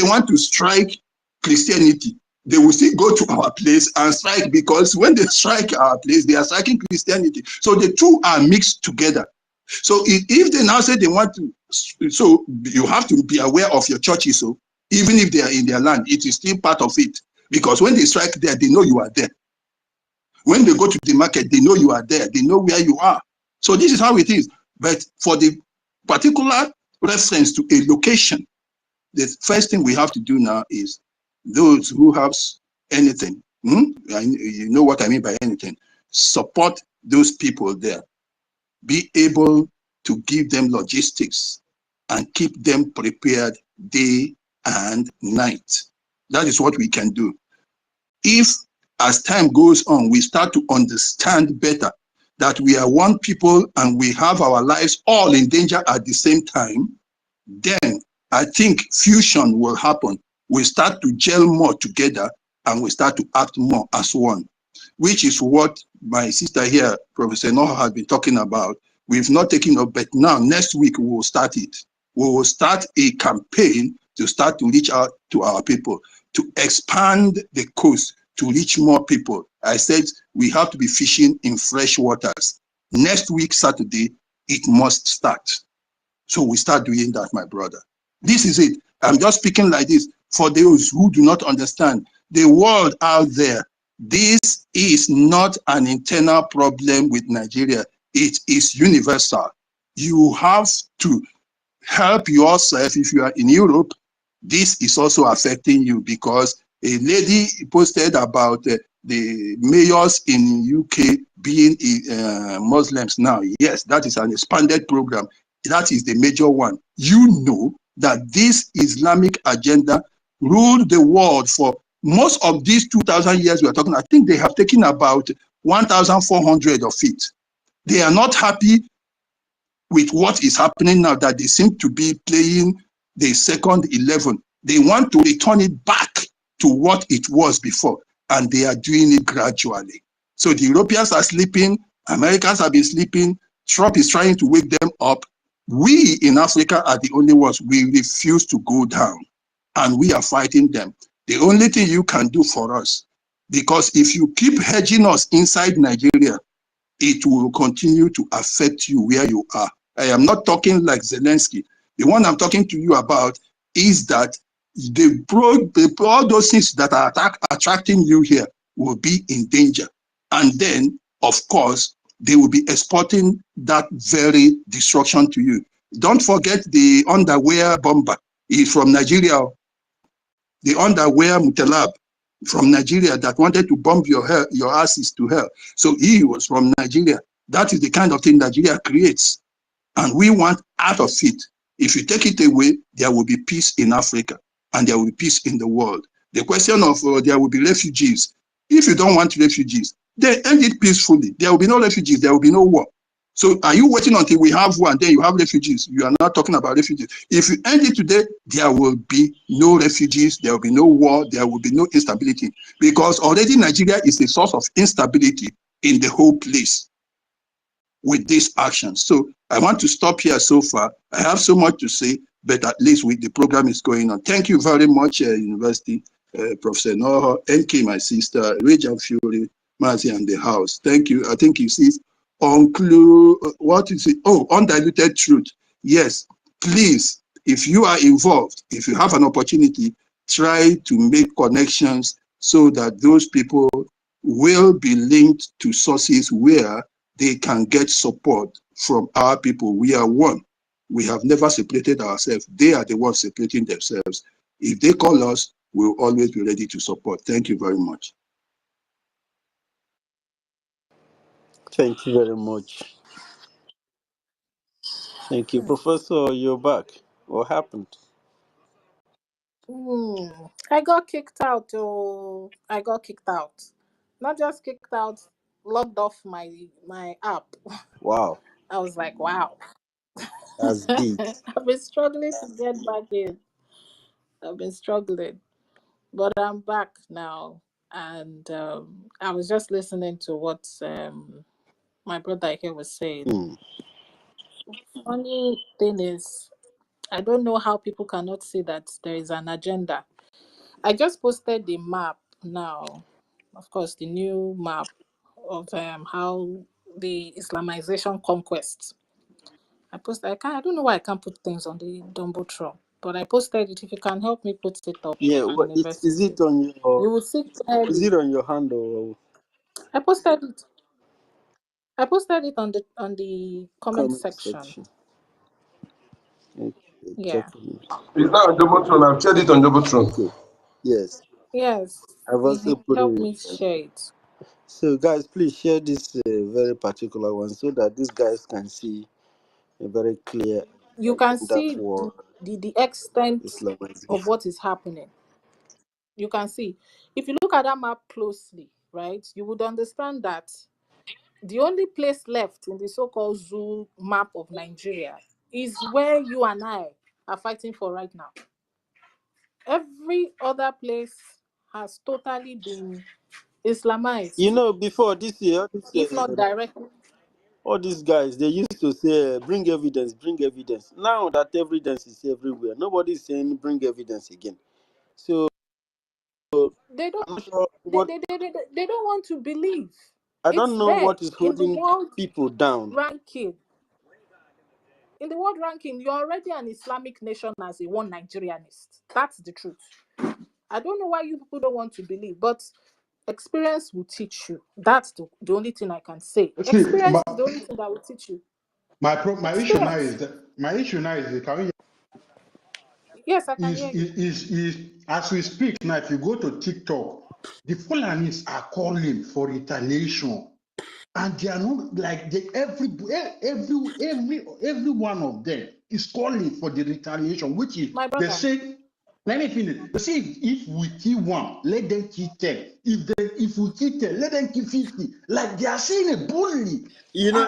want to strike Christianity, they will still go to our place and strike, because when they strike our place, they are striking Christianity. So the two are mixed together. So if they now say they want to, so you have to be aware of your churches. So even if they are in their land, it is still part of it. Because when they strike there, they know you are there. When they go to the market, they know you are there. They know where you are. So this is how it is. But for the particular reference to a location, the first thing we have to do now is those who have anything, you know what I mean by anything, support those people there. Be able to give them logistics and keep them prepared day and night. That is what we can do. If, as time goes on, we start to understand better that we are one people and we have our lives all in danger at the same time, then I think fusion will happen. We start to gel more together and we start to act more as one, which is what my sister here, Professor Noha, has been talking about. We've not taken up, but now next week we will start it. We will start a campaign to start to reach out to our people, to expand the coast, to reach more people. I said we have to be fishing in fresh waters. Next week, Saturday, it must start. So we start doing that, my brother. This is it. I'm just speaking like this for those who do not understand. The world out there, this is not an internal problem with Nigeria. It is universal. You have to help yourself. If you are in Europe, this is also affecting you, because a lady posted about the mayors in UK being Muslims now. Yes, that is an expanded program. That is the major one. You know that this Islamic agenda ruled the world for most of these 2,000 years we are talking. I think they have taken about 1,400 of it. They are not happy with what is happening now, that they seem to be playing the second 11. They want to return it back to what it was before, and they are doing it gradually. So the Europeans are sleeping, Americans have been sleeping, Trump is trying to wake them up. We in Africa are the only ones. We refuse to go down, and we are fighting them. The only thing you can do for us, because if you keep hedging us inside Nigeria, it will continue to affect you where you are. I am not talking like Zelensky. The one I'm talking to you about is that all those things that are attracting you here will be in danger. And then, of course, they will be exporting that very destruction to you. Don't forget the underwear bomber is from Nigeria. The underwear mutalab from Nigeria that wanted to bomb your asses to hell. So he was from Nigeria. That is the kind of thing Nigeria creates. And we want out of it. If you take it away, there will be peace in Africa and there will be peace in the world. The question of there will be refugees. If you don't want refugees, then end it peacefully. There will be no refugees. There will be no war. So are you waiting until we have one, then you have refugees? You are not talking about refugees. If you end it today, there will be no refugees, there will be no war, there will be no instability. Because already Nigeria is a source of instability in the whole place with this action. So I want to stop here so far. I have so much to say, but at least the program is going on. Thank you very much, University, Professor Noho, NK, my sister, Rachel Fury, Mazi, and the house. Thank you. I think you see what is it? Oh, undiluted truth. Yes, please, if you are involved, if you have an opportunity, try to make connections so that those people will be linked to sources where they can get support from our people. We are one. We have never separated ourselves. They are the ones separating themselves. If they call us, we'll always be ready to support. Thank you very much. Thank you very much. Thank you. Professor, you're back. What happened? I got kicked out. Oh, I got kicked out. Not just kicked out, logged off my app. Wow. I was like, wow. That's deep. I've been struggling to get back in. I've been struggling. But I'm back now. And I was just listening to what my brother here was saying. Funny thing is, I don't know how people cannot see that there is an agenda. I just posted the map now, of course, the new map of how the Islamization conquest. I posted. I don't know why I can't put things on the Dumbotron, but I posted it. If you can help me put it up, Yeah, and is it investigate, on your you will see clearly. hand or I posted it. I posted it on the comment comment section. section? Okay, Yeah. checking it. It's not on Jobotron. I've shared it on Jobotron. Okay, yes, Yes. I've also put Help it. me share it. So, guys, please share this very particular one so that these guys can see a very clear You can agenda see for the extent of Islamization. what is happening. You can see. If you look at that map closely, right, you would understand that the only place left in the so-called zoo map of Nigeria is where you and I are fighting for right now. Every other place has totally been You Islamized, know, before this year, if not directly. all these guys, they used to say, bring evidence, bring evidence. Now that evidence is everywhere, nobody is saying bring evidence again. So, They don't. I'm not sure They, what, they, they, they, they don't want to believe. I It's don't know there what is in the holding world people down. ranking. In the world ranking, you're already an Islamic nation as a one Nigerianist. That's the truth. I don't know why you people don't want to believe, but experience will teach you. That's the only thing I can say. See, Experience is the only thing that will teach you. my issue now Experience. is that can we Yes, I can hear you. is as we speak now, if you go to TikTok, the Fulanis are calling for retaliation. And they are not like every one of them is calling for the retaliation, which is My they brother. say, let me finish. They say if we kill one, let them kill 10. If we kill 10, let them kill 50. Like they are saying a bully. You know,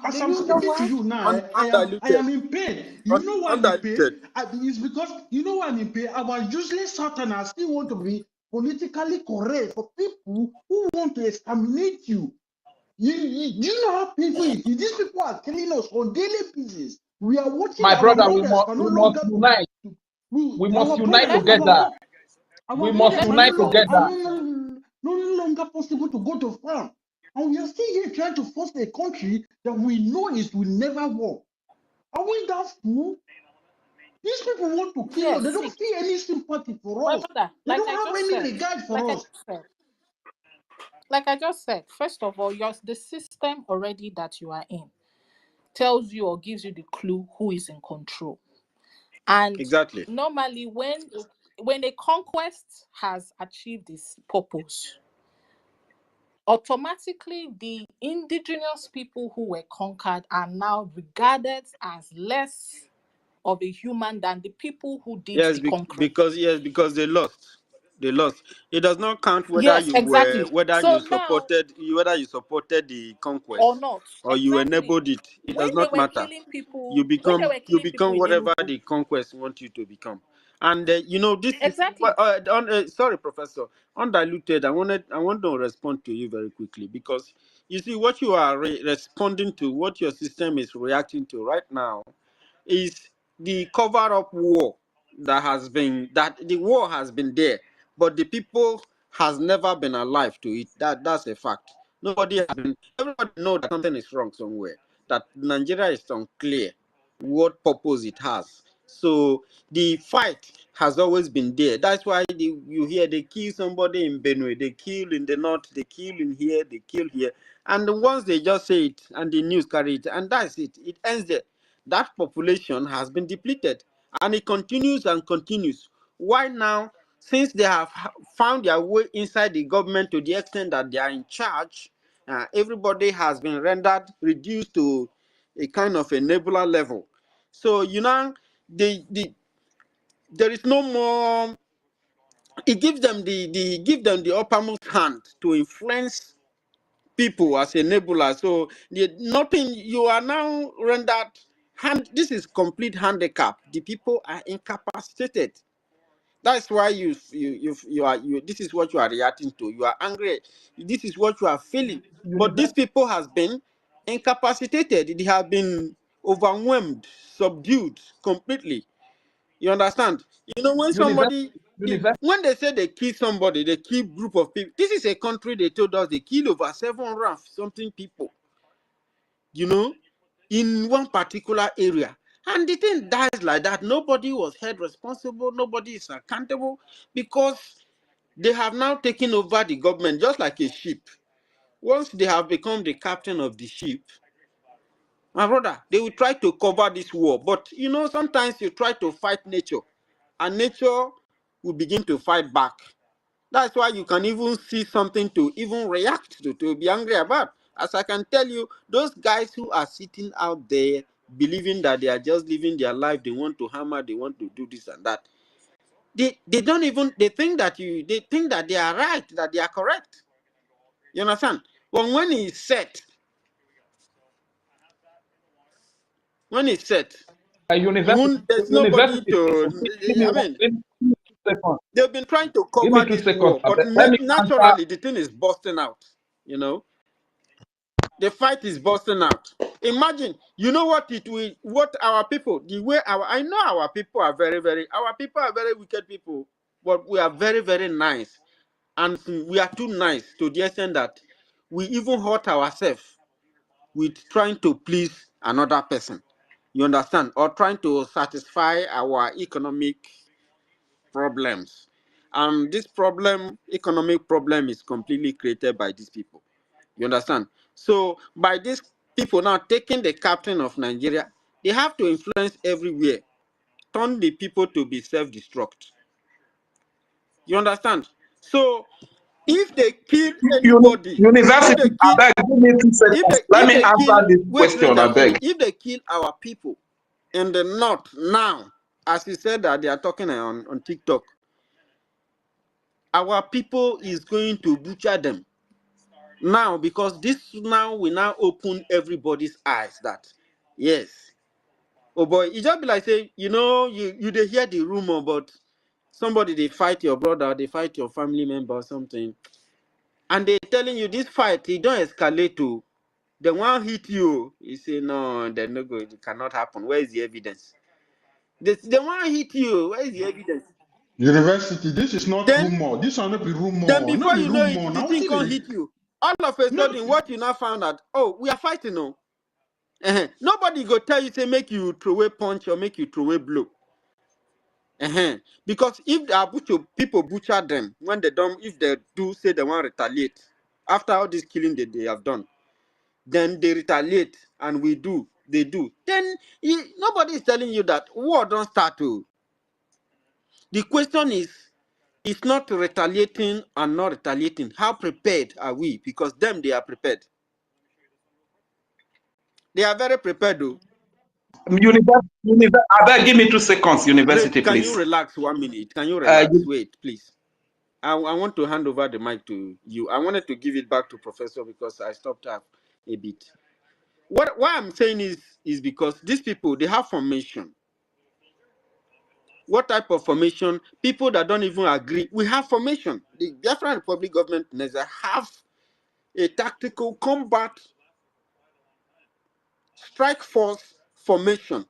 As Do I'm you know speaking to why? you now, I undiluted, am in pain. You know why I'm in undiluted. pain? It's because you know why I'm in pain. I was usually certain I still want to be politically correct for people who want to exterminate you. Do you know how painful it is? These people are killing us on daily basis. We are watching My our brother, brothers can no we must longer. unite. We must Our unite brothers, Let me together. our We must brothers let are me no, unite say longer, this. together. no longer possible to go to farm. And we are still here trying to force a country that we know is will never work. Are we that fool? These people want to kill us. Yes, They see, don't feel any sympathy for my us. brother, They don't have any regard like for I us. just said, like I just said, first of all, the system already that you are in tells you or gives you the clue who is in control. And Exactly. normally when a conquest has achieved its purpose, automatically the indigenous people who were conquered are now regarded as less of a human than the people who did Yes, the conquering. because they lost. They lost. It does not count Yes, exactly. So now whether you supported the or conquest not. or you Exactly. enabled it. It does not matter. When they were You killing people become in whatever Enugu. the conquest want you to become. And you know this is Exactly. sorry, Professor, undiluted. I want to respond to you very quickly because you see what you are responding to, what your system is reacting to right now is the cover-up war that the war has been there, but the people has never been alive to it. That's a fact. Everybody know that something is wrong somewhere. That Nigeria is unclear what purpose it has. So the fight has always been there. That's why you hear they kill somebody in Benue, they kill in the north, they kill in here, they kill here. And once they just say it and the news carry it, and that's it. It ends there. That population has been depleted and it continues and continues. Why now? Since they have found their way inside the government to the extent that they are in charge, everybody has been rendered reduced to a kind of a nebular level. So you know, there is no more. It gives them the uppermost hand to influence people as a nebula. So nothing, you are now rendered this is complete handicap. The people are incapacitated. That's why you this is what you are reacting to. You are angry. This is what you are feeling. But these people has been incapacitated. They have been overwhelmed, subdued completely. You understand? You know, when somebody, University. when they say they kill somebody, they kill group of people. This is a country they told us they kill over 700 and something people, you know, in one particular area. And the thing dies like that. Nobody was held responsible. Nobody is accountable because they have now taken over the government just like a ship. Once they have become the captain of the ship, my brother, they will try to cover this war. But you know, sometimes you try to fight nature, and nature will begin to fight back. That's why you can even see something to even react to be angry about. As I can tell you, those guys who are sitting out there believing that they are just living their life, they want to hammer, they want to do this and that. They don't even, they think that they are right, that they are correct. You understand? But when it's set, you University. won't, there's nobody University. to, I mean, Give me 2 seconds. they've been trying to Give me cover 2 this seconds. war, but Let me answer. naturally the thing is busting out, you know. The fight is busting out. Imagine, you know what it will, what our people, the way I know our people are our people are very wicked people, but we are very, very nice. And we are too nice to the extent that we even hurt ourselves with trying to please another person. You understand? Or trying to satisfy our economic problems. This economic problem is completely created by these people. You understand? So by these people now taking the captain of Nigeria, they have to influence everywhere, turn the people to be self-destruct. You understand? So if they kill anybody, if University. they kill, I beg. Give me 2 seconds. Let if me they kill, answer this wait, question. I I finish. beg. If they kill our people in the north now, as you said that they are talking on TikTok, our people is going to butcher them now, because this now will now open everybody's eyes that yes, oh boy, it just be like say, you know, you they hear the rumor about somebody, they fight your brother, they fight your family member or something, and they telling you this fight it don't escalate to the one hit you. You say no, they no go, it cannot happen. Where is the evidence? The one hit you, where is the evidence? University, this is not Then rumor. This will not be then rumor. Not before be you know it, rumor. the Now thing what can't it hit you. All of a no sudden, what you now found out, oh, we are fighting, no. Nobody go tell you say make you throw away punch or make you throw away blow. Because if the people butcher them when they don't, if they do say they want to retaliate after all this killing that they have done, then they retaliate and they do. Then nobody is telling you that war don't start to. The question is, it's not retaliating and not retaliating. How prepared are we? Because them, they are prepared. They are very prepared, though. I beg. Give me 2 seconds. University, Can you please. relax 1 minute? Can you Uh, relax? Wait, please. I want to hand over the mic to you. I wanted to give it back to Professor because I stopped her a bit. Why I'm saying is because these people, they have formation. What type of formation? People that don't even agree. We have formation. The Biafran Republic government have a tactical combat strike force formation.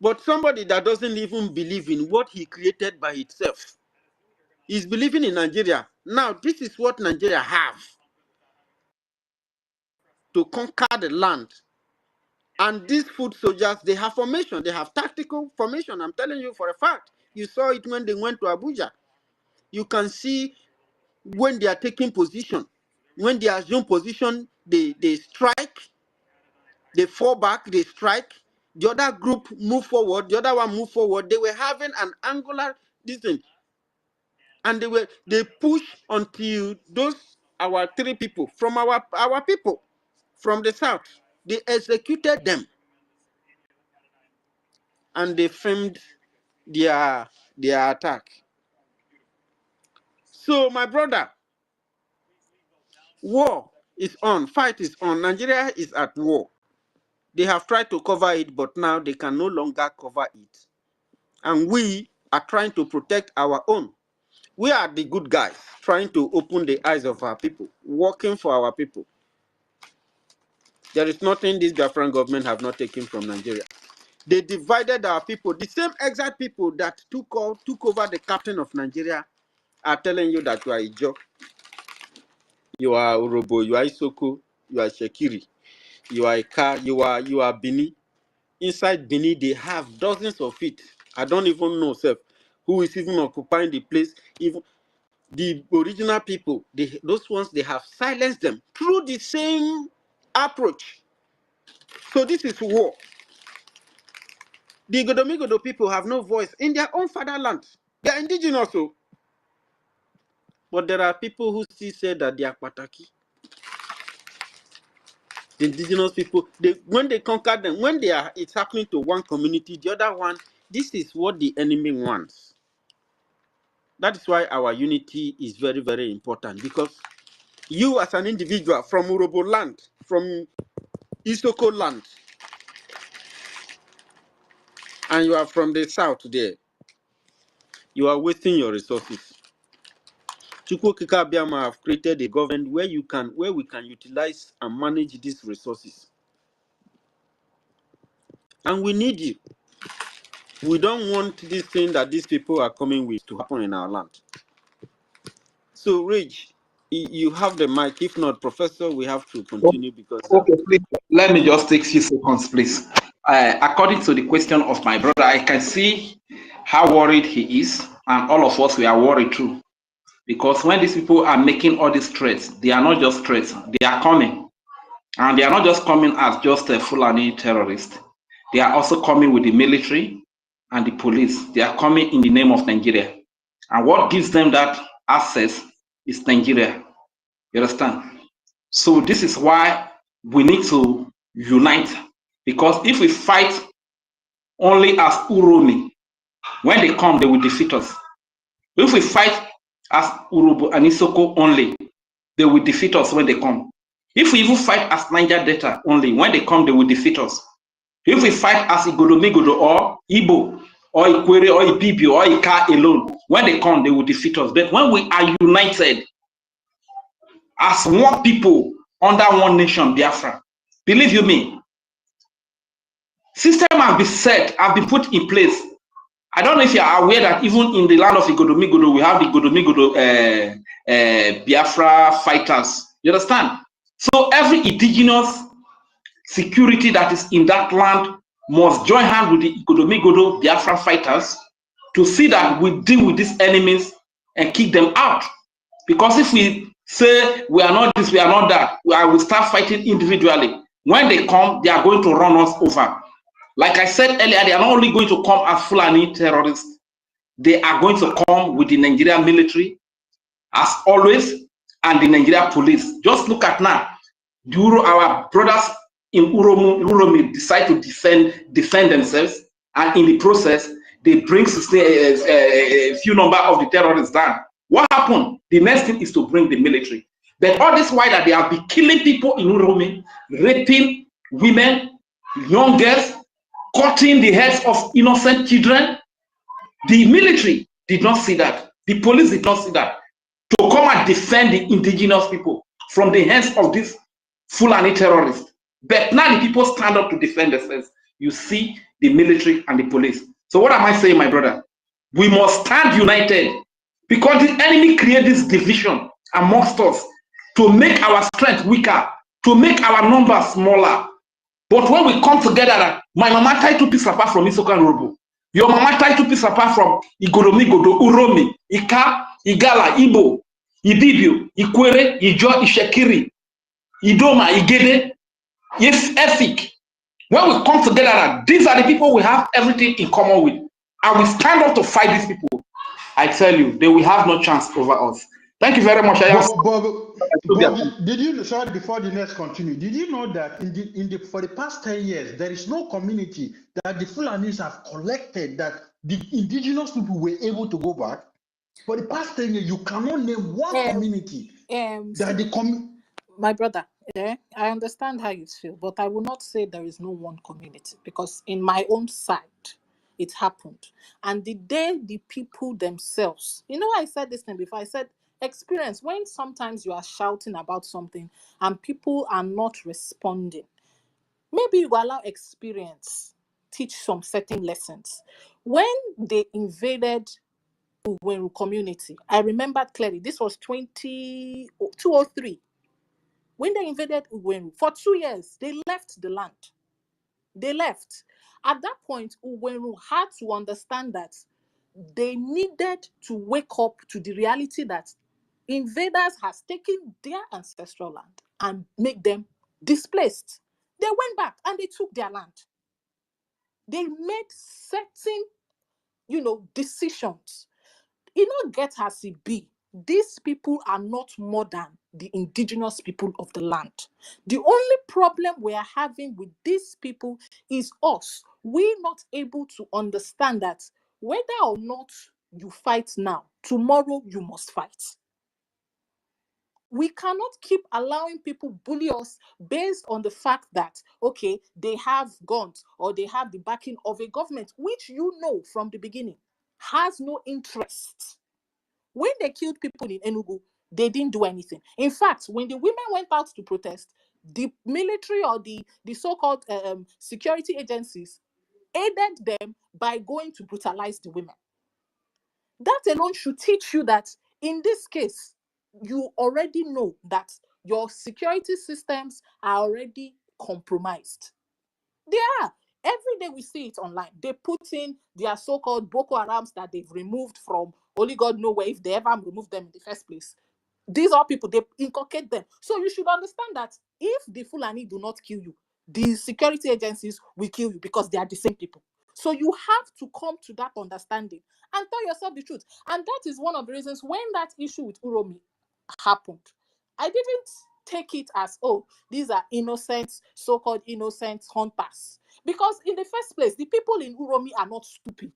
But somebody that doesn't even believe in what he created by itself is believing in Nigeria. Now, this is what Nigeria have to conquer the land. And these foot soldiers, they have formation. They have tactical formation. I'm telling you for a fact. You saw it when they went to Abuja. You can see when they are taking position. When they assume position, they strike. They fall back, they strike. The other group move forward. The other one move forward. They were having an angular distance. And they push until those our three people from our people from the south, they executed them and they framed their attack. So my brother, war is on, fight is on. Nigeria is at war. They have tried to cover it, but now they can no longer cover it. And we are trying to protect our own. We are the good guys trying to open the eyes of our people, working for our people. There is nothing this Biafran government have not taken from Nigeria. They divided our people. The same exact people that took over the captain of Nigeria are telling you that you are Ijo, you are Urobo, you are Isoko, you are Shekiri, you are Ika, you are Bini. Inside Bini, they have dozens of it. I don't even know, self, who is even occupying the place. Even the original people, those ones, they have silenced them through the same approach. So this is war. The Godomigodo people have no voice in their own fatherland. They are indigenous, so. But there are people who still say that they are Pataki. The indigenous people, when they conquer them, it's happening to one community, the other one, this is what the enemy wants. That is why our unity is very, very important, because you as an individual from Urobo land, from Isoko land, and you are from the south there, you are wasting your resources. Chukwokika Biama have created a government where we can utilize and manage these resources. And we need you. We don't want this thing that these people are coming with to happen in our land. So, Rich, you have the mic. If not, Professor, we have to continue because... Okay, please, let me just take 6 seconds, please. According to the question of my brother, I can see how worried he is, and all of us, we are worried too. Because when these people are making all these threats, they are not just threats, they are coming. And they are not just coming as just a Fulani terrorist. They are also coming with the military and the police. They are coming in the name of Nigeria. And what gives them that access is Nigeria. You understand? So this is why we need to unite. Because if we fight only as Uromi, when they come, they will defeat us. If we fight as Urobo and Isoko only, they will defeat us when they come. If we even fight as Niger Delta only, when they come, they will defeat us. If we fight as Igodomigodo or Igbo or Ikwere or Ibibio or Ika alone, when they come, they will defeat us. But when we are united as one people under one nation, Biafra, believe you me, system has been set, have been put in place. I don't know if you are aware that even in the land of Igodomigodo, we have the Igodomigodo Biafra fighters. You understand? So every indigenous security that is in that land must join hands with the Igodomigodo Biafra fighters to see that we deal with these enemies and kick them out. Because if we say we are not this, we are not that, I will start fighting individually. When they come, they are going to run us over. Like I said earlier, they are not only going to come as Fulani terrorists, they are going to come with the Nigerian military, as always, and the Nigerian police. Just look at now. Our brothers in Uromi decide to defend themselves, and in the process, they bring a few number of the terrorists down. What happened? The next thing is to bring the military. But all this while that they have been killing people in Uromi, raping women, young girls, cutting the heads of innocent children. The military did not see that. The police did not see that. To come and defend the indigenous people from the hands of these Fulani terrorists. But now the people stand up to defend themselves. You see the military and the police. So what am I saying, my brother? We must stand united, because the enemy created this division amongst us to make our strength weaker, to make our numbers smaller. But when we come together, my mama tied 2 pieces apart from Isoka and Urobo. Your mama tied 2 pieces apart from Igodomigodo, Uromi, Ika, Igala, Igbo, Ibibio, Ikwere, Ijo, Ishekiri, Idoma, Igede, EFIK. When we come together, these are the people we have everything in common with. And we stand up to fight these people. I tell you, they will have no chance over us. Thank you very much. But did you, sorry, before the next continue, did you know that for the past 10 years, there is no community that the Fulanis have collected that the indigenous people were able to go back? For the past 10 years, you cannot name one community that the my brother, I understand how you feel, but I will not say there is no one community, because in my own side, it happened. And the day the people themselves, I said this thing before, I said, experience, when sometimes you are shouting about something and people are not responding, maybe you allow experience teach some certain lessons. When they invaded Uwenru community, I remember clearly, this was 203. When they invaded Uwenru, for 2 years, they left the land. They left. At that point, Uwenru had to understand that they needed to wake up to the reality that invaders has taken their ancestral land and make them displaced. They went back and they took their land. They made certain, decisions. Get as it be, these people are not more than the indigenous people of the land. The only problem we are having with these people is us. We're not able to understand that whether or not you fight now, tomorrow you must fight. We cannot keep allowing people bully us based on the fact that, okay, they have guns or they have the backing of a government, which from the beginning has no interest. When they killed people in Enugu, they didn't do anything. In fact, when the women went out to protest, the military or the so-called security agencies aided them by going to brutalize the women. That alone should teach you that in this case, you already know that your security systems are already compromised. They are. Every day we see it online. They put in their so-called Boko Harams that they've removed from only God knows where, if they ever removed them in the first place. These are people, they inculcate them. So you should understand that if the Fulani do not kill you, the security agencies will kill you because they are the same people. So you have to come to that understanding and tell yourself the truth. And that is one of the reasons when that issue with Uromi happened, I didn't take it as, oh, these are innocent, so-called innocent hunters. Because in the first place, the people in Uromi are not stupid.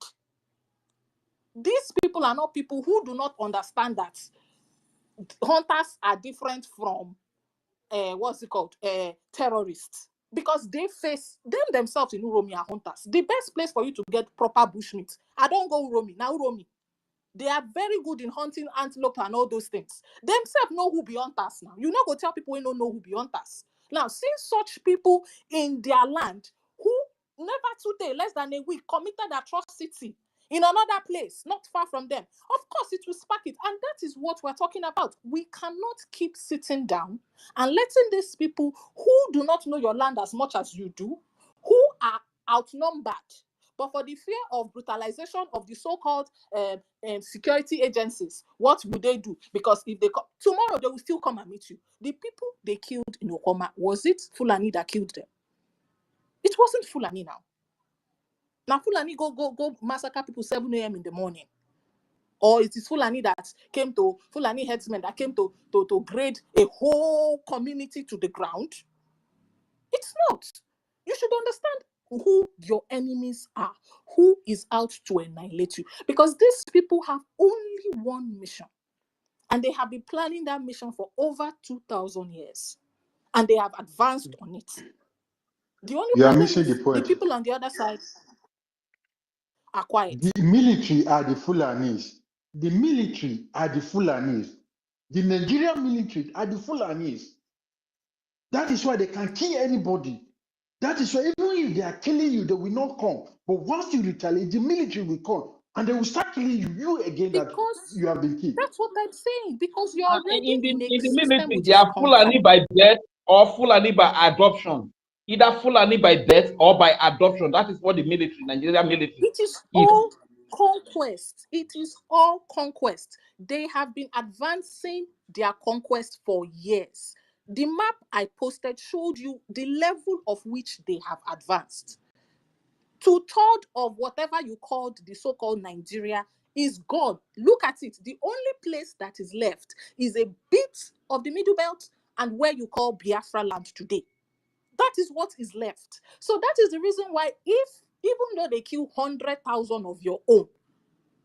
These people are not people who do not understand that hunters are different from, terrorists. Because they face, them themselves in Uromi are hunters. The best place for you to get proper bushmeat, I don't go Uromi, now Uromi. They are very good in hunting antelope and all those things. Themselves know who be hunters now. You not go tell people who don't know who be hunters. Now, seeing such people in their land who never today, less than a week, committed atrocity in another place, not far from them, of course it will spark it. And that is what we're talking about. We cannot keep sitting down and letting these people who do not know your land as much as you do, who are outnumbered, but for the fear of brutalization of the so-called security agencies, what would they do? Because if they tomorrow, they will still come and meet you. The people they killed in Okoma, was it Fulani that killed them? It wasn't Fulani now. Now Fulani go massacre people 7 a.m. in the morning. Or it is Fulani that came to, Fulani headsmen that came to grade a whole community to the ground. It's not. You should understand who your enemies are, who is out to annihilate you. Because these people have only one mission. And they have been planning that mission for over 2,000 years. And they have advanced on it. The only You are problem missing is the point. the people on the other side are quiet. The military are the Fulanis. The military are the Fulanis. The Nigerian military are the Fulanis. That is why they can kill anybody. That is why even if they are killing you, they will not come. But once you retaliate, the military will come and they will start killing you again that Because you have been killed. that's what I'm saying. Because you're And already in a the system military, which they is are Fulani by birth or Fulani by adoption. Either Fulani by birth or by adoption. That is what the military, Nigerian military, It is is. all conquest. It is all conquest. They have been advancing their conquest for years. The map I posted showed you the level of which they have advanced. 2/3 of whatever you called the so-called Nigeria is gone. Look at it. The only place that is left is a bit of the Middle Belt and where you call Biafra land today. That is what is left. So that is the reason why even though they kill 100,000 of your own,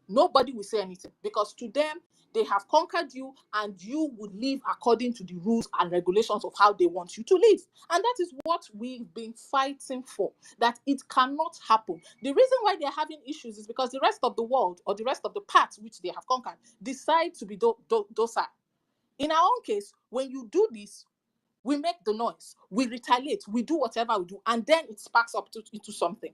nobody will say anything. Because to them, they have conquered you and you would live according to the rules and regulations of how they want you to live. And that is what we've been fighting for, that it cannot happen. The reason why they're having issues is because the rest of the world or the rest of the parts which they have conquered decide to be docile. In our own case, when you do this, we make the noise, we retaliate, we do whatever we do, and then it sparks up into something.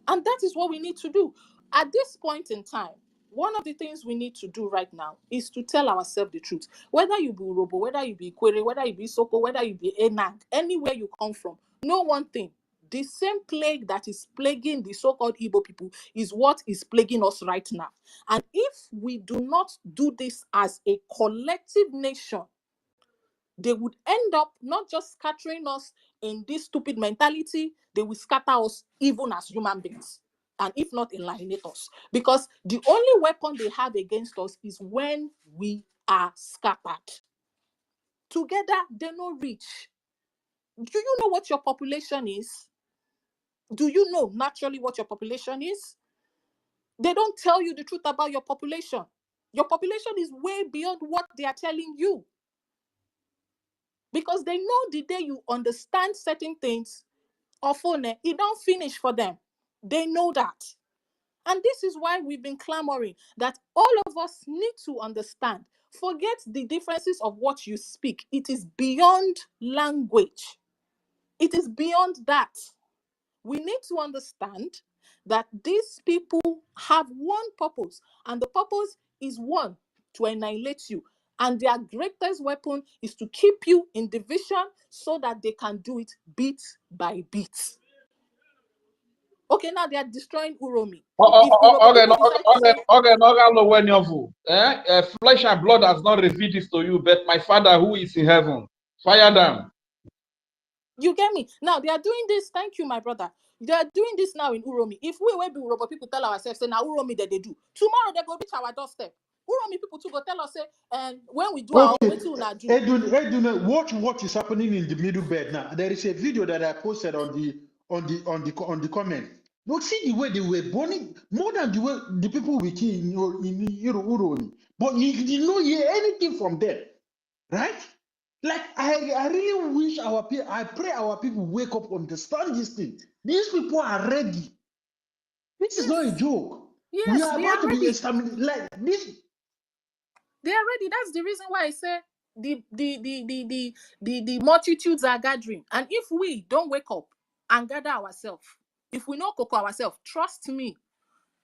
And that is what we need to do. At this point in time, one of the things we need to do right now is to tell ourselves the truth. Whether you be Urobo, whether you be Ikwere, whether you be Soko, whether you be ANNANG, anywhere you come from, know one thing. The same plague that is plaguing the so-called Igbo people is what is plaguing us right now. And if we do not do this as a collective nation, they would end up not just scattering us in this stupid mentality, they will scatter us even as human beings. And if not, alienate us. Because the only weapon they have against us is when we are scattered. Together, they no reach. Do you know what your population is? Do you know naturally what your population is? They don't tell you the truth about your population. Your population is way beyond what they are telling you. Because they know the day you understand certain things, it don't finish for them. They know that. And this is why we've been clamoring that all of us need to understand. Forget the differences of what you speak. It is beyond language. It is beyond that. We need to understand that these people have one purpose, and the purpose is one, to annihilate you. And their greatest weapon is to keep you in division so that they can do it bit by bit. Okay, now they are destroying Uromi. Flesh and blood has not revealed this to you, but my Father who is in heaven. Fire them. You get me? Now they are doing this. Thank you, my brother. They are doing this now in Uromi. If we will be Urobo people tell ourselves, say now Uromi that they do. Tomorrow they go reach our doorstep. Uromi people to go tell us, say, and when we do our own, Edun, watch what is happening in the middle bed now. There is a video that I posted on the comment. Look, see the way they were burning more than the way the people we kill in Uromi. But you did not hear anything from them, right? Like I really wish our people, I pray our people wake up, understand this thing. These people are ready. This is not a joke. Yes, we are they about are to ready. be established like this. They are ready. That's the reason why I say the multitudes are gathering. And if we don't wake up and gather ourselves, if we not cook ourselves, trust me,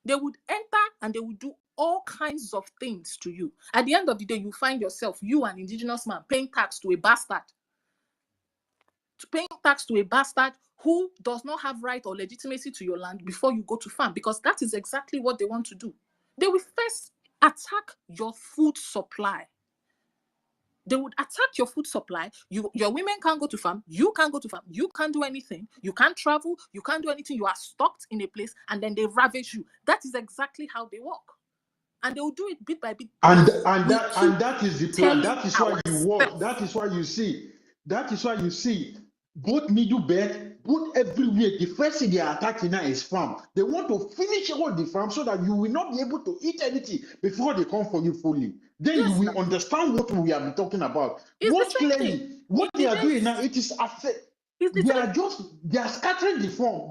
they would enter and they would do all kinds of things to you. At the end of the day, you find yourself, you, an indigenous man, paying tax to a bastard. Paying tax to a bastard who does not have right or legitimacy to your land before you go to farm, because that is exactly what they want to do. They will first attack your food supply. They would attack your food supply. Your women can't go to farm. You can't go to farm. You can't do anything. You can't travel. You can't do anything. You are stuck in a place, and then they ravage you. That is exactly how they work, and they will do it bit by bit. And that is the plan. That is why you want. That is why you see. That is why you see. Both middle belt, both everywhere. The first thing they are attacking now is farm. They want to finish all the farm so that you will not be able to eat anything before they come for you fully. Then you will understand what we have been talking about. Watch clearly. What they are doing now, it is affect. They are scattering the farm.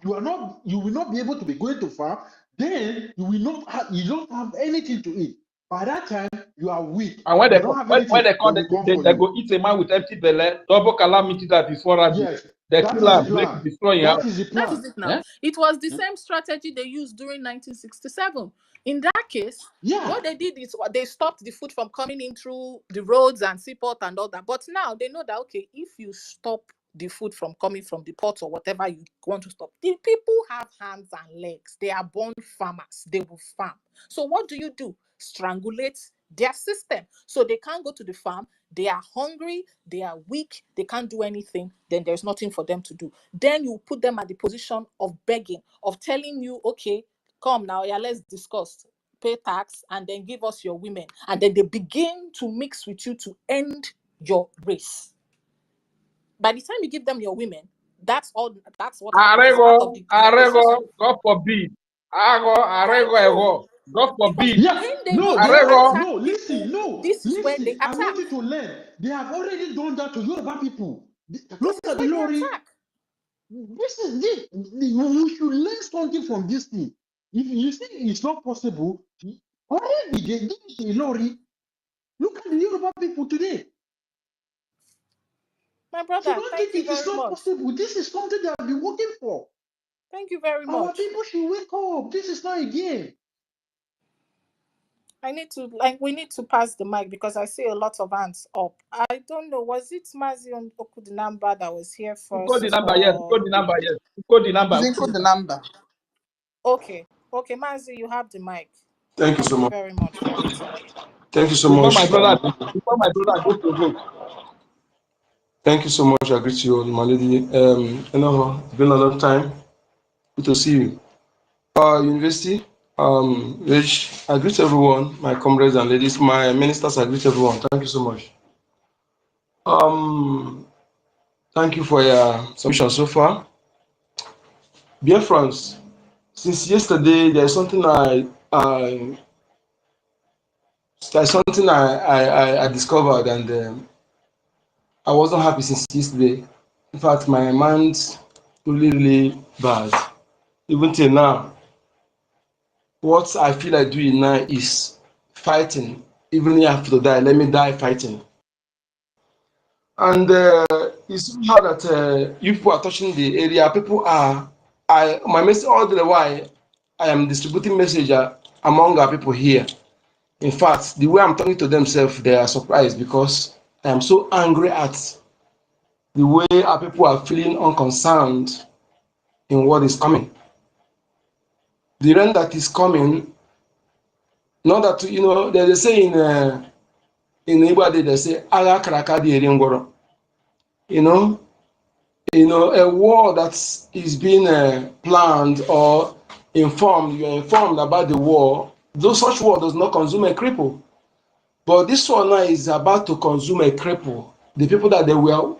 You will not be able to be going to farm. Then you don't have anything to eat. By that time, you are weak. And when they go eat a man with empty belly, double calamity that before us. Yes, they kill and break, destroy. That is the plan. That is it now. Yeah? It was the same strategy they used during 1967. In that case, what they did is they stopped the food from coming in through the roads and seaport and all that. But now they know that, okay, if you stop the food from coming from the port or whatever you want to stop, the people have hands and legs. They are born farmers. They will farm. So what do? Strangulate their system. So they can't go to the farm. They are hungry. They are weak. They can't do anything. Then there's nothing for them to do. Then you put them at the position of begging, of telling you, okay, come now, let's discuss. Pay tax and then give us your women. And then they begin to mix with you to end your race. By the time you give them your women, that's all. That's what happens. God forbid. God forbid. Listen. This is where they attack. I want you to learn. They have already done that to Yoruba people. Look at the lorry. This is it. We should learn something from this thing. If you think it's not possible, already they did it to lorry. Look at the Yoruba people today. My brother, so don't think it is not possible. This is something they have been working for. Thank you very Our much. people should wake up. This is not a game. We need to pass the mic because I see a lot of hands up. I don't know, was it Mazion Okudinamba that was here You got the first number, yes. You or got the number, yes. You got the number. You put the number. okay, Mazi, you have the mic. Thank you so Thank you much. very much for waiting. Thank you so Before much. my brother go to vote. Thank you so much. I greet you all, my lady. You know, it's been a long time. Good to see you. University, which I greet everyone, my comrades and ladies, my ministers, I greet everyone. Thank you so much. Thank you for your submission so far. Biafrans, since yesterday, there's something I discovered, and I wasn't happy since yesterday. In fact, my mind's really bad. Even till now, what I feel like doing now is fighting. Even if I have to die, let me die fighting. And it's hard that you people are touching the area. People are, my message all the while, I am distributing message among our people here. In fact, the way I'm talking to themselves, they are surprised because I am so angry at the way our people are feeling unconcerned in what is coming. The rain that is coming, not that, you know, they say in Igbo, they say, "Aga karaka di eri ngworo." You know, a war that is being planned or informed, you're informed about the war, though such war does not consume a cripple. But this one now is about to consume a cripple. The people that they were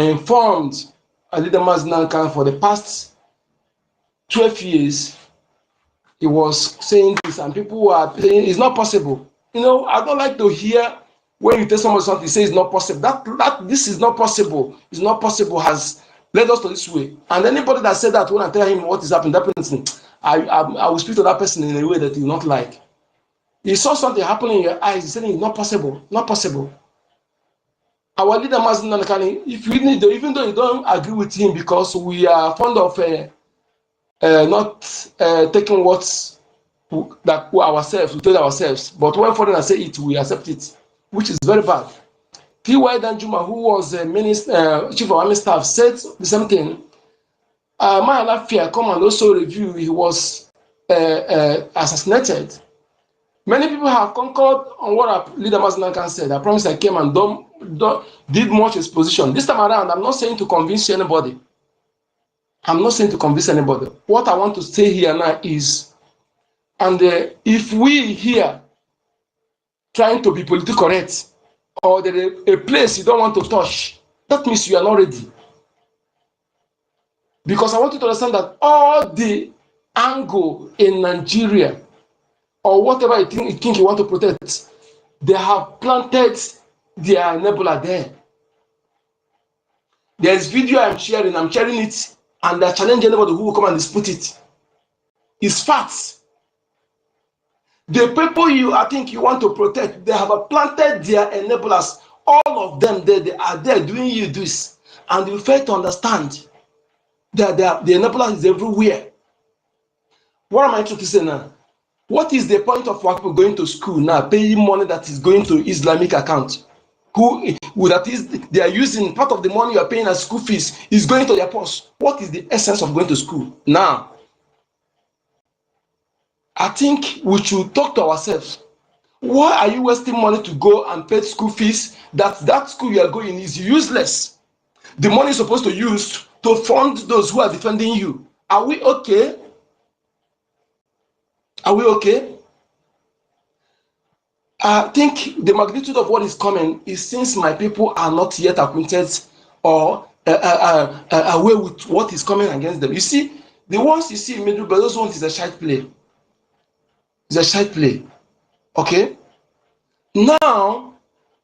informed, I did the Mazinankan for the past 12 years, he was saying this, and people were saying it's not possible. You know, I don't like to hear when you tell someone something, say it's not possible. That this is not possible. It's not possible has led us to this way. And anybody that said that when I tell him what is happening, that person, I will speak to that person in a way that he will not like. He saw something happening in your eyes. He's saying it's not possible, not possible. Our leader Mazin Nanakani, if you need to, even though you don't agree with him because we are fond of not taking what that ourselves, we tell ourselves, but when foreigners say it, we accept it, which is very bad. T.Y. Danjuma, who was a minister, chief of army staff, said the same thing. Mahalafia come and also review, he was assassinated. Many people have concurred on what our leader Mazinankan said. I promise I came and did much exposition. This time around, I'm not saying to convince anybody. I'm not saying to convince anybody. What I want to say here now is, and if we here trying to be politically correct, or there is a place you don't want to touch, that means you are not ready. Because I want you to understand that all the angle in Nigeria, or whatever you think you want to protect, they have planted their enabler there. There's video I'm sharing it, and they're challenging anybody who will come and dispute it. It's facts. The people I think you want to protect, they have planted their enablers. All of them, they are there doing you this. And you fail to understand that the enabler is everywhere. What am I trying to say now? What is the point of people going to school now, paying money that is going to Islamic account? That is, they are using part of the money you are paying as school fees is going to their purse. What is the essence of going to school? Now, I think we should talk to ourselves. Why are you wasting money to go and pay school fees? That school you are going is useless. The money is supposed to use to fund those who are defending you. Are we okay? Are we okay? I think the magnitude of what is coming is since my people are not yet acquainted or aware with what is coming against them. You see, the ones you see in middle, but those ones is a child play. It's a child play. Okay? Now,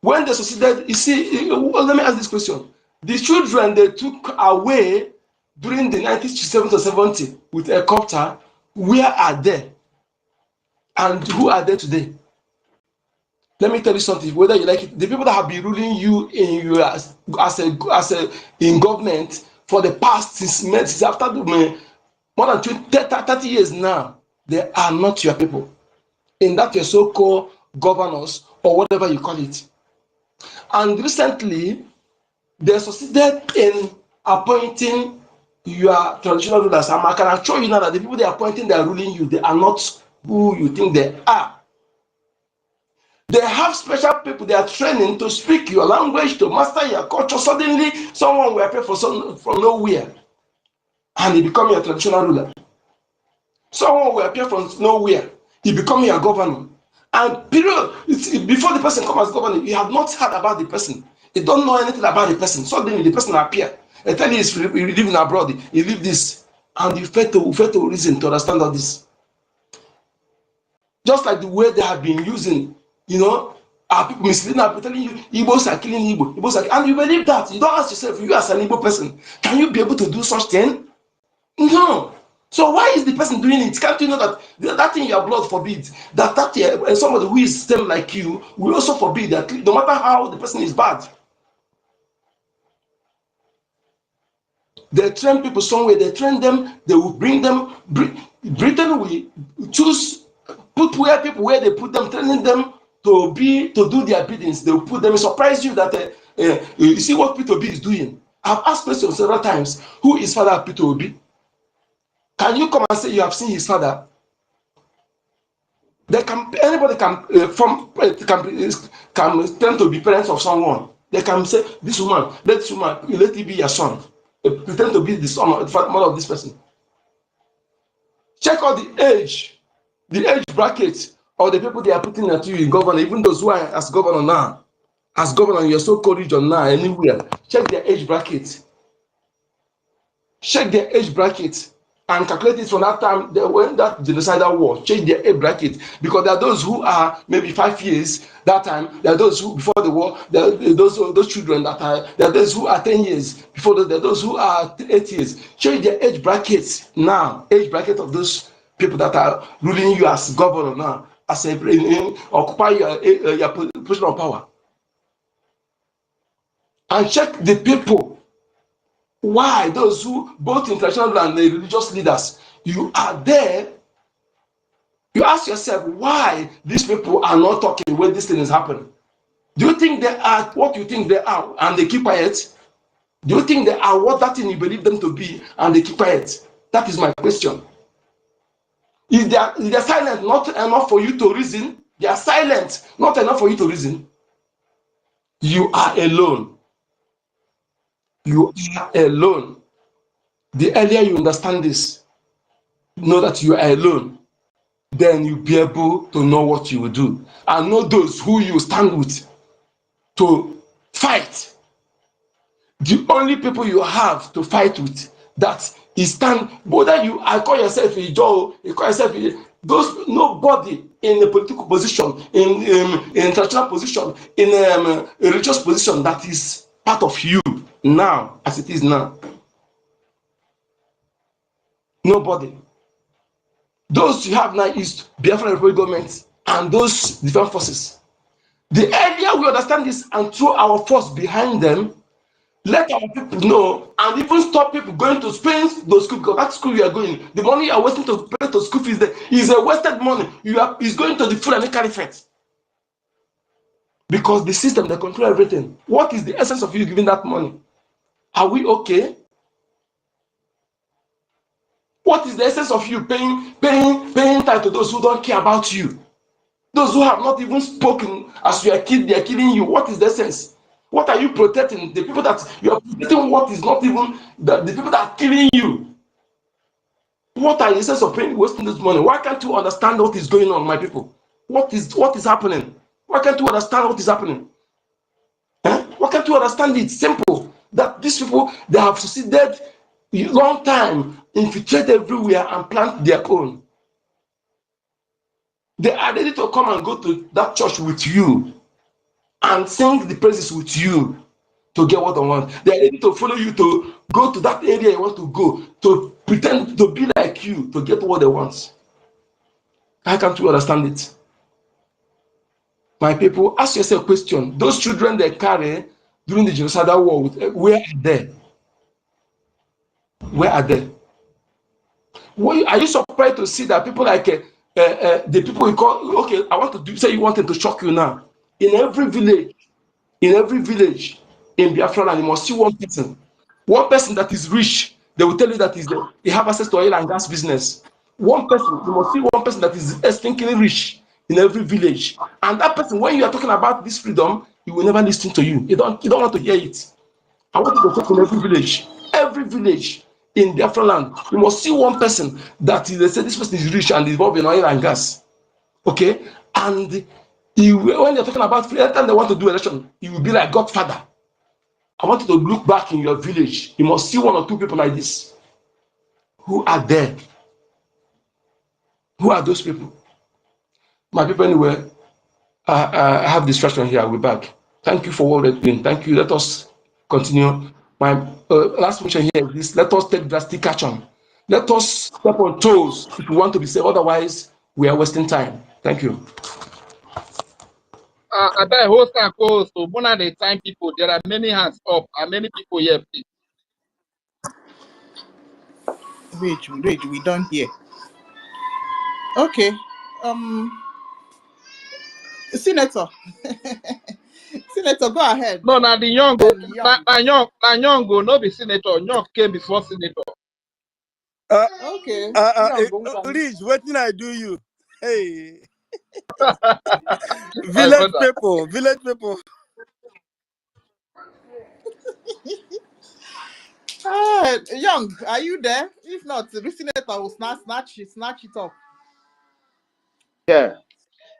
when they succeeded, you see, let me ask this question. The children they took away during the 1970 to 70 with a copter, where are they? And who are they today? Let me tell you something, whether you like it, the people that have been ruling you in your in government for the past since after more than 30 years now, they are not your people. In that your so-called governors or whatever you call it. And recently, they succeeded in appointing your traditional rulers. And I can assure you now that the people they are appointing, they are ruling you. They are not who you think they are. They have special people they are training to speak your language, to master your culture. Suddenly, someone will appear from nowhere and he become your traditional ruler. Someone will appear from nowhere, he become your governor. And period, before the person comes as governor, you have not heard about the person. You don't know anything about the person. Suddenly the person appear. They tell you he's living abroad, he live this. And you fail to reason to understand all this. Just like the way they have been using, our people misleading, are telling you Igbos are killing Igbo, and you believe that. You don't ask yourself, you as an Igbo person, can you be able to do such thing? No. So why is the person doing it? Can't you know that thing your blood forbids? That somebody who is same like you will also forbid that, no matter how the person is bad. They train people somewhere, they train them, they will bring them. Britain will choose, put where people where they put them, training them to do their biddings. They will put them. It surprise you that you see what Peter Obi is doing. I've asked questions several times. Who is father of Peter Obi? Can you come and say you have seen his father? Anybody can pretend to be parents of someone. They can say, this woman, let it be your son. Pretend to be the son or the mother of this person. Check out the age bracket of the people they are putting at you in governor, even those who are as governor now. As governor in your so-called region now, anywhere. Check their age bracket. Check their age bracket. And calculate it from that time when that genocidal war, change their age bracket, because there are those who are maybe 5 years that time. There are those who before the war. There are those children that are. There are those who are 10 years before. There are those who are 8 years. Change their age brackets now. Age bracket of those people that are ruling you as governor now, as occupy your position of power. And check the people. Why those who, both international and the religious leaders, you are there, you ask yourself why these people are not talking when this thing is happening. Do you think they are what you think they are and they keep quiet? Do you think they are what that thing you believe them to be and they keep quiet? That is my question. If they are silent, not enough for you to reason, they are silent, not enough for you to reason, you are alone. You are alone. The earlier you understand this, know that you are alone, then you'll be able to know what you will do and know those who you stand with to fight. The only people you have to fight with that is stand, whether you call yourself a Joe, you call yourself those, nobody in a political position, in international position, in a religious position that is part of you now as it is now. Nobody. Those you have now is Biafra Republic government and those defense forces. The earlier we understand this and throw our force behind them, let our people know and even stop people going to Spain, those schools, because that school you are going, the money you are wasting to pay to school fees there is a wasted money. Is going to the food and the caliphate. Because the system, they control everything. What is the essence of you giving that money? Are we okay? What is the essence of you paying time to those who don't care about you? Those who have not even spoken as you are killed, they are killing you. What is the essence? What are you protecting? The people that you are protecting, what is not even the people that are killing you? What are the essence of paying, wasting this money? Why can't you understand what is going on, my people? What is happening? Why can't you understand what is happening? Why can't you understand it? Simple. That these people, they have succeeded a long time, infiltrate everywhere and plant their own. They are ready to come and go to that church with you and sing the praises with you to get what they want. They are ready to follow you to go to that area you want to go, to pretend to be like you to get what they want. How can't you understand it? My people, ask yourself a question. Those children they carry during the genocidal war, where are they? Where are they? Are you surprised to see that people like the people you call, okay, I want to do, say you wanted to shock you now. In every village in Biafra land, you must see one person that is rich. They will tell you that he have access to oil and gas business. One person, you must see one person that is stinkingly rich in every village. And that person, when you are talking about this freedom, he will never listen to you. You don't want to hear it. I want you to check in every village in Biafra land. You must see one person that they say this person is rich and involved in oil and gas. Okay? And when you're talking about free, every time they want to do election, he will be like Godfather. I want you to look back in your village. You must see one or two people like this. Who are there? Who are those people? My people, anyway, I have distraction here. I'll be back. Thank you for what you're doing. Thank you. Let us continue. My last mission here is this: let us take drastic action. Let us step on toes if we want to be safe. Otherwise, we are wasting time. Thank you. I bet host and co-host, so one at a time, people. There are many hands up and many people here, please. Wait, we don't hear. Okay. Senator. Senator, go ahead. No, now the young go, young go, no be senator. Young came before senator. Okay. Please, what did I do you? Hey. Village people. Young, are you there? If not, the senator will snatch it up. Yeah,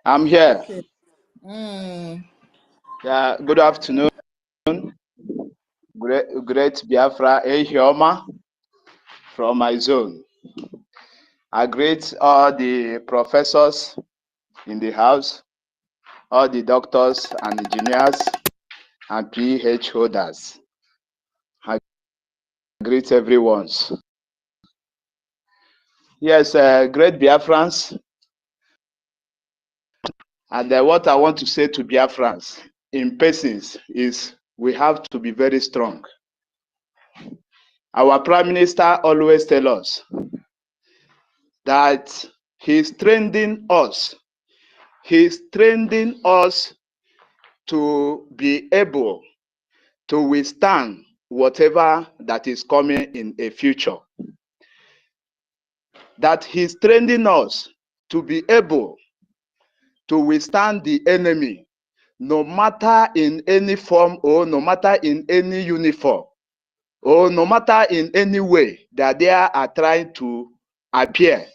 I'm here. Okay. Yeah, good afternoon. Great Biafra Ehioma from my zone. I greet all the professors in the house, all the doctors and engineers and PH holders. I greet everyone. Yes, great Biafrans. And what I want to say to Biafrans in persons is we have to be very strong. Our Prime Minister always tells us that he's training us. He's training us to be able to withstand whatever that is coming in a future. That he's training us to be able to withstand the enemy, no matter in any form or no matter in any uniform, or no matter in any way that they are trying to appear.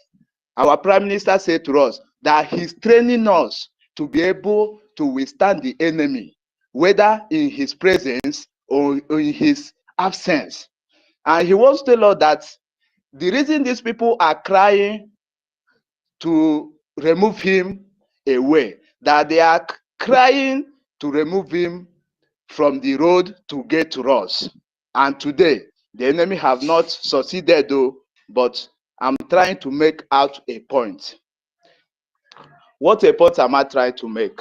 Our Prime Minister said to us that he's training us to be able to withstand the enemy, whether in his presence or in his absence. And he wants to tell us that the reason these people are crying to remove him away, that they are crying to remove him from the road to get to us. And today, the enemy have not succeeded though, but I'm trying to make out a point. What a point am I trying to make?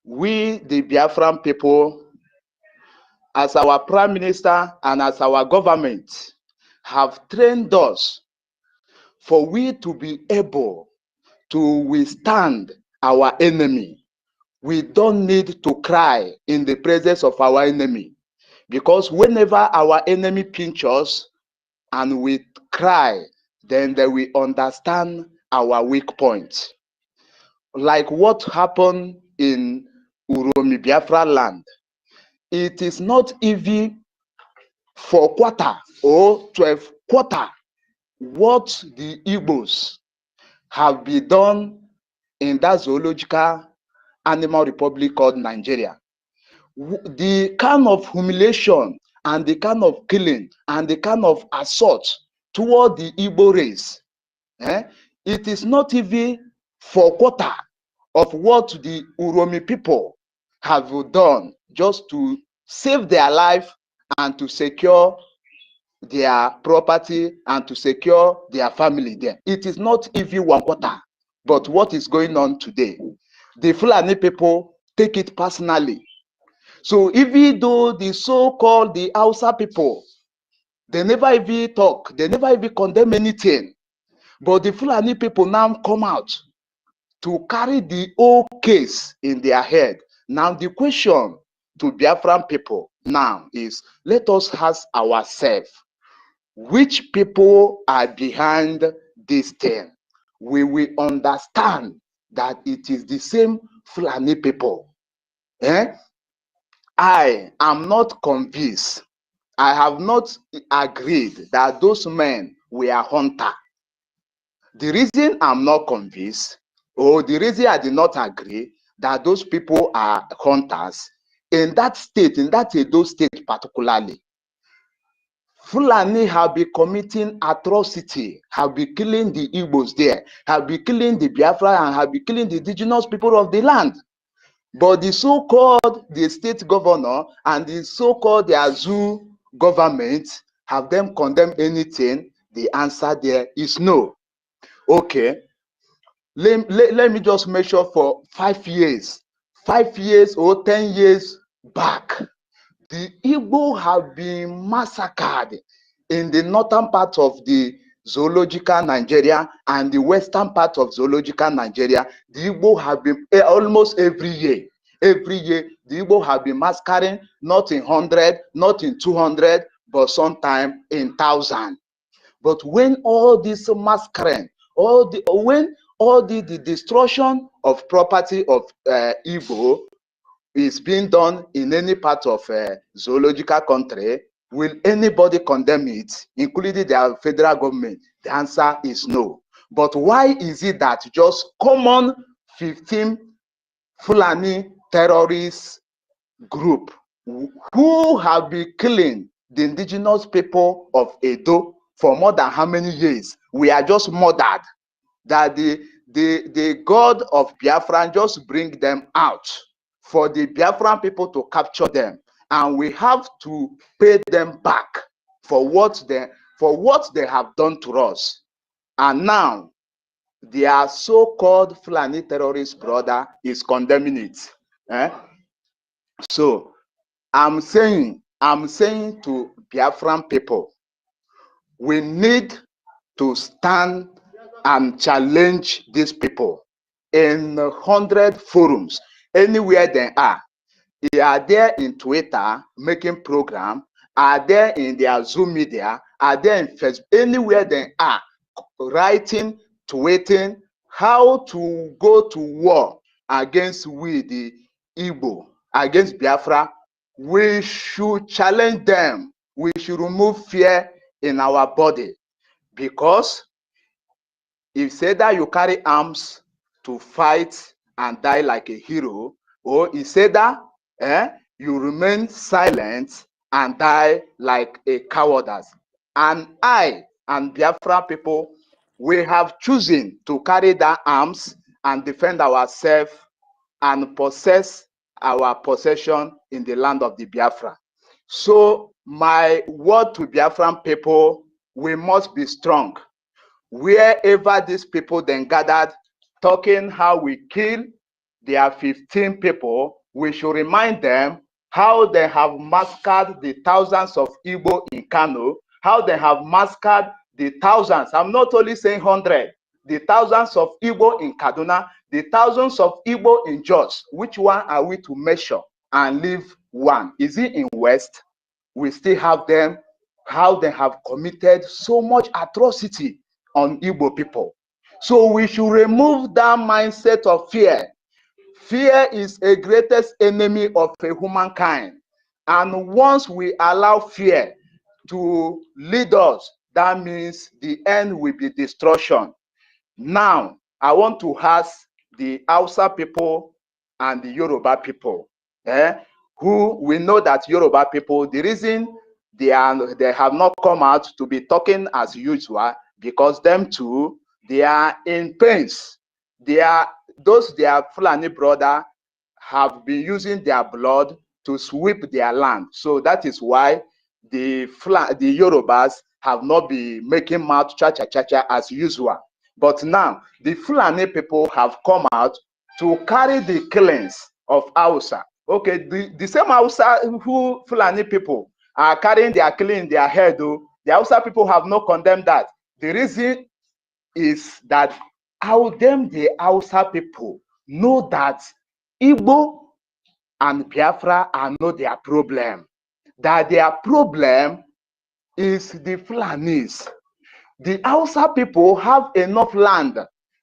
We, the Biafran people, as our Prime Minister and as our government, have trained us for we to be able to withstand our enemy. We don't need to cry in the presence of our enemy, because whenever our enemy pinch us and we cry, then they will understand our weak points. Like what happened in Uromi Biafra land. It is not even for quarter or 12 quarter what the Igbos have been done in that zoological animal republic called Nigeria. The kind of humiliation and the kind of killing and the kind of assault toward the Igbo race, it is not even for quarter of what the Uromi people have done just to save their life and to secure their property and to secure their family there. It is not even one quarter, but what is going on today. The Fulani people take it personally. So even though the so-called the Hausa people, They never even talk. They never even condemn anything. But the Fulani people now come out to carry the whole case in their head. Now the question to Biafran people now is, let us ask ourselves, which people are behind this thing? We will understand that it is the same Fulani people. I am not convinced. I have not agreed that those men were hunters. The reason I'm not convinced, or the reason I did not agree that those people are hunters, in that state, in that Edo state particularly, Fulani have been committing atrocity, have been killing the Igbos there, have been killing the Biafra, and have been killing the indigenous people of the land. But the so-called the state governor and the so-called the Azu government, have them condemned anything? The answer there is no. Okay, let me just measure for 5 years, 5 years or 10 years back. The Igbo have been massacred in the northern part of the zoological Nigeria and the western part of zoological Nigeria. The Igbo have been almost every year. Every year, the Igbo have been massacring, not in 100, not in 200, but sometimes in 1,000. But when all this massacring, when all the destruction of property of Igbo is being done in any part of zoological country, will anybody condemn it, including the federal government? The answer is no. But why is it that just common 15 Fulani terrorist group who have been killing the indigenous people of Edo for more than how many years? We are just murdered, that the God of Biafra just bring them out for the Biafran people to capture them, and we have to pay them back for what they have done to us. And now their so-called Fulani terrorist brother is condemning it. So I'm saying to Biafran people, we need to stand and challenge these people in 100 forums, anywhere they are. They are there in Twitter making program, are there in their Zoom media, are there in Facebook, anywhere they are, writing, tweeting how to go to war against we, the Igbo, against Biafra. We should challenge them. We should remove fear in our body, because if say that you carry arms to fight and die like a hero, or you say that you remain silent and die like a coward. And I and Biafra people, we have chosen to carry that arms and defend ourselves and possess our possession in the land of the Biafra. So my word to Biafran people, we must be strong. Wherever these people then gathered, talking how we kill their 15 people, we should remind them how they have massacred the thousands of Igbo in Kano, how they have massacred the thousands, I'm not only saying 100, the thousands of Igbo in Kaduna, the thousands of Igbo in Jos. Which one are we to measure and leave one? Is it in West? We still have them, how they have committed so much atrocity on Igbo people. So we should remove that mindset of fear. Fear is a greatest enemy of humankind. And once we allow fear to lead us, that means the end will be destruction. Now, I want to ask the Hausa people and the Yoruba people, who we know that Yoruba people, the reason they have not come out to be talking as usual, because them too, they are in pains. Their Fulani brother have been using their blood to sweep their land. So that is why the Yorubas have not been making mouth cha-cha-cha-cha as usual. But now the Fulani people have come out to carry the killings of Hausa. Okay, the same Hausa who Fulani people are carrying their killing in their head, though, they The Hausa people have not condemned that. The reason is that the Hausa people know that Igbo and Biafra are not their problem. That their problem is the Fulanis. The Hausa people have enough land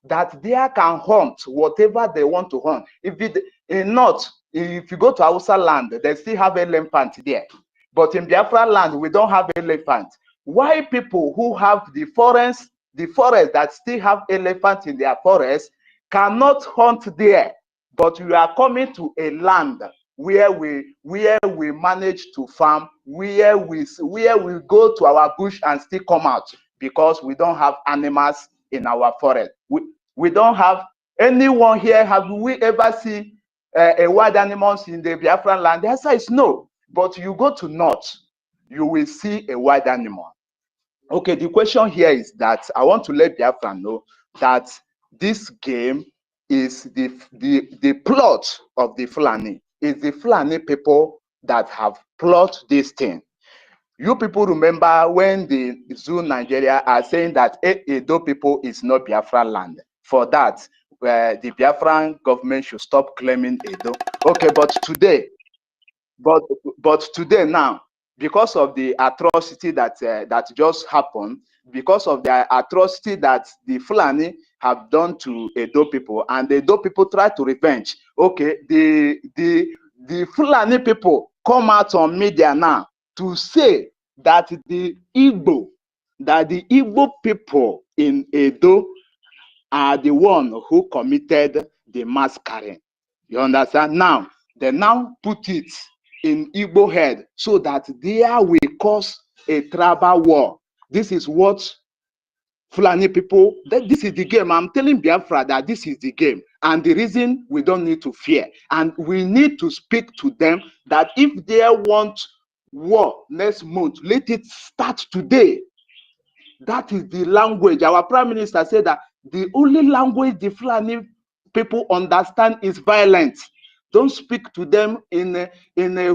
that they can hunt whatever they want to hunt. If you go to Hausa land, they still have elephant there. But in Biafra land, we don't have elephant. Why people who have the forest that still have elephant in their forest cannot hunt there? But we are coming to a land where we manage to farm, where we go to our bush and still come out, because we don't have animals in our forest. We don't have anyone here. Have we ever seen a wild animals in the Biafran land? The answer is no. But you go to north, you will see a wild animal. Okay, the question here is that I want to let Biafra know that this game is the plot of the Fulani. It's the Fulani people that have plot this thing. You people remember when the Zoo Nigeria are saying that Edo people is not Biafra land. For that, the Biafran government should stop claiming Edo. Okay, but today now, because of the atrocity that just happened, because of the atrocity that the Fulani have done to Edo people, and the Edo people try to revenge. Okay, the Fulani people come out on media now to say that the Igbo people in Edo are the one who committed the massacre. You understand? Now, they now put it in Igbo head so that there will cause a tribal war. This is what Fulani people, this is the game. I'm telling Biafra that this is the game. And the reason we don't need to fear. And we need to speak to them that if they want war next month, let it start today. That is the language. Our Prime Minister said that the only language the Fulani people understand is violence. Don't speak to them in a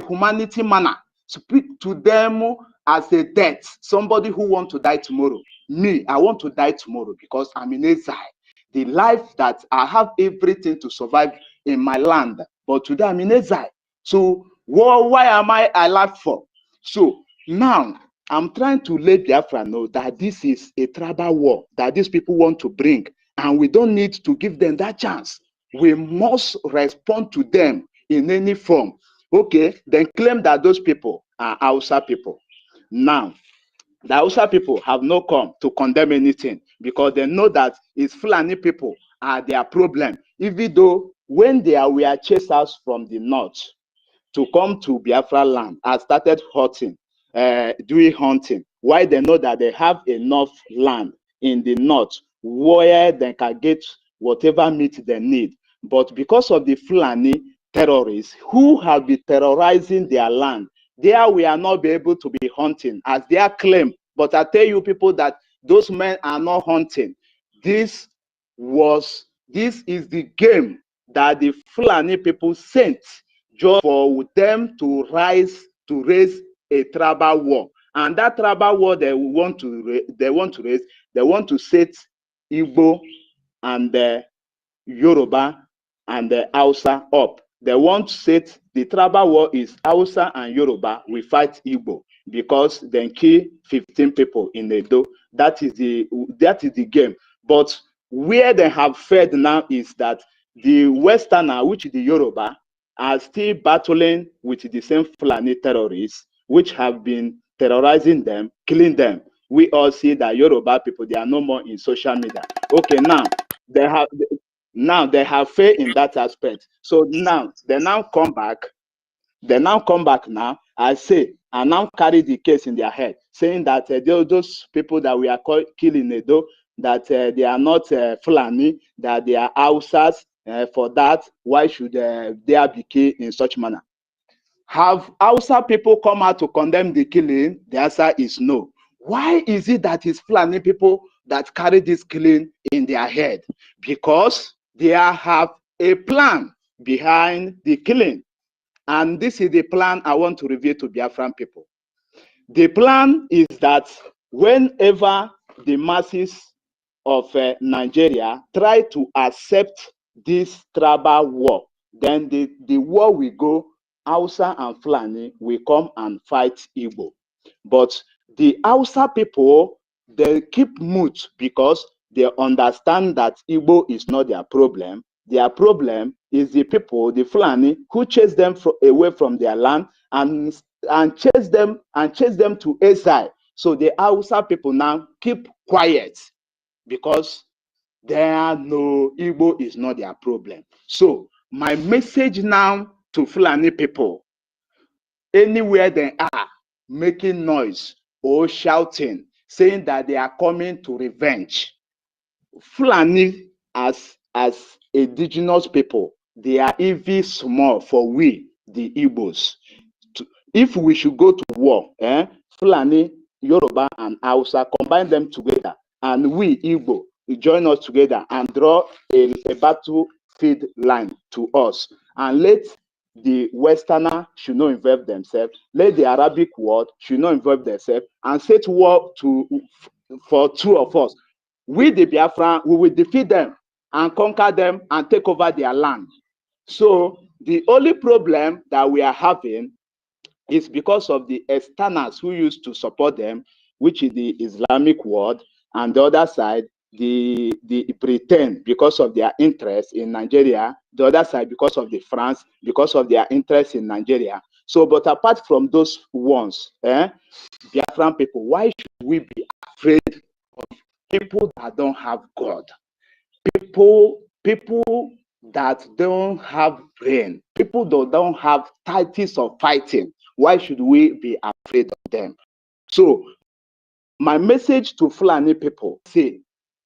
humanity manner. Speak to them as a death, somebody who wants to die tomorrow. Me, I want to die tomorrow because I'm in exile. The life that I have everything to survive in my land, but today I'm in exile. So why am I alive for? So now I'm trying to let Biafra know that this is a tribal war that these people want to bring, and we don't need to give them that chance. We must respond to them in any form. Okay, then claim that those people are Hausa people. Now, the Hausa people have not come to condemn anything because they know that it's Fulani people are their problem. Even though when they were chased out from the north to come to Biafra land and started doing hunting, why they know that they have enough land in the north where they can get whatever meat they need. But because of the Fulani terrorists who have been terrorizing their land, there we are not be able to be hunting as their claim. But I tell you people that those men are not hunting. This is the game that the Fulani people sent just for them to raise a tribal war. And that tribal war they want to set Igbo and Yoruba and the Hausa up. They want to set the tribal war is Hausa and Yoruba. We fight Igbo because they kill 15 people in Edo. That is the game. But where they have failed now is that the Westerner, which is the Yoruba, are still battling with the same Fulani terrorists, which have been terrorizing them, killing them. We all see that Yoruba people, they are no more in social media. Okay, now they have failed in that aspect. So now they now come back. They now come back now and say, and now carry the case in their head, saying that those people that we are killing Edo, that they are not Fulani, that they are Hausas. For that, why should they be killed in such manner? Have Hausa people come out to condemn the killing? The answer is no. Why is it that it's Fulani people that carry this killing in their head? Because they have a plan behind the killing. And this is the plan I want to reveal to Biafran people. The plan is that whenever the masses of Nigeria try to accept this tribal war, then the war will go, Hausa and Fulani will come and fight Igbo. But the Hausa people, they keep mute because they understand that Igbo is not their problem. Their problem is the people, the Fulani, who chase them away from their land and chase them to exile. So the Hausa people now keep quiet because they know Igbo is not their problem. So my message now to Fulani people, anywhere they are making noise or shouting, saying that they are coming to revenge, Fulani as indigenous people, they are even small for we, the Igbos. If we should go to war, Fulani, Yoruba, and Hausa, combine them together, and we, Igbo, we join us together and draw a battlefield line to us, and let the Westerner should not involve themselves, let the Arabic world should not involve themselves, and set war for two of us. We, the Biafran, we will defeat them and conquer them and take over their land. So the only problem that we are having is because of the externals who used to support them, which is the Islamic world, and the other side, the Britain, because of their interest in Nigeria, the other side because of the France, because of their interest in Nigeria. So, but apart from those ones, Biafran people, why should we be afraid of people that don't have God? People that don't have brain, people that don't have tactics of fighting, why should we be afraid of them? So my message to Fulani people, say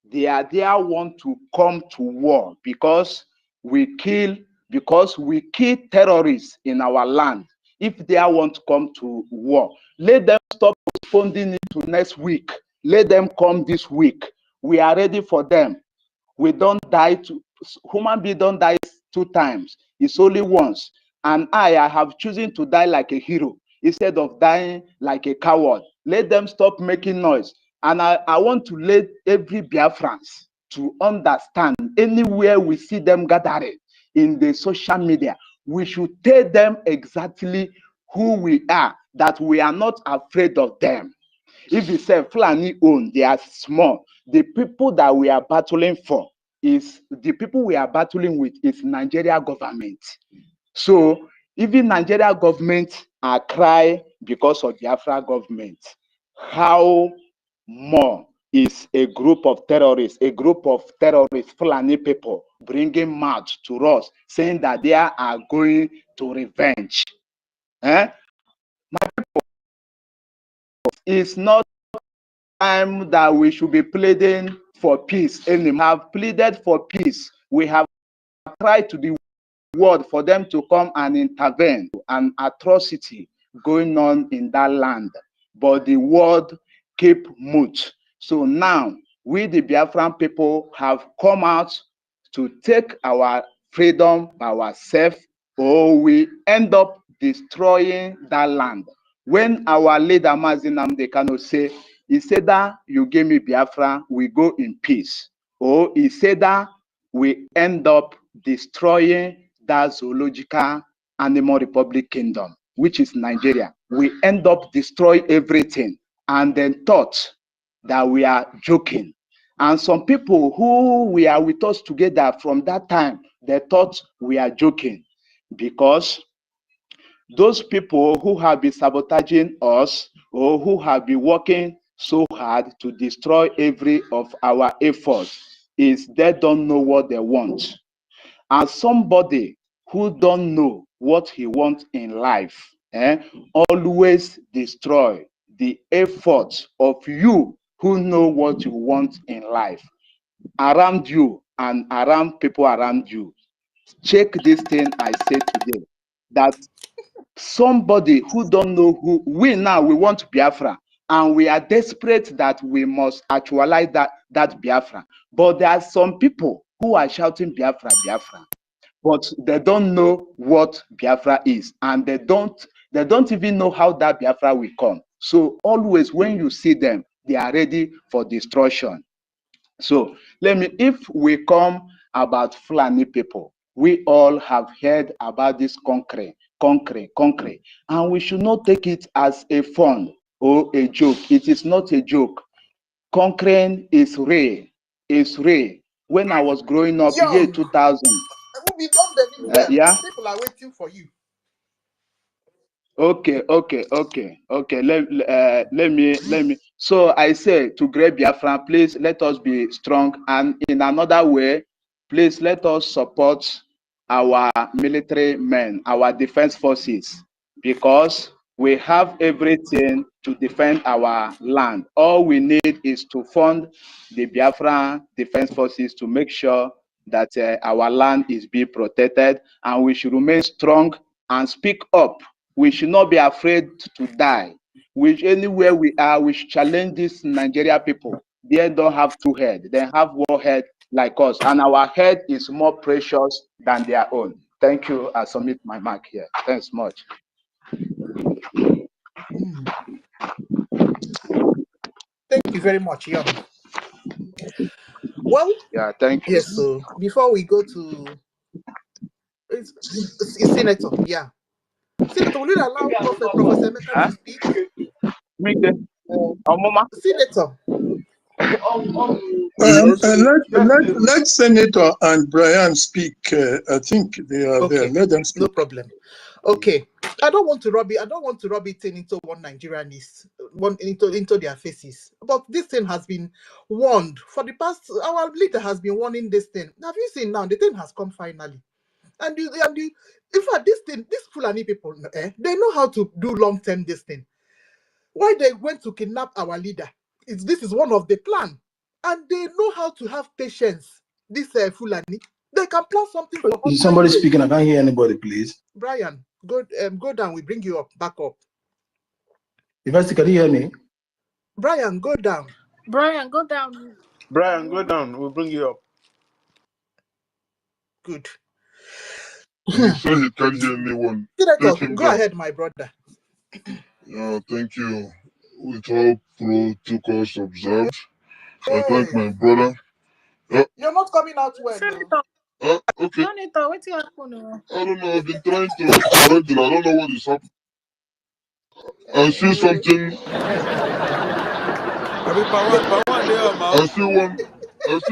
they want to come to war because we kill terrorists in our land. If they want to come to war, let them stop postponing it to next week. Let them come this week. We are ready for them. We don't die human being don't die 2 times. It's only once. And I have chosen to die like a hero instead of dying like a coward. Let them stop making noise. And I want to let every Biafrans to understand, anywhere we see them gathering in the social media, we should tell them exactly who we are, that we are not afraid of them. If you say Fulani own, they are small. The people that we are battling for is the people we are battling with is Nigeria government. So even Nigeria government are crying because of Biafra government. How more is a group of terrorists, Fulani people, bringing mouth to us, saying that they are going to revenge? My people, it's not time that we should be pleading for peace anymore. We have pleaded for peace. We have tried to the world for them to come and intervene. An atrocity going on in that land, but the world keep mute. So now we, the Biafran people, have come out to take our freedom by ourselves, or we end up destroying that land. When our leader Mazi Nnamdi Kanu say, he said that you give me Biafra, we go in peace. Or he said that we end up destroying that zoological animal republic kingdom, which is Nigeria. We end up destroying everything and then thought that we are joking. And some people who were with us together from that time, they thought we are joking, because those people who have been sabotaging us or who have been working so hard to destroy every of our efforts is they don't know what they want. And somebody who don't know what he wants in life always destroy the effort of you who know what you want in life around you and around people around you. Check this thing I said today, that somebody who don't know who we want Biafra, and we are desperate that we must actualize that Biafra. But there are some people who are shouting Biafra, Biafra, but they don't know what Biafra is, and they don't even know how that Biafra will come. So always when you see them, they are ready for destruction. So if we come about Fulani people, we all have heard about this concrete, and we should not take it as a fun or a joke. It is not a joke. Conquering is real. It's real. When I was growing up, year Young, 2000. we'll be done delivering them. Yeah. People are waiting for you. Okay. Let me. So I say to great Biafra, please let us be strong, and in another way, please let us support our military men, our defense forces, because we have everything to defend our land. All we need is to fund the Biafra defense forces to make sure that our land is being protected, and we should remain strong and speak up. We should not be afraid to die. Anywhere we are, we should challenge these Nigeria people. They don't have two heads. They have one head like us. And our head is more precious than their own. Thank you. I submit my mark here. Thanks much. Thank you very much, Young. Well, yeah, thank you. Yes, so before we go to it's Senator, yeah. Senator, will you allow Professor Emeka to speak? Senator. Let Senator and Brian speak. I think they are there. Let them speak. No problem. Okay. I don't want to rub it into one Nigerianist, into their faces. But this thing has been warned for the past. Our leader has been warning this thing. Have you seen now? The thing has come finally. And in fact, these Fulani people, they know how to do long-term this thing. Why they went to kidnap our leader? This is one of the plan. And they know how to have patience. This Fulani, they can plan something for. Is somebody speaking? I can't hear anybody, please. Brian, go down. We bring you up, back up. If can you hear me? Brian, go down. Brian, go down. Brian, go down. We'll bring you up. Good. He said he can't hear anyone. Go ahead, my brother. Yeah, thank you. With all protocols observed, I thank my brother. You're not coming out well. Senator. Okay. Senator, what's happening? I don't know. I've been trying to correct it. I don't know what is happening. I see something. I see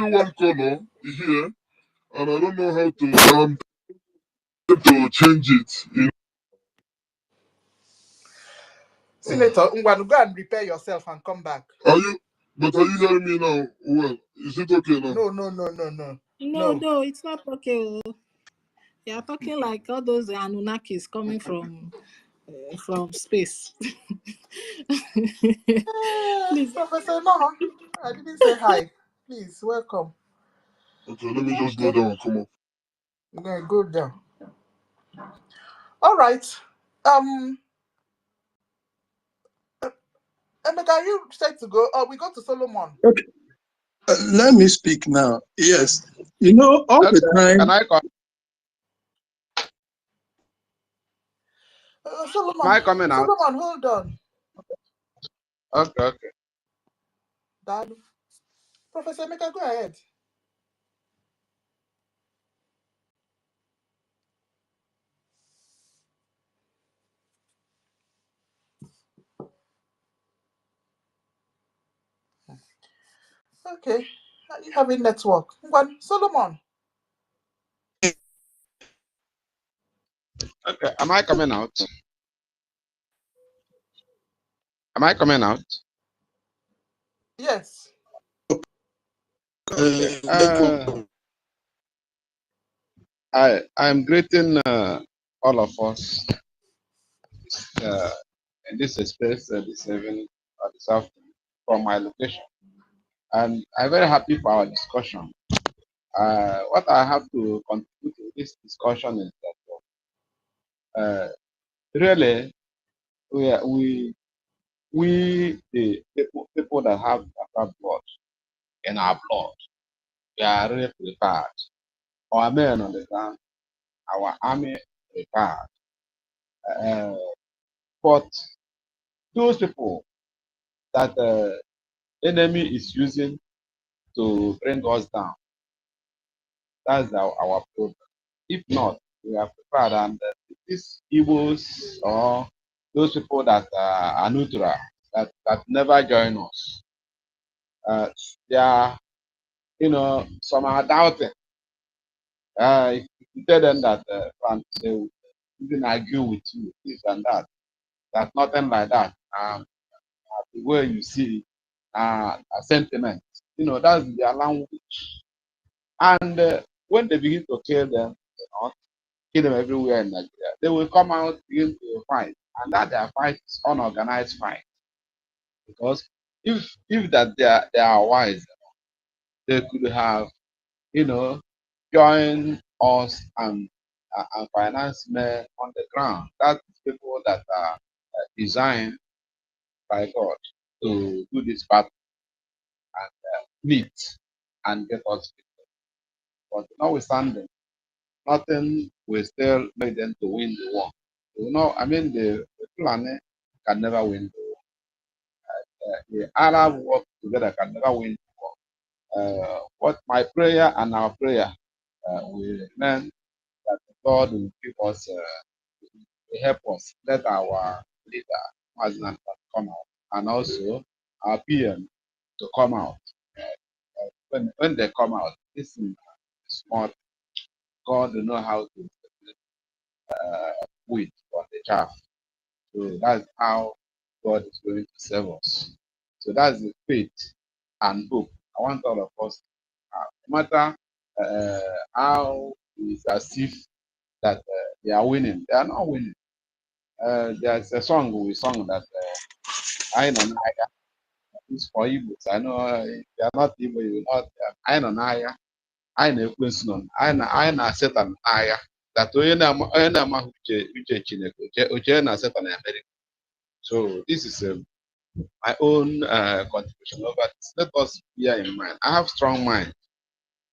one color here, and I don't know how to change it. Senator, go and repair yourself and come back. Are you hearing me now? Well, is it okay now? No, it's not okay. You are talking like all those Anunnakis coming from space. Please, Professor, no, I didn't say hi. Please, welcome. Okay, let me just go down and come up. Yeah, go down. All right. Emeka, are you set to go? We go to Solomon. Okay. Let me speak now. Yes. You know, all the time. Can I come? Solomon, Am I coming out? Solomon, hold on. Okay. Dad. Professor Emeka, go ahead. Okay. You have a network. One, Solomon. Okay. Am I coming out? Am I coming out? Yes. Okay. I'm greeting all of us in this space this evening or this afternoon from my location. And I'm very happy for our discussion. What I have to contribute to this discussion is that really we the people that have blood in our blood, we are really prepared. Our men on the ground, our army prepared. But those people that enemy is using to bring us down. That's our problem. If not, we are prepared, and these Igbos or those people that are neutral, that never join us, they are, some are doubting. If you tell them that they will even argue with you, this and that, that's nothing like that. The way you see a sentiment, that's their language. And when they begin to kill them, kill them everywhere in Nigeria, they will come out, begin to fight, and that their fight is unorganized fight. Because if that they are wise, they could have, joined us and finance men on the ground. That's people that are designed by God to do this battle and meet and get us. But notwithstanding, nothing will still make them to win the war. The Fulani can never win the war. The Arab work together can never win the war. What my prayer and our prayer will remain that God will give us, will help us, let our leader, President, come out, and also our PM to come out. When they come out, this is smart. God will know how to wheat from the chaff. So that's how God is going to save us. So that's the faith and hope. I want all of us, no matter how it's as if that they are winning, they are not winning. There's a song we sung that I know Naya. It's for Igbos. I know if you are not Igbo, you will not. I know Naya. I know Quincy. I know Satan Naya. That onye na-amaghị uche Chineke, uche na Satan America. So this is my own contribution over this. Let us bear in mind. I have strong mind.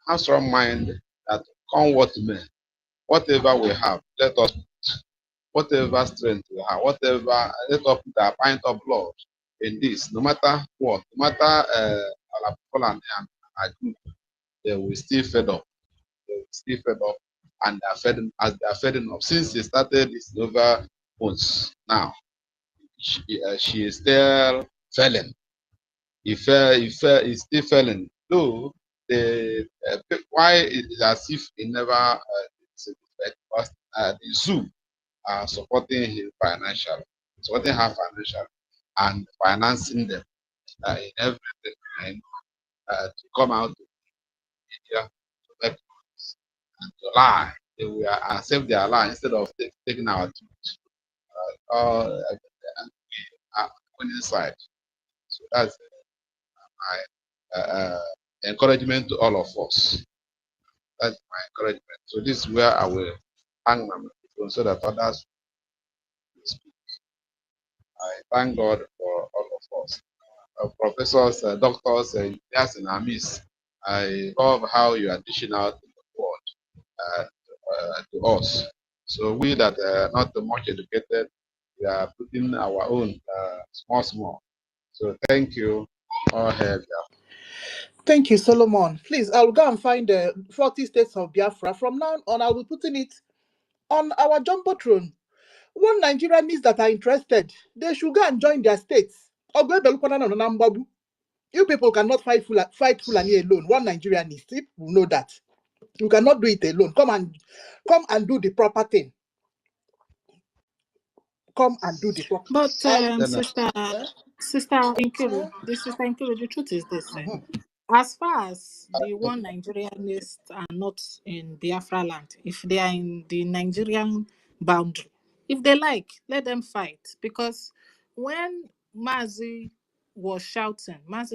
I have strong mind that come what may, whatever we have, let us put, whatever strength we have, whatever, let us put a pint of blood in this, no matter what, no matter our people and our group, they will still fed up. They will still fed up, and they are fed as they are fed up. Since they started this over months now, she is still failing. He's still failing. Though why it is as if he never because the zoo are supporting him financially, supporting her financially, and financing them in everything to come out to media to make noise and to lie. They will accept their lie instead of taking our truth on inside. So that's my encouragement to all of us. That's my encouragement. So this is where I will hang my microphone so that others will speak. I thank God for all of us. Professors, doctors, yes, and Amis. I love how you are dishing out the word to us. So we that are not much educated, we are putting our own small. So thank you. All hail. Thank you, Solomon. Please, I'll go and find the 40 states of Biafra. From now on, I will be putting it on our jumbotron. One Nigerians that are interested, they should go and join their states. You people cannot fight Fulani alone. One Nigerianist, people know that. You cannot do it alone. Come and do the proper thing. Come and do the proper. But Sister Nkiru, the truth is this. As far as the one Nigerianists are not in Biafra land, if they are in the Nigerian boundary, if they like, let them fight. Because when Mazi Nnamdi was shouting, when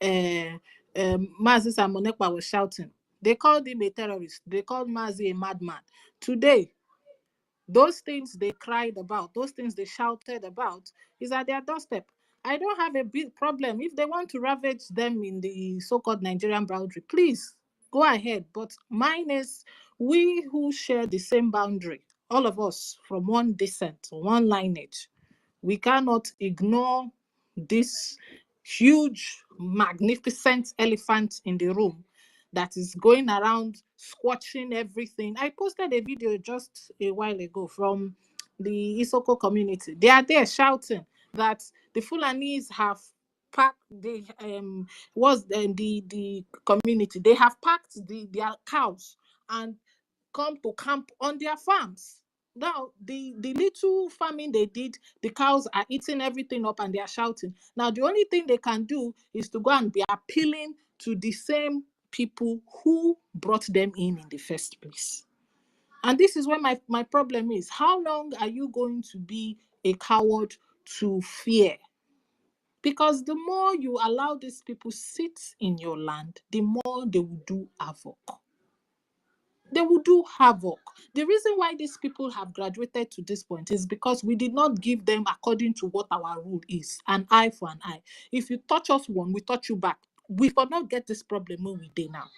Mazi Samonekwa was shouting, they called him a terrorist. They called Mazi a madman. Today, those things they cried about, those things they shouted about, is at their doorstep. I don't have a big problem. If they want to ravage them in the so-called Nigerian boundary, please go ahead. But mine is we who share the same boundary, all of us from one descent, one lineage. We cannot ignore this huge, magnificent elephant in the room that is going around squashing everything. I posted a video just a while ago from the Isoko community. They are there shouting that the Fulanis have packed the community. They have packed their cows and come to camp on their farms. Now, the little farming they did, the cows are eating everything up and they are shouting. Now, the only thing they can do is to go and be appealing to the same people who brought them in the first place. And this is where my problem is. How long are you going to be a coward to fear? Because the more you allow these people sit in your land, the more they will do havoc. They will do havoc. The reason why these people have graduated to this point is because we did not give them according to what our rule is, an eye for an eye. If you touch us one, we touch you back. We will not get this problem when we do now.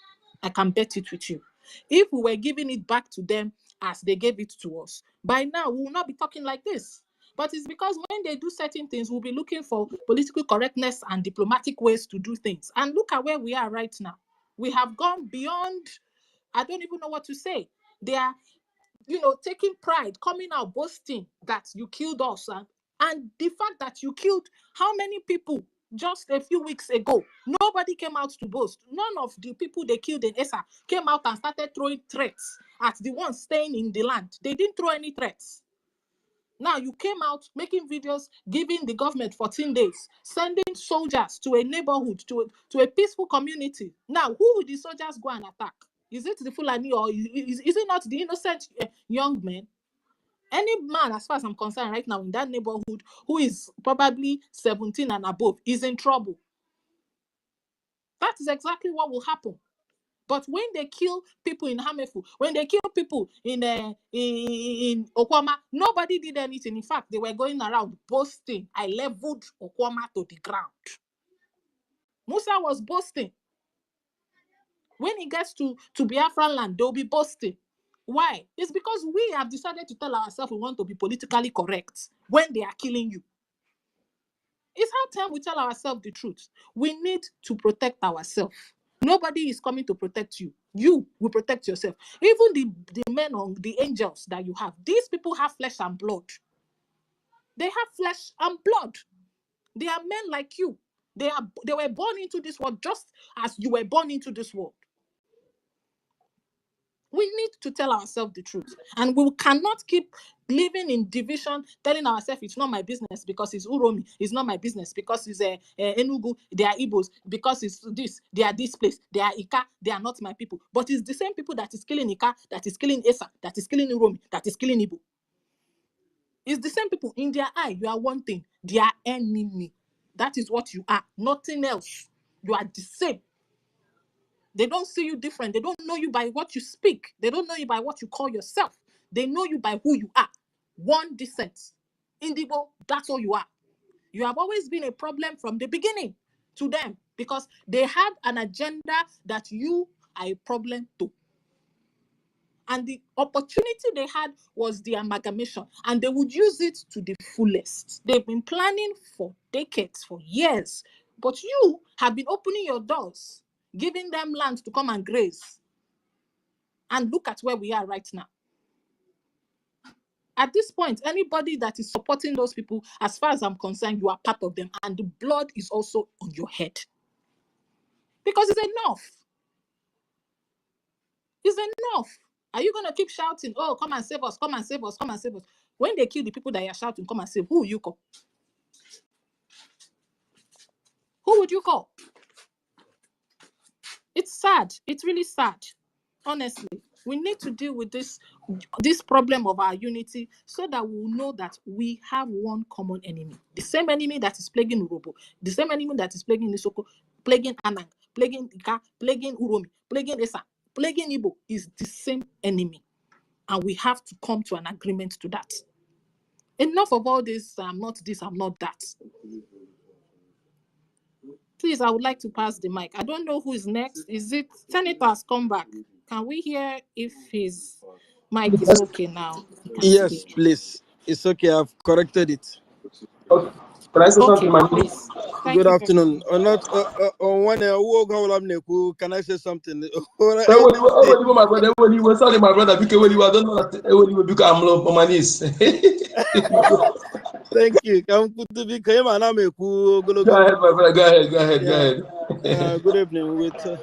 I can bet it with you. If we were giving it back to them as they gave it to us, by now we will not be talking like this. But it's because when they do certain things, we'll be looking for political correctness and diplomatic ways to do things. And look at where we are right now. We have gone beyond, I don't even know what to say. They are, taking pride, coming out, boasting that you killed us. And the fact that you killed how many people just a few weeks ago? Nobody came out to boast. None of the people they killed in Esa came out and started throwing threats at the ones staying in the land. They didn't throw any threats. Now you came out making videos, giving the government 14 days, sending soldiers to a neighborhood, to a peaceful community. Now, who would the soldiers go and attack? Is it the Fulani or is it not the innocent young men? Any man, as far as I'm concerned right now in that neighborhood, who is probably 17 and above, is in trouble. That is exactly what will happen. But when they kill people in Hamefu, when they kill people in Okwama, nobody did anything. In fact, they were going around boasting. I leveled Okwama to the ground. Musa was boasting. When he gets to Biafran land, they'll be boasting. Why? It's because we have decided to tell ourselves we want to be politically correct when they are killing you. It's high time we tell ourselves the truth. We need to protect ourselves. Nobody is coming to protect you. You will protect yourself. Even the men or the angels that you have, these people have flesh and blood. They have flesh and blood. They are men like you. They were born into this world just as you were born into this world. We need to tell ourselves the truth. And we cannot keep living in division, telling ourselves it's not my business because it's Uromi. It's not my business because it's Enugu. They are Igbos. Because it's this. They are this place. They are Ika. They are not my people. But it's the same people that is killing Ika, that is killing Esa, that is killing Uromi, that is killing Igbo. It's the same people. In their eye, you are one thing. They are enemy. That is what you are. Nothing else. You are the same. They don't see you different. They don't know you by what you speak. They don't know you by what you call yourself. They know you by who you are. One descent. Indigo, that's all you are. You have always been a problem from the beginning to them because they had an agenda that you are a problem to. And the opportunity they had was the amalgamation, and they would use it to the fullest. They've been planning for decades, for years, but you have been opening your doors, giving them land to come and graze. And look at where we are right now. At this point, anybody that is supporting those people, as far as I'm concerned, you are part of them, and the blood is also on your head. Because it's enough. It's enough. Are you going to keep shouting, oh, come and save us, come and save us, come and save us? When they kill the people that you're shouting, come and save, who will you call? Who would you call? It's sad. It's really sad. Honestly, we need to deal with this problem of our unity so that we will know that we have one common enemy. The same enemy that is plaguing Urobo, the same enemy that is plaguing Nisoko, plaguing Anang, plaguing Ika, plaguing Uromi, plaguing Esa, plaguing Igbo is the same enemy. And we have to come to an agreement to that. Enough of all this, I'm not this, I'm not that. Please, I would like to pass the mic. I don't know who is next. Is it Senator's come back? Can we hear if his mic is okay now? Yes, please. It's okay. I've corrected it. Can I say something, Okay, please. Thank Good you very afternoon. much. Or not on one can I say something? Eweliwo, my brother, Eweliwo, sorry, my brother, because Eweliwo, I don't know that Eweliwo because I'm low on my knees. Thank you. Come to be came and I'm a cool Go ahead, my brother, go ahead, go ahead, go yeah. ahead. Good evening with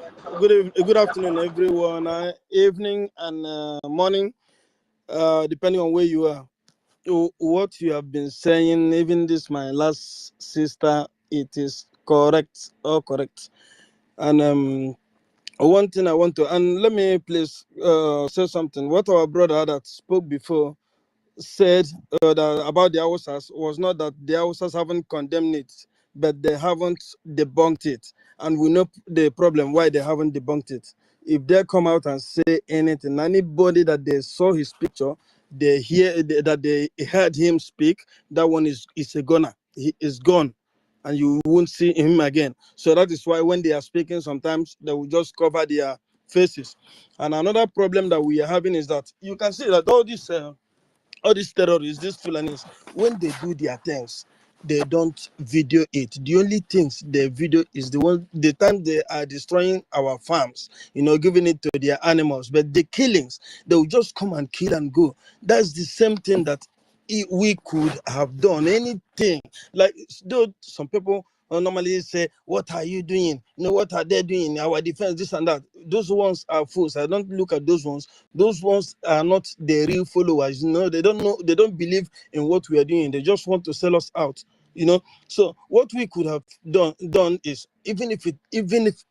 good afternoon everyone. Evening and morning, depending on where you are. What you have been saying, even this my last sister, it is correct, all correct. And one thing I want to, and let me please say something. What our brother that spoke before said that about the Hausas was not that the Hausas haven't condemned it, but they haven't debunked it. And we know the problem why they haven't debunked it. If they come out and say anything, anybody that they saw his picture, they hear that they heard him speak, that one is a goner. He is gone. And you won't see him again. So that is why when they are speaking, sometimes they will just cover their faces. And another problem that we are having is that you can see that all these terrorists, these Fulanis, when they do their things, they don't video it. The only things they video is the time they are destroying our farms, giving it to their animals. But the killings, they will just come and kill and go. That's the same thing that we could have done. Anything. Like, though some people normally say, what are you doing? What are they doing? Our defense, this and that. Those ones are fools. I don't look at those ones. Those ones are not the real followers. They don't know, they don't believe in what we are doing. They just want to sell us out. So what we could have done is, even if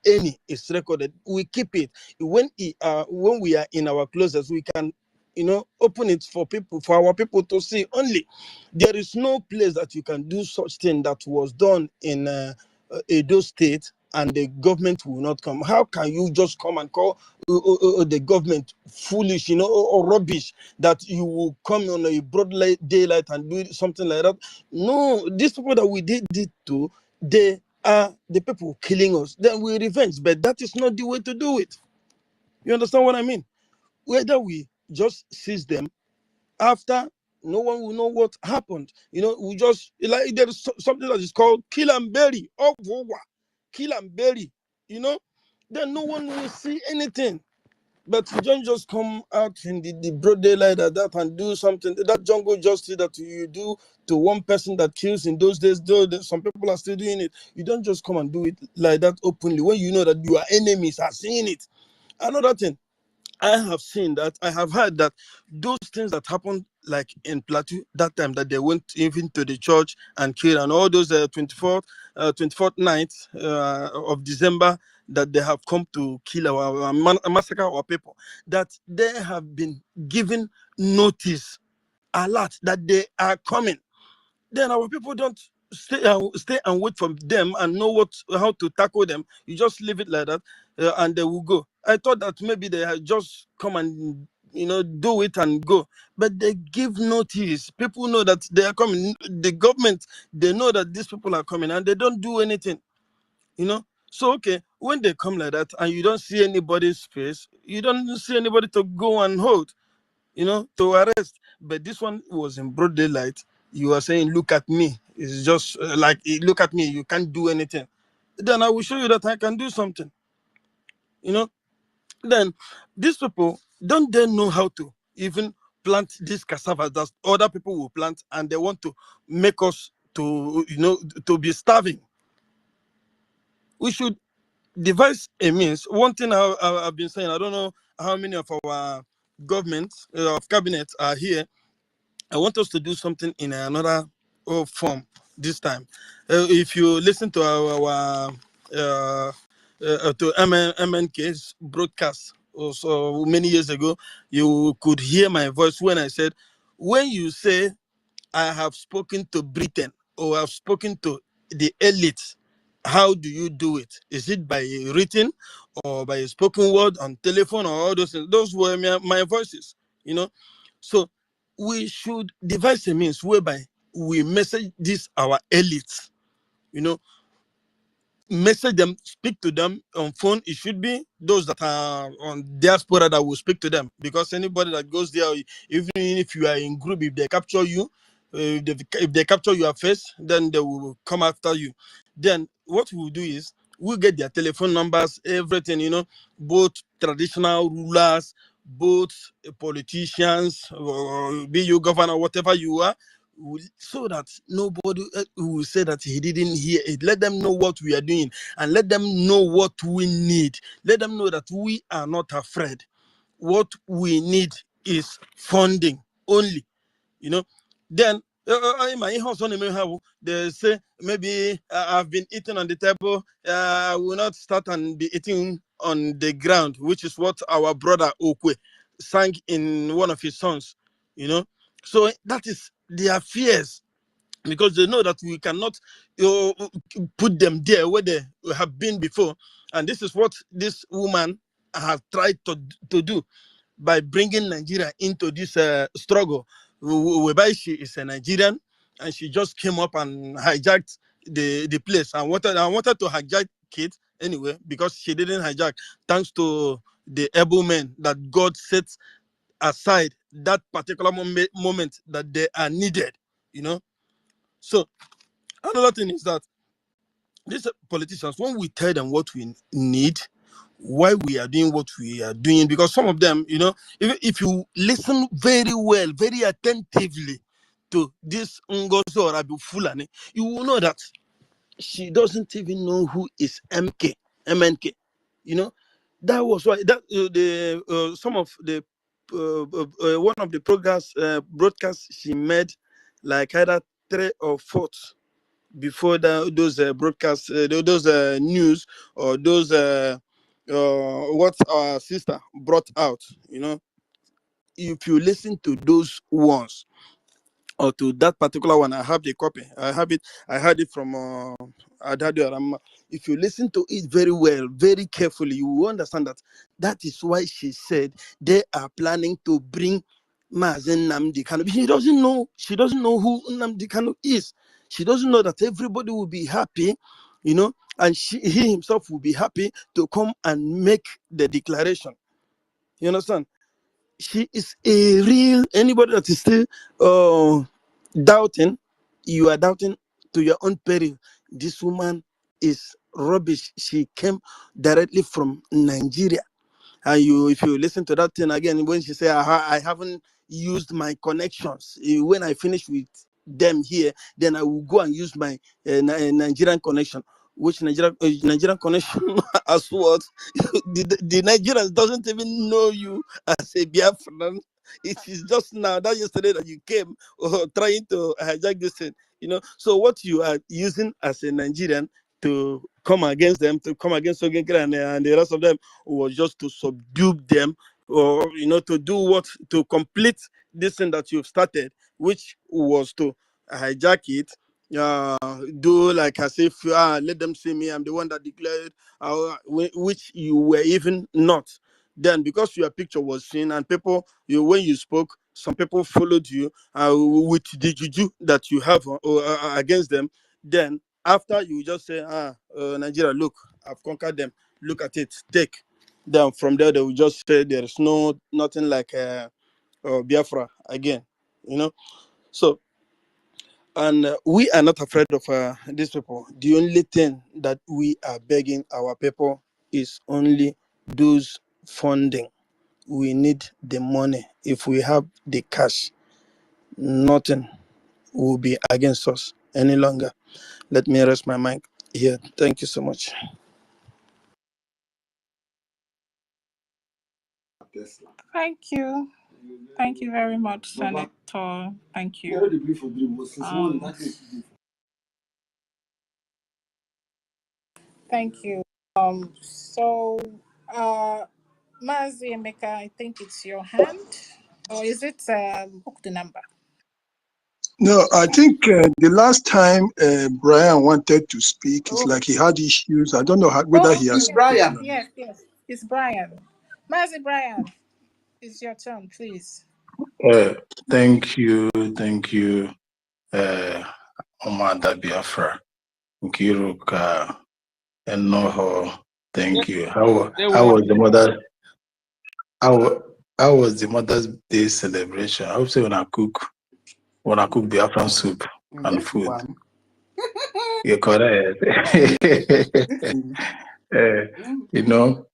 any is recorded, we keep it. When we are in our closets, we can open it for our people to see. Only there is no place that you can do such thing that was done in Edo State, and the government will not come. How can you just come and call the government foolish, or rubbish, that you will come on a broad daylight and do something like that? No, these people that we did it to, they are the people killing us. Then we revenge, but that is not the way to do it. You understand what I mean? Whether we just seize them after, no one will know what happened. We just, like, there is something that is called kill and bury, kill and bury, then no one will see anything. But you don't just come out in the broad daylight like that and do something. That jungle justice that you do to one person that kills in those days, though some people are still doing it. You don't just come and do it like that openly when you know that your enemies are seeing it. Another thing, I have heard that those things that happened, like in Plateau, that time that they went even to the church and killed, and all those 24th night of December, that they have come to kill massacre our people, that they have been given notice, alert, that they are coming. Then our people don't stay and wait for them and know how to tackle them. You just leave it like that, and they will go. I thought that maybe they had just come and do it and go, but they give notice. People know that they are coming. The government, they know that these people are coming, and they don't do anything. So okay, when they come like that and you don't see anybody's face, you don't see anybody to go and hold, to arrest. But this one was in broad daylight. You are saying, look at me. It's just like, look at me, you can't do anything. Then I will show you that I can do something. Then these people, don't they know how to even plant this cassava that other people will plant, and they want to make us to be starving? We should devise a means. One thing I've been saying, I don't know how many of our government of cabinet are here. I want us to do something in another form this time. If you listen to our to MNK's broadcast also many years ago, you could hear my voice when I said, when you say I have spoken to Britain or I've spoken to the elites, how do you do it? Is it by written or by a spoken word on telephone or all those things? Those were my voices, So we should devise a means whereby we message this our elites, message them, speak to them on phone. It should be those that are on diaspora that will speak to them, because anybody that goes there, even if you are in group, if they capture you, If they capture your face, then they will come after you. Then what we'll do is we'll get their telephone numbers, everything, both traditional rulers, both politicians, or be you governor, whatever you are, so that nobody will say that he didn't hear it. Let them know what we are doing and let them know what we need. Let them know that we are not afraid. What we need is funding only, Then in my house, they say maybe I've been eating on the table. I will not start and be eating on the ground, which is what our brother Okwe sang in one of his songs. So that is their fears, because they know that we cannot put them there where they have been before. And this is what this woman has tried to do by bringing Nigeria into this struggle, whereby she is a Nigerian and she just came up and hijacked the place. I wanted to hijack it anyway, because she didn't hijack, thanks to the able men that God sets aside that particular moment that they are needed, So another thing is that these politicians, when we tell them what we need, why we are doing what we are doing, because some of them, if you listen very well, very attentively to this NGOZI or Abu Fulani, you will know that she doesn't even know who is MNK. That was why that some of the one of the broadcasts she made, like either 3 or 4 before those broadcasts, those news, or those what our sister brought out. If you listen to those ones, or to that particular one, I have the copy. I heard it from Adadu Arama. If you listen to it very well, very carefully, you will understand that is why she said they are planning to bring Mazen Nnamdi Kanu. She doesn't know who Nnamdi Kanu is. She doesn't know that everybody will be happy, and he himself will be happy to come and make the declaration. You understand? She is a real, anybody that is still doubting, you are doubting to your own peril. This woman is rubbish. She came directly from Nigeria. And if you listen to that thing again, when she say, I haven't used my connections, when I finish with them here, then I will go and use my Nigerian connection. Which Nigerian connection as what? The Nigerians doesn't even know you as a Biafran. It is just now, that yesterday that you came trying to hijack this thing, So what you are using as a Nigerian to come against them, to come against Ogenkere and the rest of them, was just to subdue them, or to do what, to complete this thing that you've started, which was to hijack it, do like as if let them see me, I'm the one that declared, which you were even not. Then because your picture was seen and people, when you spoke, some people followed you with the juju that you have against them. Then after you just say, Nigeria, look, I've conquered them, look at it, take. Then from there they will just say there is nothing like Biafra again, So, and we are not afraid of these people. The only thing that we are begging our people is only those funding. We need the money. If we have the cash, nothing will be against us any longer. Let me rest my mic here. Thank you so much. Thank you. Thank you very much, Senator. Thank you. Thank you. So, Mazi Emeka, I think it's your hand, or is it book the number? No, I think the last time Brian wanted to speak, it's like he had issues. I don't know whether he has. It's Brian. Yes, it's Brian. Mazi Brian, it's your turn, please. Thank you, Omada Biafra, Nkiruka, Enoho. Thank you. How was the mother? How was the Mother's Day celebration? I hope so when I cook. wanna cook Biafran soup and food. You're correct. You know,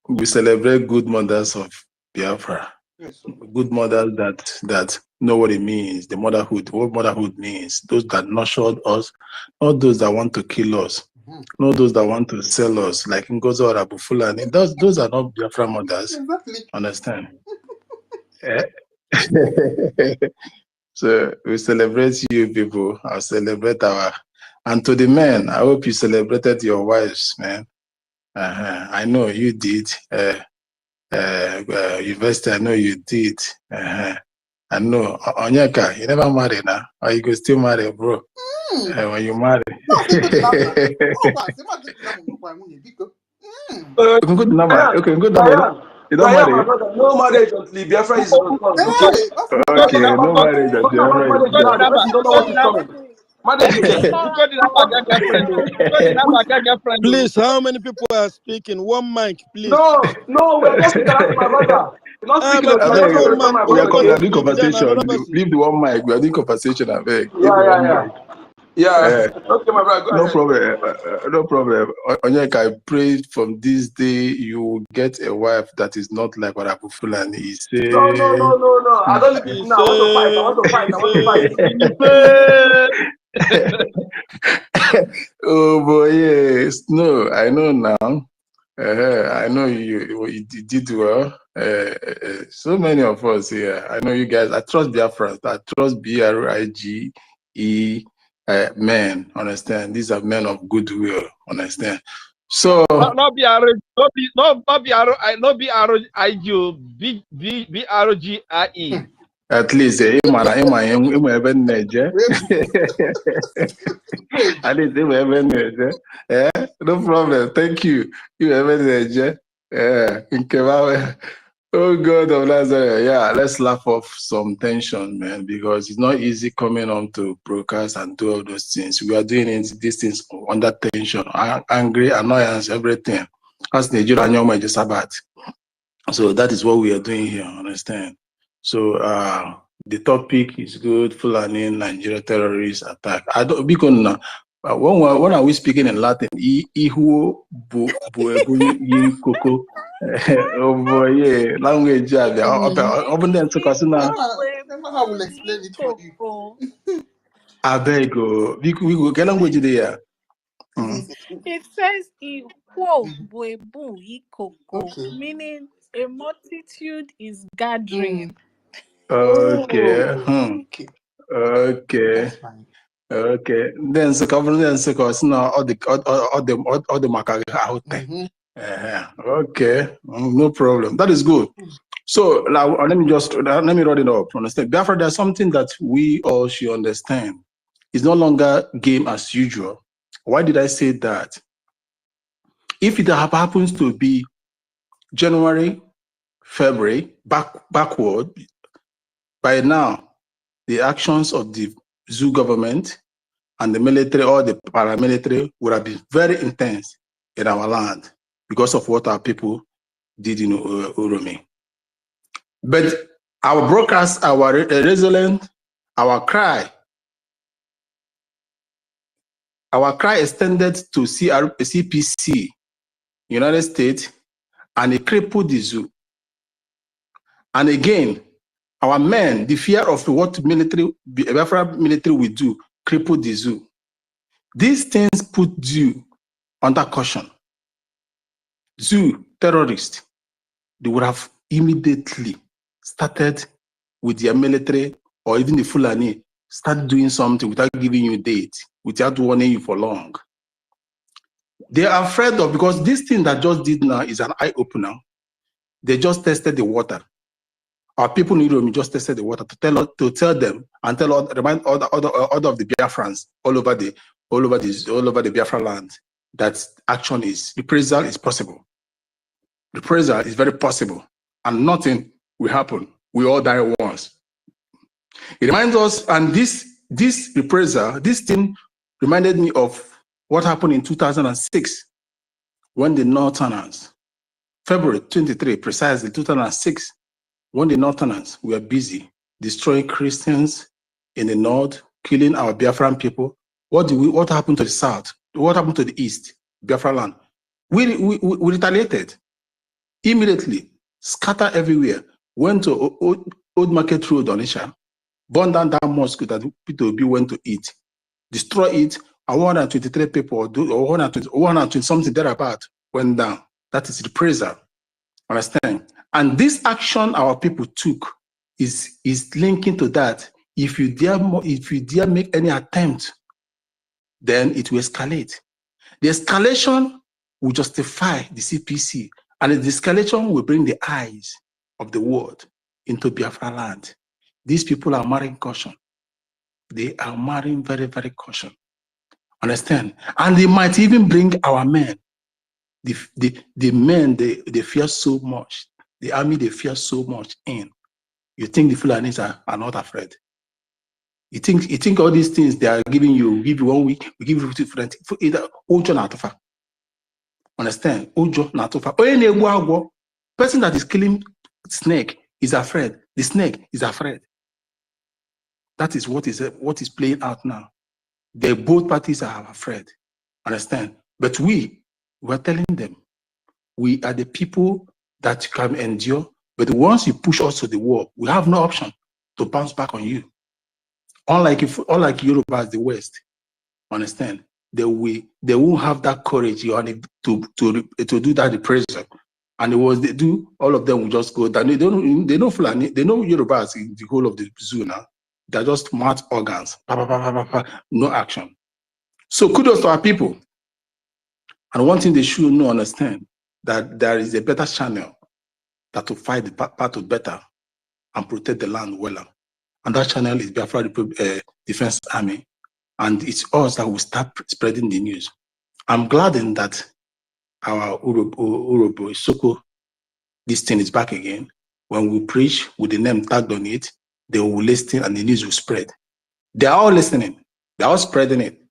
we celebrate good mothers of Biafra. Good mothers that know what it means, the motherhood, what motherhood means. Those that nurtured us, not those that want to kill us, not those that want to sell us, like NGOZI or Abu Fulani. Those are not Biafra mothers. Exactly. Understand? So we celebrate you people. I celebrate our, and to the men, I hope you celebrated your wives, man. I know you did. University, I know you did. I know. Onyeka, you never married now, or you could still marry, bro. When you marry. Good number. Okay, good number. You don't marry. No marriage until Biafra is on. Okay, no marriage until Biafra is done. Please, how many people are speaking? One mic, please. No, we're just speaking about my brother. We're not speaking of we are doing conversation. Leave the one mic. We are doing conversation. I beg. Yeah. Okay, my brother. Go No ahead. problem. No problem. Onyeka, I pray from this day you will get a wife that is not like what Abu Fulani is saying. No. I don't need now. I want to fight. Oh boy, yes. No, I know now. I know you did well. So many of us here. I know you guys. I trust Biafrans. I trust BRGIE men. Understand? These are men of goodwill. Understand? So not BRGIE. At least at least no problem. Thank you. You oh God of Lazarus. Yeah, let's laugh off some tension, man, because it's not easy coming on to broadcast and do all those things. We are doing these things under tension, angry, annoyance, everything. As Nigeria Sabbath. So that is what we are doing here, understand? So the topic is good, Fulani Nigeria terrorist attack. I don't because when are we speaking in Latin? Ihu koko. Oh boy, yeah, language. Open them to Kasuna. I will explain it for you. I beg you. We go get language there. It says Ihu buebu ikoko, meaning a multitude is gathering. Okay. Okay. Okay. Then so cause now all the makaga out there. Okay. No problem. That is good. So now let me run it up. Understand? Therefore, there's something that we all should understand. It's no longer game as usual. Why did I say that? If it happens to be January, February, backward, by now, the actions of the zoo government and the military or the paramilitary would have been very intense in our land because of what our people did in Uromi. But our broadcast, our resilient, our cry extended to CPC, United States, and it crippled the zoo. And again, our men, the fear of what Biafra military will do, crippled the zoo. These things put zoo under caution. Zoo terrorists, they would have immediately started with their military or even the Fulani, start doing something without giving you a date, without warning you for long. They are afraid of, because this thing that just did now is an eye-opener. They just tested the water. Our people in Europe just tested the water to tell them and remind all of the Biafrans all over the Biafra land that action is reprisal is possible. Reprisal is very possible, and nothing will happen. We all die once. It reminds us, and this reprisal, this thing reminded me of what happened in 2006 when the Northerners, February 23, precisely 2006. When the Northerners were busy destroying Christians in the north, killing our Biafran people. What happened to the south? What happened to the east, Biafra land? We retaliated immediately, scatter everywhere, went to Old Market Road, Onisha, burned down that mosque that Peter Obi went to eat, destroy it, and 123 people, or 120 something thereabout, went down. That is reprisal. Understand? And this action our people took is linking to that. If you dare make any attempt, then it will escalate. The escalation will justify the CPC, and the escalation will bring the eyes of the world into Biafra land. These people are marrying caution. They are marrying very, very caution. Understand? And they might even bring our men. The men they fear so much. The army they fear so much in. You think the Fulanis are not afraid? You think all these things they are giving you, we give you 1 week, we give you different either Ojo Natufa. Understand? Ojo Natufa. Person that is killing snake is afraid. The snake is afraid. That is what is playing out now. Both parties are afraid. Understand? But we're telling them, we are the people that can endure. But once you push us to the wall, we have no option to bounce back on you. Unlike Yoruba, the West, understand? They won't have that courage to do that reprisal. And they do, all of them will just go down. They know Fulani, they know Yorubas in the whole of the zoo now. They're just mouth organs, no action. So kudos to our people. And one thing they should know, understand, that there is a better channel that to fight the battle better and protect the land well. And that channel is Biafra Defense Army. And it's us that will start spreading the news. I'm glad in that our Urobo Isoko, this thing is back again. When we preach with the name tagged on it, they will listen and the news will spread. They are all listening. They are all spreading it.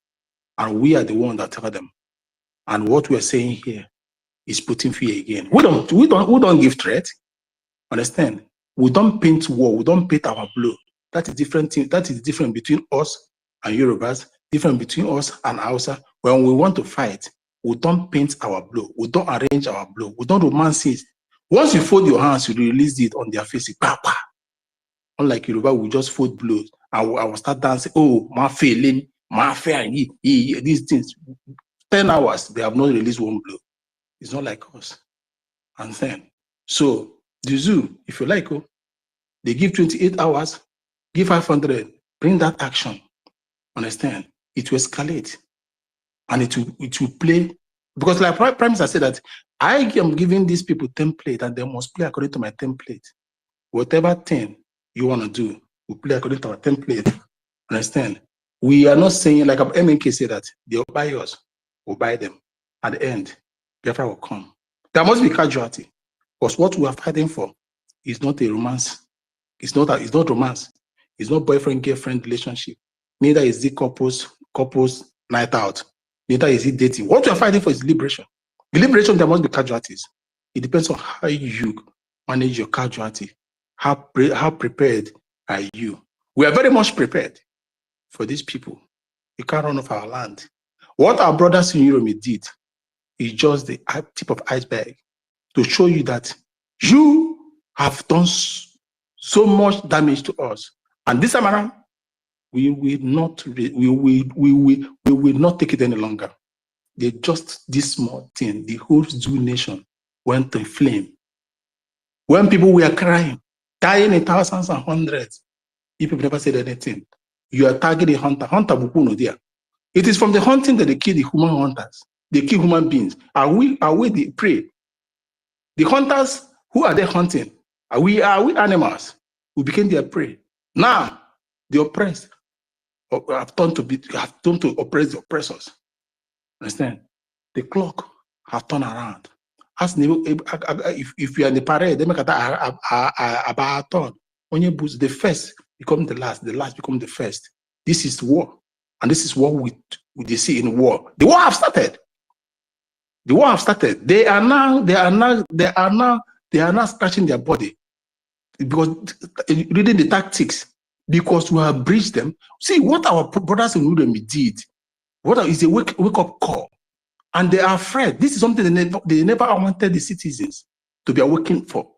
And we are the one that tell them. And what we are saying here is putting fear again. We don't give threat. Understand? We don't paint war. We don't paint our blow. That is different thing. That is different between us and Yorubas, different between us and Hausa. When we want to fight, we don't paint our blow. We don't arrange our blow. We don't romance it. Once you fold your hands, you release it on their face. Unlike Yoruba, we just fold blows. I will start dancing. Oh, my feeling, my fair, these things. 10 hours, they have not released one blow. It's not like us. Understand? So, the zoo, if you like, they give 28 hours, give 500, bring that action. Understand? It will escalate. And it will play. Because like Prime Minister said that I am giving these people template and they must play according to my template. Whatever thing you want to do, we play according to our template. Understand? We are not saying, like MNK said, that they'll buy us, we'll buy them. At the end, Biafra will come. There must be casualty. Because what we are fighting for is not a romance. It's not romance. It's not boyfriend-girlfriend relationship. Neither is it couples night out. Neither is it dating. What we are fighting for is liberation. The liberation, there must be casualties. It depends on how you manage your casualty. How prepared are you? We are very much prepared for these people. You can't run off our land. What our brothers in Europe did is just the tip of iceberg to show you that you have done so much damage to us. And this time around, we will not take it any longer. They just this small thing, the whole Zoo nation went to flame. When people were crying, dying in thousands and hundreds, people never said anything. You are targeting hunter. It is from the hunting that they kill the human hunters. They kill human beings. Are we the prey? The hunters, who are they hunting? Are we animals? We became their prey. Now, the oppressed have turned to oppress the oppressors. Understand? The clock have turned around. As if you are in the parade, they make a turn. When you boost the first become the last become the first. This is war, and this is what we see in war. The war have started. The war have started. They are now scratching their body because reading the tactics. because we have breached them. See what our brothers in Udemy did. What is a wake-up call, and they are afraid. This is something they never wanted the citizens to be awakened for.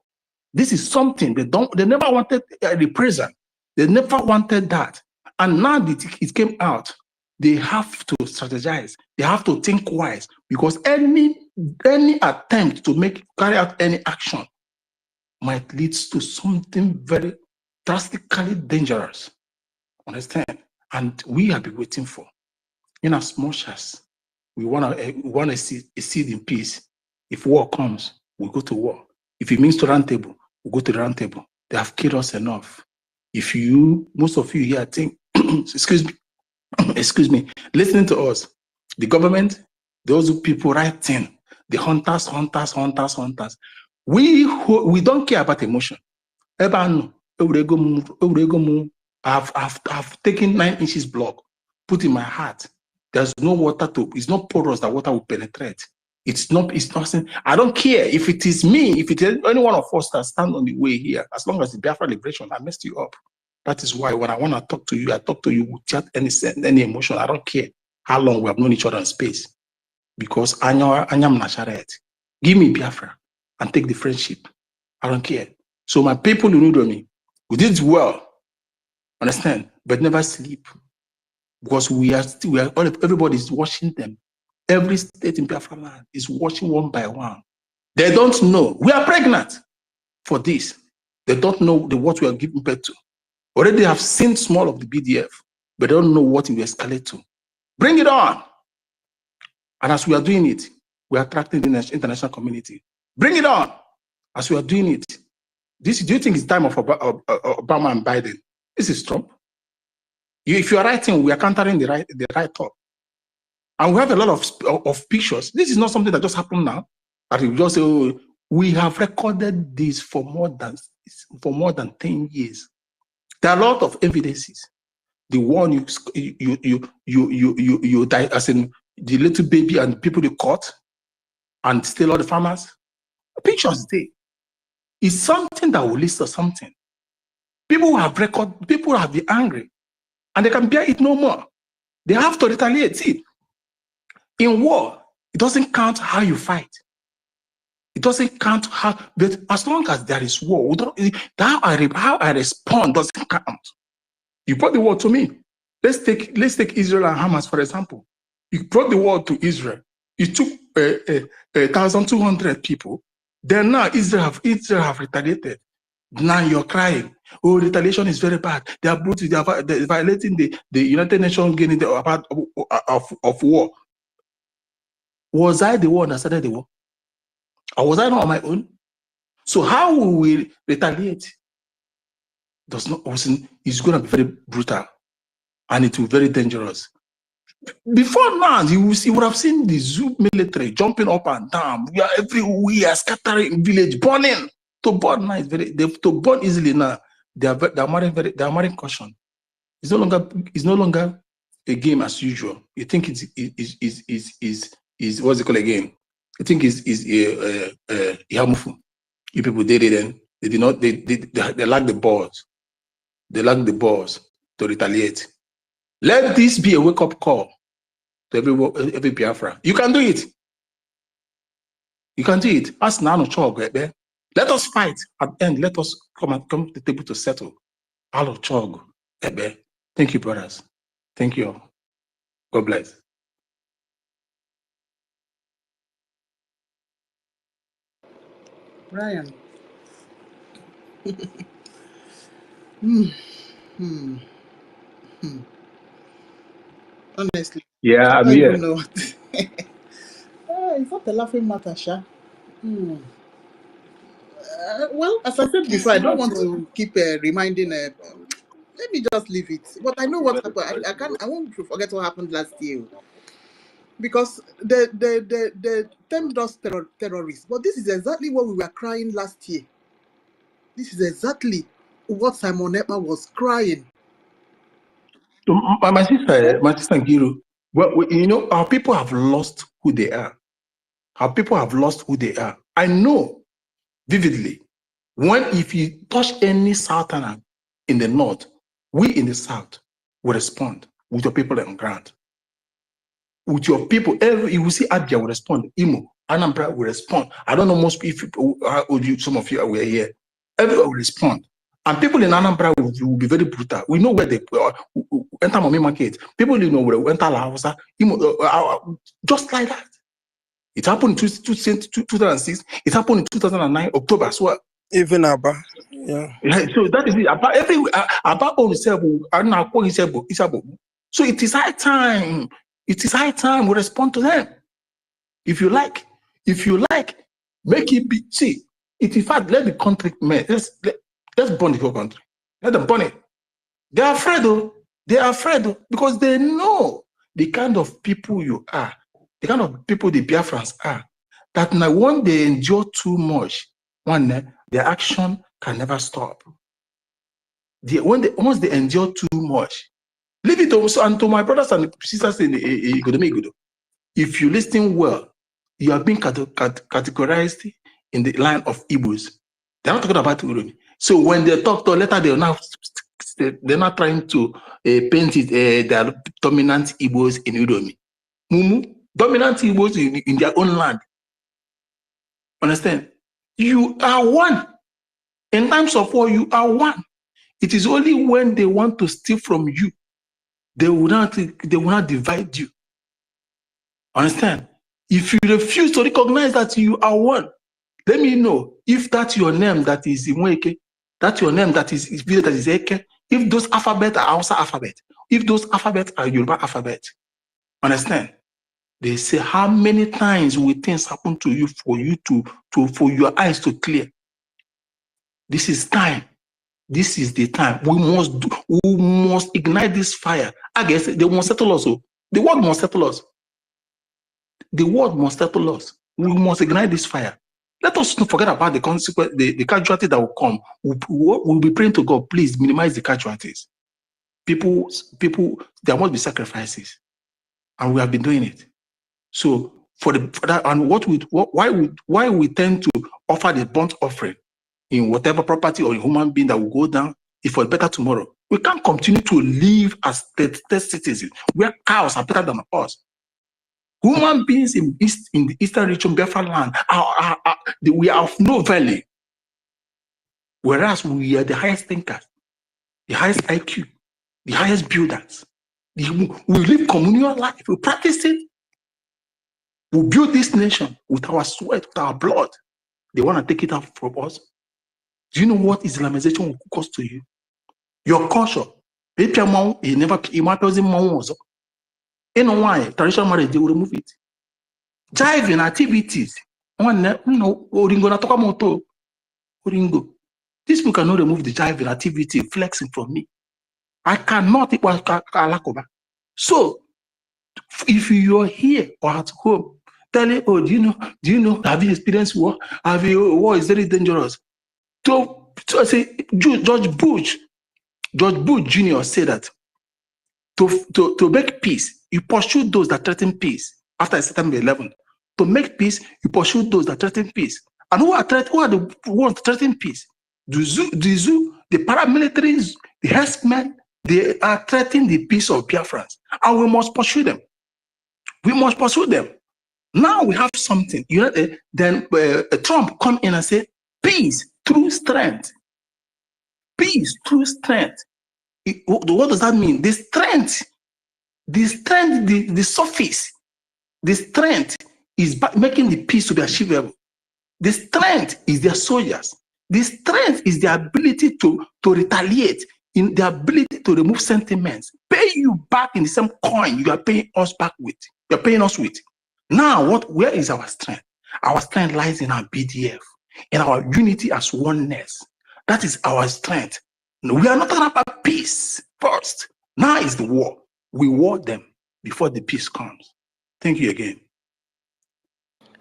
This is something they never wanted reprisal. They never wanted that, and now that it came out, they have to strategize. They have to think wise, because any attempt to carry out any action might lead to something very drastically dangerous. Understand? And we have been waiting for. In as much as we want to see a seed in peace, if war comes, we go to war. If it means to round table, we go to the round table. They have killed us enough. If most of you here think, excuse me, listening to us, the government, those people writing, the hunters, we don't care about emotion. I've taken 9 inches block, put in my heart. There's no water it's not porous that water will penetrate. It's not, I don't care if it is me, if it is any one of us that stand on the way here, as long as the Biafra liberation, I messed you up. That is why when I want to talk to you, I talk to you without any emotion. I don't care how long we have known each other in space. Because Anyam Nasharet, give me Biafra and take the friendship. I don't care. So my people who know me, we did well, understand, but never sleep. Because everybody is watching them. Every state in Biafra land is watching one by one. They don't know. We are pregnant for this. They don't know what we are giving birth to. Already they have seen small of the BDF, but they don't know what it will escalate to. Bring it on. And as we are doing it, we are attracting the international community. Bring it on. As we are doing it, do you think it's time of Obama and Biden? This is Trump. If you are writing, we are countering the right thought. And we have a lot of pictures. This is not something that just happened now. That we just say, oh, we have recorded this for more than 10 years. There are a lot of evidences. The one you die, as in the little baby and the people they caught, and still all the farmers. The pictures there. It's something that will lead to something. People have been angry, and they can bear it no more. They have to retaliate. See, in war, it doesn't count how you fight. It doesn't count how, but as long as there is war, how I respond doesn't count. You brought the war to me. Let's take Israel and Hamas, for example. You brought the war to Israel. You took 1,200 people. Then now Israel have retaliated. Now you're crying. Oh, retaliation is very bad. They are brutal. They're violating the United Nations getting about of war. Was I the one that started the war? Or was I not on my own? So how will we retaliate? It's going to be very brutal, and it will be very dangerous. Before now, you would have seen the zoo military jumping up and down. We are everywhere, scattering village, burning. To burn now is to burn easily now. They are marrying caution. It's no longer a game as usual. You think is what's it called again? I think is Yamufu. You people did it, and they did not. They lack the balls. They lack the balls to retaliate. Let this be a wake-up call to every Biafra. You can do it. You can do it. Ask Nano Chog right there. Let us fight at the end. Let us come to the table to settle. Alo Chog. Thank you, brothers. Thank you. God bless. Brian. Honestly, Yeah, I I'm don't here. even know what. It's not a laughing matter, Sha. Well, as I said before, I don't want to keep reminding. Let me just leave it. But I know what happened. I won't forget what happened last year, because the termed us terrorists. But this is exactly what we were crying last year. This is exactly what Simon Ekpa was crying. So my sister Ngiru, well, you know, our people have lost who they are. Our people have lost who they are. I know vividly if you touch any Southerner in the north, We in the South will respond with your people on ground. With your people, you will see Abia will respond, Imo, Anambra will respond. I don't know most people, some of you were here. Everyone will respond. And people in Anambra will be very brutal. We know where they enter Mami Market. People will enter La Hausa, just like that. It happened in 2006. It happened in 2009, October as well. Even Abba, yeah. So that is it. About all so it is high time. It is high time we respond to them. If you like, make it be. See, it in fact let the country man. Let's burn the whole country. Let them burn it. They are afraid though. They are afraid though, because they know the kind of people you are, the kind of people the Biafrans are. That now when they endure too much, their action can never stop. Once they endure too much, leave it also. And to my brothers and sisters in EKID, if you listen well, you are being categorized in the line of Igbos. They're not talking about Uromi. So when they talk to later, they're not trying to paint it their dominant Igbos in Uromi. Mumu, dominant Igbos in their own land. Understand? You are one. In times of war, you are one. It is only when they want to steal from you, they will not divide you. Understand? If you refuse to recognize that you are one, let me know if that's your name that is Imweke, that's your name that is Eke, if those alphabets are Hausa alphabet, if those alphabets are Yoruba alphabet. Understand? They say how many times will things happen to you for your eyes to clear. This is time. This is the time. We must ignite this fire. I guess they won't settle us. The world must settle us. The world must settle us. We must ignite this fire. Let us not forget about the consequence, the casualty that will come. We'll be praying to God, please minimize the casualties. People, there must be sacrifices. And we have been doing it. So for that, and why we tend to offer the burnt offering in whatever property or human being that will go down is for a better tomorrow. We can't continue to live as test citizens where cows are better than us. Human beings in the eastern region, Biafra land, we are of no value. Whereas we are the highest thinkers, the highest IQ, the highest builders. We live communal life. We practice it. We build this nation with our sweat, with our blood. They want to take it out from us. Do you know what Islamization will cost to you? Your culture. You might you know why? Traditional marriage, they will remove it. Jiving activities. These people cannot remove the jiving activity, flexing from me. I cannot. So, if you're here or at home, tell it, oh, do you know, have you experienced war? War is very dangerous. So say, George Bush Jr. said that to make peace, you pursue those that threaten peace after September 11. To make peace, you pursue those that threaten peace. And who are the ones threatening peace? The zoo, the paramilitaries, the herdsmen, they are threatening the peace of Biafrans. And we must pursue them. We must pursue them. Now we have something. Then Trump come in and say, peace through strength. Peace through strength. What does that mean? The strength, the surface, the strength is making the peace to be achievable. The strength is their soldiers. The strength is their ability to retaliate, in the ability to remove sentiments, pay you back in the same coin you are paying us back with. You're paying us with. Now, where is our strength? Our strength lies in our BDF, in our unity as oneness. That is our strength. We are not talking about peace first. Now is the war. We war them before the peace comes. Thank you again.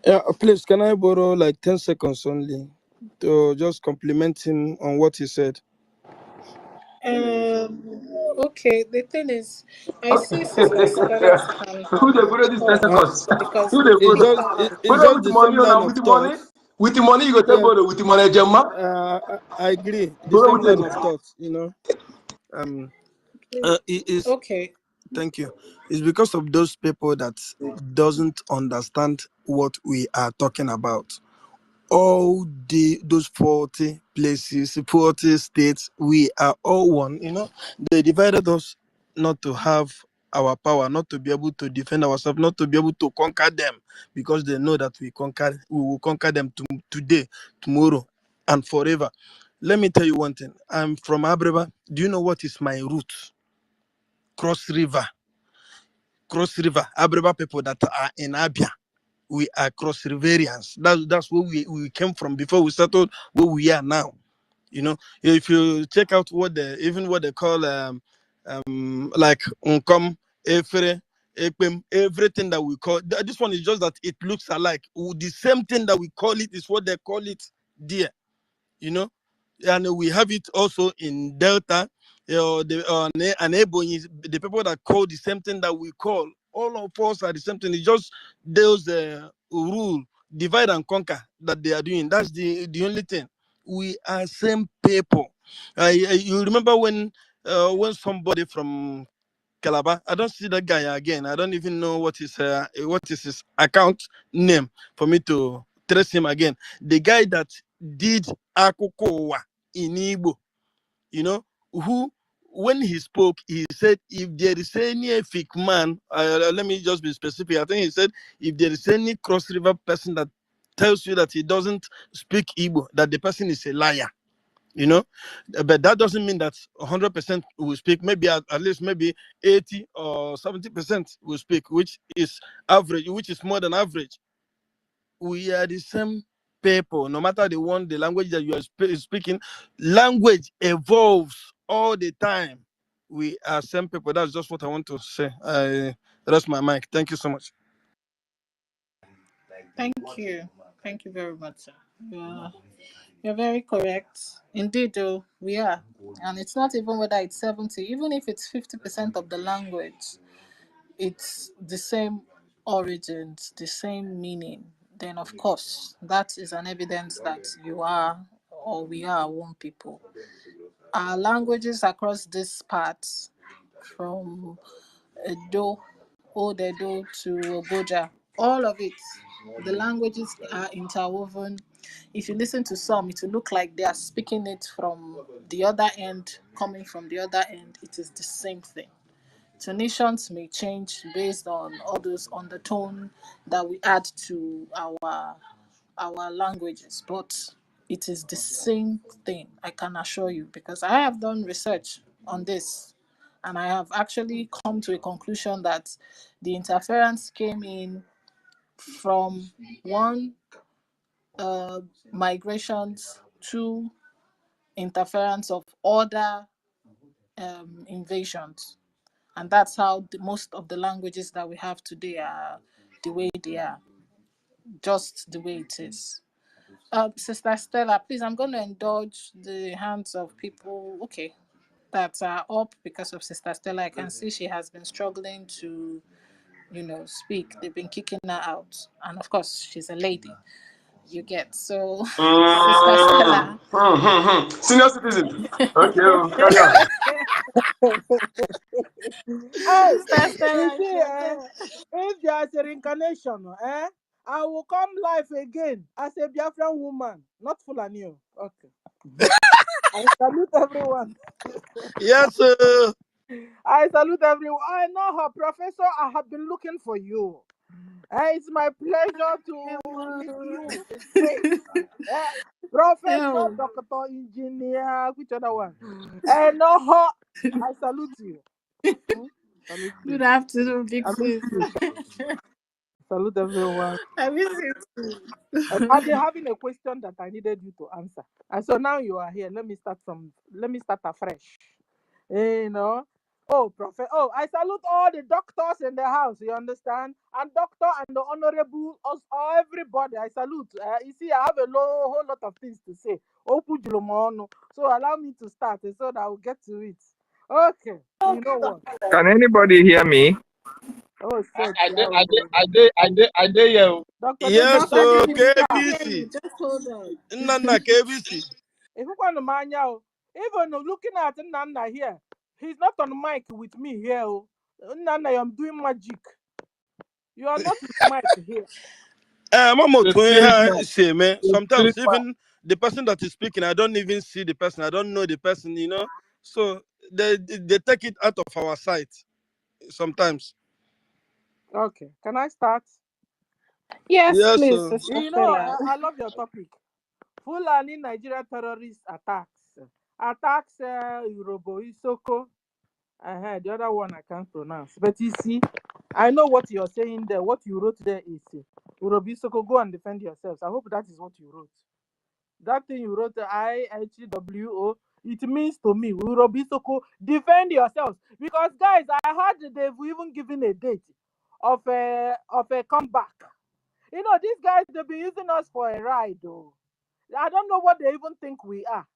Yeah, please, can I borrow like 10 seconds only to just compliment him on what he said? Okay, the thing is, I see Sister Scarlett's hand Who they borrow this 10 seconds? because Who they It's borrow? Borrow just with the money same or line now of with the thought. money? With the money you go take Yeah, borrow with the money, Gemma. I agree. The Borrow same with line it. of thought, you know. It is. Okay. Thank you. It's because of those people that doesn't understand what we are talking about. All those 40 places, 40 states, we are all one. They divided us not to have our power, not to be able to defend ourselves, not to be able to conquer them, because they know that we will conquer them today, tomorrow, and forever. Let me tell you one thing. I'm from Abreba. Do you know what is my root? Cross River. Abreba people that are in Abia. We are cross riverians. That's where we came from before we settled where we are now. If you check out what they call like Unkom, Efere, Ekpem, everything that we call this one is just that it looks alike. The same thing that we call it is what they call it there. And we have it also in Delta, and Ebonyi, the people that call the same thing that we call. All of us are the same thing. It's just those rule, divide and conquer that they are doing. That's the only thing. We are same people. You remember when somebody from Calabar, I don't see that guy again. I don't even know what is his account name for me to trace him again. The guy that did Akokowa in Igbo, who, when he spoke, he said, if there is any EFIK man, let me just be specific. I think he said, if there is any cross river person that tells you that he doesn't speak Igbo, that the person is a liar. But that doesn't mean that 100% will speak. Maybe at least maybe 80 or 70% will speak, which is average, which is more than average. We are the same people, no matter the language that you are speaking. Language evolves all the time. We are same people. That's just what I want to say. I rest my mic. Thank you so much. Thank you. Thank you very much, sir. You're very correct. Indeed, though, we are. And it's not even whether it's 70, even if it's 50% of the language, it's the same origins, the same meaning. Then, of course, that is an evidence that you are or we are one people. Our languages across this part, from Edo, Old Edo to OGOJA, all of it, the languages are interwoven. If you listen to some, it will look like they are speaking it from the other end, coming from the other end. It is the same thing. Tonations may change based on all those undertone that we add to our languages, but it is the same thing, I can assure you, because I have done research on this and I have actually come to a conclusion that the interference came in from one migrations to interference of other invasions. And that's how most of the languages that we have today are the way they are, just the way it is. Sister Stella, please, I'm going to indulge the hands of people, okay, that are up because of Sister Stella. I can see she has been struggling to, speak. They've been kicking her out. And of course, she's a lady. You get. So, Sister Stella. Senior citizen. Okay, carry on. Hey, Sister you Stella, it's see, your turn. if there's a reincarnation, I will come life again as a Biafran woman, not Fulani. Okay. I salute everyone. Yes, sir. I salute everyone. I know her, Professor. I have been looking for you. It's my pleasure to meet you in face. Professor, Oh, Doctor, Engineer, which other one? I know her. I salute you. Salute good you. afternoon, big I miss sis. you. Salute everyone. I miss you too. I've been having a question that I needed you to answer. And so now you are here. Let me start afresh. Oh, Prophet. Oh, I salute all the doctors in the house, you understand? And doctor and the honorable, everybody, I salute. You see, I have a whole lot of things to say. So allow me to start so that I will get to it. Okay, you know what? Can anybody hear me? Oh, shit. I did, yeah. Dr. David, Yes, Dr. thank sir. David, you, we sir. can hear you. KBC. Just hold on. Nana KBC. If you want to mind you, even looking at Nana here, He's not on mic with me here. Oh. Nana, I'm doing magic. You are not with mic here. Mama, The spirit man. say, man, The sometimes spirit man. even the person that is speaking, I don't even see the person. I don't know the person, you know. So they take it out of our sight sometimes. Okay, can I start? Yes, Yeah, please, so Sister You know, Stella. I love your topic. Fulani Nigeria terrorist attacks. Attacks Urobo Isoko. The other one I can't pronounce. But you see, I know what you're saying there. What you wrote there is Urobo Isoko, go and defend yourselves. I hope that is what you wrote. That thing you wrote, IHWO, it means to me, Urobo Isoko, defend yourselves. Because guys, I heard they've even given a date of a comeback. You know, these guys, they've been using us for a ride, though. I don't know what they even think we are.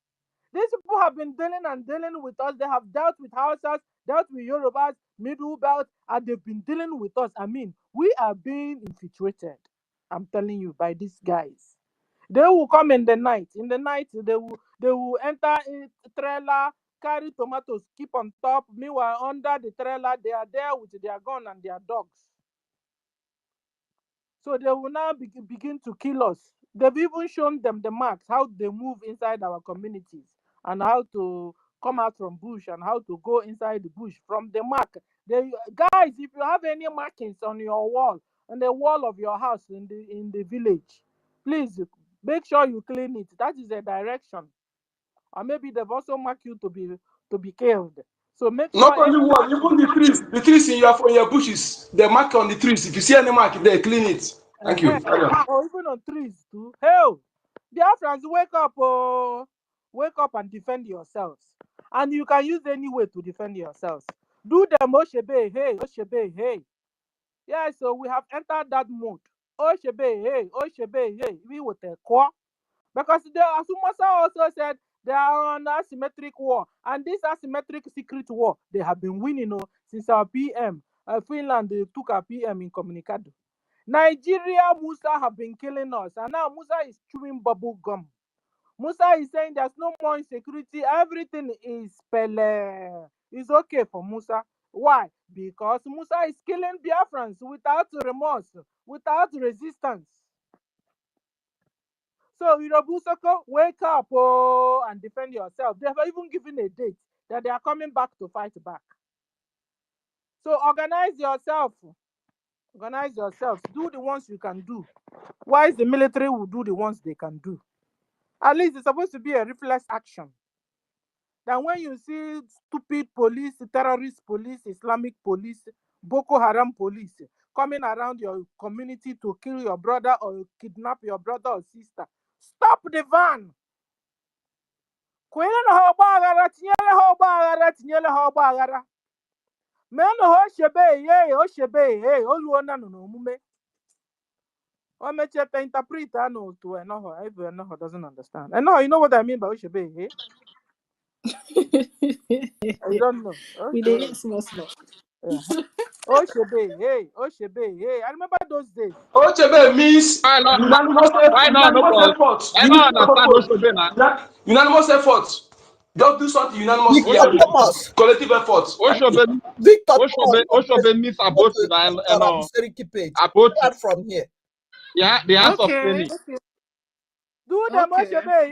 These people have been dealing with us. They have dealt with Hausas, dealt with Yorubas, Middle Belt, and they've been dealing with us. I mean, we are being infiltrated, I'm telling you, by these guys. They will come in the night. In the night, they will enter in trailer, carry tomatoes, keep on top. Meanwhile, under the trailer, they are there with their gun and their dogs. So they will now begin to kill us. They've even shown them the marks, how they move inside our communities and how to come out from bush and how to go inside the bush from the mark. Guys, if you have any markings on your wall, on the wall of your house in the village, please make sure you clean it. That is a direction. Or maybe they've also marked you to be killed. So make sure Not only any one, marking. even the trees in your bushes, they mark on the trees. If you see any mark, they clean it. Thank you. Or even on trees too. Hell, Biafrans, wake up, oh, wake up and defend yourselves. And you can use any way to defend yourselves. Do the Oshebe, hey, Oshebe, hey. Yeah, so we have entered that mode. Oshebe, hey, Oshebe, hey. We with a core. Because Asumasa also said they are on asymmetric war. And this asymmetric secret war, they have been winning since our PM. Finland took our PM in Communicado. Nigeria, Musa have been killing us, and now Musa is chewing bubble gum. Musa is saying there's no more insecurity, everything is pele. It's okay for Musa. Why? Because Musa is killing Biafrans without remorse, without resistance. So, Irobusoko, wake up and defend yourself. They have even given a date that they are coming back to fight back. So, organize yourself. Organize yourselves. Do the ones you can do. Why is the military will do the ones they can do? At least it's supposed to be a reflex action. Then when you see stupid police, terrorist police, Islamic police, Boko Haram police coming around your community to kill your brother or kidnap your brother or sister, stop the van. Interpret I know to Enoho doesn't understand. And no, you know what I mean by Oshebe, eh? I don't know. We Okay. did small. Yeah. Oshebe, hey, Oshebe, hey. I remember those days. Ochebe means Why not? unanimous Why not? No, effort. I don't understand Oshebe now. Unanimous effort. Just do something unanimously. Victor Thomas. Collective effort. Thank you. Oshebe, Victor Thomas. Oshebe means Go about to and Seriki page. about Start from here. yeah, the hands of Okay. training. Do them Oshebe,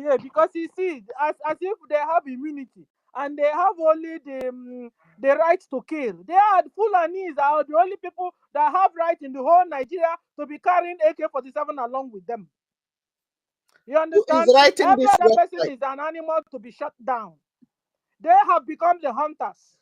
yeah, because you see, as if they have immunity and they have only the right to kill. They are Fulanis are the only people that have right in the whole Nigeria to be carrying AK-47 along with them. You Who understand? is writing Every this other person website? is an animal to be shut down. They have become the hunters.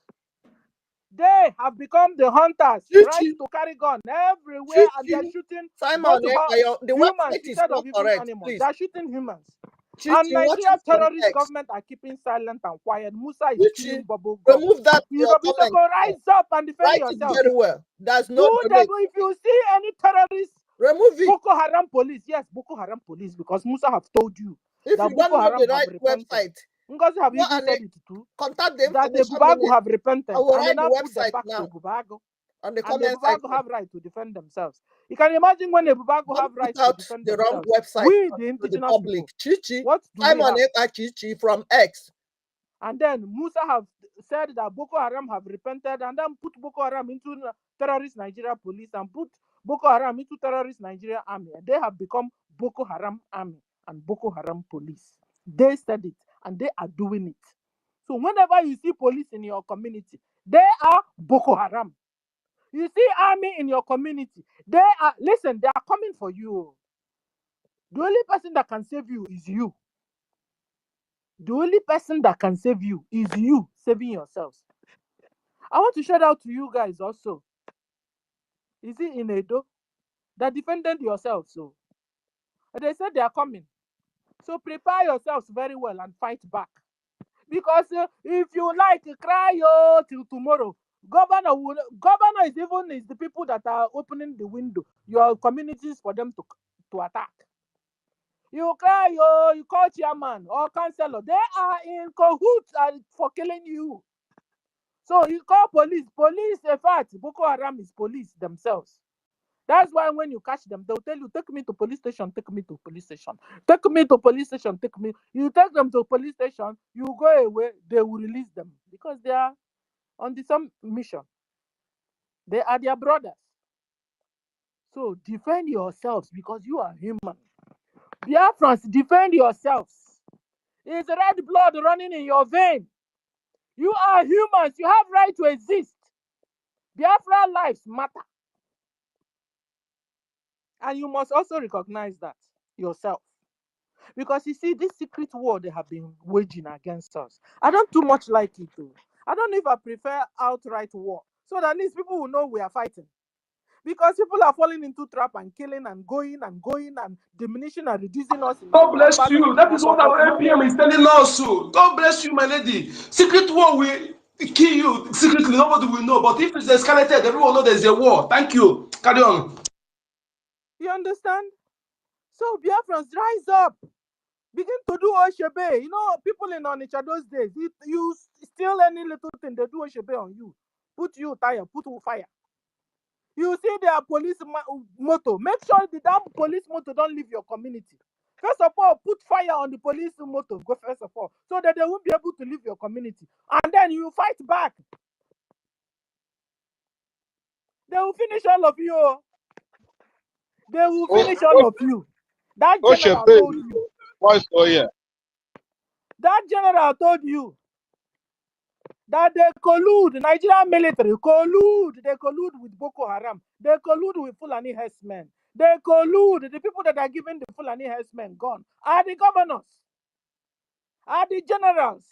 They have become the hunters, right? Chichi, To carry gun everywhere, and they're Chichi, shooting Simon, both the humans website is instead not of even correct, animals. please. They're shooting humans. And Chichi, watching Nigeria from terrorist X. government are keeping silent and quiet. Musa is Chichi, chewing bubble gum. remove that You your know, comment. rise up and defend Write it yourselves. very well. There's no Do them donate. if you see any terrorist. Remove it. Boko Haram police, yes, Boko Haram police, because Musa have told you If that you Boko don't know Haram the have right repented. website, Ngozi have go even and said it too. contact the That the information Bubagu minute. have repented, I will and they write now the put them website back now to Bubagu. on the And the comment Bubagu section. have right to defend themselves. You can imagine when the Bubagu Don't have put right to out defend the wrong themselves. website We, the to the indigenous public. people, Chichi, what do we Simon have? Chichi from X. And then Musa have said that Boko Haram have repented and then put Boko Haram into terrorist Nigeria police and put Boko Haram into terrorist Nigeria army. They have become Boko Haram army and Boko Haram police. They said it and they are doing it. So whenever you see police in your community, they are Boko Haram. You see army in your community, they are coming for you. The only person that can save you is you. The only person that can save you is you saving yourselves. I want to shout out to you guys also. Is it in Edo that defended yourselves? So they said they are coming. So prepare yourselves very well and fight back. Because if you like cry till tomorrow, governor is the people that are opening the window, your communities for them to attack. You cry you call chairman or councillor, they are in cahoots for killing you. So you call police. Police, in fact, Boko Haram is police themselves. That's why when you catch them, they'll tell you, take me to police station, take me to police station. Take me to police station, take me. You take them to police station, you go away, they will release them. Because they are on some mission. They are their brothers. So defend yourselves because you are human. Biafrans, defend yourselves. It's red blood running in your vein. You are humans. You have right to exist. Biafra lives matter. And you must also recognize that yourself. Because you see, this secret war they have been waging against us, I don't too much like it too. I don't know if I prefer outright war. So that at least people will know we are fighting. Because people are falling into trap and killing and going and diminishing and reducing us in God our bless numbers. you. That is what our APM is telling us. God bless you, my lady. Secret war will kill you secretly. Nobody will know. But if it's escalated, everyone knows there's a war. Thank you. Carry on. You understand? So Biafrans, rise up. Begin to do Oshebe. You know, people in Onitsha those days, you steal any little thing, they do Oshebe on you. Put you tire, put you fire. You see their police motor. Make sure the damn police motor don't leave your community. First of all, put fire on the police motor. Go first of all, so that they won't be able to leave your community. And then you fight back. They will finish all of you. They will finish all of you. That general told you. That general told you that they collude, the Nigerian military collude. They collude with Boko Haram. They collude with Fulani herdsmen. They collude. The people that are giving the Fulani herdsmen gun are the governors, are the generals.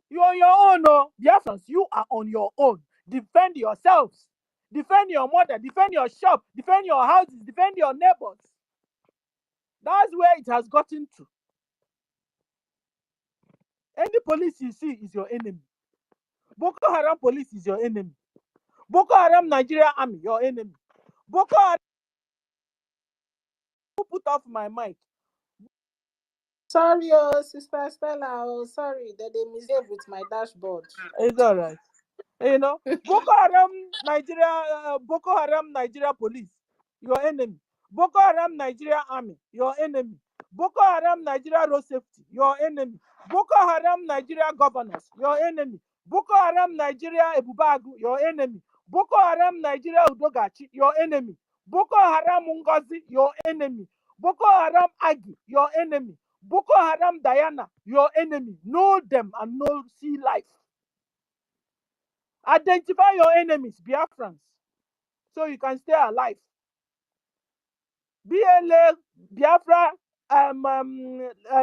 You're on your own, no? Biafrans, you are on your own. Defend yourselves. Defend your mother. Defend your shop. Defend your houses. Defend your neighbors. That's where it has gotten to. Any police you see is your enemy. Boko Haram police is your enemy. Boko Haram Nigeria army, your enemy. Boko Haram, who put off my mic? Sorry, Sister Stella. Oh, sorry that they misbehaved with my dashboard. It's all right. You know, Boko Haram Nigeria police, your enemy. Boko Haram Nigeria army, your enemy. Boko Haram Nigeria road safety, your enemy. Boko Haram Nigeria governors, your enemy. Boko Haram Nigeria Ebubagu, your enemy. Boko Haram Nigeria Udogachi, your enemy. Boko Haram NGOZI, your enemy. Boko Haram Agi, your enemy. Boko Haram Diana, your enemy. Know them and know see life. Identify your enemies, Biafrans, so you can stay alive. BLA, Biafra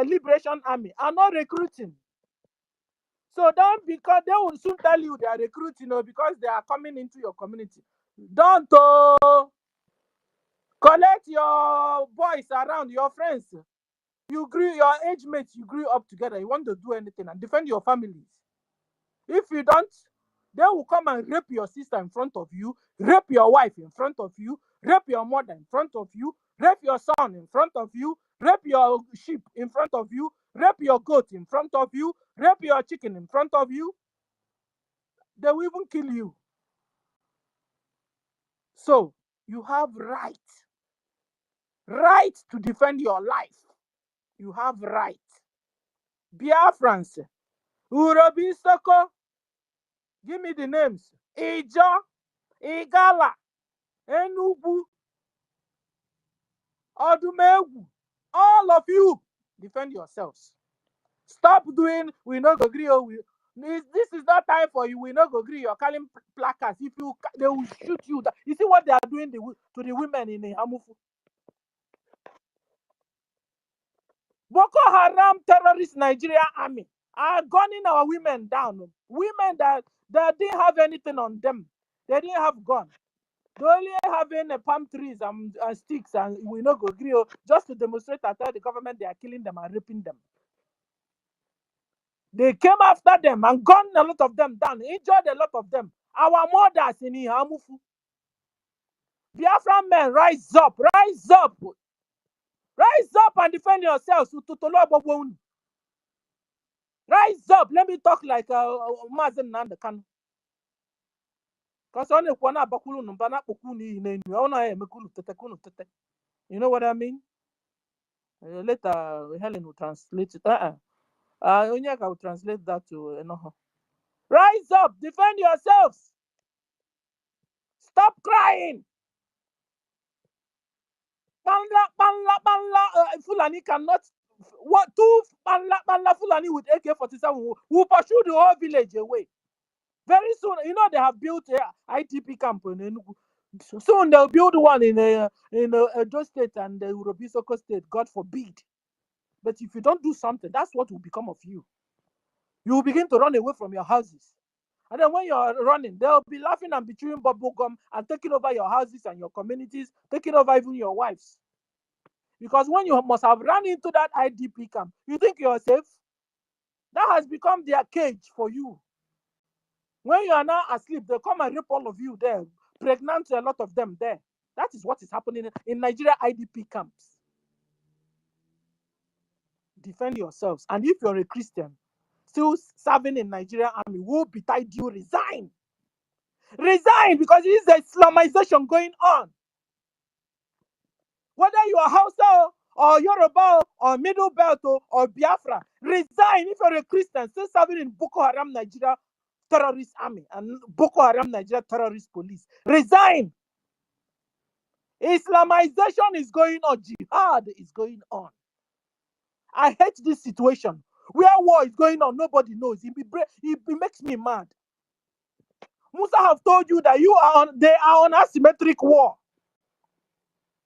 Liberation Army are not recruiting. So don't, because they will soon tell you they are recruiting, because they are coming into your community. Don't collect your boys around, your friends. You grew, your age mates, you grew up together. You want to do anything and defend your families. If you don't, they will come and rape your sister in front of you, rape your wife in front of you, rape your mother in front of you, rape your son in front of you, rape your sheep in front of you, rape your goat in front of you, rape your chicken in front of you. They will even kill you. So you have right to defend your life. You have right. Biafrans, Urobi Soko. Give me the names. Ijo, Igala, Enugu, Odumegu. All of you, defend yourselves. Stop doing, we no go agree. This is not time for you. We no go agree. You're calling placards. If you, they will shoot you. You see what they are doing to the women in Hamufu. Boko Haram terrorist Nigeria army are gunning our women down. Women that didn't have anything on them. They didn't have gun. They only having palm trees and sticks, and we no go agree just to demonstrate and tell the government they are killing them and raping them. They came after them and gunned a lot of them down, injured a lot of them. Our mothers in Ihamufu. Biafran men, rise up, rise up. Rise up and defend yourselves. Rise up. Let me talk like Mazen Nandakan. Because you know what I mean? Later, Helen will translate it. Onyeka will translate that to Enoho. Rise up, defend yourselves. Stop crying. Fulani cannot. What two Fulani with AK-47 will pursue the whole village away. Very soon, you know they have built a ITP camp in Enugu. Soon they'll build one in Edo State and the Urobisoko State. God forbid. But if you don't do something, that's what will become of you. You will begin to run away from your houses. And then when you're running, they'll be laughing and be chewing bubble gum and taking over your houses and your communities, taking over even your wives. Because when you must have run into that IDP camp, you think you're safe? That has become their cage for you. When you are now asleep, they'll come and rape all of you there, pregnant a lot of them there. That is what is happening in Nigeria IDP camps. Defend yourselves. And if you're a Christian, still serving in Nigerian army, will betide you, resign. Resign, because it is the Islamization going on. Whether you are Hausa or Yoruba or Middle Belt or Biafra, resign if you're a Christian still serving in Boko Haram Nigeria terrorist army and Boko Haram Nigeria terrorist police. Resign. Islamization is going on. Jihad is going on. I hate this situation where war is going on. Nobody knows. It makes me mad. Musa have told you that they are on asymmetric war.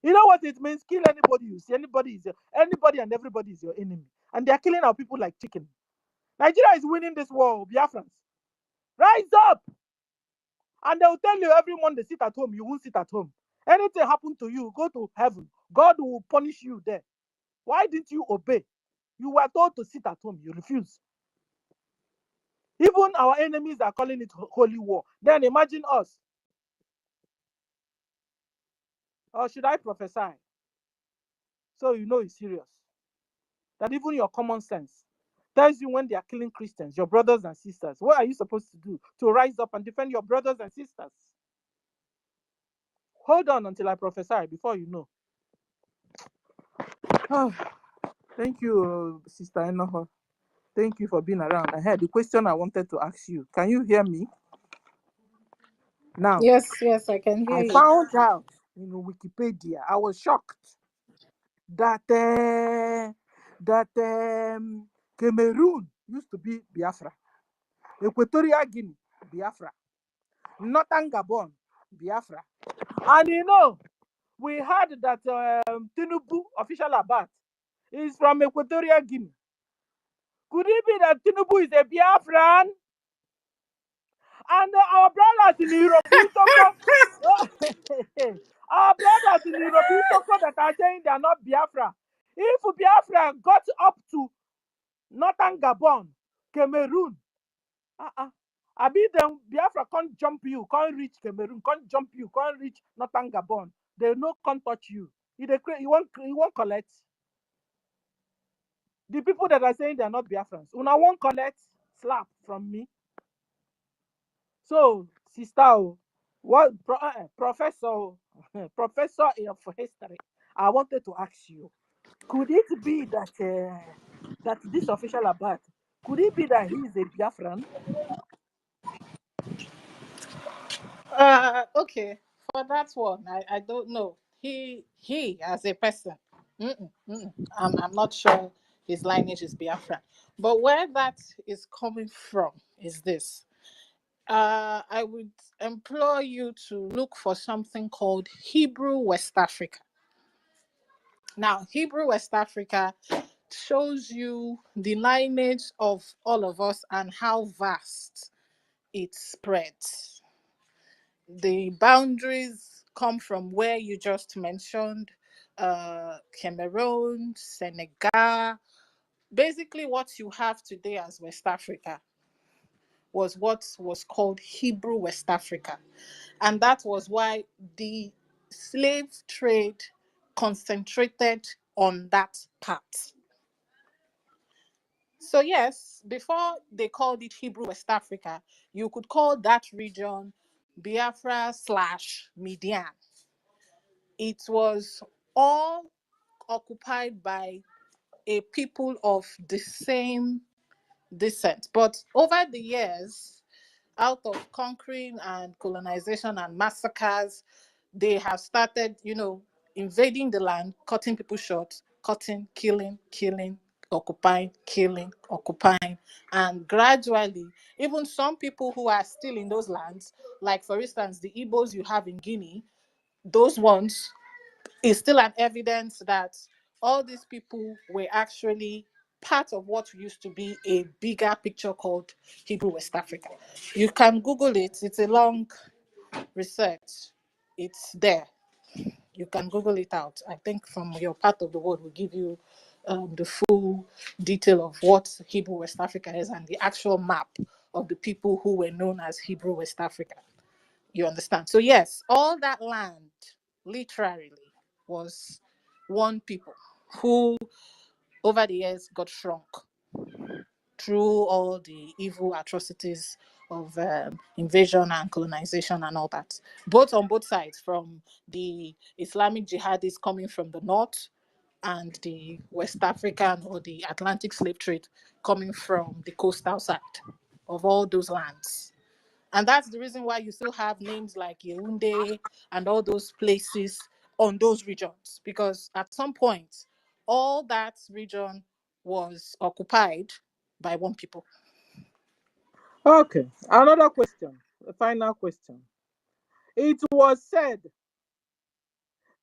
You know what it means? Kill anybody you see. Anybody and everybody is your enemy. And they are killing our people like chicken. Nigeria is winning this war, Biafrans. Rise up! And they will tell you every Monday, sit at home. You won't sit at home. Anything happen to you, go to heaven. God will punish you there. Why didn't you obey? You were told to sit at home. You refuse. Even our enemies are calling it holy war. Then imagine us. Or should I prophesy? So you know it's serious. That even your common sense tells you when they are killing Christians, your brothers and sisters, what are you supposed to do? To rise up and defend your brothers and sisters. Hold on until I prophesy before you know. Thank you, Sister Enoho. Thank you for being around. I had the question I wanted to ask you. Can you hear me? Now, Yes, I can hear you. I found out in Wikipedia. I was shocked that Cameroon used to be Biafra, Equatorial Guinea, Biafra, Northern Gabon, Biafra, and you know we heard that Tinubu official about is from Equatorial Guinea. Could it be that Tinubu is a Biafran? And our brothers in Europe, our brothers in Europe that are saying they are not Biafra. If Biafra got up to Northern Gabon, Cameroon, I mean them Biafra can't jump you, can't reach Cameroon, can't jump you, can't reach Northern Gabon. They can't touch you. You won't collect. The people that are saying they are not Biafrans, una won't collect slap from me. So, sister, what professor of history, I wanted to ask you, could it be that that this official about Could it be that he is a Biafran? Okay, for that one, I don't know. He as a person, I'm not sure his lineage is Biafran. But where that is coming from is this. I would implore you to look for something called Hebrew West Africa. Now, Hebrew West Africa shows you the lineage of all of us and how vast it spreads. The boundaries come from where you just mentioned, Cameroon, Senegal. Basically, what you have today as West Africa was what was called Hebrew West Africa. And that was why the slave trade concentrated on that part. So yes, before they called it Hebrew West Africa, you could call that region Biafra / Median. It was all occupied by a people of the same descent. But over the years, out of conquering and colonization and massacres, they have started, invading the land, cutting people short, cutting, killing, occupying, killing, occupying. And gradually, even some people who are still in those lands, like for instance, the Igbos you have in Guinea, those ones is still an evidence that all these people were actually part of what used to be a bigger picture called Hebrew West Africa. You can Google it. It's a long research. It's there. You can Google it out. I think from your part of the world will give you the full detail of what Hebrew West Africa is and the actual map of the people who were known as Hebrew West Africa. You understand? So yes, all that land literally was one people who over the years got shrunk through all the evil atrocities of invasion and colonization and all that, both on both sides, from the Islamic jihadists coming from the north and the West African or the Atlantic slave trade coming from the coastal side of all those lands. And that's the reason why you still have names like Yaoundé and all those places on those regions, because at some point, all that region was occupied by one people. Okay, another question, a final question. It was said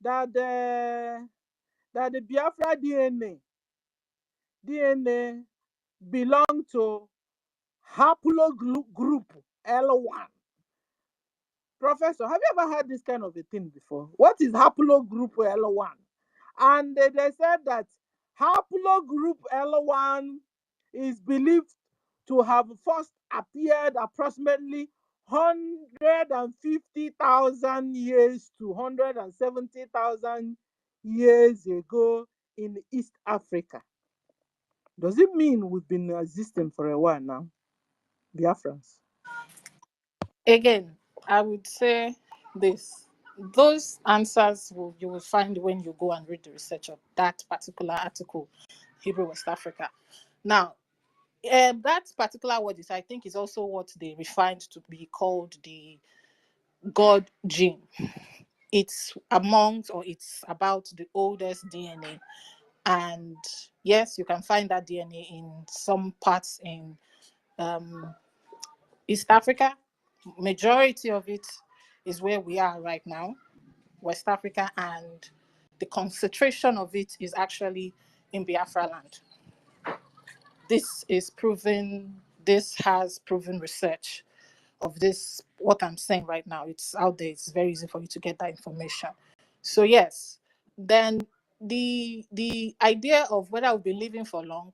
that the Biafra DNA belonged to haplogroup L1. Professor, have you ever heard this kind of a thing before? What is haplogroup L1? And they said that haplogroup L1 is believed to have first appeared approximately 150,000 years to 170,000 years ago in East Africa. Does it mean we've been existing for a while now, Biafrans? Again, I would say this. Those answers you will find when you go and read the research of that particular article, Hebrew West Africa. Now, that particular word I think, is also what they refined to be called the God gene. It's it's about the oldest DNA. And yes, you can find that DNA in some parts in East Africa. Majority of it is where we are right now, West Africa, and the concentration of it is actually in Biafra land. This has proven research of this, what I'm saying right now. It's out there. It's very easy for you to get that information. So yes, then the idea of whether we've been living for long,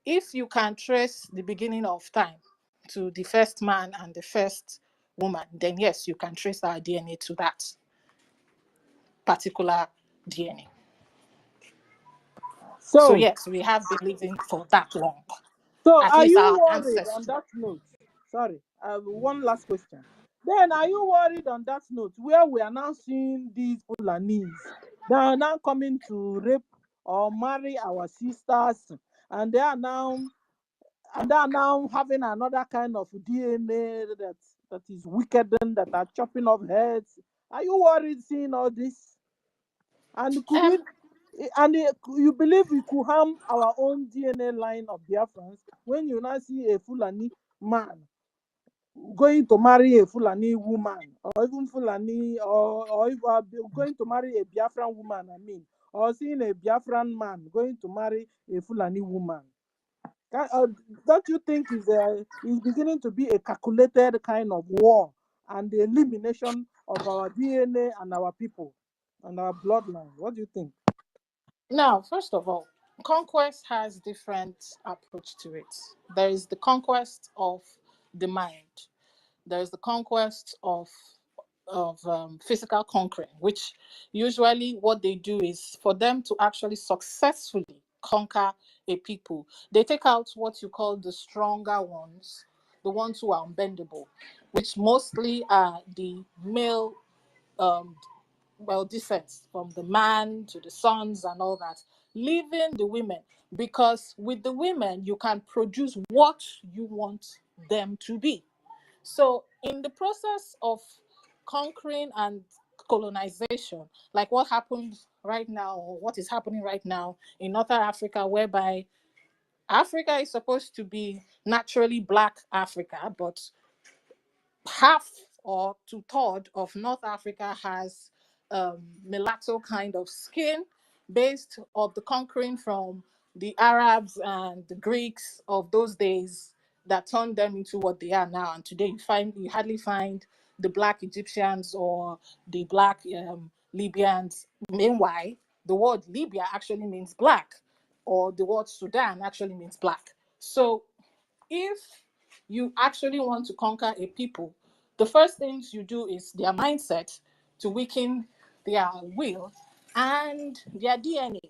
if you can trace the beginning of time to the first man and the first woman, then yes, you can trace our DNA to that particular DNA. So yes, we have been living for that long. So At are least you our worried on ancestors. that note? Sorry, one last question. Then are you worried on that note where we are now seeing these Fulanis that are now coming to rape or marry our sisters, and they are now and they are now having another kind of DNA that is wicked and that are chopping off heads. Are you worried seeing all this? And could Um, it, and you believe we could harm our own DNA line of Biafrans when you now see a Fulani man going to marry a Fulani woman, or even Fulani, or if going to marry a Biafran woman, I mean, or seeing a Biafran man going to marry a Fulani woman? Don't you think is beginning to be a calculated kind of war and the elimination of our DNA and our people and our bloodline? What do you think? Now, first of all, conquest has different approach to it. There is the conquest of the mind. There is the conquest of physical conquering, which usually what they do is for them to actually successfully conquer a people, they take out what you call the stronger ones, the ones who are unbendable, which mostly are the male descents from the man to the sons and all that, leaving the women, because with the women you can produce what you want them to be. So in the process of conquering and colonization, like what happens right now, or what is happening right now in Northern Africa, whereby Africa is supposed to be naturally black Africa, but half or two-thirds of North Africa has mulatto kind of skin, based of the conquering from the Arabs and the Greeks of those days that turned them into what they are now. And today you hardly find the black Egyptians or the black Libyans. Meanwhile, the word Libya actually means black, or the word Sudan actually means black. So if you actually want to conquer a people, the first things you do is their mindset, to weaken their will, and their DNA.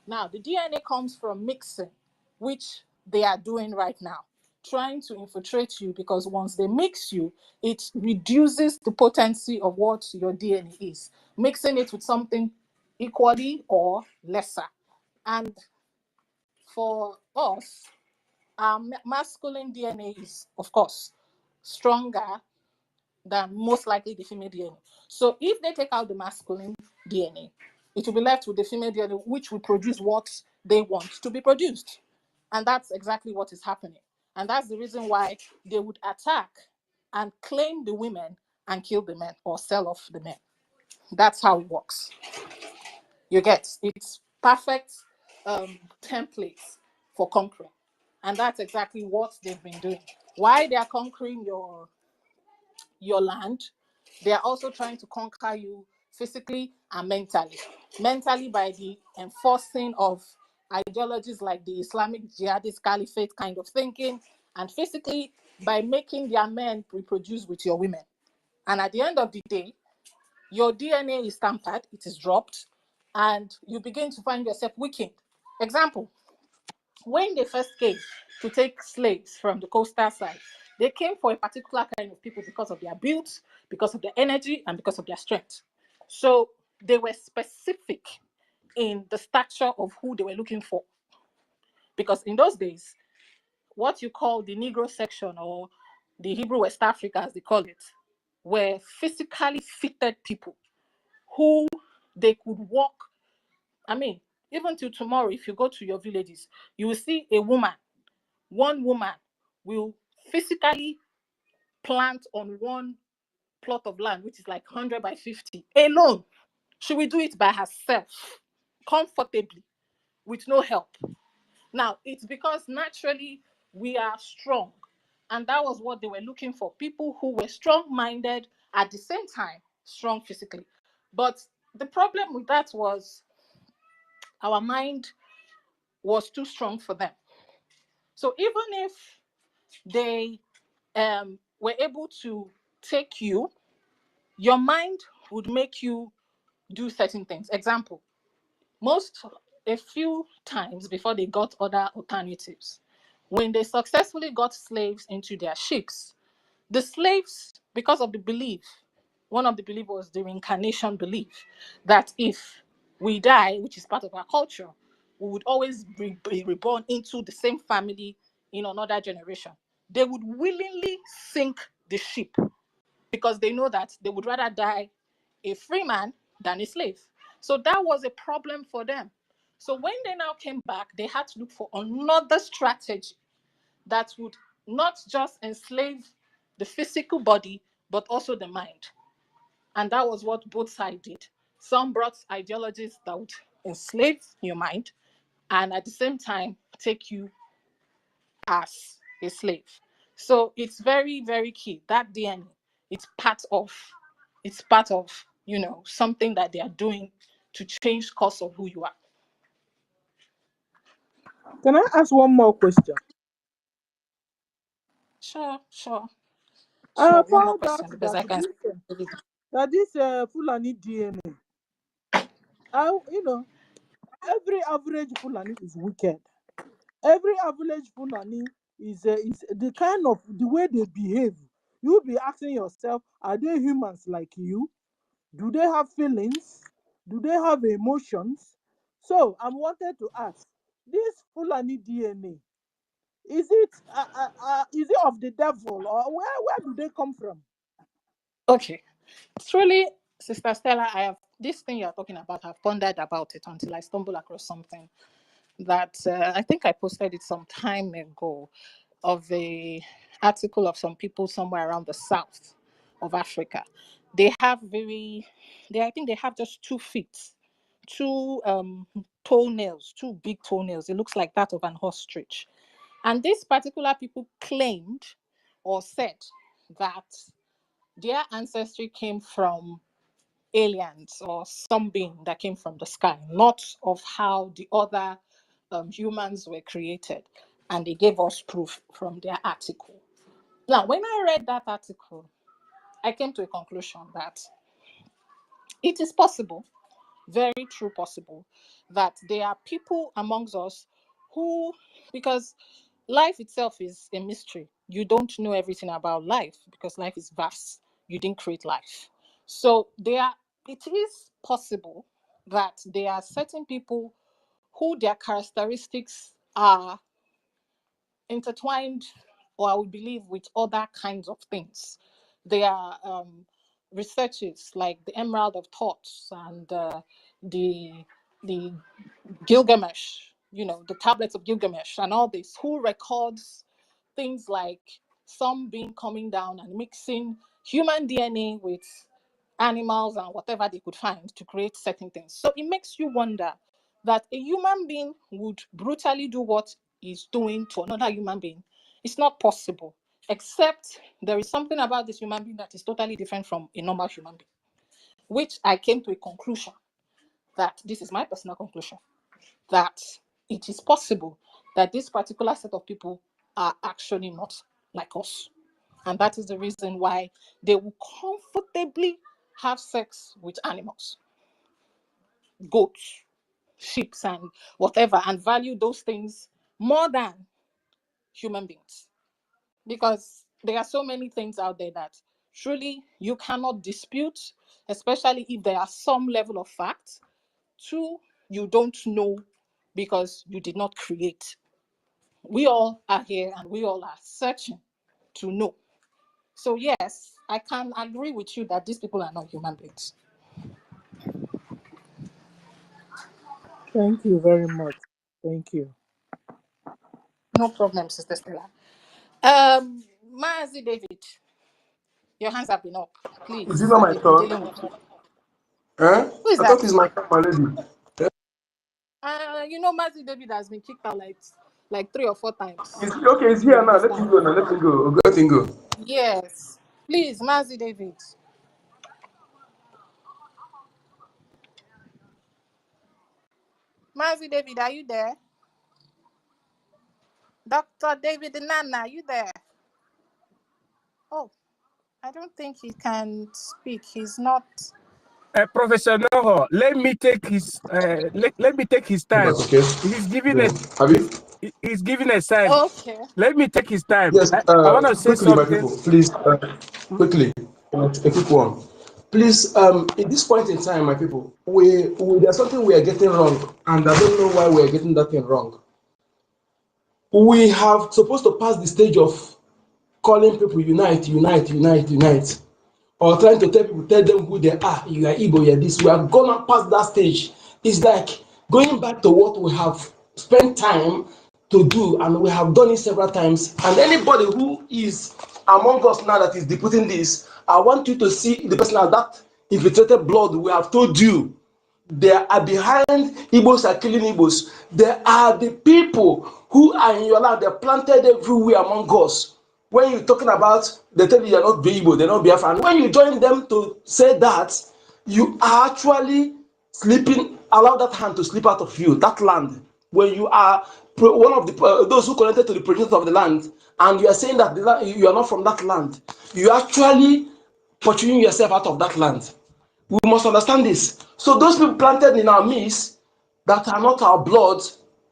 Now, the DNA comes from mixing, which they are doing right now, trying to infiltrate you, because once they mix you, it reduces the potency of what your DNA is, mixing it with something equally or lesser. And for us, masculine DNA is, of course, stronger than most likely the female DNA. So if they take out the masculine DNA, it will be left with the female DNA, which will produce what they want to be produced. And that's exactly what is happening. And that's the reason why they would attack and claim the women and kill the men, or sell off the men. That's how it works. You get, it's perfect templates for conquering. And that's exactly what they've been doing. Why they are conquering your land, they are also trying to conquer you physically and mentally. Mentally by the enforcing of ideologies like the Islamic jihadist caliphate kind of thinking, and physically by making their men reproduce with your women. And at the end of the day, your DNA is tampered, it is dropped, and you begin to find yourself weakened. Example, when they first came to take slaves from the coastal side, they came for a particular kind of people because of their build, because of their energy, and because of their strength. So they were specific in the stature of who they were looking for. Because in those days, what you call the Negro section, or the Hebrew West Africa, as they call it, were physically fitted people who they could walk. I mean, even till tomorrow, if you go to your villages, you will see one woman will physically plant on one plot of land, which is like 100 by 50 alone. She will do it by herself, comfortably, with no help. Now, it's because naturally we are strong. And that was what they were looking for, people who were strong-minded, at the same time strong physically. But the problem with that was our mind was too strong for them. So even if they were able to take you, your mind would make you do certain things. Example, a few times before they got other alternatives, when they successfully got slaves into their ships, the slaves, because of the belief, one of the beliefs was the reincarnation belief, that if we die, which is part of our culture, we would always be reborn into the same family in another generation, they would willingly sink the ship because they know that they would rather die a free man than a slave. So that was a problem for them. So when they now came back, they had to look for another strategy that would not just enslave the physical body, but also the mind. And that was what both sides did. Some brought ideologies that would enslave your mind and at the same time take you as a slave. So it's very, very key. That DNA, it's part of, something that they are doing to change course of who you are. Can I ask one more question? Sure. I One more found out question because I can. that this Fulani DNA, every average Fulani is wicked. Every average Fulani is the kind of the way they behave. You'll be asking yourself, are they humans like you? Do they have feelings? Do they have emotions? So I'm wanted to ask, this Fulani DNA, is it of the devil, or where do they come from? Okay, truly, Sister Stella, I have this thing you're talking about. I've pondered about it until I stumbled across something that I think I posted it some time ago, of a article of some people somewhere around the south of Africa. I think they have just 2 feet, 2 toenails, 2 big toenails. It looks like that of an ostrich. And these particular people claimed or said that their ancestry came from aliens or some being that came from the sky, not of how the other humans were created. And they gave us proof from their article. Now, when I read that article, I came to a conclusion that it is possible, very true possible, that there are people amongst us who, because life itself is a mystery. You don't know everything about life because life is vast. You didn't create life. So it is possible that there are certain people who their characteristics are intertwined, or I would believe, with other kinds of things. There are researches like the Emerald of Thoughts and the Gilgamesh, the tablets of Gilgamesh and all this, who records things like some being coming down and mixing human DNA with animals and whatever they could find to create certain things. So it makes you wonder that a human being would brutally do what he's doing to another human being. It's not possible, except there is something about this human being that is totally different from a normal human being, which I came to a conclusion that, this is my personal conclusion, that it is possible that this particular set of people are actually not like us. And that is the reason why they will comfortably have sex with animals, goats, sheep, and whatever, and value those things more than human beings. Because there are so many things out there that truly you cannot dispute, especially if there are some level of fact. 2, you don't know because you did not create. We all are here and we all are searching to know. So yes, I can agree with you that these people are not human beings. Thank you very much. Thank you. No problem, Sister Stella. Mazi David, your hands have been up. Is it Please, not my we've been turn? dealing with you. Huh? Who is I thought that? it's my turn already. Mazi David has been kicked out like 3 or 4 times. Okay, it's You here now. Let understand? him go now. Let him go. Let him go. Yes. Please, Mazi David. Mazi David, are you there? Dr. David Nana, are you there? Oh, I don't think he can speak. He's not. Professor Noho, let me take his time. Okay. He's giving Yeah. Abi? he's giving a sign. Okay. Let me take his time. Yes. I want to say Quickly, my something. people. Please, quickly. A quick one. Please, at this point in time, my people, there's something we are getting wrong, and I don't know why we are getting that thing wrong. we have supposed to pass the stage of calling people unite, or trying to tell them who they are. You are Igbo, you are this. We have gone past that stage. It's like going back to what we have spent time to do, and we have done it several times. And anybody who is among us now that is deputing this, I want you to see the person as that infiltrated blood. We have told you, they are behind Igbos are killing Igbos. They are the people who are in your land. They're planted everywhere among us. When you're talking about, they tell you they're not Igbo, they're not Biafra. And when you join them to say that, you are actually sleeping, allow that hand to slip out of you, that land. When you are one of the those who connected to the project of the land, and you are saying that you are not from that land, you are actually pursuing yourself out of that land. We must understand this. So those people planted in our midst that are not our blood,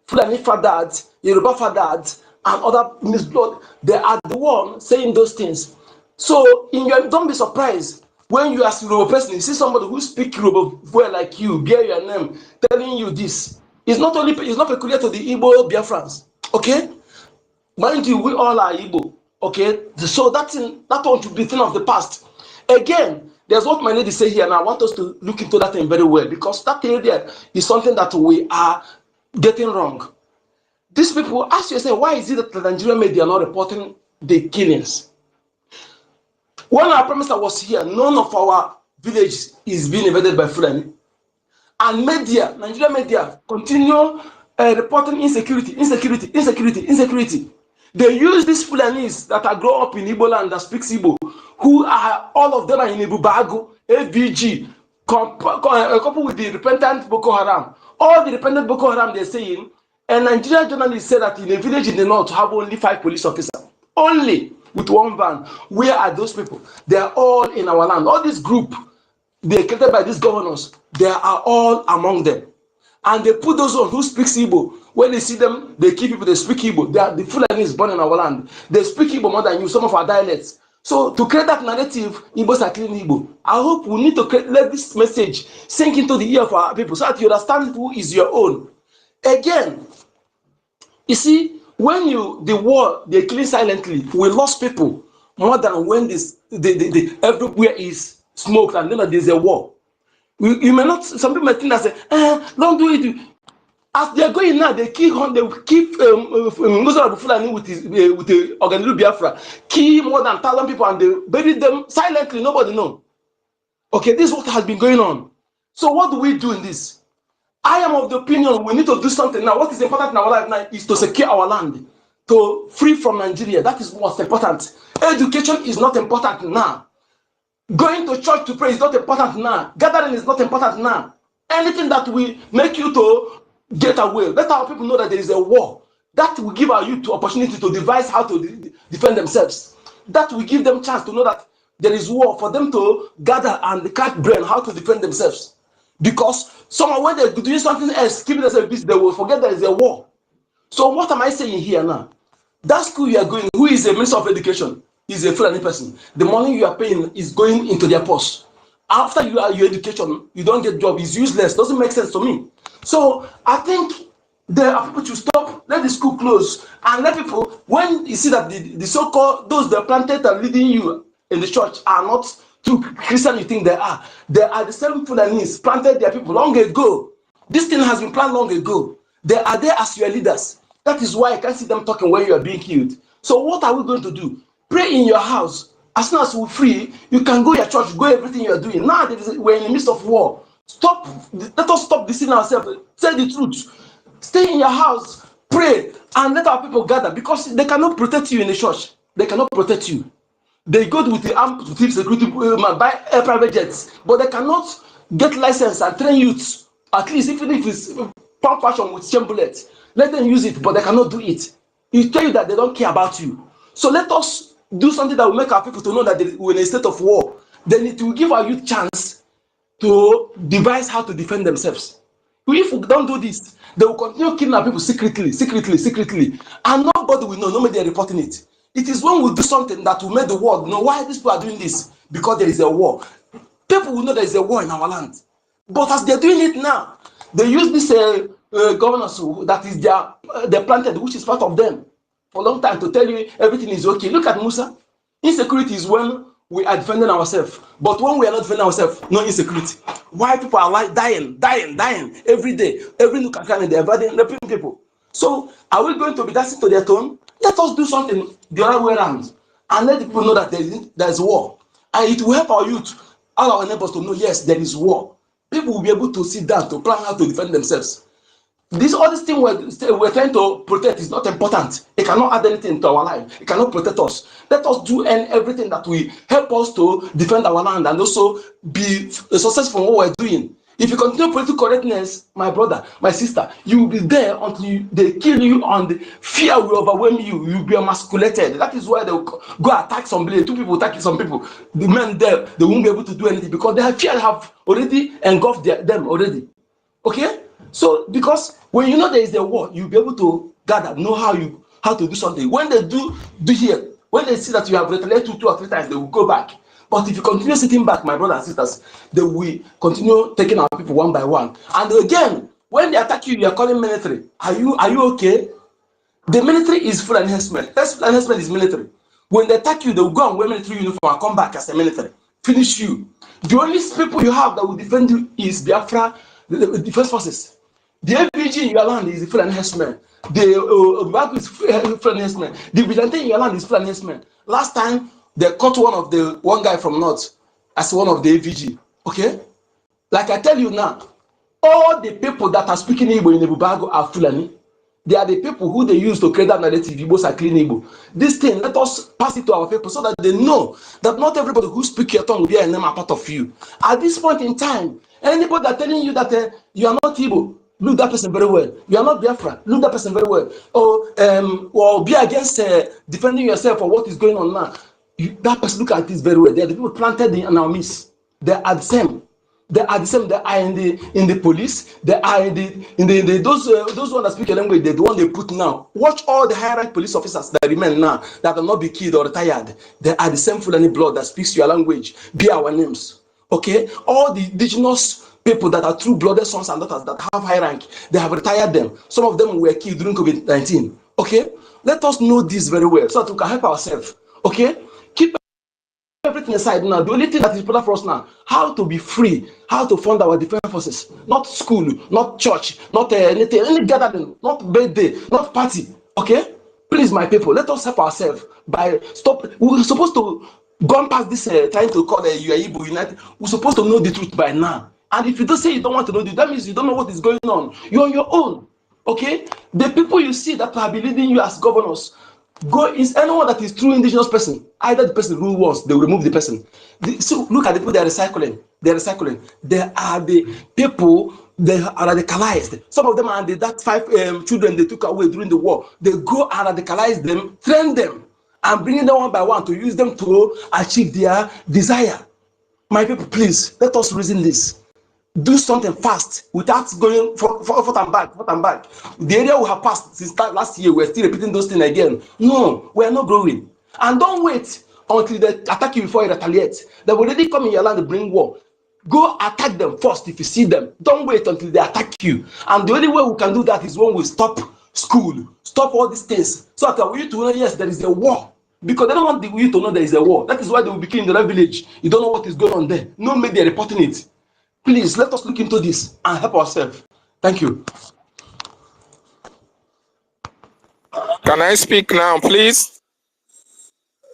Fulani fathers, Yoruba fathers, and other mixed blood, they are the one saying those things. So don't be surprised when you as a Yoruba person, you see somebody who speaks Yoruba well like you, bear your name, telling you this. It's not peculiar to the Igbo Biafrans. Okay? Mind you, we all are Igbo. Okay? So that one should be a thing of the past. Again, there's what my lady say here, and I want us to look into that thing very well, because that area is something that we are getting wrong. These people, ask yourself, why is it that the Nigerian media are not reporting the killings? When our Prime Minister was here, none of our village is being invaded by Fulani. And media, Nigerian media, continue reporting insecurity. They use these Fulanis that are grown up in Igbo land that speaks Igbo, who are all of them are in Ibubago, AVG, coupled with the repentant Boko Haram. All the repentant Boko Haram they're saying, and Nigerian journalists say that in a village in the north have only 5 police officers, only with 1 van. Where are those people? They are all in our land. All this group, they created by these governors, they are all among them. And they put those on who speaks Igbo. When they see them, they keep people, they speak Igbo. They are the Fulanis born in our land. They speak Igbo more than you, some of our dialects. So to create that narrative, Igbos are killing Igbo. I hope we need to let this message sink into the ear of our people so that you understand who is your own. Again, you see, when the war, they're killing silently, we lost people more than when everywhere is smoked and then there's a war. You may not, some people may think that say, don't do it. As they are going now, they keep Fulani with the Organized Biafra, kill more than 1,000 people and they bury them silently, nobody knows. Okay, this is what has been going on. So what do we do in this? I am of the opinion we need to do something now. What is important in our life now is to secure our land, to free from Nigeria. That is what's important. Education is not important now. Going to church to pray is not important now. Gathering is not important now. Anything that will make you to get away, let our people know that there is a war. That will give our youth the opportunity to devise how to defend themselves. That will give them chance to know that there is war, for them to gather and catch brain how to defend themselves. Because someone, when they're doing something else, keeping themselves busy, they will forget there is a war. So what am I saying here now? That school you are going, who is a Minister of Education, is a Fulani person. The money you are paying is going into their purse. After your education, you don't get job, it's useless, doesn't make sense to me. So I think there are people to stop, let the school close, and let people, when you see that the so-called, those that planted and leading you in the church are not true Christian you think they are the same Fulanis planted their people long ago. This thing has been planned long ago. They are there as your leaders. That is why I can't see them talking when you are being killed. So what are we going to do? Pray in your house. As soon as we're free, you can go to your church, go everything you are doing. Now we're in the midst of war. Let us stop deceiving ourselves. Say the truth. Stay in your house, pray, and let our people gather, because they cannot protect you in the church. They cannot protect you. They go with the armed security, buy private jets, but they cannot get license and train youths. At least even if it's pump fashion with chain bullets, let them use it, but they cannot do it. It tell you that they don't care about you. So let us do something that will make our people to know that we're in a state of war. Then it will give our youth chance to devise how to defend themselves. If we don't do this, they will continue killing our people secretly, and nobody will know. Nobody is reporting it. It is when we do something that will make the world know why these people are doing this, because there is a war. People will know there is a war in our land. But as they're doing it now, they use this governors that is they're planted, which is part of them. for a long time to tell you everything is okay. Look at Musa. Insecurity is when we are defending ourselves. But when we are not defending ourselves, no insecurity. Why people are like dying every day, every nook and cranny, they're raping people. So are we going to be dancing to their tone? Let us do something the other way around and let the people know that there is war. And it will help our youth, all our neighbors to know, yes, there is war. People will be able to sit down to plan how to defend themselves. All this thing we're trying to protect is not important. It cannot add anything to our life. It cannot protect us. Let us do everything that will help us to defend our land and also be successful in what we're doing. If you continue political correctness, my brother, my sister, you will be there until they kill you and fear will overwhelm you. You'll be emasculated. That is why they'll go attack somebody. Two people attacking some people. The men there, they won't be able to do anything because their fear have already engulfed them already. Okay? So because when you know there is a war, you'll be able to gather, know how to do something. When they do here, when they see that you have retaliated 2 or 3 times, they will go back. But if you continue sitting back, my brothers and sisters, they will continue taking our people one by one. And again, when they attack you, you are calling military. Are you okay? The military is full enhancement. That's full enhancement is military. When they attack you, they will go and wear military uniform and come back as a military. Finish you. The only people you have that will defend you is Biafra, the defense forces. The FBG in your land is full enhancement. The bank is full enhancement. The vigilante in your land is full enhancement. Last time they caught one guy from North as one of the FBG. Okay? Like I tell you now, all the people that are speaking Igbo in Ebubago are Fulani. They are the people who they use to create that narrative. Igbos are clean Igbo. This thing, let us pass it to our people so that they know that not everybody who speaks your tongue will be a name a part of you. At this point in time, anybody that telling you that you are not Igbo, look that person very well. You are not Biafra, look that person very well. Or be against defending yourself for what is going on now. That person look at this very well. They are the people planted in our midst. They are the same. They are the same. They are in the police. They are in those ones that speak a language. They're the one they put now. Watch all the high rank police officers that remain now that will not be killed or retired. They are the same Fulani blood that speaks your language. Be our names. Okay, all the indigenous people that are true blooded sons and daughters that have high rank, they have retired them. Some of them were killed during COVID-19. Okay, let us know this very well so that we can help ourselves. Okay, keep everything aside now. The only thing that is important for us now, how to be free, how to fund our defense forces. Not school, not church, not anything, any gathering, not birthday, not party. Okay, please, my people, let us help ourselves by stop. We're supposed to go past this trying to call you are Igbo United. We're supposed to know the truth by now. And if you don't say you don't want to know the, that means you don't know what is going on. You're on your own. Okay, the people you see that are leading you as governors. Go is anyone that is true indigenous person. Either the person rule once, they will remove the person. So look at the people they are recycling. They are recycling. They are the people they are radicalized. Some of them are that 5 children they took away during the war. They go and radicalize them, train them, and bring them one by one to use them to achieve their desire. My people, please let us reason this. Do something fast without going forth and back. The area we have passed since last year, we're still repeating those things again. No, we're not growing. And don't wait until they attack you before you retaliate. They've already come in your land to bring war. Go attack them first if you see them. Don't wait until they attack you. And the only way we can do that is when we stop school, stop all these things, so that we need to know, yes, there is a war. Because they don't want you to know there is a war. That is why they will be killing the red village. You don't know what is going on there. No media reporting it. Please, let us look into this and help ourselves. Thank you. Can I speak now, please?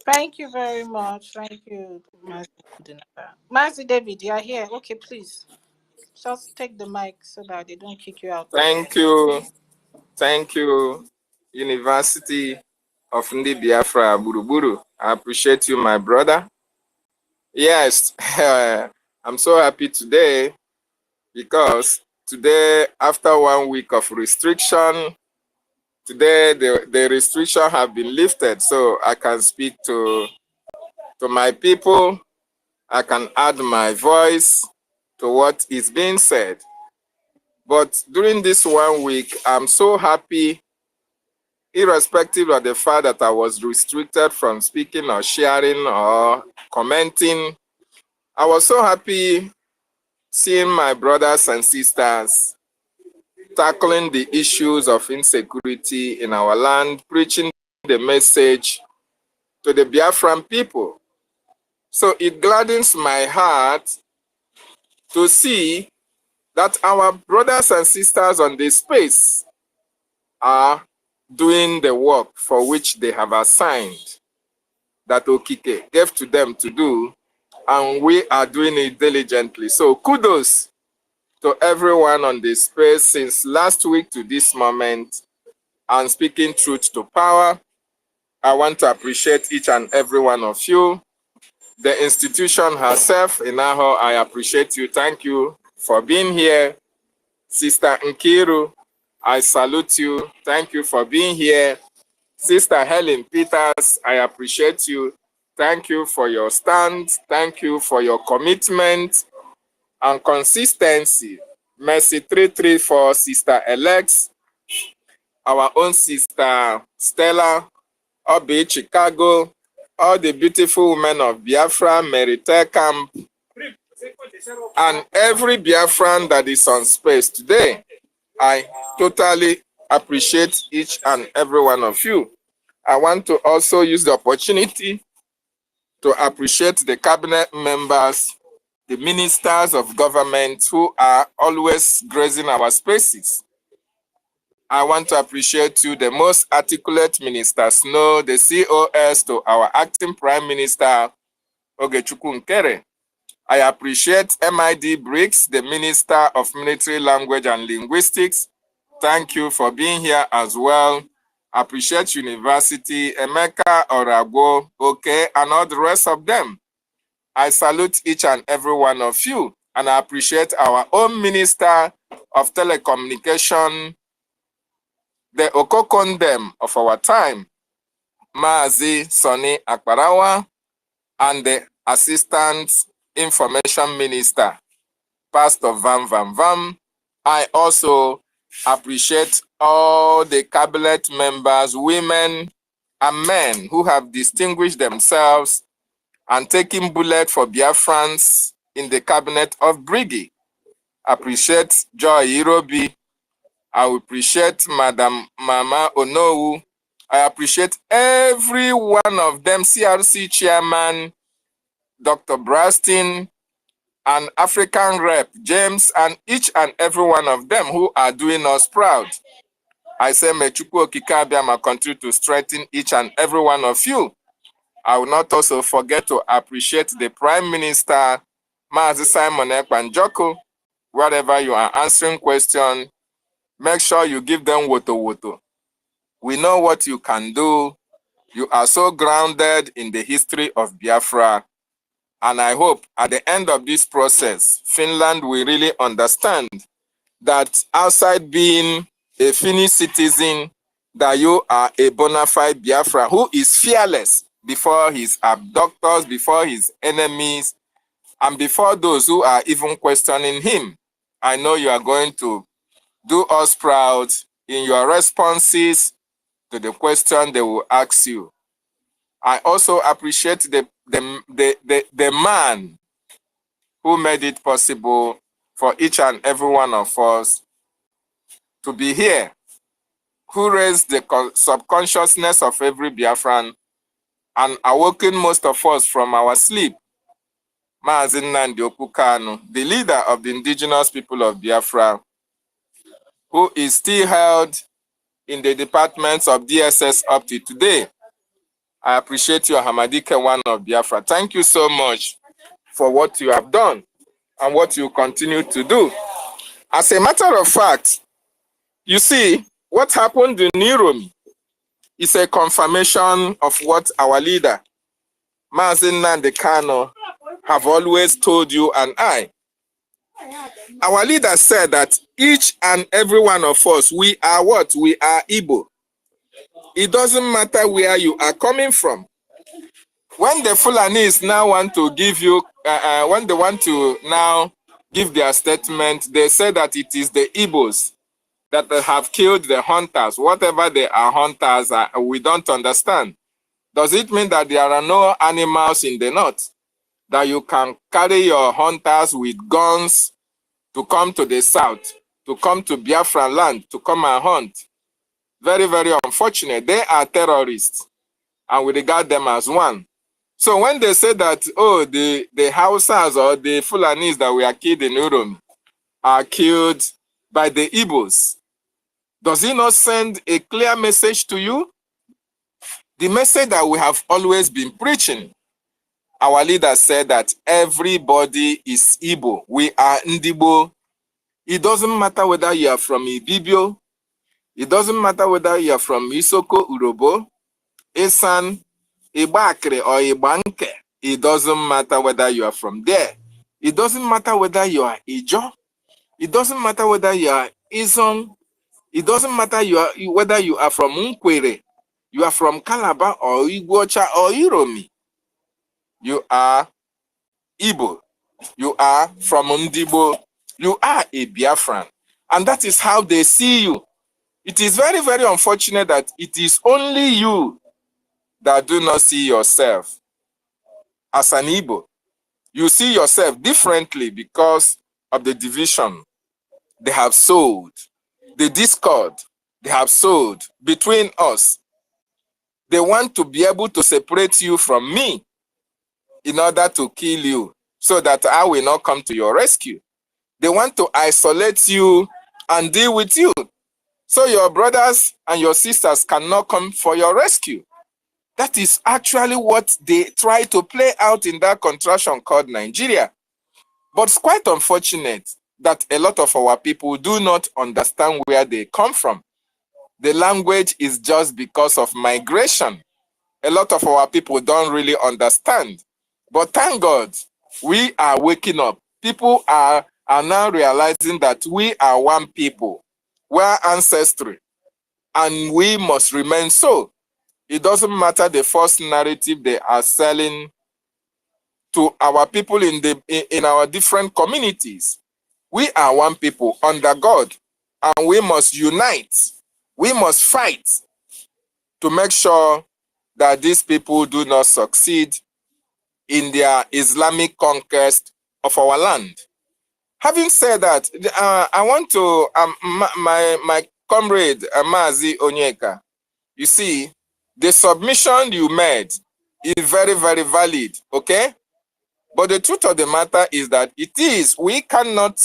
Thank you very much. Thank you, Master David. You are here. Okay, please. Just take the mic so that they don't kick you out. Thank you. Thank you, University of Ndi Biafra, Buruburu. I appreciate you, my brother. Yes, I'm so happy today because today, after 1 week of restriction, today the restriction have been lifted, so I can speak to my people. I can add my voice to what is being said. But during this 1 week, I'm so happy, irrespective of the fact that I was restricted from speaking or sharing or commenting. I was so happy seeing my brothers and sisters tackling the issues of insecurity in our land, preaching the message to the Biafran people. So it gladdens my heart to see that our brothers and sisters on this space are doing the work for which they have assigned, that Okike gave to them to do, and we are doing it diligently. So kudos to everyone on this space since last week to this moment, and speaking truth to power. I want to appreciate each and every one of you. The institution herself, Inaho, I appreciate you. Thank you for being here. Sister Nkiru, I salute you. Thank you for being here. Sister Helen Peters, I appreciate you. Thank you for your stand. Thank you for your commitment and consistency. Mercy 334, Sister Alex, our own Sister Stella, Obi Chicago, all the beautiful women of Biafra, Merite Camp, and every Biafran that is on space today. I totally appreciate each and every one of you. I want to also use the opportunity to appreciate the cabinet members, the ministers of government who are always gracing our spaces. I want to appreciate you, the most articulate ministers, no, the COS to our acting Prime Minister, Ogechukwu Nkere. I appreciate MID Briggs, the Minister of Military Language and Linguistics. Thank you for being here as well. Appreciate University, Emeka, Orago, OK, and all the rest of them. I salute each and every one of you, and I appreciate our own Minister of Telecommunication, the Okokondem of our time, Maazi Sonny Akbarawa, and the Assistant Information Minister, Pastor Vam Vam Vam. I also appreciate all the cabinet members, women and men who have distinguished themselves and taken bullet for Biafrans in the cabinet of BRGIE. Appreciate Joy Irobi. I appreciate Madam Mama Onowu. I appreciate every one of them, CRC Chairman, Dr. Brastin, and African Rep, James, and each and every one of them who are doing us proud. I say, may Chukwu Okike Abiama continue to strengthen each and every one of you. I will not also forget to appreciate the Prime Minister, Mazi Simon Ekpanjoko. Wherever you are answering questions, make sure you give them woto. We know what you can do. You are so grounded in the history of Biafra. And I hope at the end of this process, Finland will really understand that outside being a Finnish citizen, that you are a bona fide Biafra who is fearless before his abductors, before his enemies, and before those who are even questioning him. I know you are going to do us proud in your responses to the question they will ask you. I also appreciate the man who made it possible for each and every one of us to be here, who raised the subconsciousness of every Biafran and awoken most of us from our sleep. Maazị Nnamdi Okukanu, the leader of the indigenous people of Biafra, who is still held in the departments of DSS up to today. I appreciate you, Hamadike, one of Biafra. Thank you so much for what you have done and what you continue to do. As a matter of fact, you see, what happened in Niromi is a confirmation of what our leader, Maazị Nnamdi Kanu, have always told you and I. Our leader said that each and every one of us, we are what? We are Igbo. It doesn't matter where you are coming from. When the Fulanis now want to give you, when they want to now give their statement, they say that it is the Igbos that have killed the hunters. Whatever they are hunters, we don't understand. Does it mean that there are no animals in the north? That you can carry your hunters with guns to come to the south, to come to Biafra land, to come and hunt? Very, very unfortunate. They are terrorists, and we regard them as one. So when they say that, oh, the Hausas or the Fulanis that we are killed in Uromi are killed by the Igbos, does it not send a clear message to you? The message that we have always been preaching. Our leader said that everybody is Igbo. We are Ndibo. It doesn't matter whether you are from Ibibio. It doesn't matter whether you are from Isoko, Urobo, Esan, Ibakre, or Ibanke. It doesn't matter whether you are from there. It doesn't matter whether you are Ijo. It doesn't matter whether you are Izon. It doesn't matter whether you are from Nkwere. You are from Calabar or Iguacha or Iromi. You are Igbo. You are from Ndibo. You are a Biafran. And that is how they see you. It is very, very unfortunate that it is only you that do not see yourself as an Igbo. You see yourself differently because of the division they have sowed, the discord they have sowed between us. They want to be able to separate you from me in order to kill you so that I will not come to your rescue. They want to isolate you and deal with you so your brothers and your sisters cannot come for your rescue. That is actually what they try to play out in that contraction called Nigeria. But it's quite unfortunate that a lot of our people do not understand where they come from. The language is just because of migration. A lot of our people don't really understand. But thank God, we are waking up. People are now realizing that we are one people. We are ancestry. And we must remain so. It doesn't matter the false narrative they are selling to our people in our different communities. We are one people under God, and we must unite. We must fight to make sure that these people do not succeed in their Islamic conquest of our land. Having said that, I want to, my comrade, Mazi Onyeka, you see, the submission you made is very, very valid, okay? But the truth of the matter is that we cannot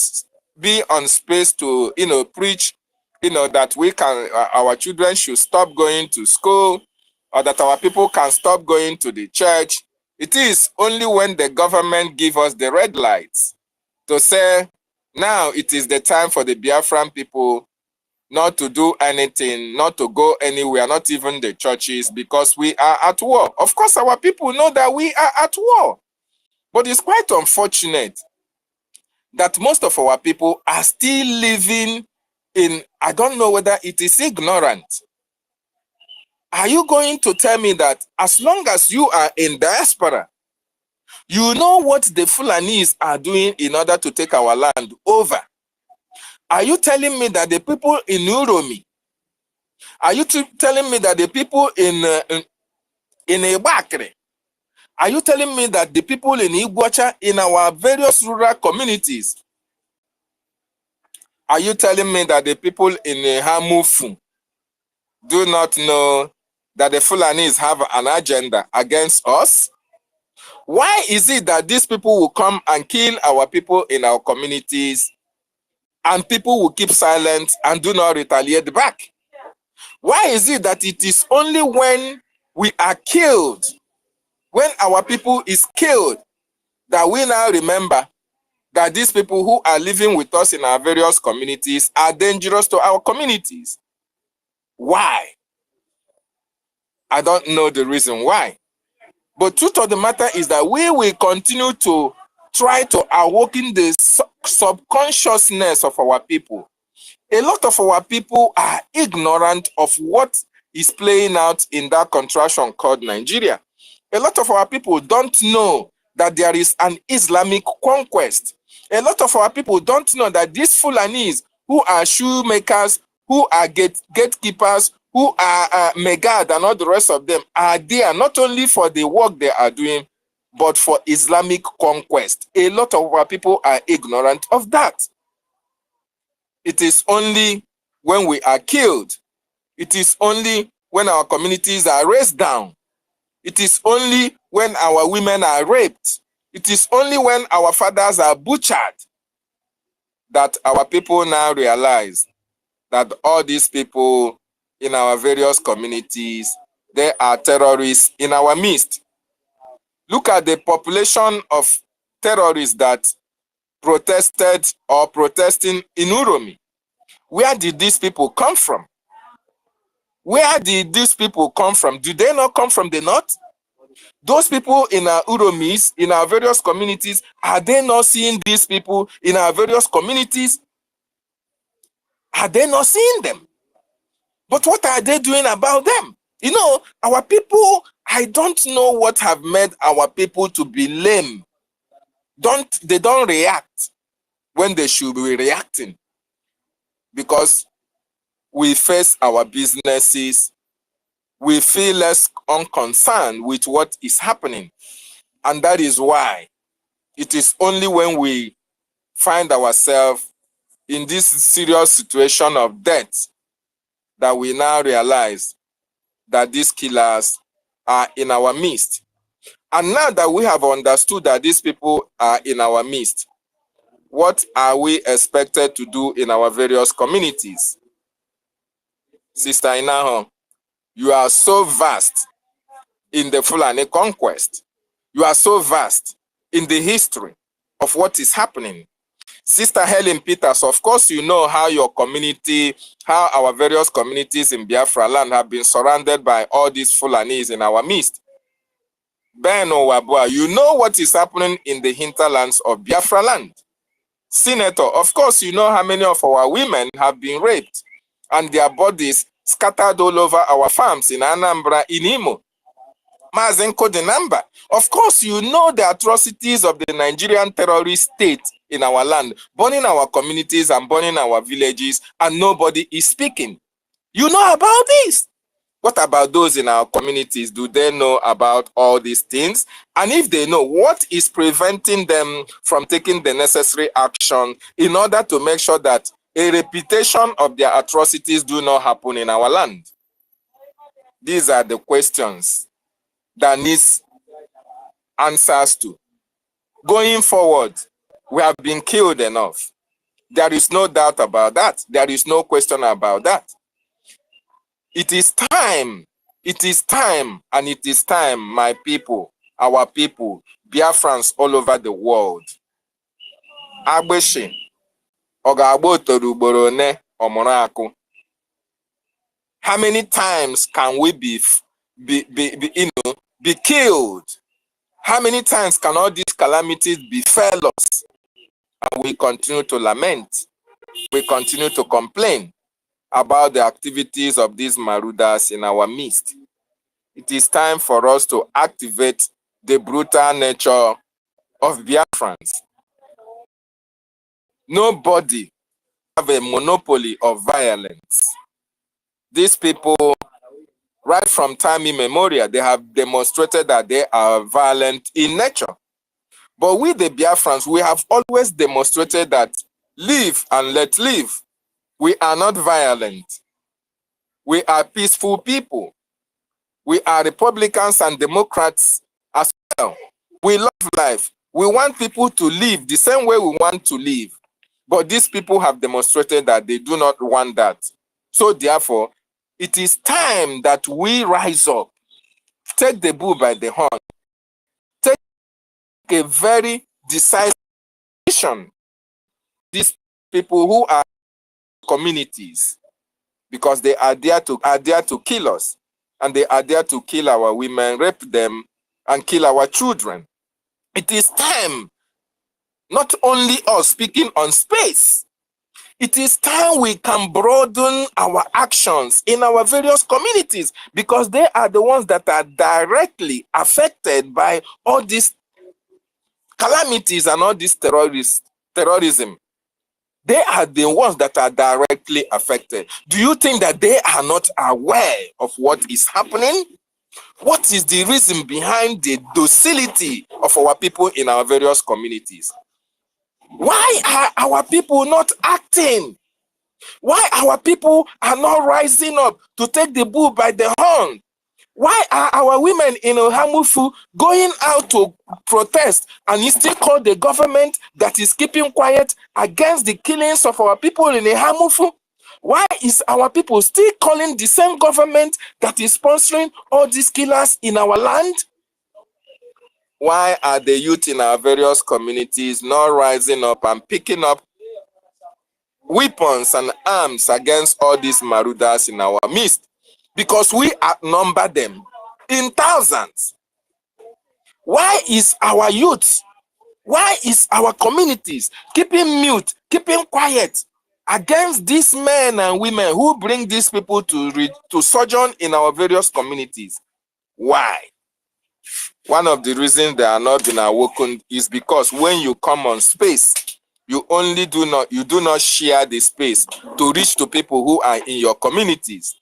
be on space to, preach, that our children should stop going to school or that our people can stop going to the church. It is only when the government gives us the red lights to say, now it is the time for the Biafran people not to do anything, not to go anywhere, not even the churches, because we are at war. Of course, our people know that we are at war. But it's quite unfortunate that most of our people are still living in, I don't know whether it is ignorant. Are you going to tell me that as long as you are in diaspora, you know what the Fulanis are doing in order to take our land over? Are you telling me that the people in Uromi, are you telling me that the people in Ibakre, are you telling me that the people in Iguacha, in our various rural communities, are you telling me that the people in Hamufu do not know that the Fulanis have an agenda against us? Why is it that these people will come and kill our people in our communities and people will keep silent and do not retaliate back? Why is it that it is only when we are killed, when our people is killed, that we now remember that these people who are living with us in our various communities are dangerous to our communities? Why? I don't know the reason why. But truth of the matter is that we will continue to try to awaken the subconsciousness of our people. A lot of our people are ignorant of what is playing out in that contraction called Nigeria. A lot of our people don't know that there is an Islamic conquest. A lot of our people don't know that these Fulanis, who are shoemakers, who are gatekeepers, who are Megad and all the rest of them, are there not only for the work they are doing, but for Islamic conquest. A lot of our people are ignorant of that. It is only when we are killed, It is only when our communities are raised down. It is only when our women are raped. It is only when our fathers are butchered that our people now realize that all these people in our various communities, they are terrorists in our midst. Look at the population of terrorists that protested or protesting in Uromi. Where did these people come from? Where did these people come from? Do they not come from the north? Those people in our Uromis, in our various communities, are they not seeing these people in our various communities? Are they not seeing them? But what are they doing about them? You know, our people, I don't know what have made our people to be lame. They don't react when they should be reacting, because we face our businesses, we feel less unconcerned with what is happening. And that is why it is only when we find ourselves in this serious situation of death that we now realize that these killers are in our midst. And now that we have understood that these people are in our midst, what are we expected to do in our various communities? Sister Inaho, you are so vast in the Fulani conquest. You are so vast in the history of what is happening. Sister Helen Peters, of course, you know how your community, how our various communities in Biafra land have been surrounded by all these Fulanis in our midst. Ben Owabua, you know what is happening in the hinterlands of Biafra land. Senator, of course, you know how many of our women have been raped and their bodies scattered all over our farms in Anambra, in Imo. Mazenko the number. Of course, you know the atrocities of the Nigerian terrorist state in our land, burning our communities and burning our villages, and nobody is speaking. You know about this. What about those in our communities? Do they know about all these things? And if they know, what is preventing them from taking the necessary action in order to make sure that a repetition of their atrocities do not happen in our land? These are the questions that needs answers to. Going forward, we have been killed enough. There is no doubt about that. There is no question about that. It is time, and it is time, my people, our people, Biafrans all over the world. Agbeshi, Ogagbo Toruborone, Omoraku. How many times can we be killed? How many times can all these calamities befell us? And we continue to lament. We continue to complain about the activities of these marauders in our midst. It is time for us to activate the brutal nature of Biafrans. Nobody have a monopoly of violence. These people, right from time immemorial, they have demonstrated that they are violent in nature. But we, the Biafrans, we have always demonstrated that live and let live. We are not violent. We are peaceful people. We are Republicans and Democrats as well. We love life. We want people to live the same way we want to live. But these people have demonstrated that they do not want that. So therefore, it is time that we rise up, take the bull by the horn, take a very decisive decision. These people who are communities, because they are there to kill us, and they are there to kill our women, rape them, and kill our children. It is time, not only us speaking on space, it is time we can broaden our actions in our various communities, because they are the ones that are directly affected by all these calamities and all this terrorism. They are the ones that are directly affected. Do you think that they are not aware of what is happening? What is the reason behind the docility of our people in our various communities? Why are our people not acting? Why our people are not rising up to take the bull by the horn? Why are our women in Ohamufu going out to protest and it's still called the government that is keeping quiet against the killings of our people in Ohamufu? Why is our people still calling the same government that is sponsoring all these killers in our land? Why are the youth in our various communities not rising up and picking up weapons and arms against all these marauders in our midst? Because we outnumber them in thousands. Why is our youth, why is our communities keeping mute, keeping quiet against these men and women who bring these people to sojourn in our various communities? Why? One of the reasons they are not being awoken is because when you come on space, you do not share the space to reach to people who are in your communities.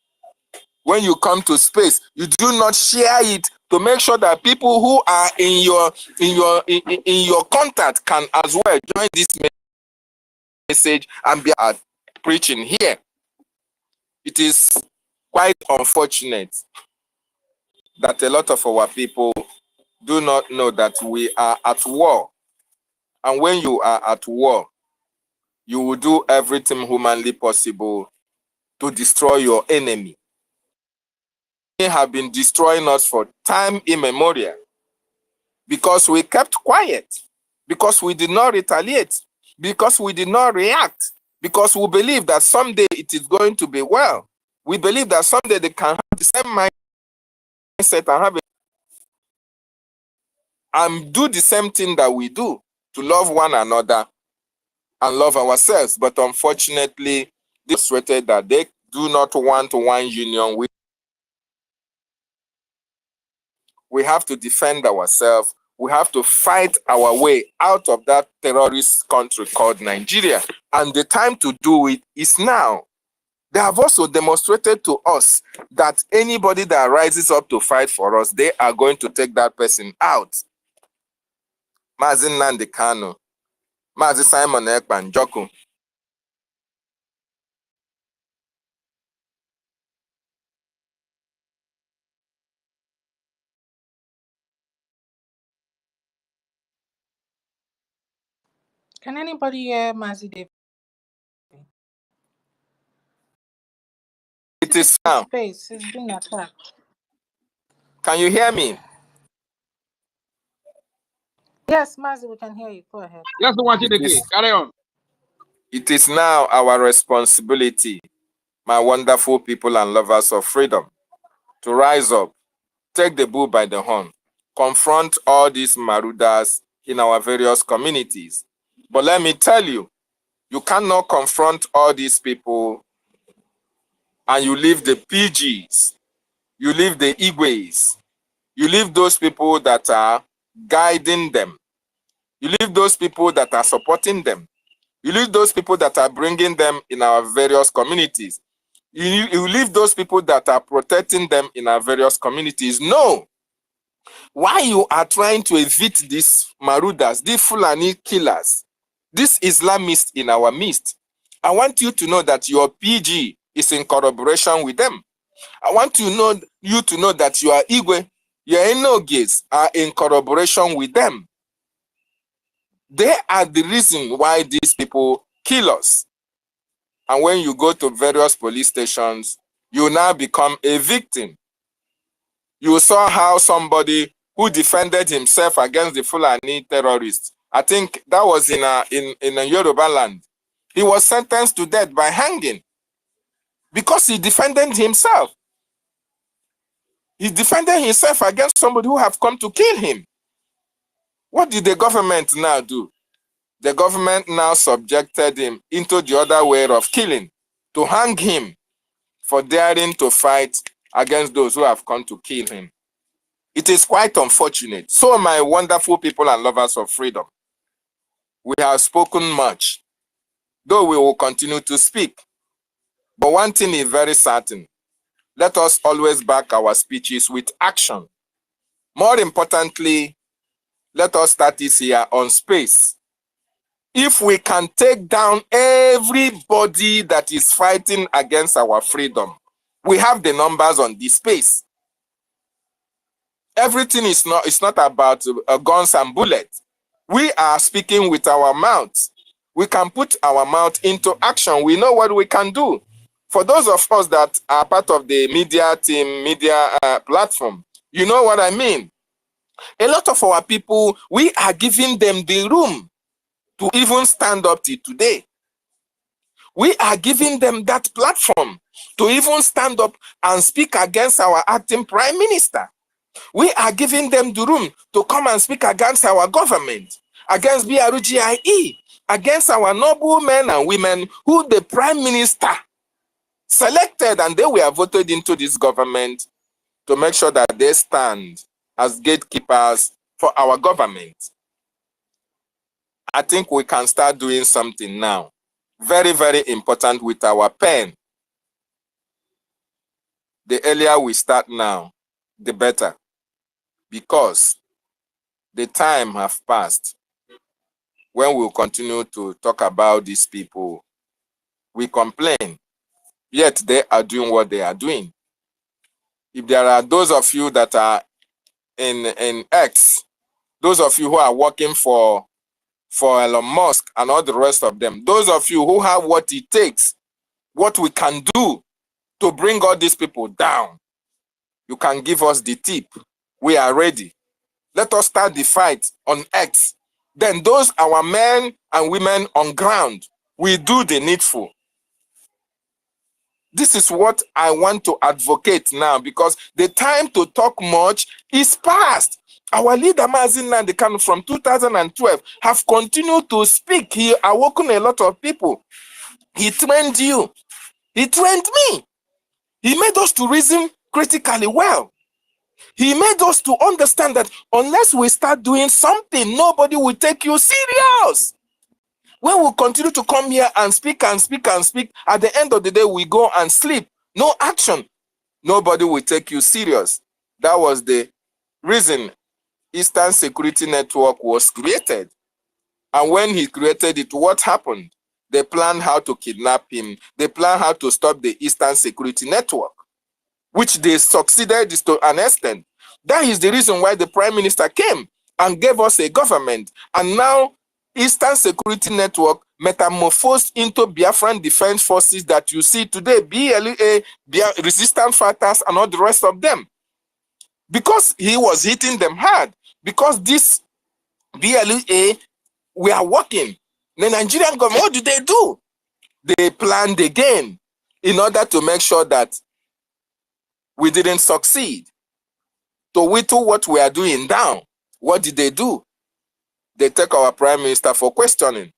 When you come to space, you do not share it to make sure that people who are in your contact can as well join this message and be preaching here. It is quite unfortunate that a lot of our people do not know that we are at war. And when you are at war, you will do everything humanly possible to destroy your enemy. They have been destroying us for time immemorial because we kept quiet, because we did not retaliate, because we did not react, because we believe that someday it is going to be well. We believe that someday they can have the same mindset and have and do the same thing that we do, to love one another and love ourselves. But unfortunately, demonstrated that they do not want one union. We have to defend ourselves. We have to fight our way out of that terrorist country called Nigeria. And the time to do it is now. They have also demonstrated to us that anybody that rises up to fight for us, they are going to take that person out. Mazin Nandekano, Mazi Simon Ekpan Joku. Can anybody hear Mazi David? It is now. Space is being attacked. Can you hear me? Yes, Mazi, we can hear you. Go ahead. Yes, carry on. It is now our responsibility, my wonderful people and lovers of freedom, to rise up, take the bull by the horn, confront all these marauders in our various communities. But let me tell you, you cannot confront all these people and you leave the PGs, you leave the Igwes, you leave those people that are guiding them, you leave those people that are supporting them, you leave those people that are bringing them in our various communities. You leave those people that are protecting them in our various communities. No. Why you are trying to evict these marauders, these Fulani killers, these Islamists in our midst? I want you to know that your PG is in collaboration with them. I want you to know that your Igwe, your Enoges are in collaboration with them. They are the reason why these people kill us. And when you go to various police stations, you now become a victim. You saw how somebody who defended himself against the Fulani terrorists, I think that was in a Yoruba land, he was sentenced to death by hanging because he defended himself. He defended himself against somebody who have come to kill him. What did the government now do? The government now subjected him into the other way of killing, to hang him for daring to fight against those who have come to kill him. It is quite unfortunate. So, my wonderful people and lovers of freedom, we have spoken much, though we will continue to speak. But one thing is very certain. Let us always back our speeches with action. More importantly, let us start this here on space. if we can take down everybody that is fighting against our freedom. We have the numbers on this space. Everything is not, it's not about guns and bullets. We are speaking with our mouths. We can put our mouth into action. We know what we can do. For those of us that are part of the media team, media platform, you know what I mean. A lot of our people, we are giving them the room to even stand up till today. We are giving them that platform to even stand up and speak against our acting prime minister. We are giving them the room to come and speak against our government, against BRGIE, against our noble men and women who the prime minister selected, and they were voted into this government to make sure that they stand as gatekeepers for our government. I think we can start doing something now. Very, very important with our pen. The earlier we start now, the better. Because the time have passed when we'll continue to talk about these people. We complain, yet they are doing what they are doing. If there are those of you that are in X, those of you who are working for Elon Musk and all the rest of them, those of you who have what it takes, what we can do to bring all these people down, you can give us the tip. We are ready. Let us start the fight on X. Then those our men and women on ground, we do the needful. This is what I want to advocate now, because the time to talk much is past. Our leader, Mazi Nnamdi Kanu, from 2012, have continued to speak. He awoken a lot of people. He trained you. He trained me. He made us to reason critically well. He made us to understand that unless we start doing something, nobody will take you serious. When we continue to come here and speak and speak and speak, at the end of the day, we go and sleep. No action. Nobody will take you serious. That was the reason Eastern Security Network was created. And when he created it, what happened? They planned how to kidnap him. They planned how to stop the Eastern Security Network, which they succeeded to an extent. That is the reason why the Prime Minister came and gave us a government. And now Eastern Security Network metamorphosed into Biafran Defense Forces that you see today, BLA, resistant fighters, and all the rest of them. Because he was hitting them hard. Because this BLA, we are working. The Nigerian government, what do? They planned again in order to make sure that we didn't succeed. To whittle what we are doing down. What did they do? They take our Prime Minister for questioning.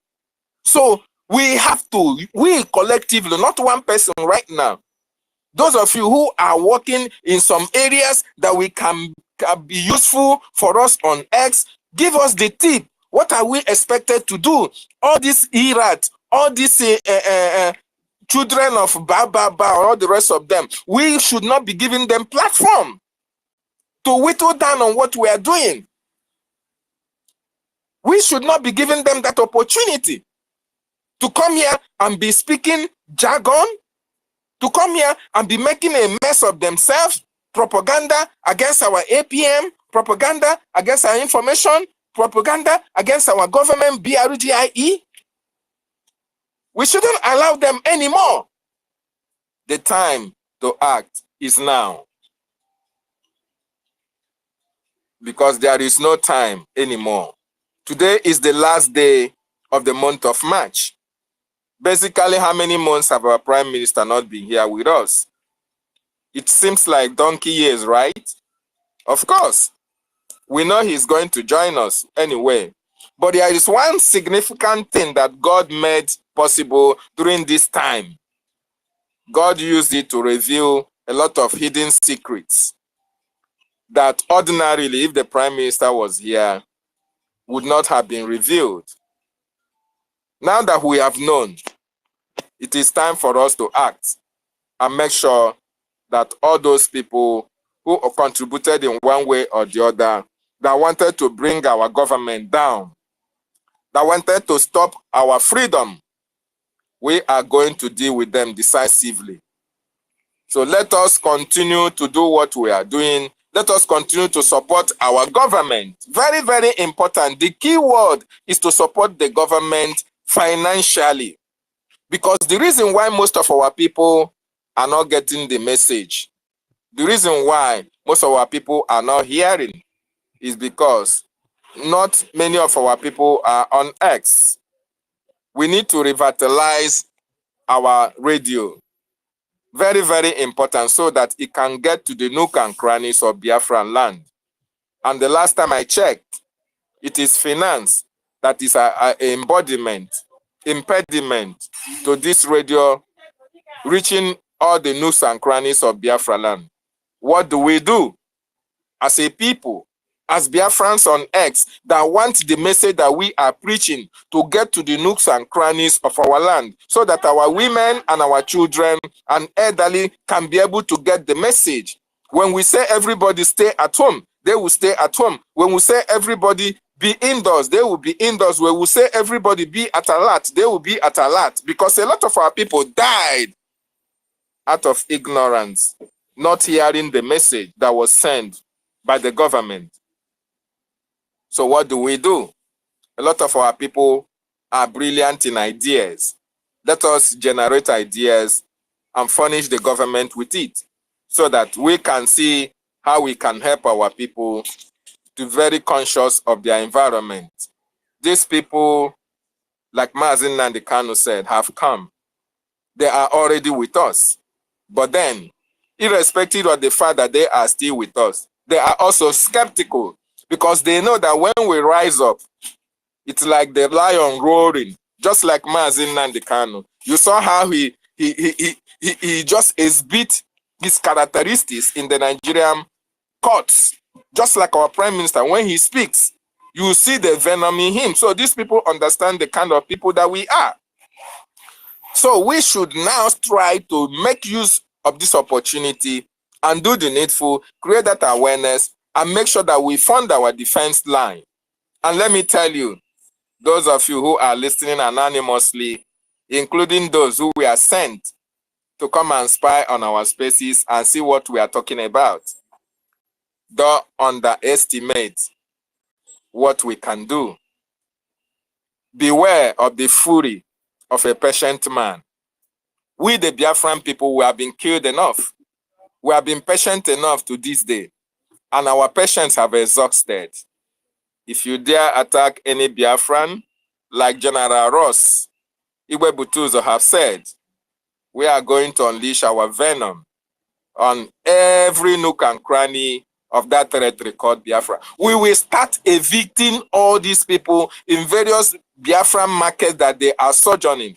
So we have to, we collectively, not one person right now, those of you who are working in some areas that we can be useful for us on X, give us the tip. What are we expected to do? All these irats, all these children of all the rest of them, we should not be giving them platform to whittle down on what we are doing. We should not be giving them that opportunity to come here and be speaking jargon, to come here and be making a mess of themselves, propaganda against our APM, propaganda against our information, propaganda against our government, BRGIE. We shouldn't allow them anymore. The time to act is now. Because there is no time anymore. Today is the last day of the month of March. Basically, how many months have our Prime Minister not been here with us? It seems like donkey years, right? Of course. We know he's going to join us anyway. But there is one significant thing that God made possible during this time. God used it to reveal a lot of hidden secrets that ordinarily, if the Prime Minister was here, would not have been revealed. Now that we have known, it is time for us to act and make sure that all those people who contributed in one way or the other that wanted to bring our government down, that wanted to stop our freedom, we are going to deal with them decisively. So let us continue to do what we are doing. Let us continue to support our government. Very, very important. The key word is to support the government financially. Because the reason why most of our people are not getting the message, the reason why most of our people are not hearing is because not many of our people are on X. We need to revitalize our radio. Very, very important, so that it can get to the nook and crannies of Biafran land. And the last time I checked, it is finance that is an impediment to this radio reaching all the nooks and crannies of Biafra land. What do we do as a people, as Biafrans on X, that want the message that we are preaching to get to the nooks and crannies of our land, so that our women and our children and elderly can be able to get the message? When we say everybody stay at home, they will stay at home. When we say everybody be indoors, they will be indoors. When we say everybody be at alert, they will be at alert. Because a lot of our people died out of ignorance, not hearing the message that was sent by the government. So what do? A lot of our people are brilliant in ideas. Let us generate ideas and furnish the government with it, so that we can see how we can help our people to be very conscious of their environment. These people, like Mazin Nandekano said, have come. They are already with us. But then, irrespective of the fact that they are still with us, they are also skeptical, because they know that when we rise up, it's like the lion roaring, just like Mazin Nandekano. You saw how he just exhibit his characteristics in the Nigerian courts, just like our prime minister. When he speaks, you see the venom in him. So these people understand the kind of people that we are. So we should now try to make use of this opportunity and do the needful, create that awareness, and make sure that we fund our defense line. And let me tell you, those of you who are listening anonymously, including those who were sent to come and spy on our spaces and see what we are talking about, don't underestimate what we can do. Beware of the fury of a patient man. We, the Biafran people, we have been killed enough. We have been patient enough to this day, and our patience have exhausted. If you dare attack any Biafran, like General Ross Igwe Butuzo have said, we are going to unleash our venom on every nook and cranny of that territory called Biafra. We will start evicting all these people in various Biafran markets that they are sojourning,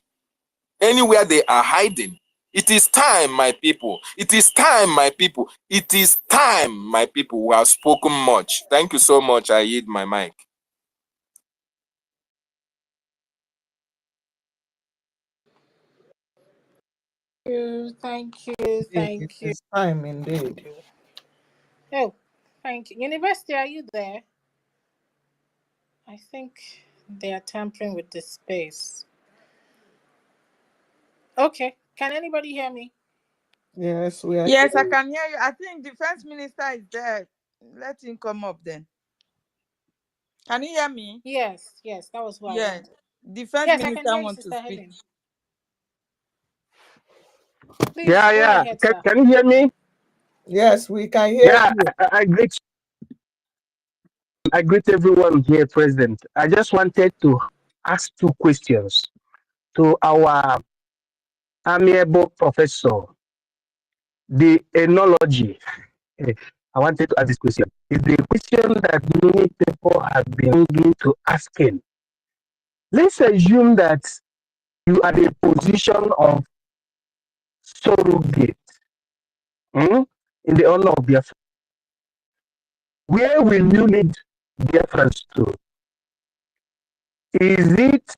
anywhere they are hiding. It is time, my people. It is time, my people. It is time, my people. We have spoken much. Thank you so much. I yield my mic. Thank you. It is time indeed. Oh, thank you. University, are you there? I think they are tampering with the space. Okay. Can anybody hear me? Yes, we are. Yes, I can hear you. I think Defense Minister is there. Let him come up then. Can you hear me? Yes, that was what I wanted. Defense Yes, I Minister can hear you, wants to Sister speak. Helen. Please go Yeah. ahead, sir. Can you hear me? Yes, we can hear you. I greet everyone here present. I just wanted to ask two questions to our amiable professor. The enology. I wanted to ask this question. It's the question that many people have been looking to asking. Let's assume that you are in a position of surrogate in the honor of Biafra. Where will you lead Biafrans to? Is it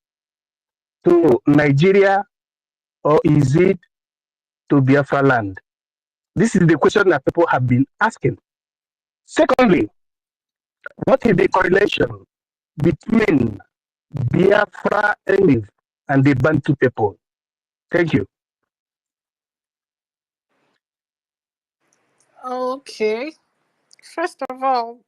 to Nigeria or is it to Biafra land? This is the question that people have been asking. Secondly, what is the correlation between Biafra and the Bantu people. Thank you. Okay. First of all,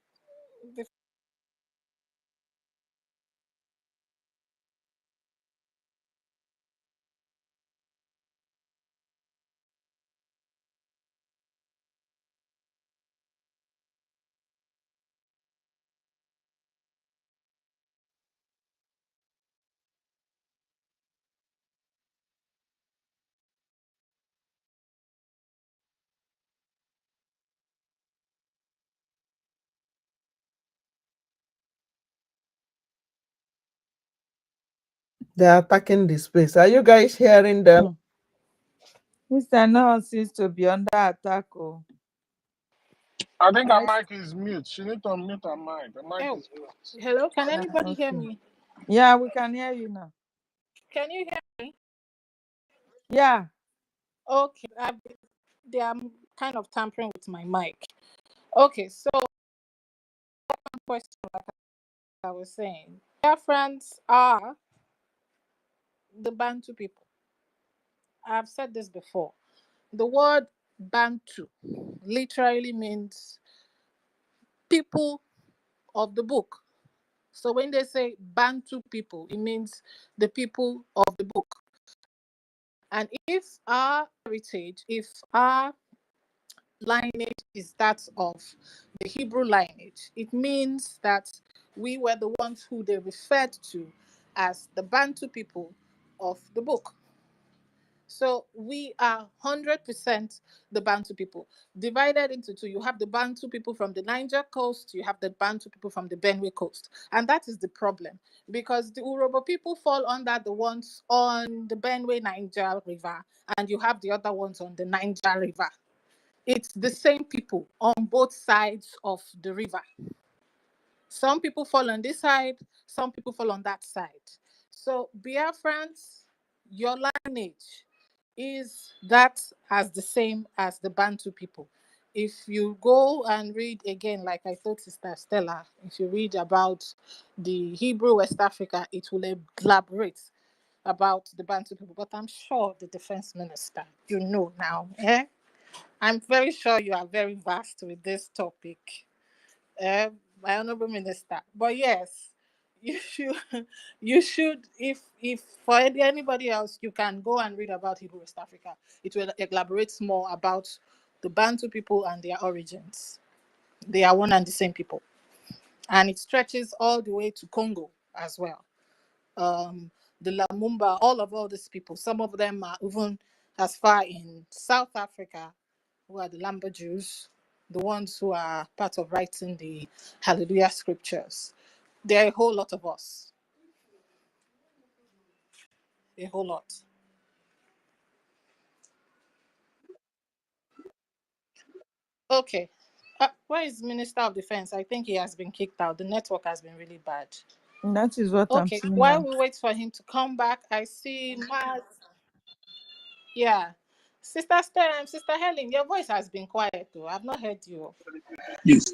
They're attacking the space. Are you guys hearing them? Mr. Noah seems to be under attack. Oh. I think her I, mic is mute. She need to unmute her mic. The mic oh, is mute. hello. Can anybody hear Okay. me? Yeah, we can hear you now. Can you hear me? Yeah. Okay. They are kind of tampering with my mic. Okay. So, one question, like I was saying, Biafrans are the Bantu people. I've said this before. The word Bantu literally means people of the book. So when they say Bantu people, it means the people of the book. And if our heritage, if our lineage is that of the Hebrew lineage, it means that we were the ones who they referred to as the Bantu people of the book. So we are 100% the Bantu people. Divided into two. You have the Bantu people from the Niger coast, you have the Bantu people from the Benue coast. And that is the problem. Because the Urobo people fall under the ones on the Benue Niger River, and you have the other ones on the Niger River. It's the same people on both sides of the river. Some people fall on this side, some people fall on that side. So Biafrans, your lineage is that as the same as the Bantu people. If you go and read again, like I told Sister Stella, if you read about the Hebrew West Africa, it will elaborate about the Bantu people. But I'm sure the defense minister, you know now, I'm very sure you are very vast with this topic, my honorable minister. But yes, you should, if for anybody else, you can go and read about Hebrew West Africa. It will elaborate more about the Bantu people and their origins. They are one and the same people, and it stretches all the way to Congo as well. The Lumumba, all these people. Some of them are even as far in South Africa, who are the Lamba Jews, the ones who are part of writing the Hallelujah scriptures. There are a whole lot of us. A whole lot. Okay. Where is Minister of Defense? I think he has been kicked out. The network has been really bad. That is what I'm Okay. seeing While now. we wait for him to come back, I see Maz. Yeah. Sister Helen, your voice has been quiet though. I've not heard you. Yes.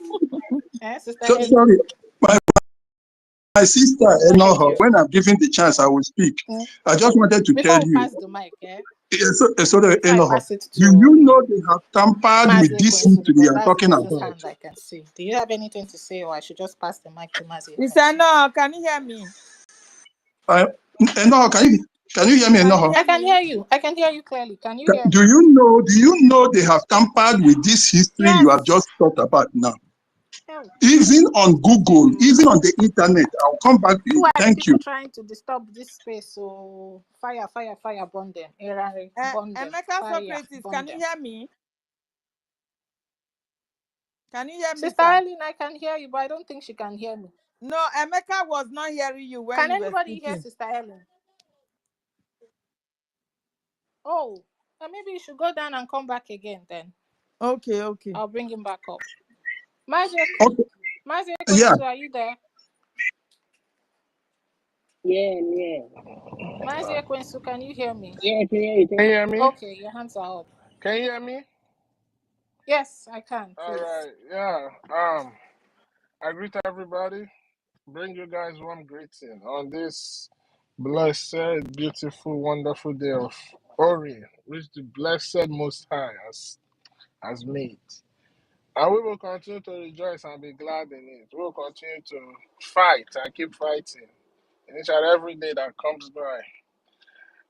Sister So Helen. sorry. My sister, I've not heard you. when I'm given the chance, I will speak. I just wanted to Before tell we you. pass the mic, Sorry, before I pass it do to you know they have tampered with Mazi this Ekwensu, history because you are that's the talking person's about? hand I can see. Do you have anything to say, or I should just pass the mic to Mazi He said, Ekwensu? no, can you hear me? Enoho, can you hear me, Can you Enoho? hear I can me? hear you. I can hear you clearly. Can you hear Do me? you know they have tampered with this history you have Yes. just talked about now? Oh. Even on Google, even on the internet. I'll come back to Who it. are the Thank you. people trying to disturb this space? So fire, burn them. Burn them. Emeka Fire, Socrates, burn can you them. hear me? Can you hear me, Sister sir? Eileen, I can hear you, but I don't think she can hear me. No, Emeka was not hearing you when Can you were anybody hear speaking. Sister Eileen? Oh, maybe you should go down and come back again then. Okay. I'll bring him back up. Mazi Yeah. Ekwensu, are you there? Yeah. Mazi Ekwensu, can you hear me? Yeah, I can hear you. Can you hear me? Okay, your hands are up. Can you hear me? Yes, I can, All please. right. Yeah. I greet everybody. bring you guys warm greeting on this blessed, beautiful, wonderful day of Ori, which the blessed Most High has made. And we will continue to rejoice and be glad in it. We will continue to fight and keep fighting in each and every day that comes by.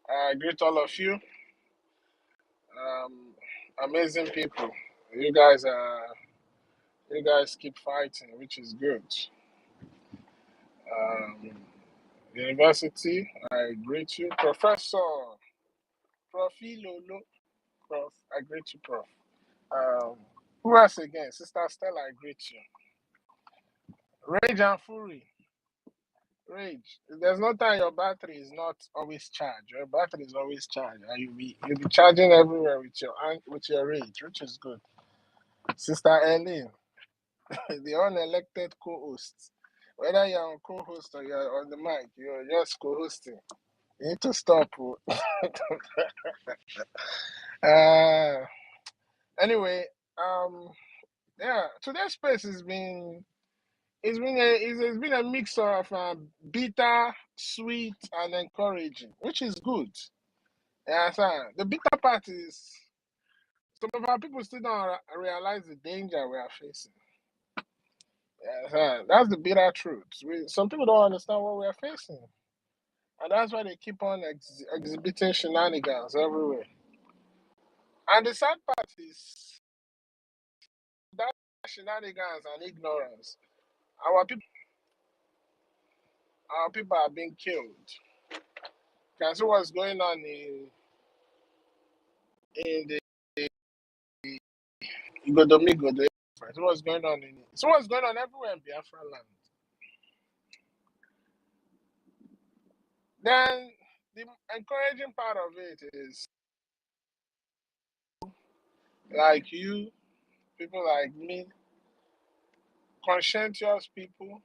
I greet all of you, amazing people. You guys keep fighting, which is good. Um, University, I greet you. Professor, Profi Lolo, Prof, I greet you, Prof. Who else again? Sister Stella, I greet you. Rage and Fury, Rage. There's no time your battery is not always charged. Your battery is always charged, and you'll be charging everywhere with your Rage, which is good. Sister Ellen, the unelected co-host. Whether you're on co-host or you're on the mic, you're just co-hosting. You need to stop. Anyway, yeah, today's space has been it's been a mix of bitter, sweet, and encouraging, which is good. Yeah, the bitter part is some of our people still don't realize the danger we are facing. Yeah, that's the bitter truth. Some people don't understand what we are facing, and that's why they keep on exhibiting shenanigans everywhere. And the sad part is that shenanigans and ignorance. Our people are being killed. Can see what's going on in the Igodomigo, the so what's going on everywhere in Biafra land. Then the encouraging part of it is like you, people like me, conscientious people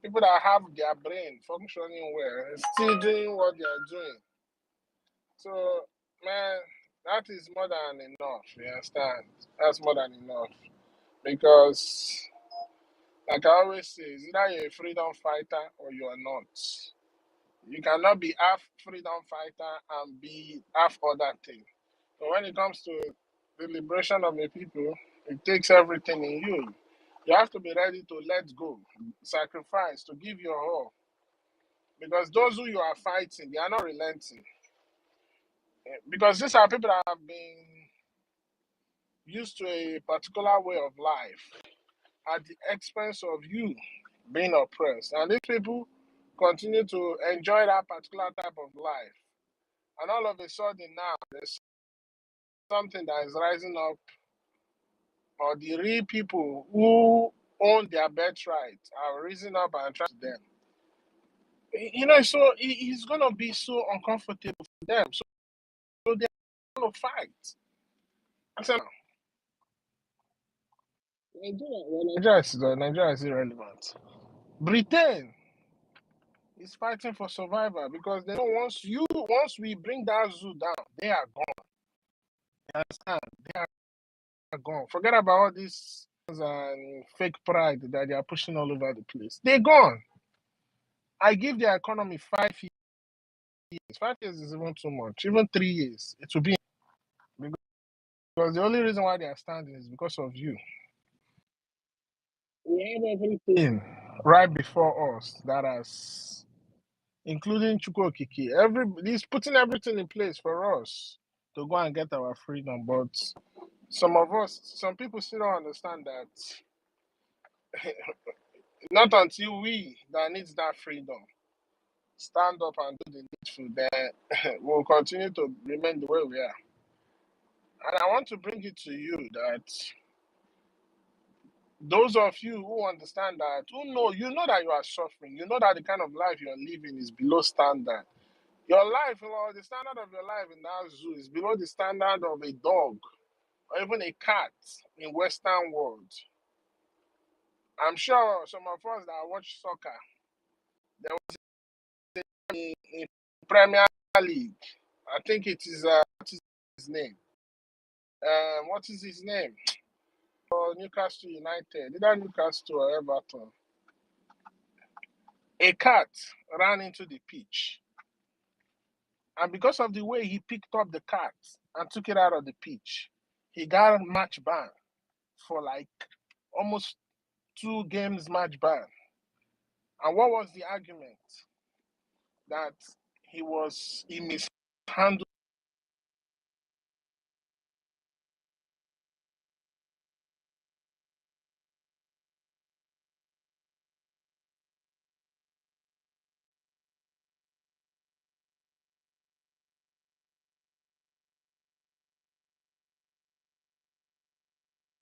that have their brain functioning well, still doing what they are doing. So, man, that is more than enough. You understand? That's more than enough because, like I always say, it's either you're a freedom fighter or you are not. You cannot be half freedom fighter and be half other thing. So when it comes to the liberation of the people, it takes everything in you. You have to be ready to let go, sacrifice, to give your all. Because those who you are fighting, they are not relenting. Because these are people that have been used to a particular way of life at the expense of you being oppressed. And these people continue to enjoy that particular type of life. And all of a sudden now, there's something that is rising up, or the real people who own their birthright are rising up and trying to them. So it's going to be so uncomfortable for them. So they're going to fight. I said, Nigeria is irrelevant. Britain is fighting for survival because they know once we bring that zoo down, they are gone. You understand? They are gone. Forget about all these and fake pride that they are pushing all over the place. They're gone. I give the economy 5 years. 5 years is even too much. Even 3 years, it will be because the only reason why they are standing is because of you. We have everything right before us that has, including Chukwokiki. He's putting everything in place for us to go and get our freedom. But some people still don't understand that not until we that needs that freedom stand up and do the needful, then we'll continue to remain the way we are. And I want to bring it to you that those of you who understand that, you know that you are suffering, you know that the kind of life you're living is below standard. Your life, the standard of your life in that zoo is below the standard of a dog or even a cat in Western world. I'm sure some of us that watch soccer, there was in Premier League. I think it is what is his name? What is his name? For Newcastle United, either Newcastle or Everton. A cat ran into the pitch. And because of the way he picked up the cat and took it out of the pitch, he got a match ban for like almost 2 games match ban. And what was the argument? That he mishandled.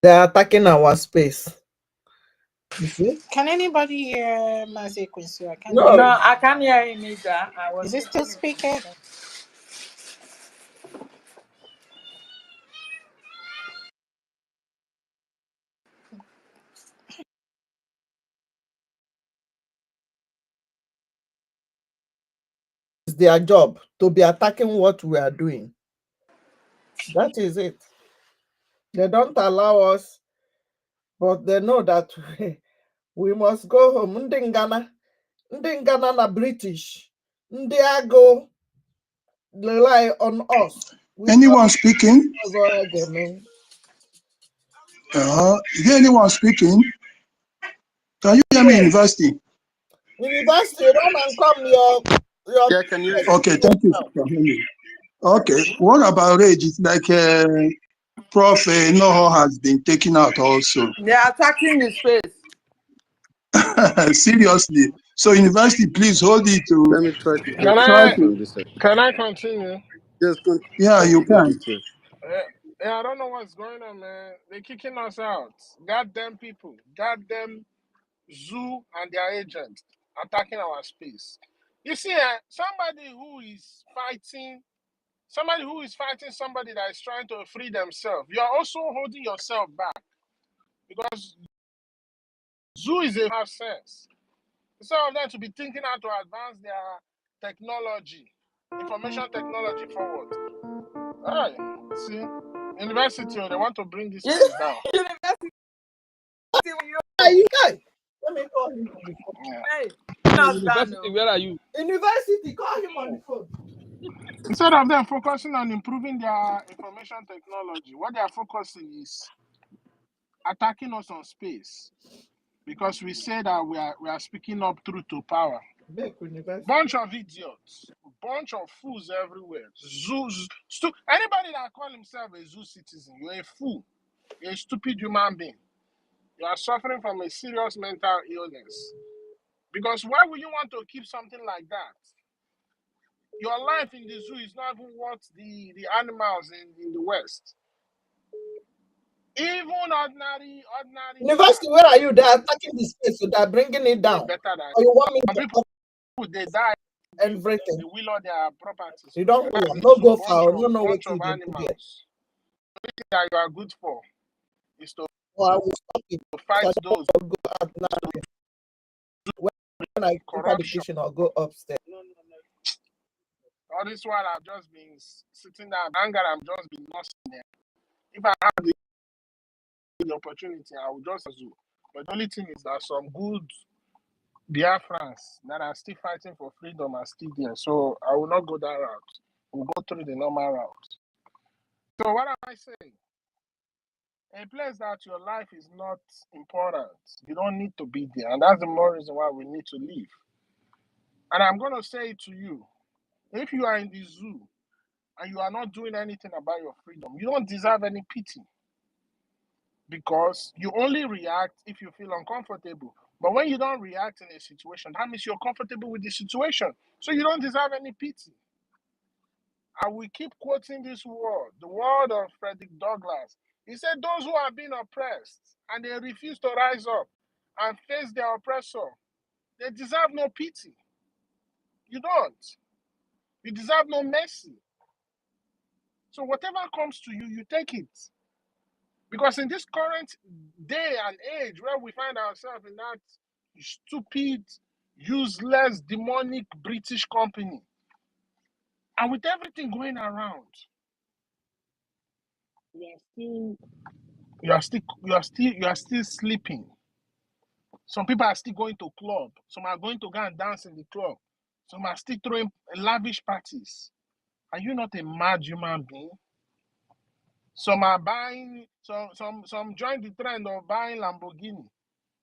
They're attacking our space. You see? Can anybody hear Mazi Quincy? I can't No. hear No, him. I can't hear him either. I was Is he still speaking? It's their job to be attacking what we are doing. That is it. They don't allow us, but they know that we must go home. Ndị Ghana na British, ndị agụ rely on us. Anyone speaking? Is there anyone speaking? Can you hear me, University? University, run and come your Yeah, can you? Okay, thank you for hearing me. Okay, what about rage? It's like Prof. Noho has been taken out also. They are attacking the space. Seriously. So university, please hold it to. Let me try to Can get from this side. I continue? Just continue. Yeah, you can. Yeah, I don't know what's going on, man. They're kicking us out. Goddamn people. Goddamn Zoo and their agents attacking our space. You see, somebody who is fighting somebody that is trying to free themselves, you are also holding yourself back because Zoo is a have sense. Some of them to be thinking how to advance their technology, information technology forward. All right, see, university, they want to bring this place down. University. Let me call him on the phone. Hey, University, where are you? University, call him on the phone. Instead of them focusing on improving their information technology, what they are focusing is attacking us on space because we say that we are speaking up truth to power. Bunch of idiots, bunch of fools everywhere. Anybody that call himself a zoo citizen, you're a fool. You're a stupid human being. You are suffering from a serious mental illness. Because why would you want to keep something like that? Your life in the zoo is not even worth the animals in the West. Even ordinary. University, where are you? They're attacking the space, so they're bringing it down. Better than or you want me to people they die. everything? They will all their properties. You don't no go foul, no know what you do. Animals. The thing that you are good for is to, I will stop it. to fight those. Go out now. When I go the kitchen, I'll go upstairs. All this while I've just been sitting down, anger, I've just been lost in there. If I have the opportunity, I will just do. But the only thing is that some good Biafrans that are still fighting for freedom are still there. So I will not go that route. We'll go through the normal route. So what am I saying? A place that your life is not important, you don't need to be there. And that's the more reason why we need to leave. And I'm going to say it to you. If you are in the zoo and you are not doing anything about your freedom, you don't deserve any pity. Because you only react if you feel uncomfortable. But when you don't react in a situation, that means you're comfortable with the situation. So you don't deserve any pity. I will keep quoting this word, the word of Frederick Douglass. He said, those who are being oppressed and they refuse to rise up and face their oppressor, they deserve no pity. You don't. You deserve no mercy. So whatever comes to you, you take it. Because in this current day and age where we find ourselves in that stupid, useless, demonic British company, and with everything going around, you are still sleeping. Some people are still going to club. Some are going to go and dance in the club. Some are still throwing lavish parties. Are you not a mad human being? Some are buying, some join the trend of buying Lamborghini.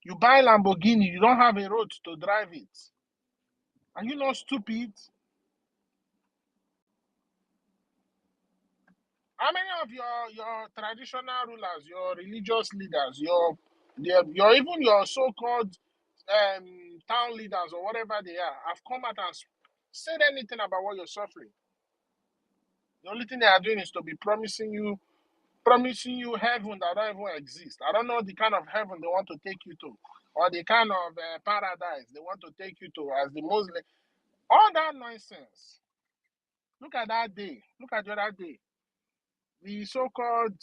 You buy Lamborghini, you don't have a road to drive it. Are you not stupid? How many of your traditional rulers, your religious leaders, your even your so-called town leaders or whatever they are, have come out and said anything about what you're suffering? The only thing they are doing is to be promising you heaven that don't even exist. I don't know the kind of heaven they want to take you to, or the kind of paradise they want to take you to as the Muslim. All that nonsense. Look at that day. Look at the other day. The so-called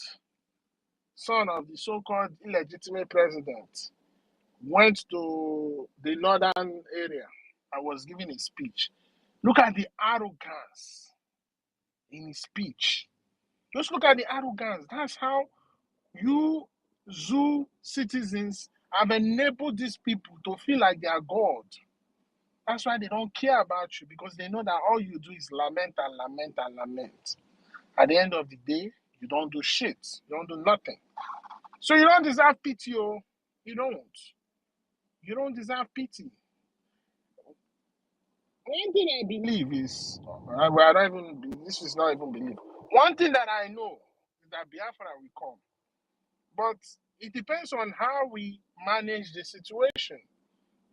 son of the so-called illegitimate president went to the northern area and was giving a speech. Look at the arrogance in his speech. Just look at the arrogance. That's how you zoo citizens have enabled these people to feel like they are God. That's why they don't care about you, because they know that all you do is lament and lament and lament. At the end of the day, you don't do shit. You don't do nothing. So you don't deserve pity, oh. You don't. You don't deserve pity. One thing I believe is, this is not even belief. One thing that I know is that Biafra will come. But it depends on how we manage the situation.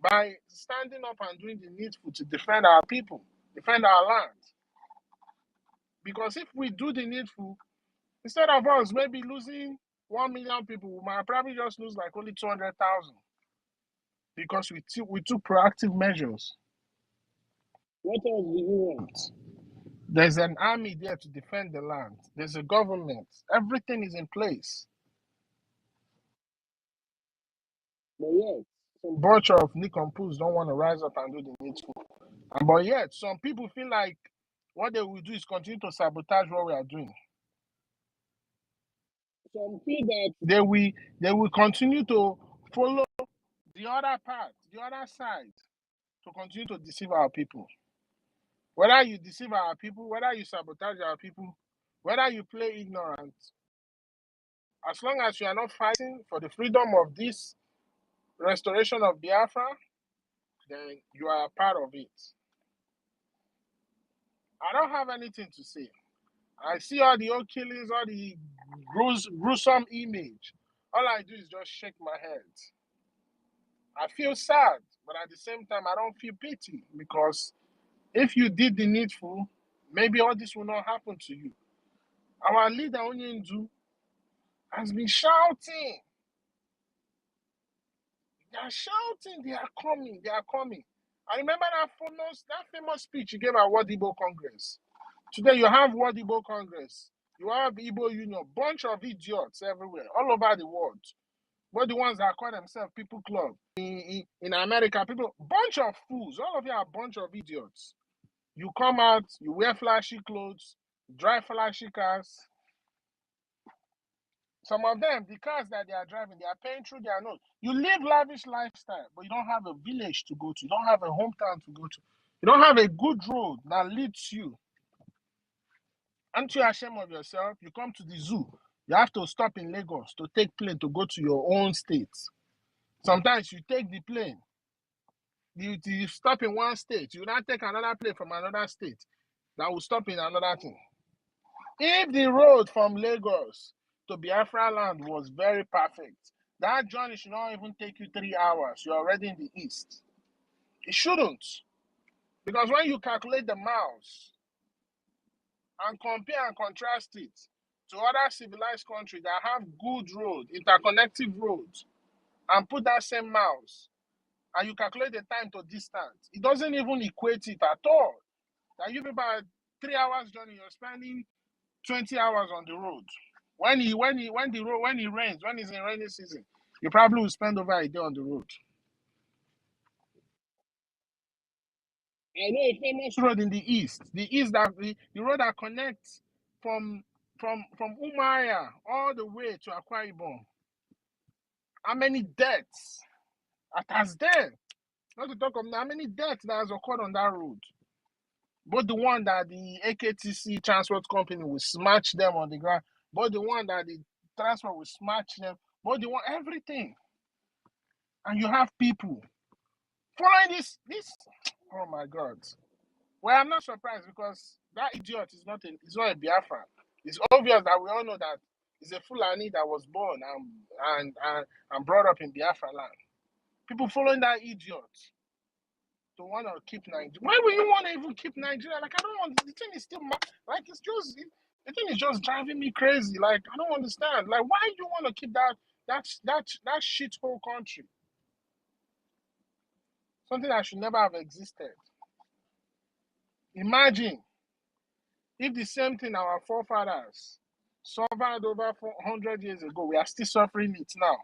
By standing up and doing the needful to defend our people, defend our land. Because if we do the needful, instead of us maybe losing 1 million people, we might probably just lose like only 200,000. Because we took proactive measures. What else do you want? There's an army there to defend the land. There's a government. Everything is in place. But yet, some bunch of nincompoops don't want to rise up and do the needful. But yet, some people feel like what they will do is continue to sabotage what we are doing. Some feel that they will continue to follow the other part, the other side, to continue to deceive our people. Whether you deceive our people, whether you sabotage our people, whether you play ignorant, as long as you are not fighting for the freedom of this restoration of Biafra, then you are a part of it. I don't have anything to say. I see all the old killings, all the gruesome image. All I do is just shake my head. I feel sad, but at the same time, I don't feel pity, because if you did the needful, maybe all this will not happen to you. Our leader, Onyendu, has been shouting. They are shouting, they are coming, they are coming. I remember that famous speech he gave at World Igbo Congress. Today you have World Igbo Congress. You have Igbo Union, bunch of idiots everywhere, all over the world. But the ones that call themselves People Club. In America, bunch of fools. All of you are a bunch of idiots. You come out, you wear flashy clothes, drive flashy cars. Some of them, the cars that they are driving, they are paying through their nose. You live lavish lifestyle, but you don't have a village to go to. You don't have a hometown to go to. You don't have a good road that leads you. Aren't you ashamed of yourself? You come to the zoo. You have to stop in Lagos to take plane to go to your own state. Sometimes you take the plane. You stop in one state. You now take another plane from another state that will stop in another thing. If the road from Lagos to Biafra land was very perfect, that journey should not even take you 3 hours. You're already in the east. It shouldn't. Because when you calculate the miles and compare and contrast it to other civilized countries that have good roads, interconnective roads, and put that same miles, and you calculate the time to distance, it doesn't even equate it at all. That you about 3 hours journey, you're spending 20 hours on the road. When it rains, when it's in rainy season, you probably will spend over a day on the road. I know a famous road in the east. The road that connects from Umuahia all the way to Akwa Ibom. How many deaths as then. Not to talk of how many deaths that has occurred on that road. Both the one that the AKTC transport company will smash them on the ground, both the one that the transport will smash them, both the one, everything. And you have people following this, oh my God. Well, I'm not surprised because that idiot is not a Biafran. It's obvious that we all know that he's a Fulani that was born and brought up in Biafra land. People following that idiot to want to keep Nigeria. Why would you want to even keep Nigeria? Like, I don't want, the thing is still, like, it's just, the thing is just driving me crazy. Like, I don't understand. Like, why do you want to keep that shithole country? Something that should never have existed. Imagine if the same thing our forefathers suffered over 400 years ago, we are still suffering it now.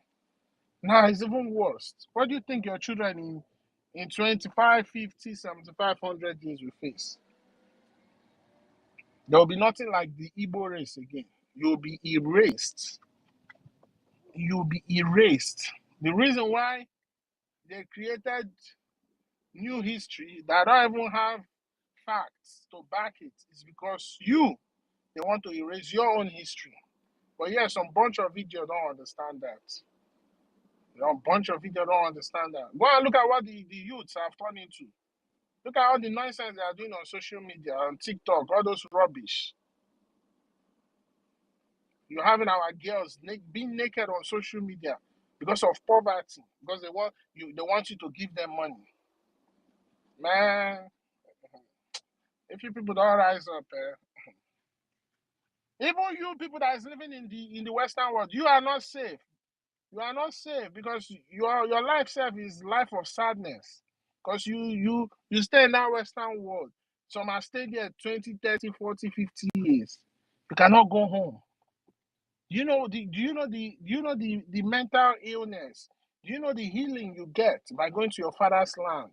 Now it's even worse. What do you think your children in 25, 50, 75, 100 years will face? There will be nothing like the Igbo race again. You'll be erased. You'll be erased. The reason why they created new history that don't even have facts to back it is because they want to erase your own history. But yeah, some bunch of idiots don't understand that. A bunch of idiots don't understand that. Go and look at what the youths have turned into. Look at all the nonsense they are doing on social media, on TikTok, all those rubbish. You're having our girls being naked on social media because of poverty, because they want you to give them money. Man, if you people don't rise up, even you people that is living in the Western world, you are not safe. You are not safe because your life self is life of sadness. Because you stay in that Western world. Some are staying there 20, 30, 40, 50 years. You cannot go home. Do you know the mental illness? Do you know the healing you get by going to your father's land?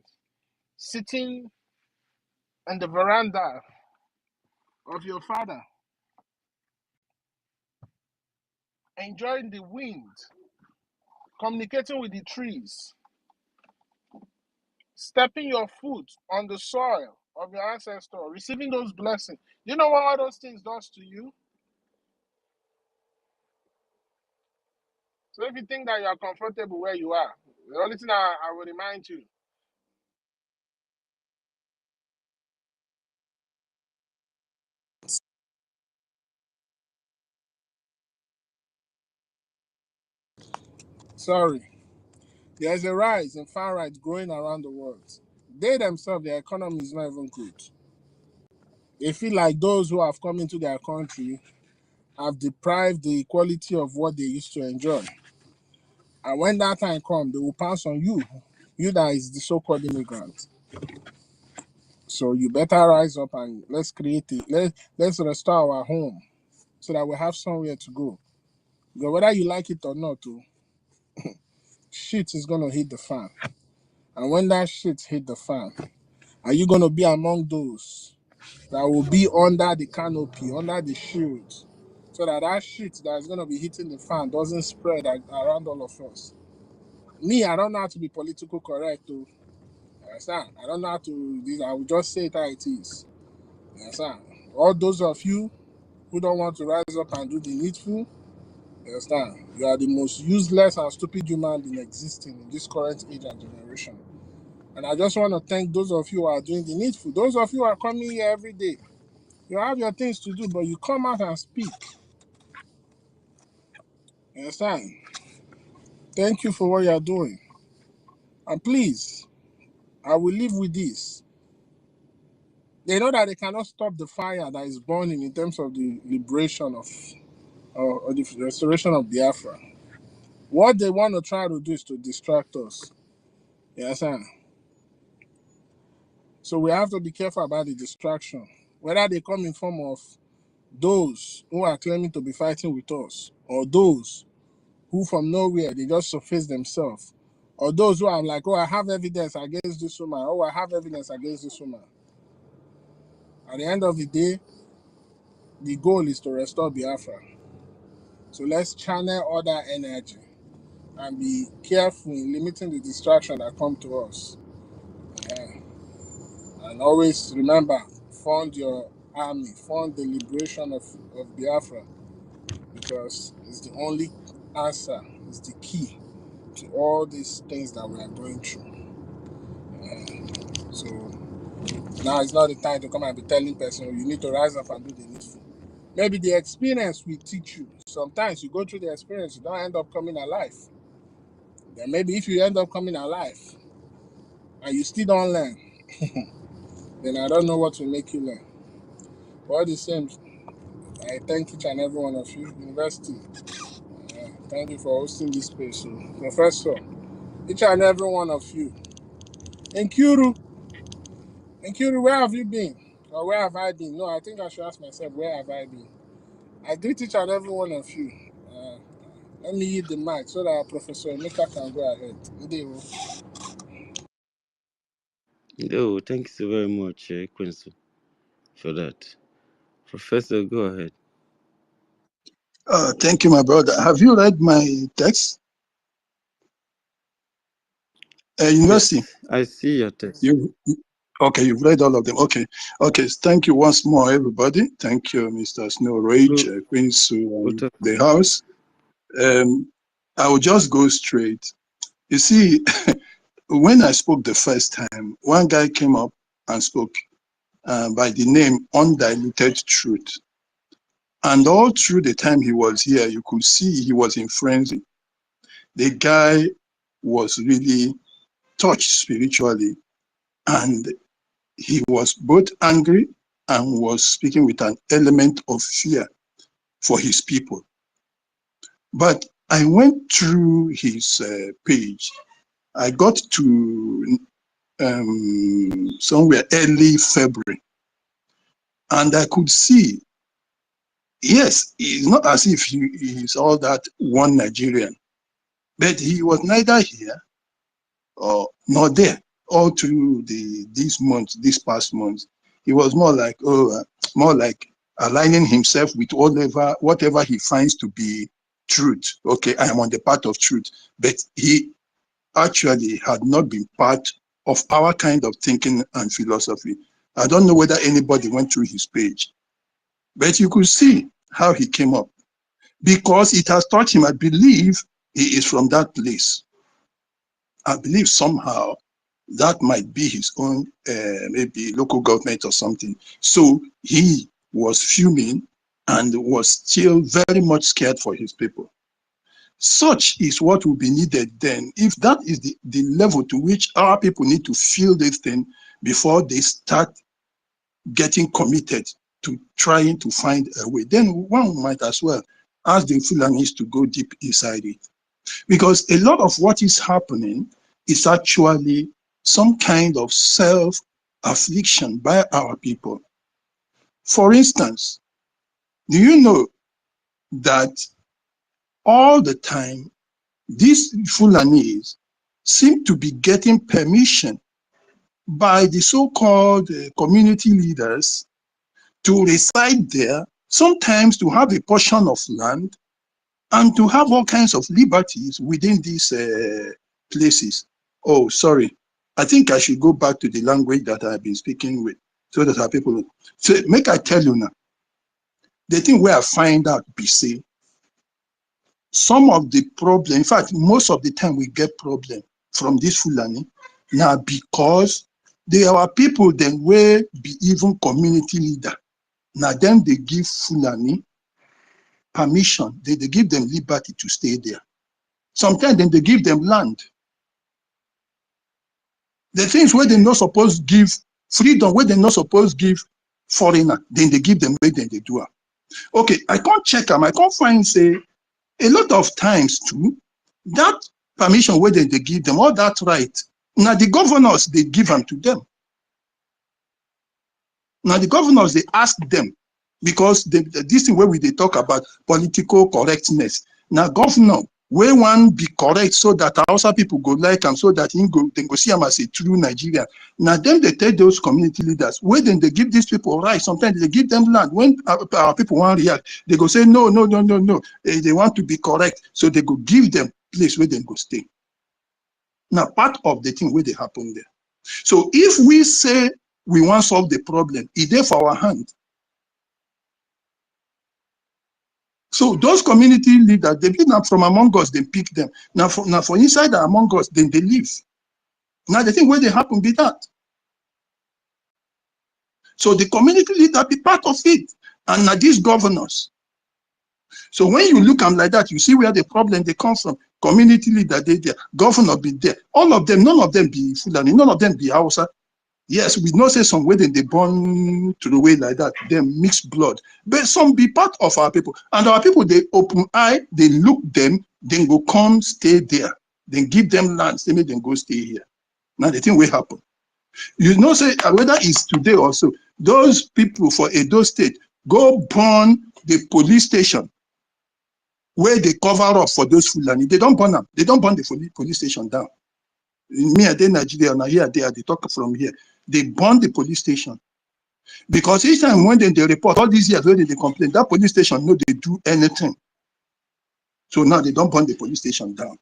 Sitting on the veranda of your father, enjoying the wind, communicating with the trees, stepping your foot on the soil of your ancestor, receiving those blessings. You know what all those things does to you? So if you think that you are comfortable where you are, the only thing I will remind you, sorry, there's a rise in far right growing around the world. They themselves, their economy is not even good. They feel like those who have come into their country have deprived the equality of what they used to enjoy. And when that time comes, they will pass on you that is the so-called immigrant. So you better rise up and let's create it. Let's restore our home so that we have somewhere to go. Because whether you like it or not, shit is gonna hit the fan. And when that shit hit the fan, are you gonna be among those that will be under the canopy, under the shield, so that shit that is gonna be hitting the fan doesn't spread around all of us? Me, I don't know how to be political correct, though. You understand? I don't know how to. I will just say it how it is. You understand? All those of you who don't want to rise up and do the needful, you understand? You are the most useless and stupid human being existing in this current age and generation. And I just want to thank those of you who are doing the needful. Those of you who are coming here every day. You have your things to do, but you come out and speak. You understand? Thank you for what you are doing. And please, I will leave with this. They know that they cannot stop the fire that is burning in terms of the liberation of or the restoration of Biafra. What they want to try to do is to distract us. You understand? So we have to be careful about the distraction. Whether they come in form of those who are claiming to be fighting with us, or those who from nowhere they just surface themselves, or those who are like, oh, I have evidence against this woman, oh, I have evidence against this woman. At the end of the day, the goal is to restore Biafra. So let's channel all that energy and be careful in limiting the distraction that come to us. And always remember, fund your army, fund the liberation of Biafra, because it's the only answer, it's the key to all these things that we are going through. So now it's not the time to come and be telling person you need to rise up and do the needful. Maybe the experience will teach you. Sometimes you go through the experience, you don't end up coming alive. Then maybe if you end up coming alive and you still don't learn, then I don't know what will make you learn. But all the same, I thank each and every one of you. University, thank you for hosting this space. So, Professor, each and every one of you. Nkuru, where have you been? Or where have I been? No, I think I should ask myself, where have I been? I greet each and every one of you. Let me yield the mic so that Professor Emeka can go ahead. No, thank you so very much, Quincy, for that. Professor, go ahead. Thank you, my brother. Have you read my text? University. Yes, I see your text. Okay, you've read all of them. Okay. Thank you once more, everybody. Thank you, Mr. Snow Rage, Quincy, the house. I will just go straight. You see, when I spoke the first time, one guy came up and spoke by the name Undiluted Truth. And all through the time he was here, you could see he was in frenzy. The guy was really touched spiritually, and he was both angry and was speaking with an element of fear for his people. But I went through his page. I got to somewhere early February, and I could see, yes, it's not as if he is all that one Nigerian, but he was neither here or nor there all through this past month. He was more like aligning himself with whatever he finds to be truth. Okay, I am on the path of truth, but he actually had not been part of our kind of thinking and philosophy. I don't know whether anybody went through his page, but you could see how he came up, because it has taught him. I believe he is from that place. I believe somehow that might be his own, maybe local government or something. So he was fuming and was still very much scared for his people. Such is what will be needed then. If that is the level to which our people need to feel this thing before they start getting committed to trying to find a way, then one might as well ask the Fulanis to go deep inside it. Because a lot of what is happening is actually some kind of self-affliction by our people. For instance, do you know that all the time these Fulanis seem to be getting permission by the so-called community leaders to reside there, sometimes to have a portion of land, and to have all kinds of liberties within these places. Oh, sorry. I think I should go back to the language that I've been speaking with, so that our people. So make I tell you now, the thing where I find out, BC, some of the problem, in fact, most of the time we get problem from this Fulani now, because they are people then will be even community leader. Now then they give Fulani permission, they give them liberty to stay there. Sometimes then they give them land. The things where they're not supposed to give freedom, where they're not supposed to give foreigner, then they give them where then they do it. Okay, I can't check them. I can't find, say, a lot of times too, that permission where they give them, all that right, now the governors, they give them to them. Now the governors, they ask them, because this thing where they talk about political correctness. Now governor, where one be correct so that also people go like them, so that they go see them as a true Nigerian. Now then they tell those community leaders, where then they give these people right, sometimes they give them land. When our people want to react, they go say, no, they want to be correct. So they go give them place where they go stay. Now, part of the thing where they happen there. So if we say we want to solve the problem, it's there for our hand. So those community leaders, they pick them from among us, they pick them. Now for inside and among us, then they leave. Now the thing where they happen be that. So the community leader be part of it. And now these governors. So when you look at them like that, you see where the problem they come from. Community leader, they there, governor be there. All of them, none of them be Fulani, none of them be Hausa. Yes, we know say some way they born to the way like that, them mixed blood. But some be part of our people. And our people, they open eye, they look them, then go come stay there. Then give them land, they make them go stay here. Now the thing will happen. You know, say whether it's today or so, those people for Edo State go burn the police station where they cover up for those Fulani. They don't burn them. They don't burn the police station down. Me and then Nigeria, now here they talk from here. They burn the police station. Because each time when they report, all these years when they complain, that police station no they do anything. So now they don't burn the police station down.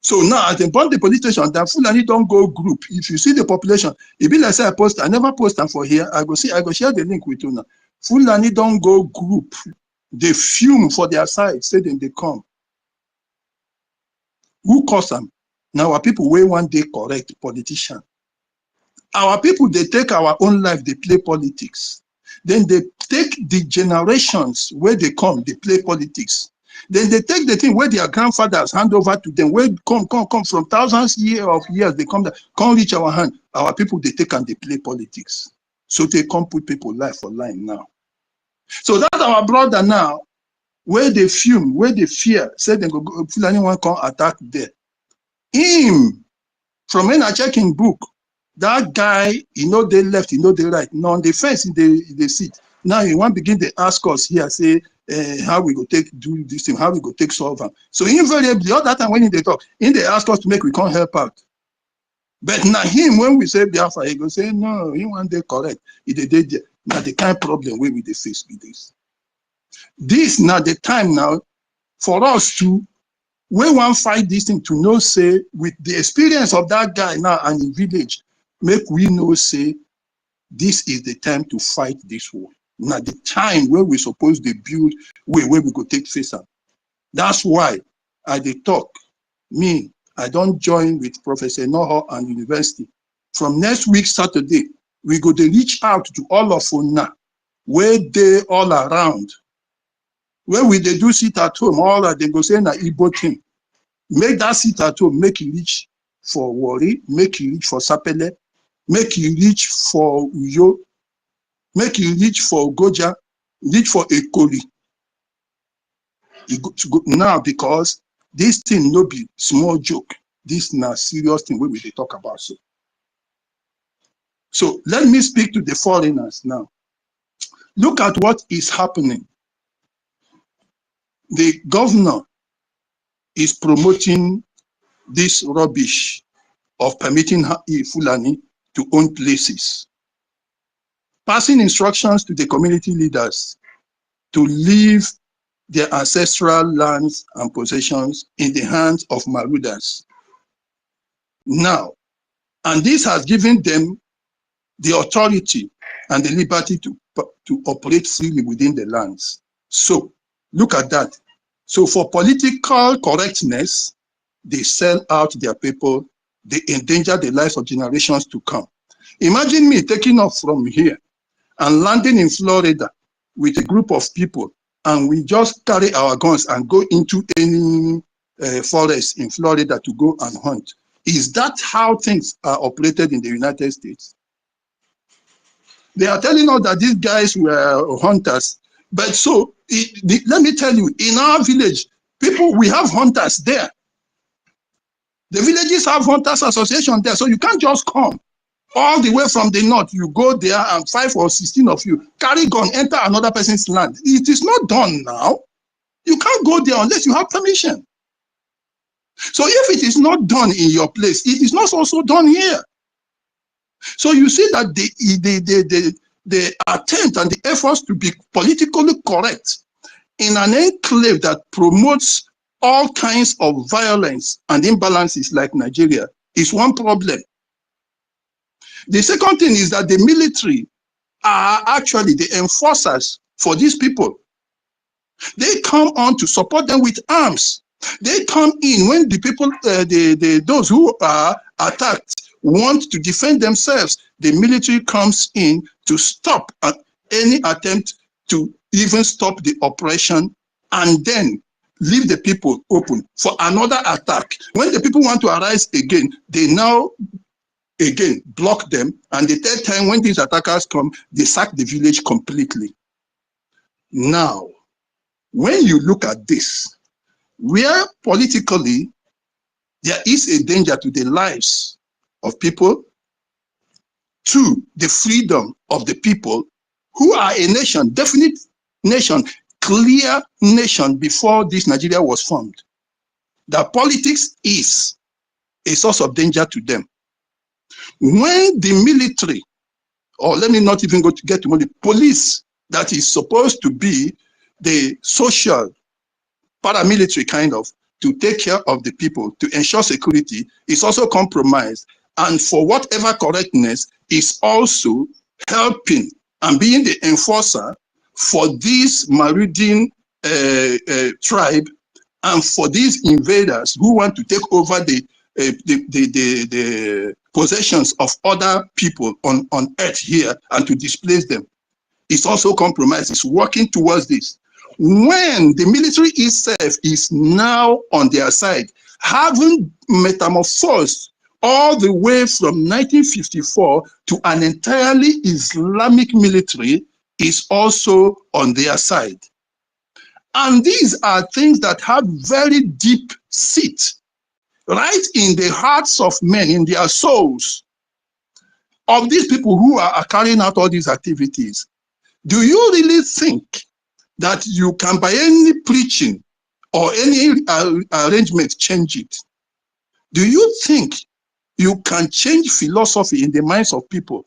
So now as they burn the police station down, Fulani don't go group. If you see the population, it be like say I never post them for here. I go share the link with you now. Fulani don't go group. They fume for their side, say then they come. Who cause them? Now our people way one day correct politician. Our people, they take our own life, they play politics. Then they take the generations where they come, they play politics. Then they take the thing where their grandfathers hand over to them, where come from thousands of years, they come reach our hand. Our people, they take and they play politics. So they come put people life for line now. So that's our brother now, where they fume, where they fear, say they go, if anyone come attack there. Him, from when I check in book, that guy, he know they left, he know they right. Now on the fence, they sit. Now he want begin to ask us here, say, how we go do this thing, how we go solve them. So invariably, all that time when they talk, they ask us to make we can't help out. But now him, when we say Biafra, he go say, no, he want they correct. He did there. Now the kind of problem where we face with this. This now the time now for us to, we want fight this thing to know, say, with the experience of that guy now and in village, make we know, say, this is the time to fight this war. Now the time where we supposed to build where we go take face up. That's why I did talk. Me, I don't join with Professor Noho and University. From next week, Saturday, we go to reach out to all of Una, where they all around. Where we they do sit at home, all that they go say na Igbo thing. Make that sit at home, make it reach for Wari, make it reach for Sapele, make it reach for Uyo, make it reach for Goja, reach for Ekoli. Now, because this thing no be small joke, this na serious thing where we they talk about. So let me speak to the foreigners now. Look at what is happening. The governor is promoting this rubbish of permitting Fulani to own places, passing instructions to the community leaders to leave their ancestral lands and possessions in the hands of marauders. Now, and this has given them the authority and the liberty to operate freely within the lands. So, look at that. So for political correctness, they sell out their people, they endanger the lives of generations to come. Imagine me taking off from here and landing in Florida with a group of people, and we just carry our guns and go into any forest in Florida to go and hunt. Is that how things are operated in the United States? They are telling us that these guys were hunters. But so, let me tell you, in our village, people, we have hunters there. The villages have hunters association there, so you can't just come all the way from the north. You go there and 5 or 16 of you carry gun, enter another person's land. It is not done now. You can't go there unless you have permission. So if it is not done in your place, it is not also done here. So you see that the attempt and the efforts to be politically correct in an enclave that promotes all kinds of violence and imbalances like Nigeria is one problem. The second thing is that the military are actually the enforcers for these people. They come on to support them with arms. They come in when the people, those who are attacked want to defend themselves. The military comes in to stop any attempt to even stop the oppression, and then leave the people open for another attack. When the people want to arise again, they now again block them, and the third time when these attackers come, they sack the village completely. Now, when you look at this, where politically there is a danger to the lives of people, to the freedom of the people who are a nation, definite nation, clear nation before this Nigeria was formed, that politics is a source of danger to them. When the military, or let me not even get to the police, that is supposed to be the social, paramilitary kind of, to take care of the people, to ensure security, is also compromised. And for whatever correctness, is also helping and being the enforcer for this marauding tribe and for these invaders who want to take over the possessions of other people on earth here and to displace them. It's also compromised. It's working towards this. When the military itself is now on their side, having metamorphosed all the way from 1954 to an entirely Islamic military, is also on their side. And these are things that have very deep seat, right in the hearts of men, in their souls, of these people who are carrying out all these activities. Do you really think that you can, by any preaching or any arrangement, change it? Do you think you can change philosophy in the minds of people?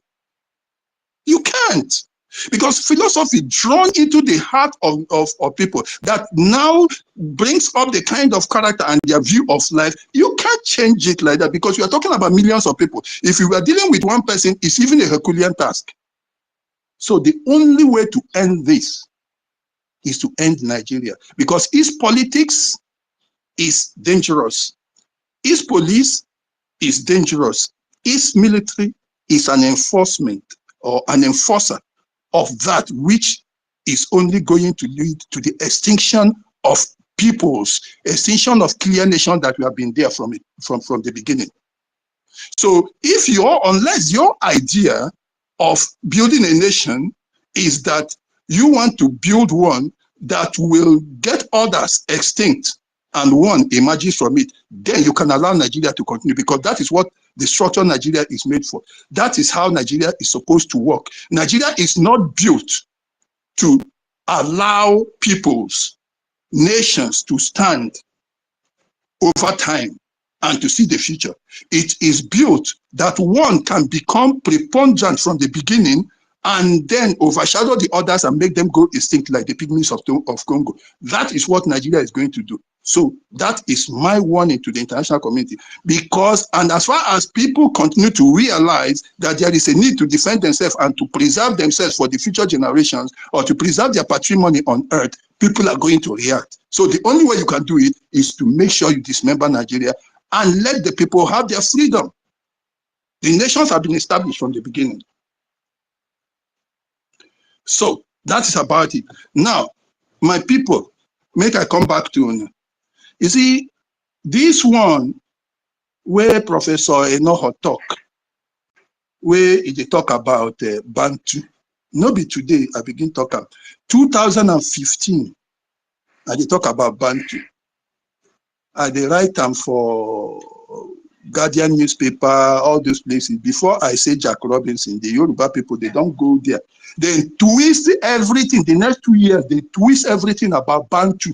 You can't. Because philosophy drawn into the heart of people that now brings up the kind of character and their view of life, you can't change it like that, because you are talking about millions of people. If you were dealing with one person, it's even a Herculean task. So the only way to end this is to end Nigeria, because its politics is dangerous. Its police is dangerous. Its military is an enforcement or an enforcer of that which is only going to lead to the extinction of peoples, extinction of clear nation that we have been there from the beginning. So if unless your idea of building a nation is that you want to build one that will get others extinct and one emerges from it, then you can allow Nigeria to continue, because that is what the structure Nigeria is made for. That is how Nigeria is supposed to work. Nigeria is not built to allow peoples, nations to stand over time and to see the future. It is built that one can become preponderant from the beginning and then overshadow the others and make them go extinct like the pygmies of Congo. That is what Nigeria is going to do. So that is my warning to the international community, because, and as far as people continue to realize that there is a need to defend themselves and to preserve themselves for the future generations, or to preserve their patrimony on earth, people are going to react. So the only way you can do it is to make sure you dismember Nigeria and let the people have their freedom. The nations have been established from the beginning. So that is about it. Now, my people, make I come back to, you see, this one where Professor Enoho talk, where they talk about Bantu, no be today I begin talk about 2015, I they talk about Bantu. I they write them for Guardian newspaper, all those places. Before I say Jack Robinson, the Yoruba people, they don't go there. They twist everything. The next 2 years, they twist everything about Bantu.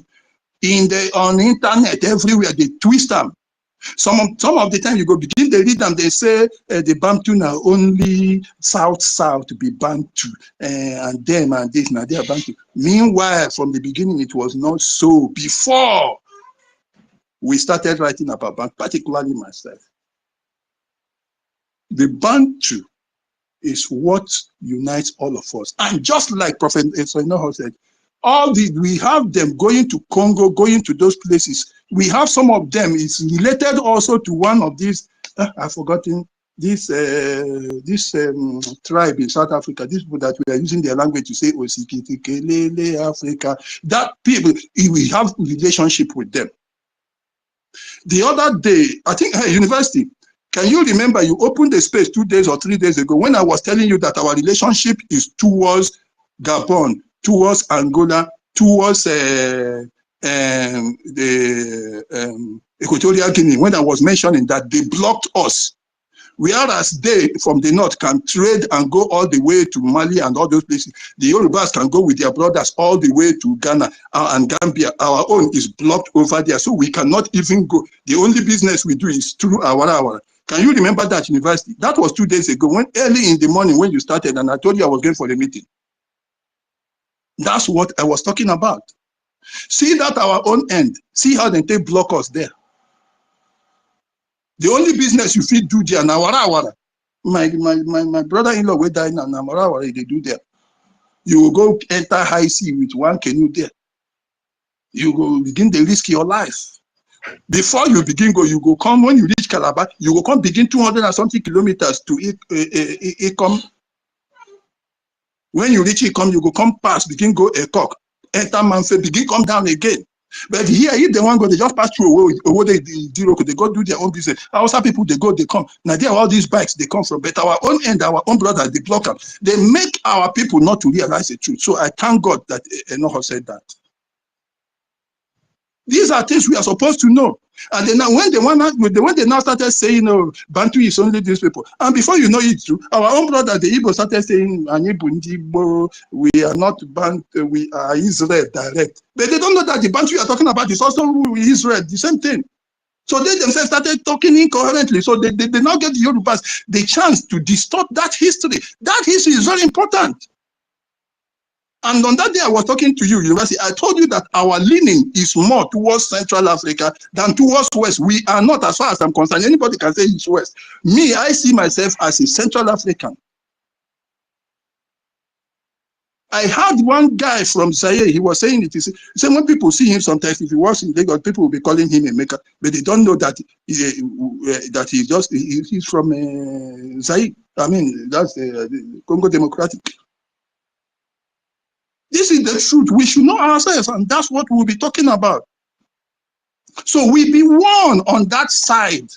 On the internet, everywhere, they twist them. Some of the time you go begin to read them, they say the Bantu now only south be Bantu, and them and this now they are Bantu. Meanwhile, from the beginning, it was not so. Before we started writing about Bantu, particularly myself. The Bantu is what unites all of us. And just like Prophet Esau said, we have them going to Congo, going to those places. We have some of them. It's related also to one of these, I've forgotten, this tribe in South Africa, these people that we are using their language to say, Osikitikele, Africa, that people, we have relationship with them. The other day, I think, hey, university, can you remember you opened the space 2 days or 3 days ago when I was telling you that our relationship is towards Gabon, towards Angola, towards the Equatorial Guinea, when I was mentioning that they blocked us, whereas they from the north can trade and go all the way to Mali and all those places. The Yorubas can go with their brothers all the way to Ghana and Gambia. Our own is blocked over there, so we cannot even go. The only business we do is through our. Can you remember that, university? That was 2 days ago, when early in the morning when you started, and I told you I was going for the meeting. That's what I was talking about. See that our own end. See how they block us there. The only business you fit do there, Nawara. My brother-in-law will die now, Nawara, they do there. You will go enter high sea with one canoe there. You go begin to risk your life. Before you begin go, you go come, when you reach Calabar, you go come begin 200 and something kilometers to IKOM. When you reach IKOM, you go come past, begin go Ekok, enter Manfe, begin come down again. But here, if they want to go, they just pass through they go do their own business. Hausa people, they go, they come. Now, there are all these bikes they come from. But our own end, our own brothers, they block them. They make our people not to realize the truth. So I thank God that Enoho said that. These are things we are supposed to know. And then now, when they now started saying, "Oh, Bantu is only these people," and before you know it, too, our own brother, the Igbo, started saying, "We are not Bantu, we are Israel direct." But they don't know that the Bantu you are talking about is also Israel, the same thing. So they themselves started talking incoherently. So they now get the Yorubas the chance to distort that history. That history is very important. And on that day I was talking to you, University, I told you that our leaning is more towards Central Africa than towards West. We are not, as far as I'm concerned, anybody can say it's West. Me, I see myself as a Central African. I had one guy from Zaire, he was saying it. He said when people see him sometimes, if he was in Lagos, people will be calling him a maker, but they don't know that he's from Zaire. I mean, that's the Congo Democratic. This is the truth. We should know ourselves, and that's what we'll be talking about. So we be one on that side.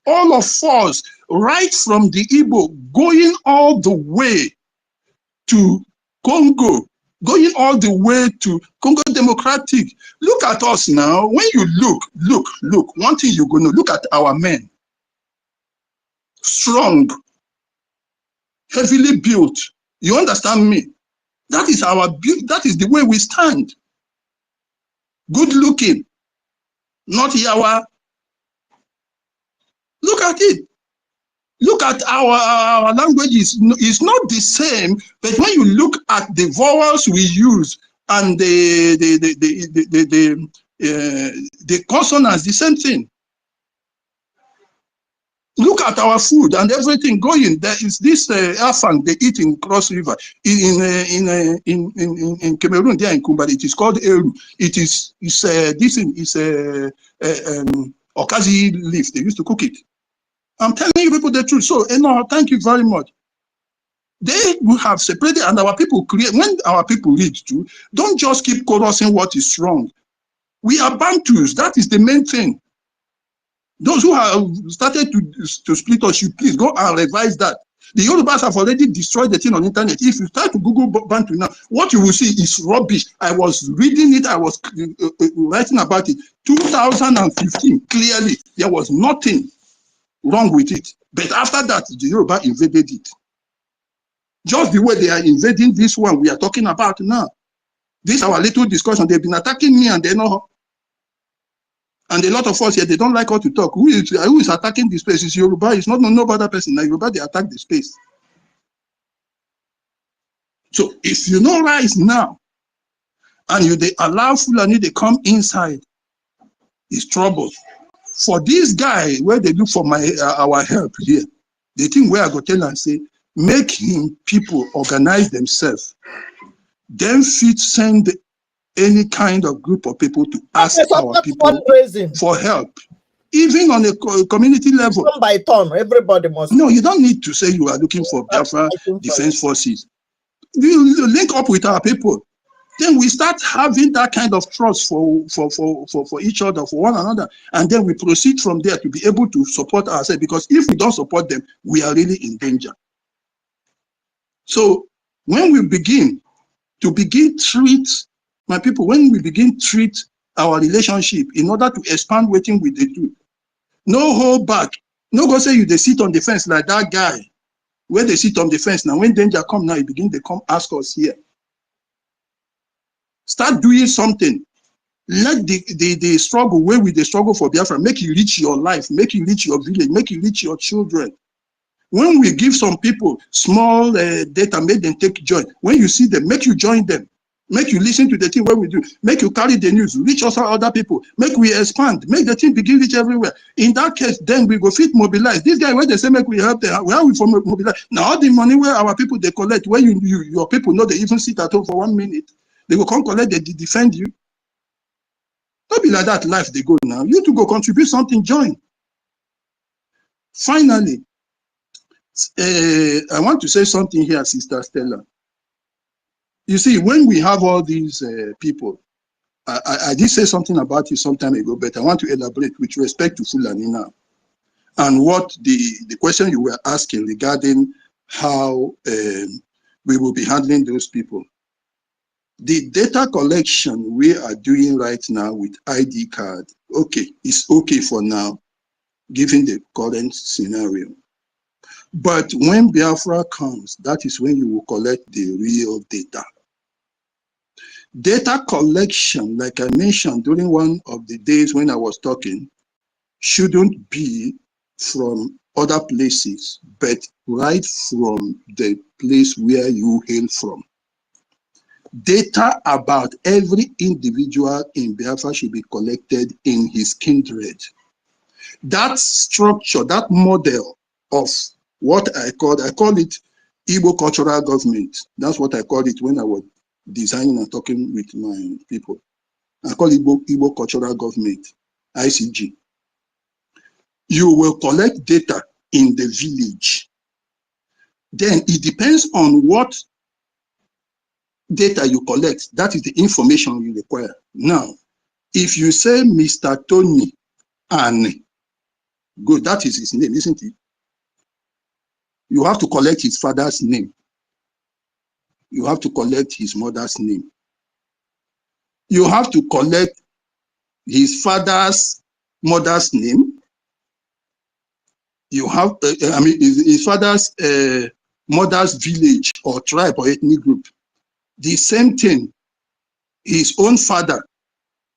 All of us, right from the Igbo, going all the way to Congo, going all the way to Congo Democratic. Look at us now. When you look, one thing you're going to look at our men. Strong, heavily built. You understand me? That is the way we stand. Good looking, not Yawa. Look at it. Look at our language is not the same, but when you look at the vowels we use and the consonants, the same thing. Look at our food and everything going. There is this afang they eat in Cross River in Cameroon. There in Kumbari, it is called eru. This thing is okazi leaf. They used to cook it. I'm telling you people the truth. So, thank you very much. They will have separated, and our people create. When our people read too, don't just keep chorusing what is wrong. We are Bantus. That is the main thing. Those who have started to split us, you please go and revise that. The Yorubas have already destroyed the thing on the internet. If you start to Google Bantu now, what you will see is rubbish. I was reading it, I was writing about it. 2015, clearly, there was nothing wrong with it. But after that, the Yoruba invaded it. Just the way they are invading this one we are talking about now. This our little discussion. They've been attacking me and they know. And a lot of us here, they don't like us to talk. Who is attacking the space? It's Yoruba. It's not no other person. Now Yoruba, they attack the space. So if you know rise now, and they allow Fulani, they come inside, is trouble. For this guy, where they look for our help here, the thing where I go tell and say, make him people organize themselves, then fit send any kind of group of people to ask our people for help. Even on a community level. Turn by turn, everybody must. No, you don't need to say you are looking for Biafra Defense Forces. You link up with our people. Then we start having that kind of trust for each other, for one another. And then we proceed from there to be able to support ourselves. Because if we don't support them, we are really in danger. So when we begin treat, my people, when we begin treat our relationship in order to expand what we do, no hold back. No go say you they sit on the fence like that guy. Where they sit on the fence now, when danger come now, you begin to come ask us here. Start doing something. Let the struggle, where we the struggle for Biafra, make you reach your life, make you reach your village, make you reach your children. When we give some people small data, make them take joy. When you see them, make you join them. Make you listen to the thing where we do. Make you carry the news, reach also other people. Make we expand, make the thing begin reach everywhere. In that case, then we go fit mobilize. This guy where they say make we help them, where we from mobilize? Now all the money where our people they collect, where your people know they even sit at home for 1 minute. They will come collect, they defend you. Don't be like that life they go now. You to go contribute something, join. Finally, I want to say something here, Sister Stella. You see, when we have all these people, I did say something about it some time ago, but I want to elaborate with respect to Fulani now. And what the question you were asking regarding how we will be handling those people. The data collection we are doing right now with ID card, okay, it's okay for now, given the current scenario. But when Biafra comes, that is when you will collect the real data. Data collection, like I mentioned during one of the days when I was talking, shouldn't be from other places, but right from the place where you hail from. Data about every individual in Biafra should be collected in his kindred. That structure, that model of what I call it Igbo cultural government. That's what I called it when I was designing and talking with my people. I call it Igbo cultural government, ICG. You will collect data in the village. Then it depends on what data you collect. That is the information you require. Now, if you say Mr. Tony Anne, good, that is his name, isn't it? You have to collect his father's name. You have to collect his mother's name. You have to collect his father's mother's name. You have, his father's mother's village or tribe or ethnic group. The same thing, his own father,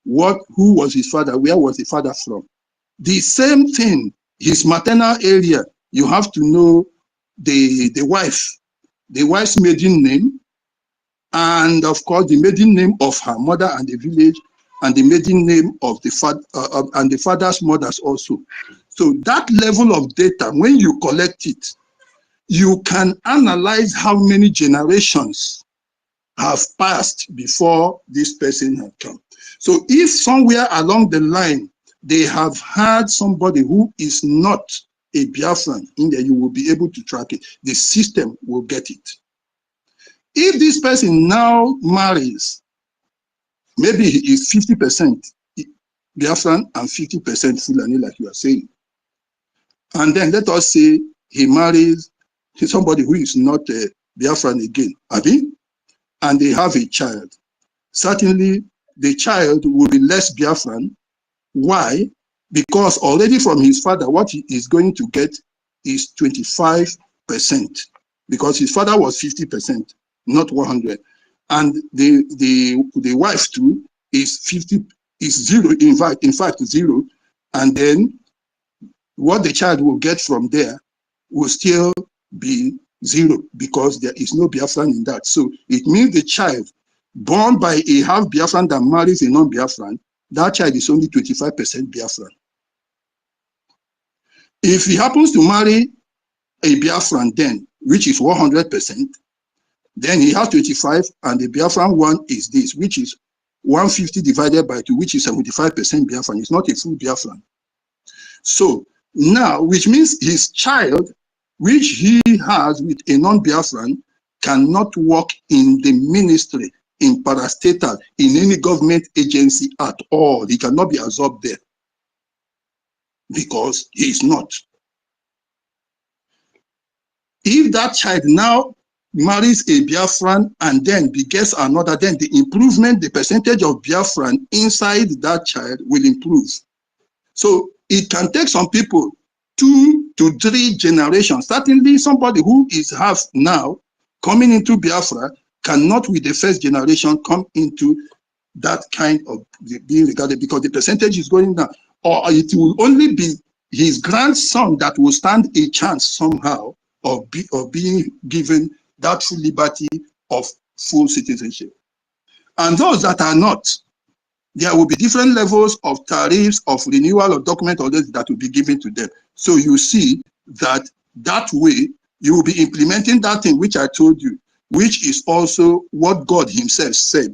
who was his father, where was the father from? The same thing, his maternal area, you have to know the wife's maiden name, and of course the maiden name of her mother and the village, and the maiden name of the father and the father's mothers also. So that level of data, when you collect it, you can analyze how many generations have passed before this person had come. So if somewhere along the line they have had somebody who is not a Biafran in there, you will be able to track it. The system will get it. If this person now marries, maybe he is 50% Biafran and 50% Fulani, like you are saying. And then let us say he marries somebody who is not a Biafran again, Abi, and they have a child. Certainly, the child will be less Biafran. Why? Because already from his father, what he is going to get is 25%, because his father was 50%, not 100, and the wife too is 50, is zero. In fact, zero, and then what the child will get from there will still be zero, because there is no Biafran in that. So it means the child born by a half Biafran that marries a non-Biafran that child is only 25% Biafran. If he happens to marry a Biafran then, which is 100%, then he has 25, and the Biafran one is this, which is 150 divided by 2, which is 75% Biafran. It's not a full Biafran. So now, which means his child, which he has with a non-Biafran, cannot work in the ministry, in parastatal, in any government agency at all. He cannot be absorbed there because he is not. If that child now marries a Biafran and then begets another, then the improvement, the percentage of Biafran inside that child will improve. So it can take some people 2 to 3 generations. Certainly somebody who is half now coming into Biafra cannot with the first generation come into that kind of being regarded, because the percentage is going down. Or it will only be his grandson that will stand a chance somehow of being given that full liberty of full citizenship. And those that are not, there will be different levels of tariffs, of renewal of document orders that will be given to them. So you see that that way you will be implementing that thing which I told you, which is also what God himself said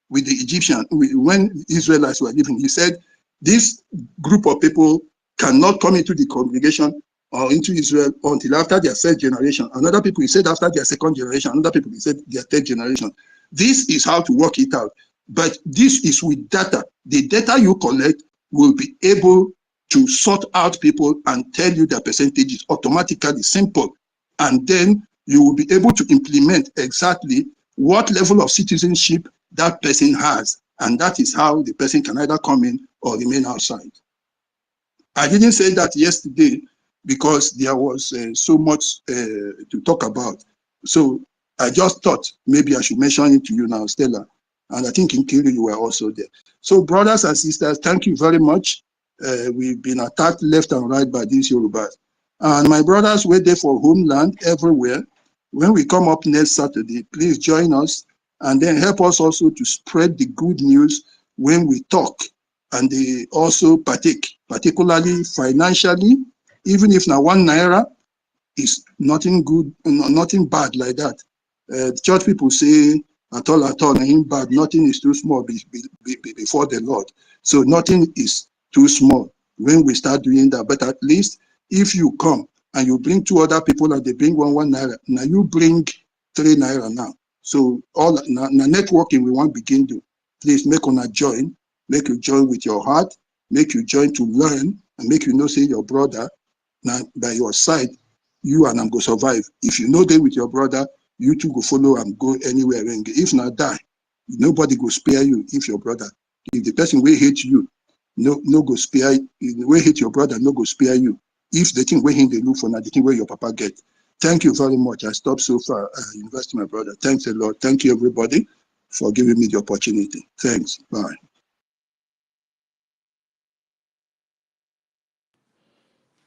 with the Egyptians when Israelites were living. He said, this group of people cannot come into the congregation or into Israel until after their first generation. Another people, he said, after their second generation. Another people, he said, their third generation. This is how to work it out. But this is with data. The data you collect will be able to sort out people and tell you their percentages automatically, simple. And then you will be able to implement exactly what level of citizenship that person has. And that is how the person can either come in or remain outside. I didn't say that yesterday because there was so much to talk about. So I just thought maybe I should mention it to you now, Stella. And I think in Kiri, you were also there. So brothers and sisters, thank you very much. We've been attacked left and right by these Yorubas. And my brothers were there for homeland everywhere. When we come up next Saturday, please join us and then help us also to spread the good news when we talk. And they also partake, particularly financially, even if now 1 naira is nothing good, nothing bad like that. Church people say, at all, nothing bad, nothing is too small before the Lord. So nothing is too small when we start doing that. But at least if you come and you bring 2 other people and they bring 1 naira, now you bring 3 naira now. So all now networking we want begin to. Please make on a join, make you join with your heart, make you join to learn, and make you know say your brother now by your side, you and I'm go survive. If you know them with your brother, you two go follow and go anywhere. If not die, nobody go spare you. If your brother, if the person will hate you, no go spare. Will hate your brother, no go spare you. If the thing where him they look for now, the thing where your papa get. Thank you very much. I stopped so far. Invest my brother. Thanks a lot. Thank you everybody for giving me the opportunity. Thanks. Bye.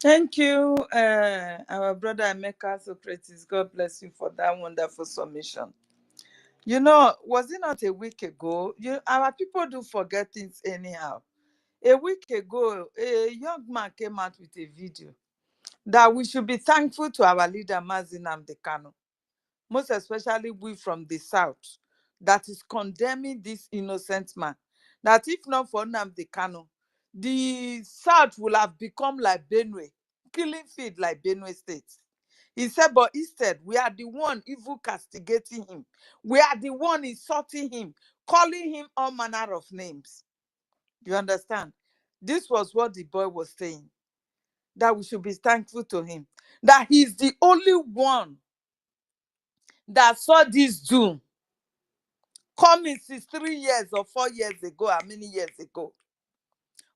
Thank you, our brother Emeka Socrates. God bless you for that wonderful submission. You know, was it not a week ago? Our people do forget things anyhow. A week ago, a young man came out with a video that we should be thankful to our leader, Mazi Nnamdi Kanu, most especially we from the south, that is condemning this innocent man. That if not for Nnamdi Kanu, the south will have become like Benue, killing field like Benue State. He said, but instead, we are the one evil castigating him. We are the one insulting him, calling him all manner of names. You understand? This was what the boy was saying, that we should be thankful to him, that he's the only one that saw this doom coming since 3 years or 4 years ago, how many years ago.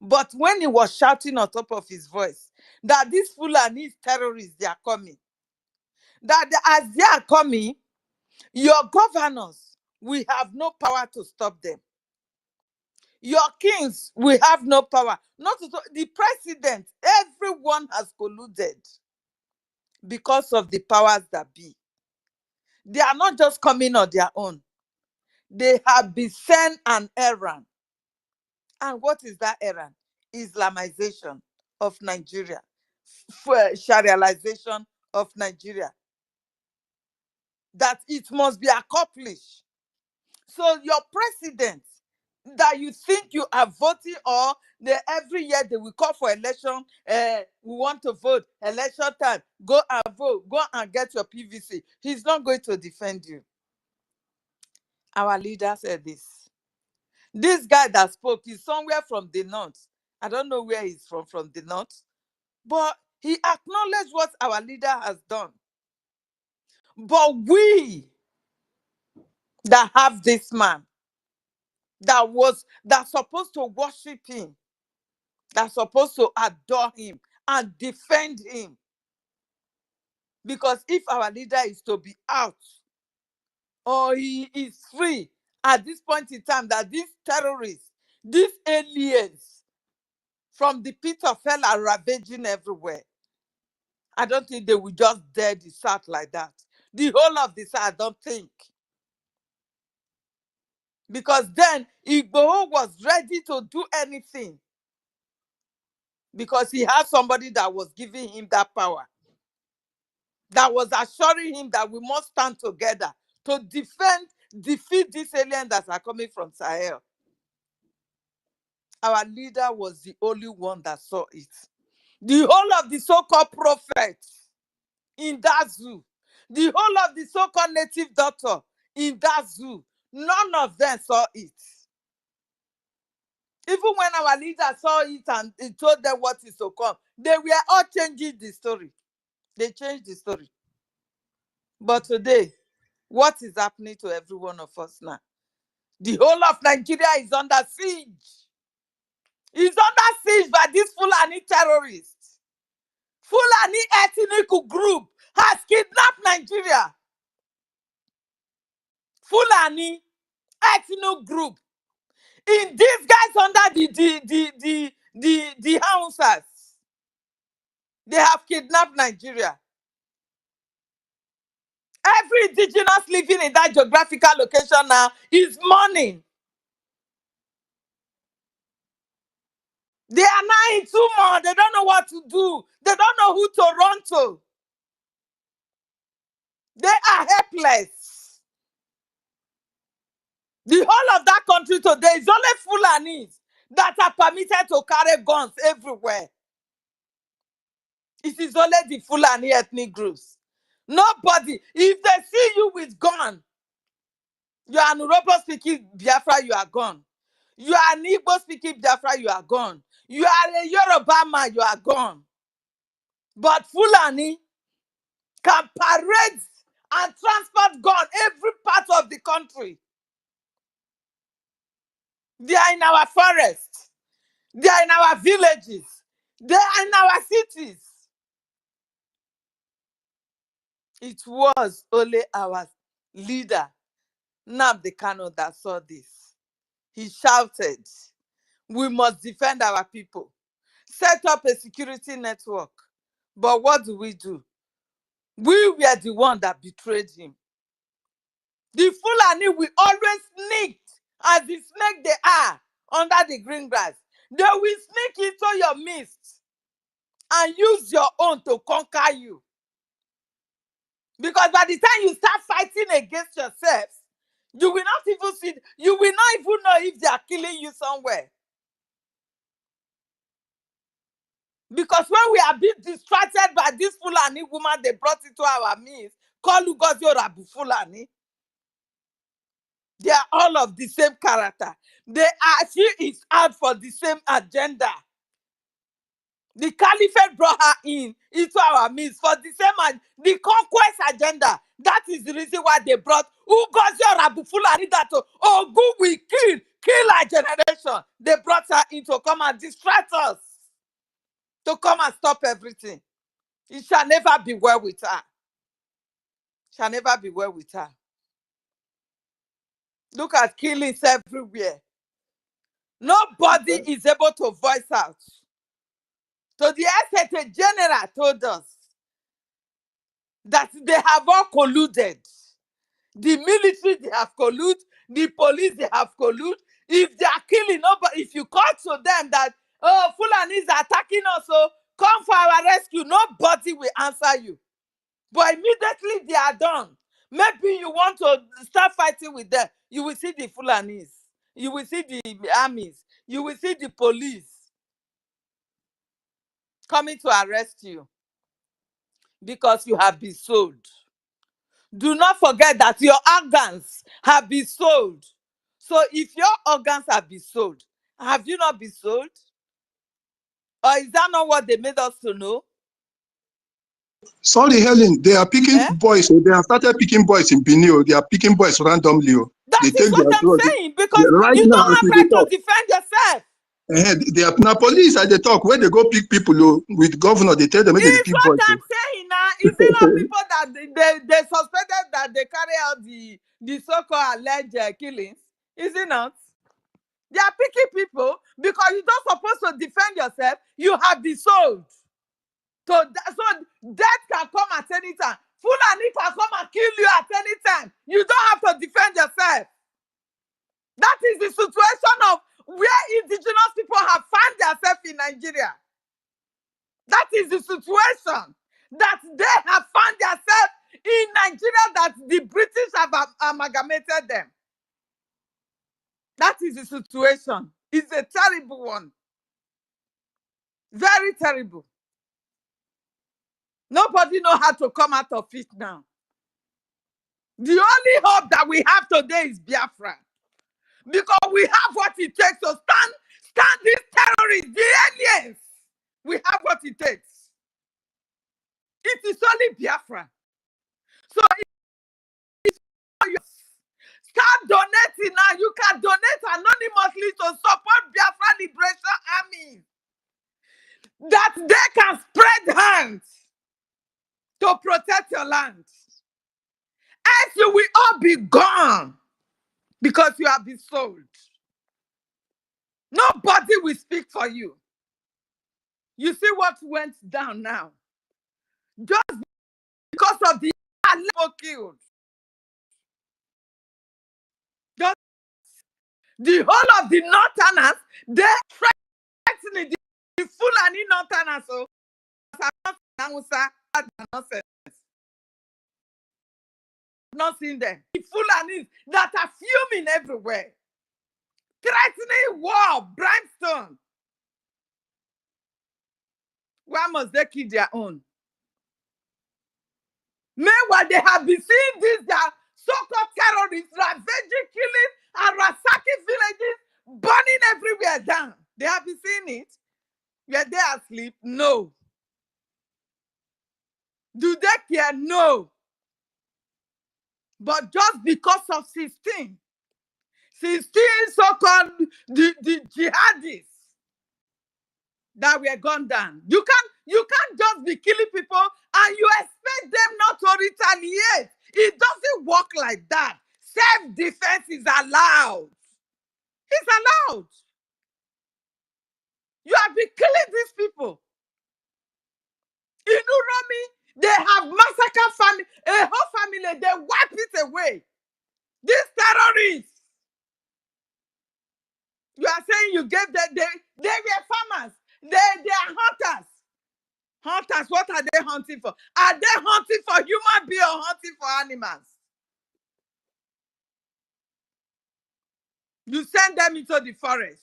But when he was shouting on top of his voice that these Fulani terrorists, they are coming, that as they are coming, your governors, we have no power to stop them. Your kings, we have no power. Not to the president, everyone has colluded because of the powers that be. They are not just coming on their own. They have been sent an errand. And what is that errand? Islamization of Nigeria, Sharialization of Nigeria. That it must be accomplished. So your president that you think you are voting, or every year they will call for election, we want to vote, election time, go and vote, go and get your PVC. He's not going to defend you. Our leader said this. This guy that spoke is somewhere from the north. I don't know where he's from the north, but he acknowledged what our leader has done. But we that have this man, that's supposed to worship him, that's supposed to adore him and defend him. Because if our leader is to be out, or he is free at this point in time, that these terrorists, these aliens from the pit of hell are ravaging everywhere, I don't think they will just dare the South like that. The whole of the South, I don't think. Because then Igboho was ready to do anything, because he had somebody that was giving him that power, that was assuring him that we must stand together to defeat these aliens that are coming from Sahel. Our leader was the only one that saw it. The whole of the so-called prophets in that zoo, the whole of the so-called native doctor in that zoo, none of them saw it. Even when our leader saw it and he told them what is to come, they were all changing the story. They changed the story. But today, what is happening to every one of us now? The whole of Nigeria is under siege. It's under siege by these Fulani terrorists. Fulani ethnic group has kidnapped Nigeria. Fulani ethnic group. In these guys under the Hausas, they have kidnapped Nigeria. Every indigenous living in that geographical location now is mourning. They are now in turmoil. They don't know what to do. They don't know who to run to. They are helpless. The whole of that country today is only Fulanis that are permitted to carry guns everywhere. It is only the Fulani ethnic groups. Nobody. If they see you with gun, you are an Urobo speaking Biafra, you are gone. You are an Igbo speaking Biafra, you are gone. You are a Yoruba man, you are gone. But Fulani can parade and transport gun every part of the country. They are in our forests. They are in our villages. They are in our cities. It was only our leader, Nnamdi Kanu, that saw this. He shouted, we must defend our people. Set up a security network. But what do? We were the one that betrayed him. The Fulani will always sneak, as the snake they are, under the green grass. They will sneak into your midst and use your own to conquer you. Because by the time you start fighting against yourselves, you will not even see, you will not even know if they are killing you somewhere. Because when we are being distracted by this Fulani woman they brought into our midst, called Ngozi Orabu Fulani, they are all of the same character. She is out for the same agenda. The caliphate brought her into our midst for the same, the conquest agenda. That is the reason why they brought Ngozi Orabu Fulani, that Ogun will kill our generation. They brought her in to come and distract us, to come and stop everything. It shall never be well with her. Shall never be well with her. Look at killings everywhere. Nobody is able to voice out. So the SSA general told us that they have all colluded. The military, they have colluded. The police, they have colluded. If they are killing nobody, if you call to them that, oh, Fulani is attacking us, so come for our rescue, nobody will answer you. But immediately they are done. Maybe you want to start fighting with them. You will see the Fulanis. You will see the armies. You will see the police coming to arrest you because you have been sold. Do not forget that your organs have been sold. So if your organs have been sold, have you not been sold? Or is that not what they made us to know? Sorry, Helen, they are picking boys. They have started picking boys in Benin. They are picking boys randomly. That They is take what their I'm drugs. saying, because Right you now, don't as have we right talk, to defend yourself. they are now police at the talk. When they go pick people with governor, they tell them when they It's pick what boys. I'm saying now. Is it not people that they suspected that they carry out the so-called alleged killings? Is it not? They are picking people because you're not supposed to defend yourself. You have been sold. So death can come at any time. Fulani can come and kill you at any time. You don't have to defend yourself. That is the situation of where indigenous people have found themselves in Nigeria. That is the situation that they have found themselves in Nigeria, that the British have amalgamated them. That is the situation. It's a terrible one. Very terrible. Nobody knows how to come out of it now. The only hope that we have today is Biafra. Because we have what it takes to stand these terrorists, the aliens. We have what it takes. It is only Biafra. So start donating now. You can donate anonymously to support Biafra Liberation Army, that they can spread hands to protect your land. Else you will all be gone because you have been sold. Nobody will speak for you. You see what went down now? Just because of the people killed. Just the whole of the Northerners, they threatening the Fulani Northerners. So, not seen them. The Fulanis that are fuming everywhere, threatening war, brimstone. Why must they kill their own? Meanwhile, they have been seeing this, their so-called terrorists ravaging, killing, and ransacking villages, burning everywhere down. They have been seeing it. Were they asleep? No. Do they care? No. But just because of 16 so-called the jihadists that were gunned down. You can't just be killing people and you expect them not to retaliate. It doesn't work like that. Self-defense is allowed. It's allowed. You have been killing these people. In Uromi, they have massacred family, a whole family, they wipe it away. These terrorists. You are saying you gave them, they were farmers. They are hunters. Hunters, what are they hunting for? Are they hunting for human beings or hunting for animals? You send them into the forest.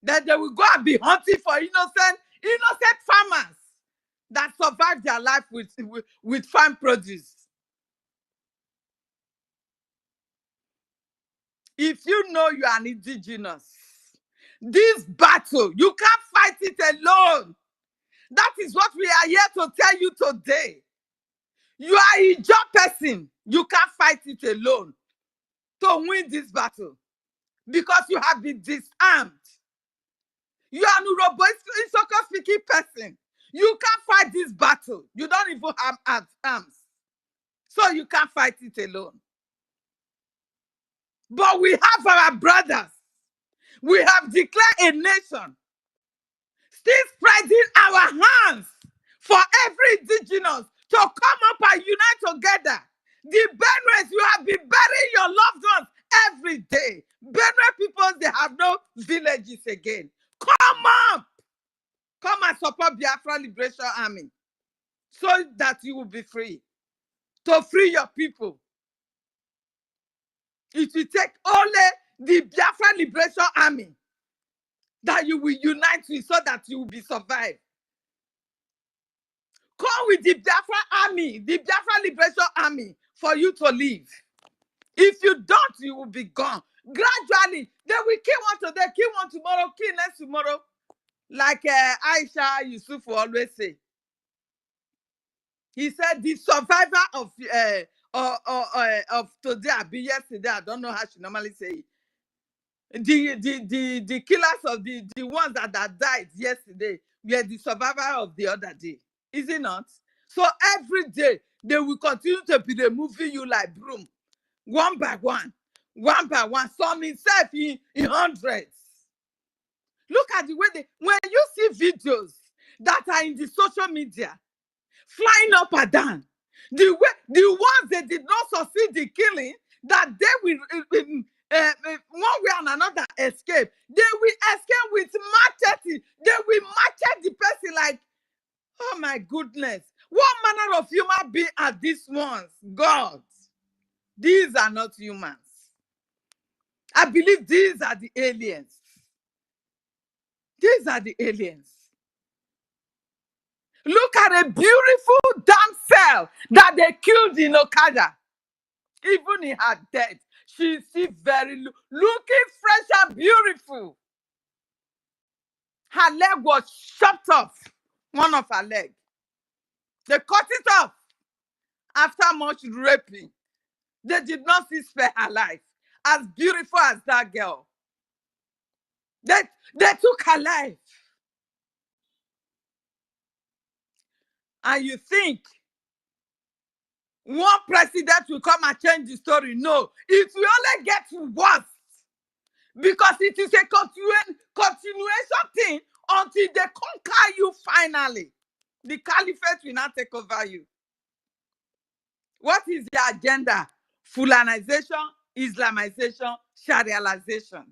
Then they will go and be hunting for innocent farmers that survive their life with farm produce. If you know you are an indigenous, this battle, you can't fight it alone. That is what we are here to tell you today. You are a job person. You can't fight it alone to win this battle because you have been disarmed. You are a Isoko speaking person. You can't fight this battle. You don't even have arms. So you can't fight it alone. But we have our brothers. We have declared a nation. Still spreading our hands for every indigenous to come up and unite together. The Benwes, you have been burying your loved ones every day. Benue people, they have no villages again. Come up! Come and support Biafra Liberation Army so that you will be free. To free your people. It will take only the Biafra Liberation Army that you will unite with so that you will be survived. Come with the Biafra Army, the Biafra Liberation Army, for you to live. If you don't, you will be gone. Gradually, they will kill one today, kill one tomorrow, kill next tomorrow. Like Aisha Yusuf will always say. He said the survivor of today, be yesterday, I don't know how she normally say it. The killers of the ones that died yesterday were the survivor of the other day. Is it not? So every day, they will continue to be removing you like broom. One by one, some himself in hundreds. Look at the way when you see videos that are in the social media, flying up and down, the ones that did not succeed in killing, that they will, one way and another, escape. They will escape with machete. They will machete the person like, oh my goodness, what manner of human being are these ones? God. These are not humans. I believe these are the aliens. These are the aliens. Look at a beautiful damsel that they killed in Okada. Even in her death, she's still looking fresh and beautiful. Her leg was chopped off. One of her legs. They cut it off after much raping. They did not see spare her life. As beautiful as that girl. They took her life. And you think one president will come and change the story? No. It will only get worse. Because it is a continuation thing until they conquer you finally. The caliphate will not take over you. What is the agenda? Fulanization, Islamization, Sharialization.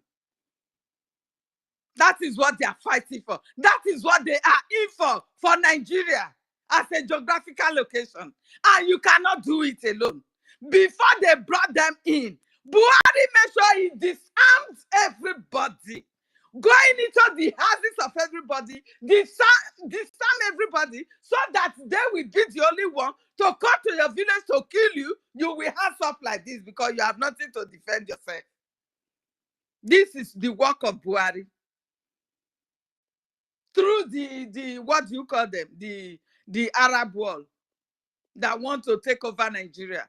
That is what they are fighting for. That is what they are in for Nigeria as a geographical location. And you cannot do it alone. Before they brought them in, Buhari made sure he disarmed everybody. Going into the houses of everybody, disarm everybody so that they will be the only one to come to your village to kill you. You will hands up like this because you have nothing to defend yourself. This is the work of Buhari. Through the what do you call them? The Arab world that want to take over Nigeria.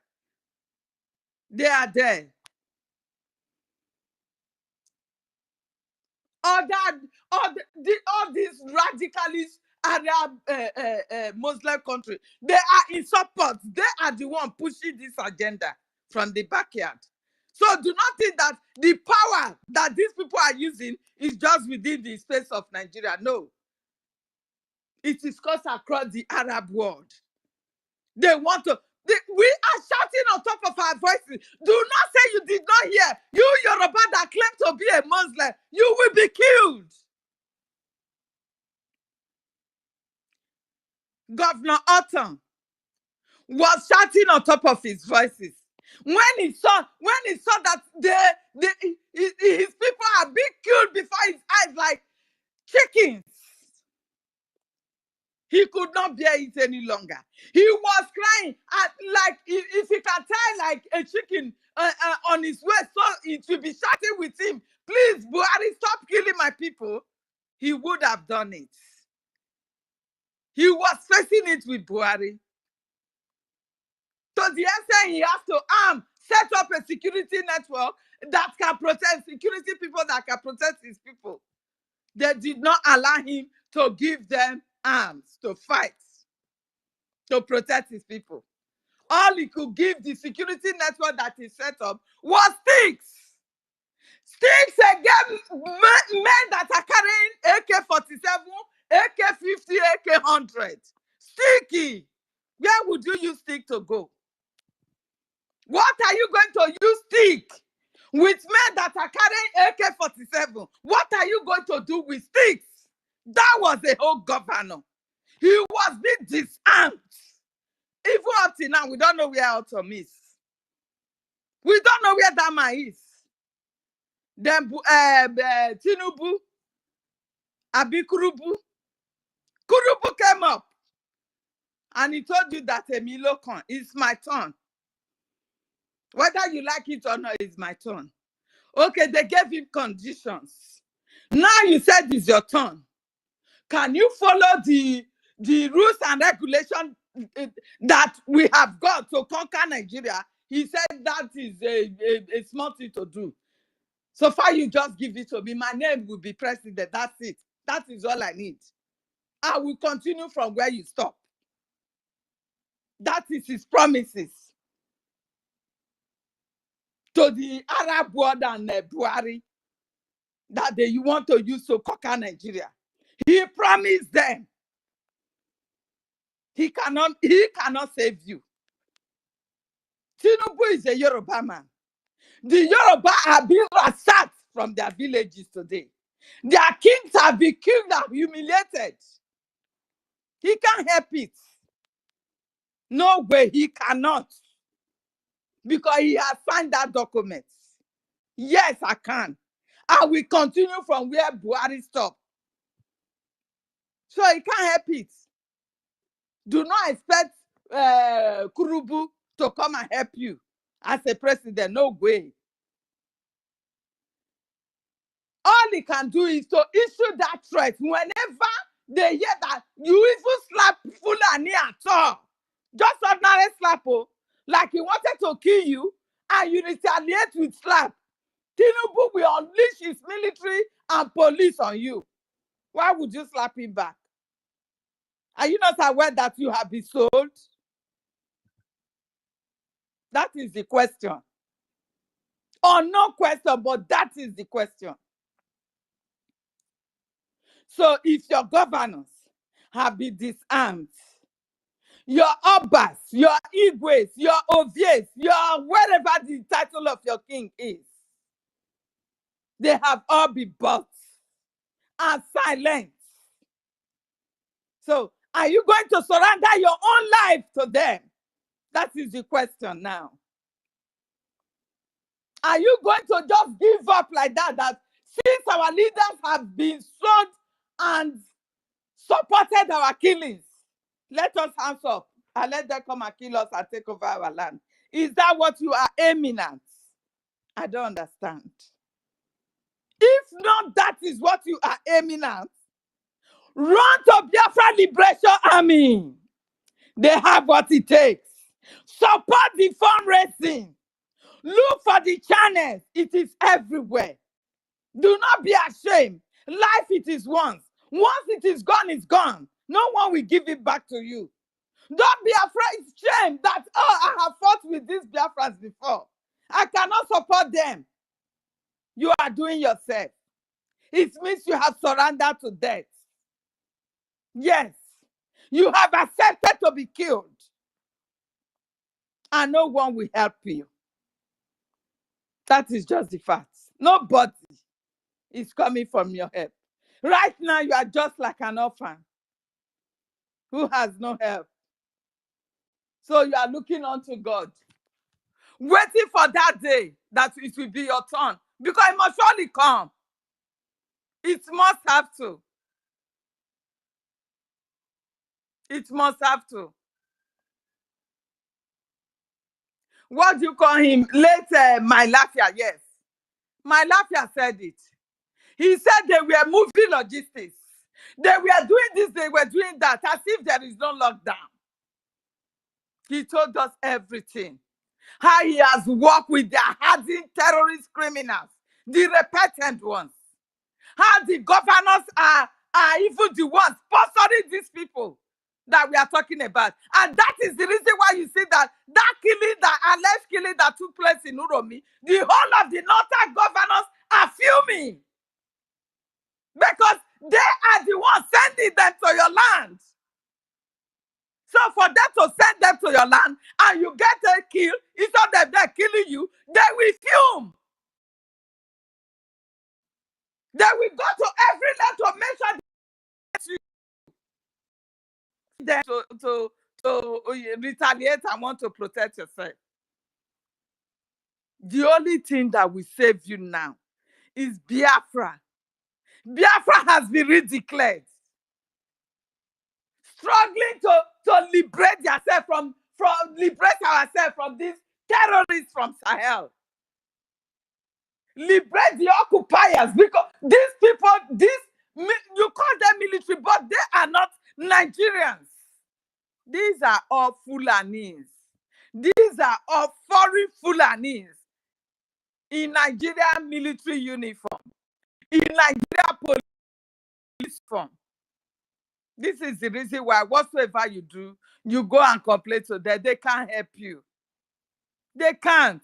They are there. All these radicalist Arab Muslim countries, they are in support. They are the one pushing this agenda from the backyard. So do not think that the power that these people are using is just within the space of Nigeria. No. It is caused across the Arab world. They want to. We are shouting on top of our voices. Do not say you did not hear. You Yoruba that claim to be a Muslim, you will be killed. Governor Otton was shouting on top of his voices when he saw that his people are being killed before his eyes like chickens. He could not bear it any longer. He was crying like if he can tie like a chicken on his waist, so it will be shouting with him, please, Buhari, stop killing my people. He would have done it. He was facing it with Buhari. To the extent he has to set up a security network that can protect security people that can protect his people. They did not allow him to give them arms to fight, to protect his people. All he could give the security network that he set up was sticks. Sticks again, men that are carrying AK-47, AK-50, AK-100. Sticky. Where would you use stick to go? What are you going to use stick with men that are carrying AK-47. What are you going to do with sticks? That was a whole governor. He was being disarmed. Even up till now, we don't know where Autumn is. We don't know where that man is. Then Tinubu, Kurubu came up and he told you that Emilio Khan, it's my turn. Whether you like it or not, it's my turn. Okay, they gave him conditions. Now you said it's your turn. Can you follow the rules and regulations that we have got to conquer Nigeria? He said that is a smart thing to do. So far, you just give it to me. My name will be president. That's it. That is all I need. I will continue from where you stop. That is his promises to the Arab world and Buhari that they want to use to conquer Nigeria. He promised them. He cannot save you. Tinubu is a Yoruba man. The Yoruba are being ransacked from their villages today. Their kings have been killed and humiliated. He can't help it. No way, he cannot. Because he has signed that document. Yes, I can. I will continue from where Buhari stopped. So he can't help it. Do not expect Kurubu to come and help you as a president. No way. All he can do is to issue that threat whenever they hear that you even slap Fulani at all. Just ordinary slap, like he wanted to kill you and you retaliate with slap. Tinubu will unleash his military and police on you. Why would you slap him back? Are you not aware that you have been sold? That is the question. Or no question, but that is the question. So if your governors have been disarmed, your Obas, your Igwes, your Ovies, your wherever the title of your king is, they have all been bought and silenced. So are you going to surrender your own life to them? That is the question now. Are you going to just give up like that? That since our leaders have been sold and supported our killings, let us hands up and let them come and kill us and take over our land. Is that what you are aiming at? I don't understand. If not, that is what you are aiming at. Run to Biafra Liberation Army. They have what it takes. Support the fundraising. Look for the channels. It is everywhere. Do not be ashamed. Life it is once. Once it is gone, it's gone. No one will give it back to you. Don't be afraid. Shame that, oh, I have fought with these Biafrans before. I cannot support them. You are doing yourself. It means you have surrendered to death. Yes. You have accepted to be killed. And no one will help you. That is just the fact. Nobody is coming from your help. Right now, you are just like an orphan who has no help. So you are looking unto God, waiting for that day that it will be your turn, because it must surely come. It must have to. It must have to. What do you call him? Late My Lafia, yes. My Lafia said it. He said they were moving logistics. They were doing this, they were doing that, as if there is no lockdown. He told us everything. How he has worked with the hardened terrorist criminals, the repentant ones. How the governors are even the ones sponsoring these people that we are talking about. And that is the reason why you see that killing, that alleged killing that took place in Uromi, the whole of the northern governors are fuming. Because they are the ones sending them to your land. So for them to send them to your land and you get a kill, instead of them killing you, they will fume. them to retaliate and want to protect yourself. The only thing that will save you now is Biafra. Biafra has been redeclared. Struggling to liberate yourself liberate ourselves from these terrorists from Sahel. Liberate the occupiers, because these people, you call them military, but they are not Nigerians. These are all Fulanis. These are all foreign Fulanis in Nigerian military uniform, in Nigeria police form. This is the reason why whatsoever you do, you go and complain to them. They can't help you. They can't.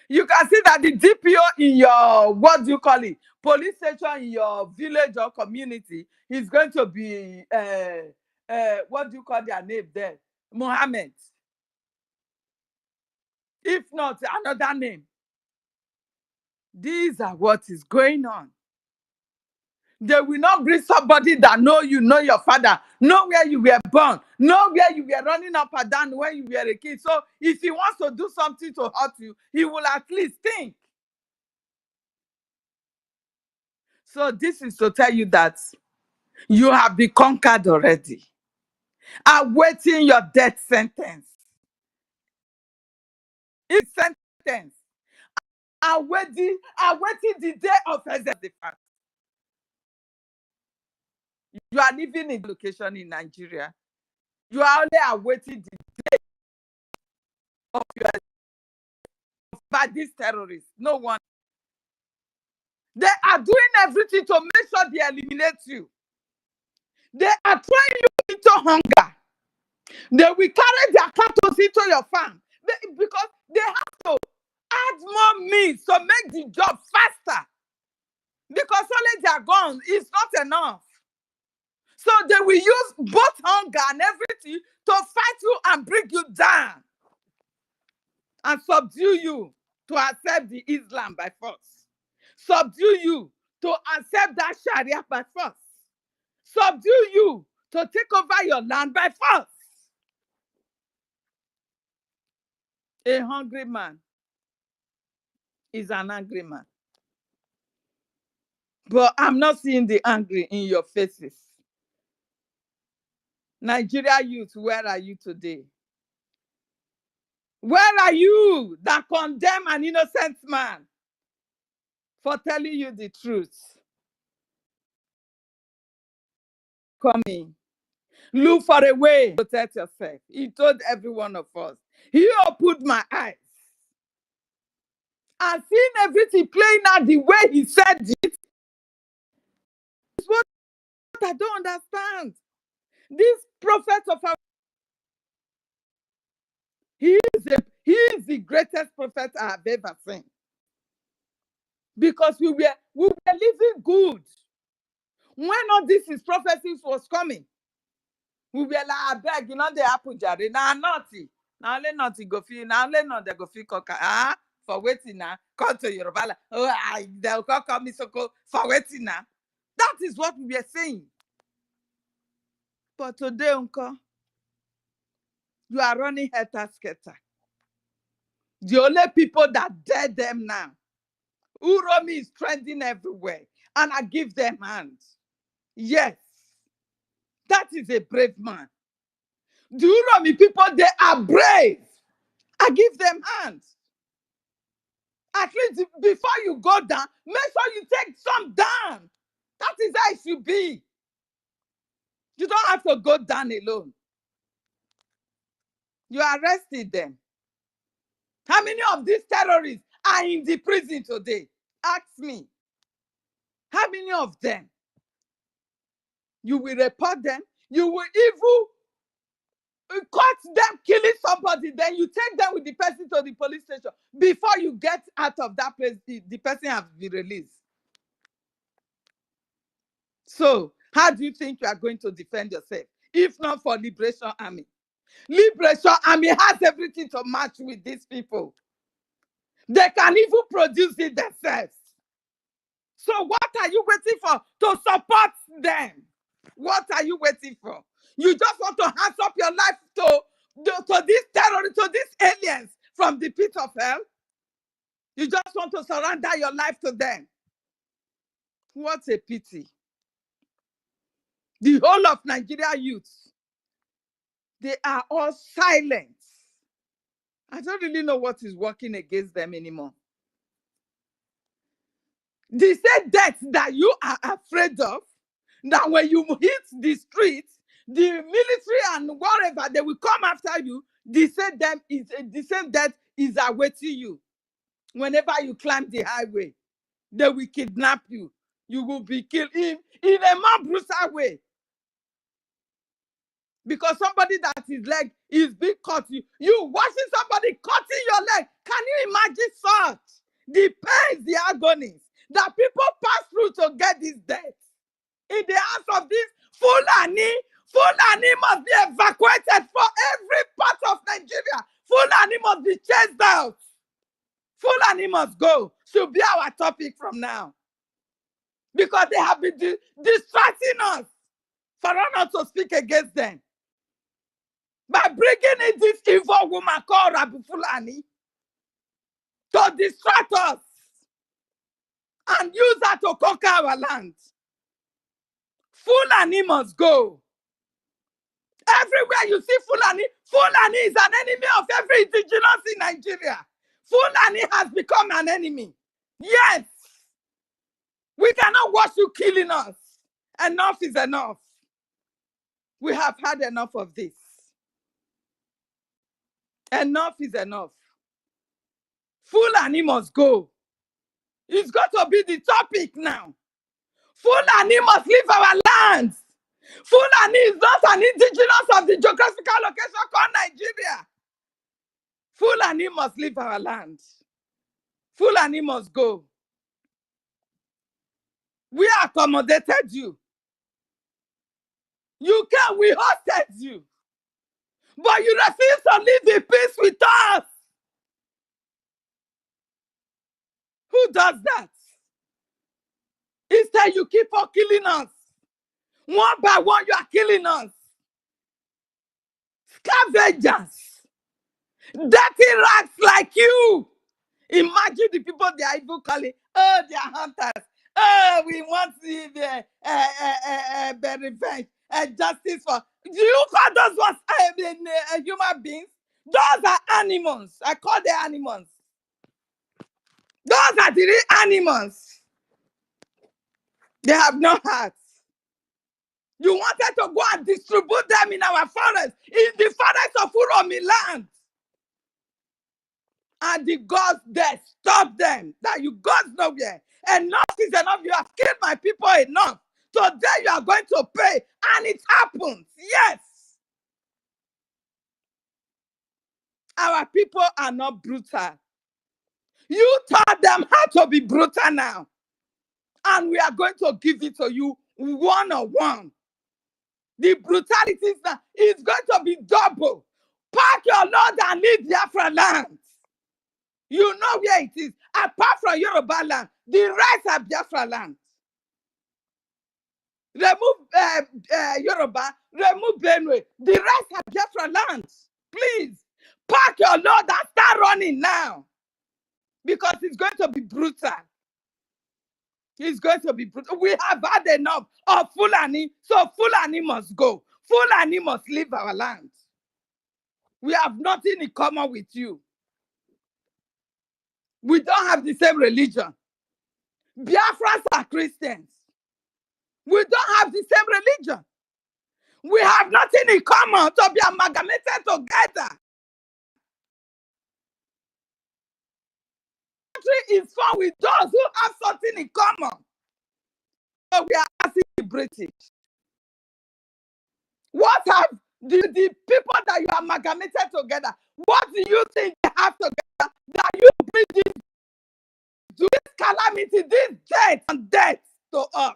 You can see that the DPO in your, what do you call it, police station in your village or community is going to be, what do you call their name there? Mohammed. If not, another name. These are what is going on. They will not bring somebody that know you, know your father, know where you were born, know where you were running up and down when you were a kid. So if he wants to do something to hurt you, he will at least think. So this is to tell you that you have been conquered already, awaiting your death sentence. It's sentence. Awaiting the day of execution. You are living in location in Nigeria. You are only awaiting the day of your by these terrorists. No one. They are doing everything to make sure they eliminate you. They are throwing you into hunger. They will carry their cattle into your farm because they have to add more means to make the job faster. Because only their guns is not enough. So they will use both hunger and everything to fight you and bring you down and subdue you to accept the Islam by force. Subdue you to accept that Sharia by force. Subdue you to take over your land by force. A hungry man is an angry man. But I'm not seeing the angry in your faces. Nigeria youth, where are you today? Where are you that condemn an innocent man for telling you the truth? Coming. Look for a way to protect yourself. He told every one of us. He opened my eyes. And seeing everything playing out the way he said it, is what I don't understand. This prophet of our, he is the greatest prophet I have ever seen. Because we were living good. When all this his prophecies was coming, we were like, I beg, you know, they happen, Jerry. Now, naughty. Now, only naughty go feel. Now, only not they go feel coca. Ah, for waiting now. Come to Yoruba. Oh, they'll call me so for waiting now. That is what we were saying. But today, Uncle, you are running helter-skelter. The only people that dare them now, Uromi is trending everywhere, and I give them hands. Yes, that is a brave man. The Uromi people, they are brave. I give them hands. At least before you go down, make sure you take some down. That is how it should be. You don't have to go down alone. You arrested them. How many of these terrorists are in the prison today? Ask me. How many of them? You will report them. You will even cut them killing somebody. Then you take them with the person to the police station. Before you get out of that place, the person has been released. So, how do you think you are going to defend yourself? If not for Liberation Army. Liberation Army has everything to match with these people. They can even produce it themselves. So what are you waiting for to support them? What are you waiting for? You just want to hands up your life to these terrorists, to these aliens from the pit of hell. You just want to surrender your life to them. What a pity. The whole of Nigeria youth, they are all silent. I don't really know what is working against them anymore. They say death that you are afraid of, that when you hit the streets, the military and whatever, they will come after you. The same death is awaiting you. Whenever you climb the highway, they will kidnap you. You will be killed in a more brutal way. Because somebody that his leg is being cut, you watching somebody cutting your leg. Can you imagine such? The pains, the agonies that people pass through to get this death. In the hands of this Fulani must be evacuated for every part of Nigeria. Fulani must be chased out. Fulani must go. Should be our topic from now. Because they have been distracting us for us not to speak against them. By bringing in this evil woman called Rabu Fulani to distract us and use her to conquer our land. Fulani must go. Everywhere you see Fulani, Fulani is an enemy of every indigenous in Nigeria. Fulani has become an enemy. Yes. We cannot watch you killing us. Enough is enough. We have had enough of this. Enough is enough. Fulani must go. It's got to be the topic now. Fulani must leave our lands. Fulani is not an indigenous of the geographical location called Nigeria. Fulani must leave our land. Fulani must go. We accommodated you. You can, we hosted you. But you refuse to live in peace with us. Who does that? Instead, you keep on killing us. One by one, you are killing us. Scavengers. Dirty rats like you. Imagine the people they are even calling, oh, they are hunters. Oh, we want the revenge, justice for. Do you call those ones human beings? Those are animals. I call them animals. Those are the real animals. They have no hearts. You wanted to go and distribute them in our forest, in the forest of Uromi land. And the gods there stop them. That you gods nowhere. Enough is enough. You have killed my people enough. Today you are going to pay. And it happens. Yes. Our people are not brutal. You taught them how to be brutal now. And we are going to give it to you one-on-one. The brutality is going to be double. Pack your load and leave Biafra land. You know where it is. Apart from Yoruba land, the rest are Biafra land. Remove Yoruba, remove Benue. The rest are Biafra land. Please, pack your load and start running now. Because it's going to be brutal. It's going to be brutal. We have had enough of Fulani, so Fulani must go. Fulani must leave our land. We have nothing in common with you. We don't have the same religion. Biafrans are Christians. We don't have the same religion. We have nothing in common to be amalgamated together. Country is fun with those who have something in common. So we are asking the British. What have the people that you amalgamated together, what do you think they have together that you bring this calamity, this death and death to us?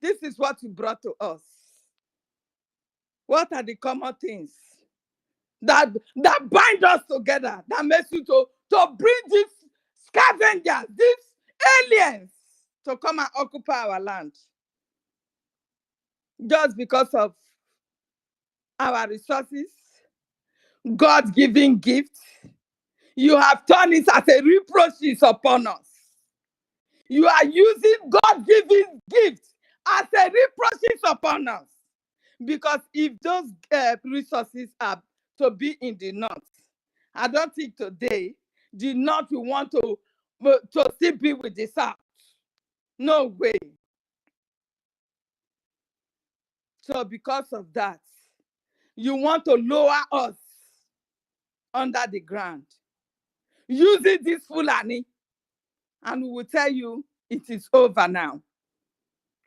This is what you brought to us. What are the common things that bind us together, that makes you to bring these scavengers, these aliens to come and occupy our land? Just because of our resources, God-given gifts. You have turned it as a reproach upon us. You are using God-given gifts as a reproach upon us. Because if those resources are to be in the north, I don't think today the north will want to still be with the south. No way. So because of that, you want to lower us under the ground using this Fulani, and we will tell you it is over now.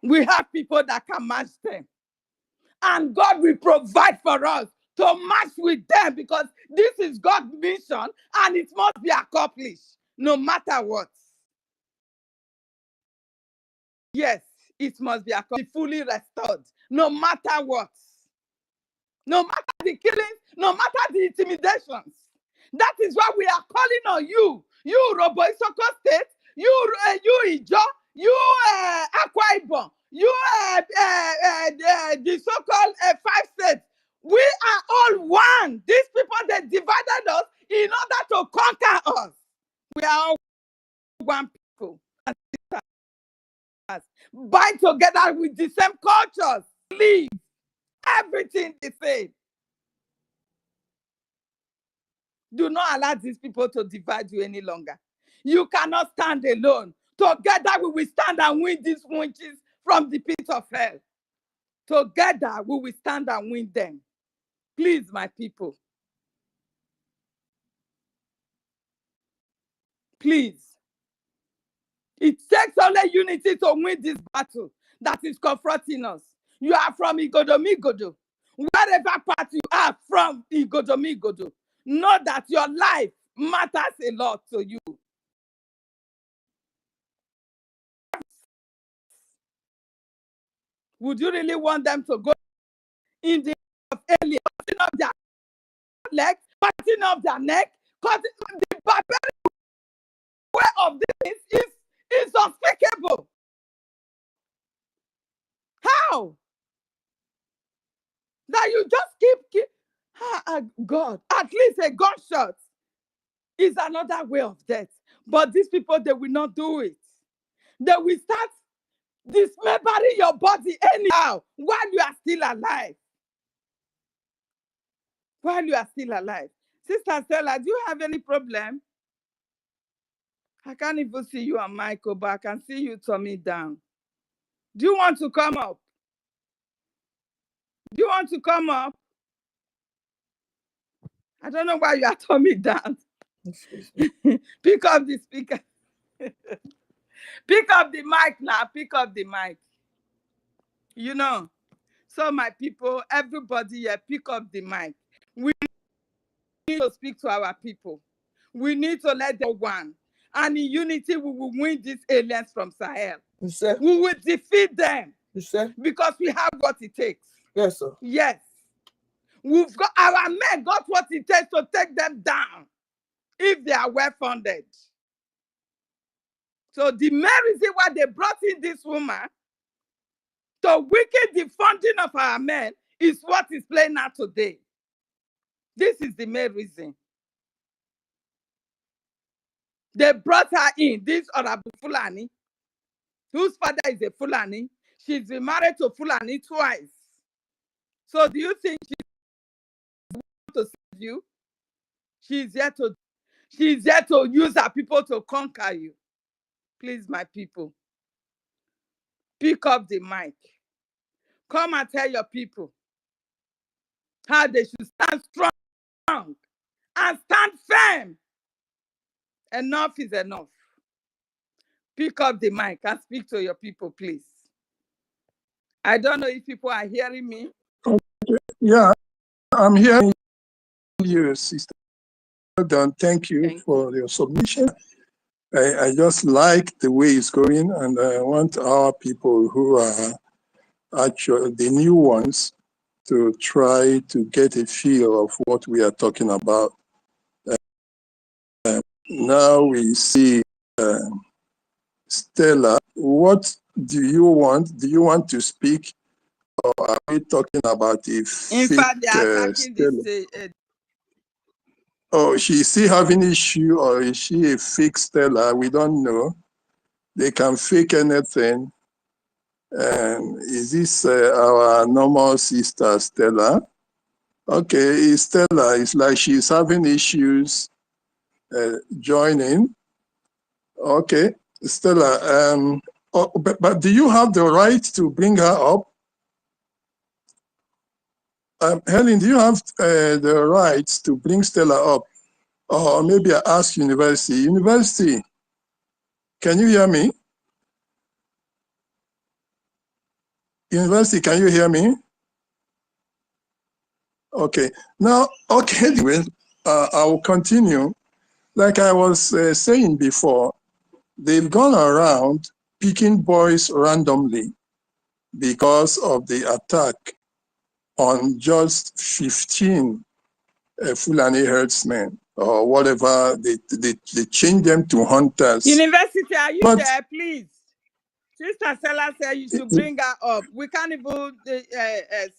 We have people that can match them, and God will provide for us to match with them, because this is God's mission and it must be accomplished no matter what. Yes, it must be accomplished, fully restored no matter what. No matter the killings, no matter the intimidations. That is why we are calling on you. You, Robo Isoko State, you Ijo, you Akwa Ibom, you the so-called 5 states. We are all one. These people, they divided us in order to conquer us. We are all one people. Bind together with the same cultures. Leave everything the same. Do not allow these people to divide you any longer. You cannot stand alone. Together we will stand and win these witches from the pit of hell. Together we will stand and win them. Please, my people. Please. It takes only unity to win this battle that is confronting us. You are from Igodomigodo. Wherever part you are from Igodomigodo, know that your life matters a lot to you. Would you really want them to go in the of alien, cutting off their legs, cutting off their neck, cutting the barbaric way of this is unspeakable. How? That you just keep God, at least a gunshot is another way of death. But these people, they will not do it. They will start dismembering your body anyhow while you are still alive. While you are still alive. Sister Stella, do you have any problem? I can't even see you on Michael, but I can see you tummy down. Do you want to come up? Do you want to come up? I don't know why you are tummy down. Pick up the speaker. Pick up the mic now. Pick up the mic. You know. So my people, everybody here, pick up the mic. We need to speak to our people. We need to let them one. And in unity, we will win these aliens from Sahel. You say? We will defeat them. You say? Because we have what it takes. Yes, sir. Yes. We've got, our men got what it takes to take them down if they are well funded. So the main reason why they brought in this woman to weaken the funding of our men is what is playing out today. This is the main reason. They brought her in, this Honorable Fulani, whose father is a Fulani. She's been married to Fulani twice. So do you think she's to save you? She's here to use her people to conquer you. Please, my people, pick up the mic. Come and tell your people how they should stand strong and stand firm. Enough is enough. Pick up the mic and speak to your people, please. I don't know if people are hearing me. Okay. Yeah, I'm hearing you, Sister. Well done. Thank you for your submission. I just like the way it's going, and I want our people who are actually the new ones to try to get a feel of what we are talking about. Now we see Stella. What do you want? Do you want to speak, or are we talking about a In fake fact, they are attacking Stella? this. Oh, she's still having issue, or is she a fake Stella? We don't know. They can fake anything. And is this our normal sister Stella? Okay, Stella, it's like she's having issues joining. Okay, Stella, but do you have the right to bring her up? Helen, do you have the right to bring Stella up? Or maybe I ask University. University, can you hear me? University, can you hear me? Okay, now, okay, anyway, I will continue. Like I was saying before, they've gone around picking boys randomly because of the attack on just 15 Fulani herdsmen or whatever. They changed them to hunters. University, are you But there, please? Sister Stella said you should bring her up. We can't even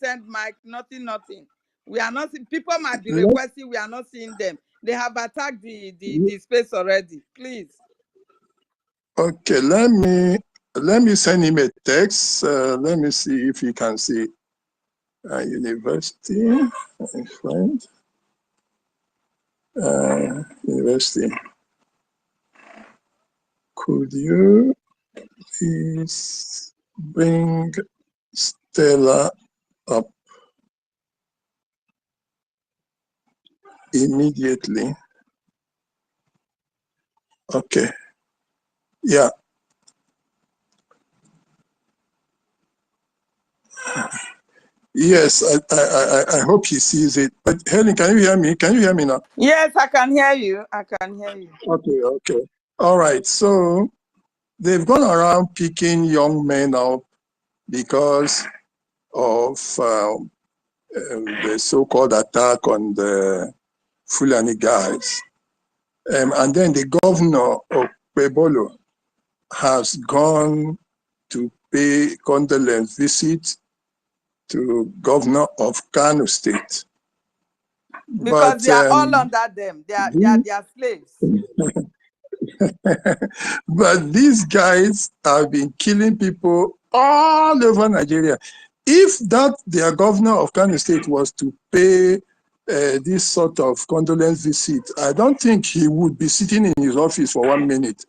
send mic, nothing. We are not, people might be requesting, we are not seeing them. They have attacked the space already. Please. Okay, let me send him a text. Let me see if he can see. University, my friend. University. Could you please bring Stella up immediately? Okay. Yeah. Yes, I hope he sees it. But Helen, can you hear me? Can you hear me now? Yes, I can hear you. I can hear you. Okay. All right. So they've gone around picking young men up because of the so-called attack on the Fulani guys. And then the governor of Pebolo has gone to pay condolence visit to governor of Kano State. Because But they are all under them. They are slaves. but these guys have been killing people all over Nigeria. If that their governor of Kano State was to pay this sort of condolence visit, I don't think he would be sitting in his office for 1 minute,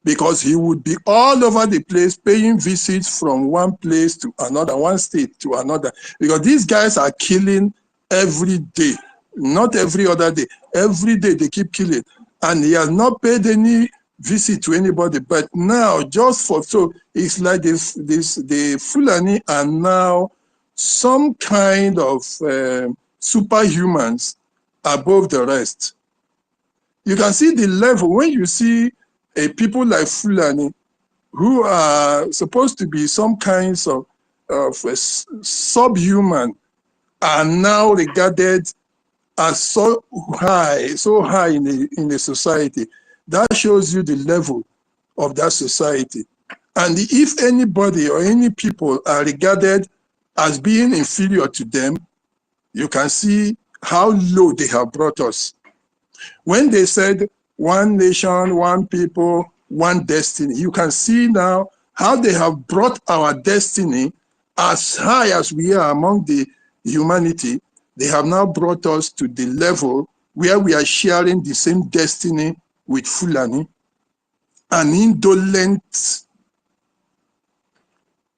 because he would be all over the place paying visits from one place to another, one state to another, because these guys are killing every day, not every other day. Every day they keep killing. And he has not paid any visit to anybody. But now, just for, so it's like the Fulani are now some kind of superhumans above the rest. You can see the level when you see people like Fulani, who are supposed to be some kinds of subhuman, are now regarded as so high in the society. That shows you the level of that society. And if anybody or any people are regarded as being inferior to them, you can see how low they have brought us. When they said one nation, one people, one destiny, you can see now how they have brought our destiny as high as we are among the humanity. They have now brought us to the level where we are sharing the same destiny with Fulani, an indolent,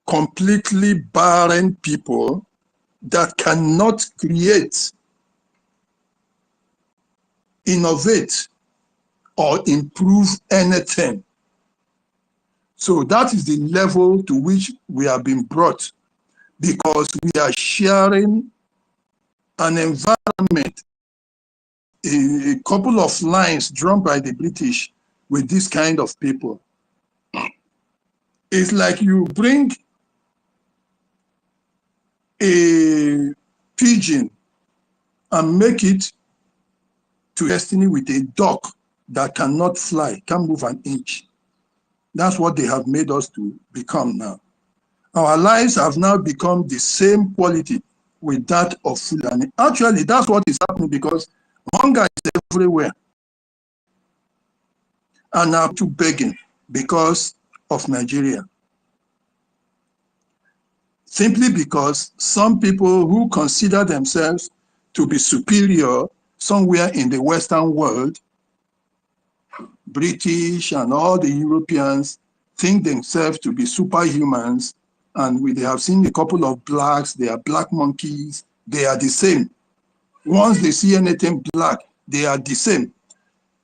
completely barren people that cannot create, innovate, or improve anything. So that is the level to which we have been brought, because we are sharing an environment, a couple of lines drawn by the British with this kind of people. It's like you bring a pigeon and make it to destiny with a duck that cannot fly, can't move an inch. That's what they have made us to become now. Our lives have now become the same quality with that of Fulani. Actually, that's what is happening because hunger is everywhere. And now to begging because of Nigeria. Simply because some people who consider themselves to be superior somewhere in the Western world, British and all the Europeans, think themselves to be superhumans, and they have seen a couple of blacks, they are black monkeys, they are the same. Once they see anything black, they are the same.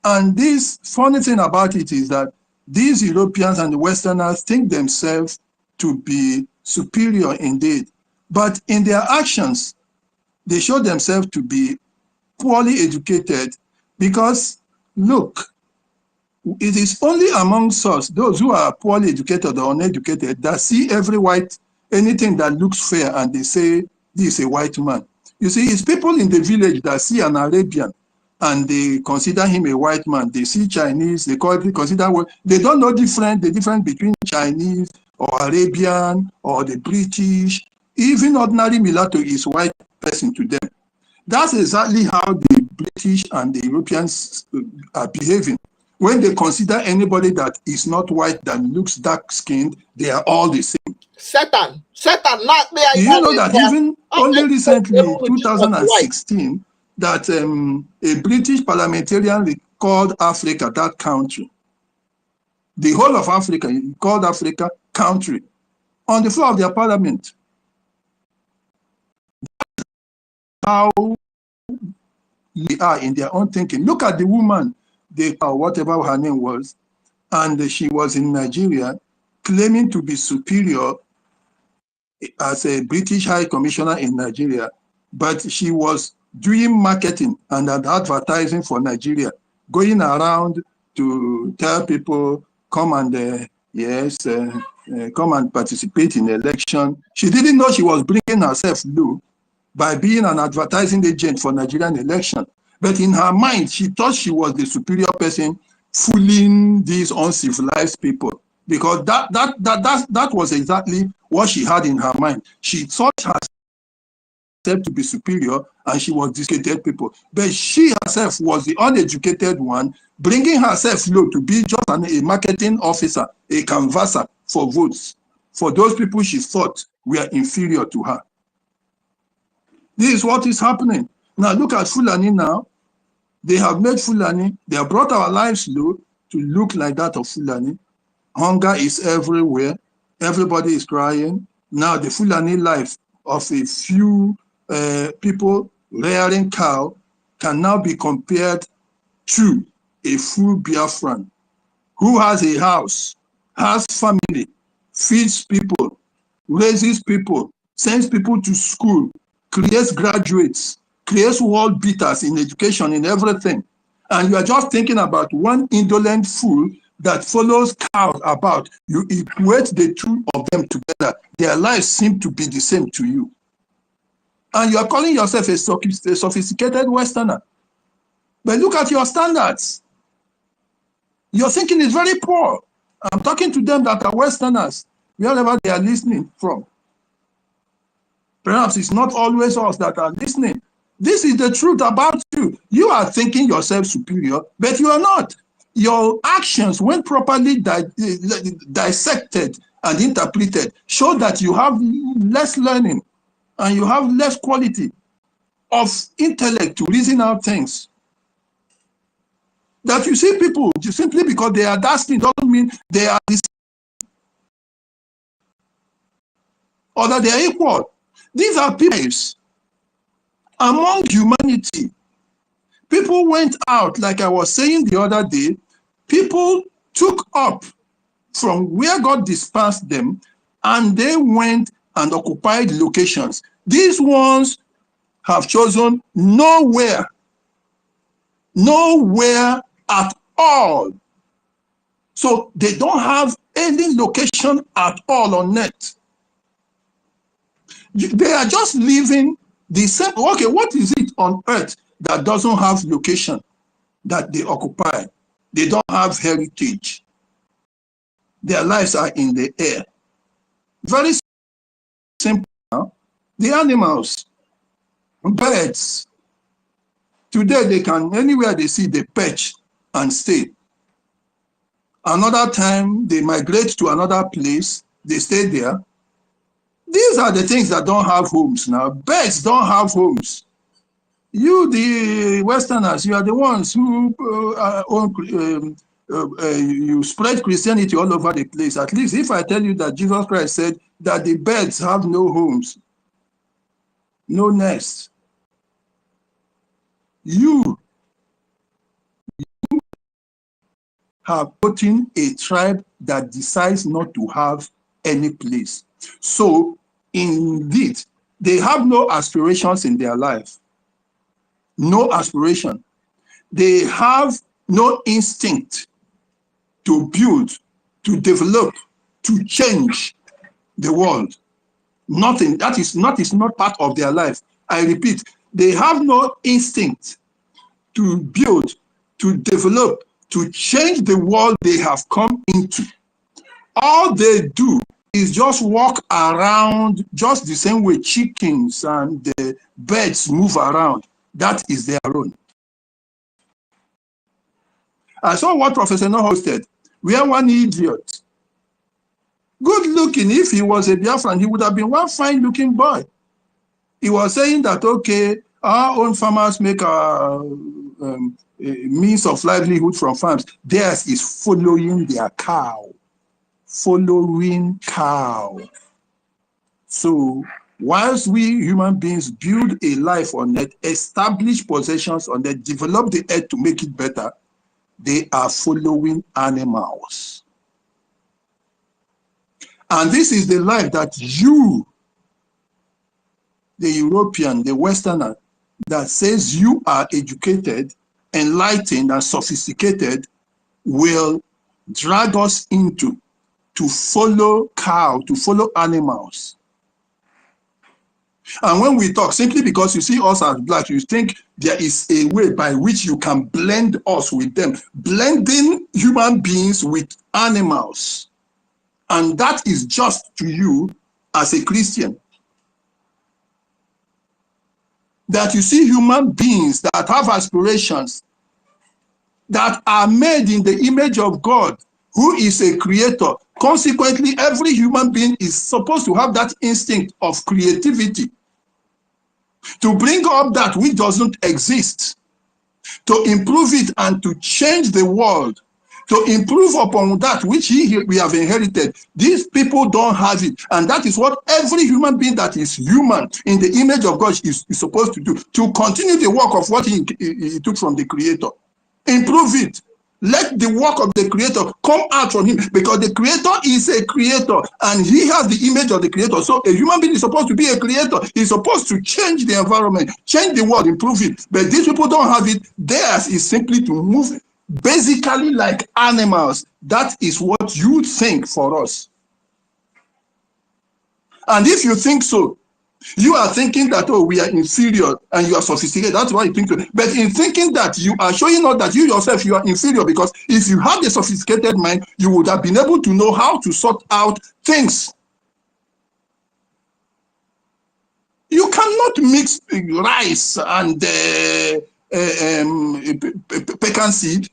And this funny thing about it is that these Europeans and the Westerners think themselves to be superior indeed, but in their actions, they show themselves to be poorly educated because, look, it is only amongst us, those who are poorly educated or uneducated, that see every white, anything that looks fair, and they say, this is a white man. You see, it's people in the village that see an Arabian and they consider him a white man. They see Chinese, they consider, they don't know the difference between Chinese or Arabian or the British. Even ordinary mulatto is white person to them. That's exactly how the British and the Europeans are behaving. When they consider anybody that is not white, that looks dark-skinned, they are all the same. Satan, not me. Do you know that even only recently, 2016, that a British parliamentarian called Africa that country? The whole of Africa, called Africa country, on the floor of their parliament. How they are in their own thinking. Look at the woman, whatever her name was, and she was in Nigeria claiming to be superior as a British High Commissioner in Nigeria, but she was doing marketing and advertising for Nigeria, going around to tell people, come and come and participate in the election. She didn't know she was bringing herself low by being an advertising agent for Nigerian election. But in her mind, she thought she was the superior person fooling these uncivilized people, because that was exactly what she had in her mind. She thought herself to be superior, and she was educated people. But she herself was the uneducated one, bringing herself low to be just a marketing officer, a canvasser for votes, for those people she thought were inferior to her. This is what is happening. Now look at Fulani now. They have made Fulani, they have brought our lives low to look like that of Fulani. Hunger is everywhere. Everybody is crying. Now the Fulani life of a few people rearing cow can now be compared to a full Biafran who has a house, has family, feeds people, raises people, sends people to school, creates graduates, creates world beaters in education, in everything. And you are just thinking about one indolent fool that follows cows about. You equate the two of them together. Their lives seem to be the same to you. And you are calling yourself a sophisticated Westerner. But look at your standards. Your thinking is very poor. I'm talking to them that are Westerners, wherever they are listening from. Perhaps it's not always us that are listening. This is the truth about you. You are thinking yourself superior, but you are not. Your actions, when properly dissected and interpreted, show that you have less learning and you have less quality of intellect to reason out things. That you see people, simply because they are that skin doesn't mean they are the same or that they are equal. These are people among humanity. People went out, like I was saying the other day, people took up from where God dispersed them, and they went and occupied locations. These ones have chosen nowhere at all. So they don't have any location at all on net. They are just living the same. Okay, what is it on earth that doesn't have location that they occupy? They don't have heritage. Their lives are in the air. Very simple now. The animals, birds, today they can, anywhere they see, they perch and stay. Another time they migrate to another place, they stay there. These are the things that don't have homes now. Birds don't have homes. You, the Westerners, you are the ones who you spread Christianity all over the place. At least if I tell you that Jesus Christ said that the birds have no homes, no nest, you have put in a tribe that decides not to have any place. So indeed, they have no aspirations in their life. No aspiration. They have no instinct to build, to develop, to change the world. Nothing. That is not part of their life. I repeat, they have no instinct to build, to develop, to change the world they have come into. All they do is just walk around just the same way chickens and the birds move around. That is their own. I saw what Professor No hosted, where one idiot, good looking, if he was a Biafran, he would have been one fine looking boy. He was saying that, okay, our own farmers make a means of livelihood from farms. Theirs is following their cow. Following cow. So, whilst we human beings build a life on it, establish possessions on it, develop the earth to make it better, they are following animals. And this is the life that you, the European, the Westerner, that says you are educated, enlightened, and sophisticated, will drag us into, to follow cow, to follow animals. And when we talk, simply because you see us as black, you think there is a way by which you can blend us with them, blending human beings with animals. And that is just to you as a Christian. That you see human beings that have aspirations, that are made in the image of God, who is a creator. Consequently, every human being is supposed to have that instinct of creativity, to bring up that which doesn't exist, to improve it and to change the world, to improve upon that which we have inherited. These people don't have it. And that is what every human being that is human in the image of God is supposed to do, to continue the work of what he took from the Creator. Improve it. Let the work of the Creator come out from him, because the Creator is a creator and he has the image of the Creator. So a human being is supposed to be a creator. He's supposed to change the environment, change the world, improve it. But these people don't have it. Theirs is simply to move basically like animals. That is what you think for us. And if you think so, you are thinking that, oh, we are inferior and you are sophisticated. That's why you think so. But in thinking that, you are showing us that you yourself, you are inferior, because if you had a sophisticated mind, you would have been able to know how to sort out things. You cannot mix rice and pecan seed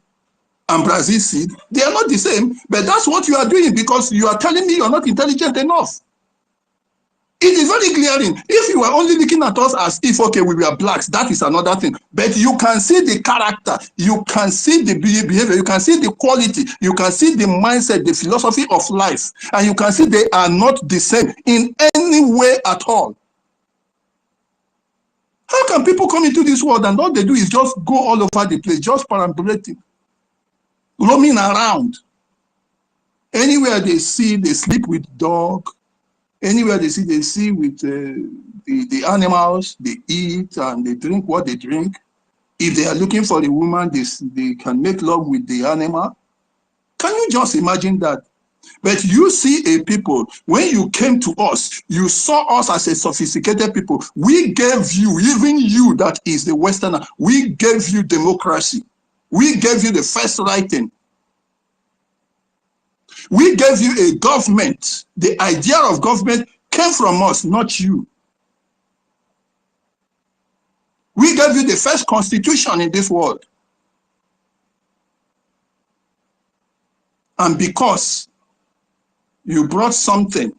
and Brazil seed. They are not the same, but that's what you are doing, because you are telling me you are not intelligent enough. It is very glaring. If you are only looking at us as if, okay, we were blacks, that is another thing. But you can see the character, you can see the behavior, you can see the quality, you can see the mindset, the philosophy of life, and you can see they are not the same in any way at all. How can people come into this world and all they do is just go all over the place, just perambulating, roaming around? Anywhere they see, they sleep with dog. Anywhere they see with the animals, they eat and they drink what they drink. If they are looking for a woman, they can make love with the animal. Can you just imagine that? But you see a people, when you came to us, you saw us as a sophisticated people. We gave you, even you that is the Westerner, we gave you democracy. We gave you the first writing. We gave you a government. The idea of government came came from us, not you. We gave you the first constitution in this world. And because you brought something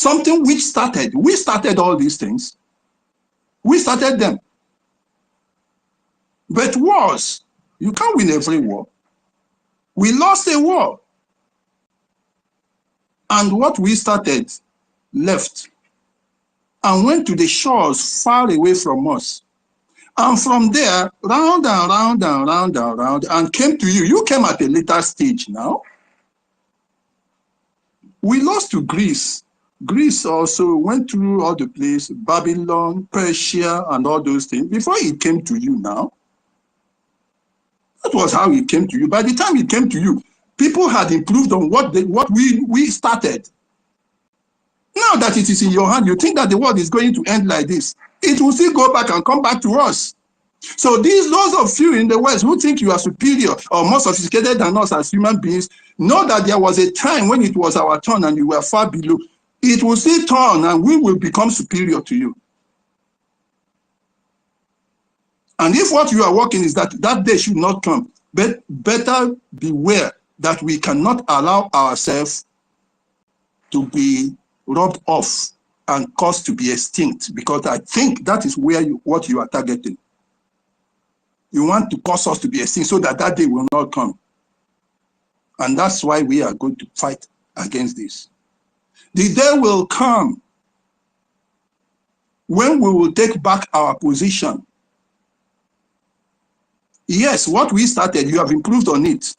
which started, we started all these things. We started them. But wars, you can't win every war. We lost a war. And what we started left and went to the shores far away from us. And from there, round and round and round and round, and came to you. You came at a later stage now. We lost to Greece. Greece also went through all the place, Babylon, Persia, and all those things, before it came to you now. That was how it came to you. By the time it came to you, people had improved on what we started. Now that it is in your hand, you think that the world is going to end like this. It will still go back and come back to us. So those of you in the West who think you are superior or more sophisticated than us as human beings, know that there was a time when it was our turn and you were far below. It will still turn and we will become superior to you. And if what you are working is that that day should not come, but better beware that we cannot allow ourselves to be rubbed off and caused to be extinct, because I think that is where what you are targeting. You want to cause us to be extinct so that that day will not come. And that's why we are going to fight against this. The day will come when we will take back our position. Yes, what we started, you have improved on it.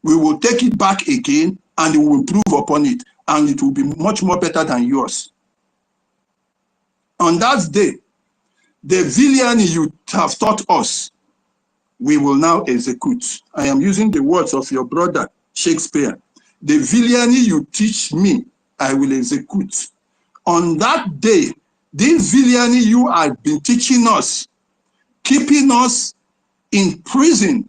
We will take it back again and we will improve upon it. And it will be much more better than yours. On that day, the villainy you have taught us, we will now execute. I am using the words of your brother, Shakespeare. The villainy you teach me, I will execute. On that day, this villainy you have been teaching us, keeping us in prison,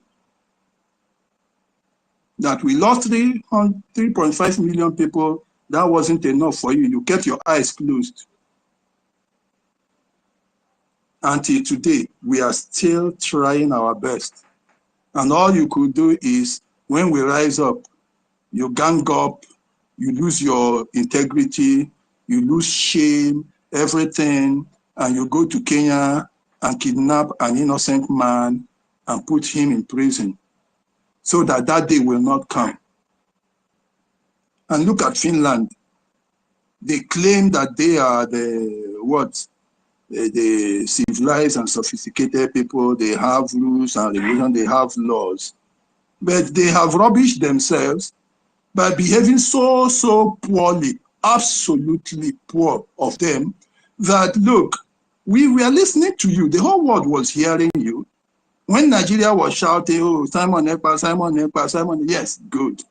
that we lost 3.5 million people, that wasn't enough for you. You kept your eyes closed. Until today, we are still trying our best. And all you could do is, when we rise up, you gang up, you lose your integrity, you lose shame, everything, and you go to Kenya and kidnap an innocent man and put him in prison so that that day will not come. And look at Finland. They claim that they are the civilized and sophisticated people. They have rules and regulation, they have laws. But they have rubbished themselves by behaving so poorly, absolutely poor of them, that look, we were listening to you. The whole world was hearing you. When Nigeria was shouting, oh, Simon Ekpa, Simon Ekpa, Simon, yes, good.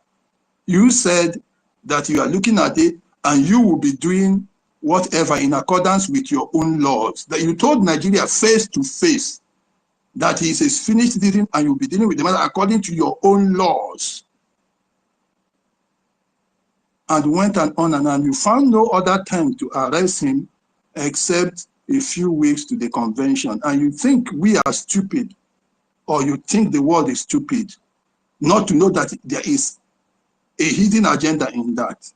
You said that you are looking at it and you will be doing whatever in accordance with your own laws. That you told Nigeria face to face that he is finished dealing and you'll be dealing with the matter according to your own laws. And went on and you found no other time to arrest him except a few weeks to the convention. And you think we are stupid, or you think the world is stupid, not to know that there is a hidden agenda in that.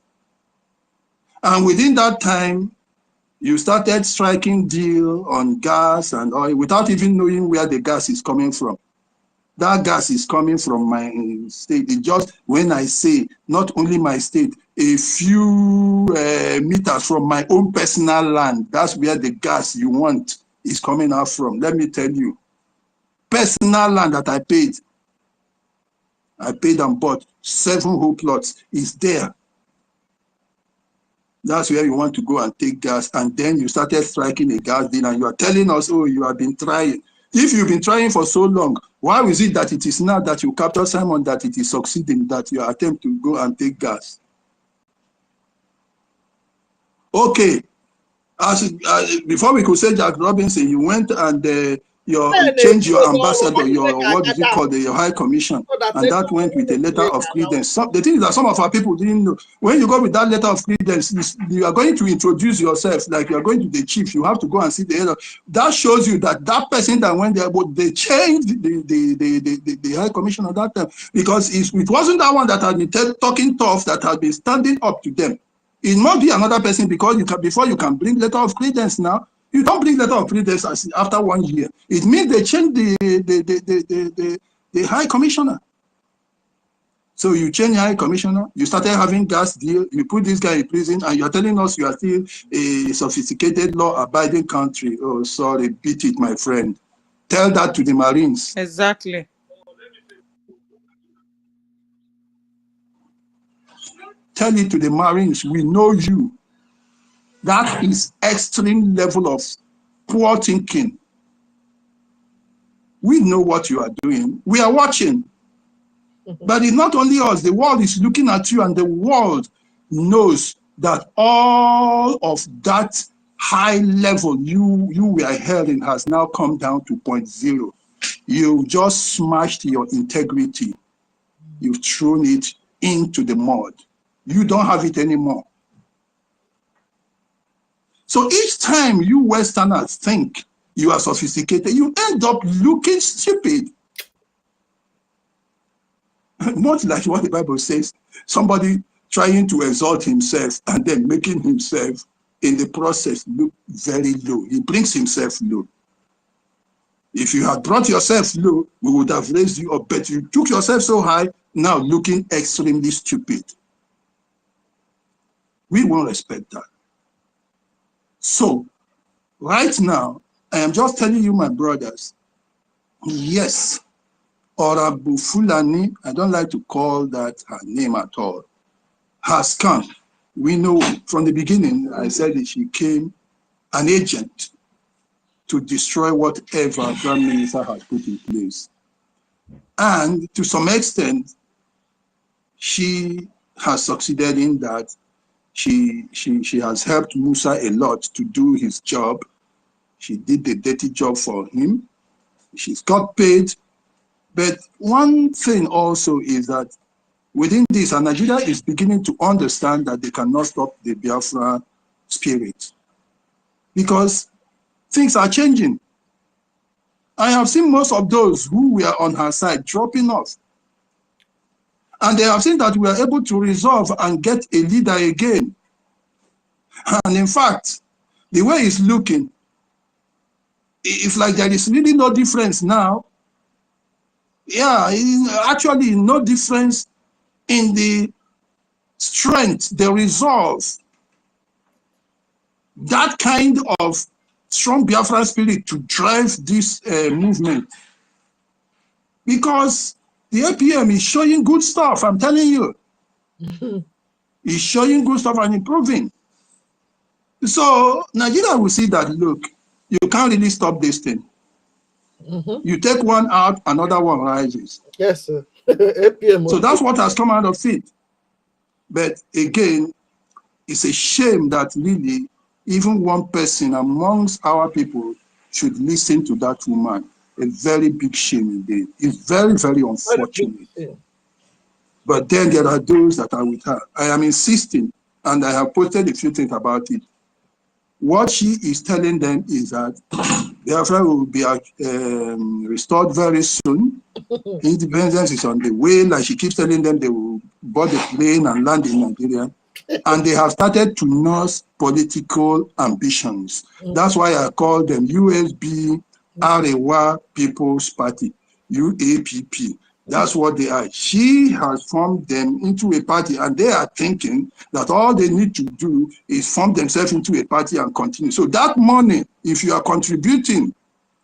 And within that time, you started striking deal on gas and oil without even knowing where the gas is coming from. That gas is coming from my state. It just, when I say not only my state, a few meters from my own personal land, that's where the gas you want is coming out from. Let me tell you, personal land that I paid and bought 7 whole plots is there. That's where you want to go and take gas, and then you started striking a gas deal and you are telling us, oh, you have been trying. If you've been trying for so long, why is it that it is now that you capture Simon that it is succeeding, that you attempt to go and take gas? Okay, before we could say Jack Robinson, you went and you change your ambassador, your what did you call your high commission, and that went with a letter of credence. The thing is that some of our people didn't know. When you go with that letter of credence, you are going to introduce yourself like you are going to the chief. You have to go and see the head of. That shows you that that person that went there, but they changed the high commission at that time, because it wasn't that one that had been talking tough, that had been standing up to them. It must be another person, because before you can bring letter of credence now. You don't bring letter of credence after 1 year. It means they changed the high commissioner. So you change high commissioner, you started having gas deal, you put this guy in prison, and you're telling us you are still a sophisticated law-abiding country. Oh, sorry, beat it, my friend. Tell that to the Marines. Exactly. Tell it to the Marines. We know you. That is extreme level of poor thinking. We know what you are doing. We are watching. But it's not only us. The world is looking at you, and the world knows that all of that high level you were held in has now come down to 0.0. You just smashed your integrity. You've thrown it into the mud. You don't have it anymore. So each time you Westerners think you are sophisticated, you end up looking stupid. Not like what the Bible says, somebody trying to exalt himself and then making himself in the process look very low. He brings himself low. If you had brought yourself low, we would have raised you up, but you took yourself so high, now looking extremely stupid. We won't respect that. So, right now, I am just telling you, my brothers, yes, Orabu Fulani, I don't like to call that her name at all, has come. We know from the beginning, I said that she came an agent to destroy whatever Prime Minister has put in place. And to some extent, she has succeeded in that. She has helped Musa a lot to do his job. She did the dirty job for him. She's got paid. But one thing also is that within this, and Nigeria is beginning to understand that they cannot stop the Biafra spirit, because things are changing. I have seen most of those who were on her side dropping off. And they have seen that we are able to resolve and get a leader again. And in fact, the way it's looking, it's like there is really no difference now. Yeah, actually no difference in the strength, the resolve, that kind of strong Biafran spirit to drive this movement. Because the APM is showing good stuff, I'm telling you. It's showing good stuff and improving. So Nigeria will see that, look, you can't really stop this thing. You take one out, another one rises. Yes, sir. APM. So that's what has come out of it. But again, it's a shame that really even one person amongst our people should listen to that woman. A very big shame indeed. It's very, very unfortunate. But then there are those that are with her. I am insisting, and I have posted a few things about it. What she is telling them is that Biafra will be restored very soon. Independence is on the way. Like she keeps telling them, they will board the plane and land in Nigeria. And they have started to nurse political ambitions. That's why I call them USB Arewa People's Party, UAPP. That's what they are. She has formed them into a party, and they are thinking that all they need to do is form themselves into a party and continue. So that money, if you are contributing,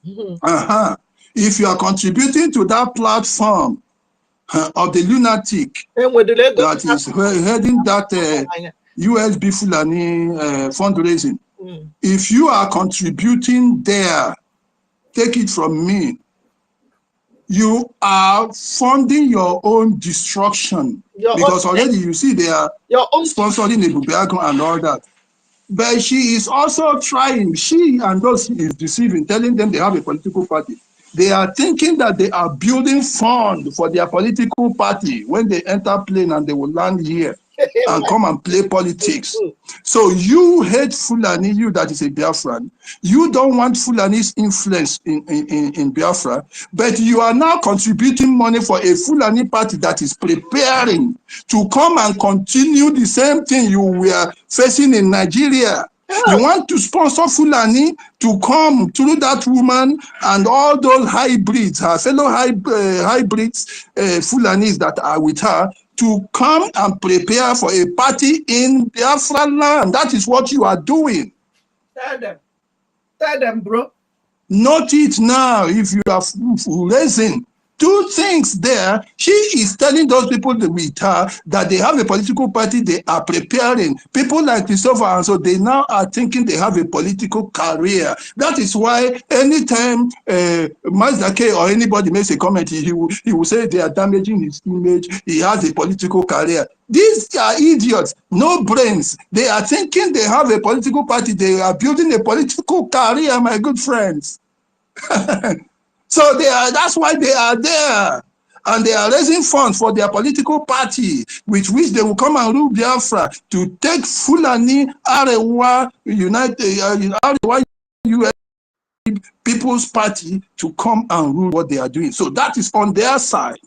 if you are contributing to that platform of the lunatic that is heading that USB Fulani fundraising, if you are contributing there, take it from me, you are funding your own destruction. Because already you see they are sponsoring the Bubiago and all that. But she is also trying, she and those she is deceiving, telling them they have a political party. They are thinking that they are building fund for their political party when they enter plane and they will land here and come and play politics. So you hate Fulani, you that is a Biafran. You don't want Fulani's influence in Biafra, but you are now contributing money for a Fulani party that is preparing to come and continue the same thing you were facing in Nigeria. You want to sponsor Fulani to come through that woman and all those hybrids, her fellow hybrids, Fulanis that are with her, to come and prepare for a party in Biafra land. That is what you are doing. Tell them, bro. Note it now. If you are raising two things there, she is telling those people with her that they have a political party, they are preparing. People like Christopher, and so they now are thinking they have a political career. That is why anytime Mazake or anybody makes a comment, he will say they are damaging his image. He has a political career. These are idiots, no brains. They are thinking they have a political party. They are building a political career, my good friends. So that's why they are there. And they are raising funds for their political party, with which they will come and rule Biafra to take Fulani Arewa Arewa US People's Party to come and rule what they are doing. So that is on their side.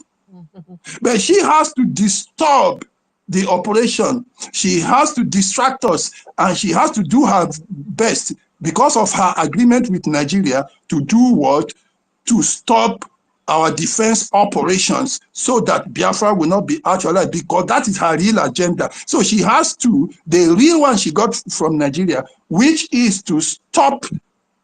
But she has to disturb the operation. She has to distract us, and she has to do her best because of her agreement with Nigeria to do what? To stop our defense operations so that Biafra will not be actualized, because that is her real agenda. So she has to, the real one she got from Nigeria, which is to stop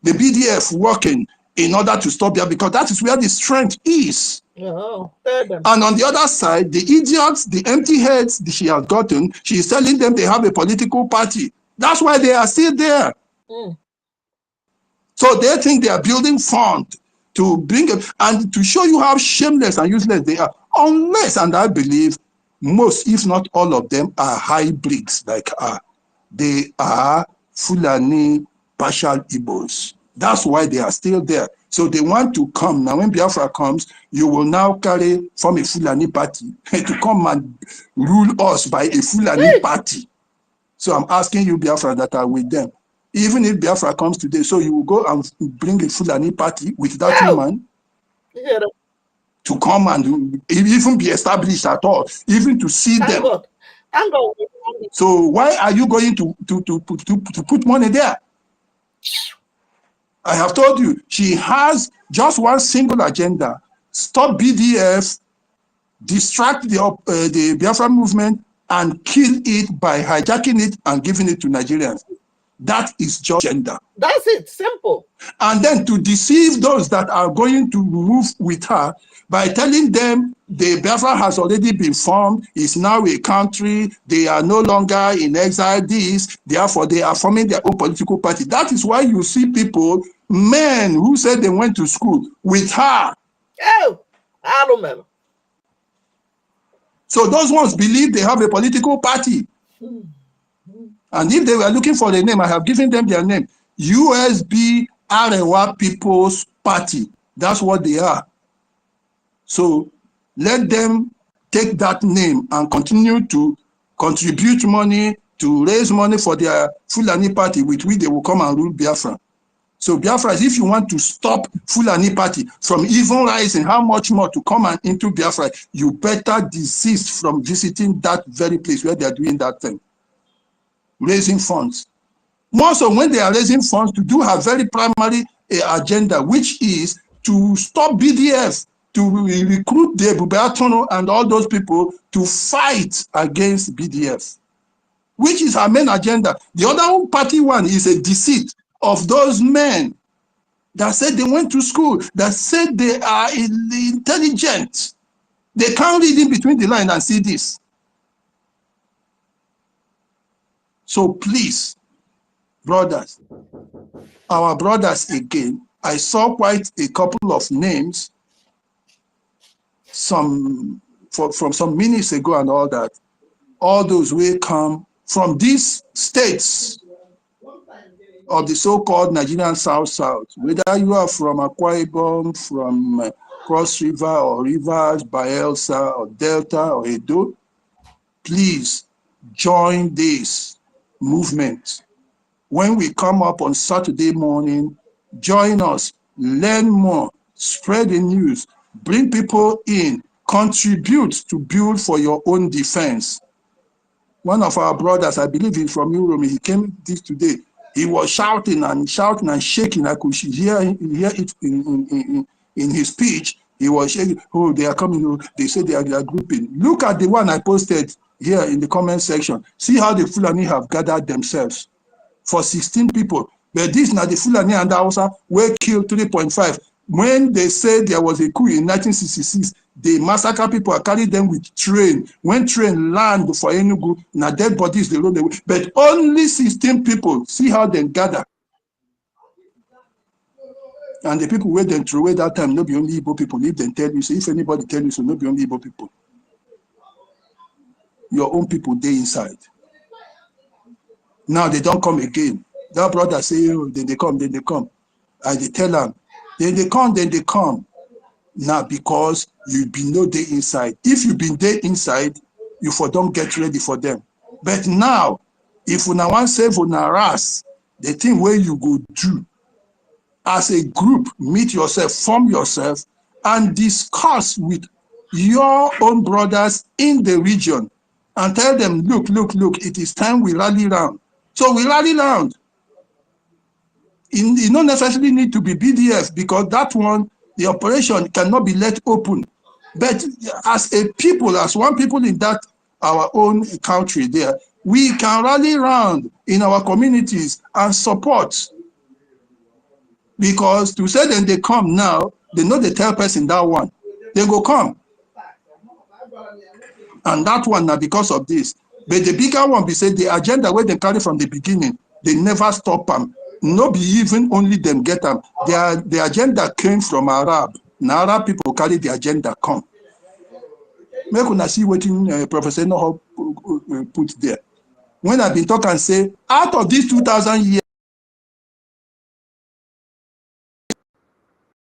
the BDF working in order to stop Biafra, because that is where the strength is. And on the other side, the idiots, the empty heads she has gotten, she is telling them they have a political party. That's why they are still there. So they think they are building fund to bring it and to show you how shameless and useless they are. Unless, and I believe most, if not all of them, are hybrids like her. They are Fulani partial Igbos. That's why they are still there. So they want to come. Now when Biafra comes, you will now form a Fulani party to come and rule us by a Fulani party. So I'm asking you, Biafra, that are with them. Even if Biafra comes today, so you will go and bring a Fulani party with that woman to come and even be established at all, even to see them. So why are you going to put money there? I have told you, she has just one single agenda: stop BDF, distract the Biafra movement, and kill it by hijacking it and giving it to Nigerians. That is just agenda. That's it, simple. And then to deceive those that are going to move with her by telling them the Biafra has already been formed, is now a country, they are no longer in exile, therefore they are forming their own political party. That is why you see people, men who said they went to school with her. Oh, I don't know. So those ones believe they have a political party. And if they were looking for the name, I have given them their name. USB Arewa People's Party. That's what they are. So let them take that name and continue to contribute money, to raise money for their Fulani party, with which they will come and rule Biafra. So Biafra, if you want to stop Fulani party from even rising, how much more to come and into Biafra, you better desist from visiting that very place where they are doing that thing. Raising funds. More so when they are raising funds to do her very primary agenda, which is to stop BDF, to recruit the Bubertono and all those people to fight against BDF, which is her main agenda. The other party one is a deceit of those men that said they went to school, that said they are intelligent. They can't read in between the lines and see this. So please, brothers, our brothers again, I saw quite a couple of names from some minutes ago and all that. All those will come from these states of the so-called Nigerian South-South, whether you are from Akwa Ibom, from Cross River or Rivers, Bayelsa or Delta or Edo, please join this movement. When we come up on Saturday morning, join us, learn more, spread the news, bring people in, contribute to build for your own defense. One of our brothers, I believe he's from Europe, he came this today. He was shouting and shaking. I could hear it in his speech. He was shaking. Oh, they are coming. Oh, they say they are grouping. Look at the one I posted here in the comment section. See how the Fulani have gathered themselves for 16 people. But this now the Fulani and the Hausa were killed 3.5. When they said there was a coup in 1966, they massacre people, carry them with train. When train land for Enugu, now dead bodies they roll away. But only 16 people. See how they gather. And the people where they throw away that time, not be only Igbo people. If they tell you, so if anybody tell you, so not be only Igbo people. Your own people, they inside. Now they don't come again. That brother say, oh, then they come, then they come. And they tell them, then they come. Now because you've been no day inside. If you've been there inside, you for don't get ready for them. But now, if you now want to save on harass, the thing where you go do as a group, meet yourself, form yourself, and discuss with your own brothers in the region and tell them, look, it is time we rally round. So we rally round. You don't necessarily need to be BDF because that one, the operation cannot be let open. But as a people, as one people in that our own country there, we can rally round in our communities and support. Because to say that they come now, they know the tell person that one. They go come. And that one now because of this. But the bigger one, be said the agenda where they carry from the beginning, they never stop them. No be even only them get them. The agenda came from Arab. Now Arab people carry the agenda come. Make una see what Professor Noho put there. When I've been talking and say, out of these 2,000 years,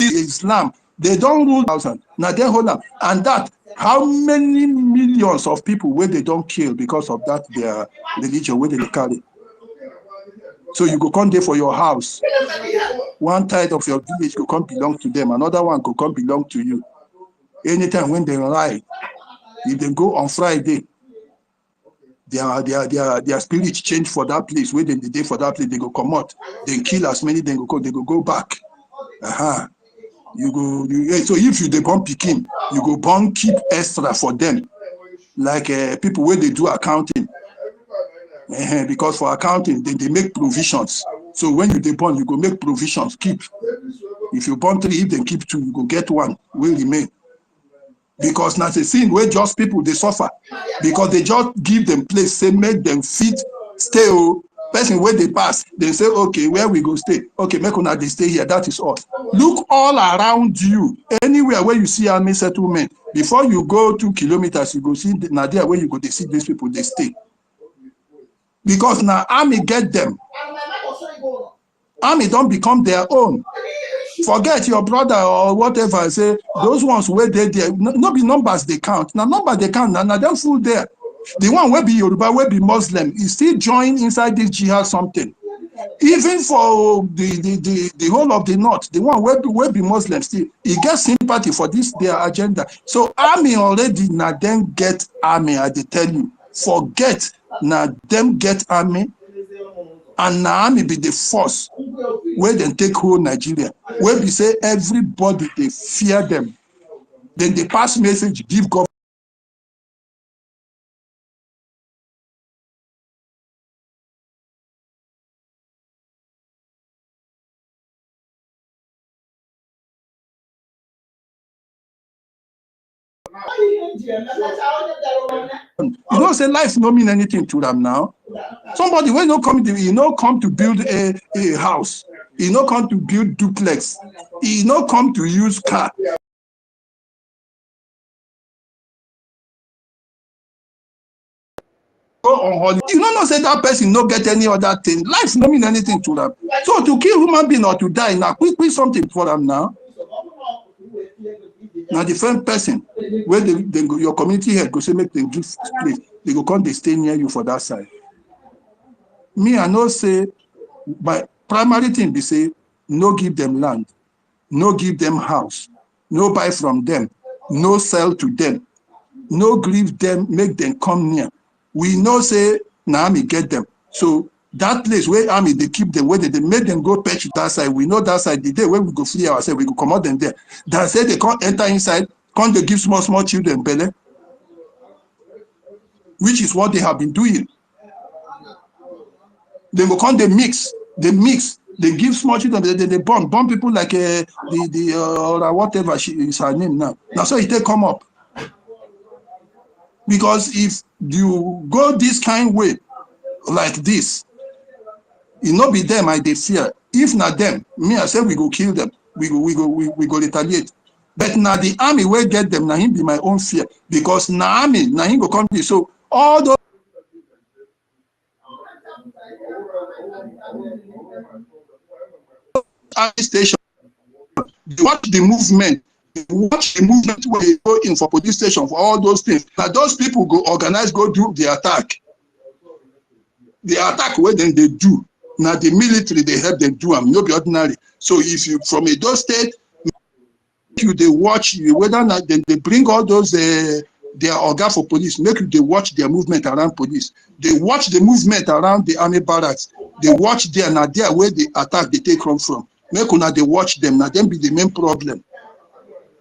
Islam, they don't rule 1,000. Now they hold up. And that, how many millions of people where they don't kill because of that their religion, where they carry? So you go come there for your house. One side of your village could come belong to them. Another one could come belong to you. Anytime when they ride, if they go on Friday, their spirit change for that place. Where they day for that place, they go come out. They kill as many, they go back. You go. So if you they born Peking, you go born keep extra for them, like people where they do accounting. Because for accounting, they make provisions. So when you they born, you go make provisions, keep. If you born 3, if they keep 2, you go get 1, will remain. Because that's a thing where just people, they suffer. Because they just give them place, say, make them fit, stay. Person where they pass, they say, okay, where we go stay? Okay, make una they stay here, that is all. Look all around you, anywhere where you see army settlement, before you go 2 kilometers, you go see, now there where you go, they see these people, they stay. Because now army get them. Army don't become their own. Forget your brother or whatever. Say those ones where they there, no be numbers they count. Now number they count. Now they're full there. The one where be Yoruba, where be Muslim, is still join inside this jihad something. Even for the whole of the north, the one where be Muslim still, he gets sympathy for this their agenda. So army already now then get army. I tell you, forget now them get army. And now army be the force where they take whole Nigeria. Where we say everybody they fear them. Then they pass message, give government. You know, say life no mean anything to them now. Somebody when no come to come to build a house, he no come to build duplex, he no come to use car. go on holiday. You don't know say that person no get any other thing. Life no mean anything to them. So to kill human being or to die now, quick something for them now. Now different person where they go, your community head go say make them give place. They go come they stay near you for that side. Me I know say by primary thing be say no give them land, no give them house, no buy from them, no sell to them, no grieve them, make them come near. We know say na army get them. So that place where army they keep them, where they make them go patch that side. We know that side the day when we go free ourselves, we go come out them there. That say they can't enter inside, can't they give small children belly, which is what they have been doing. They go come they mix, they give small children, they bomb people like or whatever is her name now. Now so it they come up. Because if you go this kind way like this, it not be them I they fear. If not them, me I say we go kill them. We go retaliate. But now the army will get them. Now him be my own fear because now army now him go come be so all those army station. You watch the movement. Watch the movement where they go in for police station for all those things. Now those people go organize, go do the attack. The attack where then they do. Now the military they help them do them, no be ordinary. So if you from a those state, you they watch you whether or not then they bring all those their organ for police, make you they watch their movement around police. They watch the movement around the army barracks. They watch there now there where the attack they take from. Make una they watch them. Now them be the main problem.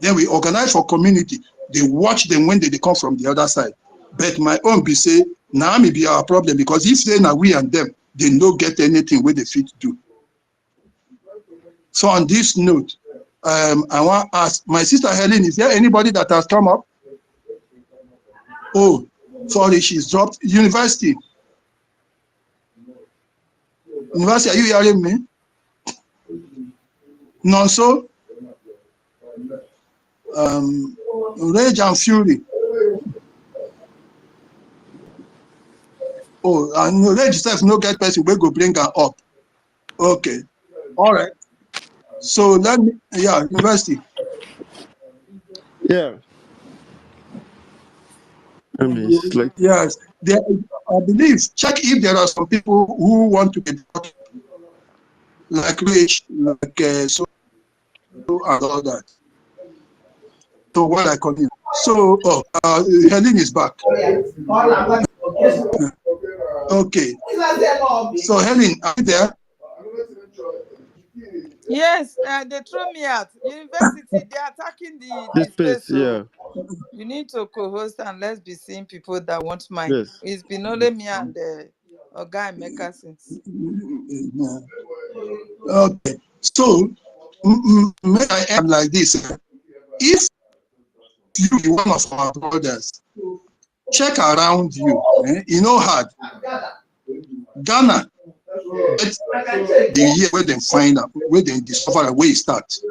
Then we organize for community. They watch them when they come from the other side. But my own be say, now may be our problem because if they now we and them, they no get anything where they fit do. So on this note, I want to ask my sister Helen, is there anybody that has come up? Oh, sorry, she's dropped. University, are you hearing me? No, so. Rage and fury. Oh, and rage itself no get person we go bring her up. Okay, all right. So let me, yeah, university. Yeah. I mean, it's like yes, there, I believe. Check if there are some people who want to get like rage, like so and all that. So what I call him. So Helen is back. Okay. So Helen, are you there? Yes, they threw me out. University, they're attacking the space. So yeah. you need to co-host and let's be seeing people that want mic. Yes. It's been only me and a guy Mecca since. Okay. So may I am like this. If you be one of our brothers, check around you. You know hard. Ghana, the year where they find out, where they discover where it starts.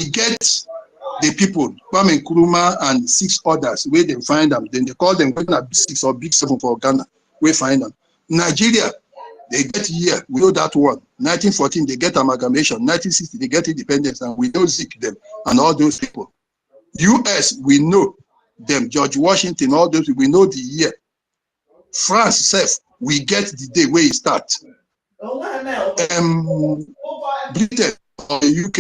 We get the people, Kwame Nkrumah and 6 others, where they find them. Then they call them Big 6 or Big 7 for Ghana. We find them. Nigeria, they get year. We know that one. 1914, they get amalgamation. 1960, they get independence, and we know Zik them and all those people. US, we know them. George Washington, all those, we know the year. France, self, we get the day where it starts. Britain or the UK,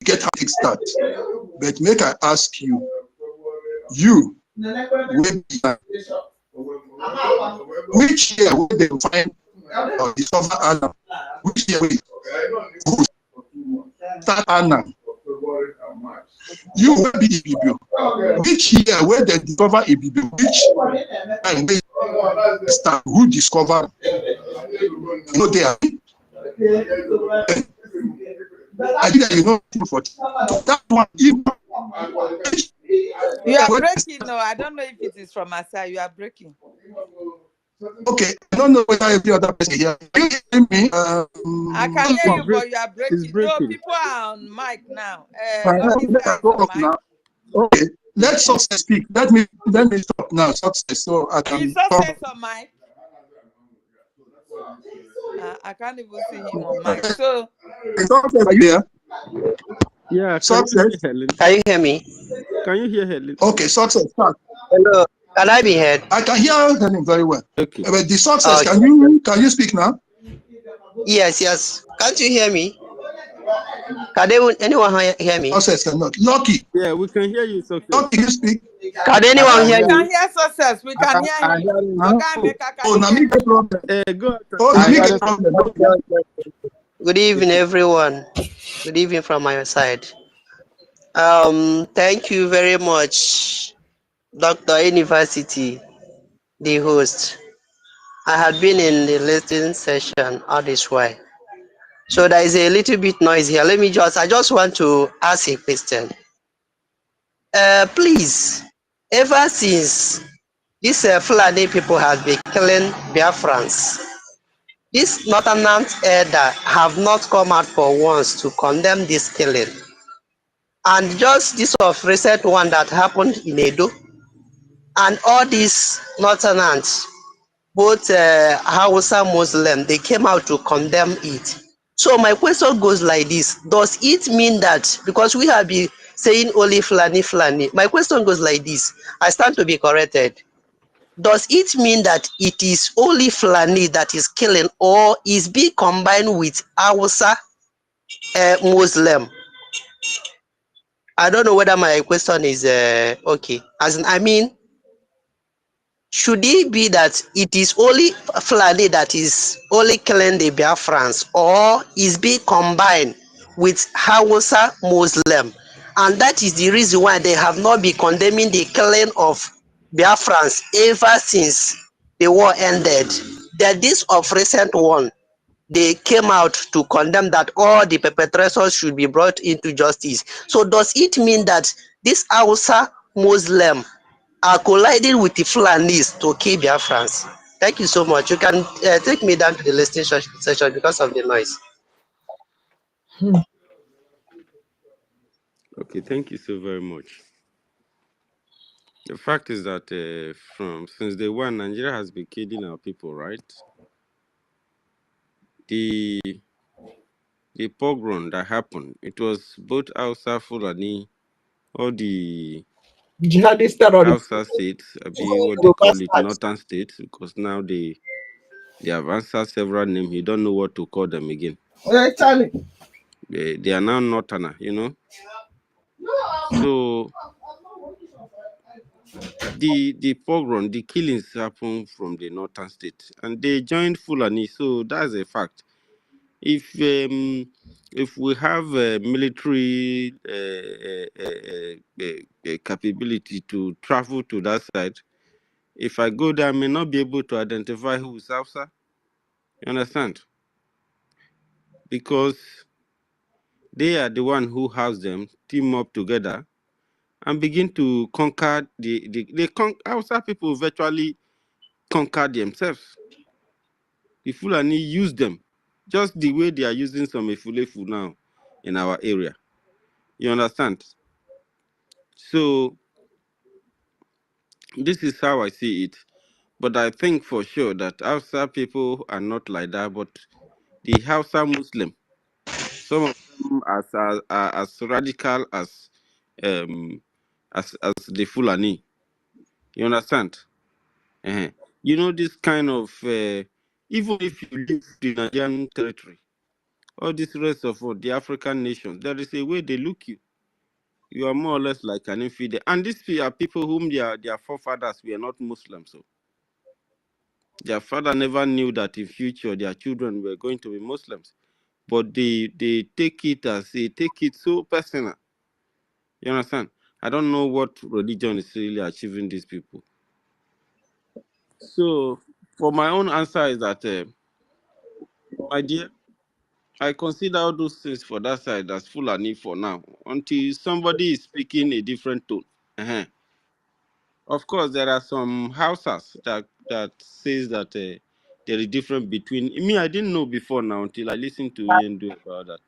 get how it starts. But make I ask you, which year will they find or discover ANNANG? Which year will start ANNANG? You will be EKID. Which year where they discover EKID? Which time they start? Who discovered? You know they are. I think that you know for that one. You are breaking. No, I don't know if it is from my side. You are breaking. Okay, I don't know whether every other person here. Can you hear me? I can hear you, but you are breaking. No, people are on mic now. All these guys on mic. Okay. Let Success speak. Let me stop now. Success, so I Is can Success on mic? I can't even see him on mic. So, Success, are you there? Yeah, Success. Can you hear me? Can you hear Helen? Okay, Success, start. Hello. Can I be heard? I can hear Helen very well. Okay. But the Success, Okay. can you speak now? Yes. Can't you hear me? Can anyone hear me? Success cannot. Lucky. Yeah, we can hear you, Success. Lucky, you speak. Can anyone yes, hear we me? can hear Success. We can hear him. Oh, now me get problem. Go Oh, now me get problem. Good evening, everyone. Good evening from my side. Thank you very much, Dr. University, the host. I had been in the listening session all this while. So there is a little bit noise here. I just want to ask a question. Please, ever since these Fulani people have been killing Biafrans, these northern elder have not come out for once to condemn this killing. And just this of recent one that happened in Edo, and all these northerners, both Hausa Muslim, they came out to condemn it. So my question goes like this: does it mean that because we have been saying only Fulani? My question goes like this: I stand to be corrected. Does it mean that it is only Fulani that is killing, or is being combined with Hausa Muslim? I don't know whether my question is okay. As in, I mean, should it be that it is only Fulani that is only killing the Biafrans, or is being combined with Hausa Muslim? And that is the reason why they have not been condemning the killing of Biafrans ever since the war ended. That this of recent one, they came out to condemn that all the perpetrators should be brought into justice. So does it mean that this Hausa Muslim are colliding with the Fulanis to kill Biafrans? Thank you so much. You can take me down to the listening session because of the noise. Okay, thank you so very much. The fact is that since day one, Nigeria has been killing our people, right? The pogrom that happened, it was both Hausa Fulani or the Jihadist terrorists. Hausa states, what they call it, northern states, because now they have answered several names. You don't know what to call them again. They are now northerner, So the pogrom, the killings happen from the northern state, and they joined Fulani, so that's a fact. If we have military capability to travel to that side, if I go there, I may not be able to identify who is Hausa. You understand? Because they are the one who has them team up together and begin to conquer Hausa people virtually conquer themselves. The Fulani use them just the way they are using some Efulefu now in our area. You understand? So this is how I see it. But I think for sure that Hausa people are not like that, but the Hausa Muslim, some of them are as radical as the Fulani. You understand? Uh-huh. You know, this kind of even if you leave the Nigerian territory, all this rest of the African nations, there is a way they look you. You are more or less like an infidel. And these are people whom their forefathers were not Muslims. So their father never knew that in future their children were going to be Muslims. But they take it so personal. You understand? I don't know what religion is really achieving these people. So for my own answer is that, my dear, I consider all those things for that side as Fulani for now, until somebody is speaking a different tone. Uh-huh. Of course, there are some houses that says that there is difference between me. I didn't know before now until I listened to Ian do about that.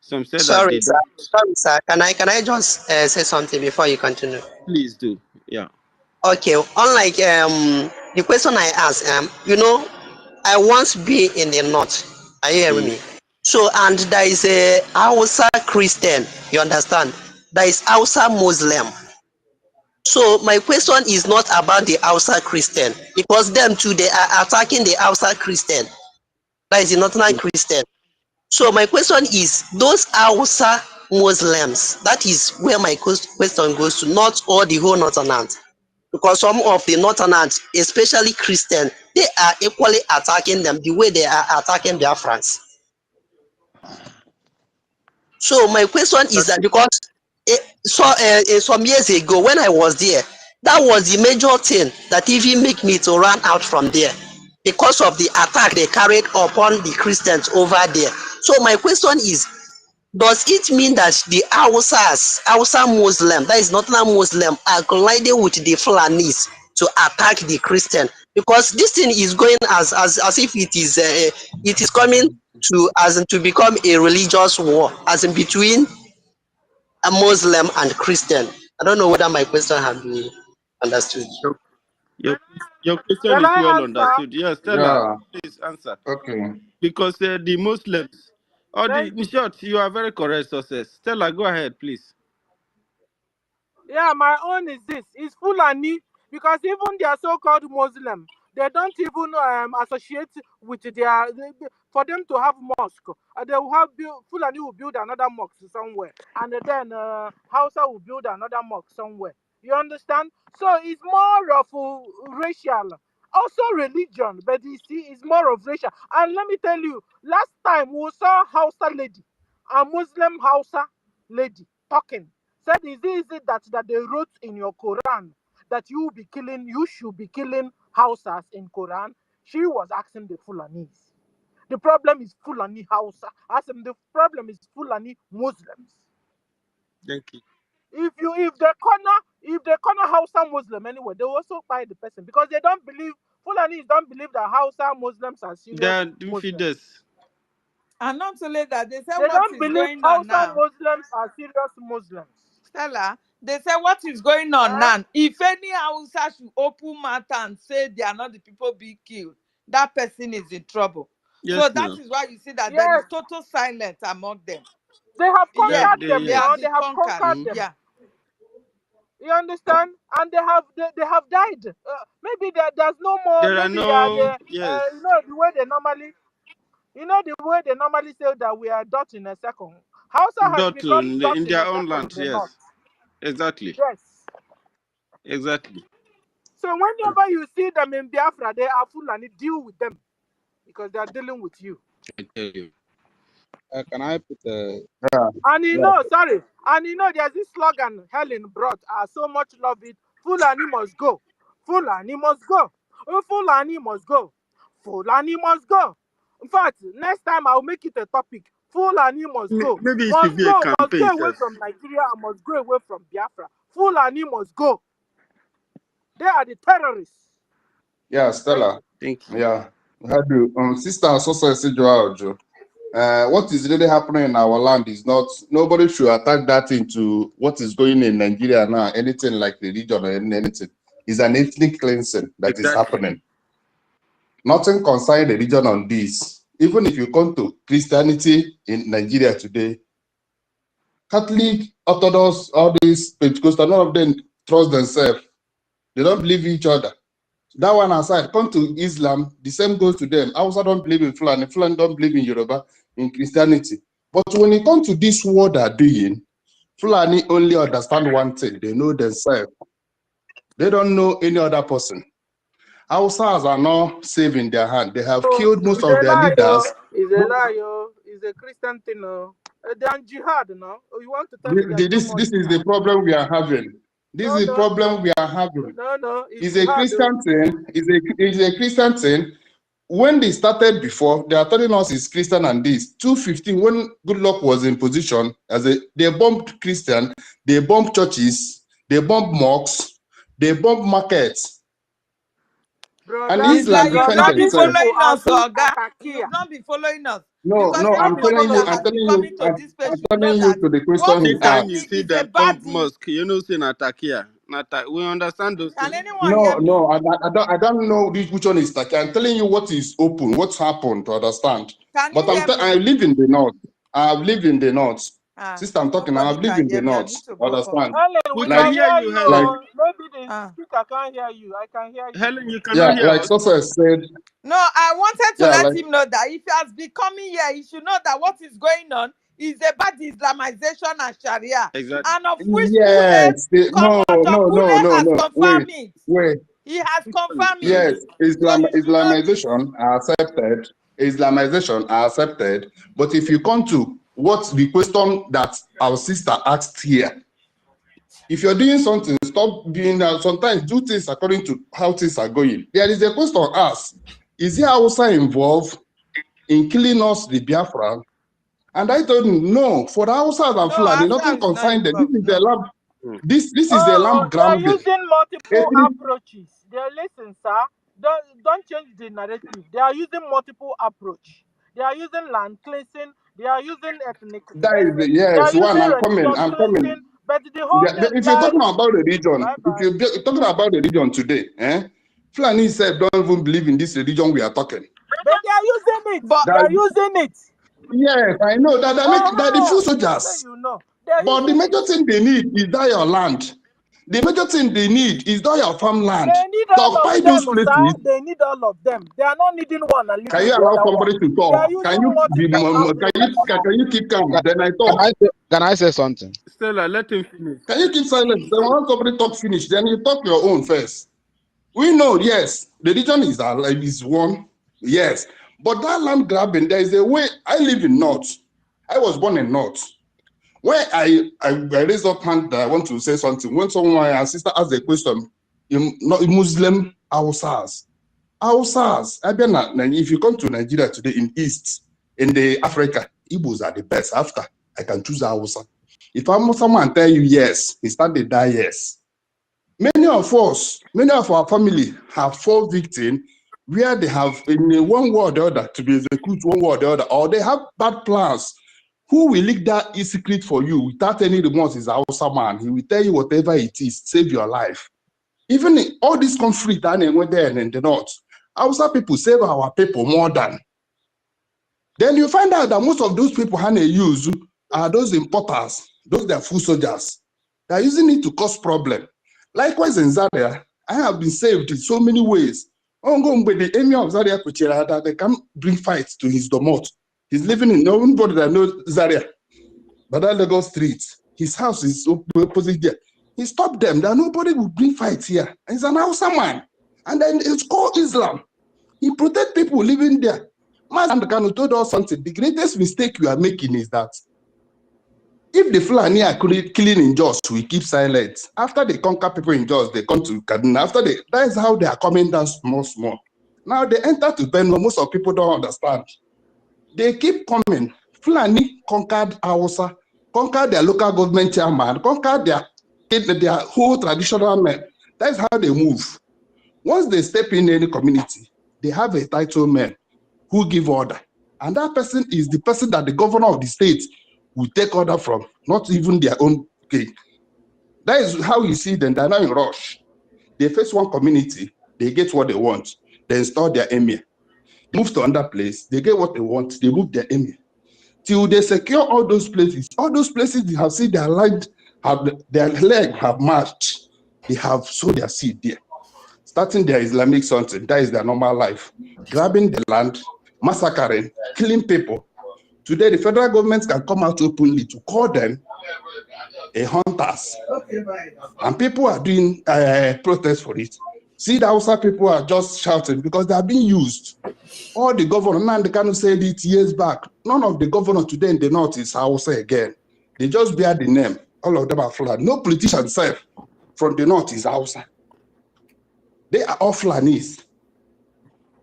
Some said that Sorry, they sir. don't. Sorry, sir. Can I just say something before you continue? Please do. Yeah. Okay. Unlike the question I asked, I once be in the north. Are you hearing Mm. me? So, and there is a Hausa Christian. You understand? There is Hausa Muslim. So my question is not about the Hausa Christian, because them too, they are attacking the Hausa Christian. That is the Northern Christian. So my question is, those Hausa Muslims, that is where my question goes to, not all the whole Northerners. Because some of the Northerners, especially Christian, they are equally attacking them the way they are attacking Biafrans. So my question is that, because some years ago when I was there, that was the major thing that even make me to run out from there, because of the attack they carried upon the Christians over there. So my question is, does it mean that the Hausa Muslim, that is not a Muslim, are colliding with the Fulanis to attack the Christian? Because this thing is going as if it is coming to to become a religious war, as in between a Muslim and Christian. I don't know whether my question has been understood. Your, your, your question Can is I well answer? understood. Yes, Stella, Yeah. please answer. Okay. Because the Muslims, or Thank in short, you are very correct, success. Stella, go ahead, please. Yeah, my own is this. It's Fulani, because even their so-called Muslim, they don't even associate with for them to have mosque. They will have Fulani will build another mosque somewhere, and then Hausa will build another mosque somewhere. You understand? So it's more of racial, also religion, but you see, it's more of racial. And let me tell you, last time we saw Hausa lady, a Muslim Hausa lady talking. Said, is it that they wrote in your Quran that you should be killing Hausas in Quran? She was asking the Fulanis. The problem is Fulani Hausa. Asking the problem is Fulani Muslims. Thank you. If they corner Hausa Muslim anyway, they will also fight the person, because they don't believe, Fulanis don't believe that Hausa Muslims are They serious are Muslims. infidels. And not only that, they say They what don't is believe going on Hausa now. Muslims are serious Muslims. Stella, they say what is going on Eh? now. If any Hausa should open mouth and say they are not the people being killed, that person is in trouble. Yes, So that no. is why you see that there is Yes, total silence among them. they have Yeah, Yeah, conquered them, they yes. have They been have conquered. conquered Mhm. them. Yeah. You understand? And they have died. Maybe there's no more. There are Maybe they are no, the yes, the way they normally, the way they normally say that we are dot in a second. Hausa has dot become dot in in a their own second land. in the north. Yes, exactly, Yes. exactly. So whenever you see them in Biafra, they are full and deal with them, because they are dealing with you. I tell you. Can I put a Yeah. And Yeah. there's this slogan Helen brought, I so much love it. Fulani must go. Fulani must go. Fulani must go. Fulani must go. In fact, next time I'll make it a topic. Fulani must go. Maybe it should Must be a go. Must campaign, go away sir. from Nigeria and must go away from Biafra. Fulani must go. They are the terrorists. Yeah, Thank Stella. you. Thank you. Yeah. How do sister Success Joao? What is really happening in our land is not, nobody should attack that into what is going in Nigeria now, anything like religion or anything. It's an ethnic cleansing that is Exactly. happening. Nothing concerning religion on this. Even if you come to Christianity in Nigeria today, Catholic, Orthodox, all these Pentecostal, none of them trust themselves. They don't believe each other. That one aside, come to Islam, the same goes to them. Hausa don't believe in Fulani, Fulani don't believe in Yoruba, in Christianity. But when it comes to this war they're doing, Fulani only understand one thing. They know themselves. They don't know any other person. Hausas are not safe in their hand. They have So killed most it's of a their lie, leaders. It's a lie, It's a Christian thing, They are jihad, no? Oh, you want to tell me there's no more This is jihad? the problem we are having. This No, is the no, problem we are having. no. It's It's a jihad, Christian thing. It's a Christian thing. When they started before, they are telling us it's Christian and this. 2015, when Goodluck was in position, they bombed Christian, they bombed churches, they bombed mosques, they bombed markets. And Brother, It's Islam like you've not defend been Fulani themselves. people following are us, still Oga. atakia. You've not been following us. No, Because no, I'm anybody telling you, that I'm has been telling coming you, to this place I'm should know telling you that to the what question he Anytime you asked. see is a them come bad thing. mosque, you know, say Natakia. We understand those Can things. anyone hear No, me? no, I don't know which one is Taki. I'm telling you what is open, what's happened to understand. Can you But hear I me? live in the north. I live in the north. Ah, Sister, I'm talking. I nobody live can in the hear me. I north. need to go up. Understand? Helen, We we Like, can can hear hear you, you. like, Helen. Oh. Maybe the Ah. speaker can't hear you. I can hear you. Helen, you yeah, cannot hear like us. success said, No, I wanted to yeah, let like, him know that if he has been coming here, he should know that what is going on is about Islamization and Sharia. Exactly. And of which yes, Commander Kule has no, confirmed it. wait. He has confirmed it. Yes, So you should know this. Islamization are accepted. Islamization are accepted. But if you come to what the question that our sister asked here, if you're doing something, stop being sometimes do things according to how things are going. There is a question asked: is the Hausa involved in killing us, the Biafra? And I told him, no, for the Hausas and No, Fulani, Asa nothing is not concerned them. This involved. is the No. lamb. Mm. This is the Oh, lamb they are grounding. using multiple approaches. They listen, sir. Don't change the narrative. They are using multiple approach. They are using land cleansing. They are using ethnic That is the, cleansing. They are yes, one, using I'm coming, religion I'm coming. cleansing. But the whole thing If you're talking lies. about religion, Bye if bye. you're talking about religion today, Fulani said don't even believe in this religion we are talking. But they are using it. But They are using it. Yes, I know that they're the full So soldiers. you know. They are But the using it. major thing they need is that your land. The major thing they need is that your farmland. They need To all occupy of those them, sir. places. They need all of them. They are not needing one and Can leaving you the allow other one. somebody to They are talk? using multiple approach. Can you keep calm? Can, Then I talk. can I say something? Stella, let him finish. Can you keep silent? Then once somebody talk finish, then you talk your own first. We know, yes, the region is one, yes. But that land grabbing, there is a way. I live in North. I was born in North. When I raised up hand that I want to say something, when someone, my sister asked a question, not Muslim Hausas. If you come to Nigeria today in East, in the Africa, Igbos are the best. After, I can choose Hausa. If someone tell you yes, he start to die yes. Many of our family have fall victims where they have in one way or the other to be executed one way or the other, or they have bad plans. Who will leak that is secret for you without any remorse is Hausa man. He will tell you whatever it is, save your life. Even in all this conflict and went there and in the north, Hausa people save our people more than. Then you find out that most of those people how they use are those importers, those that are full soldiers. They are using it to cause problem. Likewise in Zaria, I have been saved in so many ways. With the emir of Zaria Kuchera, that they can bring fights to his domot. He's living in nobody that knows Zaria, but that Lagos street. His house is opposite there. He stopped them that nobody will bring fights here. And he's an Hausa man. And then it's called Islam. He protect people living there. Master Kanu told us something. The greatest mistake you are making is that if the Fulani are killing in Jos, we keep silent. After they conquer people in Jos, they come to Kaduna. That is how they are coming down small. Now they enter to Benue. Most of people don't understand. They keep coming. Fulani conquered Hausa, conquered their local government chairman, conquered their whole traditional men. That's how they move. Once they step in any community, they have a title man who give order. And that person is the person that the governor of the state will take order from, not even their own king. That is how you see them. They're not in rush. They face one community, they get what they want, they install their emir. They move to another place, they get what they want, they move their emir. Till they secure all those places they have seen their land, their leg have marched, they have sowed their seed there. Starting their Islamic something, that is their normal life. Grabbing the land, massacring, killing people. Today, the federal government can come out openly to call them hunters. And people are doing protests for it. See, the Hausa people are just shouting because they are being used. All the governor, Nandi Kanu said it years back, none of the governor today in the north is Hausa again. They just bear the name. All of them are Fulani. No politician self from the north is Hausa. They are all Fulanis.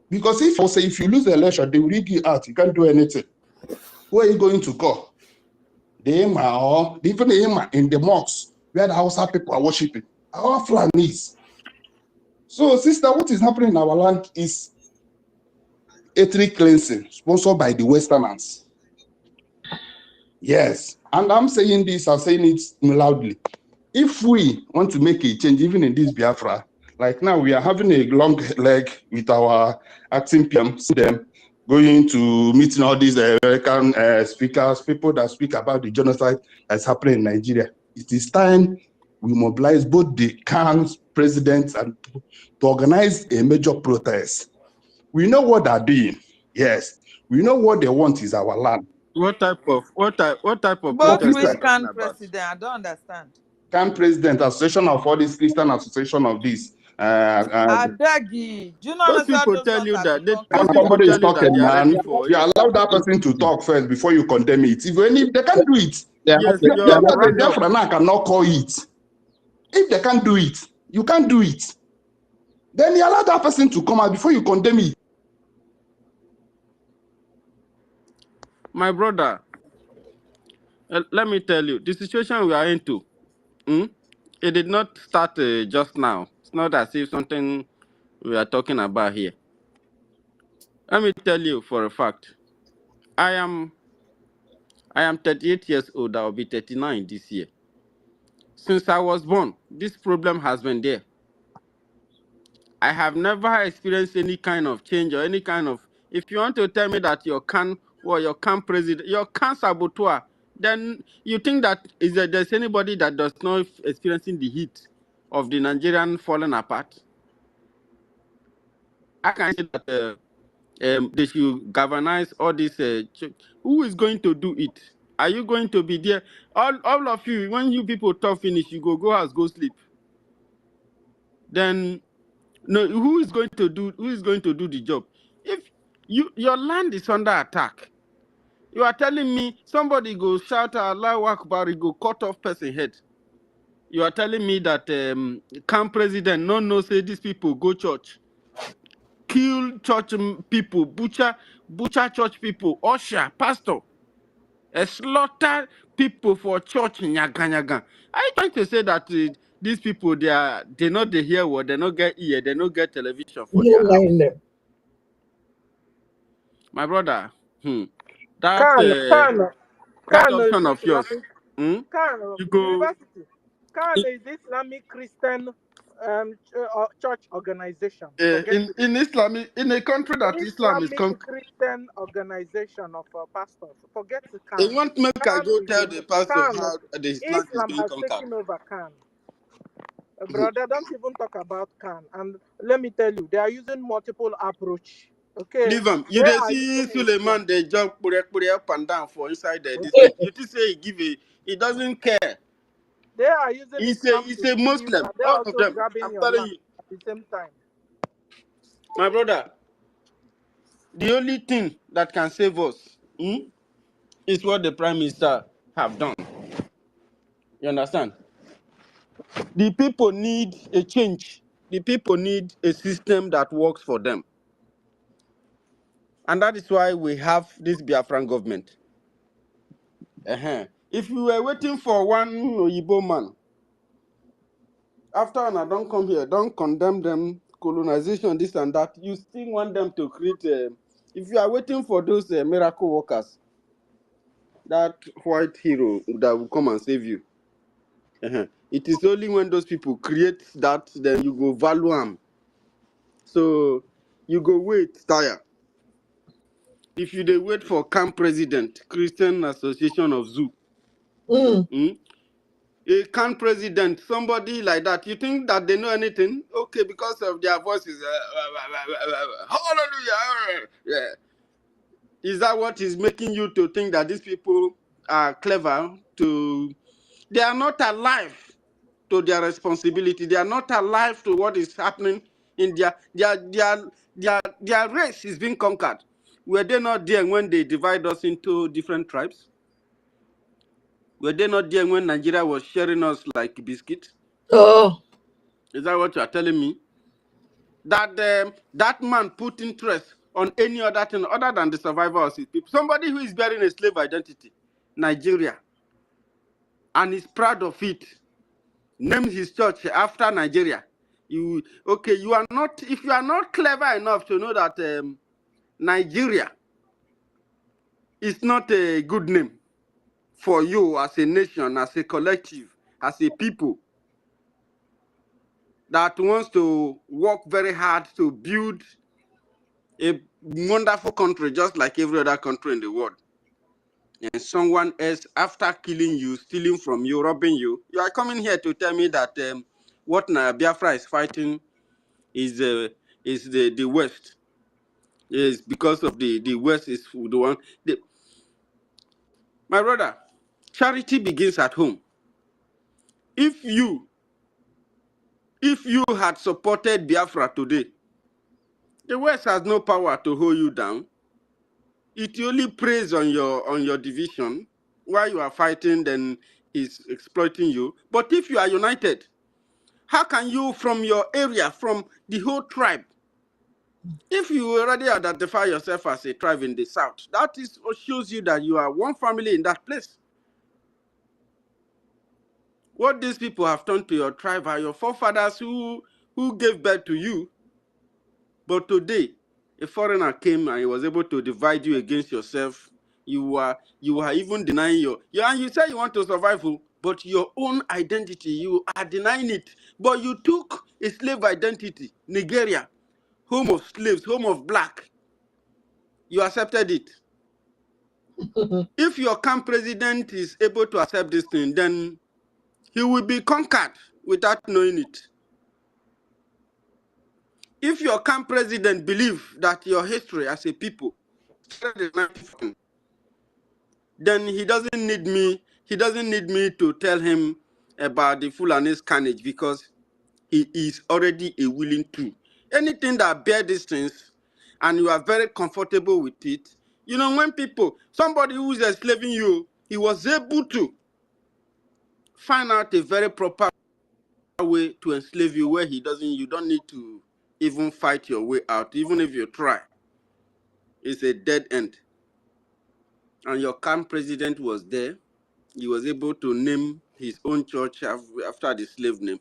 Because if you lose the election, they will rig you out. You can't do anything. Who are you going to call? The Ima or even the Ima in the mosques where the Hausa people are worshiping are all Fulanis. So, sister, what is happening in our land is ethnic cleansing sponsored by the Westerners. Yes, and I'm saying this, I'm saying it loudly. If we want to make a change, even in this Biafra, like now we are having a long leg with our acting PM, them going to meeting all these American speakers, people that speak about the genocide that's happening in Nigeria. It is time we mobilize both the CAN presidents and to organize a major protest. We know what they're doing. Yes, we know what they want is our land. What type of But protest are which you talking can about? president? I don't understand. CAN president, association of all these Christian association of this. I beg you. Do you not Those understand people those tell ones you have that become And those people somebody is tell you that talking, they are man. ready for You it. allow that person to talk first before you condemn it. If they can't do it, Yes, then your the round up. Biafra now cannot call it. If they can't do it, you can't do it. Then you allow that person to come out before you condemn it. My brother, let me tell you, the situation we are into, it did not start just now. It's not as if something we are talking about here. Let me tell you for a fact. I am 38 years old. I'll be 39 this year. Since I was born, this problem has been there. I have never experienced any kind of change or any kind of. If you want to tell me that your CAN or your CAN president, your CAN saboteur, then you think that there's anybody that does not experiencing the heat of the Nigerian falling apart? I can say that they should galvanize all this. Who is going to do it? Are you going to be there? All of you, when you people talk finish, you go house, go sleep. Then no, who is going to do the job? If your land is under attack, you are telling me somebody go shout Allahu Akbar, he go cut off person head. You are telling me that camp president no say these people go church, kill church people, butcher church people, usher, pastor, slaughter people for church nyaga. Are you trying to say that these people they not they hear what, they not get ear, they not get television for their house? My brother, that Is option of yours, Islamic. you go University. Is Islamic Christian church organization. Forget it. in a country that Islam is Islamic Christian organization of pastors. Forget the they Khan. want make I Khan go is tell the pastor Khan. how the Islam is Islam being has conquered. taken over Khan. Brother, don't even talk about Khan. And let me tell you, they are using multiple approach. Okay, Leave them. You they they are see using Islam. Suleiman, they jump up and down for inside this thing. You just say he doesn't care. They are using Islam He's to a kill you, Muslim. and they are All of also them. grabbing I'm your telling land you. at the same time. My brother, the only thing that can save us is what the Prime Minister have done. You understand? The people need a change. The people need a system that works for them. And that is why we have this Biafran government. If we were waiting for one Oyibo man, after I don't come here, don't condemn them, colonization, this and that, you still want them to create, if you are waiting for those miracle workers, that white hero that will come and save you. It is only when those people create that, then you go value them. So you go wait, tire. If you dey wait for camp president, Christian Association of Zoo, a camp president, somebody like that, you think that they know anything? Okay, because of their voices. Hallelujah. Yeah. Is that what is making you to think that these people are clever? They are not alive to their responsibility. They are not alive to what is happening in their race is being conquered. Were they not there when they divide us into different tribes? Were they not there when Nigeria was sharing us like biscuits? Oh. Is that what you are telling me? That that man put interest on any other thing other than the survival of his people. Somebody who is bearing a slave identity, Nigeria, and is proud of it, named his church after Nigeria, You okay? You are not. If you are not clever enough to know that Nigeria is not a good name for you as a nation, as a collective, as a people that wants to work very hard to build a wonderful country just like every other country in the world. And someone else, after killing you, stealing from you, robbing you, you are coming here to tell me that what Biafra is fighting is the West. Is because of the West is the one. My brother, charity begins at home. If you had supported Biafra today, the West has no power to hold you down. It only preys on your division while you are fighting, then is exploiting you. But if you are united, how can you, from your area, from the whole tribe, if you already identify yourself as a tribe in the South, that is what shows you that you are one family in that place. What these people have done to your tribe are your forefathers who gave birth to you. But today, a foreigner came and he was able to divide you against yourself. You are even denying and you say you want to survive, but your own identity, you are denying it. But you took a slave identity, Nigeria, home of slaves, home of black. You accepted it. If your camp president is able to accept this thing, then he will be conquered without knowing it. If your camp president believes that your history as a people, then he doesn't need me. He doesn't need me to tell him about the Fulani's carnage because he is already a willing to. Anything that bear these things, and you are very comfortable with it. You know, when somebody who is enslaving you, he was able to find out a very proper way to enslave you where you don't need to even fight your way out, even if you try. It's a dead end. And your camp president was there. He was able to name his own church after the slave name,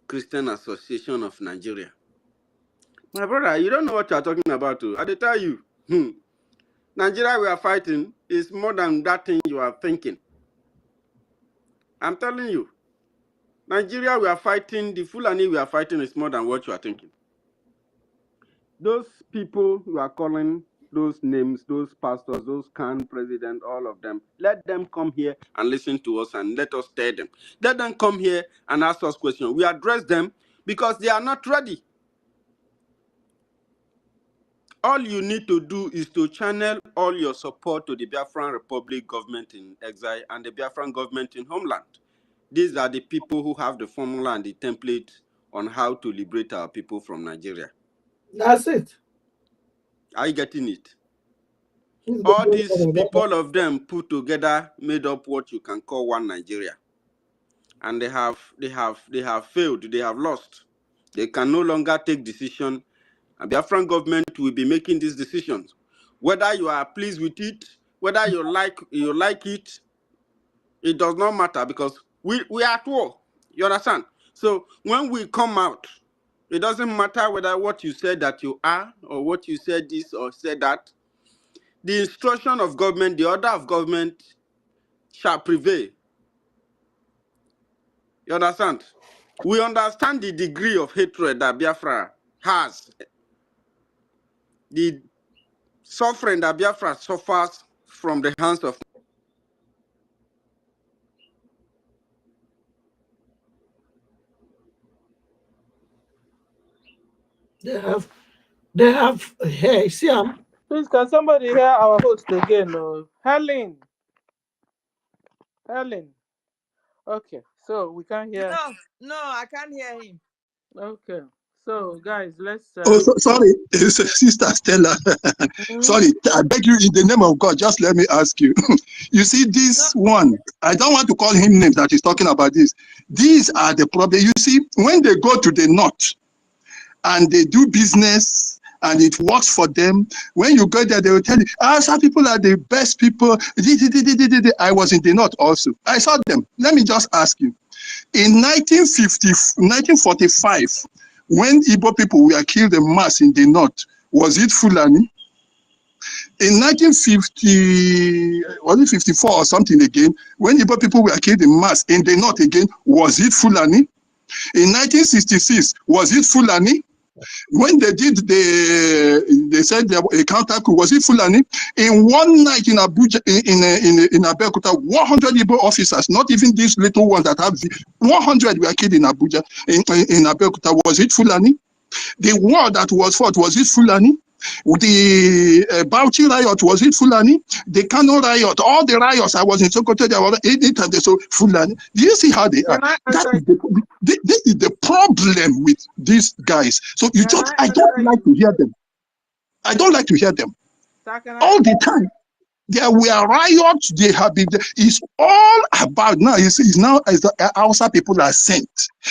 Christian Association of Nigeria. My brother, you don't know what you are talking about. I tell you, Nigeria we are fighting is more than that thing you are thinking. I'm telling you, Nigeria we are fighting, the Fulani we are fighting is more than what you are thinking. Those people you are calling, those names, those pastors, those camp presidents, all of them, let them come here and listen to us and let us tell them. Let them come here and ask us questions. We address them because they are not ready. All you need to do is to channel all your support to the Biafran Republic government in exile and the Biafran government in homeland. These are the people who have the formula and the template on how to liberate our people from Nigeria. That's it. Are you getting it? All these people of them put together made up what you can call one Nigeria. And they have failed, they have lost. They can no longer take decisions. And the Biafran government will be making these decisions. Whether you are pleased with it, whether you like it, it does not matter because we are at war. You understand? So when we come out, it doesn't matter whether what you said that you are or what you said this or said that. The instruction of government, the order of government shall prevail. You understand? We understand the degree of hatred that Biafra has. The suffering that Biafra suffers from the hands of They have, hey, see, Please, can somebody hear our host again? Helen. Okay, so we can't hear. No, I can't hear him. Okay, so guys, let's. Sorry, Sister Stella. Sorry, I beg you, in the name of God, just let me ask you. You see, this one, I don't want to call him names that he's talking about this. These are the problems. You see, when they go to the north and they do business and it works for them, when you go there, they will tell you, some people are the best people. I was in the north also. I saw them. Let me just ask you. In 1945, when Igbo people were killed en mass in the north, was it Fulani? In 1950, was it 54 or something again, when Igbo people were killed in mass in the north again, was it Fulani? In 1966, was it Fulani? When they did they said a counter coup, was it Fulani? In one night in Abuja, in Abeokuta, 100 Igbo officers, not even these little ones that have 100 were killed in Abuja, in Abeokuta. Was it Fulani? The war that was fought, was it Fulani? The Bauchi riot, was it Fulani? The Kano riot, all the riots, I was in Sokoto, they were anytime they saw Fulani. Do you see how they are? This is the problem with these guys. So you just, I don't like to hear them. I don't like to hear them. All the time. There were riots, they have been, it's all about now, it's now as the Hausa people are sent.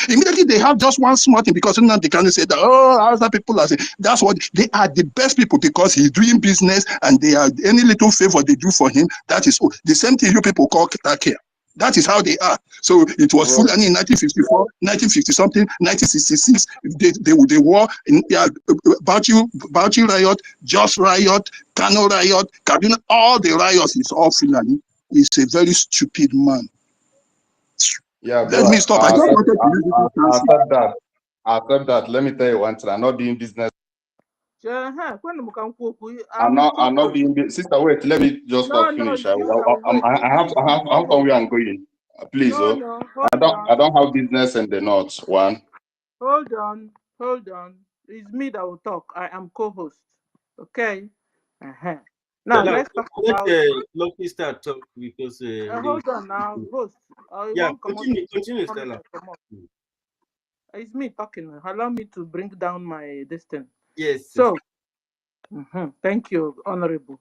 Immediately they have just one small thing because now they can say that, oh, Hausa people are sent. That's what, they are the best people because he's doing business and they are, any little favor they do for him, that is the same thing you people call care. That is how they are. So it was Fulani in 1954, 1950 something, 1966. The war in Bauchi riot, Jos riot, Kano riot, Kaduna, all the riots is all Fulani. He's a very stupid man. Yeah, let me stop. I just wanted to accept that. Accept that. Let me tell you one thing. I'm not doing business. I'm not doing business. Sister, wait. Let me just talk finish. I have somewhere I'm going. Please, I don't have business in the north. One. Hold on. It's me that will talk. I am co-host. Okay. Now let's talk about. Lucky start talk because. Hold on now, host. Yeah, continue, Stella. It's me talking. Allow me to bring down my distance. Yes. So, thank you, Honorable.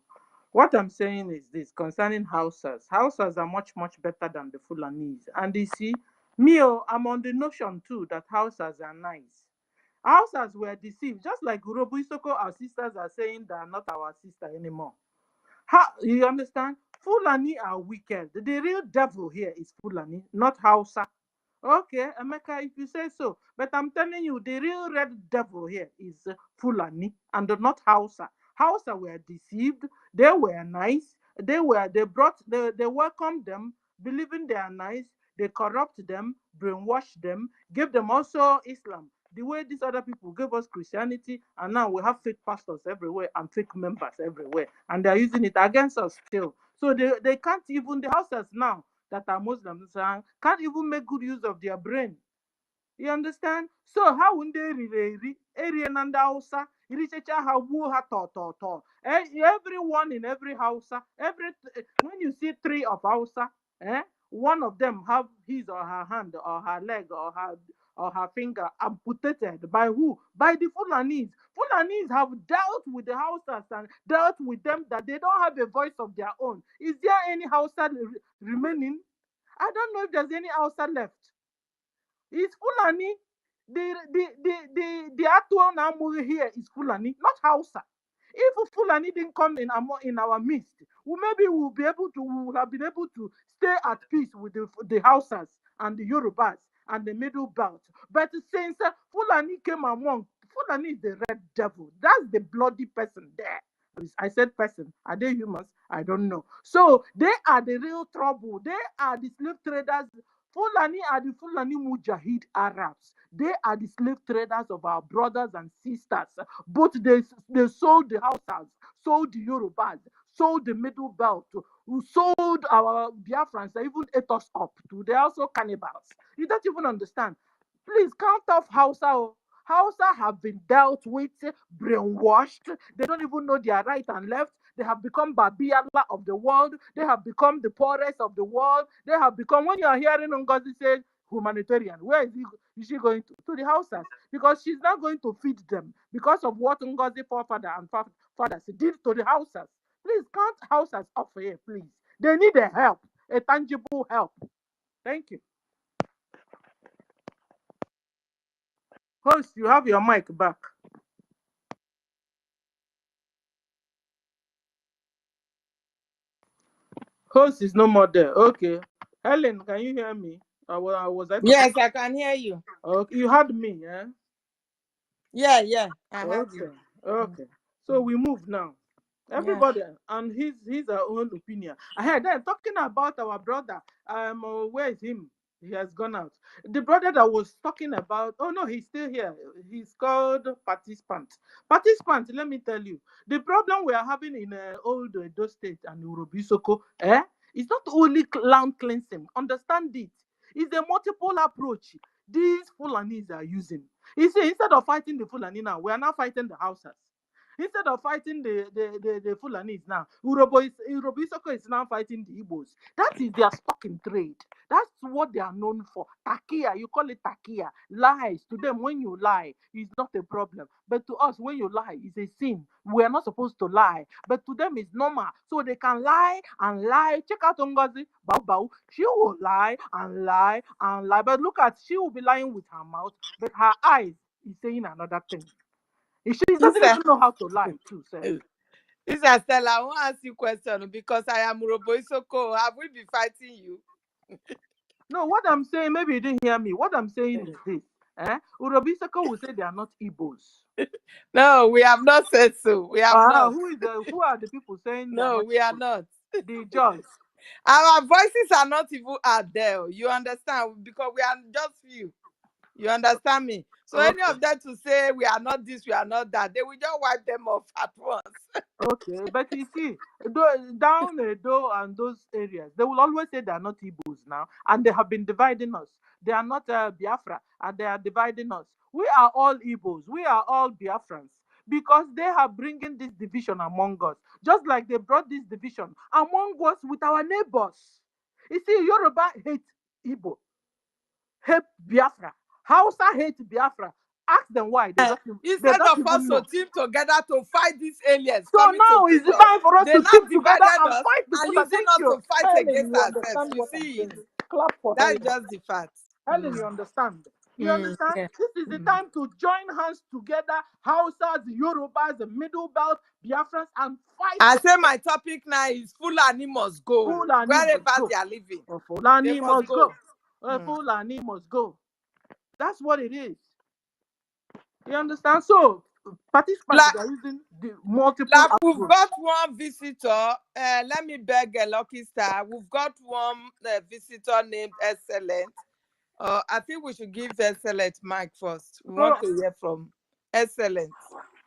What I'm saying is this concerning Hausas. Hausas are much better than the Fulanese. And you see, I'm on the notion too that Hausas are nice. Hausas were deceived, just like Urobo Isoko, our sisters are saying they are not our sister anymore. You understand? Fulani are wicked. The real devil here is Fulani, not Hausa. Okay, Emeka, if you say so. But I'm telling you, the real red devil here is Fulani and not Hausa. Hausa were deceived. They were nice. They welcomed them, believing they are nice. They corrupt them, brainwash them, give them also Islam. The way these other people gave us Christianity, and now we have fake pastors everywhere and fake members everywhere, and they're using it against us still. So they can't even, the houses now that are Muslims can't even make good use of their brain. You understand? So how would they really and Hausa everyone in every house, when you see three of Hausa, one of them have his or her hand or her leg or her finger amputated by who? By the Fulanese. Fulanese have dealt with the Hausas and dealt with them that they don't have a voice of their own. Is there any Hausa remaining? I don't know if there's any Hausa left. Is Fulani. The actual Namuri here is Fulani, not Hausa. If Fulani didn't come in our midst, maybe we will have been able to stay at peace with the Hausas and the Yorubas and the Middle Belt. But since Fulani came among, Fulani is the red devil. That's the bloody person there. I said person. Are they humans? I don't know. So they are the real trouble. They are the slave traders. Fulani are the Fulani Mujahid Arabs. They are the slave traders of our brothers and sisters. But they sold the Hausas, sold the Yorubas, sold the Middle Belt, who sold our Biafrans. They even ate us up too. They're also cannibals. You don't even understand. Please count off Hausa. Hausa have been dealt with, brainwashed. They don't even know their right and left. They have become Babiyala of the world. They have become the poorest of the world. They have become, when you are hearing NGOZI say humanitarian, where is she going to? To the Hausas. Because she's not going to feed them because of what NGOZI forefather and fathers did to the Hausas. Please count Hausas off here, please. They need a help, a tangible help. Thank you. Host, you have your mic back. Host is no more there. Okay. Helen, can you hear me? Was I talking? Yes, I can hear you. Okay, you heard me, yeah? Yeah, I heard Okay, you. okay. So we move now. Yeah. Everybody and his own opinion. I heard them talking about our brother. Where is him? He has gone out. The brother that was talking about. Oh no, he's still here. He's called participant. Participant. Let me tell you, the problem we are having in old Edo State and Urobisoko, it's not only land cleansing. Understand it. It's a multiple approach these Fulanis are using. You see, instead of fighting the Fulani now, we are now fighting the Hausas. Instead of fighting the Fulanis now, Urobisoko is now fighting the Igbos. That is their stock in trade. That's what they are known for. Takia, you call it takia. Lies. To them, when you lie, it's not a problem. But to us, when you lie, it's a sin. We are not supposed to lie. But to them, it's normal. So they can lie and lie. Check out Ngozi. Bao. She will lie and lie and lie. But look at, she will be lying with her mouth, but her eyes is saying another thing. She doesn't even know how to lie too, sir. This is Stella. I want to ask you a question because I am Urobo Isoko. Have we been fighting you? No, what I'm saying, maybe you didn't hear me. What I'm saying is this. Urobo Isoko will say they are not Igbos. No, we have not said so. We have not. Who are the people saying they are No, not we are Igbos? not. The judge. Our voices are not even out there. You understand? Because we are just few. You understand me? So any of them to say we are not this, we are not that, they will just wipe them off at once. Okay, but you see, down Edo and those areas, they will always say they are not Igbos now, and they have been dividing us. They are not Biafra, and they are dividing us. We are all Igbos. We are all Biafrans. Because they are bringing this division among us, just like they brought this division among us with our neighbors. You see, Yoruba hate Igbo, hate Biafra. Hausa hate Biafra. Ask them why. They Instead don't of us even to know. team together to fight these aliens So coming now to is the kill us, time for us they to now stick together divided and us fight the and Fulani. using Thank us you. to fight Helen, against you ourselves. understand You what I'm see, saying? Clap for that's Helen. just the fact. Helen, you understand? You understand? Yeah. This is the time to join hands together, Hausas, Yorubas, the Middle Belt, Biafrans, and fight. I say my topic now is Fulani must go. Fulani Wherever must go. they are living. Fulani They must go. Fulani must go. That's what it is. You understand? So, participants are using the multiple Like we've approach. got one visitor. Let me beg a lucky star. We've got one visitor named Excellent. I think we should give Excellent mic first. We want to hear from Excellent.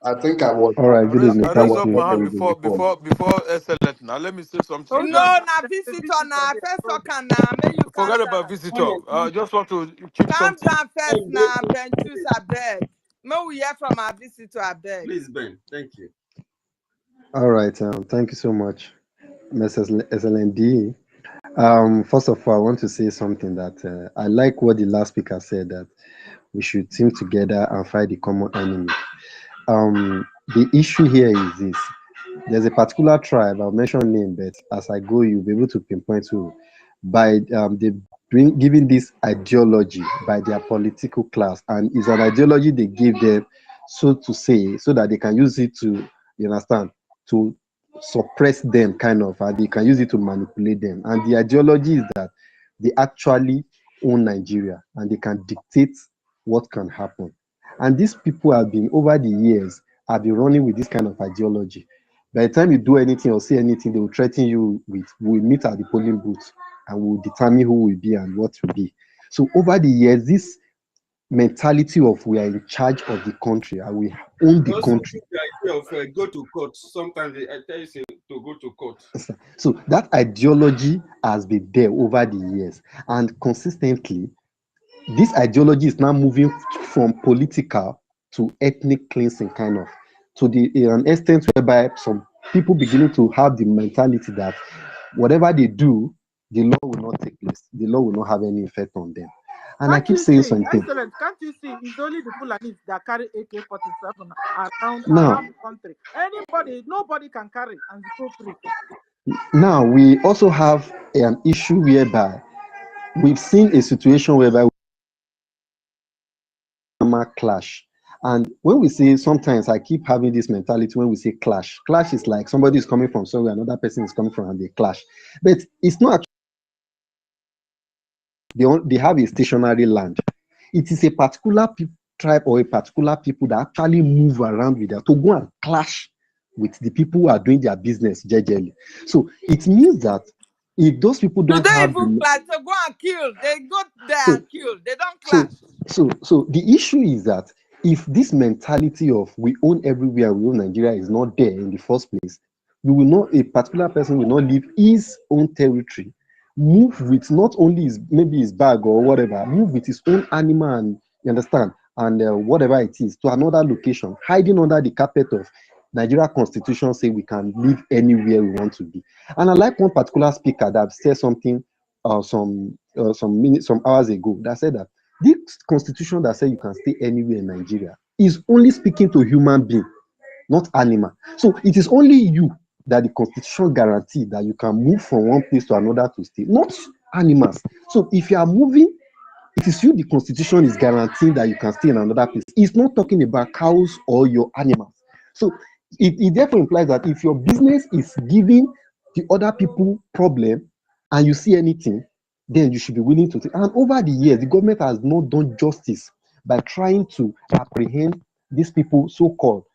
I think I was. All right, good evening. I Thank raise up you. my hand before excellent. Now let me say something. No, na visitor na first talker na. May you calm Forget down. about visitor. I just want to keep Calm something. down first na. Ben choose abeg. May we hear from our visitor abeg. Please, Ben. Thank you. All right. Thank you so much, Mrs. SLND. First of all, I want to say something that I like what the last speaker said, that we should team together and fight the common enemy. The issue here is this. There's a particular tribe, I'll mention name, but as I go, you'll be able to pinpoint who. By giving this ideology by their political class, and it's an ideology they give them, so to say, so that they can use it to, you understand, to suppress them, kind of, and they can use it to manipulate them. And the ideology is that they actually own Nigeria and they can dictate what can happen. And these people have been, over the years, have been running with this kind of ideology. By the time you do anything or say anything, they will threaten you with, we'll meet at the polling booth and we'll determine who will be and what will be. So over the years, this mentality of we are in charge of the country and we own the country. The idea of go to court. Sometimes I tell you to go to court. So that ideology has been there over the years, and consistently, this ideology is now moving from political to ethnic cleansing, kind of, to an extent whereby some people beginning to have the mentality that whatever they do, the law will not take place. The law will not have any effect on them. And I keep saying something. Excellent. Can't you see? It's only the Fulanis that carry AK-47 around the country. Nobody can carry and go free. Now, we also have an issue whereby we've seen a situation whereby clash. And when we say, sometimes I keep having this mentality when we say clash. Clash is like somebody is coming from somewhere, another person is coming from, and they clash. But it's not they have a stationary land. It is a particular tribe or a particular people that actually move around with that to go and clash with the people who are doing their business jejely. So it means that if those people Do don't they have even the clash? They go and kill. They go there so and kill. They don't clash. so the issue is that if this mentality of we own everywhere, we own Nigeria is not there in the first place, we will not, a particular person will not leave his own territory, move with not only his maybe his bag or whatever, move with his own animal and you understand, and whatever it is to another location, hiding under the carpet of Nigeria Constitution say we can live anywhere we want to be. And I like one particular speaker that said something some minutes, some hours ago, that said that this constitution that says you can stay anywhere in Nigeria is only speaking to human being, not animal. So it is only you that the constitution guarantee that you can move from one place to another to stay, not animals. So if you are moving, it is you the constitution is guaranteeing that you can stay in another place. It's not talking about cows or your animals. So it therefore implies that if your business is giving the other people problem and you see anything, then you should be willing to take. And over the years, the government has not done justice by trying to apprehend these people, so-called,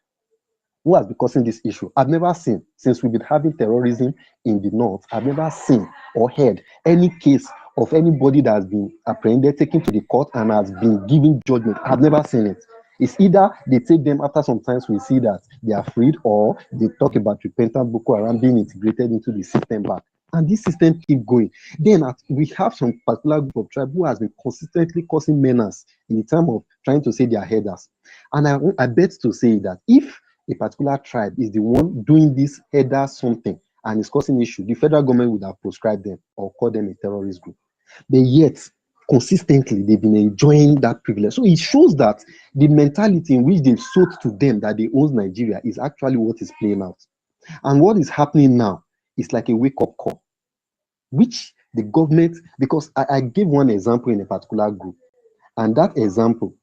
who has been causing this issue. I've never seen, since we've been having terrorism in the north, I've never seen or heard any case of anybody that has been apprehended, taken to the court, and has been given judgment. I've never seen it. It's either they take them after sometimes we see that they are freed, or they talk about repentant Boko Haram being integrated into the system back. And this system keep going. Then we have some particular group of tribe who has been consistently causing menace in the time of trying to say they are headers. And I bet to say that if a particular tribe is the one doing this header something and is causing issue, the federal government would have proscribed them or called them a terrorist group. But yet, consistently, they've been enjoying that privilege. So it shows that the mentality in which they've sold to them that they own Nigeria is actually what is playing out. And what is happening now is like a wake-up call, which the government, because I gave one example in a particular group, and that example,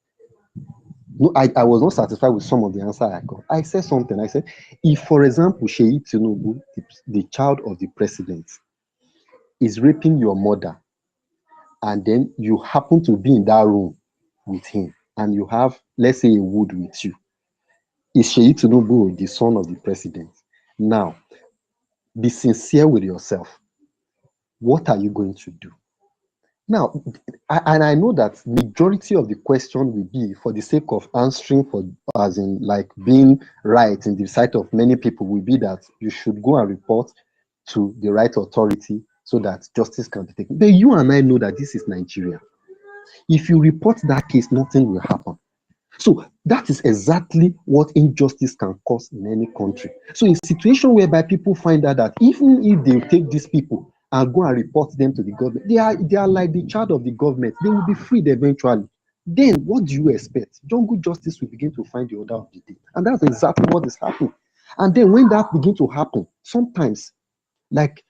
no, I was not satisfied with some of the answer I got. I said something. I said, if, for example, Sheyi Tinubu, the child of the president, is raping your mother, and then you happen to be in that room with him, and you have, let's say, a wood with you, is Sheyi Tinubu the son of the president? Now, be sincere with yourself. What are you going to do? Now, I know that majority of the question will be for the sake of answering, for as in like being right in the sight of many people, will be that you should go and report to the right authority so that justice can be taken. But you and I know that this is Nigeria. If you report that case, nothing will happen. So that is exactly what injustice can cause in any country. So in a situation whereby people find out that even if they take these people and go and report them to the government, they are like the child of the government, they will be freed eventually. Then what do you expect? Jungle justice will begin to find the order of the day. And that's exactly what is happening. And then when that begins to happen, sometimes, like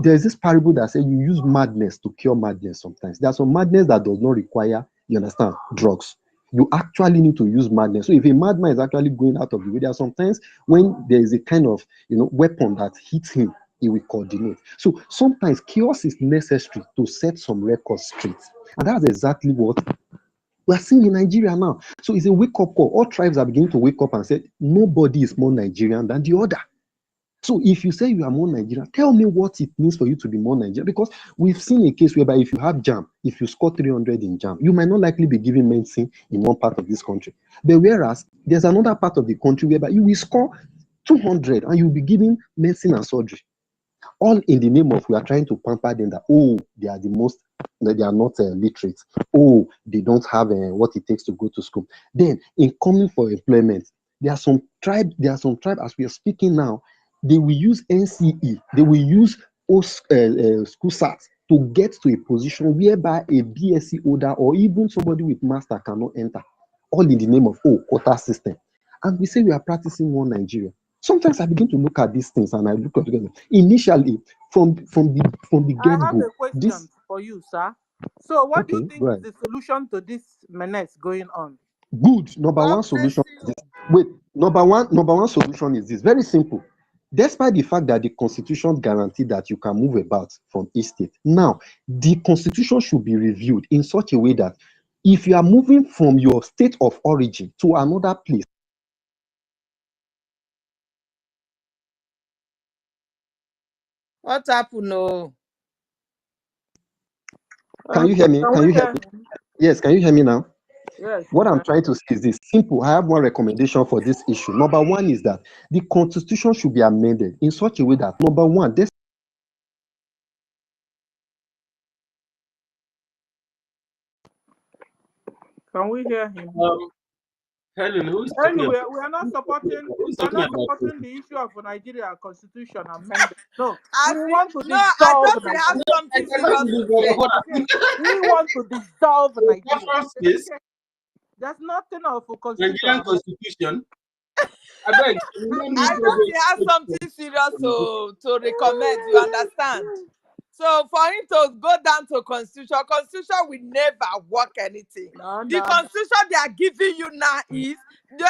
there's this parable that says you use madness to cure madness sometimes. There's some madness that does not require, you understand, drugs. You actually need to use madness. So if a madman is actually going out of the way, there are sometimes when there is a kind of weapon that hits him, he will coordinate. So sometimes chaos is necessary to set some records straight. And that's exactly what we are seeing in Nigeria now. So it's a wake-up call. All tribes are beginning to wake up and say, nobody is more Nigerian than the other. So if you say you are more Nigerian, tell me what it means for you to be more Nigerian. Because we've seen a case whereby if you have JAM, if you score 300 in JAM, you might not likely be given medicine in one part of this country. But whereas there's another part of the country whereby you will score 200 and you'll be given medicine and surgery. All in the name of we are trying to pamper them that, oh, they are the most, that they are not literate. Oh, they don't have what it takes to go to school. Then in coming for employment, there are some tribe as we are speaking now, they will use NCE, they will use school SAT to get to a position whereby a BSc holder or even somebody with master cannot enter, all in the name of quota system. And we say we are practicing one Nigeria. Sometimes I begin to look at these things and I look at together. Initially, from the I have get-go, a question for you, sir. So what do you think right. is the solution to this menace going on? Good. Number God one bless solution is you. this. Wait, number one solution is this. Very simple. despite the fact that the constitution guaranteed that you can move about from each state. Now, the constitution should be reviewed in such a way that if you are moving from your state of origin to another place, What happened? No. can you hear me? Can Can we you hear hear me? him? Yes, can you hear me now? Yes, we What I'm can. trying to say is this simple. I have one recommendation for this issue. Number one is that the constitution should be amended in such a way that, number one, this. Can we hear him? Helen, who's talking Anyway, about? we are not supporting. Who's We are talking not about? supporting the issue of Nigeria constitution amended. No, we As want to no, I dissolve thought we have Nigeria. something serious to say. Okay, we want to dissolve Nigeria. Biafran Okay, there's nothing of a Nigerian constitution. constitution. I beg. I thought he has something serious to recommend. You understand? So for him to go down to constitution will never work anything. No, The no, constitution they are giving you now is,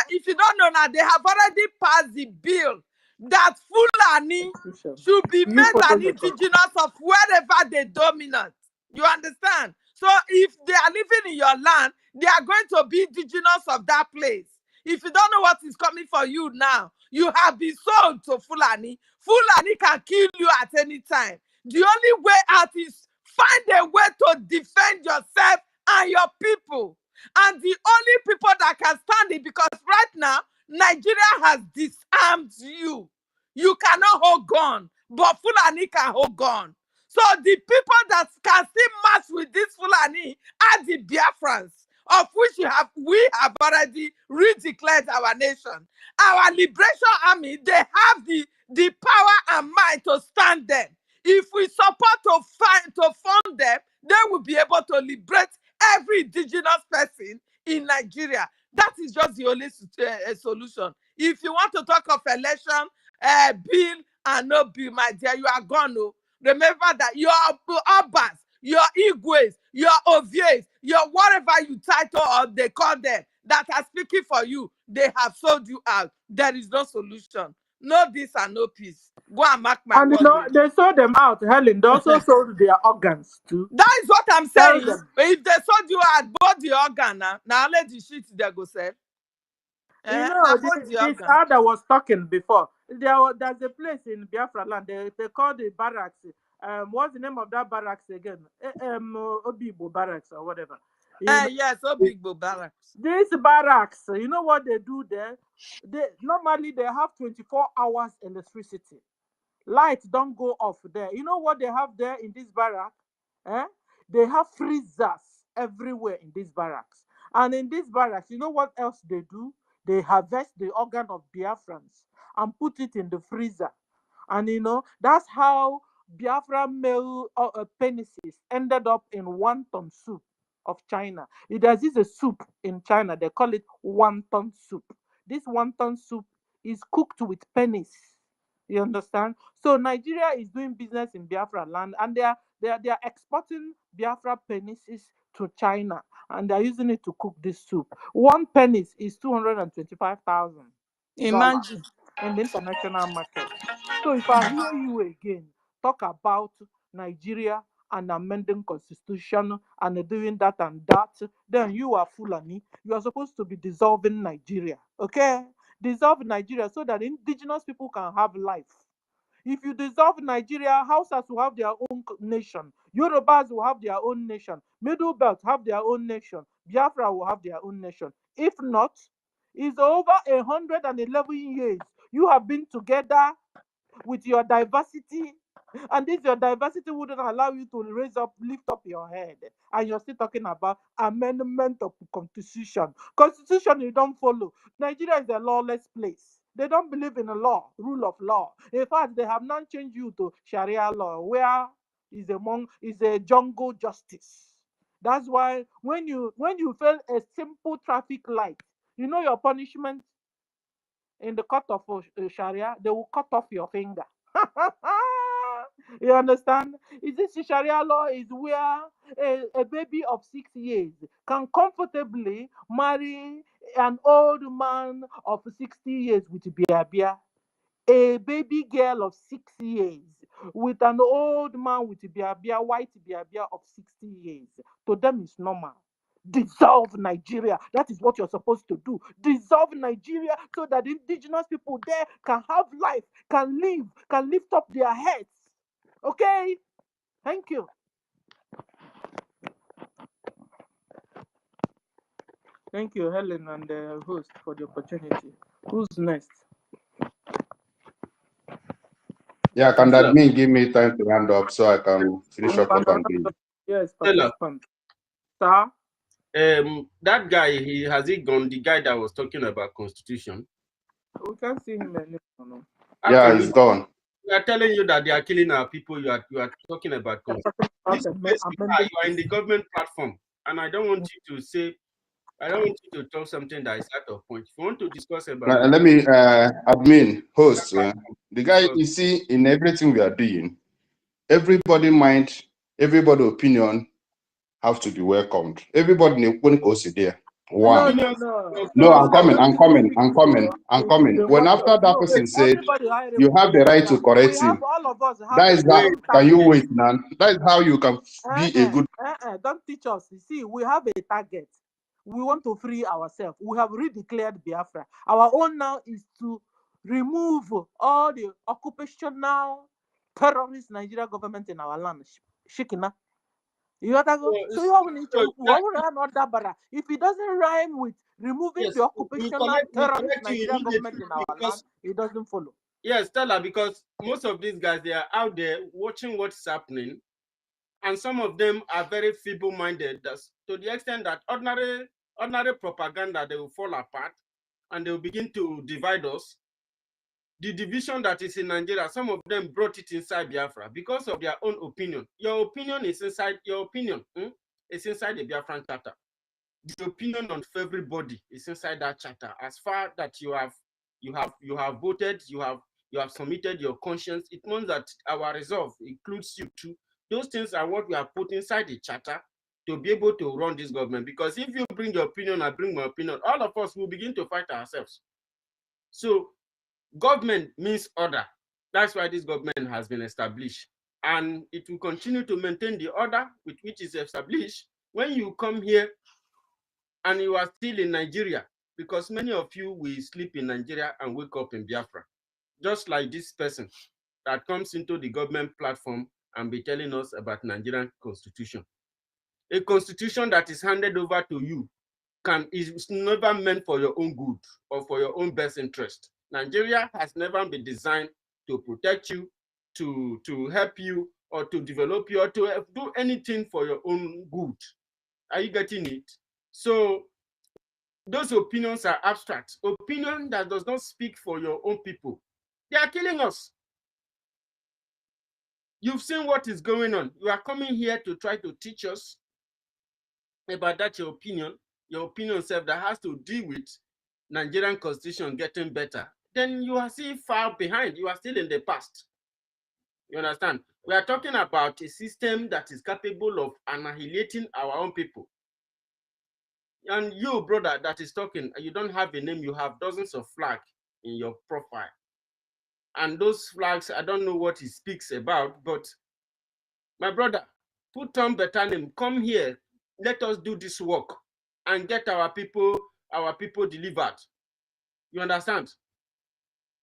if you don't know now, they have already passed the bill that Fulani constitution. should be You made an protocol. indigenous of wherever they dominate. You understand? So if they are living in your land, they are going to be indigenous of that place. If you don't know what is coming for you now, you have been sold to Fulani. Fulani can kill you at any time. The only way out is find a way to defend yourself and your people. And the only people that can stand it, because right now, Nigeria has disarmed you. You cannot hold gun, but Fulani can hold gun. So the people that can still match with this Fulani are the Biafrans, of which we have already redeclared our nation. Our liberation army, they have the power and might to stand them. If we support to fund them, they will be able to liberate every indigenous person in Nigeria. That is just the only solution. If you want to talk of election, bill and no bill, my dear, you are gone. No. Remember that your Abbas, your Igwes, your Ovies, your whatever you title or they call them, that are speaking for you, they have sold you out. There is no solution. No this and no peace. Go and mark my And you words. know, they sold them out, Helen. They also sold their organs too. That is what I'm Tell saying. them. If they sold you out both the organ, now let the shit they go sell. You know, Now both the this organ. other was talking before. There's a place in Biafra land. They call the barracks. What's the name of that barracks again? Obibo barracks or whatever. Yes, Obigbo barracks. This barracks, you know what they do there? Normally they have 24 hours electricity. Lights don't go off there. You know what they have there in this barrack? They have freezers everywhere in this barracks. And in this barracks, you know what else they do? They harvest the organ of Biafrans and put it in the freezer. And you know, that's how Biafra male penises ended up in wonton soup of China. There's a soup in China, they call it wonton soup. This wonton soup is cooked with penis. You understand? So Nigeria is doing business in Biafra land, and they are exporting Biafra penises to China, and they're using it to cook this soup. One penis is $225,000 Imagine. in the international market. So if I hear you again talk about Nigeria and amending constitution and doing that and that, then you are Fulani. You are supposed to be dissolving Nigeria. Okay? Dissolve Nigeria so that indigenous people can have life. If you dissolve Nigeria, Hausas will have their own nation. Yorubas will have their own nation. Middle Belt have their own nation. Biafra will have their own nation. If not, it's over 111 years you have been together with your diversity, and this your diversity wouldn't allow you to lift up your head, and you're still talking about amendment of constitution. Constitution you don't follow. Nigeria is a lawless place. They don't believe in a law, rule of law. In fact, they have not changed you to Sharia law, where is a jungle justice. That's why when you fail a simple traffic light, you know your punishment in the court of Sharia, they will cut off your finger. You understand? Is this Sharia law is where a baby of 6 years can comfortably marry an old man of 60 years with beer. a baby girl of 6 years with an old man with white of 60 years. To them, it's normal. Dissolve Nigeria. That is what you're supposed to do. Dissolve Nigeria so that indigenous people there can have life, can live, can lift up their heads. Okay? Thank you. Thank you, Helen and the host, for the opportunity. Who's next? Yeah, can that mean give me time to round up so I can finish up what I'm doing? Yes, participant. Sir? That guy, has he gone? The guy that was talking about constitution. We can't see him anymore. No. Yeah, he's gone. We are telling you that they are killing our people. You are talking about constitution. You are in the government platform, and I don't want you to say. I don't want you to talk something that is out of point. If you want to discuss about, Let me, admin, host, the guy you see in everything we are doing, everybody mind, everybody opinion have to be welcomed. Everybody in goes there. One. No, I'm coming. When after that person said, you have the right to correct him. That is how, can you wait, man? That is how you can be a good. Don't teach us. You see, we have a target. We want to free ourselves. We have redeclared Biafra. Our own now is to remove all the occupational terrorist Nigeria government in our land. Shikina. You got to go. So you have to if it doesn't rhyme with removing the occupational terrorist Nigeria government in our land, it doesn't follow. Yes, Stella, because most of these guys, they are out there watching what's happening, and some of them are very feeble-minded, to the extent that ordinary propaganda, they will fall apart, and they will begin to divide us. The division that is in Nigeria, some of them brought it inside Biafra because of their own opinion. Your opinion is inside it's inside the Biafran charter. The opinion of everybody is inside that charter. As far that you have voted, you have submitted your conscience, it means that our resolve includes you too. Those things are what we have put inside the charter to be able to run this government. Because if you bring your opinion, I bring my opinion, all of us will begin to fight ourselves. So government means order. That's why this government has been established. And it will continue to maintain the order with which is established. When you come here and you are still in Nigeria, because many of you will sleep in Nigeria and wake up in Biafra, just like this person that comes into the government platform and be telling us about Nigerian constitution. A constitution that is handed over to you is never meant for your own good or for your own best interest. Nigeria has never been designed to protect you, to help you, or to develop you, or to do anything for your own good. Are you getting it? So those opinions are abstract. Opinion that does not speak for your own people. They are killing us. You've seen what is going on. You are coming here to try to teach us about that your opinion self that has to deal with Nigerian constitution getting better. Then you are still far behind. You are still in the past. You understand? We are talking about a system that is capable of annihilating our own people. And you, brother, that is talking, you don't have a name, you have dozens of flags in your profile. And those flags, I don't know what it speaks about, but my brother, put on better name, come here, let us do this work and get our people delivered. You understand?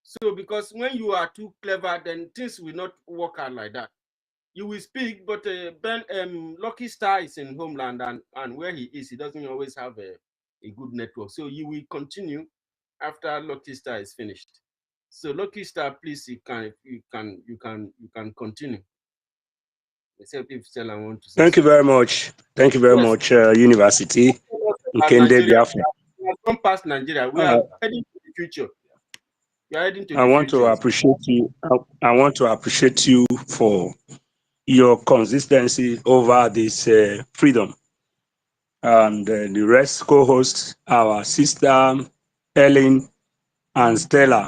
So because when you are too clever, then things will not work out like that. You will speak, but Lucky Star is in homeland, and where he is, he doesn't always have a good network. So you will continue after Lucky Star is finished. So Lucky Star, please, you can continue. Except if Stella wants to say Thank you very much. Thank you very much, University. Nkende Biafra. We have come past Nigeria. We are heading to the future. We are heading to the I want future. to appreciate you. I want to appreciate you for your consistency over this freedom. And the rest co-hosts, our sister Ellen and Stella.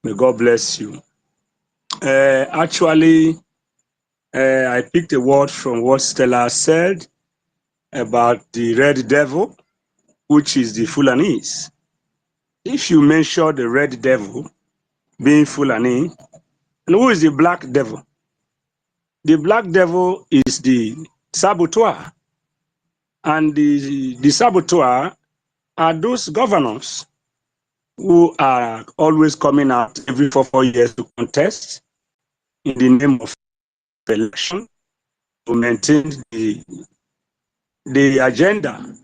May God bless you. Actually, I picked a word from what Stella said about the red devil, which is the Fulanese. If you mention the red devil, being Fulani. And who is the black devil? The black devil is the saboteur. And the saboteur are those governors who are always coming out every 4 years to contest in the name of election to maintain the agenda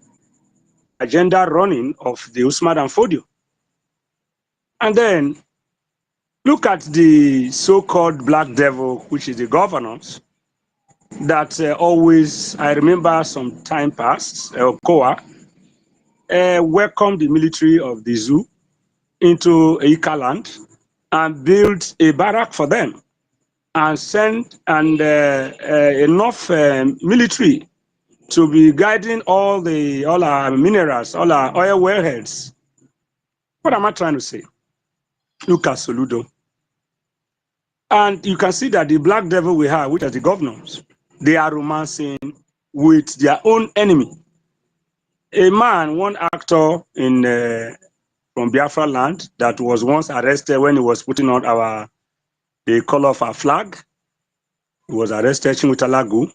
running of the Usman and Fodio. And then look at the so-called black devil, which is the governors, that always, I remember some time past, Koa welcomed the military of the zoo into Ika land and built a barrack for them and sent enough military to be guiding all our minerals, all our oil wellheads. What am I trying to say? Look at Soludo. And you can see that the black devil we have, which are the governors, they are romancing with their own enemy. A man, one actor from Biafra land that was once arrested when he was putting on the color of our flag. He was arrested, Chimutalagu.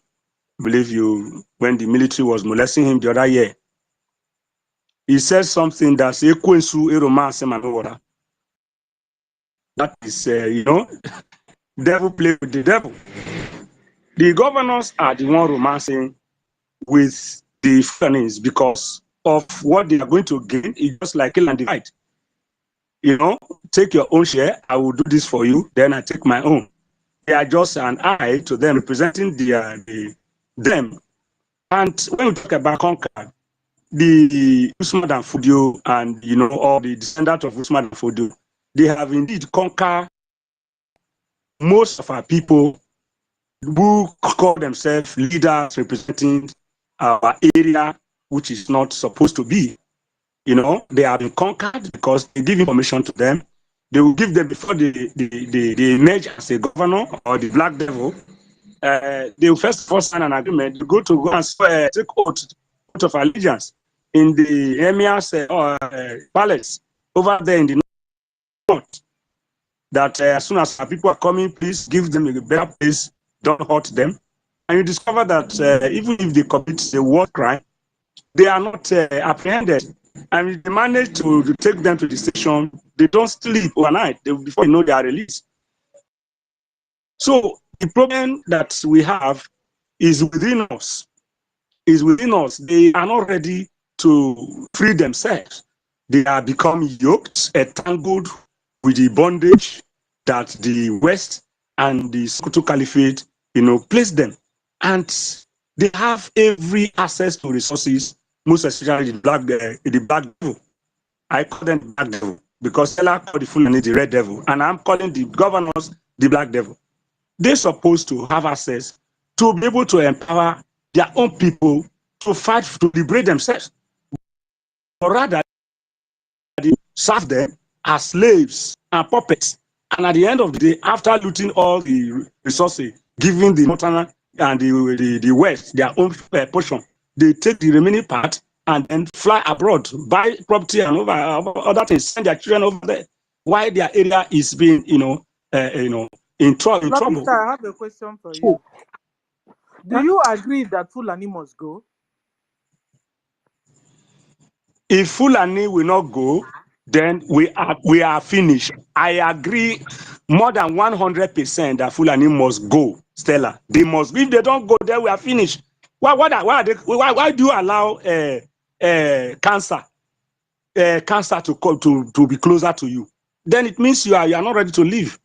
I believe when the military was molesting him the other year. He said something that's a romance. That is, devil play with the devil. The governors are the one romancing with the Fulanis because of what they are going to gain. It's just like kill and divide. Take your own share. I will do this for you. Then I take my own. They are just an eye to them, representing them. And when we talk about conquer, the Usman and Fodio and all the descendants of Usman and Fodio, they have indeed conquered most of our people who call themselves leaders representing our area, which is not supposed to be. They have been conquered because they give information to them. They will give them before they emerge as a governor or the black devil. They will first of all sign an agreement to go and take oath of allegiance in the emir's palace over there in the north. That as soon as our people are coming, please give them a better place, don't hurt them. And you discover that even if they commit a war crime, they are not apprehended. And if they manage to take them to the station, they don't sleep overnight before they are released. So the problem that we have is within us. They are not ready to free themselves. They are becoming yoked, entangled with the bondage that the West and the Sokoto Caliphate, place them. And they have every access to resources, most especially the black devil. I call them the black devil because Ella called the Fulani the red devil, and I'm calling the governors the black devil. They're supposed to have access to be able to empower their own people to fight to liberate themselves, or rather, they serve them as slaves and puppets. And at the end of the day, after looting all the resources, giving the northern and the West their own portion, they take the remaining part and then fly abroad, buy property and other things, send their children over there, while their area is being, in trouble. I have a question for you. Do you agree that Fulani must go? If Fulani will not go, then we are finished. I agree more than 100% that Fulani must go, Stella. They must. If they don't go, then we are finished. Why do you allow cancer to be closer to you? Then it means you are not ready to live.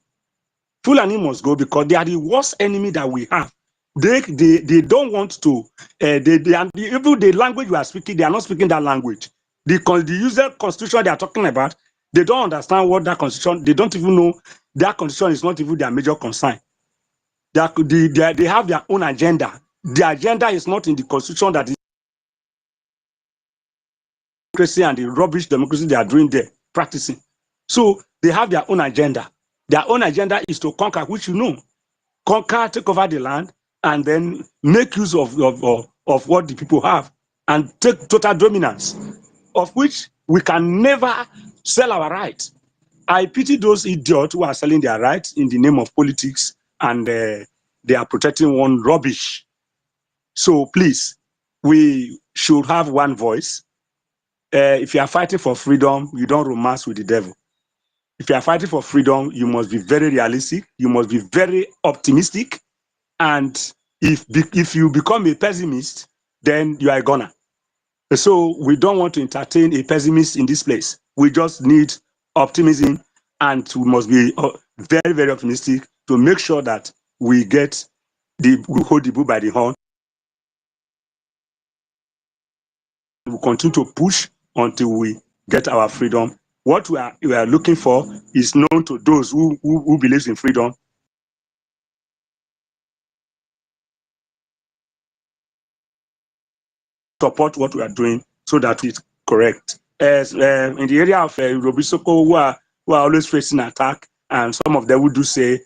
Fulani must go because they are the worst enemy that we have. They don't want to. Even the language we are speaking, they are not speaking that language. The user constitution they are talking about, they don't understand what that constitution. They don't even know that constitution is not even their major concern. They have their own agenda. The agenda is not in the constitution that is democracy and the rubbish democracy they are doing there, practicing. So they have their own agenda. Their own agenda is to conquer, which conquer, take over the land, and then make use of what the people have and take total dominance, of which we can never sell our rights. I pity those idiots who are selling their rights in the name of politics, and they are protecting one rubbish. So please, we should have one voice. If you are fighting for freedom, you don't romance with the devil. If you are fighting for freedom, you must be very realistic. You must be very optimistic. And if you become a pessimist, then you are a goner. So we don't want to entertain a pessimist in this place. We just need optimism, and we must be very, very optimistic to make sure that we hold the bull by the horn. We continue to push until we get our freedom. What we are looking for is known to those who believes in freedom. Support what we are doing so that it's correct. As in the area of Robisoko, who are always facing attack, and some of them would do say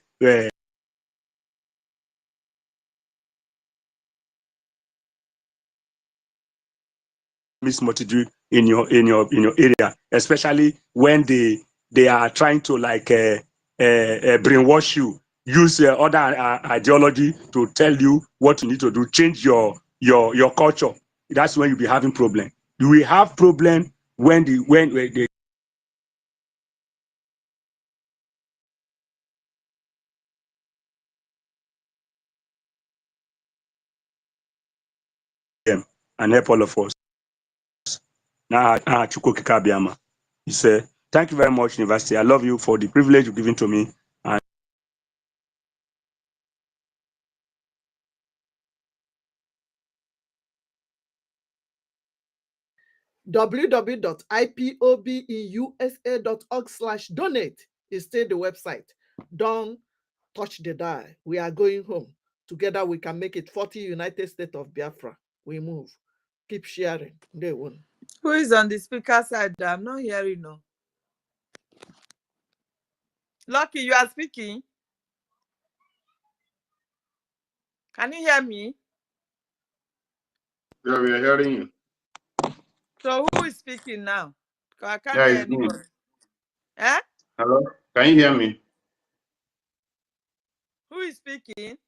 mismotivate in your area, especially when they are trying to like brainwash you, use other ideology to tell you what you need to do, change your culture. That's when you'll be having problem. You will have problem when they and help all of us. Now, he said, thank you very much, University. I love you for the privilege you've given to me. And www.ipobeusa.org/donate is still the website. Don't touch the dial. We are going home. Together we can make it 40 United States of Biafra. We move. Keep sharing. They won. Who is on the speaker side? I'm not hearing no. Lucky, you are speaking. Can you hear me? Yeah, we are hearing you. So who is speaking now? Because I can't Yeah, hear it's me. anybody. Eh? Hello? Can you hear me? Who is speaking?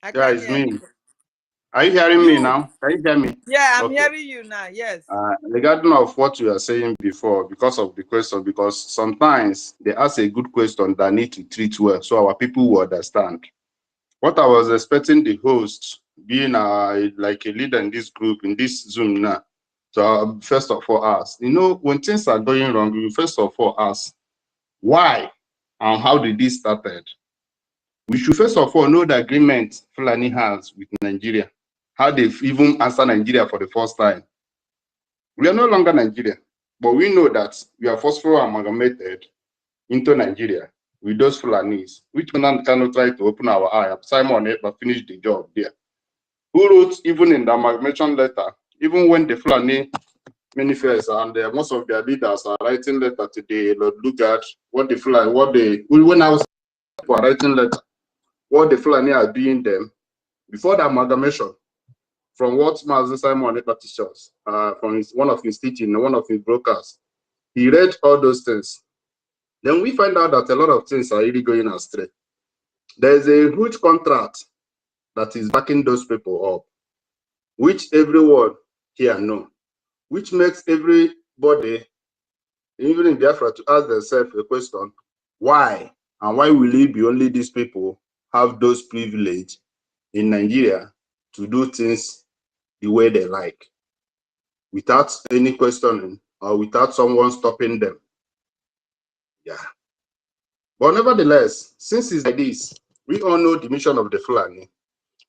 I Yeah, can't it's hear me. anybody. Are you hearing me You. now? Can you hear me? Yeah, I'm Okay. hearing you now. Yes. Regarding of what you are saying before, because of the question, because sometimes they ask a good question that need to treat well, so our people will understand. What I was expecting the host, being like a leader in this group, in this Zoom now, so first of all ask, when things are going wrong, you first of all ask, why and how did this started? We should first of all know the agreement Fulani has with Nigeria, how they've even answered Nigeria for the first time. We are no longer Nigeria, but we know that we are forcefully amalgamated into Nigeria with those Fulanis, which cannot try to open our eye. Simon Ekpa finished the job there. Who wrote even in the amalgamation letter, even when the Fulani manifest and most of their leaders are writing letter today, look at what the Fulani, when I was writing letter, what the Fulani are doing them before the amalgamation, from what Master Simon Ekpa teaches, from one of his teaching, one of his brokers, he read all those things. Then we find out that a lot of things are really going astray. There's a huge contract that is backing those people up, which everyone here know, which makes everybody, even in Biafra, to ask themselves a question, why? And why will it be only these people have those privilege in Nigeria to do things the way they like, without any questioning or without someone stopping them? Yeah. But nevertheless, since it's like this, we all know the mission of the Fulani.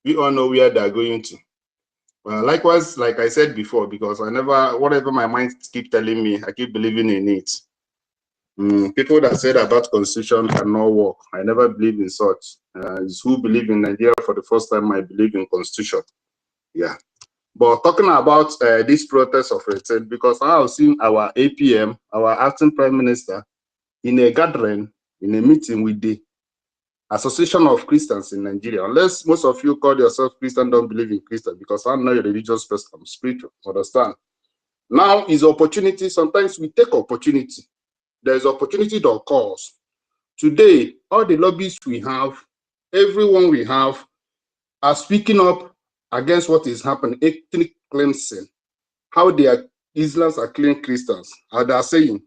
We all know where they're going to. Likewise, like I said before, because whatever my mind keep telling me, I keep believing in it. People that said about constitution cannot work, I never believe in such. It's who believe in Nigeria for the first time, I believe in constitution. Yeah. But talking about this protest of it, because I have seen our APM, our acting prime minister, in a gathering, in a meeting with the Association of Christians in Nigeria. Unless most of you call yourself Christian, don't believe in Christian, because I'm not a religious person, I'm spiritual, understand? Now is opportunity. Sometimes we take opportunity there's opportunity that occurs. Today, all the lobbies we have, everyone we have, are speaking up against what is happening, ethnic cleansing, how Islams are killing Christians, how they are saying,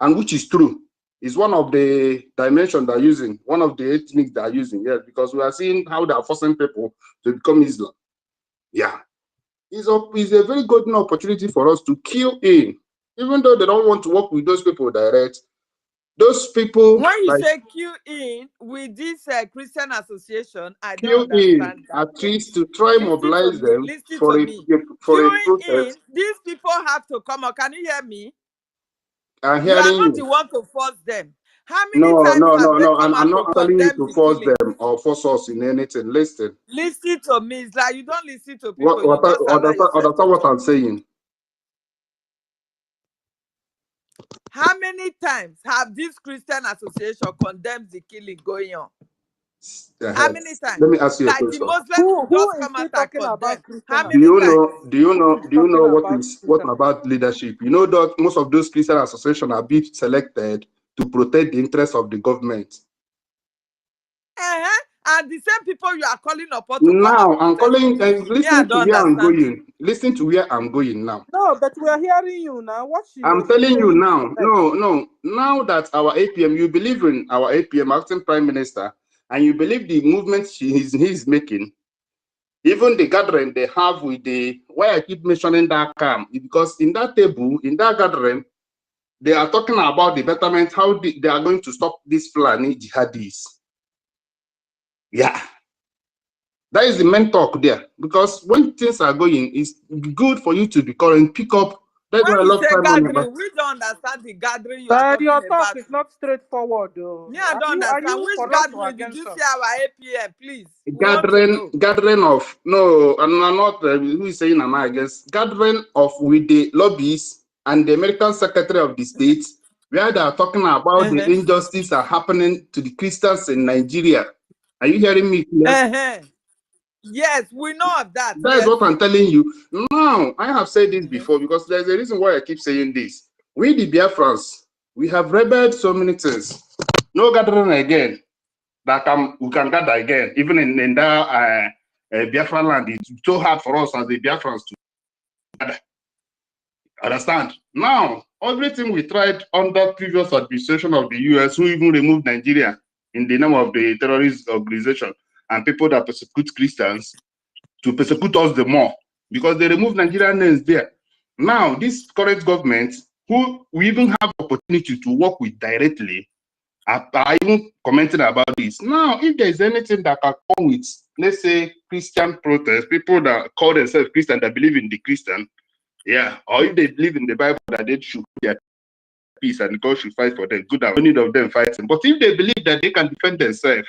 and which is true. Is one of the dimensions they're using, one of the ethnics they're using, yes, because we are seeing how they are forcing people to become Islam. Yeah. It's a very good opportunity for us to kill in, even though they don't want to work with those people direct. Those people, when you like, say queue in with this Christian association, I don't kill in understand that. at least to try mobilize them Listen for to a me. for a Queuing in, protest. these people have to come out. Can you hear me? I'm You are hearing not you. the one to force them. How many No, times no, have no, they no. come I'm out not to telling you condemn to the force killing? them or force us in anything. Listen. Listen to me. It's like you don't listen to people. You What just allow yourself to understand what talk. I'm saying? How many times have this Christian association condemned the killing going on? How many times? Let me ask you a Like the question. Muslims will Who just is come he out and talking condemn. about Christian How Do many you times? association? know? Do you Who know? is Do you know talking what about is what Christian about leadership? You know that most of those Christian associations are being selected to protect the interests of the government. And the same people you are calling upon to come and Now I'm protest calling with you. and Me, I listen to don't where I'm understand you. going. Listen to where I'm going now. No, but we are hearing you now. What I'm she's telling you saying is now. correct. No. Now that our APM, you believe in our APM, acting prime minister, and you believe the movement he's making, even the gathering they have with the, why I keep mentioning that camp, because in that table, in that gathering, they are talking about the betterment, how they are going to stop this Fulani jihadis. Yeah. That is the main talk there. Because when things are going, it's good for you to be current, pick up. That's When why I you love say time on your. gathering, we don't understand the gathering you are But talking your talk about. is not straightforward, though. Me, I Are don't are understand. you Which for us or gathering did against you us? see our APM? Please. We want to know. Gathering of, no, I'm not, who is saying am I against? Gathering of with the lobbies and the American Secretary of the States, where they are talking about the injustice are happening to the Christians in Nigeria. Are you hearing me clear? Yes, we know of that. That is Yes. what I'm telling you. Now, I have said this before because there's a reason why I keep saying this. We, the Biafrans, we have rebelled so many things. No gathering again. That we can gather again, even in that Biafra land. It's so hard for us as the Biafrans to gather. Understand? Now, everything we tried under previous administration of the US, who even removed Nigeria in the name of the terrorist organization and people that persecute Christians, to persecute us the more because they removed Nigerian names there. Now, this current government, who we even have opportunity to work with directly, are even commenting about this. Now, if there is anything that can come with, let's say, Christian protest, people that call themselves Christian, that believe in the Christian, yeah, or if they believe in the Bible that they should get peace and God should fight for them, good, no need of them fighting. But if they believe that they can defend themselves,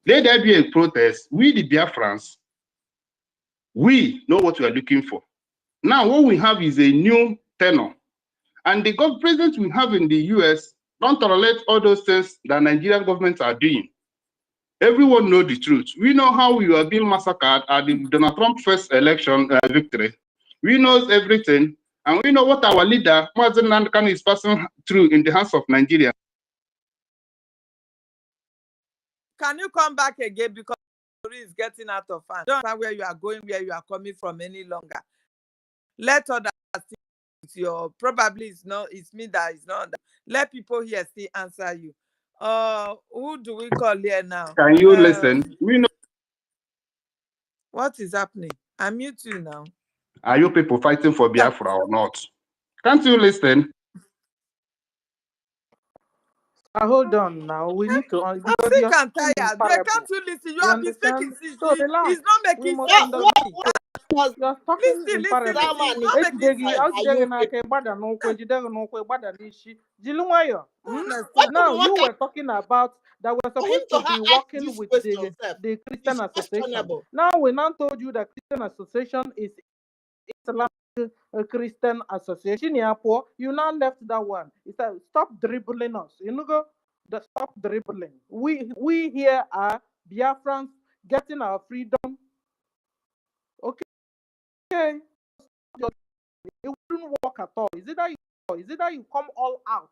let there be a protest. We, the Biafrans, we know what we are looking for. Now, what we have is a new tenor. And the president we have in the US don't tolerate all those things that Nigerian governments are doing. Everyone knows the truth. We know how we are being massacred at the Donald Trump first election victory. We know everything. And we know what our leader, Mazen Nankan, is passing through in the hands of Nigeria. Can you come back again because the story is getting out of hand? I don't know where you are going, where you are coming from any longer. Let others see your probably it's me that is not. Let people here still answer you. Who do we call here now? Can you listen? We know. What is happening? I'm mute you now. Are you people fighting for Biafra or not? Can't you listen? Hold on now. We need to I'm because sick you're and speaking in tired. Why can't parable. you listen? You You have been speaking. understand? So relax. It's not We making must sense to understand. me. You're talking in parable. It's not making sense. Now you were talking about that we're supposed to be working with the Christian association. Now we now told you that Christian association is Islamic Christian association. You now left that one. He said, stop dribbling us. You know, stop dribbling. We here are Biafrans getting our freedom. Okay. It wouldn't work at all. Is it that Is it that you come all out?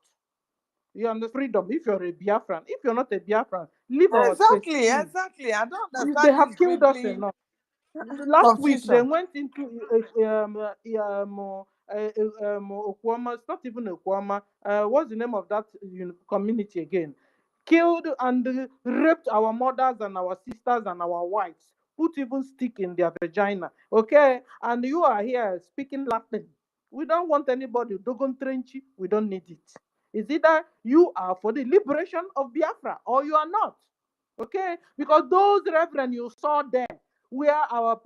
You understand freedom if you're a Biafran. If you're not a Biafran, leave our space. Exactly, Please. exactly. I don't They understand have this killed us dribbling enough. Last week they confusion. went into Okwama. It's not even Okwama. What's the name of that community again? Killed and raped our mothers and our sisters and our wives. Put even stick in their vagina. Okay, and you are here speaking Latin. We don't want anybody Dogon Trenchy. We don't need it. Is either you are for the liberation of Biafra or you are not. Okay, because those reverend you saw there where our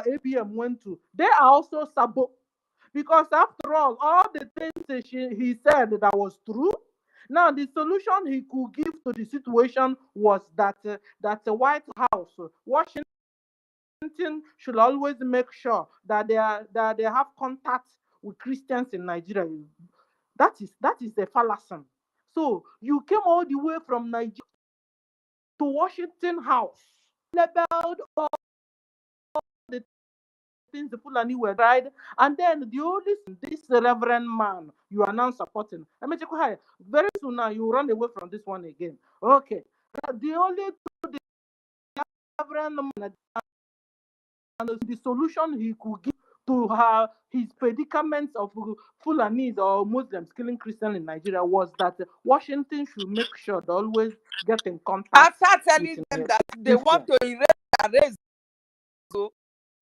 APM went to, they are also sabo. Because after all the things he said that was true. Now the solution he could give to the situation was that the White House, Washington should always make sure that they have contact with Christians in Nigeria. That is the fallacy. So you came all the way from Nigeria to Washington House, labeled all the things the Fulani were tried, and then this reverend man you are now supporting. I mean, very soon now you run away from this one again. Okay, the only reverend man and the solution he could give to his predicaments of Fulanis or Muslims killing Christians in Nigeria was that Washington should make sure they always get in contact. After telling them that they want to erase their race, so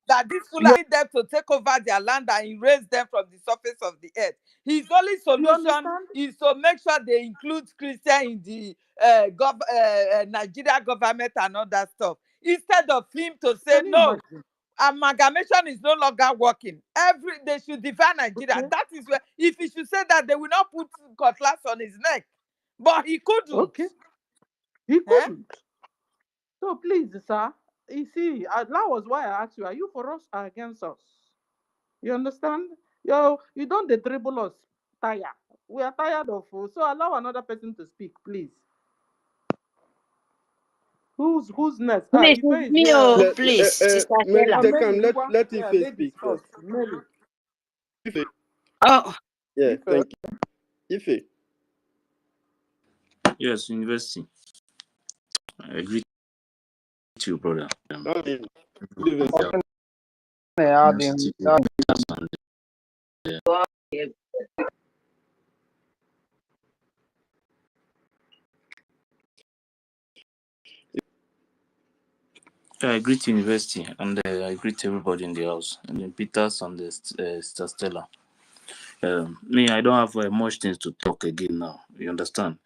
that this Fulani need them to take over their land and erase them from the surface of the earth. His only solution is to make sure they include Christian in the Nigeria government and all that stuff. Instead of him to say no, amalgamation is no longer working. They should divide Nigeria. Okay. That is where, if he should say that, they will not put cutlass on his neck. But he couldn't. Okay. He couldn't. So please, sir, you see, that was why I asked you, are you for us or against us? You understand? You don't dribble us. Tired. We are tired of you. So allow another person to speak, please. Who's next? Please, please, Sister Stella. Let Ife speak first. Ife. Oh. Yeah, Ife. Thank you. Ife. Yes, university. I agree with you, brother. I greet university and I greet everybody in the house, and then Peters and the Stella. Me, I don't have much things to talk again now. You understand?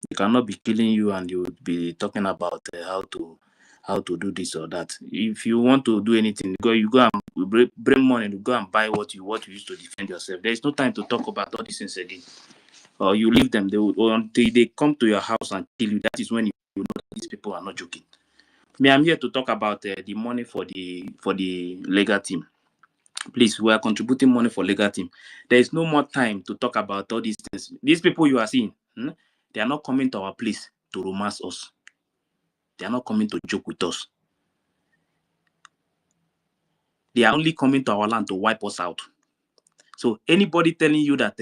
They cannot be killing you and you would be talking about how to do this or that. If you want to do anything, you go and bring money to go and buy what you use to defend yourself. There is no time to talk about all these things again. Or you leave them, until they come to your house and kill you. That is when you know that these people are not joking. Me, I'm here to talk about the money for the legal team. Please, we are contributing money for legal team. There is no more time to talk about all these things. These people you are seeing, they are not coming to our place to romance us. They are not coming to joke with us. They are only coming to our land to wipe us out. So anybody telling you that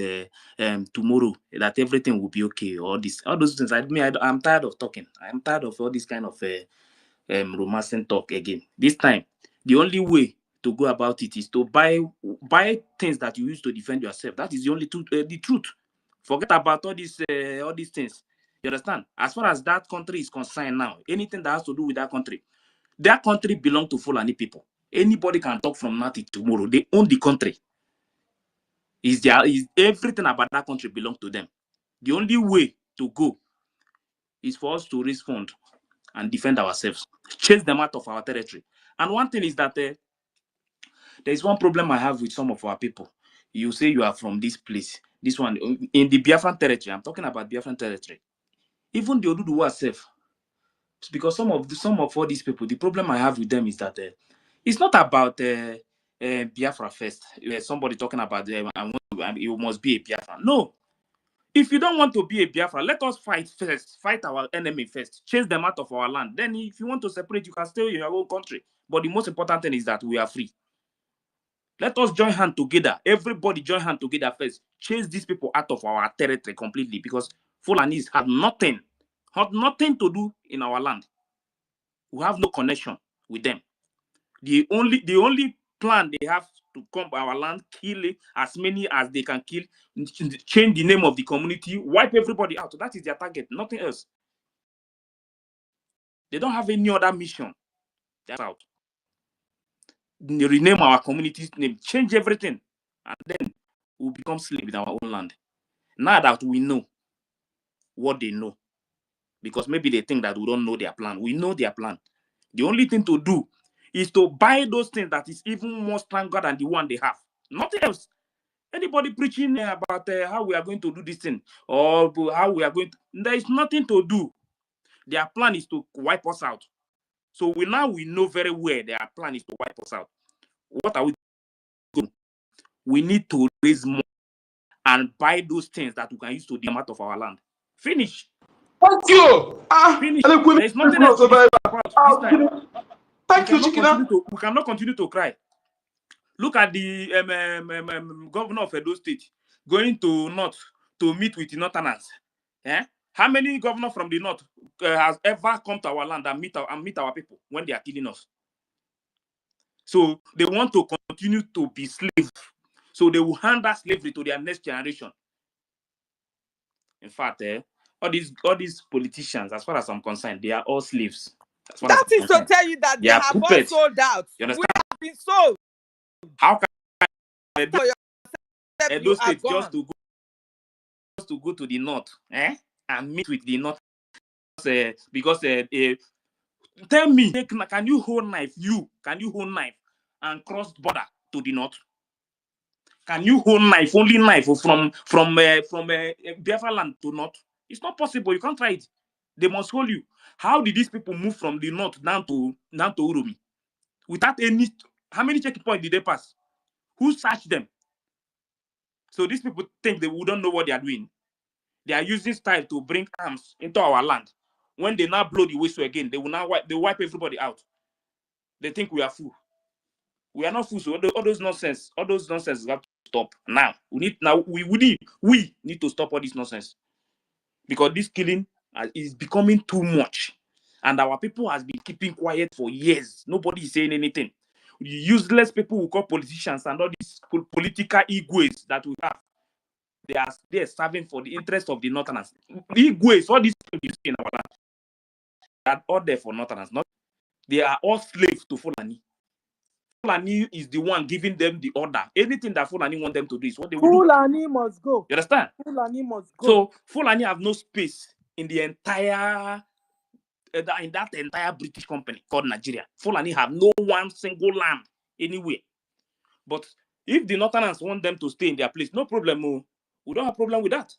tomorrow that everything will be okay, all those things, I'm tired of talking. I'm tired of all this kind of romancing talk again. This time, the only way to go about it is to buy things that you use to defend yourself. That is the only the truth. Forget about all these things. You understand? As far as that country is concerned now, anything that has to do with that country belongs to Fulani people. Anybody can talk from now till tomorrow. They own the country. Is everything about that country belongs to them. The only way to go is for us to raise funds and defend ourselves, chase them out of our territory. And one thing is that there is one problem I have with some of our people. You say you are from this place, this one in the Biafran territory. I'm talking about Biafran territory. Even the Oduduwa self, because some of all these people, the problem I have with them is that it's not about Biafra first. Somebody talking about you must be a Biafra. No. If you don't want to be a Biafra, let us fight first. Fight our enemy first. Chase them out of our land. Then if you want to separate, you can stay in your own country. But the most important thing is that we are free. Let us join hand together. Everybody join hand together first. Chase these people out of our territory completely, because Fulanis have nothing to do in our land. We have no connection with them. The only plan they have to come to our land, kill as many as they can kill, change the name of the community, wipe everybody out. That is their target, nothing else. They don't have any other mission. That's out. They rename our community's name, change everything, and then we'll become slaves in our own land. Now that we know what they know, because maybe they think that we don't know their plan. We know their plan. The only thing to do is to buy those things that is even more stronger than the one they have. Nothing else. Anybody preaching about how we are going to do this thing, or how we are going to, there is nothing to do. Their plan is to wipe us out. So we know very well their plan is to wipe us out. What are we doing? We need to raise more and buy those things that we can use to them out of our land. Finish. Thank you. Finish. There is nothing else to discuss about this time. Thank you, Chikina. We cannot continue to cry. Look at the governor of Edo State going to North to meet with the Northerners. How many governors from the North has ever come to our land and meet our people when they are killing us? So they want to continue to be slaves. So they will hand that slavery to their next generation. In fact, all these politicians, as far as I'm concerned, they are all slaves. That is to tell you that they have all sold out. You understand? We have been sold. How can Edo State just to go to the North and meet with the North? Because tell me, can you hold knife? Can you hold knife and cross border to the North? Can you hold knife, only knife from Biafra land to North? It's not possible. You can't try it. They must hold you. How did these people move from the North down to Uromi? Without any, how many checkpoints did they pass? Who searched them? So these people think they wouldn't know what they are doing. They are using style to bring arms into our land. When they now blow the whistle again, they will now wipe everybody out. They think we are fools. We are not fools. So all those nonsense have to stop now. We need to stop all this nonsense, because this killing is becoming too much, and our people has been keeping quiet for years. Nobody is saying anything. The useless people who call politicians and all these political egos that we have, they are serving for the interest of the Northerners. Egos, all these people you see in our land, they are all there for Northerners. They are all slaves to Fulani. Fulani is the one giving them the order. Anything that Fulani want them to do is what they will do. Fulani must go. You understand? Fulani must go. So Fulani have no space in the entire in that entire British company called Nigeria. Fulani have no one single land anywhere. But if the Northerners want them to stay in their place, no problem. We don't have problem with that.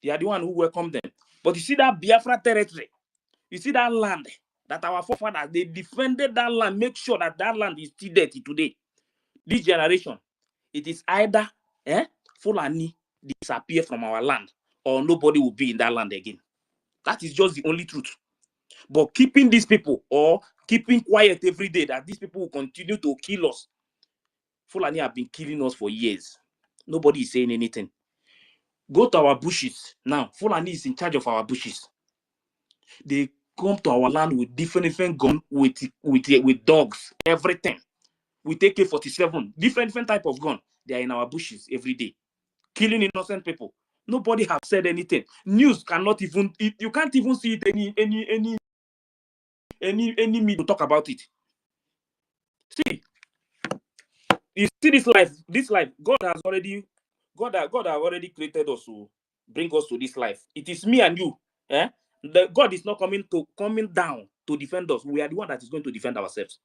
They are the one who welcome them. But you see that Biafra territory, you see that land that our forefathers, they defended that land, make sure that that land is still there today. This generation, it is either Fulani disappear from our land, or nobody will be in that land again. That is just the only truth. But keeping these people, or keeping quiet every day that these people will continue to kill us. Fulani have been killing us for years. Nobody is saying anything. Go to our bushes now. Fulani is in charge of our bushes. They come to our land with different guns, with dogs, everything. We take AK-47, different type of gun. They are in our bushes every day, killing innocent people. Nobody have said anything. News cannot even. You can't even see it any media to talk about it. See, you see this life. This life, God has already created us to bring us to this life. It is me and you. God is not coming down to defend us. We are the one that is going to defend ourselves.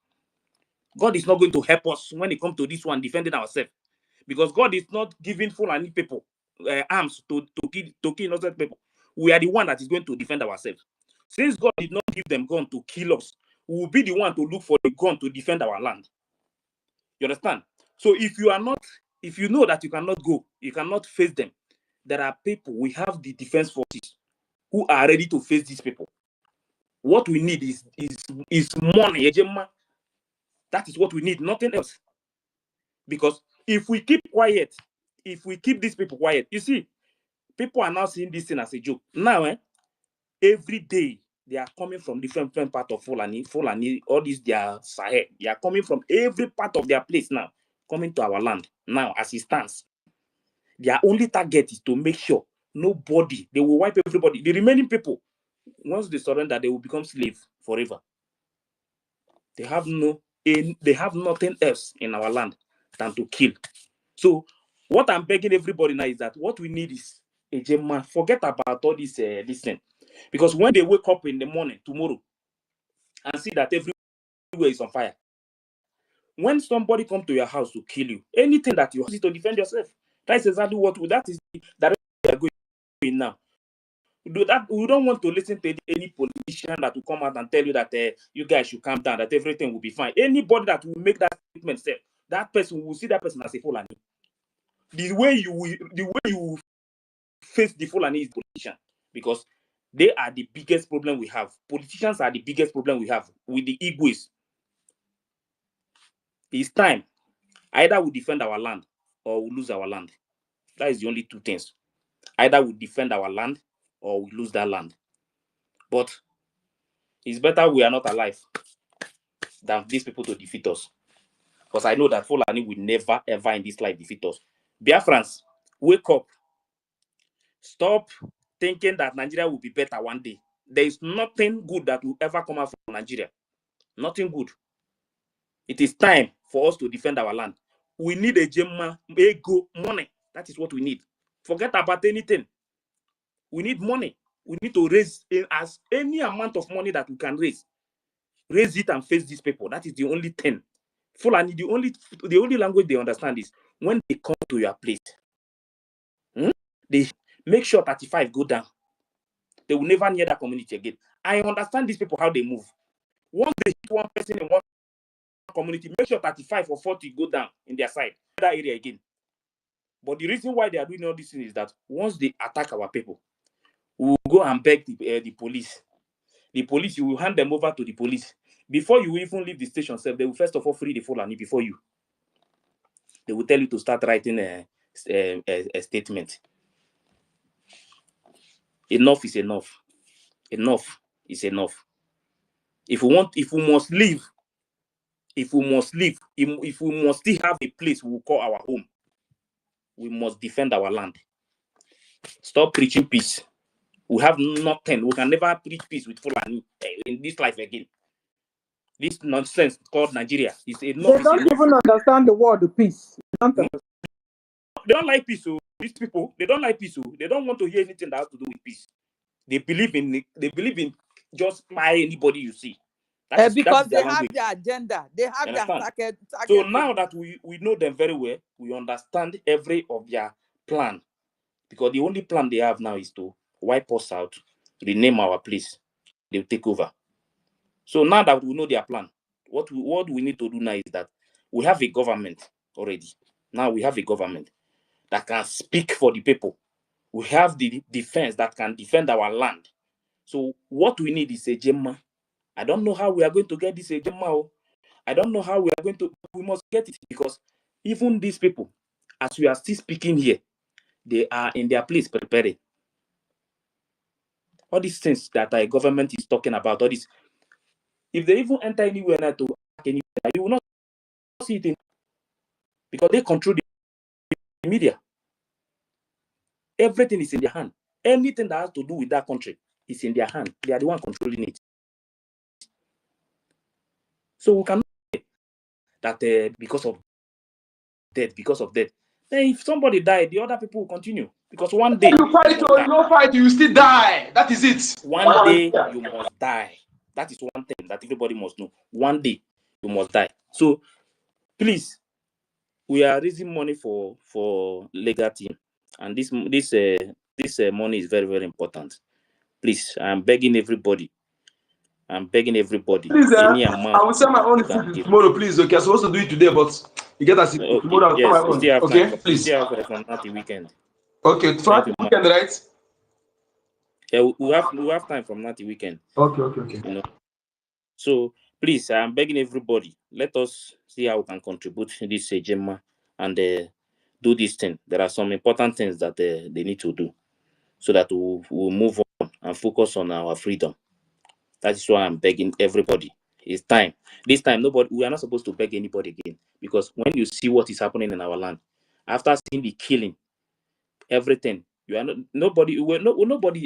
God is not going to help us when it comes to this one defending ourselves, because God is not giving Fulani people arms to kill innocent people. We are the one that is going to defend ourselves. Since God did not give them gun to kill us, we will be the one to look for the gun to defend our land. You understand? So if you know that you cannot go, you cannot face them, there are people, we have the defense forces who are ready to face these people. What we need is money. That is what we need, nothing else. Because if we keep quiet, if we keep these people quiet, you see, people are now seeing this thing as a joke. Now, every day they are coming from different parts of Fulani, all these their Sahel. They are coming from every part of their place now, coming to our land. Now, as it stands, their only target is to make sure nobody, they will wipe everybody. The remaining people, once they surrender, they will become slaves forever. They have nothing else in our land than to kill. So what I'm begging everybody now is that what we need is a Gemma. Forget about all this thing. Because when they wake up in the morning tomorrow and see that everywhere is on fire, when somebody comes to your house to kill you, anything that you have to defend yourself, that is exactly that is the direction we are going now. We don't want to listen to any politician that will come out and tell you that you guys should calm down, that everything will be fine. Anybody that will make that statement, that person will see that person as a Fulani. The way you face the Fulani is politician, because they are the biggest problem we have. Politicians are the biggest problem we have with the Igbo's. It's time. Either we defend our land or we lose our land. That is the only two things. Either we defend our land or we lose that land. But it's better we are not alive than these people to defeat us. Because I know that Fulani will never, ever in this life defeat us. Biafrans, wake up. Stop thinking that Nigeria will be better one day. There is nothing good that will ever come out from Nigeria. Nothing good. It is time for us to defend our land. We need a Gemma, ego, money. That is what we need. Forget about anything. We need money. We need to raise as any amount of money that we can raise. Raise it and face these people. That is the only thing. Fulani, the only language they understand is when they come to your place. They make sure 35 go down. They will never near that community again. I understand these people, how they move. Once they hit one person in one community, make sure 35 or 40 go down in their side, that area again. But the reason why they are doing all this thing is that once they attack our people, we will go and beg the police. The police, you will hand them over to the police. Before you even leave the station, they will first of all free the Fulani before you. They will tell you to start writing a statement. Enough is enough. Enough is enough. If we must leave, if we must still have a place we will call our home, we must defend our land. Stop preaching peace. We have nothing. We can never preach peace with Fulani in this life again. This nonsense called Nigeria is enough. They don't even understand the word peace. They don't like peace. So these people, they don't like peace. So they don't want to hear anything that has to do with peace. They believe in just fire anybody you see. Because they have their agenda. They have their target. So now that we know them very well, we understand every of their plan. Because the only plan they have now is to wipe us out, rename our place. They'll take over. So now that we know their plan, what we need to do now is that we have a government already. Now we have a government that can speak for the people. We have the defense that can defend our land. So what we need is a Gemma. I don't know how we are going to get this a Gemma. I don't know how we are going to. We must get it, because even these people, as we are still speaking here, they are in their place preparing. All these things that our government is talking about, all this, if they even enter anywhere now to attack anywhere, you will not see it because they control the media. Everything is in their hand. Anything that has to do with that country is in their hand. They are the one controlling it. So we cannot say that because of death. Then if somebody died, the other people will continue. Because one day you fight or you don't fight, you still die. That is it. One day you must die. That is one thing that everybody must know. One day you must die. So please, we are raising money for legal team, and this money is very, very important. Please, I'm begging everybody. Please, I will send my own food tomorrow, please. Okay, I'm supposed to do it today, but you get us tomorrow. Yes, my own. Okay, please. Still have from that weekend. Okay, from the weekend, right? Yeah, we have time from that weekend. Okay. You know. So please, I'm begging everybody. Let us see how we can contribute to this Gemma and do this thing. There are some important things that they need to do so that we'll move on and focus on our freedom. That is why I'm begging everybody. It's time. This time, we are not supposed to beg anybody again, because when you see what is happening in our land, after seeing the killing, everything, you are not, nobody,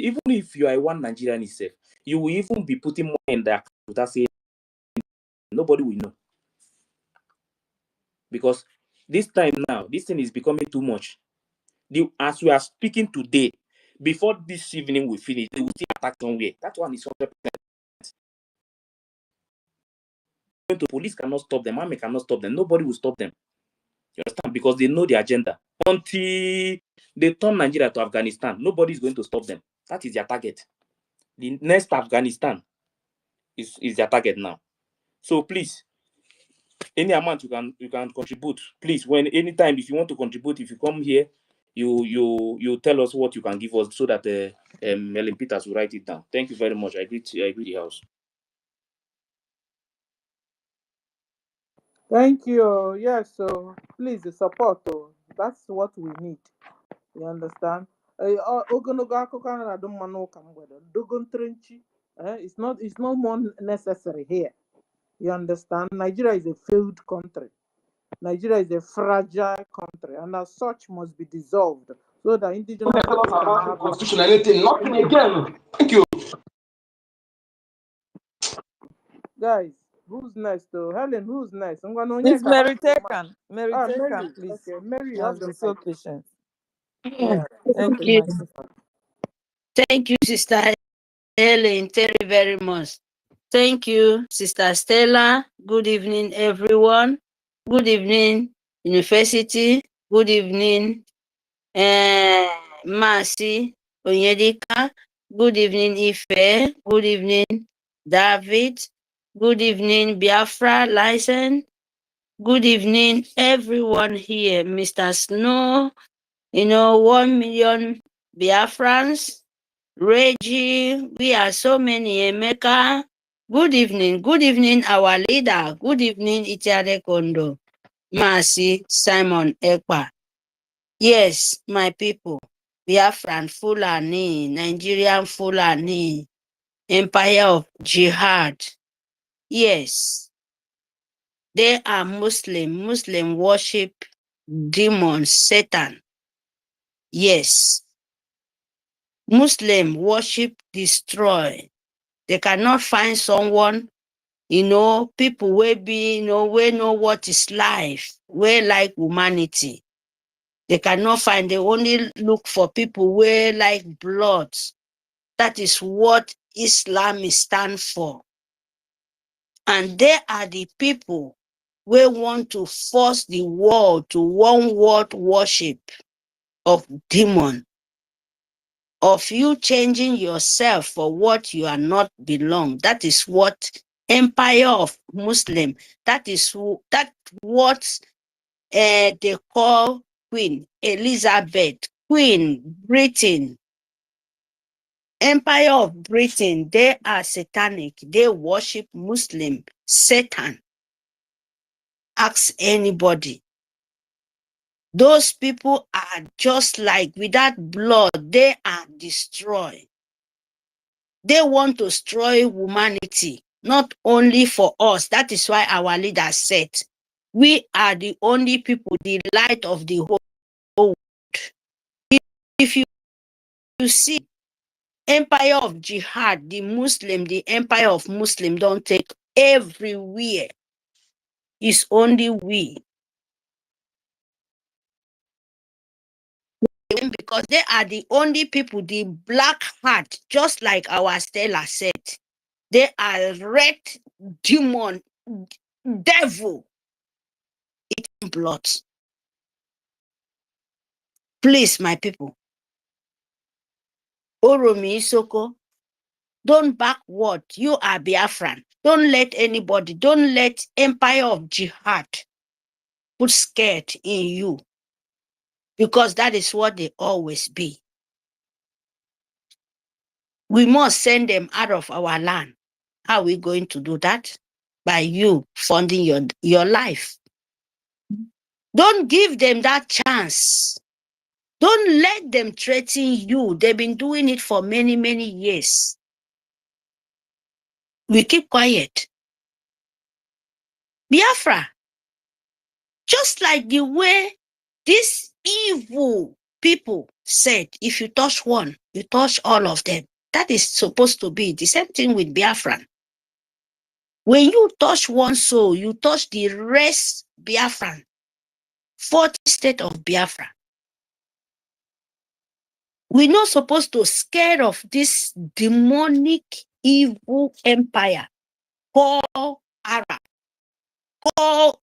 even if you are one Nigerian itself, you will even be putting more in their account without saying, nobody will know. Because this time now, this thing is becoming too much. As we are speaking today, before this evening we finish, they will still attack somewhere. That one is 100%. The police cannot stop them, army cannot stop them, nobody will stop them. You understand? Because they know the agenda. Until they turn Nigeria to Afghanistan, nobody is going to stop them. That is their target. The next Afghanistan is their target now. So please, any amount you can contribute. Please, anytime if you want to contribute, if you come here, you tell us what you can give us so that Ellen Peters will write it down. Thank you very much. I agree the house. Thank you. Yes, so please the support. Oh, that's what we need. You understand? Ogologo akụkọ a na-adụ mma n'ụka mgbede, dogo ntrenchi. It's not more necessary here. You understand? Nigeria is a failed country. Nigeria is a fragile country, and as such must be dissolved so that indigenous people can have constitution, anything, nothing again. Thank you. Guys, who's next? Oh, Helen, who's next? I'm going It's Mary Taken. Mary Taken, Mary. please. Okay, Mary, you Has have the been so mic. patient. Thank Thank you, you. my sister. Thank you, Sister Helen, very, very much. Thank you, Sister Stella. Good evening, everyone. Good evening, University. Good evening, Mercy Onyedika. Good evening, Ife. Good evening, David. Good evening, Biafra License. Good evening, everyone here. Mr. Snow, 1 million Biafrans. Reggie, we are so many. Emeka, good evening, our leader. Good evening, Itiade Kondo. Mercy, Simon Ekpa. Yes, my people, Biafran Fulani, Nigerian Fulani, Empire of Jihad. Yes, they are Muslim. Muslim worship demons, Satan. Yes, Muslim worship destroy. They cannot find someone, people will be, we know what is life, we like humanity. They cannot find, they only look for people who like blood. That is what Islam stands for. And they are the people who want to force the world to one world worship of demon, of you changing yourself for what you are not belong. That is what Empire of Muslim, that what they call Queen Elizabeth, Queen Britain, Empire of Britain. They are satanic. They worship Muslim, Satan. Ask anybody. Those people are just like, without blood, they are destroyed. They want to destroy humanity, not only for us. That is why our leader said, we are the only people, the light of the whole world. If you see Empire of Jihad, the Empire of Muslim don't take everywhere. It's only we. Because they are the only people, the black heart, just like our Stella said. They are red demon, devil eating blood. Please, my people. Oromi Isoko, don't backward. You are Biafran. Don't let anybody, don't let Empire of Jihad put scared in you. Because that is what they always be. We must send them out of our land. How are we going to do that? By you funding your life. Don't give them that chance. Don't let them threaten you. They've been doing it for many, many years. We keep quiet. Biafra, just like the way these evil people said, if you touch one, you touch all of them. That is supposed to be the same thing with Biafran. When you touch one soul, you touch the rest Biafran, 40th state of Biafra. We're not supposed to scare of this demonic evil empire called Arab, called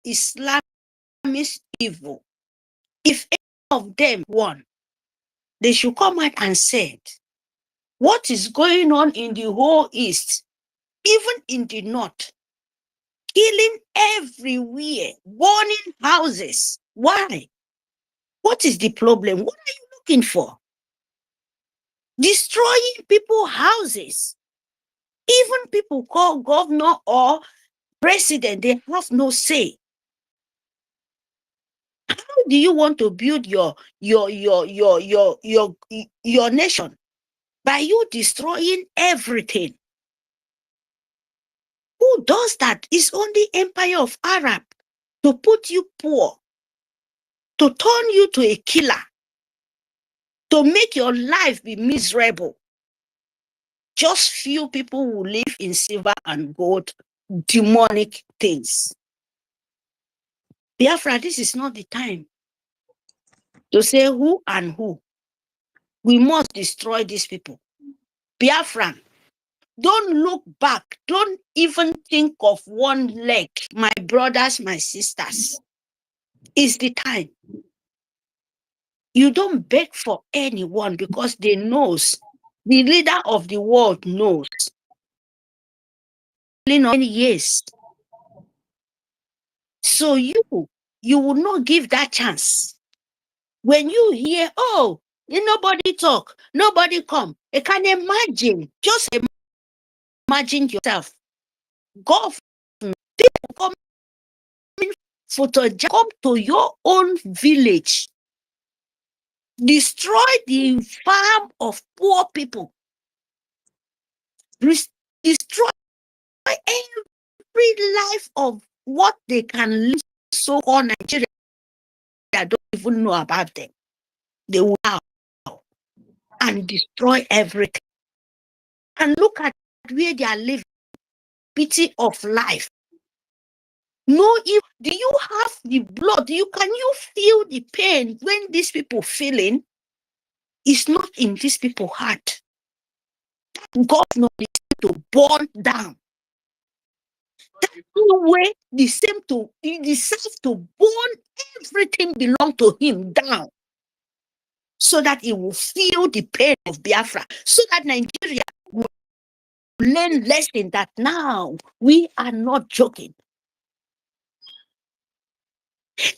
Islamist evil. If any of them won, they should come out and say, what is going on in the whole East, even in the North, killing everywhere, burning houses. Why? What is the problem? What are you looking for? Destroying people's houses. Even people called governor or president, they have no say. How do you want to build your nation? By you destroying everything. Who does that? It's only empire of Arab to put you poor, to turn you to a killer, to make your life be miserable. Just few people who live in silver and gold, demonic things. Biafra, this is not the time to say who and who. We must destroy these people. Biafra, don't look back. Don't even think of one leg. My brothers, my sisters, it's the time. You don't beg for anyone because they knows. The leader of the world knows. In many years. So you will not give that chance. When you hear, oh, nobody talk, nobody come. You can imagine, just imagine yourself. Government, people come to your own village, destroy the farm of poor people, destroy every life of what they can live so-called Nigeria. I don't even know about them. They will out and destroy everything. And look at where they are living. Pity of life. No, do you have the blood? Can you feel the pain when these people feeling? It's not in these people's heart. God knows to burn down. That way, the same to he deserves to burn everything belong to him down, so that he will feel the pain of Biafra, so that Nigeria will learn lesson that now we are not joking.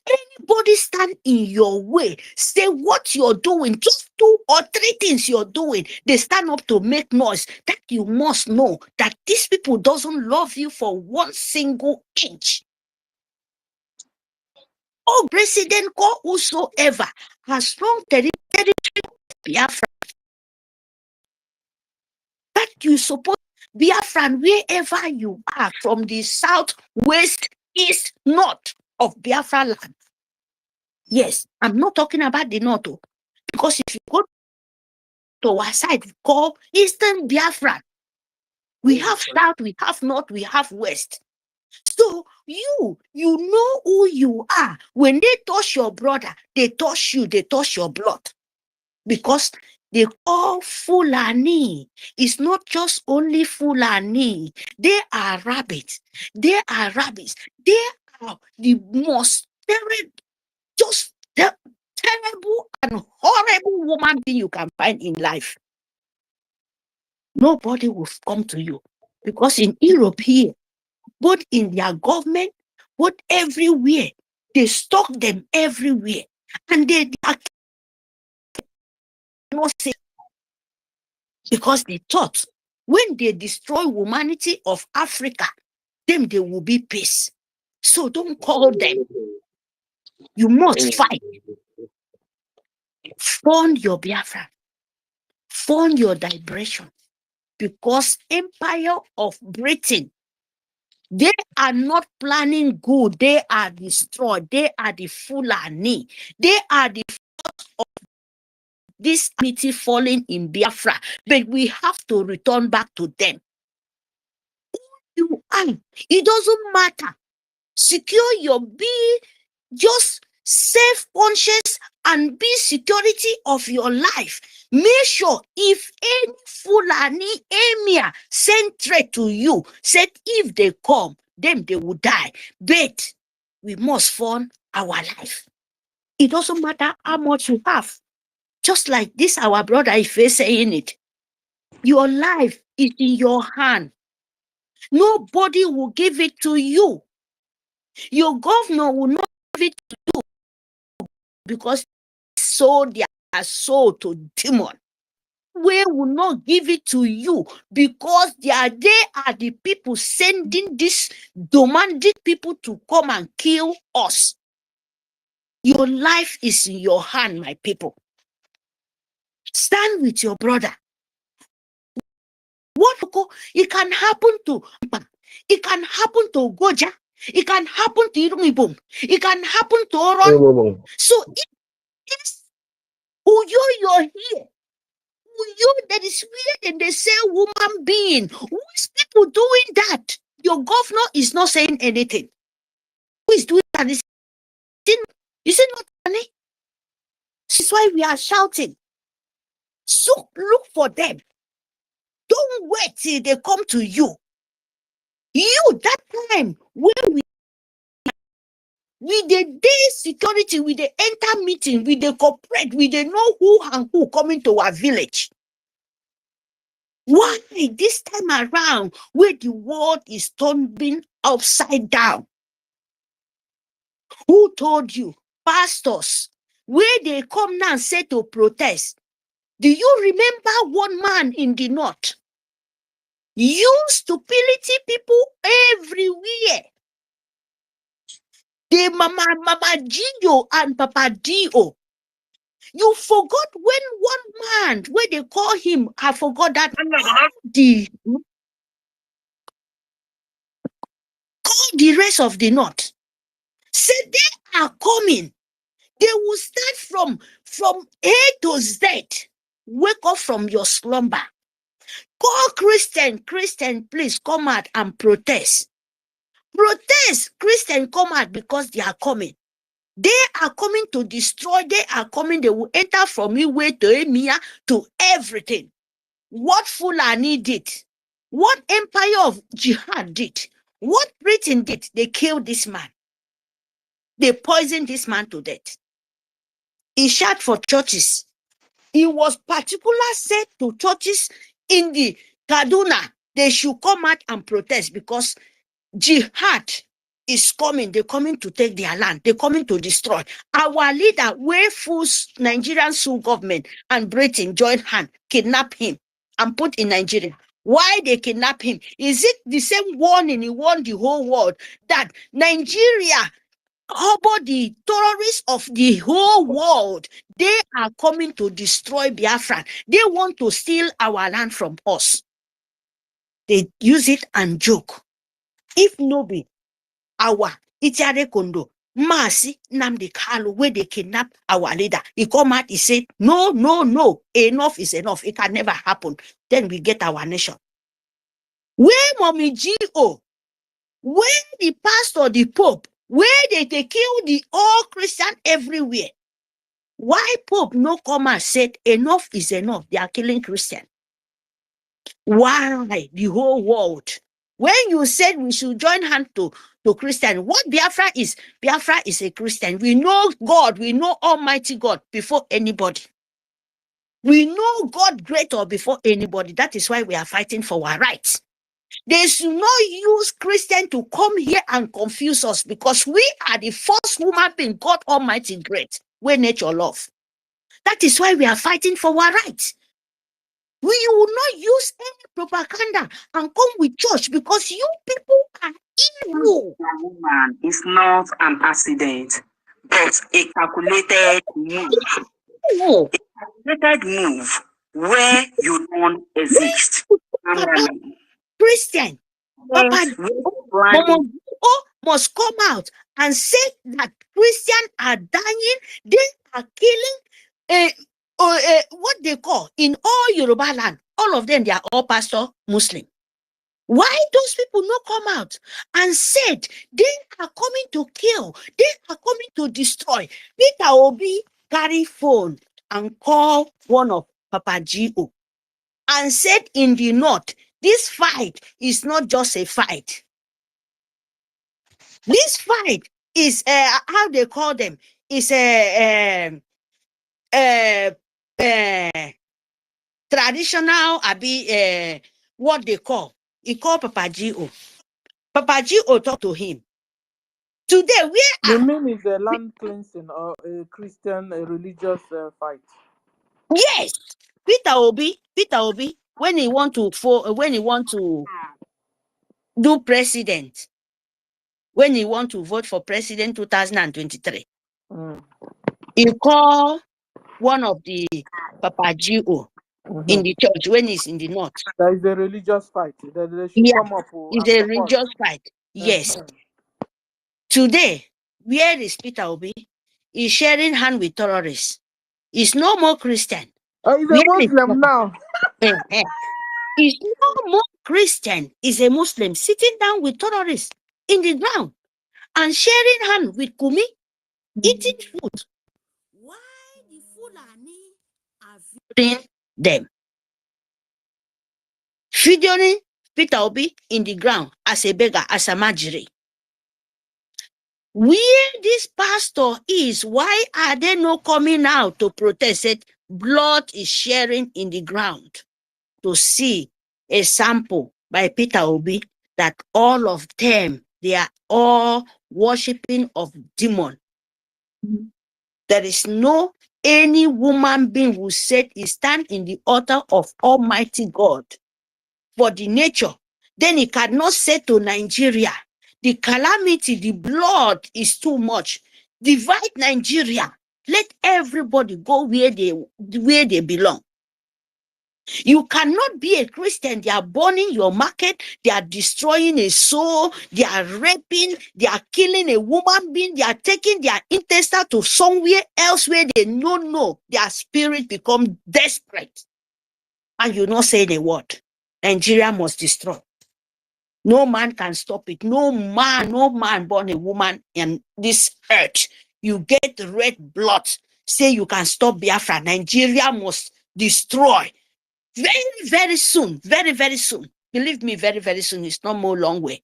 Anybody stand in your way, say what you're doing, just 2 or 3 things you're doing, they stand up to make noise, that you must know that these people doesn't love you for 1 single inch. Oh, president or whosoever has strong territory of Biafra, that you support Biafran wherever you are, from the south, west, east, north of Biafra land. Yes, I'm not talking about the north, because if you go to our side, we call Eastern Biafra. We have south, we have north, we have west. So you know who you are. When they touch your brother, they touch you, they touch your blood. Because they call Fulani. It's not just only Fulani. They are rabbits. They are rabbits. They are the most terrible and horrible woman being you can find in life. Nobody will come to you. Because in Europe here, both in their government, both everywhere, they stalk them everywhere. And they are not safe. Because they thought when they destroy humanity of Africa, then there will be peace. So don't call them. You must fight. Fund your Biafra. Fund your liberation. Because Empire of Britain, they are not planning good. They are destroyed. They are the Fulani. They are the first of this committee falling in Biafra. But we have to return back to them. You are. It doesn't matter. Secure your just self-conscious and be security of your life. Make sure if any Fulani emir send threat to you, said if they come, then they will die. But we must fund our life. It doesn't matter how much you have. Just like this, our brother Ife saying it. Your life is in your hand. Nobody will give it to you. Your governor will not give it to you because sold their soul to demon. We will not give it to you because they are the people sending this, demanding people to come and kill us. Your life is in your hand, my people. Stand with your brother. What it can happen to it can happen to OGOJA, it can happen to Irumibum, it can happen to Oron. So if you're here, that is weird, and they say woman being. Who is people doing that? Your governor is not saying anything. Who is doing that? Is it not funny? This is why we are shouting. So look for them. Don't wait till they come to you. That time when we the day security, we the enter meeting, we the cooperate, we the know who and who coming to our village. Why this time around, where the world is turning upside down? Who told you? Pastors, where they come now and say to protest. Do you remember one man in the north? Use stupidity people everywhere. The Mama Gio and Papa Dio. You forgot when one man, where they call him, I forgot that call the rest of the north. Say they are coming. They will start from A to Z. Wake up from your slumber. Call Christian, please come out and protest. Protest, Christian, come out because they are coming. They are coming to destroy. They are coming. They will enter from Iwe to Emia to everything. What Fulani did, what Empire of Jihad did, what Britain did, they killed this man. They poisoned this man to death. He shot for churches. He was particularly said to churches in the Kaduna, they should come out and protest because jihad is coming. They're coming to take their land. They're coming to destroy. Our leader, where fools, Nigerian Sioux government and Britain join hand, kidnap him and put in Nigeria. Why they kidnap him? Is it the same warning he warned the whole world that Nigeria, how about the terrorists of the whole world, they are coming to destroy Biafra. They want to steal our land from us. They use it and joke. If no be our Itiare Kondo, Masi Namdi Kalu, where they kidnap our leader, he come out, he said, no, enough is enough. It can never happen. Then we get our nation. Where Mommy G.O., where the pastor, the Pope, where they kill the all Christian everywhere. Why Pope no come and said enough is enough? They are killing Christian. Why the whole world? When you said we should join hand to Christian, what Biafra is a Christian. We know God, we know Almighty God before anybody. We know God greater before anybody. That is why we are fighting for our rights. They should not use Christian to come here and confuse us because we are the first woman being God Almighty great, where nature love. That is why we are fighting for our rights. We will not use any propaganda and come with church because you people are evil. Woman, it's not an accident. but a calculated move. A calculated move where you don't exist. Christian, Papa Momo must come out and say that Christians are dying, they are killing what they call in all Yoruba land, all of them, they are all pastor Muslim. Why those people not come out and said they are coming to kill, they are coming to destroy? Peter Obi carry phone and call one of Papa Gio and said in the north, this fight is not just a fight. This fight is how they call them, is a traditional what they call. He called Papa Gio. Papa Gio talked to him. Today, The mean is a land cleansing or a Christian religious fight. Yes, Peter Obi, when he want to do president, when he want to vote for president 2023, he call one of the Papa Gio in the church when he's in the north. There is a religious fight. They should come up. It's a religious fight. Yes. Today, where is Peter Obi? He's sharing hand with terrorists. He's no more Christian. He's a Muslim now. He's no more Christian. He's a Muslim sitting down with terrorists in the ground and sharing hand with Kumi, eating food. Why the Fulani are feeding them? Feeding Peter Obi in the ground as a beggar, as a majiri. Where this pastor is, why are they not coming out to protest it? Blood is sharing in the ground to see a sample by Peter Obi that all of them, they are all worshipping of demon. There is no any woman being who said he stand in the altar of Almighty God for the nature. Then he cannot say to Nigeria, the calamity, the blood is too much. Divide Nigeria. Let everybody go where they belong. You cannot be a Christian. They are burning your market. They are destroying a soul. They are raping. They are killing a woman being. They are taking their intestine to somewhere else where they don't know. Their spirit become desperate. And you not say the word. Nigeria must destroy. No man can stop it. No man born a woman in this earth. You get red blood. Say you can stop Biafra. Nigeria must destroy. Very, very soon. Very, very soon. Believe me, very, very soon. It's not more long way.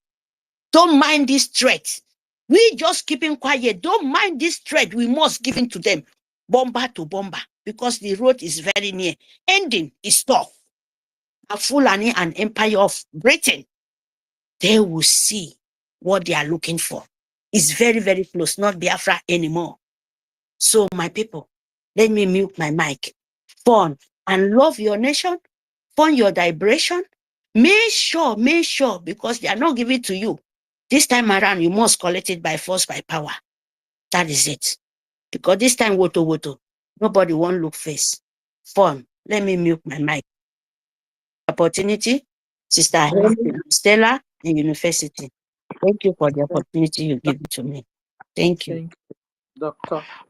Don't mind this threat. We just keeping quiet. Don't mind this threat. We must give in to them. Bomber to bomber. Because the road is very near. Ending is tough. A Fulani and Empire of Britain. They will see what they are looking for. It's very, very close. Not Biafra anymore. So my people, let me mute my mic. Fun and love your nation. Fund your liberation. Make sure, because they are not giving it to you. This time around, you must collect it by force, by power. That is it. Because this time, woto, nobody won't look face. Fun. Let me mute my mic. Opportunity, Sister Stella, and University. Thank you for the opportunity you give to me. Thank you. Thank you,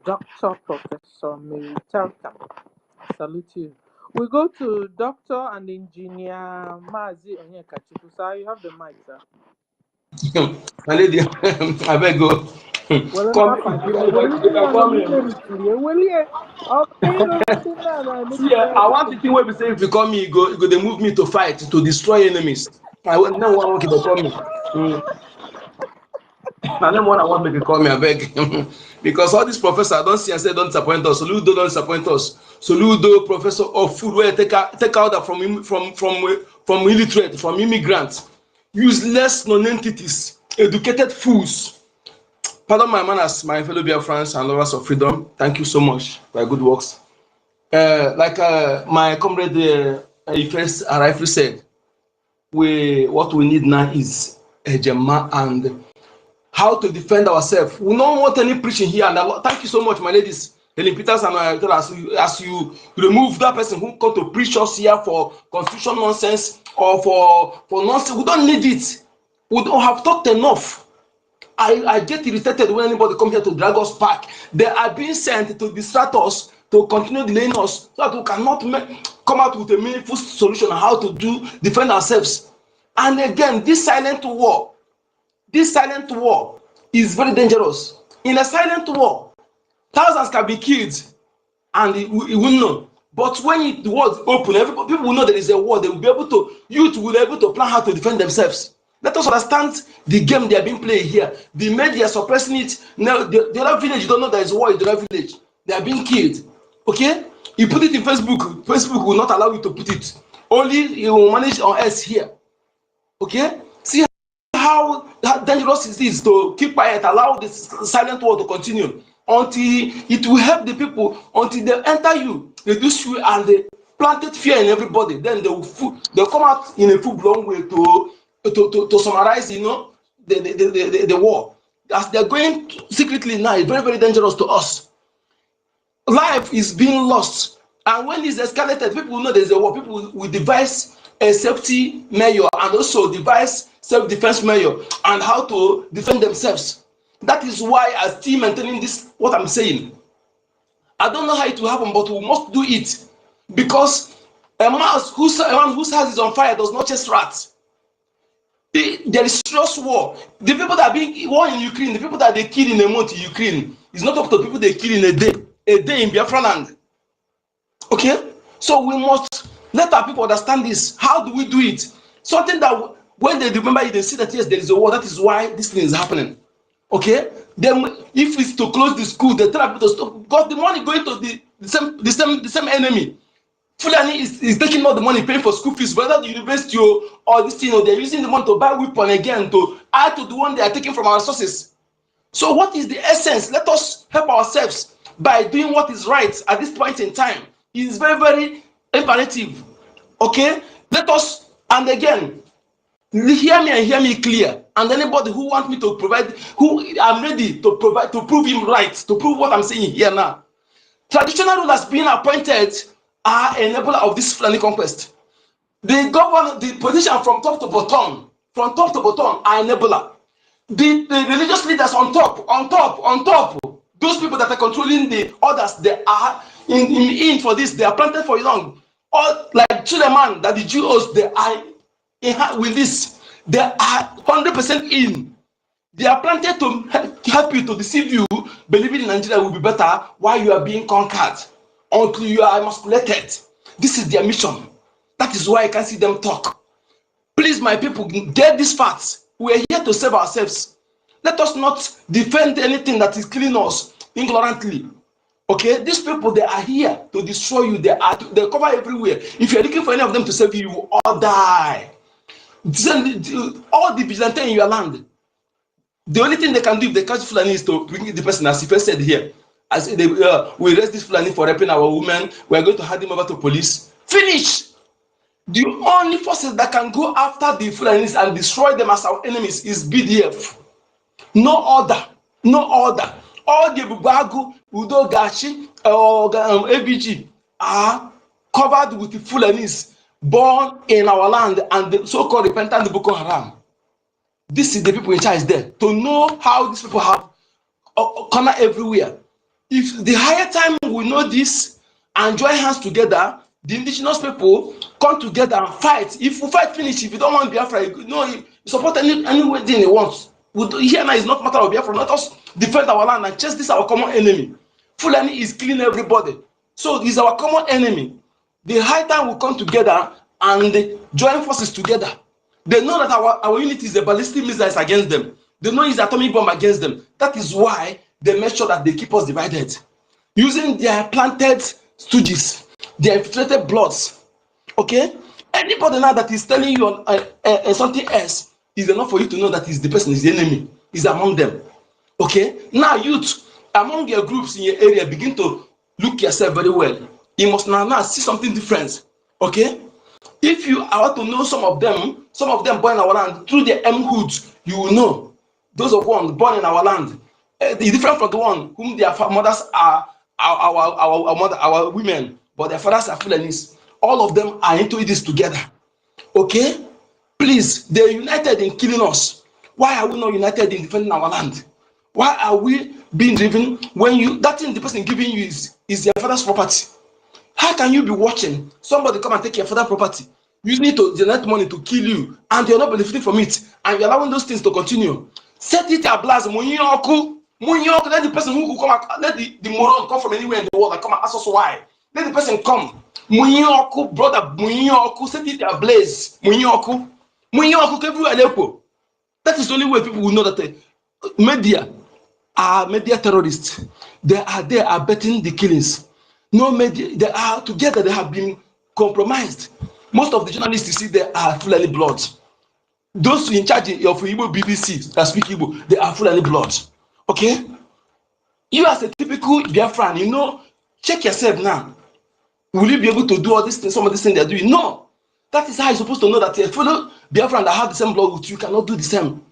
Dr. Professor Mary Telka. Salute you. We go to Doctor and Engineer Mazi Onyekachiku. Sir, you have the mic, sir. My lady, I beg go. See, I want the thing where we say if you call me, you go they move me to fight, to destroy enemies. I want no one want to call me. I don't want make you call me, I beg. Because all these professors I don't see and say don't disappoint us. Soludo don't disappoint us. Soludo, professor of food, where take out that from illiterate, from immigrants, useless non-entities, educated fools. Pardon my manners, my fellow Biafrans and lovers of freedom. Thank you so much for your good works. Like my comrade first rightly said, what we need now is a Jama and how to defend ourselves. We don't want any preaching here. And thank you so much, my ladies. Helen Peters and as you remove that person who come to preach us here for constitution nonsense or for nonsense, we don't need it. We don't have talked enough. I get irritated when anybody come here to drag us back. They are being sent to distract us, to continue delaying us, so that we cannot come out with a meaningful solution on how to defend ourselves. And again, this silent war is very dangerous. In a silent war, thousands can be killed, and it will know. But when the war is open, people will know there is a war. They will be able to, youth will be able to plan how to defend themselves. Let us understand the game they are being played here. The media suppressing it. Now, the other village, you don't know there is a war in the other village. They are being killed. Okay? You put it in Facebook. Facebook will not allow you to put it. Only you will manage on us here. Okay? See how dangerous it is to keep quiet, allow this silent war to continue until it will help the people, until they enter you, reduce you, and they planted fear in everybody. Then they'll come out in a full-blown way to summarize, the war. As they're going secretly now, it's very, very dangerous to us. Life is being lost, and when it's escalated, people will know there's a war. People will devise a safety measure and also devise self-defense measure and how to defend themselves. That is why I'm still maintaining this, what I'm saying. I don't know how it will happen, but we must do it, because a man whose house is on fire does not chase rats. There is serious war. The people that are being war in Ukraine, the people that they kill in a month in Ukraine, is not up to people they kill in a day in Biafra land. Okay? So we must let our people understand this. How do we do it? Something that when they remember it, they see that yes, there is a war. That is why this thing is happening. Okay? Then if it's to close the school, they tell people to stop, because the money going to the same enemy. Fulani is taking all the money, paying for school fees, whether the university or this thing, or they're using the money to buy weapon again to add to the one they are taking from our sources. So what is the essence? Let us help ourselves by doing what is right at this point in time. It is very, very imperative. Okay? Let us, and again, hear me and hear me clear. And anybody who wants me to provide, who I'm ready to provide, to prove him right, to prove what I'm saying here now. Traditional rulers being appointed are enabler of this Fulani conquest. The governor, the position from top to bottom are enabler. The religious leaders on top, those people that are controlling the others, they are in for this, they are planted for long. All like Suleiman, that the Jews, they are in with this, they are 100% in. They are planted to help you, to deceive you, believing in Nigeria will be better while you are being conquered, until you are emasculated. This is their mission. That is why I can see them talk. Please, my people, get these facts. We are here to save ourselves. Let us not defend anything that is killing us ignorantly. Okay, these people, they are here to destroy you. They cover everywhere. If you're looking for any of them to save you, you will all die. All the vigilantes in your land, the only thing they can do if they catch Fulani is to bring the person, as if said here, as they we arrest this Fulani for raping our women, we are going to hand him over to police. Finish. The only forces that can go after the Fulanis and destroy them as our enemies is BDF. No other. All the Bubagu, Udo Gachi, ABG are covered with the Fulanis born in our land and the so-called repentant Boko Haram. This is the people in charge there to know how these people have corner everywhere. If the higher time we know this and join hands together, the indigenous people come together and fight. If we fight finish, if you don't want Biafra, you support any thing you want. Here now is not matter of Biafra. Let us defend our land and chase this our common enemy. Fulani is killing everybody. So it's our common enemy. The high time will come together and join forces together. They know that our unit is a ballistic missiles against them. They know it's atomic bomb against them. That is why they make sure that they keep us divided. Using their planted stooges, their infiltrated bloods. Okay? Anybody now that is telling you something else is enough for you to know that the person is the enemy, is among them. Okay? Now, youth, among your groups in your area, begin to look yourself very well. You must now see something different. Okay? If you are to know some of them born in our land through their hoods, you will know. those of one born in our land, is different from the one whom their mothers are our women, but their fathers are Fulanis. All of them are into this together. Okay? Please, they're united in killing us. Why are we not united in defending our land? Why are we being driven when that thing the person giving you is their father's property? How can you be watching somebody come and take your father's property, using it to generate money to kill you, and you're not benefiting from it, and you're allowing those things to continue? Set it ablaze, Munyoku, let the person who come, let the moron come from anywhere in the world and come and ask us why. Let the person come. Munyoku, brother, Munyoku, set it ablaze, Munyoku, everywhere. That is the only way people will know that the media are media terrorists. They are betting the killings. No media, they are together, they have been compromised. Most of the journalists you see there are Fulani bloods. Those in charge of Igbo BBC that speak Igbo, they are Fulani bloods. Okay? You as a typical Biafran, you know, check yourself now. Will you be able to do all these things, some of these things they're doing? No. That is how you're supposed to know that a fellow Biafran that have the same blood with you cannot do the same.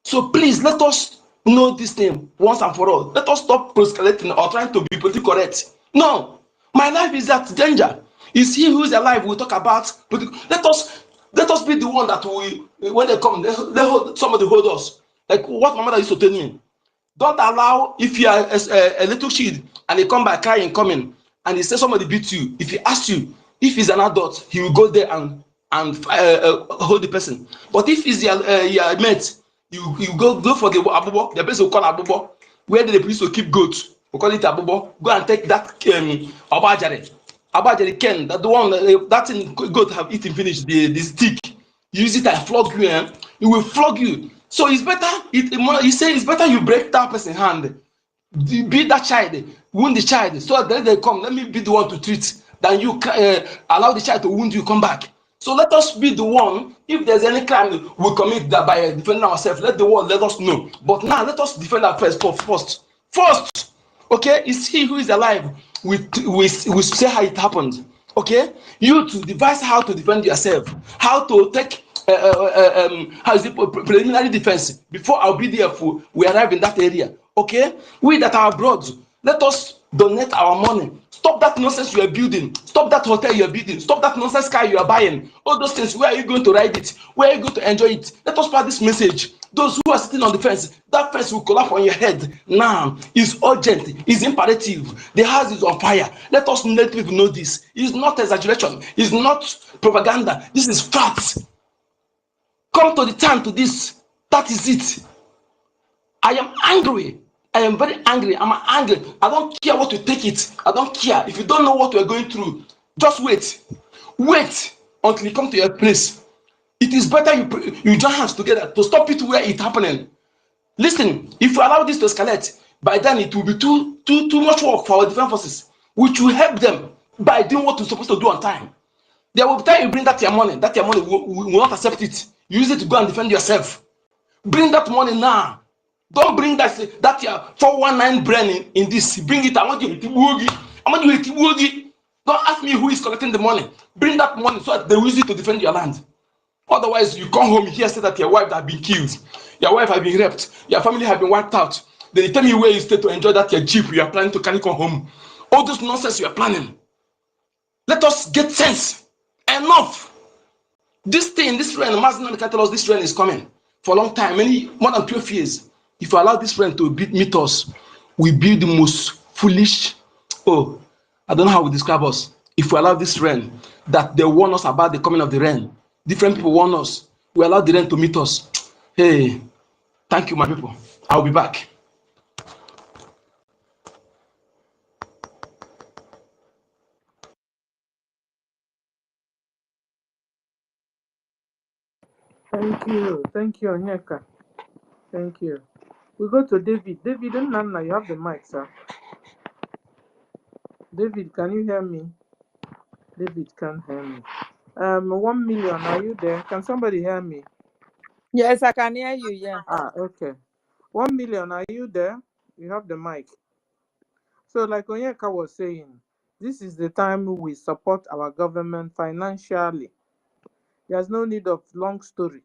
So please let us know this thing once and for all. Let us stop proselyting or trying to be politically correct. No, my life is at danger. It's he who is alive. We talk about political. Let us be the one that we, when they come, somebody hold us. Like what my mother used to tell me. Don't allow, if you are a little kid and they come by crying, coming, and he says somebody beat you. If he asks you, if he's an adult, he will go there and hold the person. But if he's your mate, you go for the abubo. The person will call abubo. Where the police will keep goats, we call it abubo. Go and take that abajare ken, that the one that thing goat have eaten finish the stick. Use it and flog you. It will flog you. So it's better. He say it's better you break that person's hand, beat that child, wound the child, so that they come. Let me be the one to treat than you allow the child to wound you, come back. So let us be the one. If there's any crime we commit that by defending ourselves, let the world let us know. But now let us defend ourselves first. Okay, it's he who is alive. We say how it happened. Okay, you to devise how to defend yourself, how to take how is it preliminary defense before our BDF we arrive in that area. Okay, we that are abroad, let us donate our money. Stop that nonsense you are building. Stop that hotel you are building. Stop that nonsense car you are buying. All those things, where are you going to ride it? Where are you going to enjoy it? Let us pass this message. Those who are sitting on the fence, that fence will collapse on your head. Now, it's urgent, it's imperative. The house is on fire. Let us let people know this. It's not exaggeration. It's not propaganda. This is facts. Come to the time to this. That is it. I am angry. I am very angry. I'm angry. I don't care what you take it. I don't care. If you don't know what we're going through, just wait. Wait until you come to your place. It is better you join hands together to stop it where it's happening. Listen, if you allow this to escalate, by then it will be too much work for our defense forces, which will help them by doing what you're supposed to do on time. There will be time you bring that your money will not accept it. Use it to go and defend yourself. Bring that money now. Don't bring that your 419 brain in this. Bring it. I want you to Tibuogi. I want you to Tibuogi. Don't ask me who is collecting the money. Bring that money so that they will use it to defend your land. Otherwise, you come home here say that your wife has been killed, your wife has been raped, your family has been wiped out. Then you tell me where you stay to enjoy that your jeep you are planning to carry come home. All those nonsense you are planning. Let us get sense. Enough. This thing, this rain, Mazda can tell us this rain is coming for a long time, more than 12 years. If you allow this rain to meet us, we build the most foolish. Oh, I don't know how we describe us. If we allow this rain, that they warn us about the coming of the rain. Different people warn us. We allow the rain to meet us. Hey, thank you, my people. I'll be back. Thank you, Onyeka. Thank you. We go to David. David and Nana, you have the mic, sir. David, can you hear me? David can't hear me. 1 million, are you there? Can somebody hear me? Yes, I can hear you. Yeah. Okay. 1 million, are you there? You have the mic. So, like Onyeka was saying, this is the time we support our government financially. There's no need of long story.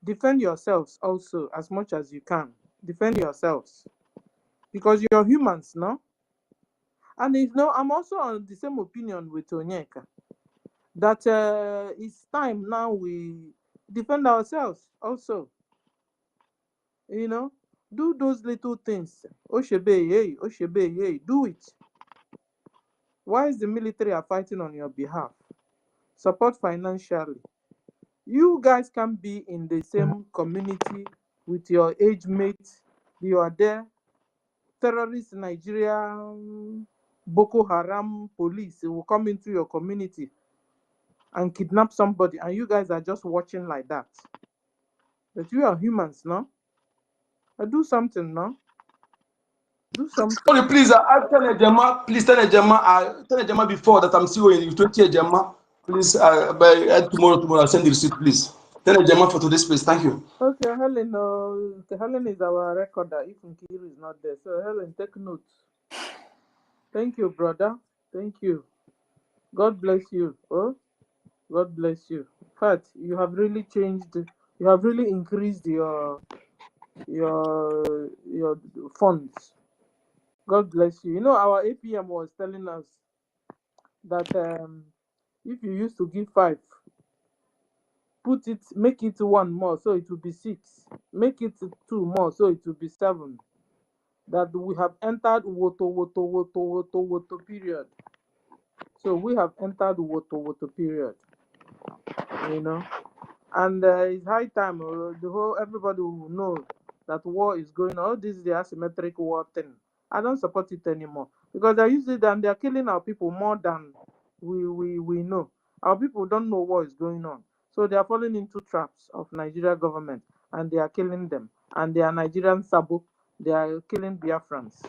defend yourselves also as much as you can. Defend yourselves because you're humans, no? And I'm also on the same opinion with Onyeka that it's time now we defend ourselves also. Do those little things. Oshebe, hey, Oshebe, hey, do it. Why is the military are fighting on your behalf? Support financially. You guys can be in the same community with your age mates. You are there. Terrorists, Nigeria, Boko Haram, police will come into your community and kidnap somebody, and you guys are just watching like that. But you are humans, no? Do something, no? Do something. Sorry, please, tell Ejema, please tell Ejema before that I'm still in 20 Ejema. Please, by tomorrow I'll send the receipt, please. Tell Ejema for today's place. Thank you. Okay, Helen is our recorder if Nkiru is not there. So Helen, take notes. Thank you, brother. Thank you. God bless you. Oh, God bless you. In fact, you have really changed. You have really increased your funds. God bless you. Our APM was telling us that if you used to give 5, make it 1 more, so it will be 6. Make it 2 more, so it will be 7. That we have entered woto period. So we have entered woto period. And it's high time everybody will know that war is going on. This is the asymmetric war thing. I don't support it anymore because they're using it and they're killing our people more than we know. Our people don't know what is going on, so they are falling into traps of Nigeria government and they are killing them. And they are Nigerian Sabo. They are killing Biafrans.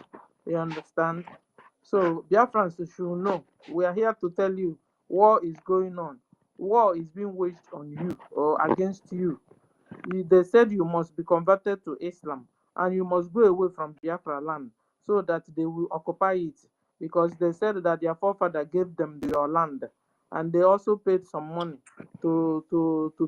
You understand? So Biafrans should know. We are here to tell you war is going on. War is being waged on you or against you. They said you must be converted to Islam and you must go away from Biafra land so that they will occupy it, because they said that their forefather gave them your land and they also paid some money to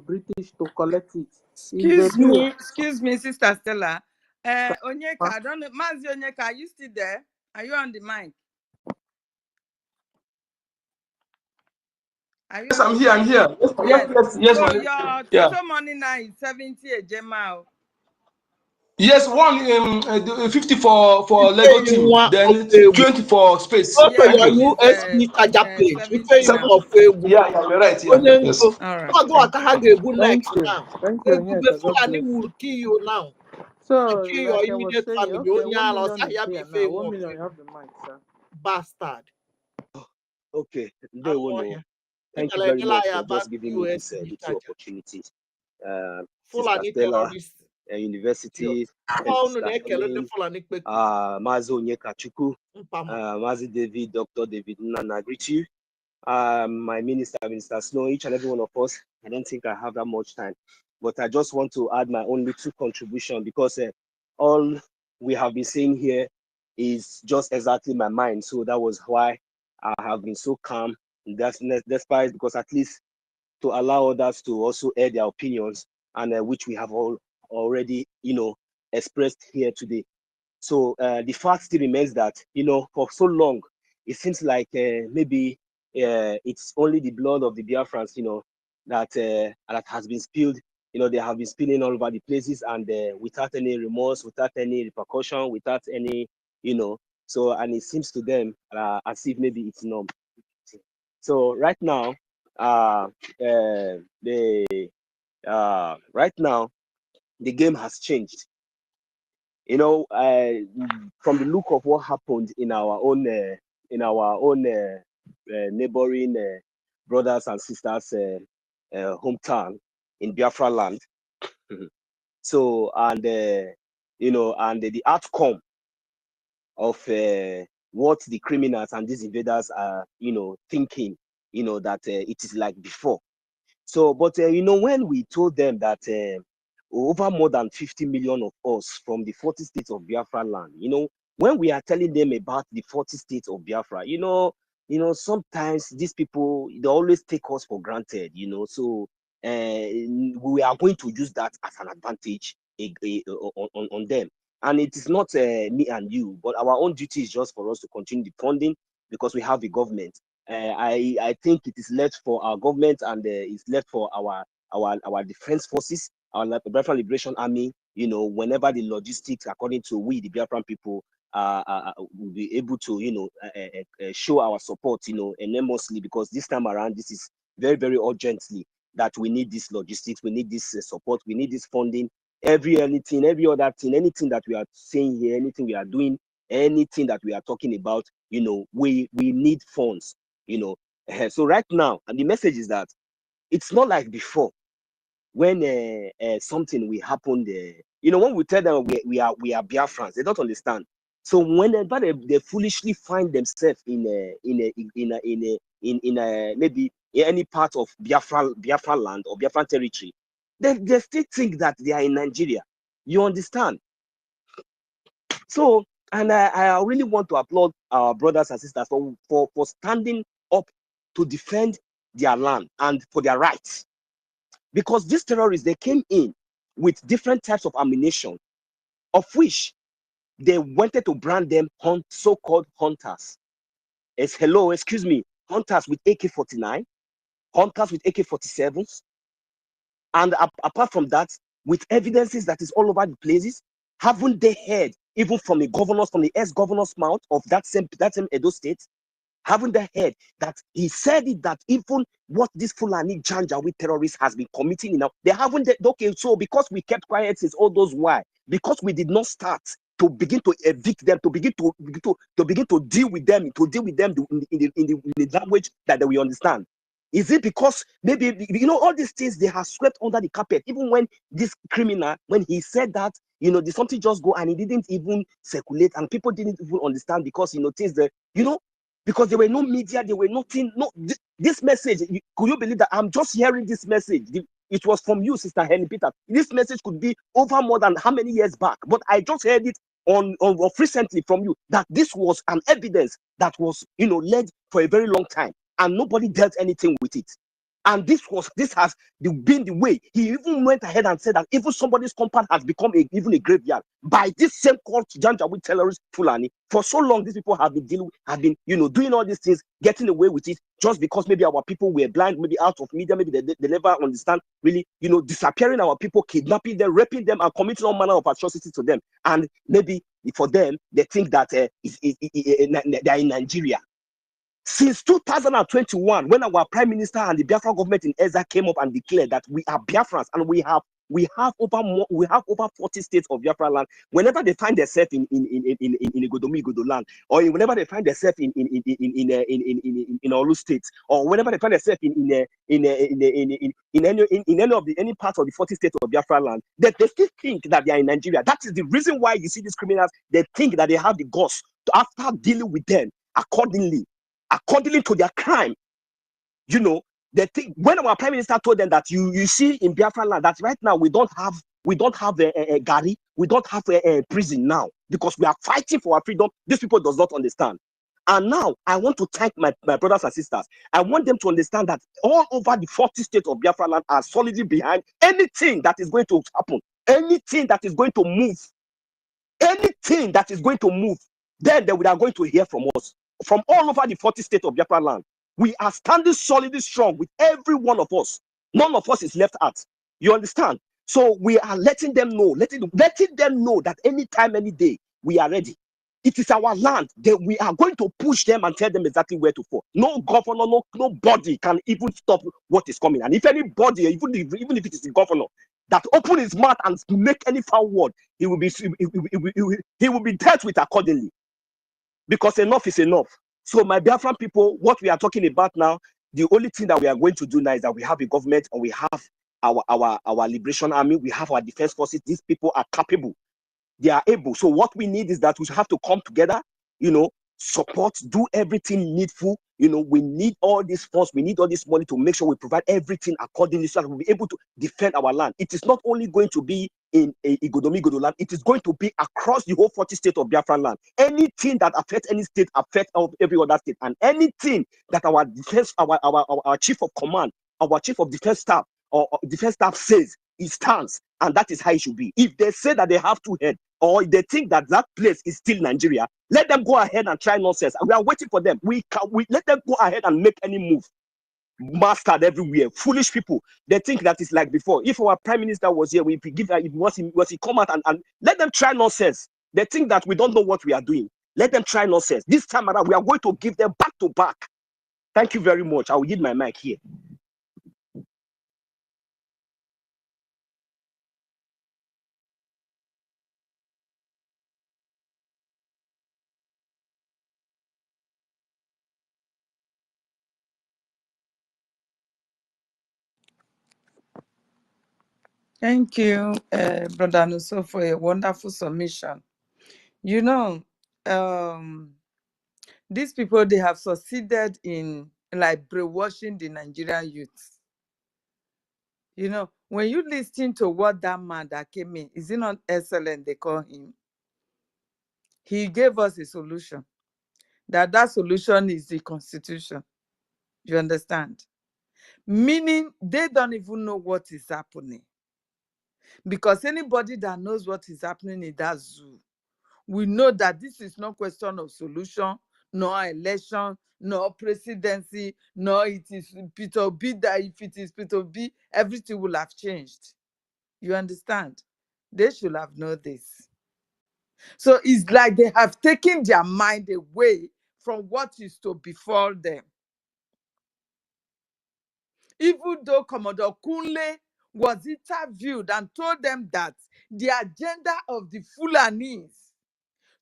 British to collect it. It's a deal. Excuse me, Sister Stella. Onyeka, I don't know. Mazi Onyeka, are you still there? Are you on the mic? Are you Yes, on I'm the here. mic? I'm here. Yes, So ma'am. your Yeah. total money now is 70 a Jema. Yes, 50 for Lego You team, want then of 20 for space. go to Thank Yes, your which you. is USD charger page. We pay 70 you now. more for egwu. Yeah, you're right. Yeah. Onye Yes. ngo. All right. Ọ go Thank aka you. ha ga-egbu Thank next you. now. Thank you, Egwube Onyeka. God Fulani bless you. will kill you now. So, Kill your like I was immediate saying, family. okay, Onye 1 ala million ọsa is ya there bife now. 1 nwe million, ọfụ. you have the mic, sir. Bastard. Okay, Anụ Ndewono. ọhịa. Thank you Emela very emela much ya for about just giving me this USD little charger. opportunity. Sister Fulani Stella, terrorist. University, Ọ unu Sister na-ekele ndị Helen, Fulani kpekuru. Mazi Onyekachukwu, Mpama. Mazi David, Dr. David Nnana, greet you. My minister, Minister Snow, each and every one of us. I don't think I have that much time, but I just want to add my own little contribution because all we have been saying here is just exactly my mind. So that was why I have been so calm. That's despite, because at least to allow others to also air their opinions, and which we have all already, expressed here today. So the fact still remains that, for so long, it seems like maybe it's only the blood of the Biafrans, that has been spilled. They have been spilling all over the places, and without any remorse, without any repercussion, without any, So, and it seems to them as if maybe it's norm. So right now, right now, the game has changed. From the look of what happened in our own neighboring brothers and sisters hometown in Biafra land. So, and the outcome of what the criminals and these invaders are, thinking, that it is like before. So, but when we told them that over more than 50 million of us from the 40 states of Biafra land, when we are telling them about the 40 states of Biafra, sometimes these people, they always take us for granted, So we are going to use that as an advantage on them. And it is not me and you, but our own duty is just for us to continue the funding because we have the government. I think it is left for our government and it's left for our defense forces, our Biafran Liberation Army. You know, whenever the logistics, according to we, the Biafran people, will be able to, you know, show our support, you know, enormously, because this time around, this is very, very urgently that we need this logistics, we need this support, we need this funding, every other thing that we are saying here, anything we are doing, anything that we are talking about, you know, we need funds, you know. So right now, and the message is that it's not like before when something will happen there. You know, when we tell them we are Biafrans, they don't understand. So whenever they foolishly find themselves in maybe in any part of Biafra land or Biafran territory, they still think that they are in Nigeria. You understand? So, and I really want to applaud our brothers and sisters for standing up to defend their land and for their rights. Because these terrorists, they came in with different types of ammunition, of which they wanted to brand them so-called hunters. Hunters with AK-49, hunters with AK-47s, and apart from that, with evidences that is all over the places. Haven't they heard, even from the ex-governor's mouth of that same Edo State, haven't they heard that he said it, that even what this Fulani Janjaweed terrorist has been committing now, they haven't. Okay, so because we kept quiet since all those why, because we did not start to begin to evict them, to begin to deal with them, in the language that we understand. Is it because maybe, you know, all these things they have swept under the carpet? Even when this criminal, when he said that, you know, did something just go and it didn't even circulate and people didn't even understand, because, you know, things that, you know, because there were no media, there were nothing. No, this message, could you believe that I'm just hearing this message? It was from you, Sister Helen Peter. This message could be over more than how many years back, but I just heard it on recently from you, that this was an evidence that was, you know, led for a very long time and nobody dealt anything with it. And this has been the way. He even went ahead and said that even somebody's compound has become even a graveyard by this same called Janjaweed terrorist Fulani. For so long, these people have been you know, doing all these things, getting away with it, just because maybe our people were blind, maybe out of media, maybe they never understand, really, you know, disappearing our people, kidnapping them, raping them, and committing all manner of atrocities to them. And maybe for them, they think that they are in Nigeria. Since 2021, when our Prime Minister and the Biafra government in Ezra came up and declared that we are Biafrans and we have over 40 states of Biafra land. Whenever they find themselves in Igodomi land, or whenever they find themselves in Olu states, or whenever they find themselves in any part of the 40 states of Biafra land, they still think that they are in Nigeria. That is the reason why you see these criminals. They think that they have the guts to, after dealing with them accordingly to their crime, you know, they think, when our Prime Minister told them that you see in Biafra land that right now we don't have a Gari, we don't have a prison now because we are fighting for our freedom. These people does not understand. And now I want to thank my brothers and sisters. I want them to understand that all over the 40 states of Biafra land are solidly behind anything that is going to happen, anything that is going to move, then they are going to hear from us. From all over the 40 states of Biafra land, we are standing solidly strong with every one of us. None of us is left out. You understand? So we are letting them know, letting them know that anytime, any day, we are ready. It is our land. We are going to push them and tell them exactly where to fall. No governor, nobody can even stop what is coming. And if anybody, even if it is the governor, that open his mouth and make any foul word, he will be dealt with accordingly. Because enough is enough. So my Biafran people, what we are talking about now, the only thing that we are going to do now is that we have a government and we have our liberation army, we have our defense forces. These people are capable. They are able. So what we need is that we have to come together, you know, support, do everything needful. You know, we need all these funds, we need all this money to make sure we provide everything accordingly so that we'll be able to defend our land. It is not only going to be in Igodomi land, it is going to be across the whole 40 states of Biafra land. Anything that affects any state affects every other state, and anything that our defense, our chief of command, our chief of defense staff, or defense staff says, it stands, and that is how it should be. If they say that they have two heads, or if they think that that place is still Nigeria, let them go ahead and try nonsense. We are waiting for them. We let them go ahead and make any move. Mastered everywhere. Foolish people. They think that it's like before. If our prime minister was here, we give he come out and let them try nonsense. They think that we don't know what we are doing. Let them try nonsense. This time around, we are going to give them back to back. Thank you very much. I will yield my mic here. Thank you, Brother Nuso, for a wonderful submission. You know, these people, they have succeeded in like brainwashing the Nigerian youth. You know, when you listen to what that man that came in, is it not excellent, they call him? He gave us a solution. That solution is the constitution. You understand? Meaning they don't even know what is happening. Because anybody that knows what is happening in that zoo, we know that this is not question of solution, nor election, nor presidency, nor it is Peter Obi, that if it is Peter Obi, everything will have changed. You understand? They should have known this. So it's like they have taken their mind away from what is to befall them. Even though Commodore Kunle was interviewed and told them that the agenda of the Fulanis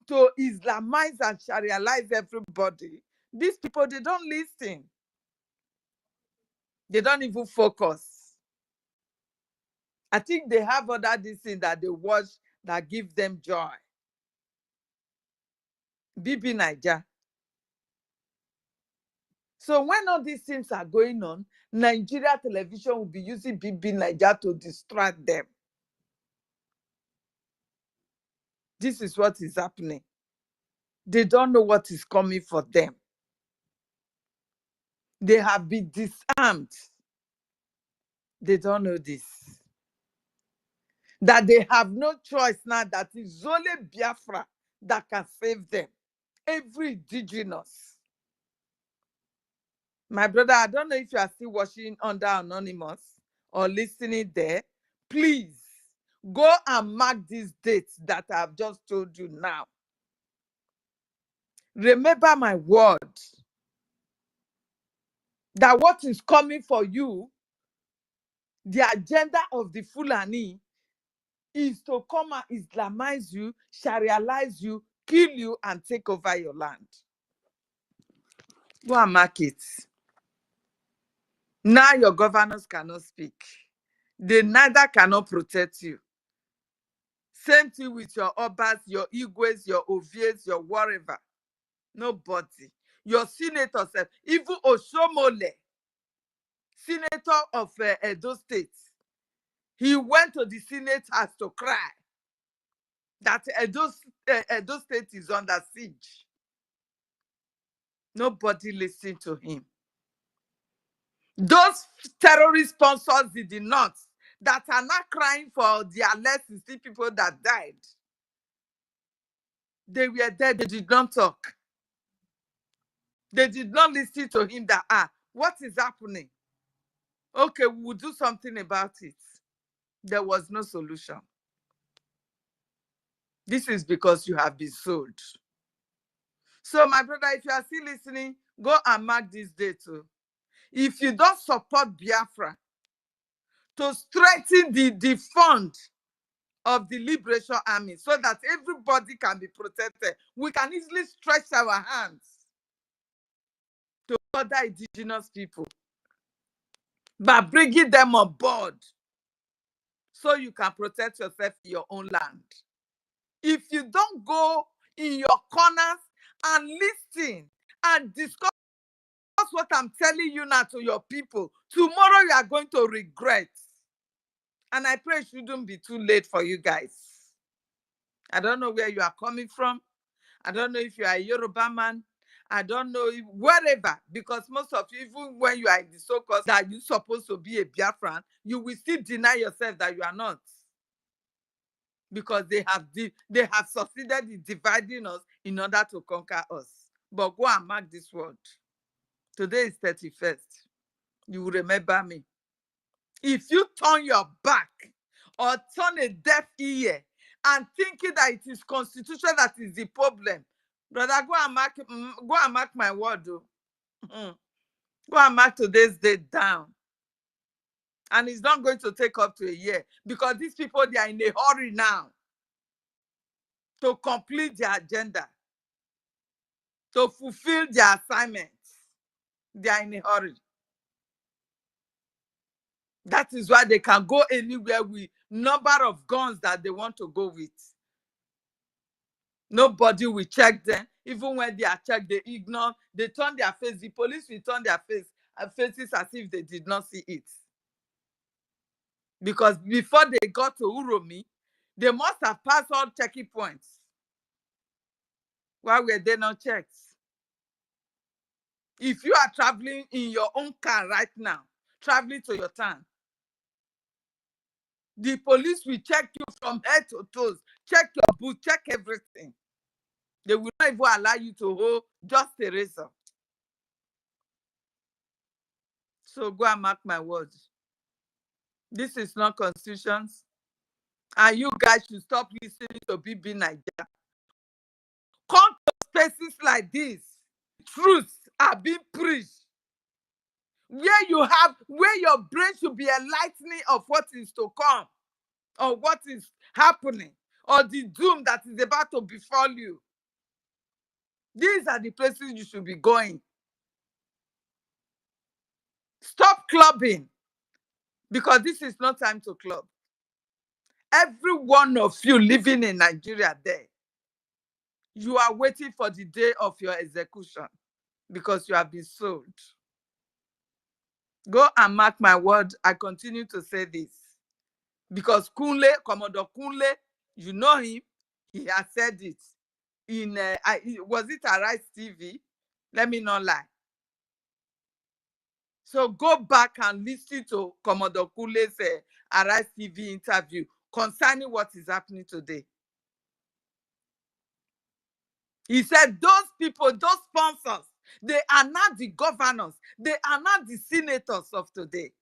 to Islamize and Sharialize everybody, these people, they don't listen. They don't even focus. I think they have other things that they watch that give them joy. Bibi Naija. So when all these things are going on, Nigeria television will be using Bibi Naija to distract them. This is what is happening. They don't know what is coming for them. They have been disarmed. They don't know this. That they have no choice now, that it's only Biafra that can save them. Every indigenous. My brother, I don't know if you are still watching under Anonymous or listening there. Please go and mark these dates that I've just told you now. Remember my word that what is coming for you, the agenda of the Fulani, is to come and Islamize you, Sharialize you, kill you, and take over your land. Go and mark it. Now your governors cannot speak. They neither cannot protect you. Same thing with your Obas, your Igwes, your Ovies, your whatever. Nobody. Your senators, even Oshomole, senator of Edo State, he went to the Senate house to cry that Edo State is under siege. Nobody listened to him. Those terrorist sponsors in the north that are not crying for their lessons, the people that died, they were there, they did not talk. They did not listen to him that, what is happening? Okay, we will do something about it. There was no solution. This is because you have been sold. So, my brother, if you are still listening, go and mark this day too. If you don't support Biafra to strengthen the fund of the Liberation Army so that everybody can be protected, we can easily stretch our hands to other indigenous people by bringing them on board so you can protect yourself in your own land. If you don't go in your corners and listen and discuss what I'm telling you now to your people, tomorrow you are going to regret. And I pray it shouldn't be too late for you guys. I don't know where you are coming from. I don't know if you are a Yoruba man. I don't know if wherever, because most of you, even when you are in the so-called that you're supposed to be a Biafran, you will still deny yourself that you are not. Because they have succeeded in dividing us in order to conquer us. But go and mark this word. Today is 31st. You will remember me. If you turn your back or turn a deaf ear and thinking that it is constitution that is the problem, brother, go and mark my word. Go and mark today's date down. And it's not going to take up to a year because these people, they are in a hurry now to complete their agenda, to fulfill their assignments. They are in a hurry. That is why they can go anywhere with number of guns that they want to go with. Nobody will check them. Even when they are checked, they ignore, they turn their face. The police will turn their faces as if they did not see it. Because before they got to Uromi, they must have passed all checking points. Why were they not checked? If you are traveling in your own car right now, traveling to your town, the police will check you from head to toes, check your boot, check everything. They will not even allow you to hold just a razor. So go and mark my words. This is not constitutions. And you guys should stop listening to BB Nigeria. Come to spaces like this. Truths are being preached. Where your brain should be enlightening of what is to come, or what is happening, or the doom that is about to befall you. These are the places you should be going. Stop clubbing, because this is not time to club. Every one of you living in Nigeria there, you are waiting for the day of your execution because you have been sold. Go and mark my word. I continue to say this because Kunle, Commodore Kunle, you know him. He has said it in, was it Arise TV? Let me not lie. So go back and listen to Commodore Kunle's Arise TV interview concerning what is happening today. He said those people, those sponsors, they are not the governors. They are not the senators of today.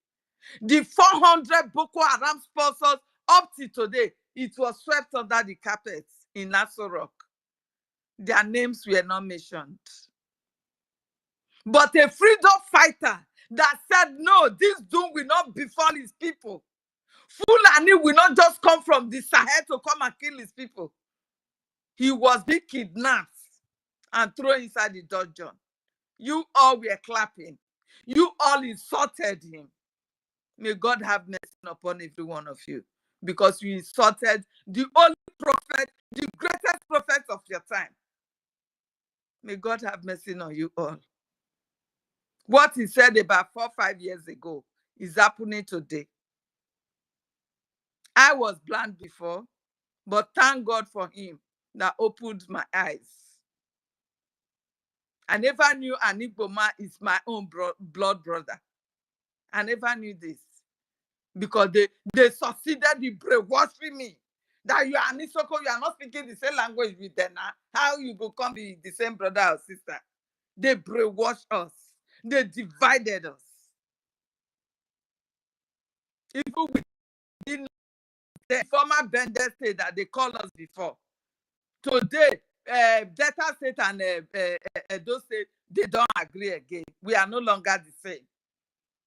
The 400 Boko Haram sponsors up to today, it was swept under the carpet in Nassau Rock. Their names were not mentioned. But a freedom fighter that said, no, this doom will not befall his people. Fulani will not just come from the Sahel to come and kill his people. He was being kidnapped and thrown inside the dungeon. You all were clapping. You all insulted him. May God have mercy upon every one of you, because you insulted the only prophet, the greatest prophet of your time. May God have mercy on you all. What he said about 4 or 5 years ago is happening today. I was blind before, but thank God for him that opened my eyes. I never knew an Igbo man is my own blood brother. I never knew this because they succeeded in brainwashing me that you are Nisoko, you are not speaking the same language with them now. How you go come be the same brother or sister? They brainwashed us. They divided us. Even within the former Bender state that they called us before. Today, Delta State and Edo State, they don't agree again. We are no longer the same.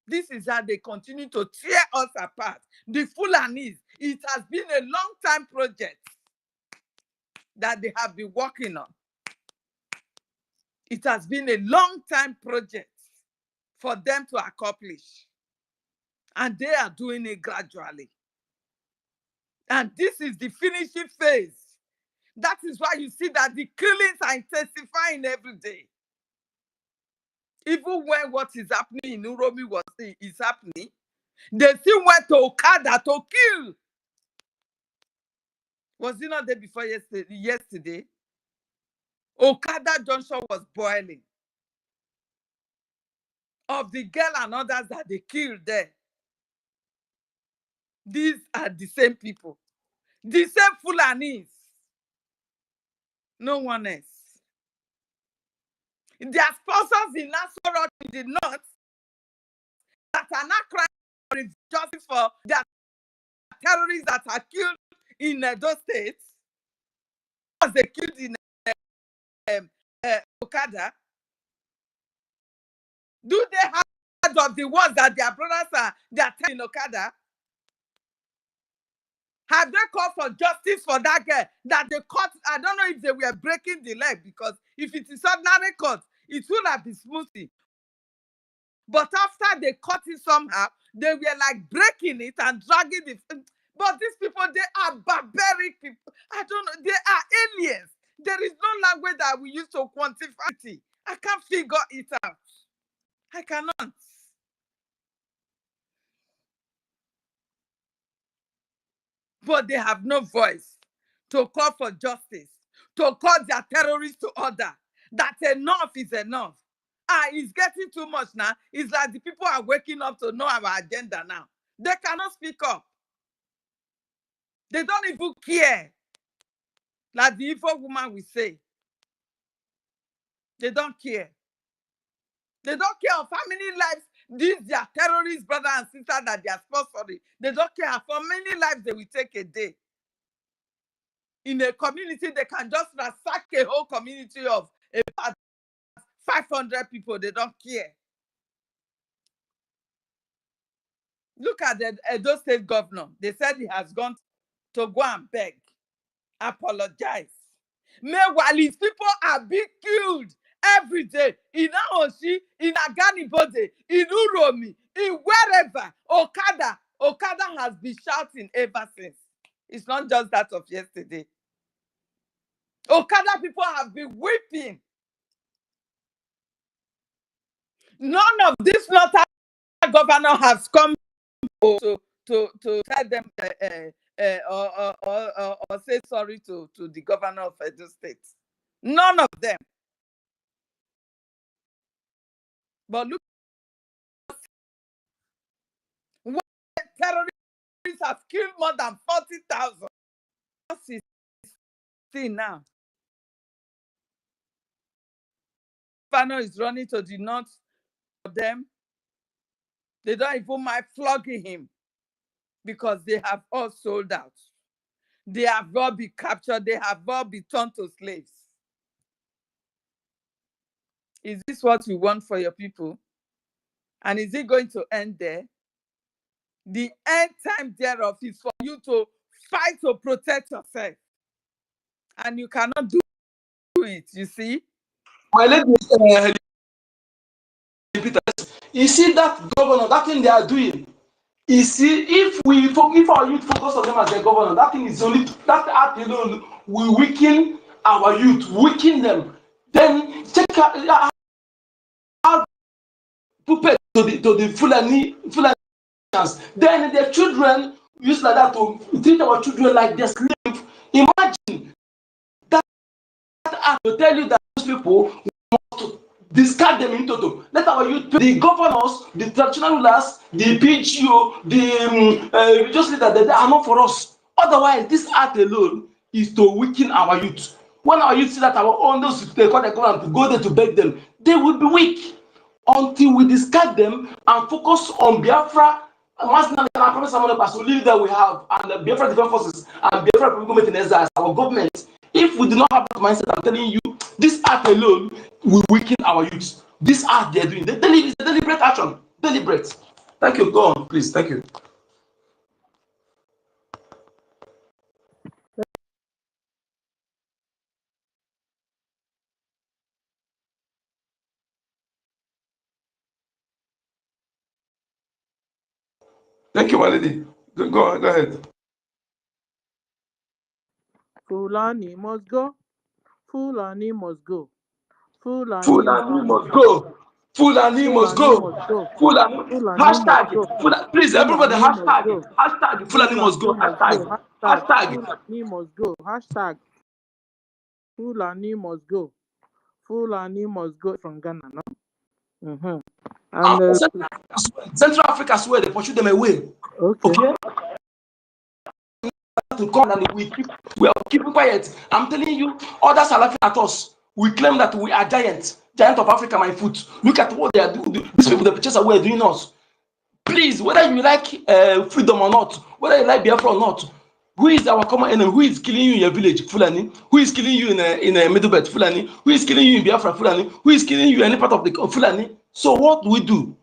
This is how they continue to tear us apart. The Fulanis, it has been a long-time project that they have been working on. It has been a long-time project for them to accomplish. And they are doing it gradually. And this is the finishing phase. That is why you see that the killings are intensifying every day. Even when what is happening in Uromi is happening, they still went to Okada to kill. Was it not there before yesterday? Okada Junction was boiling. of the girl and others that they killed there. These are the same people. The same Fulanis. No one else. Their sponsors in Nasarawa in the north that are not crying for justice for their terrorists that are killed in those states. They killed in Okada. Do they have heard of the ones that their brothers are telling in Okada? Have they called for justice for that girl that they caught? I don't know if they were breaking the leg, because if it is ordinary cut, it would have been smoothing. But after they cut it somehow, they were like breaking it and dragging it. But these people, they are barbaric people. I don't know. They are aliens. There is no language that we use to quantify it. I can't figure it out. I cannot. But they have no voice to call for justice, to call their terrorists to order. That enough is enough. It's getting too much now. It's like the people are waking up to know our agenda now. They cannot speak up. They don't even care. Like the evil woman will say. They don't care. They don't care of how many lives these their terrorist brothers and sisters that they are sponsoring. They don't care for many lives they will take a day. In a community, they can just ransack a whole community of about 500 people. They don't care. Look at the Edo State governor. They said he has gone to go and beg, apologize. Meanwhile, his people are being killed every day in Aoshi, in Aganibode, in Uromi, in wherever. Okada has been shouting ever since. It's not just that of yesterday. Okada people have been weeping. None of this northern governor has come to tell them or say sorry to the governor of Edo State. None of them. But look, when terrorists have killed more than 40,000. What's his thing now? Governor is running to the north for them. They don't even mind flogging him because they have all sold out. They have all been captured. They have all been turned to slaves. Is this what you want for your people? And is it going to end there? The end time thereof is for you to fight to protect yourself. And you cannot do it, you see? My lady, you see that governor, that thing they are doing. You see, if our youth focus on them as their governor, that thing is only, that act alone will weaken our youth, weaken them. Then check out how puppet to the Fulani. Then their children use like that to treat our children like their slave. Imagine that act to tell you that those people want to discard them into total. Let our youth, the governors, the traditional rulers, the PGO, the religious leaders, they are not for us. Otherwise, this act alone is to weaken our youth. When our youth see that our own, those they call the government to go there to beg them, they will be weak until we discard them and focus on Biafra. To lead that we have, and the Biafra Defense Forces and Biafra People Movement in Exile as our government. If we do not have that mindset, I'm telling you, this act alone will weaken our youth. This act they're doing, it's a deliberate action. Deliberate. Thank you. Go on, please. Thank you. Thank you, my lady. Go ahead. Fulani must go. Fulani must go. Fulani must go. Fulani must go. Fulani. Hashtag. Please, everybody. Hashtag. Hashtag. Fulani must go. Hashtag. Hashtag. Fulani must go. Hashtag. Fulani must go. Fulani must go from Ghana, no? And Central Africa swear they pursue them away. okay. To come and we are keeping quiet. I'm telling you, others are laughing at us. We claim that we are giant of Africa, my foot. Look at what they are doing. These people, the pictures are we are doing us. Please, whether you like freedom or not, whether you like Biafra or not, who is our common enemy? Who is killing you in your village, Fulani? Who is killing you in a middle belt, Fulani? Who is killing you in Biafra, Fulani? Who is killing you in any part of the Fulani? So what do we do?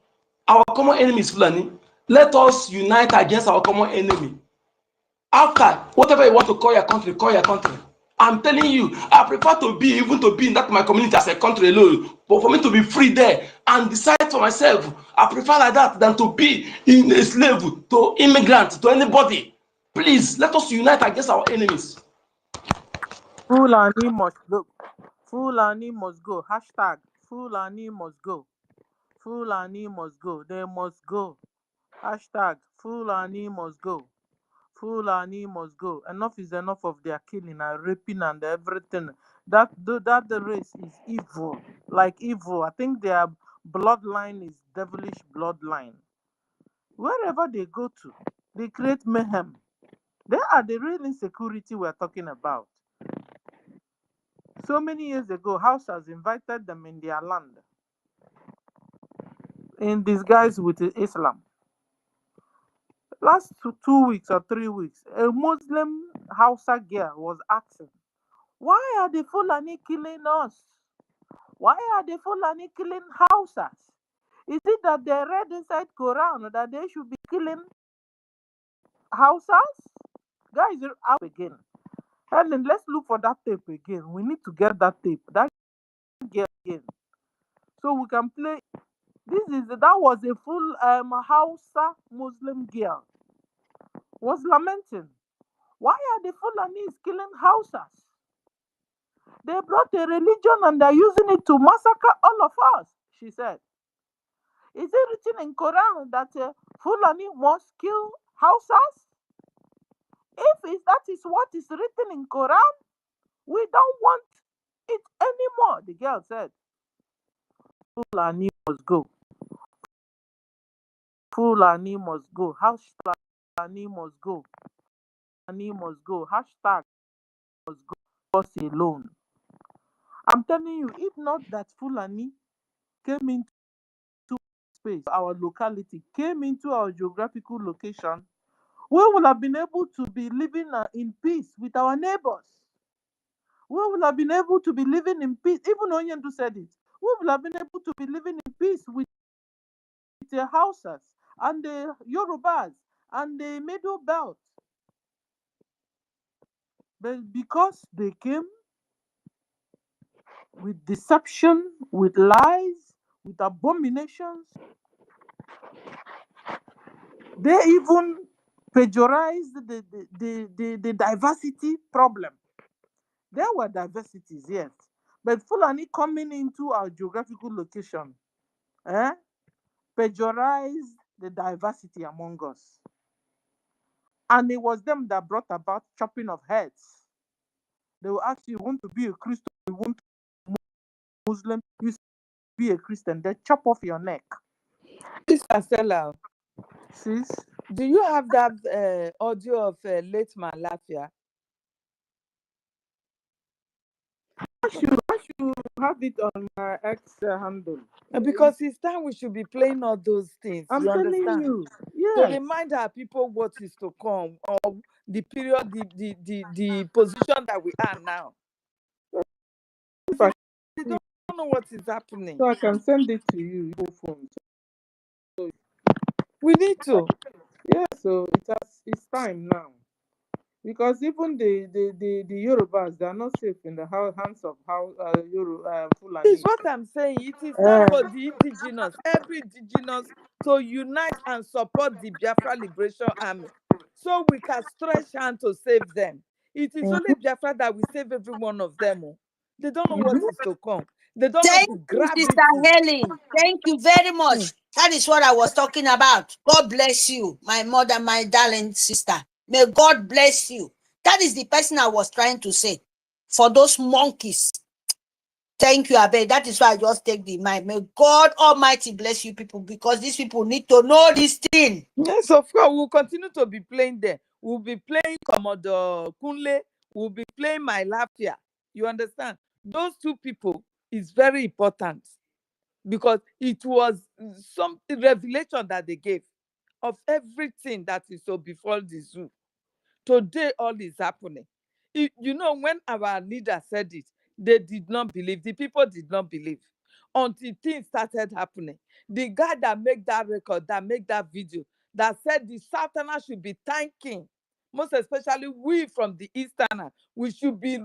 Our common enemy is Fulani. Let us unite against our common enemy. After, whatever you want to call your country, call your country. I'm telling you, I prefer to be in that my community as a country alone. But for me to be free there and decide for myself, I prefer like that than to be in a slave to immigrants, to anybody. Please, let us unite against our enemies. Fulani must go. Fulani must go. Hashtag Fulani must go. Fulani must go. They must go. Hashtag Fulani must go. Fulani must go. Enough is enough of their killing and raping and everything. That the race is evil. Like evil. I think their bloodline is devilish bloodline. Wherever they go to, they create mayhem. They are the real insecurity we're talking about. So many years ago, Hausas invited them in their land in disguise with Islam. Last 2 weeks or 3 weeks, a Muslim Hausa girl was asking, why are the Fulani killing us? Why are the Fulani killing Hausas? Is it that they read inside Quran that they should be killing Hausas? Guys, you're out again. Helen, let's look for that tape again. We need to get that tape. That girl again. So we can play. That was a full Hausa Muslim girl was lamenting. Why are the Fulanis killing Hausas? They brought a religion and they're using it to massacre all of us, she said. Is it written in Quran that Fulani must kill Hausas? If that is what is written in Quran, we don't want it anymore, the girl said. Fulani must go. Fulani must go. Hashtag Fulani must go. Fulani must go. Hashtag must go. Us alone. I'm telling you, if not that Fulani came into space, our locality came into our geographical location, we would have been able to be living in peace with our neighbors. We would have been able to be living in peace. Even Onyendu said it. We would have been able to be living in peace with the Hausas and the Yorubas and the Middle Belt. But because they came with deception, with lies, with abominations, they even pejorized the diversity problem. There were diversities, yes. But Fulani coming into our geographical location, pejorized the diversity among us. And it was them that brought about chopping of heads. They will ask you, you want to be a Christian, you want to be a Muslim, you be a Christian, they chop off your neck. Sister Stella, Sis? do you have that audio of late Malafia? I should have it on my X handle. Because it's time we should be playing all those things. I'm you telling understand? you, To yes. remind our people what is to come, or the period, the position that we are now. They don't know what is happening. So I can send it to you, your phone. So we need to. Yeah, so it's time now. Because even the Yorubas, they are not safe in the hands of Fulani. It's what I'm saying. It is time for the indigenous, every indigenous, to unite and support the Biafra Liberation Army, so we can stretch hand to save them. It is only Biafra that will save every one of them. They don't know what is to come. They don't know the gravity. Sister Helen. Thank you very much. That is what I was talking about. God bless you, my mother, my darling sister. May God bless you. That is the person I was trying to say. For those monkeys Thank you, Abel. That is why I just take the mic. May God Almighty bless you people, because these people need to know this thing. Yes, of course. We'll continue to be playing there. We'll be playing Commodore Kunle. We'll be playing My Lafia. You understand? Those two people is very important, because it was some revelation that they gave of everything that is so before the zoo. Today, all is happening. You know, when our leader said it, they did not believe. The people did not believe until things started happening. The guy that made that record, that made that video, that said the Southerners should be thanking, most especially we from the Easterner, we should be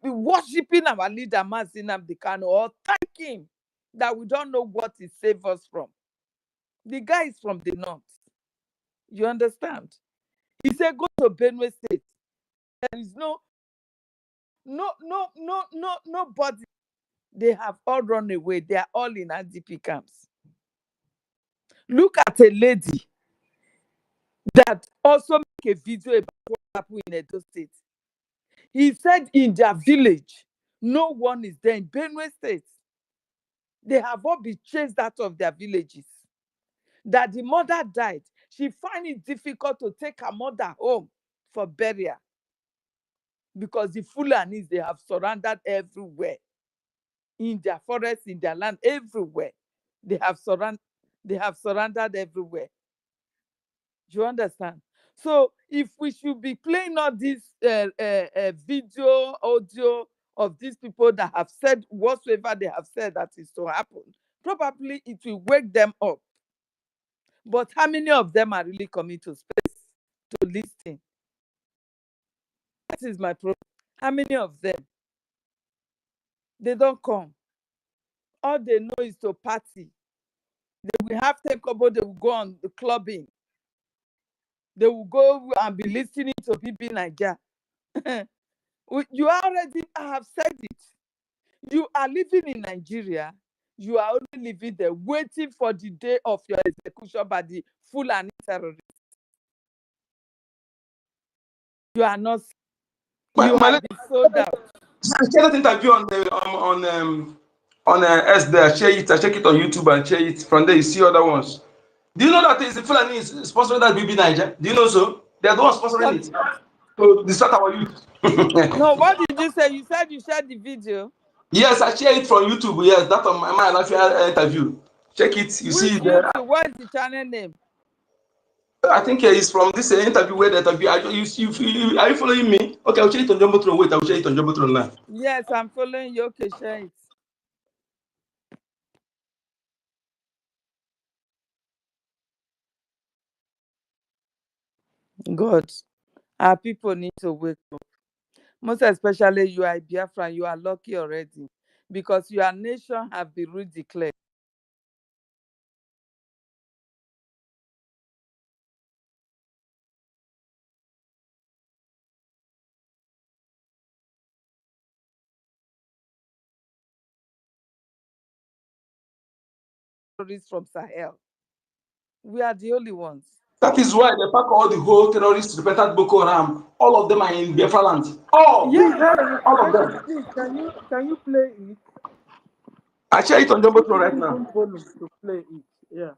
worshiping our leader, Mazin Abdikano, or thank him that we don't know what he saved us from. The guy is from the north. You understand? He said, go to Benue State. There is nobody. They have all run away. They are all in IDP camps. Look at a lady that also make a video about what happened in Edo State. He said in their village, no one is there. In Benue State, they have all been chased out of their villages. That the mother died. She find it difficult to take her mother home for burial, because the Fulanis, they have surrendered everywhere. In their forests, in their land, everywhere. They have surrendered everywhere. Do you understand? So if we should be playing all this video, audio of these people that have said whatsoever they have said that is to happen, probably it will wake them up. But how many of them are really coming to space to listen? That is my problem. How many of them? They don't come. All they know is to party. They will have takeover, they will go on the clubbing. They will go and be listening to BB Niger. You already have said it. You are living in Nigeria. You are only living there, waiting for the day of your execution by the Fulani terrorists. You are not. You have been sold out. I share that interview on S there. I check it on YouTube and share it. From there, you see other ones. Do you know that the Fulani is sponsoring that BB Niger? Do you know so? They are the ones sponsoring it. To distract our youth. No, what did you say? You said you shared the video. Yes, I share it from YouTube. Yes, that on my Lafia interview. Check it. You Which see it there. YouTube? What is the channel name? I think it's from this interview where the interview. Are you following me? Okay, I'll share it on Jumbotron. Wait, I'll share it on Jumbotron now. Yes, I'm following you. Okay, share it. God, our people need to wake up. Most especially you are Biafran, you are lucky already, because your nation have been redeclared. From Sahel. We are the only ones. That is why they pack all the whole terrorists repentant Boko Haram. All of them are in Biafra land. Oh, yeah, all of them. Please, can you play it? I share it on Jumbotron right now. To play it. Yeah.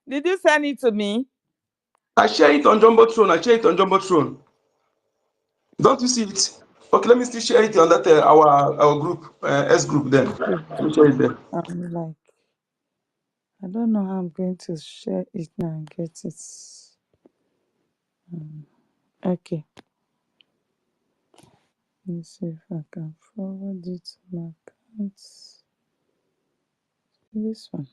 Did you send it to me? I share it on Jumbotron. Don't you see it? Okay, let me still share it on that our group, S group there. Let me share it there. I'm like, I don't know how I'm going to share it now and get it. Okay. Let me see if I can forward it to my accounts. This one.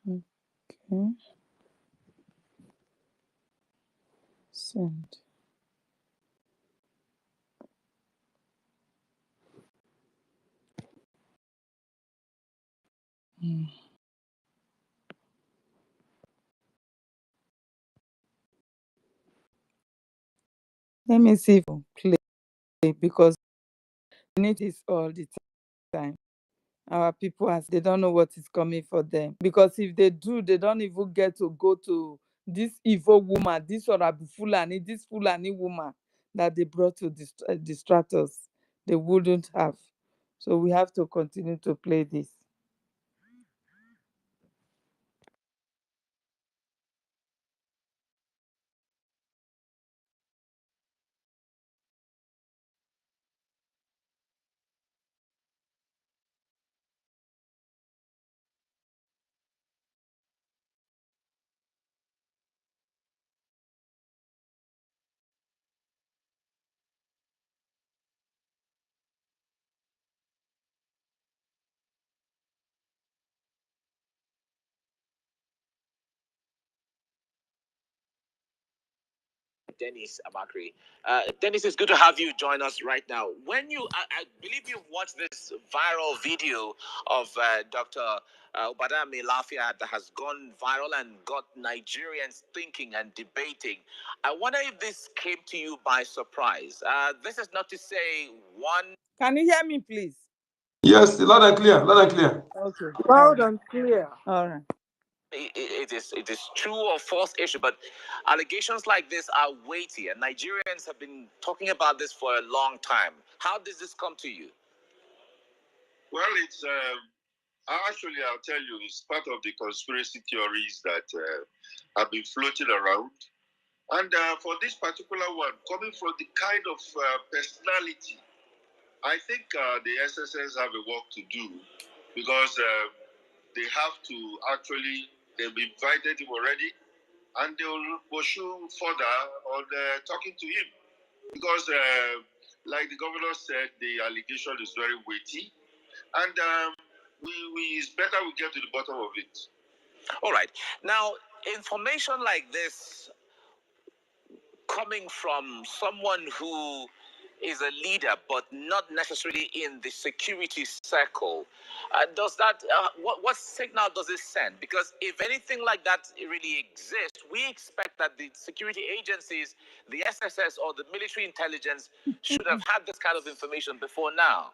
Okay. Send. Let me see if I play, because we need this all the time. Our people, as they don't know what is coming for them, because if they do, they don't even get to go to this evil woman, this Fulani, this Fulani woman that they brought to distract us, they wouldn't have. So we have to continue to play this. Dennis Amakri. Dennis, it's good to have you join us right now. When I believe you've watched this viral video of Dr. Obadame Lafia that has gone viral and got Nigerians thinking and debating. I wonder if this came to you by surprise. This is not to say one. Can you hear me, please? Yes, loud and clear, loud and clear. Okay. Loud and clear. All right. It is true or false issue, but allegations like this are weighty, and Nigerians have been talking about this for a long time. How does this come to you? Well, it's actually, I'll tell you, it's part of the conspiracy theories that have been floating around. And for this particular one, coming from the kind of personality, I think the SSS have a work to do, because they have to actually, they've invited him already, and they will pursue further on talking to him. Because, like the governor said, the allegation is very weighty, and it's better we get to the bottom of it. All right. Now, information like this coming from someone who is a leader, but not necessarily in the security circle, does that, what signal does it send? Because if anything like that really exists, we expect that the security agencies, the SSS or the military intelligence should have had this kind of information before now.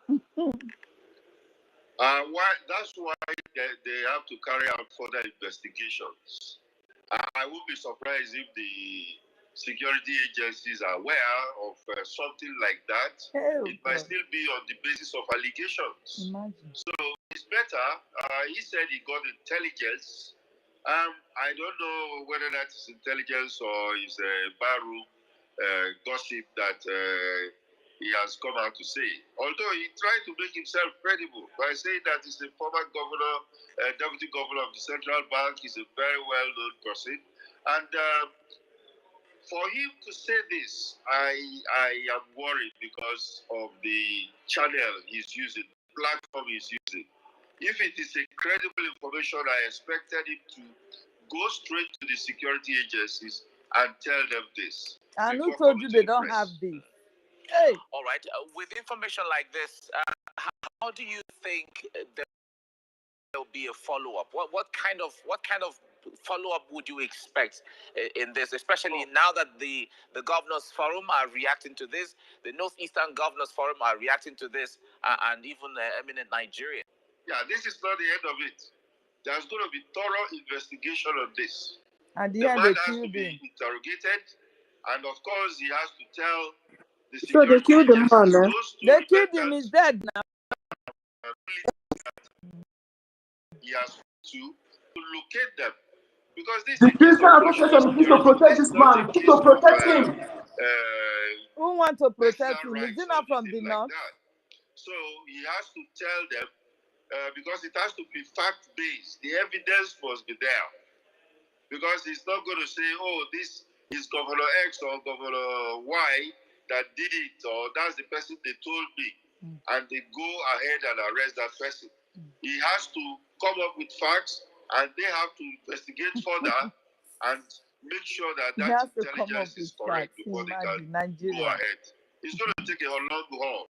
That's why they have to carry out further investigations. I would be surprised if the security agencies are aware of something like that. It might still be on the basis of allegations. Imagine. So it's better. He said he got intelligence. I don't know whether that is intelligence or is a barroom gossip that he has come out to say. Although he tried to make himself credible by saying that he's a former governor, deputy governor of the central bank. He's a very well-known person. And for him to say this, I am worried because of the channel he's using, platform he's using. If it is a credible information, I expected him to go straight to the security agencies and tell them this. And who told you they don't have this? Hey. All right. With information like this, how do you think there will be a follow-up? What kind of follow-up would you expect in this, especially now that the Governors Forum are reacting to this, the Northeastern Governors Forum are reacting to this, and even eminent Nigerian? Yeah, this is not the end of it. There's going to be thorough investigation on this. And the man has to be interrogated, and of course he has to tell the so they killed the man. They killed him. He's dead now. He has to locate them, because this the Christian Association needs to protect this man. Needs to protect him. Who want to protect him? Is it not from the north? So he has to tell them, because it has to be fact-based. The evidence must be there. Because he's not going to say, oh, this is Governor X or Governor Y that did it, or that's the person they told me. And they go ahead and arrest that person. He has to come up with facts, and they have to investigate further and make sure that that intelligence is correct before they can go ahead. It's going to take a long haul.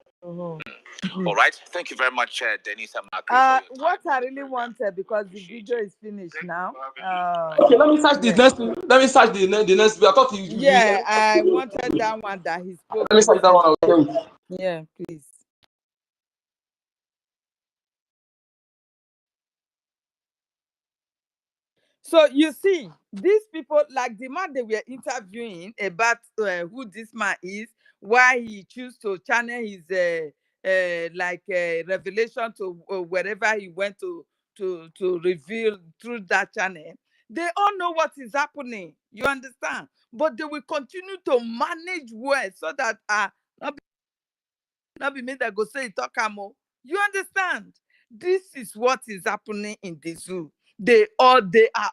All right. Thank you very much, Dennis Amakri. What I really wanted, because the video is finished now. Okay, let me search the next. Let me search the next. I thought you. Yeah, I wanted that one that he spoke. Let me search that one. Yeah, please. So you see, these people, like the man they were interviewing about who this man is, why he choose to channel his revelation to wherever he went to reveal through that channel. They all know what is happening. You understand? But they will continue to manage words so that not be me that go say talk amo. You understand? This is what is happening in the zoo. They are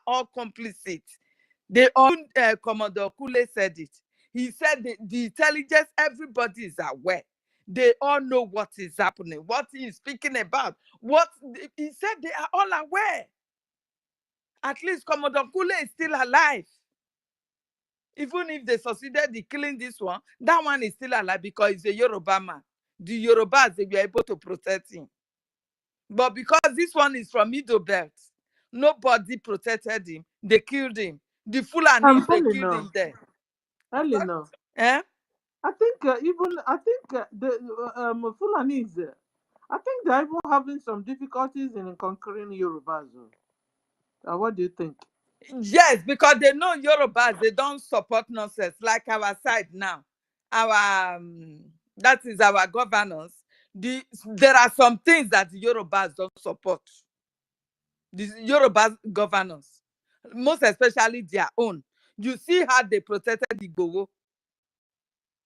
all complicit. They all Commodore Kule said it. He said the intelligence, everybody is aware. They all know what is happening, what he is speaking about. What he said, they are all aware. At least Commodore Kule is still alive. Even if they succeeded in killing this one, that one is still alive because he's a Yoruba man. The Yorubas, they were able to protect him. But because this one is from Middle Belt, nobody protected him. They killed him. The Fulanis, they killed him there. Eleanor. Eh? I think the Fulanis, I think they're even having some difficulties in conquering Yorubas. What do you think? Yes, because they know Yorubas, they don't support nonsense like our side now. Our that is our governance. There are some things that the Yorubas don't support. The Yoruba governance, most especially their own. You see how they protected the Igboho.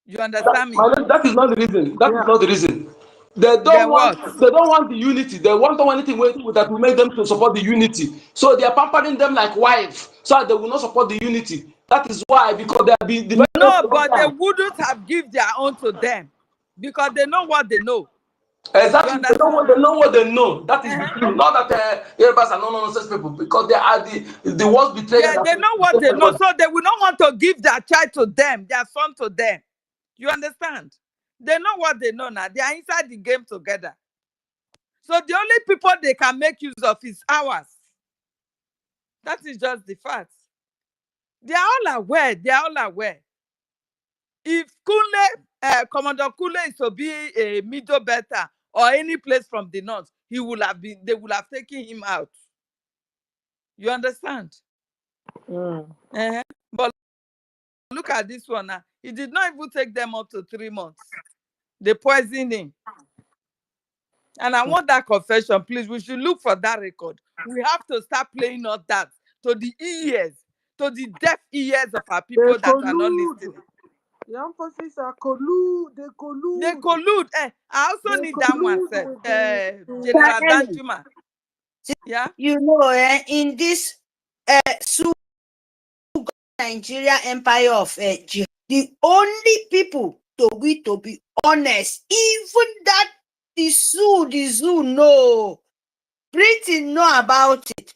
You understand me? That is not the reason. That is not the reason. They Then don't what? want the unity. They want anything that will make them to support the unity. So they are pampering them like wife, so they will not support the unity. That is why, because they have been divided for No, a long but they time. wouldn't have give their own to them because they know what they know. Exactly, You understand? they know what they know. That is the truth. Not that Yorubas are nonsense people, because they are the worst betrayer. Yeah, they know what they know, so they will not want to give their child to them, their son to them. You understand? They know what they know now. They are inside the game together. So the only people they can make use of is ours. That is just the fact. They are all aware. They are all aware. If Commodore Kule is to be a Middle Belter or any place from the north, they would have taken him out. You understand? But look at this one now. He did not even take them up to 3 months. They poisoned him. And I want that confession, please. We should look for that record. We have to start playing all that to the ears, to the deaf ears of our people that are not listening. The emphasis are collude. They collude. They collude. I also need that one, sir. General Danjuma. Yeah. You know, in this Nigeria empire of jihad, the only people to be honest, even that the zoo know, Britain know about it,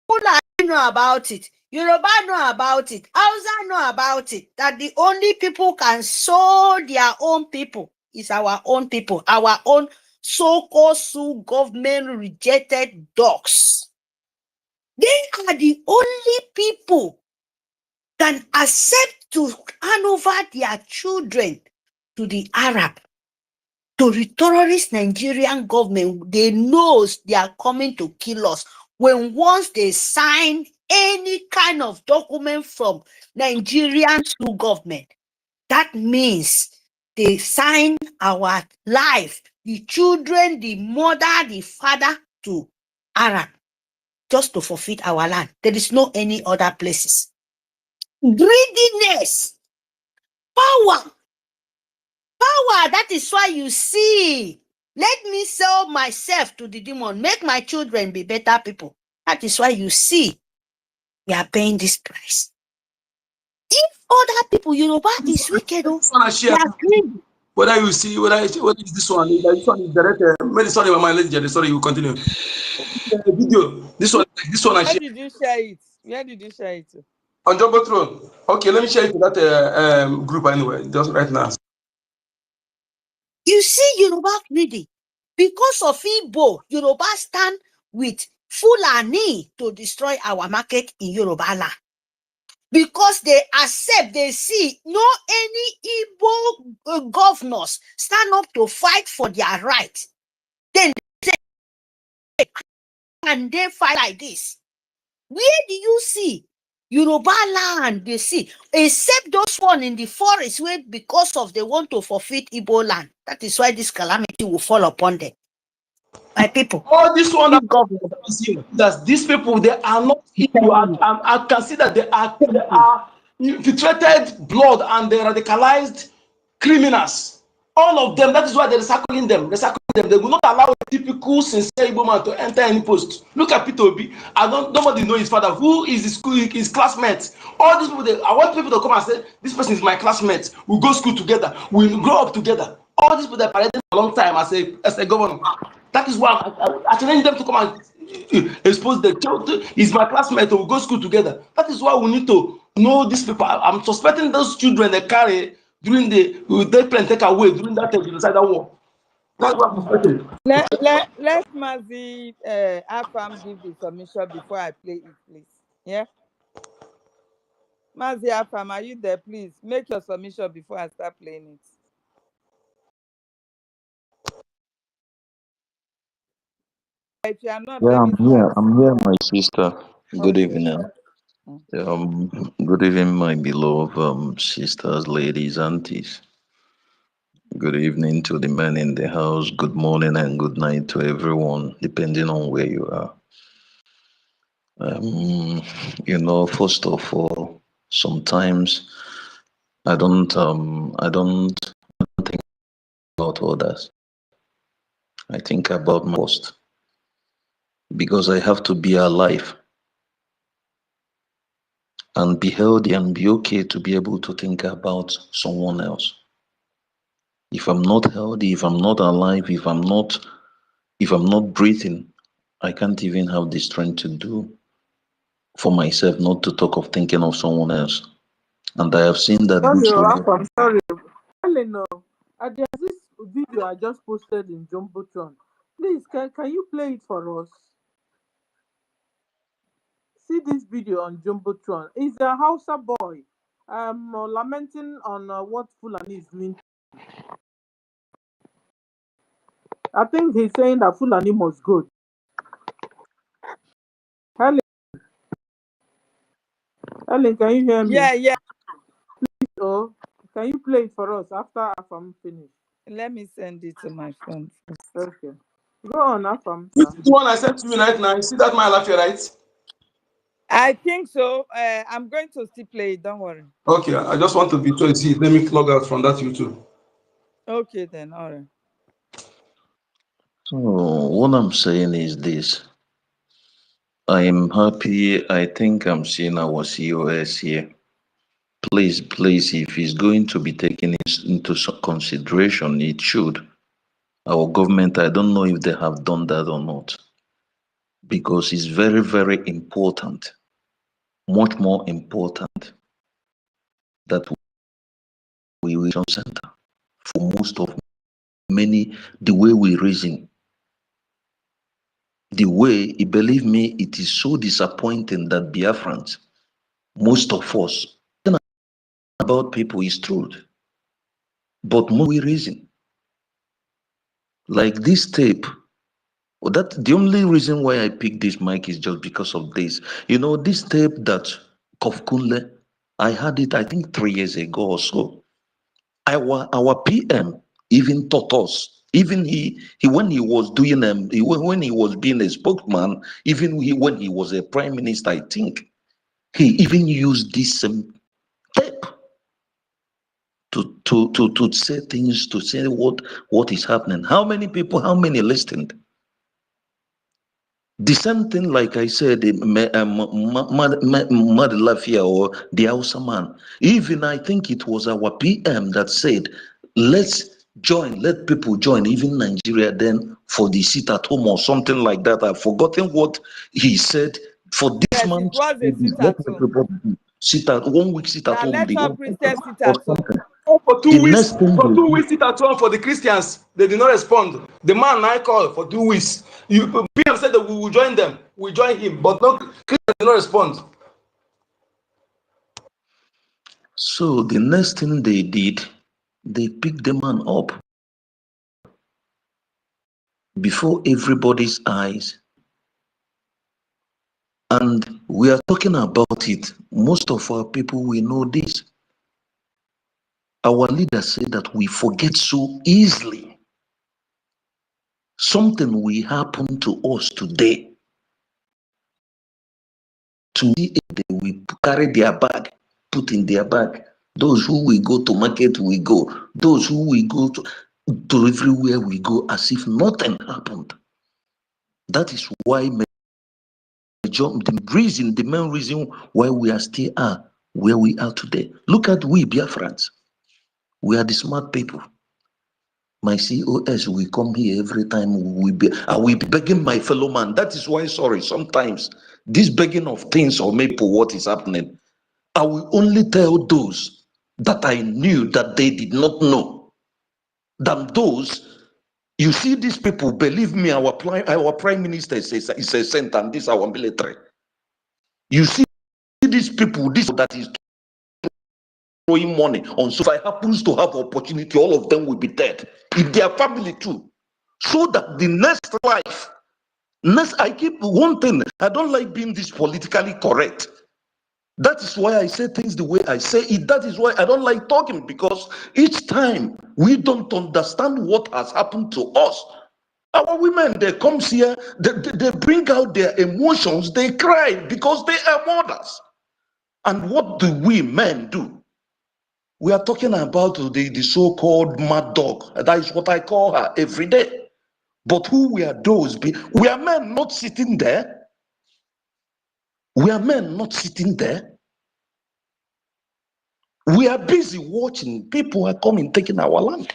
Fulani know about it, Yoruba know about it, Hausa know about it, that the only people can sow their own people is our own people, our own so-called government rejected dogs. They are the only people can accept to hand over their children to the Arab, to the terrorist Nigerian government. They know they are coming to kill us. When once they sign any kind of document from Nigerian government, that means they sign our life, the children, the mother, the father to Arab, just to forfeit our land. There is no any other places. Greediness, power, that is why you see, let me sell myself to the demon, make my children be better people. That is why you see we are paying this price. If other people, Yoruba is wicked, whether you see whether is this one is direct. Maybe sorry, my mind. Sorry, you continue. Video. This one I Where share. did you share it? Where did you share it? On Jumbotron. Okay, let me share it to that group anyway, just right now. You see Yoruba greedy. Because of Igbo, Yoruba stand with Fulani to destroy our market in Yoruba land. Because they accept, they see no any Igbo governors stand up to fight for their rights. Then they say, and they fight like this. Where do you see Yoruba land? They see, except those one in the forest where because of they want to forfeit Igbo land. That is why this calamity will fall upon them. My people. All this one This government. that these people, they are not Hindu. I can see that they are infiltrated blood and they radicalized criminals. All of them, that is why they're recycling them. They will not allow a typical sincere Igbo man to enter any post. Look at Peter Obi. Nobody knows his father. Who is his classmate? All these people, I want people to come and say, this person is my classmate. We go school together. We grow up together. All these people, they're parading for a long time as a governor. That is why I challenge them to come and expose the child. He's my classmate. We go school together. That is why we need to know these people. I'm suspecting those children they carry during they plan take away during that genocidal war. That's what I'm suspecting. Let Mazi Afam give the submission before I play it, please. Yeah. Mazi Afam, are you there? Please make your submission before I start playing it. If you are not, Yeah, let me start. I'm here, my sister. Good Okay. evening. Good evening, my beloved sisters, ladies, aunties. Good evening to the men in the house. Good morning and good night to everyone, depending on where you are. First of all, sometimes I don't think about others. I think about my first, because I have to be alive and be healthy and be okay to be able to think about someone else. If I'm not healthy, if I'm not alive, if I'm not breathing, I can't even have the strength to do for myself, not to talk of thinking of someone else. And I have seen that Sorry, this way. I'm sorry. Helen, there's this video I just posted in Jumbotron. Please, can you play it for us? See this video on Jumbotron. It's a Hausa boy lamenting on what Fulani is doing. I think he's saying that Fulani must go. Helen, can you hear me? Yeah. Please, can you play it for us after I'm finished? Let me send it to my phone. Okay. Go on, Afam. This is the one I sent to you right now. You see that my laugh here, right? I think so. I'm going to still play it. Don't worry. Okay, I just want to be sure. See, let me log out from that YouTube. Okay, then. All right. So what I'm saying is this. I am happy. I think I'm seeing our COS here. Please, if it's going to be taken into consideration, it should. Our government, I don't know if they have done that or not, because it's very, very important, much more important that we reason center for most of the way we reason. The way, believe me, it is so disappointing that Biafrans, most of us, about people is truth, but more we reason. Like this tape, that the only reason why I picked this mic is just because of this. This tape that Kofkunle, I had it, I think 3 years ago or so. Our PM even taught us. Even he when he was doing when he was being a spokesman, even when he was a prime minister, I think he even used this tape to say things, to say what is happening. How many people? How many listened? The same thing, like I said, Mad Lafia or the Hausa man. Even I think it was our PM that said, let's join, let people join, even Nigeria then for the sit at home or something like that. I've forgotten what he said for this month. It was a sit at home. Sit at 1 week, sit at home. Let all Christians sit at home. For 2 weeks, sit at home for the Christians. They did not respond. The man I called for 2 weeks. PM said that we will join them. We join him, but no Christians did not respond. So the next thing they did, they picked the man up before everybody's eyes. And we are talking about it. Most of our people, we know this. Our leaders say that we forget so easily. Something will happen to us today. To me, they will carry their bag, put in their bag. Those who will go to market will go. Those who will go to everywhere we go as if nothing happened. That is why the main reason why we are still where we are today. Look at we Biafrans. We are the smart people. My COS will come here every time I will be begging my fellow man. That is why, sorry, sometimes this begging of things or maybe what is happening, I will only tell those that I knew that they did not know. Than those, you see these people, believe me, our prime minister is a saint and this our military. You see these people, this that is throwing money on, so if I happens to have opportunity, all of them will be dead. If their family too. So that the next life, I keep one thing, I don't like being this politically correct. That is why I say things the way I say it. That is why I don't like talking, because each time we don't understand what has happened to us. Our women, they come here, they bring out their emotions, they cry because they are mothers. And what do we men do? We are talking about the so-called mad dog. That is what I call her every day. But who were those? We are men not sitting there. We are men not sitting there. We are busy watching. People are coming, taking our land.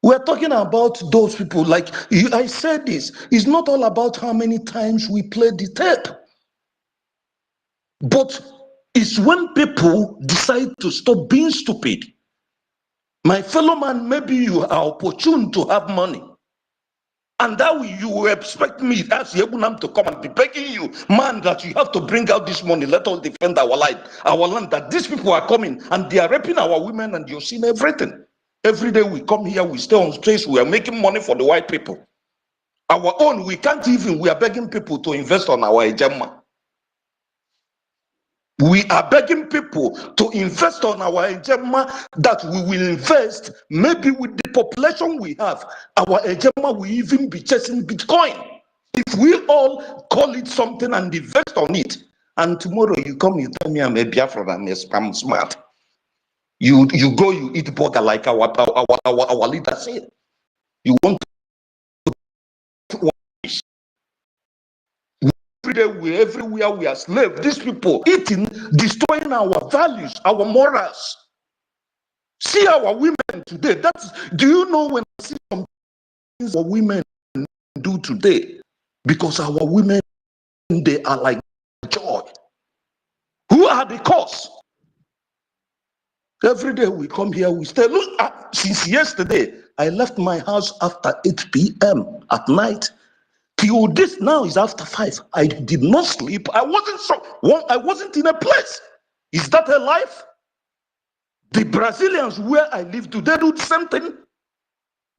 We are talking about those people. Like I said this, it's not all about how many times we play the tape. But it's when people decide to stop being stupid. My fellow man, maybe you are opportune to have money. And that you will expect me as Yebunam to come and be begging you, man, that you have to bring out this money. Let us defend our life, our land. That these people are coming and they are raping our women and you're seeing everything. Every day we come here, we stay on streets, we are making money for the white people. Our own, we can't even, we are begging people to invest on our agenda. We are begging people to invest on our agenda, that we will invest, maybe with the population we have, our agenda will even be chasing Bitcoin. If we all call it something and invest on it, and tomorrow you come, you tell me I'm a Biafran and I'm smart. You go, you eat burger like our leader said. You want to everywhere we are slaves. These people eating, destroying our values, our morals. See our women today. Do you know when I see some things our women do today? Because our women, they are like joy. Who are the cause? Every day we come here, we stay. Look, since yesterday, I left my house after 8 p.m. at night. Till this now is after 5. I did not sleep. I wasn't in a place. Is that a life? The Brazilians where I live, do they do the same thing?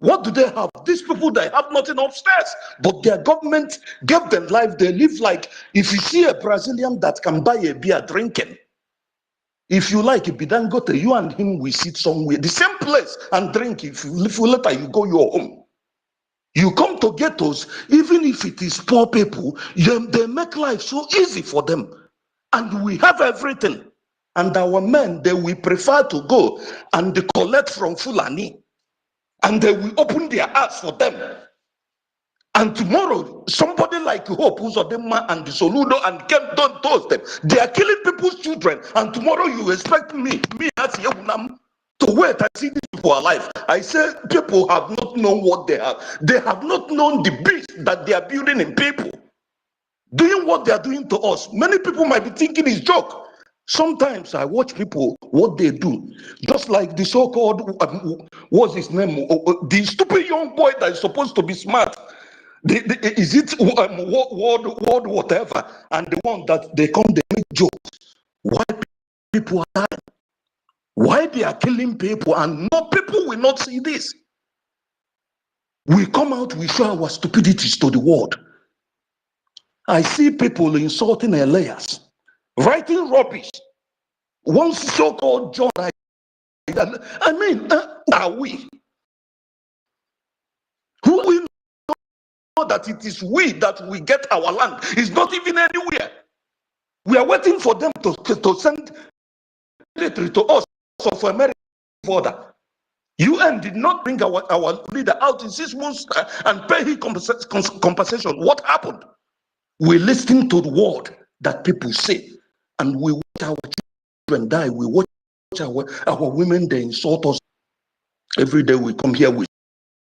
What do they have? These people, they have nothing upstairs, but their government gave them life. They live like, if you see a Brazilian that can buy a beer drinking, if you like, Bidangote, you and him will sit somewhere, the same place, and drink. If you later, you go your home. You come to ghettos, even if it is poor people, they make life so easy for them. And we have everything. And our men, they will prefer to go and they collect from Fulani. And they will open their hearts for them. And tomorrow, somebody like Hope, who's Odema and the Soludo and Kem, don't toast them. They are killing people's children. And tomorrow you expect me as Yehunam, to wait and see these people alive. I say people have not known what they have. They have not known the beast that they are building in people. Doing what they are doing to us. Many people might be thinking it's joke. Sometimes I watch people, what they do. Just like the so-called, what's his name? The stupid young boy that is supposed to be smart. Is it word whatever? And the one that they come, they make jokes. Why people are dying? Why they are killing people? And no, people will not see this. We come out, we show our stupidities to the world. I see people insulting Elias, writing rubbish. One so-called John, I mean, who are we? Who we know that it is we that we get our land? It's not even anywhere. We are waiting for them to send military to us of American border. UN did not bring our leader out in 6 months and pay him compensation. What happened? We listen to the word that people say, and we watch our children die. We watch our women, they insult us. Every day we come here, we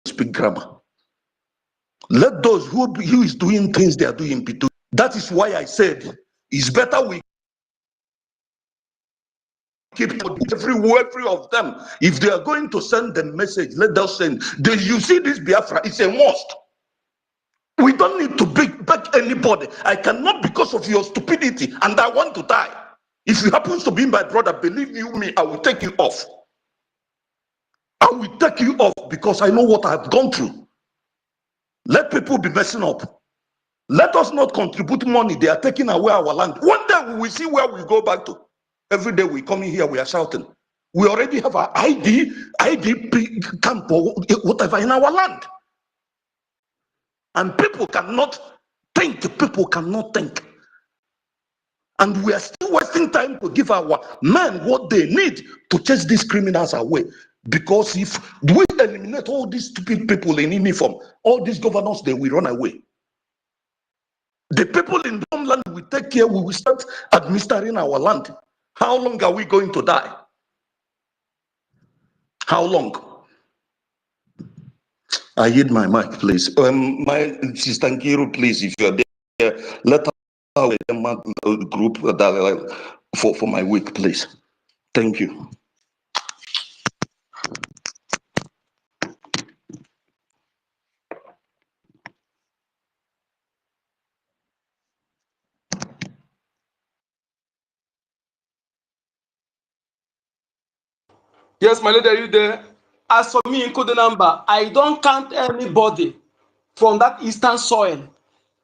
speak grammar. Let those who is doing things they are doing be doing. That is why I said it's better we keep every of them. If they are going to send the message, let them send. You see this Biafra, it's a must. We don't need to beg anybody. I cannot because of your stupidity, and I want to die. If you happen to be my brother, believe you me, I will take you off. I will take you off because I know what I've gone through. Let people be messing up. Let us not contribute money. They are taking away our land. One day we will see where we go back to. Every day we come in here, we are shouting. We already have our IDP camp or whatever in our land. And people cannot think. People cannot think. And we are still wasting time to give our men what they need to chase these criminals away. Because if we eliminate all these stupid people in uniform, all these governors, they will run away. The people in the homeland will take care, we will start administering our land. How long are we going to die? How long? I hit my mic, please. My sister Nkiru, please, if you're there, let our group for my week, please. Thank you. Yes, my lady, are you there? As for me in Kodenamba, I don't count anybody from that eastern soil.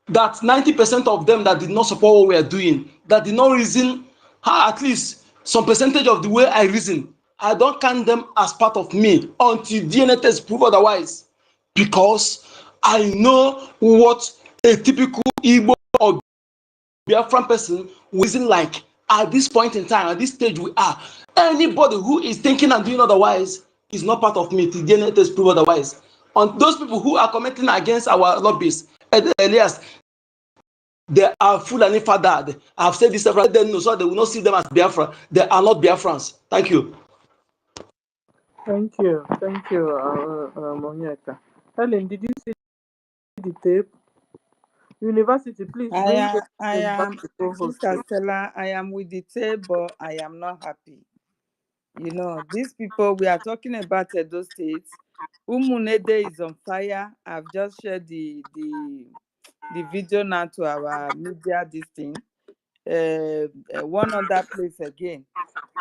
That 90% of them that did not support what we are doing, that did not reason at least some percentage of the way I reason. I don't count them as part of me until DNA test prove otherwise. Because I know what a typical Igbo or Biafran person reason like at this point in time, at this stage we are. Anybody who is thinking and doing otherwise is not part of me till DNA test prove otherwise. On those people who are commenting against our lobbies, Elias, they are Fulani fathered. I've said this several times, so they will not see them as Biafra. They are not Biafrans. Thank you. Thank you, Moniaka. Helen, did you see the tape? University, please bring the I tape back am, to co-host. Sister Stella, I am with the table. I am not happy. You know, these people, we are talking about Edo State. Umunede is on fire. I've just shared the video now to our media, this thing. One other place again.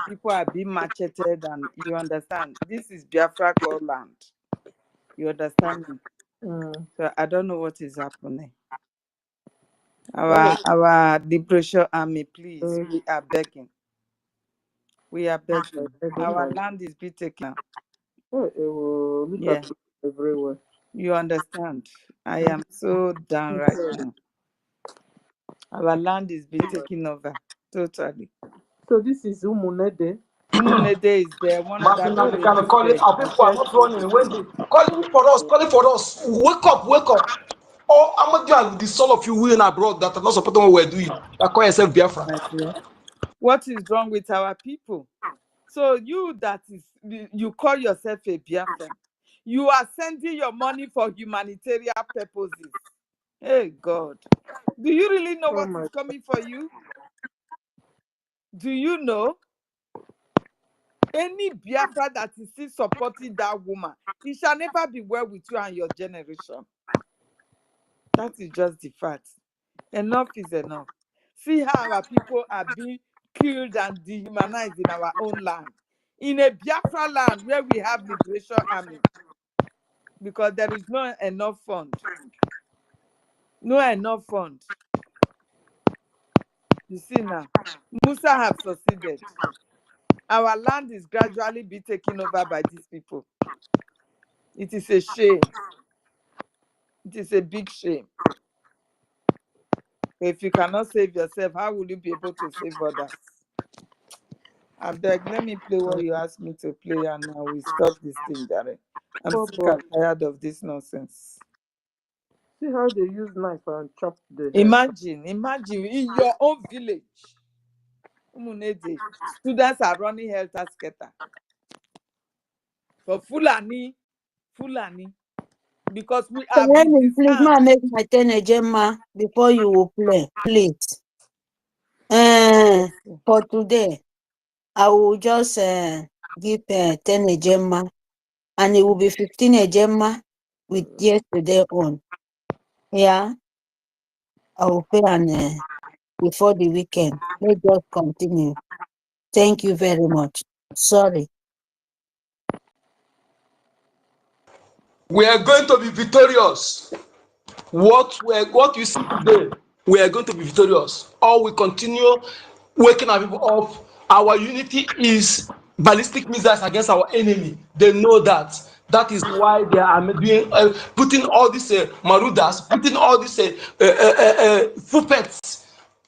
People are being macheted, and you understand, this is Biafra land. You understand me? So I don't know what is happening. Our liberation army, please, we are begging. We are begging. Our land is being taken. Look Yeah. at everywhere. You understand? I am so down right now. Our land is being taken over totally. So this is Umunede. Umunede is there. One other Martin, place can is call it. there. Our people are not running. When they calling for us. Wake up, wake up. Oh, I'm not with the soul of you who in abroad that are not supporting what we're doing. That call yourself Biafra. What is wrong with our people? So you that is, you call yourself a Biafran. You are sending your money for humanitarian purposes. Hey God, do you really know what is coming for you? Do you know? Any Biafra that is still supporting that woman, it shall never be well with you and your generation. That is just the fact. Enough is enough. See how our people are being killed and dehumanized in our own land. In a Biafra land where we have liberation army. Because there is no enough fund. No enough fund. You see now, Musa have succeeded. Our land is gradually being taken over by these people. It is a shame. It is a big shame. If you cannot save yourself, how will you be able to save others? I beg, let me play what you asked me to play, and now we stop this thing, Darren. I'm Oh sick boy. and tired of this nonsense. See how they use knife and chop the head. Imagine in your own village, Umunede, students are running helter-skelter for Fulani, because we have been Please, disarmed. ma make my 10 Ejema before you will play, please. For today, I will just give 10 Ejema, and it will be 15 Ejema with yesterday on. Yeah, I will pay an before the weekend. Let's just continue. Thank you very much. Sorry. We are going to be victorious. What you see today, we are going to be victorious. Or we continue waking our people up. Our unity is ballistic missiles against our enemy. They know that. That is why they are doing putting all these marudas, putting all these puppets,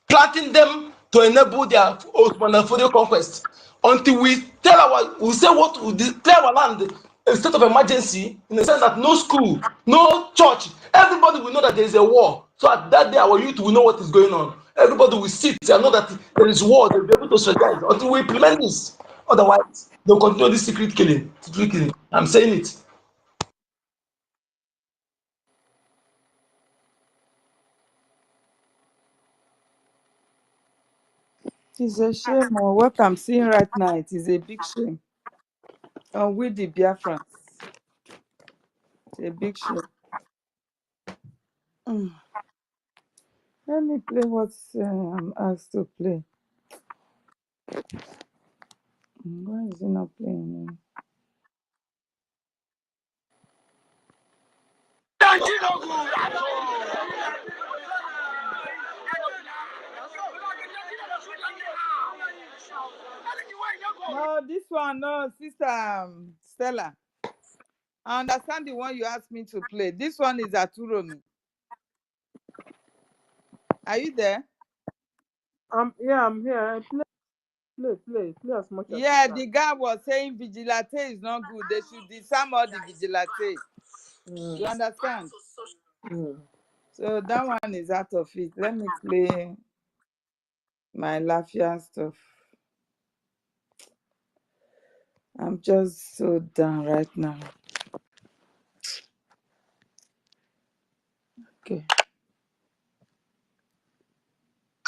planting them to enable their Osmanaforian conquest. Until we say what we declare our land a state of emergency, in the sense that no school, no church, everybody will know that there is a war. So at that day, our youth will know what is going on. Everybody will sit and know that there is war. They'll be able to strategize until we implement this. Otherwise, they'll continue this secret killing. I'm saying it. It's a shame. What I'm seeing right now, it is a big shame. And with the Biafrans, it's a big shame. Let me play what I'm asked to play. Why is it not playing? No, this one, no, Sister Stella. I understand the one you asked me to play. This one is Aturomi. Are you there? Yeah, I'm here. Play as much as Yeah, you can. the guy was saying vigilante is not good. They should disarm all the vigilante. You understand? So that one is out of it. Let me play my Lafia stuff. I'm just so down right now. Okay.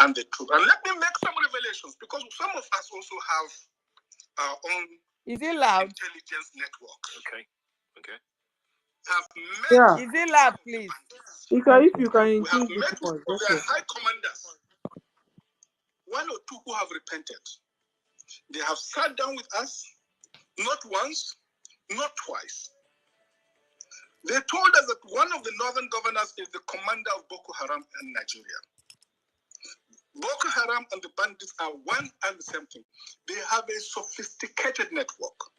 And the truth. And let me make some revelations, because some of us also have our own intelligence networks. Okay. Yeah. Is it loud, please? If you can we have increase met the with voice, their high commanders, one or two who have repented. They have sat down with us, not once, not twice. They told us that one of the northern governors is the commander of Boko Haram in Nigeria. Boko Haram and the bandits are one and the same thing. They have a sophisticated network.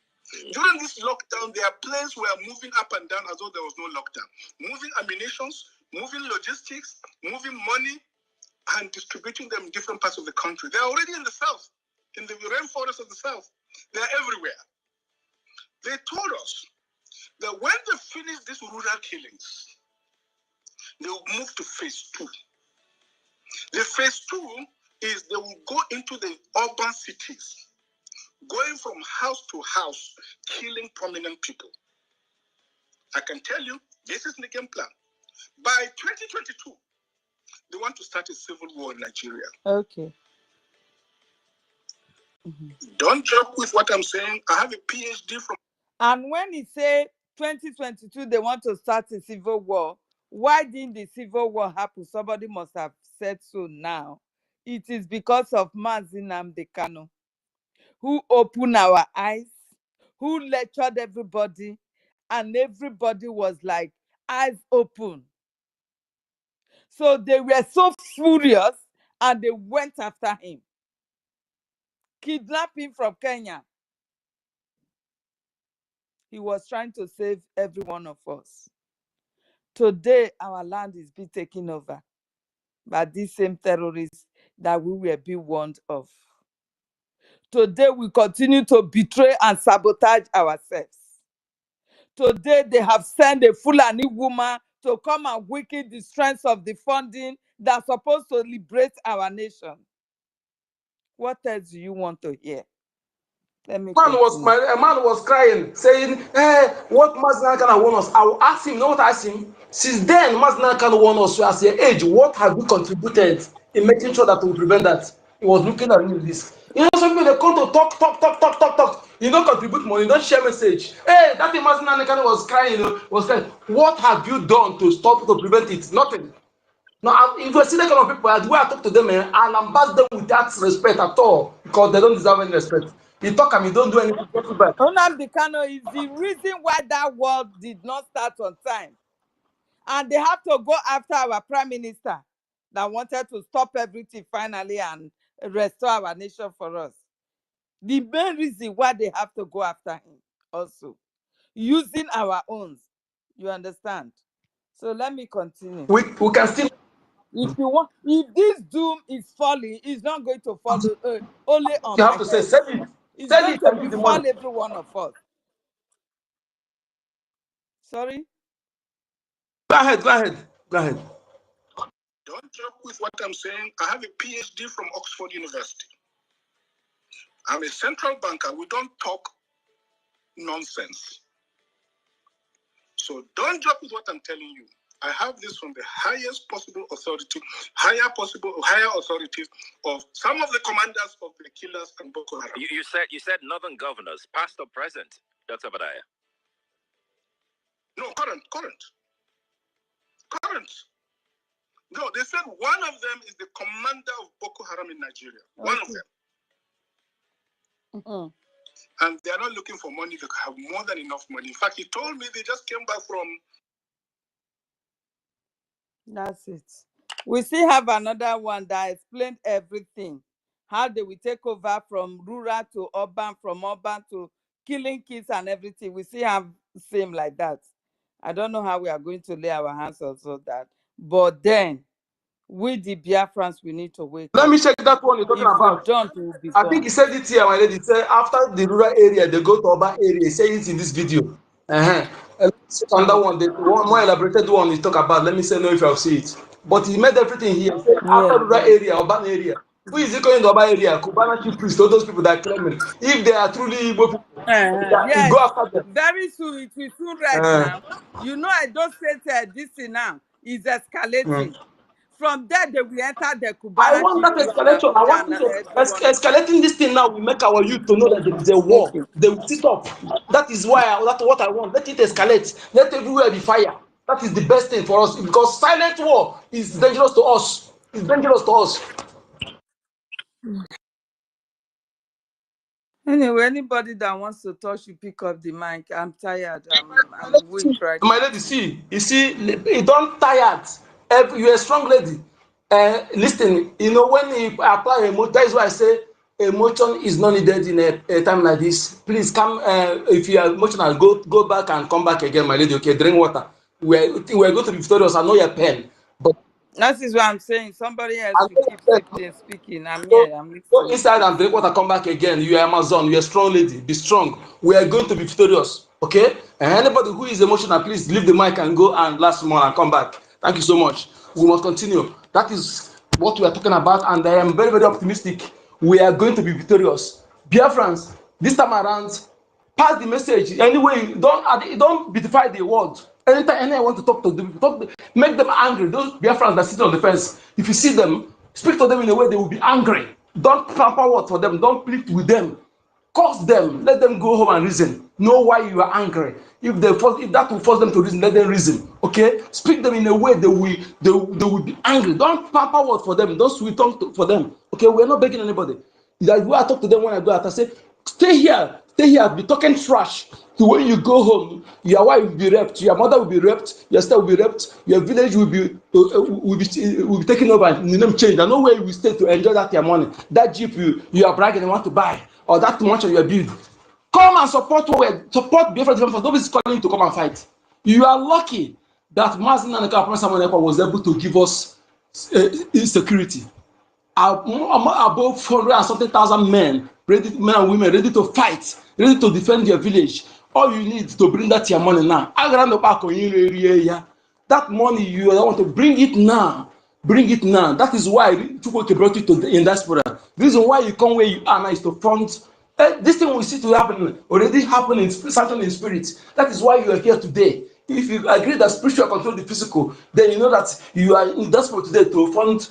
During this lockdown, their planes were moving up and down as though there was no lockdown. Moving ammunitions, moving logistics, moving money, and distributing them in different parts of the country. They're already in the south, in the rainforest of the south. They're everywhere. They told us that when they finish these rural killings, they will move to phase 2. The phase 2 is they will go into the urban cities, going from house to house, killing prominent people. I can tell you, this is the game plan. By 2022, they want to start a civil war in Nigeria. Okay. Don't joke with what I'm saying. I have a PhD from... And when he say 2022, they want to start a civil war, why didn't the civil war happen? Somebody must have said so now. It is because of Mazi Nnamdi Kanu, who opened our eyes, who lectured everybody, and everybody was like, eyes open. So they were so furious and they went after him, kidnapped him from Kenya. He was trying to save every one of us. Today, our land is being taken over by these same terrorists that we were being warned of. Today, we continue to betray and sabotage ourselves. Today, they have sent a Fulani woman to come and weaken the strength of the funding that's supposed to liberate our nation. What else do you want to hear? Let me continue. A man was crying, saying, what Mazna can warn us? I will ask him, you know what I asked him? Since then, Mazna can warn us as your age, what have you contributed in making sure that we prevent that? He was looking at me with this. You know, some people they come to talk. You don't contribute money, you don't share message. Hey, that thing Mazna can was crying, was crying. What have you done to prevent it? Nothing. Now, if you see that kind of people, the way I talk to them, I'll embarrass them with that respect at all, because they don't deserve any respect. You talk and you don't do anything. Nnamdi Kanu is the reason why that war did not start on time. And they have to go after our prime minister that wanted to stop everything finally and restore our nation for us. The main reason why they have to go after him also, using our own. You understand? So let me continue. We can still. If this doom is falling, it's not going to fall only on You my have to say, head. sell it. It's Sell going it to and give the befall money. every one of us. Sorry? Go ahead. Don't joke with what I'm saying. I have a PhD from Oxford University. I'm a central banker. We don't talk nonsense. So don't joke with what I'm telling you. I have this from the highest possible authority, higher authorities of some of the commanders of the killers and Boko Haram. You said northern governors, past or present, Dr. Badaya? No, current. No, they said one of them is the commander of Boko Haram in Nigeria. Okay. One of them. Mm-hmm. And they are not looking for money. They have more than enough money. In fact, he told me they just came back from... That's it. We still have another one that explained everything. How they will take over from rural to urban, from urban to killing kids and everything. We still have same like that. I don't know how we are going to lay our hands on that. But then, we the Biafrans, we need to wake Let up. me check that one you're talking about. We don't, we will be I gone. think he said it here, my lady. He said after the rural area, they go to urban area. He said it in this video. On that one, the one more elaborated one he talk about. Let me say no if I'll see it. But he made everything here. He said after rural area, urban area. Who is it going to urban area? Kubana chief priest, all those people that claim it. If they are truly Igbo people, Yes, go after them. very soon it will soon rest now. You know, I don't say this thing now is escalating. From there, they will enter the I Cubana want chief that priest in escalation. I Abuja want and escalating this thing now. We make our youth to know that there is a war. Okay. They will sit up. That is why that's what I want. Let it escalate. Let everywhere be fire. That is the best thing for us because silent war is dangerous to us. It's dangerous to us. Anyway, anybody that wants to touch, you pick up the mic. I'm tired. I'm weak right My now. lady, see, you see, you don't tired. You're a strong lady. Listen, you know, when you apply emotion, that is why I say emotion is not needed in a time like this. Please come, if you are emotional, go back and come back again, my lady. Okay, drink water. We're going to be victorious. I know your pain, but That is what I'm saying. Somebody else should keep speaking. I'm Go, here. I'm go listening, inside and please. drink water, come back again. You are Amazon, you are a strong lady. Be strong. We are going to be victorious. Okay? And anybody who is emotional, please leave the mic and go and last more and come back. Thank you so much. We must continue. That is what we are talking about, and I am very, very optimistic. We are going to be victorious. Biafrans, this time around, pass the message anyway. Don't beautify the word. Anytime anyone want to talk to them, make them angry. Those Biafrans that sit on the fence, if you see them, speak to them in a way they will be angry. Don't pamper word for them. Don't plead with them. Curse them. Let them go home and reason. Know why you are angry. If that will force them to reason, let them reason. Okay? Speak them in a way they will be angry. Don't pamper word for them. Don't sweet tongue for them. Okay? We are not begging anybody. Like, I talk to them when I go out. I say, stay here. stay here, be talking trash. So when you go home, your wife will be raped, your mother will be raped, your sister will be raped, your village will be taken over and the name changed. There's no way you will stay to enjoy that your money. That Jeep you are bragging and want to buy, or that much of your build. Come and support Biafra Defense Force. Nobody's calling you to come and fight. You are lucky that Mazin and Samoneko was able to give us security. Above 400 and something thousand men and women ready to fight, ready to defend your village. All you need to bring that your money now. That money you want to bring it now. Bring it now. That is why Chukwuka brought you to the diaspora. The reason why you come where you are now is to fund. This thing we see to happen already happened in spirit. That is why you are here today. If you agree that spiritual control the physical, then you know that you are in diaspora today to fund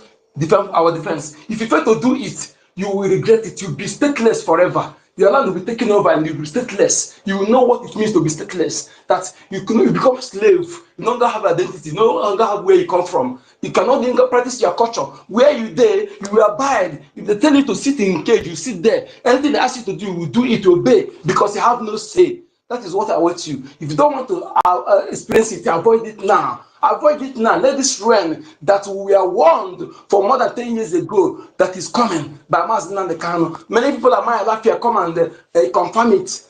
our defense. If you fail to do it, you will regret it. You'll be stateless forever. Your land will be taken over and you'll be stateless. You will know what it means to be stateless. That you become a slave. You no longer have identity. You no longer have where you come from. You cannot longer practice your culture. Where you there, you will abide. If they tell you to sit in a cage, you sit there. Anything they ask you to do, you will do it, you obey, because you have no say. That is what I want you. If you don't want to experience it, avoid it now. Avoid it now. Let this rain that we are warned for more than 10 years ago that is coming by Mazin and the Kano. Many people at my life here come and confirm it.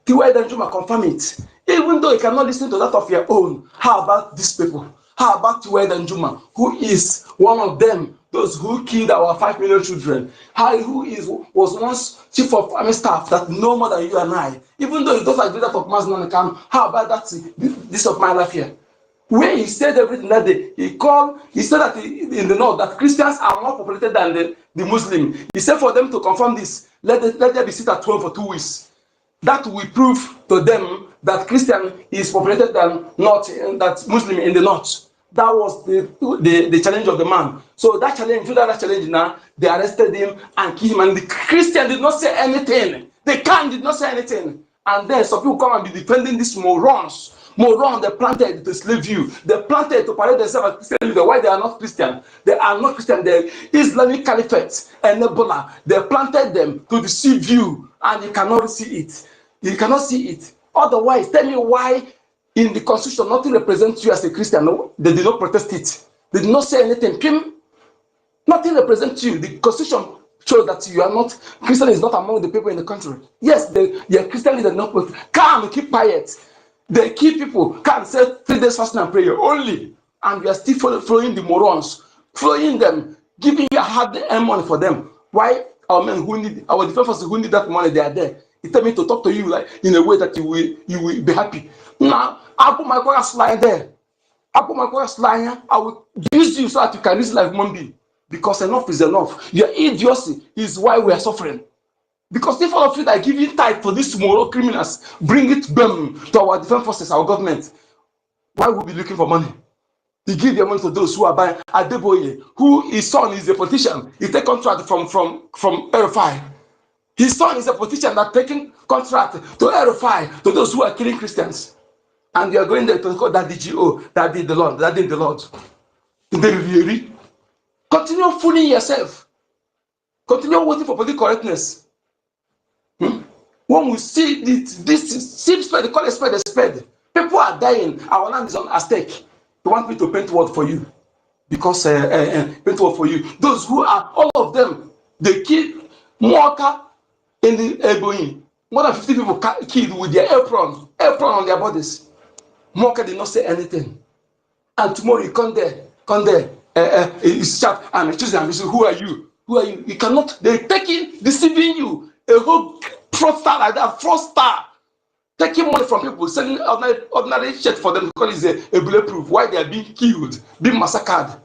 Tiwa Danjuma confirm it. Even though you cannot listen to that of your own, how about these people? How about Tiwa Danjuma, who is one of them, those who killed our 5 million children? Was once chief of army staff that know more than you and I. Even though he doesn't agree that of Mazin and the Kano, how about that? This of my life here. Where he said everything that day, he said that in the north that Christians are more populated than the Muslim. He said for them to confirm this, let them be sit at home for 2 weeks. That will prove to them that Christian is populated than not that Muslim in the north. That was the challenge of the man. So that challenge now, they arrested him and killed him. And the Christian did not say anything. The Khan did not say anything. And then some people come and be defending these morons. Morons, they planted to slave you. They planted to parade themselves as Christian. Why they are not Christian? They are not Christian. They're Islamic Caliphate and Ebola. They planted them to deceive you, and you cannot see it. You cannot see it. Otherwise, tell me why in the Constitution nothing represents you as a Christian. No, they did not protest it. They did not say anything. Nothing represents you. The Constitution shows that you are not Christian. Is not among the people in the country. Yes, your Christian leaders not can keep quiet. They keep people can say 3 days fasting and prayer only, and we are still following the morons, following them, giving you hard money for them. Why our men who need our defense forces who need that money, they are there. It tell me to talk to you like in a way that you will be happy. Now I put my chorus line there. I put my chorus line. I will use you so that you can reason like human being. Because enough is enough. Your idiocy is why we are suffering. Because if all of you that are giving tithe for these moral criminals, bring it to our defense forces, our government, why would we be looking for money? He give their money to those who are buying. Adeboye, who his son is a politician, he take contract from EFIK. His son is a politician that taking contract to EFIK, to those who are killing Christians. And you are going there to call that DGO, that did the Lord, that did the Lord. Continue fooling yourself. Continue waiting for political correctness. When we see this seems spade, they call a spade. People are dying. Our land is at stake. They want me to paint word for you. Because paint word for you. Those who are, all of them, they kill Mwaka in the Eboin. More than 50 people killed with their apron on their bodies. Mwaka did not say anything. And tomorrow you come there, it's sharp and choosing and say, who are you? Who are you? You cannot, they're taking, deceiving you. A whole fraudster like that, fraudster, taking money from people, selling ordinary shit for them because it's a bulletproof. Why they are being killed, being massacred.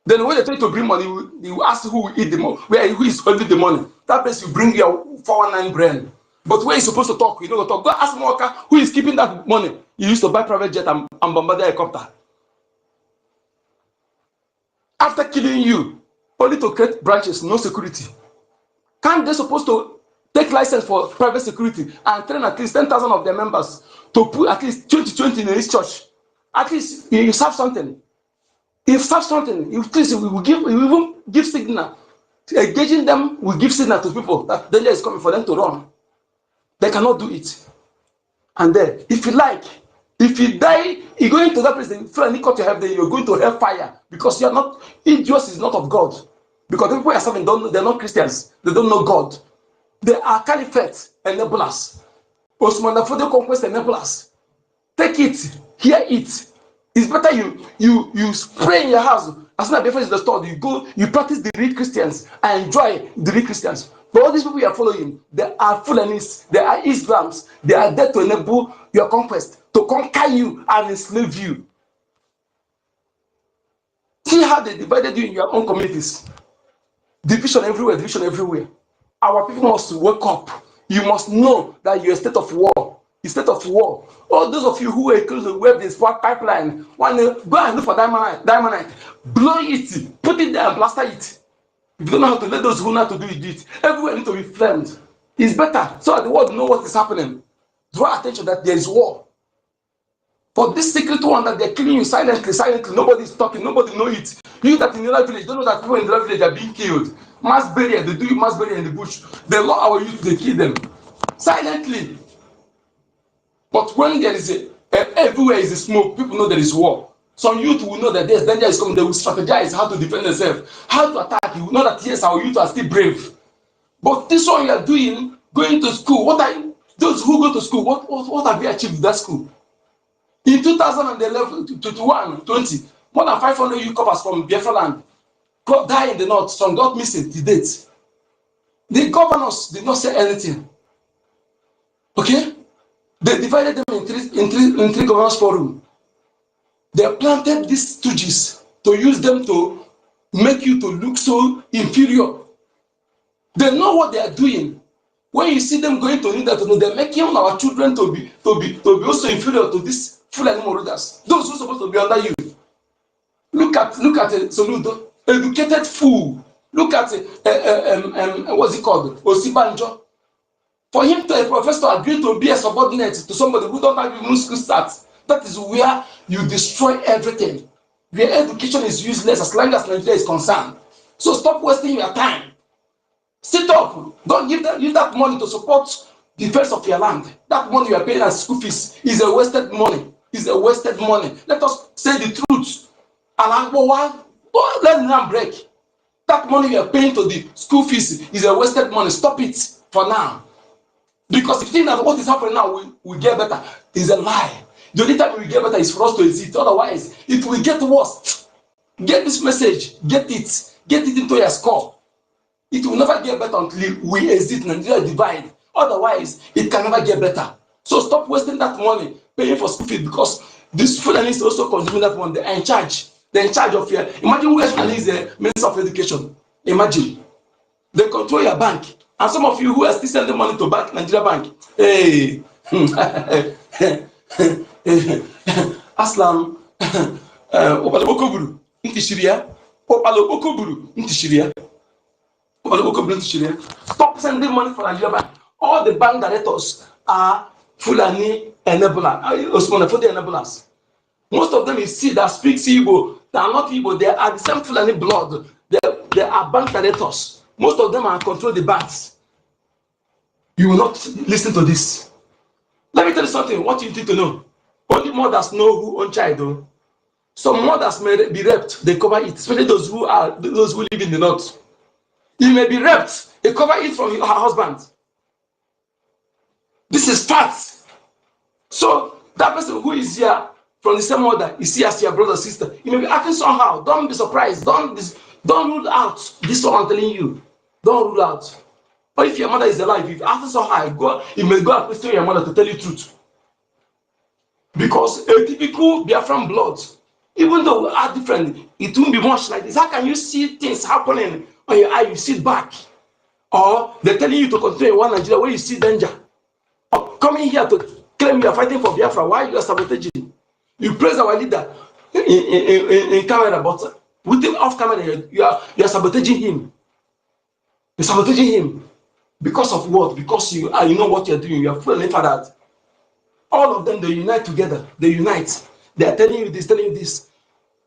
Then when they try to bring money, you ask who will eat the money, who is holding the money. That place you bring your 419 brand. But where you supposed to talk, you don't talk. Go ask Moka who is keeping that money. You used to buy private jet and bombardier helicopter. After killing you, only to create branches, no security. Can't they supposed to take license for private security and train at least 10,000 of their members to put at least 20 in each church? At least you serve something. If serve something, if please we will even give signal Engaging them will give signal to people that danger is coming for them to run. They cannot do it. And then, if you like, if you die, you go into that place, the Fulani cut your head, then you're going to hellfire because you're not, yours is not of God. Because the people you are serving, they're not Christians. They don't know God. They are caliphate enablers. Osman Fodio conquest enablers. Take it, hear it. It's better you spray in your house. As soon as Biafra is restored, you go, you practice the real Christians and enjoy the real Christians. But all these people you are following, they are Fulanis, they are Islams, they are there to enable your conquest, to conquer you and enslave you. See how they divided you in your own communities. Division everywhere, division everywhere. Our people must wake up. You must know that you're a state of war. A state of war. All those of you who are close to where this pipeline, when you go and look for diamond, blow it, put it there and plaster it. If you don't know how to, let those who know how to do it. Everywhere need to be flamed. It's better so that the world know what is happening. Draw attention that there is war. For this secret one that they're killing you silently, nobody is talking, nobody know it. You that in the other village don't know that people in the other village are being killed. Mass burial, they do mass burial in the bush. They lock our youth, they kill them silently. But when there is everywhere is a smoke, people know there is war. Some youth will know that there's danger is coming. They will strategize how to defend themselves, how to attack. You will know that yes, our youth are still brave. But this one you are doing, going to school. What are those who go to school? What have you achieved with that school? In 2011, 21, 20, more than 500 youth corpers from Biafra land died in the north. Some got missing to date. The governors did not say anything. Okay? They divided them in three governors forum. They planted these stooges to use them to make you to look so inferior. They know what they are doing. When you see them going to need that, they're making our children to be also inferior to these full animal rulers. Those who are supposed to be under you. Look at Soludo, educated fool. Look at what's it called? Osibanjo. For him to a professor agree to be a subordinate to somebody who don't have even school start, that is where you destroy everything. Where education is useless as long as Nigeria is concerned. So stop wasting your time. Sit up. Don't use that money to support the defense of your land. That money you are paying as school fees is a wasted money. Is a wasted money. Let us say the truth. And don't let them break. That money you are paying to the school fees is a wasted money. Stop it for now. Because if you think that what is happening now will get better, is a lie. The only time we get better is for us to exist. Otherwise, it will get worse. Get this message. Get it into your skull. It will never get better until we exist and Nigeria divide. Otherwise, it can never get better. So stop wasting that money paying for school fees because these Fulanis also consuming that money. They are in charge. They're in charge of your. Imagine where Fulani is the Minister of Education. Imagine. They control your bank. And some of you who are still sending money to bank, Nigeria Bank, hey, Aslam, Opalobokoburu, Intishiria, Opalobokoburu, Intishiria, Opalobokoburu, Intishiria. Stop sending money for Nigeria Bank. All the bank directors are Fulani enablers, Osman Fodio enablers. Most of them you see that speaks Igbo, they are not Igbo, they are the same Fulani blood. They are bank directors. Most of them are control the banks. You will not listen to this. Let me tell you something. What you need to know. Only mothers know who own child. Though. Some mothers may be raped. They cover it. Especially those who live in the north. You may be raped. They cover it from her husband. This is fact. So that person who is here from the same mother is here as your brother or sister. You may be acting somehow. Don't be surprised. Don't rule out this one I'm telling you. Don't rule out. But if your mother is alive, if after so high, you may go and question your mother to tell you the truth. Because a typical Biafran blood, even though we are different, it won't be much like this. How can you see things happening on your eye, you sit back? Or they're telling you to continue in one Nigeria where you see danger. Or coming here to claim you are fighting for Biafra, why you are sabotaging? You praise our leader in camera, but with him off camera, you are sabotaging him. You're sabotaging him. Because of what? Because you know what you're doing. You're fully for that. All of them, they unite together. They unite. They are telling you this, telling you this.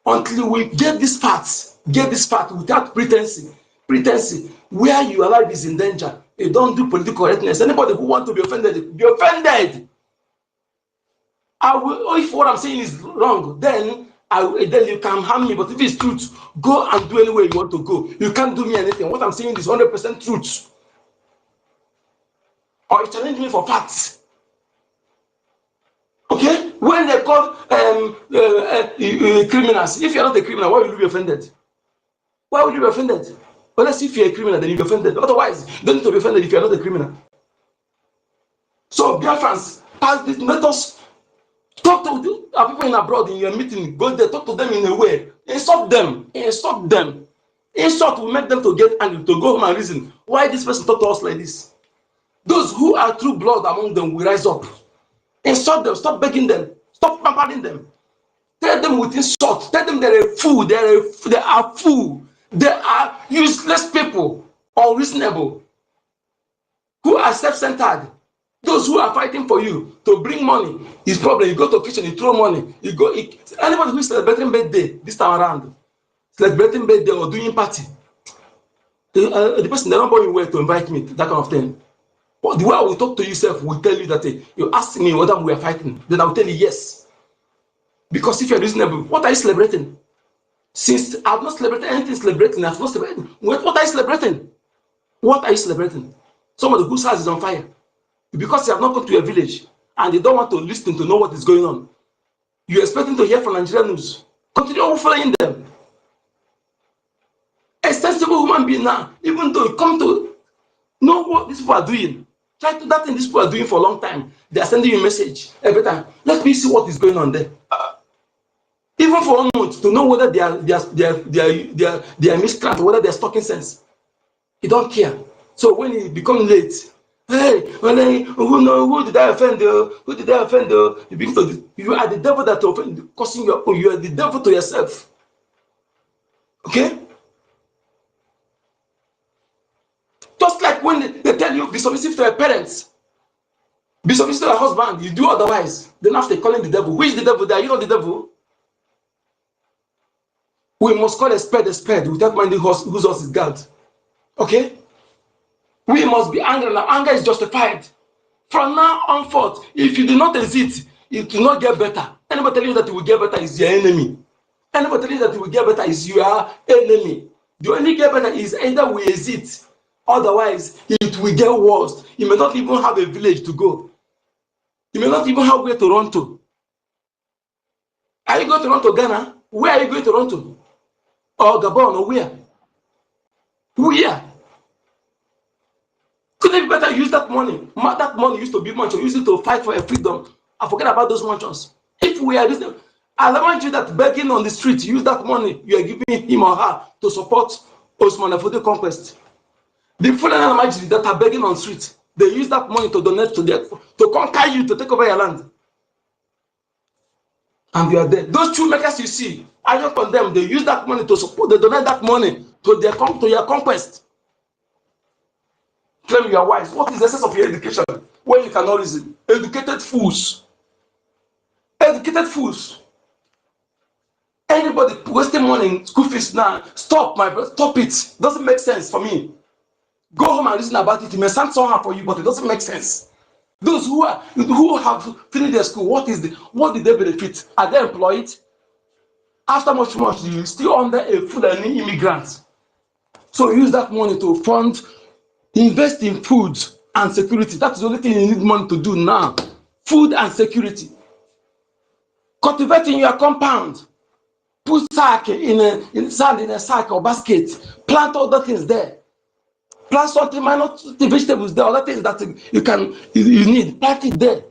Until we get this part without pretense. pretense, where your life is in danger. You don't do political correctness. Anybody who wants to be offended, be offended. If what I'm saying is wrong, then you can harm me. But if it's truth, go and do anywhere you want to go. You can't do me anything. What I'm saying is 100% truth. Or you challenge me for facts. Okay? When they call criminals, if you're not a criminal, why will you be offended? Why would you be offended? Unless if you're a criminal, then you'll be offended. Otherwise, you don't need to be offended if you're not a criminal. So, Biafrans, let us talk to our people in abroad in your meeting. Go there, talk to them in a way. Insult them. Insult them. Insult will make them to get angry, to go home and reason why this person talk to us like this. Those who are true blood among them will rise up. Insult them. Stop begging them. Stop pampering them. Tell them with insult. Tell them they're a fool. They are fool. They are useless people, unreasonable, who are self-centered. Those who are fighting for you to bring money is problem. You go to kitchen, you throw money. You go. Anybody who is celebrating birthday this time around, celebrating birthday or doing party, the person they don't born you well to invite me, that kind of thing. But the way I will talk to yourself will tell you that you ask me whether we are fighting, then I will tell you yes. Because if you're reasonable, what are you celebrating? Since I've not celebrated anything celebrating, I've not celebrated. What are you celebrating? What are you celebrating? Somebody whose house is on fire. Because you have not come to your village and they don't want to listen to know what is going on. You're expecting to hear from Nigerian news. Continue following them. A sensible human being now, even though you come to know what these people are doing, try to that thing these people are doing for a long time. They are sending you a message every time. Let me see what is going on there. Even for 1 month to know whether they are miscreants or whether they are talking sense. You don't care. So when it becomes late, hey, who did I offend? Who did I offend? You are the devil that offend, causing you are the devil to yourself. Okay? Just like when they tell you be submissive to your parents, be submissive to your husband, you do otherwise. Then after calling the devil, who is the devil there? You know the devil. We must call a spade without minding whose horse is guard. Okay? We must be angry now. Anger is justified. From now on forth, if you do not exit, it will not get better. Anybody tell you that it will get better is your enemy. Anybody tell you that it will get better is your enemy. The only get better is either we exit, otherwise it will get worse. You may not even have a village to go. You may not even have where to run to. Are you going to run to Ghana? Where are you going to run to? Or Gabon or where? Where? Couldn't it be better use that money? That money used to be much, or use it to fight for a freedom. I forget about those mansions. If we are this, I remind you that begging on the street, use that money you are giving him or her to support Osman for the conquest. The foreign magistrates that are begging on the street, they use that money to donate to conquer you, to take over your land. And you are there. Those two makers you see, I don't condemn. They use that money to support, they donate that money to your conquest. Claim you are wise. What is the essence of your education when you cannot reason? Educated fools. Educated fools. Anybody wasting money in school fees now, stop, my brother. Stop it. Doesn't make sense for me. Go home and reason about it. It may sound somehow for you, but it doesn't make sense. Those who have finished their school, what did they benefit? Are they employed? After much, you still under a Fulani immigrant. So use that money to fund, invest in food and security. That's the only thing you need money to do now. Food and security. Cultivate in your compound. Put sack in sand in a sack or basket. Plant other things there. Plant something minor, the vegetables there, other things that you need. Plant it there.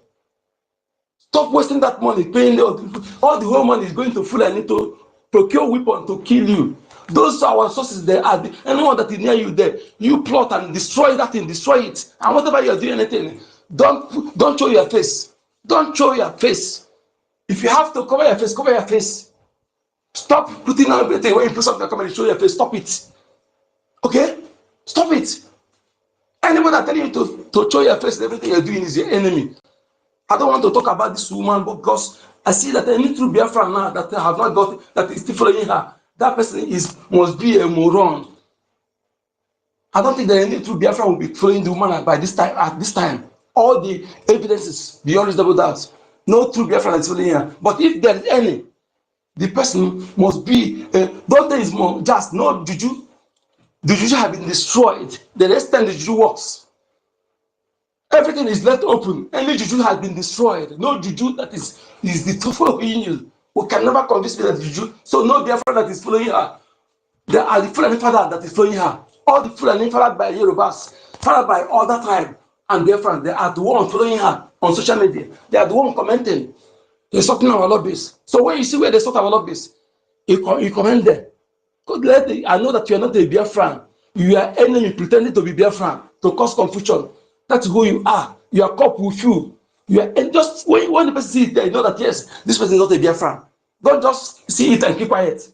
Stop wasting that money, paying all the whole money is going to full and need to procure weapon to kill you. Those are our sources there. Anyone that is near you there, you plot and destroy that thing, destroy it. And whatever you are doing, anything, don't show your face. Don't show your face. If you have to cover your face, cover your face. Stop putting on everything when you put something and show your face. Stop it. Okay? Stop it. Anyone that telling you to show your face and everything you're doing is your enemy. I don't want to talk about this woman because I see that any true Biafra now that I have not got that is still following her. That person must be a moron. I don't think that any true Biafra will be following the woman by this time. At this time, all the evidences beyond reasonable doubt, no true Biafra is following her. But if there is any, the person must be. Don't think it's more just no juju. The juju have been destroyed. The next time the juju works, everything is left open. Any juju has been destroyed. No juju that is the truthful opinion. We can never convince me that juju. So no Biafra that is following her. There are the Fulani father that is following her. All the Fulani followed by Yorubas, followed by other tribe and Biafrans. They are the one following her on social media. They are the one commenting. They're sorting our lobbies. So when you see where they sort our lobbies, you comment there. I know that you are not a Biafran. You are enemy pretending to be Biafran to cause confusion. That's who you are. You are cop with you. You are, and just when the person sees it, you know that yes, this person is not a Biafran. Don't just see it and keep quiet.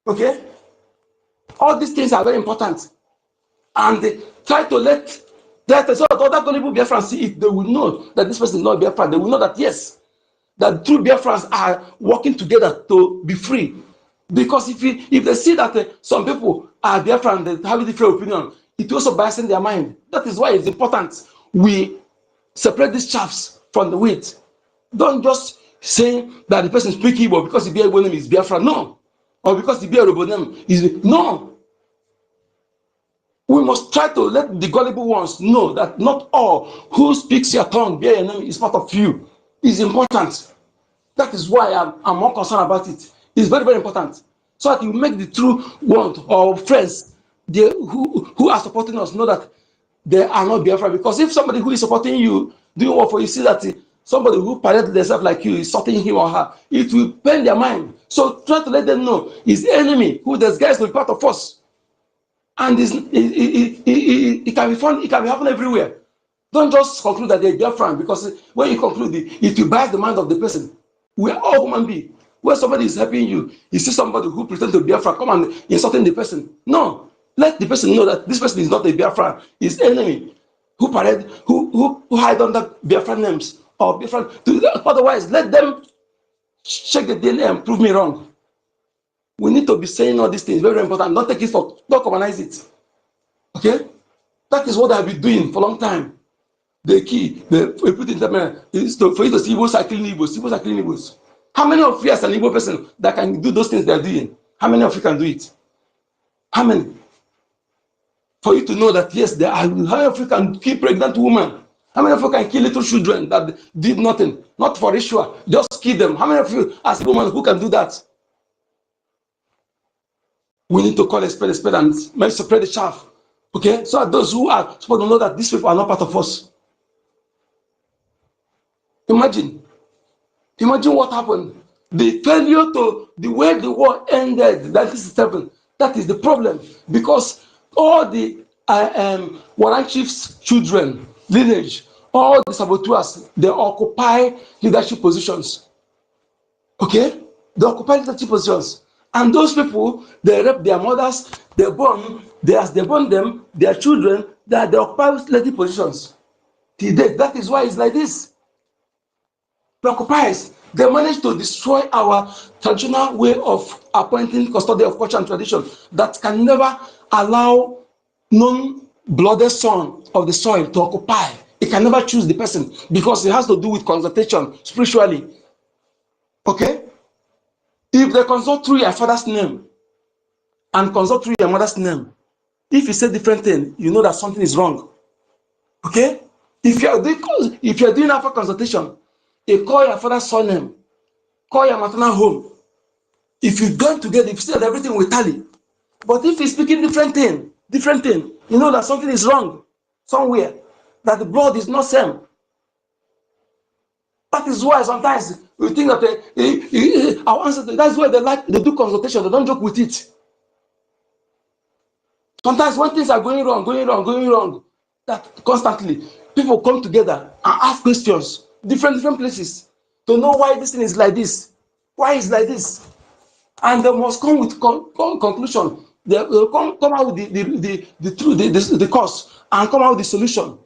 Okay? All these things are very important. And they try to let that so that other gullible Biafrans see it, they will know that this person is not Biafran. They will know that yes, that true Biafrans are working together to be free. Because if they see that some people are Biafran, they have a different opinion, it also biases their mind. That is why it's important we separate these chaffs from the wheat. Don't just say that the person speaks Igbo because the Igbo name is Biafra. No. Or because the Igbo name is no. We must try to let the gullible ones know that not all who speaks your tongue, bear your name, is part of you. It's important. That is why I'm more concerned about it. It's very, very important. So that you make the true ones or friends who are supporting us know that they are not Biafra. Because if somebody who is supporting you doing what for you see that somebody who paraded themselves like you is sorting him or her, it will pain their mind. So try to let them know his enemy who disguised to be part of us. And it can be fun, it can be happening everywhere. Don't just conclude that they're Biafran, because when you conclude it will bias the mind of the person. We are all human beings. When somebody is helping you, you see somebody who pretends to be Biafra, come and insulting the person. No, let the person know that this person is not a Biafran, is enemy who parade, who hide under Biafran names or Biafran. Otherwise, let them check the DNA and prove me wrong. We need to be saying all these things, very, very important. Don't take it for, don't commonize it. Okay? That is what I've been doing for a long time. The key, we put in the is for you to see Igbos are killing Igbos. Igbos are killing Igbos. How many of you as an Igbo person that can do those things they're doing? How many of you can do it? How many? For you to know that yes, there are, how many of you can kill pregnant women? How many of you can kill little children that did nothing? Not for ritual, just kill them. How many of you as a woman who can do that? We need to call a spade and separate the chaff. Okay? So that those who are supposed to know that these people are not part of us. Imagine what happened. The failure to the way the war ended, 1967, that is the problem. Because all the Warren Chief's children, lineage, all the saboteurs, they occupy leadership positions. Okay? They occupy leadership positions. And those people, they rape their mothers, they burn them, their children, they occupy leadership positions. Today, that is why it's like this. Preoccupies, they managed to destroy our traditional way of appointing custodian of culture and tradition that can never allow non-blooded son of the soil to occupy. It can never choose the person because it has to do with consultation spiritually. Okay? If they consult through your father's name and consult through your mother's name, if you say different thing, you know that something is wrong. Okay? If you are doing after consultation, you call your father's surname, call your maternal home. If you join together, if you say that everything will tally. But if you're speaking different thing, you know that something is wrong somewhere, that the blood is not same. That is why sometimes we think that our ancestors, that's why they do consultation, they don't joke with it. Sometimes when things are going wrong, that constantly people come together and ask questions, different places, to know why this thing is like this, why it's like this. And they must come with conclusion. They will come out with the cause and come out with the solution.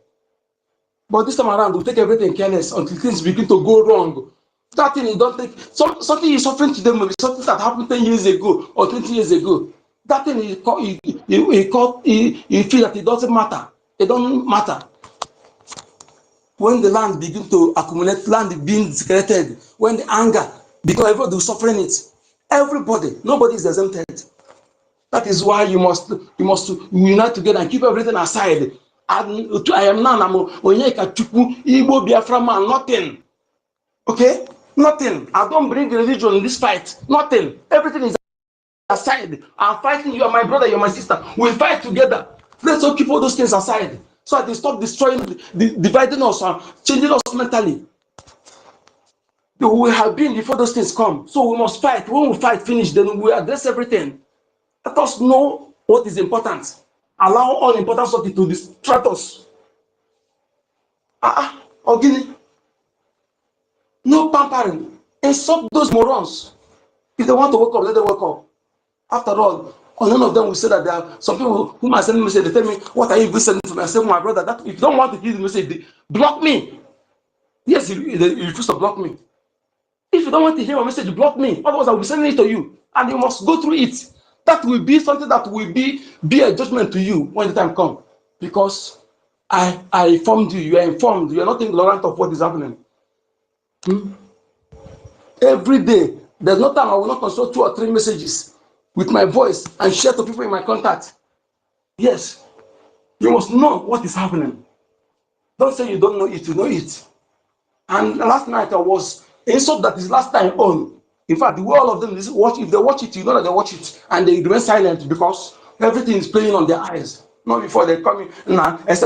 But this time around, we'll take everything careless until things begin to go wrong. That thing you don't take something you're suffering today, maybe something that happened 10 years ago or 20 years ago. That thing he feel that it doesn't matter. It doesn't matter. When the land begin to accumulate, land being discredited, when the anger, because everybody is suffering it. Everybody, nobody is exempted. That is why you must unite together and keep everything aside. And I am now, I'm Onyeka Chukwu, Igbo Biafra man, nothing. Okay? Nothing. I don't bring religion in this fight. Nothing. Everything is aside. I'm fighting. You are my brother, you're my sister. We'll fight together. Let's all keep all those things aside. So that they stop destroying, dividing us, changing us mentally. We have been before those things come. So we must fight. When we fight, finish, then we address everything. Let us know what is important. Allow all important stuff to distract us. Ogini. No pampering. Insult those morons. If they want to wake up, let them wake up. After all, none of them will say that there are some people who might send me message. They tell me, "What are you sending to me?" I say, "My brother, that if you don't want to hear the message, block me." Yes, you refuse to block me. If you don't want to hear my message, block me. Otherwise, I will be sending it to you, and you must go through it. That will be something that will be a judgment to you when the time comes, because I informed you. You are informed. You are not ignorant of what is happening. Every day, there's no time I will not consult 2 or 3 messages with my voice and share to people in my contact. Yes, you must know what is happening. Don't say you don't know it, you know it. And last night I was insult that is last time on. In fact, the way all of them watch, if they watch it, you know that they watch it, and they remain silent because everything is playing on their eyes. Not before they come in. Nah, tonight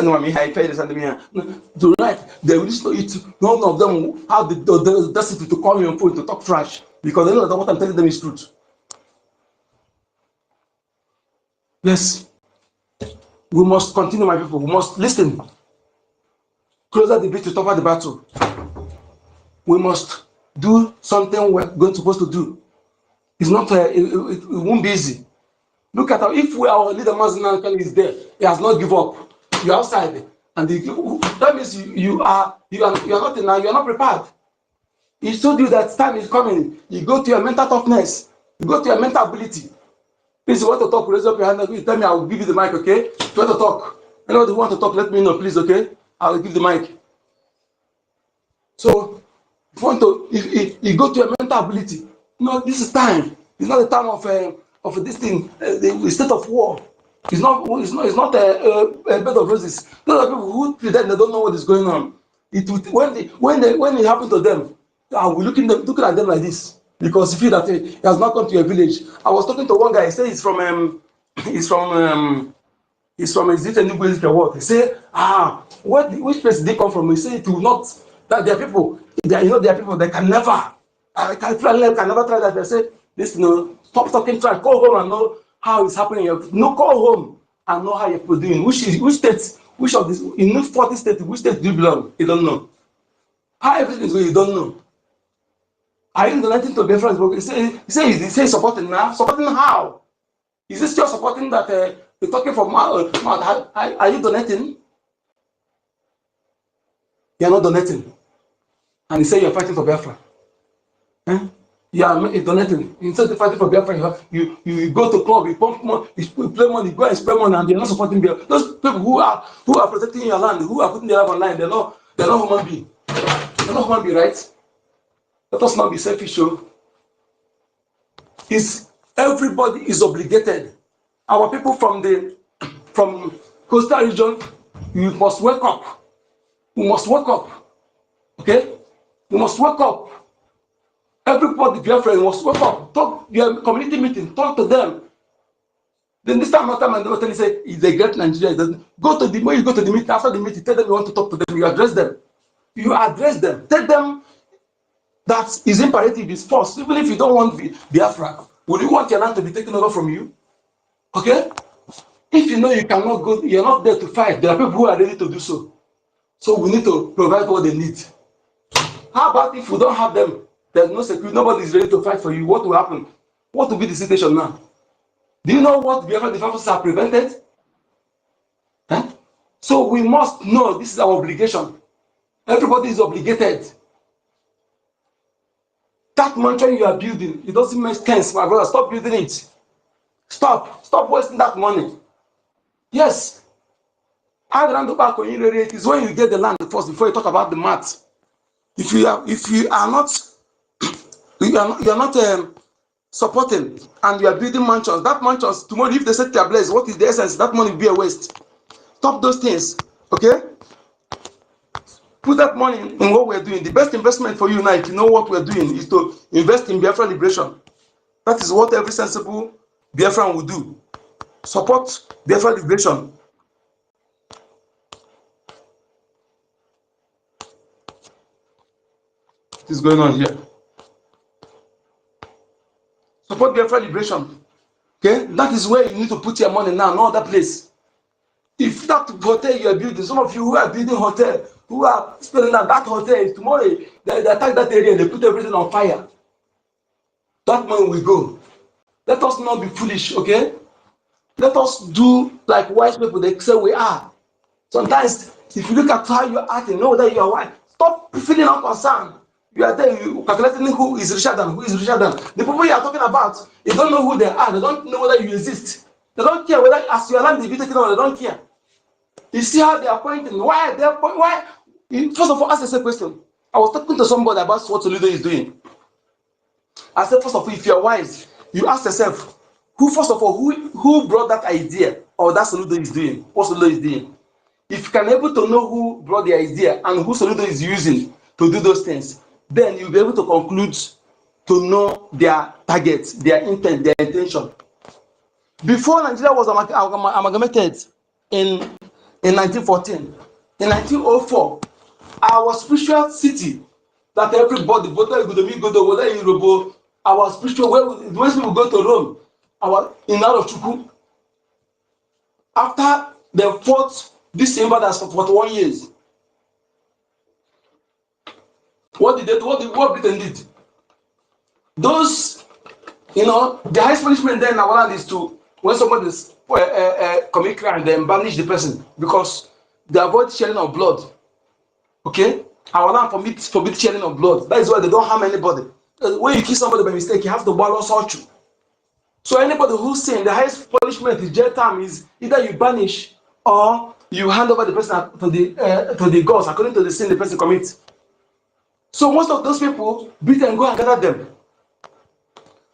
they will listen to it. None of them have the audacity to call me on phone to talk trash because they know that what I'm telling them is truth. Yes, we must continue, my people. We must listen. Closer the bit to tougher the battle. We must do something we're supposed to do. It's not. It won't be easy. Look at how if our leader Mazinankan is there, he has not given up. You're outside, and that means you are not in. You are not prepared. He told you that time is coming. You go to your mental toughness. You go to your mental ability. Please, you want to talk? Raise up your hand. You tell me. I will give you the mic. Okay? If you want to talk, anybody who want to talk, let me know, please. Okay? I will give the mic. So, if you go to your mental ability, no, this is time. It's not the time of this thing, the state of war. It's not a bed of roses. Those are people who pretend they don't know what is going on. When it happened to them, I will looking at them like this because you feel that he has not come to your village. I was talking to one guy. He said he's from is it a new place what? He say, which place did they come from? He say it will not, that there are people, there are people that can never, can never try that. They say, listen, stop talking, try, call home and know how it's happening. No, call home and know how you're doing. Which state, which of this, in 40 states, which state do you belong? You don't know. How everything is going, you don't know. Are you donating to Biafrans? He say supporting now. Supporting how? Is this still supporting that you're talking from mouth? Are you donating? You're not donating. And you say you're fighting for Biafra. You are donating. Instead of fighting for Biafra, you go to club, you pump money, you play money, you go and spend money, and you're not supporting Biafra. Those people who are protecting your land, who are putting their life online, they're not human beings. They're not human beings, right? Let us not be selfish. Everybody is obligated. Our people from coastal region, you must wake up. We must wake up. Okay? We must wake up. Everybody, Biafra, must wake up. Talk your community meeting. Talk to them. Then this time after, and they say, "Is a great Nigeria." It doesn't. When you go to the meeting, after the meeting, tell them you want to talk to them. You address them. You address them. Tell them that is imperative, is force. Even if you don't want Biafra, would you want your land to be taken over from you? Okay? If you know you cannot go, you're not there to fight. There are people who are ready to do so. So we need to provide what they need. How about if we don't have them? There's no security. Nobody is ready to fight for you. What will happen? What will be the situation now? Do you know what Biafra defenses are prevented? So we must know this is our obligation. Everybody is obligated. That mantra you are building, it doesn't make sense, my brother. Stop building it. Stop wasting that money. Yes. It is when you get the land first before you talk about the math. If you are not supporting and you are building mansions, that mansions tomorrow, if they set their blaze, what is the essence? That money will be a waste. Stop those things. Okay? Put that money in what we're doing. The best investment for you now, if you know what we're doing, is to invest in Biafra liberation. That is what every sensible Biafran will do. Support Biafra liberation. What is going on here? Support Biafra liberation. Okay? That is where you need to put your money now, no other place. If that hotel you are building, some of you who are building hotel, who are spending that hotel, tomorrow they attack that area and they put everything on fire. That money will go. Let us not be foolish, okay? Let us do like wise people they say we are. Sometimes, if you look at how you are acting, know that you are wise. Stop feeling unconcerned. You are there, you calculating who is richer than, who is richer than. The people you are talking about, you don't know who they are. They don't know whether you exist. They don't care whether as your land is being taken over, they don't care. You see how they are pointing. Why? First of all, ask yourself a question. I was talking to somebody about what Soludo is doing. I said, first of all, if you are wise, you ask yourself, who brought that idea or that Soludo is doing? What Soludo is doing? If you can able to know who brought the idea and who Soludo is using to do those things, then you'll be able to conclude to know their targets, their intent, their intention. Before Nigeria was amalgamated in 1914, in 1904, our spiritual city that everybody, whether in Yoruba, our spiritual, when people go to Rome, in Arochukwu, after they fought this invaders for 41 years, what did they do? What Britain did? Those, the highest punishment then in our land is to, when somebody commit crime, then banish the person because they avoid sharing of blood. Okay? Our land forbids sharing of blood. That is why they don't harm anybody. When you kill somebody by mistake, you have to balance out you. So anybody who's sin, the highest punishment is jail time is either you banish or you hand over the person to the gods according to the sin the person commits. So most of those people, Britain go and gather them.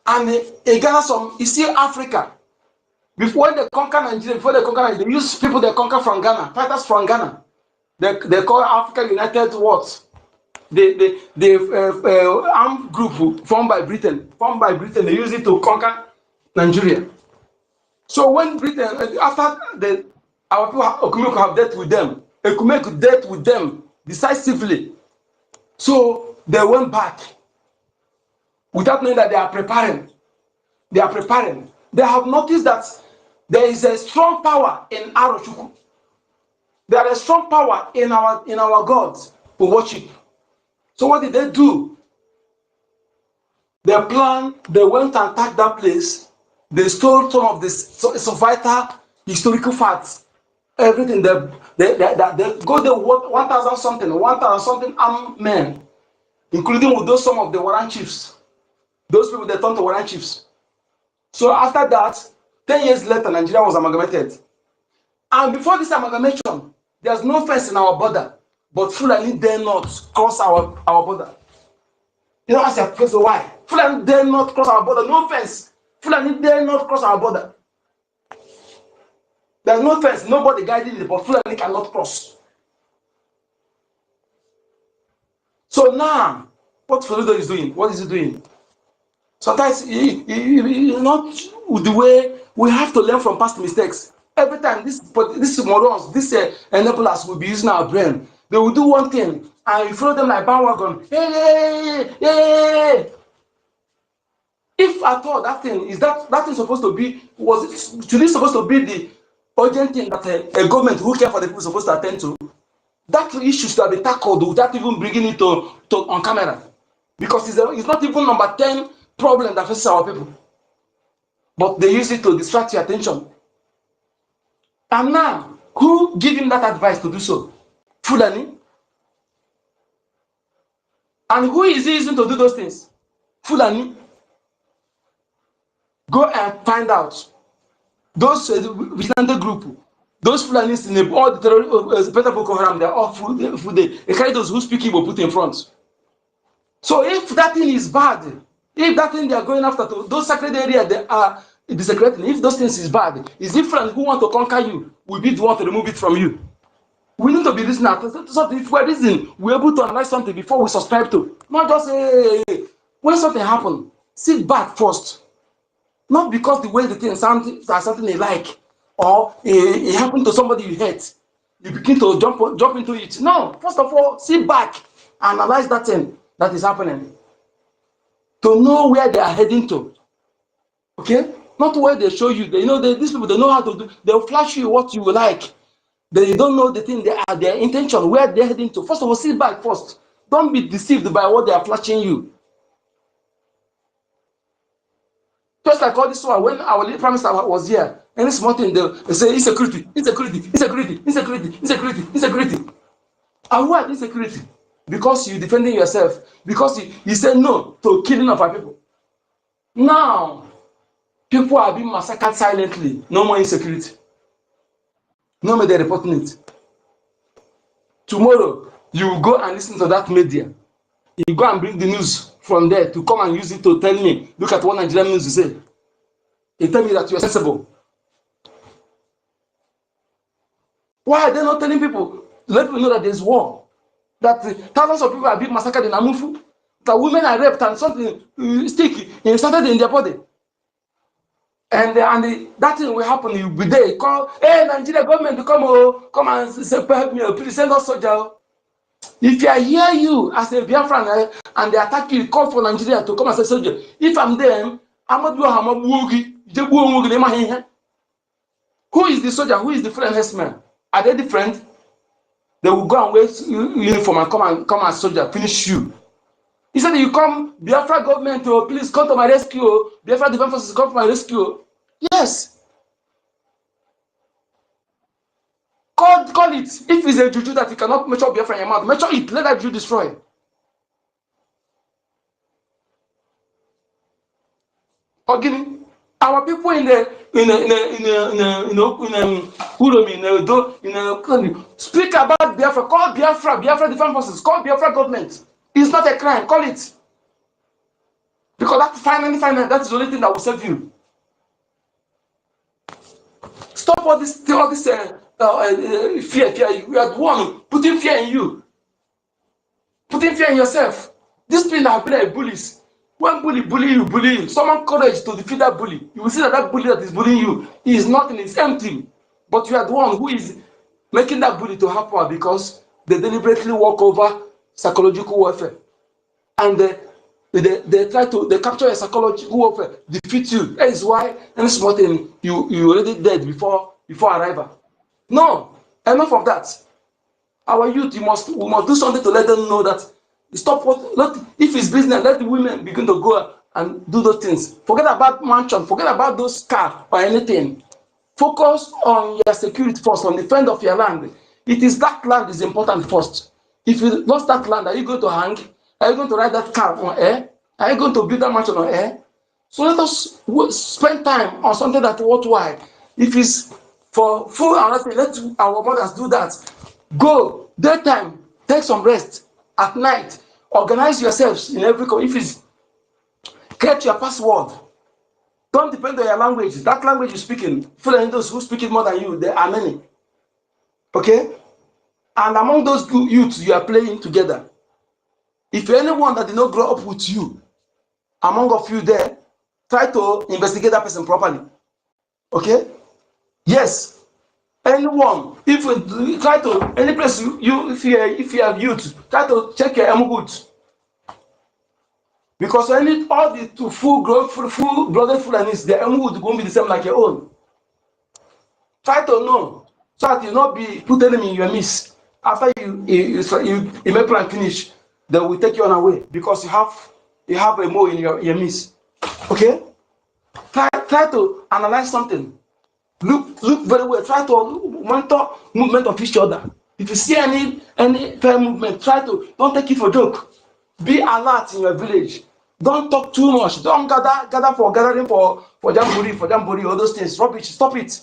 And they gather some, you see Africa. Before they conquer Nigeria, they use people they conquer from Ghana, fighters from Ghana. They call Africa United what? The armed group formed by Britain, they use it to conquer Nigeria. So when Britain, after our people Okumeku have dealt with them, Okumeku dealt with them decisively. So they went back without knowing that they are preparing. They have noticed that there is a strong power in Arochukwu. There is a strong power in our gods who worship. So what did they do? They went and attacked that place. They stole some of this vital historical facts. Everything they go there 1,000 something armed men, including with some of the Warren chiefs. Those people they turned to Warren chiefs. So after that, 10 years later, Nigeria was amalgamated. And before this amalgamation, there's no fence in our border, but Fulani dare not cross our border. You know, ask your question why? Fulani dare not cross our border, no fence. Fulani dare not cross our border. There's no fence, nobody guiding it, but Fulani cannot cross. So now, what Fulani is doing? What is he doing? Sometimes he's not with the way we have to learn from past mistakes. Every time this morons, these enablers will be using our brain. They will do one thing and you follow them like bandwagon. Hey. If at all that thing supposed to be supposed to be the urgent thing that a government who care for the people is supposed to attend to, that issue should have been tackled without even bringing it to on camera, because it's not even number 10 problem that faces our people, but they use it to distract your attention. And now, who give him that advice to do so? Fulani. And who is he using to do those things? Fulani. Go and find out. Those vigilante group, those Fulanis in all the terrorists, Boko Haram, they're all full day. They carry those who speak Igbo put in front. So if that thing is bad, if that thing they are going after, those sacred areas they are desecrating, if those things is bad, it's different who want to conquer you will be the one to remove it from you. We need to be listening. So if we're listening, we're able to analyze something before we subscribe to. Not just say, hey, when something happens, sit back first. Not because the way the thing sounds something they like, or it happened to somebody you hate, you begin to jump into it. No, first of all, sit back, analyze that thing that is happening, to know where they are heading to. Okay, not where they show you. These people, they know how to do. They'll flash you what you like. They don't know the thing, their intention, where they're heading to. First of all, sit back first. Don't be deceived by what they are flashing you. Just like all this one, when our lead prime minister was here, any small thing they say insecurity, insecurity, insecurity, insecurity, insecurity, insecurity. And why insecurity? Because you defending yourself. Because you said no to killing of our people. Now, people are being massacred silently. No more insecurity. No more they're reporting it. Tomorrow, you will go and listen to that media. You go and bring the news from there to come and use it to tell me, look at what Nigerian news you say. You tell me that you're sensible. Why are they not telling people? Let people know that there's war. That thousands of people are being massacred in Amufu. That women are raped and something stick inserted in their body. And that thing will happen. You'll be there. You call, hey, Nigeria government, to come and say, help me, please send us soldier. If I hear you as a Biafran and they attack you, call for Nigeria to come and say soldier. If I'm them, I'm not doing who is the soldier? Who is the friend herdsman? Are they different? They will go and wear uniform and come as soldier, finish you. He said, you come, Biafra government, please come to my rescue. Biafra defense forces, come to my rescue. Yes. Call it. If it's a juju that you cannot measure Biafra in your mouth, measure it. Let that juju destroy. Again, our people speak about Biafra. Call Biafra defense forces. Call Biafra government. It's not a crime. Call it. Because that finally, that is the only thing that will save you. Stop all this fear. You are the one putting fear in you. Putting fear in yourself. This thing that have been like bullies. When bully you. Someone courage to defeat that bully. You will see that bully that is bullying you is not in his empty. But you are the one who is making that bully to happen because they deliberately walk over psychological warfare. And they try to capture a psychological warfare, defeat you. That is why any small thing you already dead before arrival. No, enough of that. Our youth, we must do something to let them know that stop if it's business, let the women begin to go and do those things. Forget about mansion, forget about those cars or anything. Focus on your security first, on the defense of your land. It is that land is important first. If you lost that land, are you going to hang? Are you going to ride that car on air? Are you going to build that mansion on air? So let us spend time on something that's worthwhile. If it's for food and nothing, let our mothers do that. Go daytime, take some rest. At night, organize yourselves in every. If it's create your password. Don't depend on your language. That language you're speaking, those who speak it more than you, there are many. Okay? And among those youths you are playing together, if anyone that did not grow up with you, among of you there, try to investigate that person properly. Okay? Yes. Anyone, if you try to, any place if you have youth, try to check your good. Because all the full-blooded Fulanis, their wood won't be the same like your own. Try to know, so that you not be put enemy in your midst. After you make plan finish, they will take you on away because you have a more in your midst. Okay? Try to analyze something. Look very well. Try to monitor movement of each other. If you see any fair movement, don't take it for joke. Be alert in your village. Don't talk too much. Don't gather for gathering for for Jamboree, all those things, rubbish, stop it.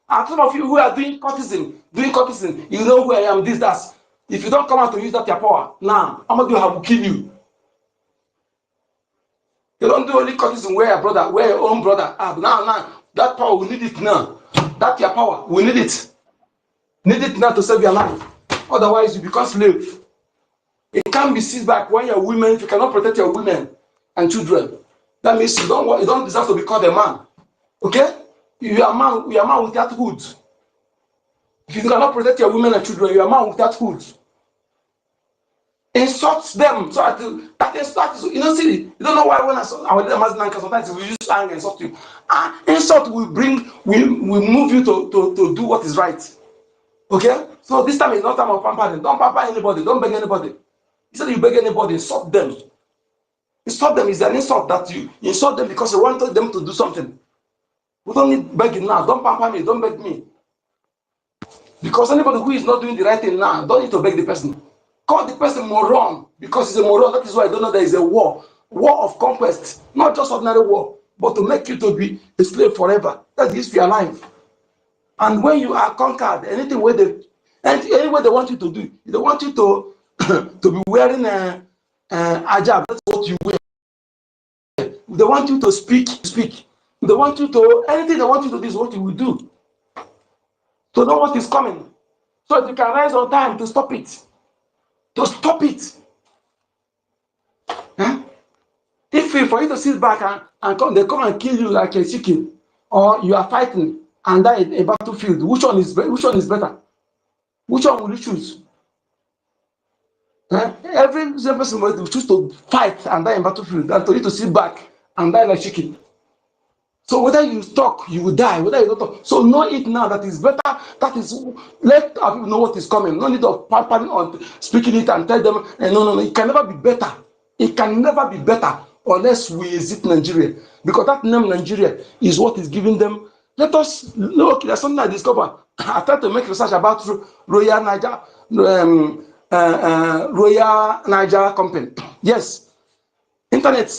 And some of you who are doing courtesan, you know who I am, this, that. If you don't come out to use that your power, now, I'm going to kill you. You don't do only courtesan where your own brother. Now, that power, we need it now. That's your power, we need it. Need it now to save your life. Otherwise, you become slave. It can't be seized back when you're women, if you cannot protect your women and children. That means you don't deserve to be called a man. Okay? You are a man without hood. If you cannot protect your women and children, you are a man without hood. Insult them so that insult is, you know, see, you don't know why when sometimes we use anger and insult you. Insult will move you to do what is right. Okay? So this time is not time of pampering. Don't pamper anybody, don't beg anybody. Instead you beg anybody, insult them. Insult them is an insult that you insult them because you wanted them to do something. We don't need begging now. Don't pamper me, don't beg me. Because anybody who is not doing the right thing now, don't need to beg the person. Call the person moron because he's a moron. That is why I don't know there is a war of conquest, not just ordinary war, but to make you to be a slave forever. That is your life. And when you are conquered, any way they want you to do, they want you to to be wearing a hijab. That's what you wear. They want you to speak. They want you to anything they want you to do is what you will do. To know what is coming, so if you can rise on time to stop it. Huh? If for you to sit back and they come and kill you like a chicken, or you are fighting and die in a battlefield, which one is better? Which one will you choose? Every person will choose to fight and die in battlefield than to you to sit back and die like chicken. So whether you talk, you will die. Whether you don't talk, so know it now. That is better. That is, let our people know what is coming. No need of pampering on speaking it and tell them. No. It can never be better. It can never be better unless we exit Nigeria, because that name Nigeria is what is giving them. Let us look. There's something I discovered. I tried to make research about Royal Niger, Royal Niger Company. Yes, internet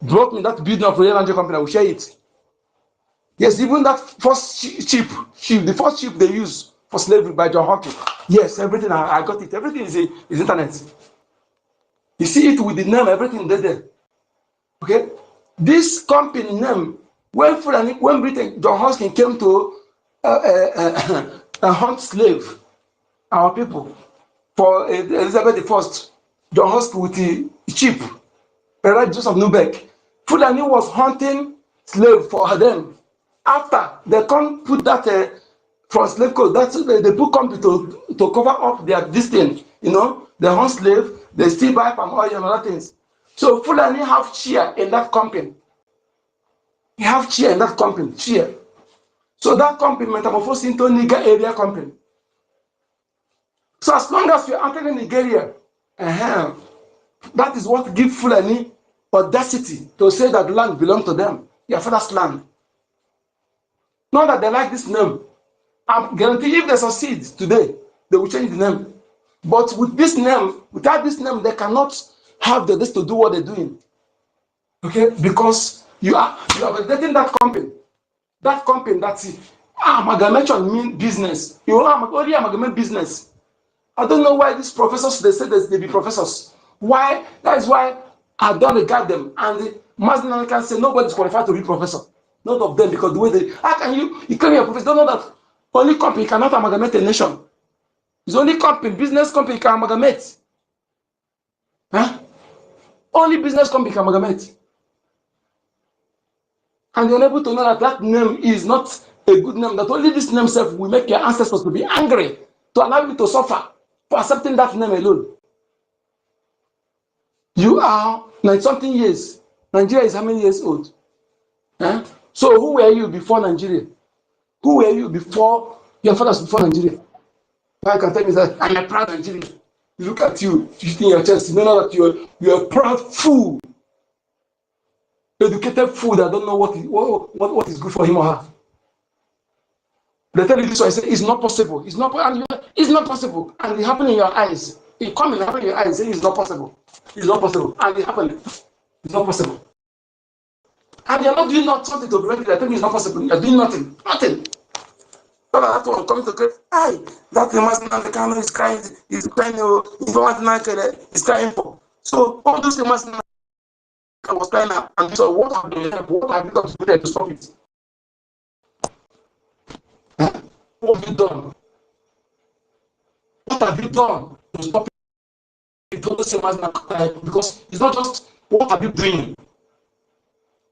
brought me that building of Royal Niger Company. I will share it. Yes, even that first ship, the first ship they use for slavery by John Hawkins. Yes, everything, I got it. Everything is internet. You see it with the name, everything there. Okay? This company name, when Britain, John Hawkins came to hunt slave, our people, for Elizabeth I, John Hawkins with the ship, Joseph Nubeck, Fulani was hunting slave for them. After they can't put that from slave code, that's they put company to cover up their distance. You know, they hunt slave, they still buy palm oil and other things. So Fulani have share in that company. He have share in that company, share. So that company metamorphosed into Niger area company. So as long as you are entering Nigeria, that is what gives Fulani audacity to say that the land belongs to them, your father's land. Not that they like this name. I'm guaranteed if they succeed today, they will change the name. But with this name, without this name, they cannot have the this to do what they're doing. Okay, because you are validating that company. That company that's amalgamation mean business. You only amalgamate business. I don't know why these professors they say they be professors. Why? That is why I don't regard them. And the Muslim can say nobody's qualified to be professor. None of them, because the way they how can you claim you're a professor? Don't know that only company cannot amalgamate a nation. It's only company, business company can amalgamate. Huh? Only business company can amalgamate. And you're able to know that that name is not a good name, that only this name self will make your ancestors to be angry, to allow you to suffer for accepting that name alone. You are 90-something years. Nigeria is how many years old? Huh? So who were you before Nigeria? Who were you before your fathers before Nigeria? I can tell you that I'm a proud Nigerian. You look at you, you in your chest, you know that you're a proud fool. Educated fool that don't know what is good for him or her. They tell you this, so I say it's not possible. It's not possible. And it happened in your eyes. It come and happen in your eyes, say it's not possible. It's not possible. And it happened. It's not possible. And you're not doing something to prevent it. I think it's not possible. You're doing nothing. Nothing. So that one coming to say, hey, that the master and the camera is crying, he's crying, he's crying for. So all those things master was crying out. And so what have you done? What have you done to do to stop it? Huh? What have you done? What have you done to stop it? Because it's not just what have you doing.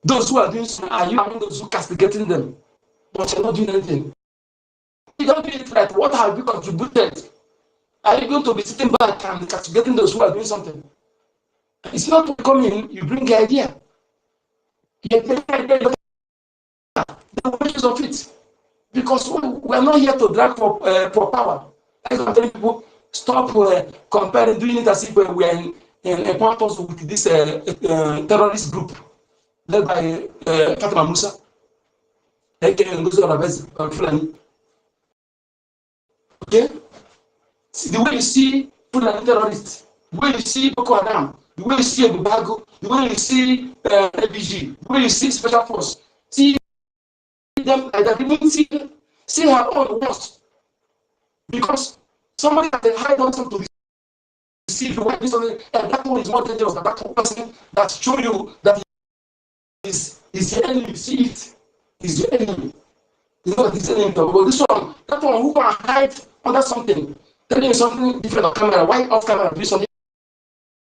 Those who are doing something, are you among those who castigating them? But you're not doing anything. You don't do it right. What have you contributed? Are you going to be sitting back and castigating those who are doing something? It's not coming, you bring the idea. The wages of it. Because we are not here to drag for power. As I'm telling people, stop comparing, doing it as if we are in partners with this terrorist group led by Fatima Musa, aka NGOZI. Okay? The way you see Fulani terrorists, the way you see Boko Haram, the way you see Ebubago, the way you see BRGIE, the way you see Special Force, see them like that, even see her own worse. Because somebody that hide on something to deceive you, that one is more dangerous than that person that show you that is your enemy. See it, is your enemy. You know that it's enemy. But this one, that one who can hide under something, telling you something different on camera, why off camera, do something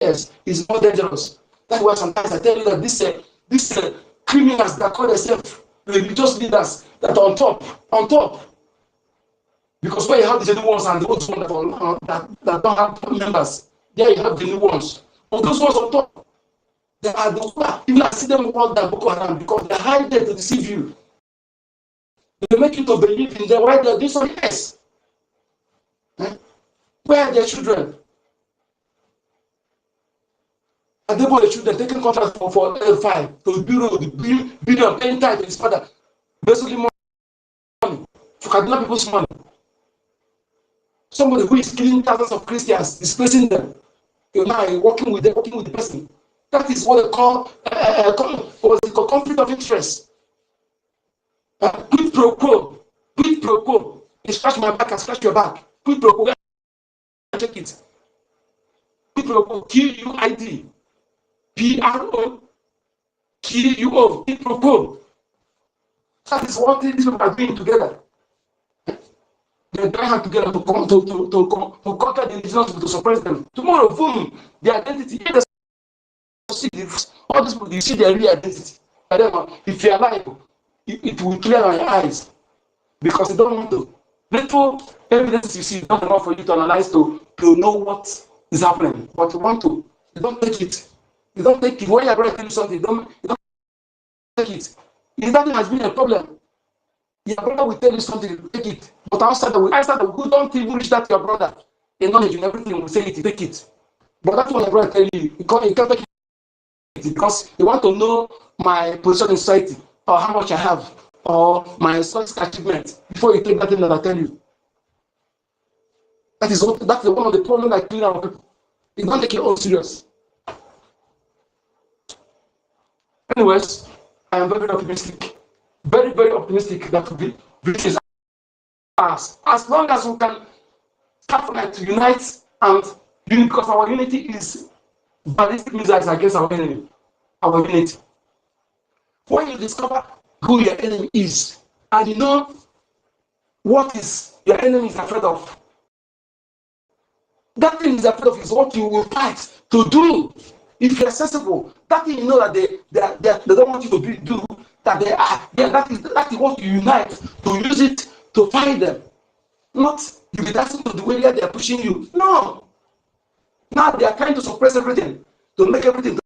else is more dangerous. That's why sometimes I tell you that these criminals that call themselves religious leaders that are on top. Because where you have the new ones and the old ones that don't have members, there you have the new ones. But those ones on top, they are the ones, even I see them called that Boko Haram because they hide there to deceive you. They make you to believe in them while they're doing something else. Where are their children? And they were the children taking contracts for L5 to bureau, the billion paying time to his father. Basically money. To kidnap people's money. Somebody who is killing thousands of Christians, displacing them. You're now working with the person. That is what they call conflict of interest. Quid pro quo. Quid pro quo. You scratch my back, I scratch your back. Quid pro quo. Check it. Quid pro quo. QUID. PRO. QUO. Quid pro quo. That is what these people are doing together. They try hard together to conquer the indigenous people, to suppress them. Tomorrow, boom, the identity. All these people, you see their real identity. If you are alive, it will clear your eyes because they don't want to. Little evidence you see is not enough for you to analyze to know what is happening. But you want to, you don't take it. You don't take it. When you're going to tell you something, you don't take it. If that has been a problem, your brother will tell you something, take it. But outside we don't even reach that to your brother. In knowledge and everything, will say it, take it. But that's what your brother tell you. You can't take it because you want to know my position in society or how much I have or my success achievement before you take that thing that I tell you. That's one of the problems I clear out people. You don't take your own serious. Anyways, I am very, very optimistic. Very, very optimistic that this is us. As long as we can start to unite and because our unity is ballistic missiles against our enemy. Our unity. When you discover who your enemy is, and you know what is your enemy is afraid of, that thing is afraid of is what you will fight to do. If you're sensible, that thing you know that they don't want you to do, that they are, that is what you unite to use it to fight them. Not you be dancing to the way they are pushing you. No. Now they are trying to suppress everything, to make everything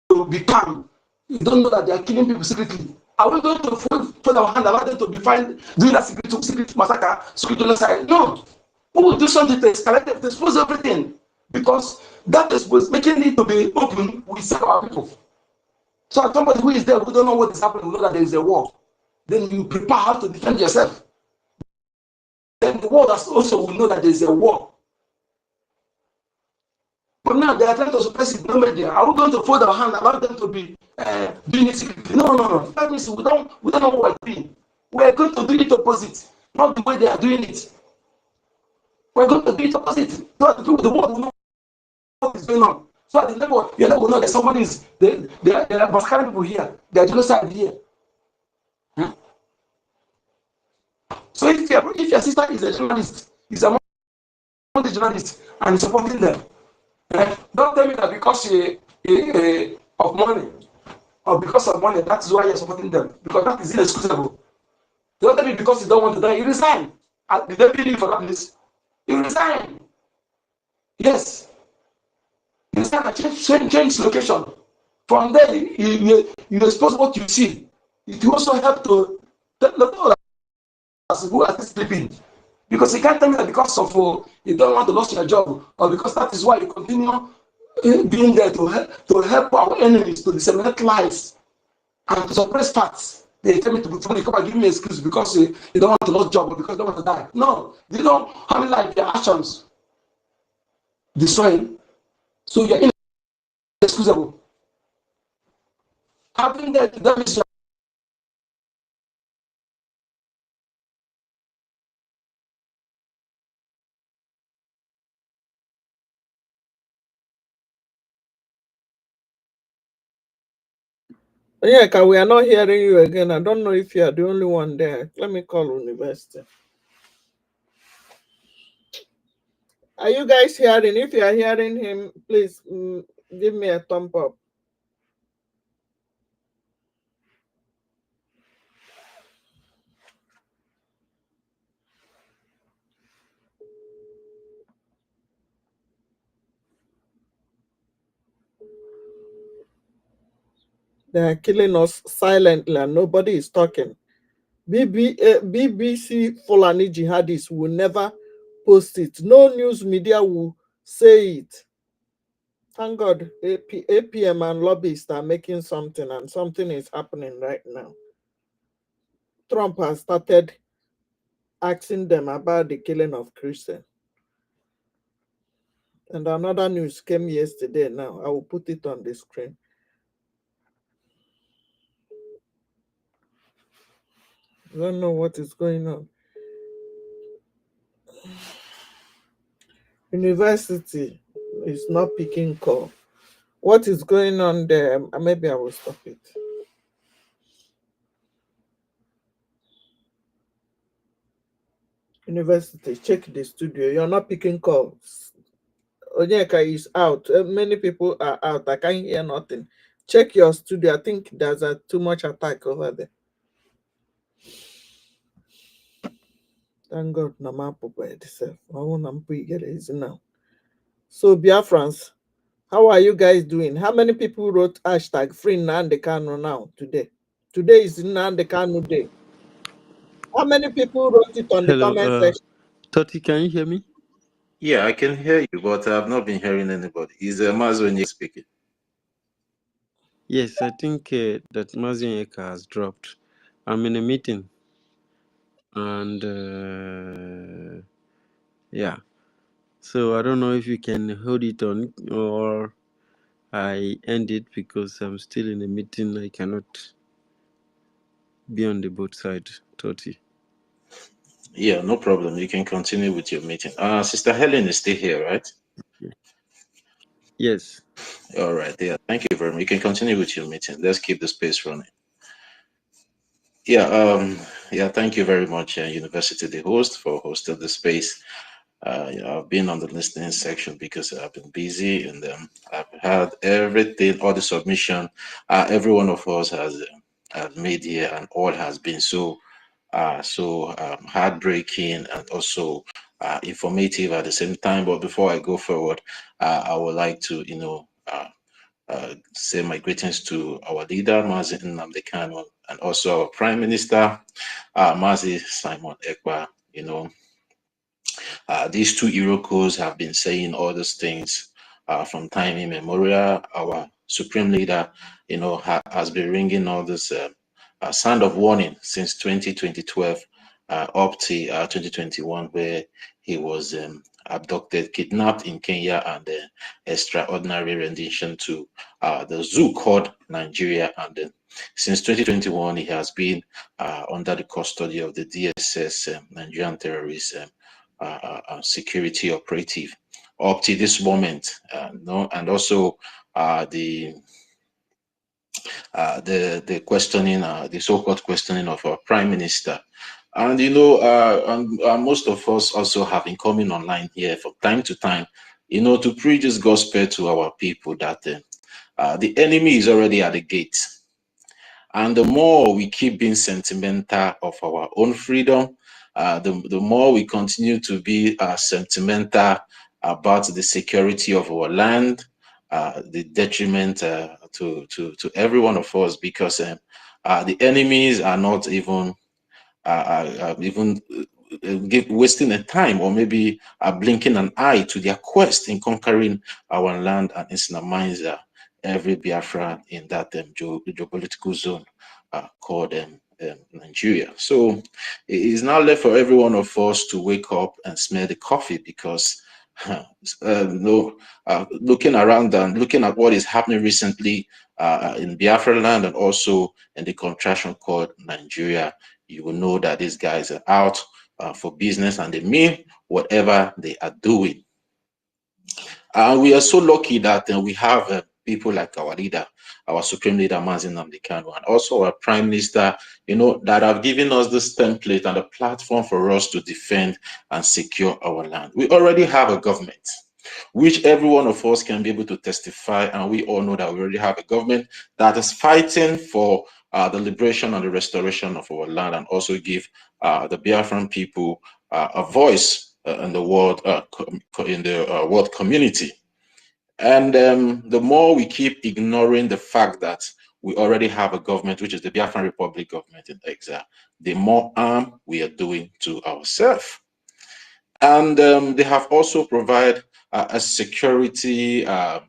to be calm. You don't know that they are killing people secretly. Are we going to put our hand around them to be fine doing that secret massacre, secret genocide? No. We will do something to escalate it, to expose everything. Because that is making it to be open, we save our people. So somebody who is there who don't know what is happening, will know that there is a war. Then you prepare how to defend yourself. Then the world also will know that there is a war. But now they are trying to suppress it. No media. Are we going to fold our hand, allow them to be doing it secretly? No, no, no. That means we don't know what we're doing. We're going to do it opposite, not the way they are doing it. We're going to do it opposite. So that the world will know what is going on. So at the level, you will know that somebody is there are masquerading people here. There are genocide here. Hmm? So if your sister is a journalist, is among the journalists and supporting them, don't tell me that because of money or because of money, that is why you're supporting them. Because that is inexcusable. Don't tell me because you don't want to die, you resign. Did they pay you for that place? You resign. Yes. You resign and change location. From there, you expose what you see. It will also help to tell the people who are sleeping. Because you can't tell me that because of you don't want to lose your job, or because that is why you continue being there to help our enemies to disseminate lies and to suppress facts. They tell me to come and give me an excuse because you don't want to lose job or because you don't want to die. No, you know how many lives their actions destroying. So you're inexcusable. Having that is Yeah, we are not hearing you again. I don't know if you are the only one there. Let me call university. Are you guys hearing? If you are hearing him, please give me a thumb up. They are killing us silently and nobody is talking. BBC Fulani jihadists will never post it. No news media will say it. Thank God, APM and lobbyists are making something, and something is happening right now. Trump has started asking them about the killing of Christians. And another news came yesterday now. I will put it on the screen. I don't know what is going on. University is not picking call. What is going on there? Maybe I will stop it. University, check the studio. You're not picking calls. Onyeka is out. Many people are out. I can't hear nothing. Check your studio. I think there's too much attack over there. Thank God, Namapo by itself. I want to get it now. So, Biafrans, how are you guys doing? How many people wrote hashtag free Nnamdi Kanu now today? Today is Nnamdi Kanu day. How many people wrote it on the comment section? Toti, can you hear me? Yeah, I can hear you, but I've not been hearing anybody. Is Mazwenye speaking? Yes, I think that Mazin Eka has dropped. I'm in a meeting, and yeah, so I don't know if you can hold it on or I end it because I'm still in a meeting. I cannot be on the both side, Toti. Yeah, no problem. You can continue with your meeting. Sister Helen is still here, right? Yes. All right. Yeah. Thank you very much. You can continue with your meeting. Let's keep the space running. Yeah. Yeah. Thank you very much, University, the host, for hosting the space. I've been on the listening section because I've been busy, and I've had everything, all the submission, every one of us has made here, and all has been so heartbreaking and also informative at the same time. But before I go forward, I would like to, say my greetings to our leader, Mazi Nnamdi Kanu, and also our Prime Minister, Mazi Simon Ekpa. These two Irokos have been saying all these things from time immemorial. Our supreme leader, has been ringing all this sound of warning since 2012 up to 2021, where he was abducted, kidnapped in Kenya, and extraordinary rendition to the zoo called Nigeria. And since 2021, he has been under the custody of the DSS, Nigerian terrorist security operative, up to this moment. And also the questioning, the so-called questioning of our prime minister. And most of us also have been coming online here from time to time, to preach this gospel to our people that the enemy is already at the gate. And the more we keep being sentimental of our own freedom, the more we continue to be sentimental about the security of our land, the detriment to every one of us, because the enemies are not even wasting a time, or maybe blinking an eye to their quest in conquering our land and Islamizing every Biafra in that geopolitical zone called Nigeria. So it is now left for every one of us to wake up and smell the coffee, because looking around and looking at what is happening recently in Biafra land and also in the contraction called Nigeria, you will know that these guys are out for business, and they mean whatever they are doing. We are so lucky that we have people like our leader, our supreme leader, Mazi Nnamdi Kanu, and also our prime minister, that have given us this template and a platform for us to defend and secure our land. We already have a government, which every one of us can be able to testify, and we all know that we already have a government that is fighting for the liberation and the restoration of our land, and also give the Biafran people a voice in the world world community. And the more we keep ignoring the fact that we already have a government, which is the Biafran Republic government in exile, the more harm we are doing to ourselves. And they have also provided a security, a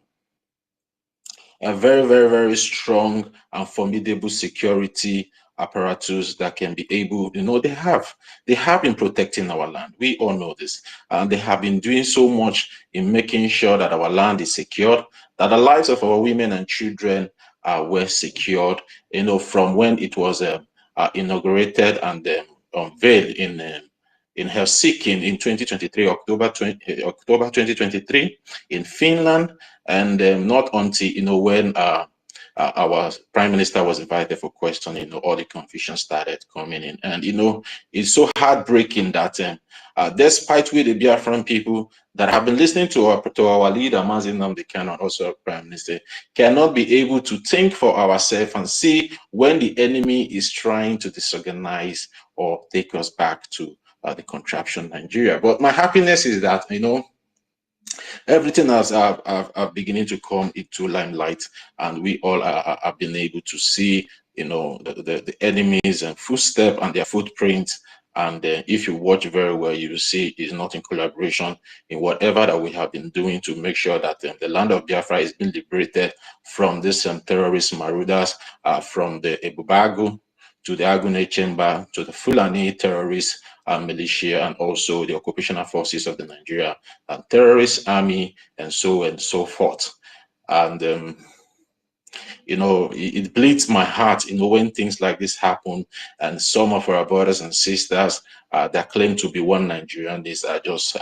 very, very, very strong and formidable security apparatus that can be able, they have been protecting our land. We all know this. And they have been doing so much in making sure that our land is secured, that the lives of our women and children were secured, from when it was inaugurated and unveiled in Helsinki in 2023, October 2023, in Finland, and not until when our prime minister was invited for questioning, all the confusion started coming in. And it's so heartbreaking that despite we the Biafran people that have been listening to our leader Mazi Nnamdi Kanu, and also our prime minister, cannot be able to think for ourselves and see when the enemy is trying to disorganize or take us back to the contraption Nigeria. But my happiness is that everything else are beginning to come into limelight, and we all have been able to see the enemies and footstep and their footprints. And if you watch very well, you will see it's not in collaboration in whatever that we have been doing to make sure that the land of Biafra is being liberated from these terrorist marauders, from the Ebubagu to the Agune Chamber to the Fulani terrorists and militia, and also the occupational forces of the Nigeria terrorist army, and so on and so forth. And it bleeds my heart, when things like this happen, and some of our brothers and sisters that claim to be one Nigerian, these are just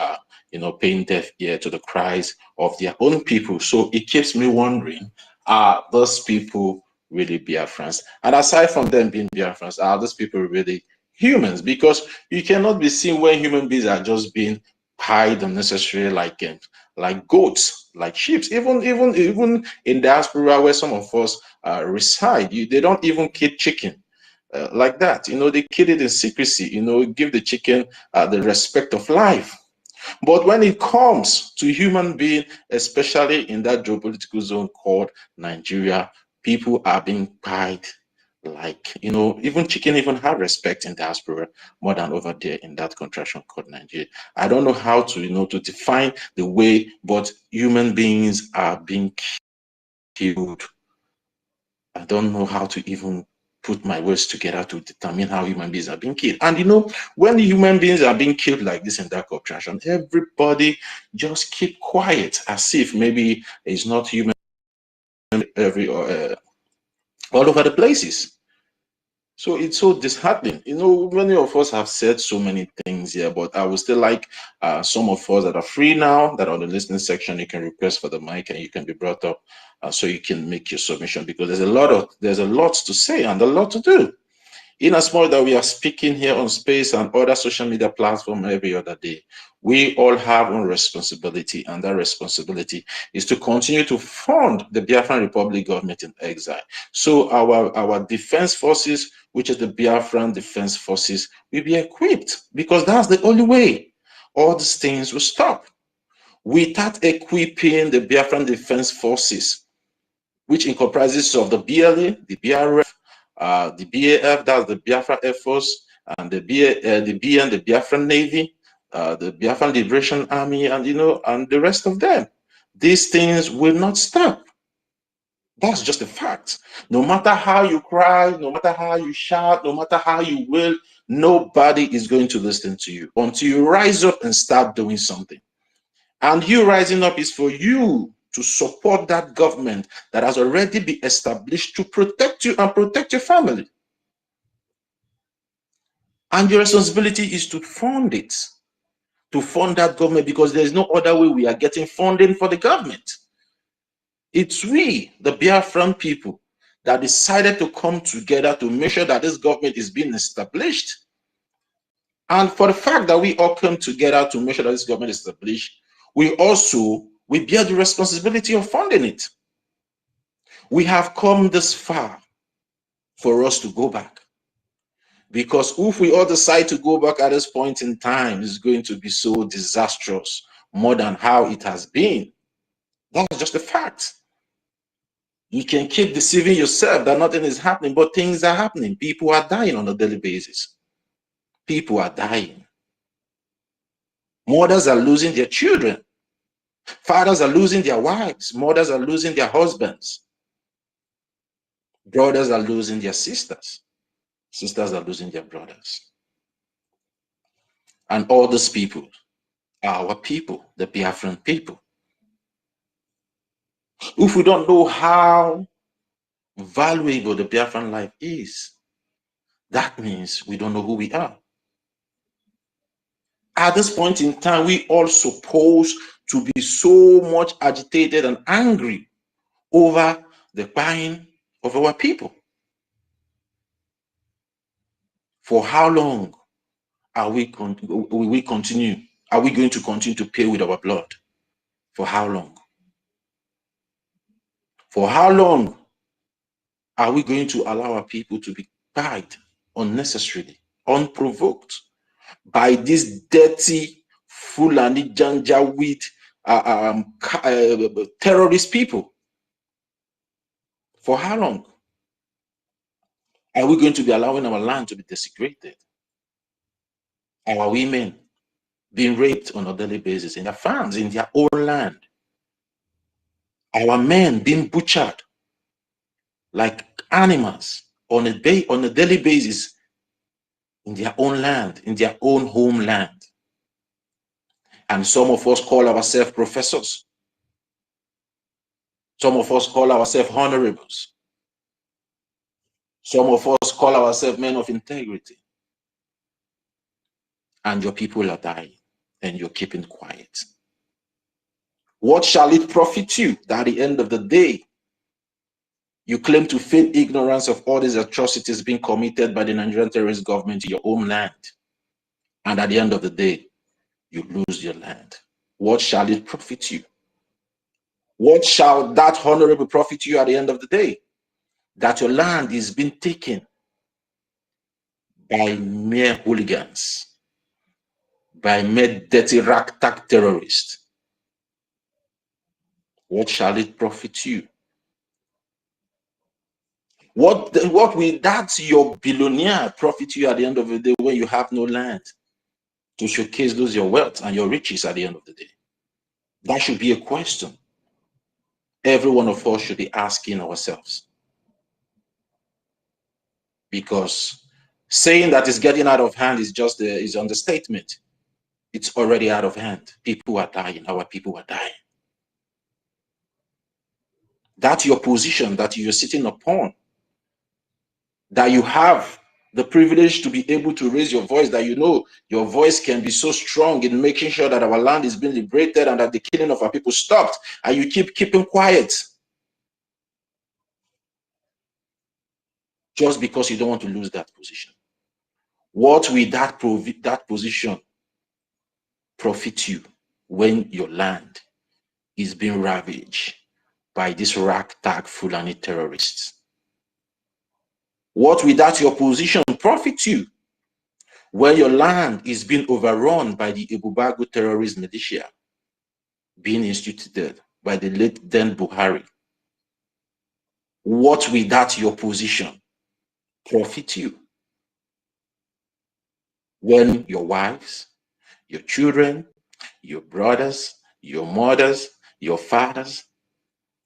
paying deaf ear to the cries of their own people. So it keeps me wondering, are those people really Biafrans? And aside from them being Biafrans, are those people really humans? Because you cannot be seen when human beings are just being pied unnecessarily like goats, like sheep. Even in diaspora where some of us reside, they don't even kill chicken like that. They kill it in secrecy. Give the chicken the respect of life. But when it comes to human being, especially in that geopolitical zone called Nigeria, people are being pied like, even chicken even have respect in diaspora more than over there in that contraction called Nigeria. I don't know how to, to define the way, but human beings are being killed. I don't know how to even put my words together to determine how human beings are being killed. And you know, when human beings are being killed like this in dark obstruction, everybody just keep quiet, as if maybe it's not human all over the places. So it's so disheartening. You know, many of us have said so many things here, but I would still like some of us that are free now, that are on the listening section, you can request for the mic and you can be brought up so you can make your submission, because there's a lot to say and a lot to do. In as much that we are speaking here on Space and other social media platforms every other day, we all have a responsibility, and that responsibility is to continue to fund the Biafran Republic government in exile. So our defense forces, which is the Biafran Defense Forces, will be equipped, because that's the only way all these things will stop. Without equipping the Biafran Defense Forces, which comprises of the BLA, the BRF, the BAF, that's the Biafra Air Force, and the BN, the Biafran Navy, the Biafran Liberation Army, and and the rest of them. These things will not stop. That's just a fact. No matter how you cry, no matter how you shout, no matter how you will, nobody is going to listen to you until you rise up and start doing something. And you rising up is for you to support that government that has already been established to protect you and protect your family. And your responsibility is to fund it, to fund that government, because there's no other way we are getting funding for the government. It's we, the Biafran people, that decided to come together to make sure that this government is being established. And for the fact that we all come together to make sure that this government is established, we bear the responsibility of funding it. We have come this far for us to go back. Because if we all decide to go back at this point in time, it's going to be so disastrous, more than how it has been. That's just a fact. You can keep deceiving yourself that nothing is happening, but things are happening. People are dying on a daily basis. People are dying. Mothers are losing their children. Fathers are losing their wives. Mothers are losing their husbands. Brothers are losing their sisters. Sisters are losing their brothers. And all these people are our people, the Biafran people. If we don't know how valuable the Biafran life is, that means we don't know who we are. At this point in time, we all supposed to be so much agitated and angry over the buying of our people. For how long are we going to continue to pay with our blood? For how long? For how long are we going to allow our people to be died unnecessarily, unprovoked, by these dirty Fulani Janjaweed terrorist people? For how long are we going to be allowing our land to be desecrated? Our women being raped on a daily basis in their farms, in their own land. Our men being butchered like animals on a daily basis in their own land, in their own homeland. And some of us call ourselves professors. Some of us call ourselves honorables. Some of us call ourselves men of integrity. And your people are dying, and you're keeping quiet. What shall it profit you that at the end of the day, you claim to feign ignorance of all these atrocities being committed by the Nigerian terrorist government in your own land, and at the end of the day, you lose your land? What shall it profit you? What shall that honorable profit you at the end of the day? That your land is being taken by mere hooligans, by mere dirty ragtag terrorists. What shall it profit you? What will that your billionaire profit you at the end of the day when you have no land to showcase those your wealth and your riches at the end of the day? That should be a question every one of us should be asking ourselves. because saying that it's getting out of hand is just is understatement. It's already out of hand. People are dying. Our people are dying. That's your position that you're sitting upon, that you have the privilege to be able to raise your voice, that you know your voice can be so strong in making sure that our land is being liberated and that the killing of our people stopped, and you keeping quiet just because you don't want to lose that position. What will that position profit you when your land is being ravaged by these ragtag Fulani terrorists? What will that your position profit you when your land is being overrun by the Ebubago terrorist militia being instituted by the late then Buhari? What will that your position profit you when your wives, your children, your brothers, your mothers, your fathers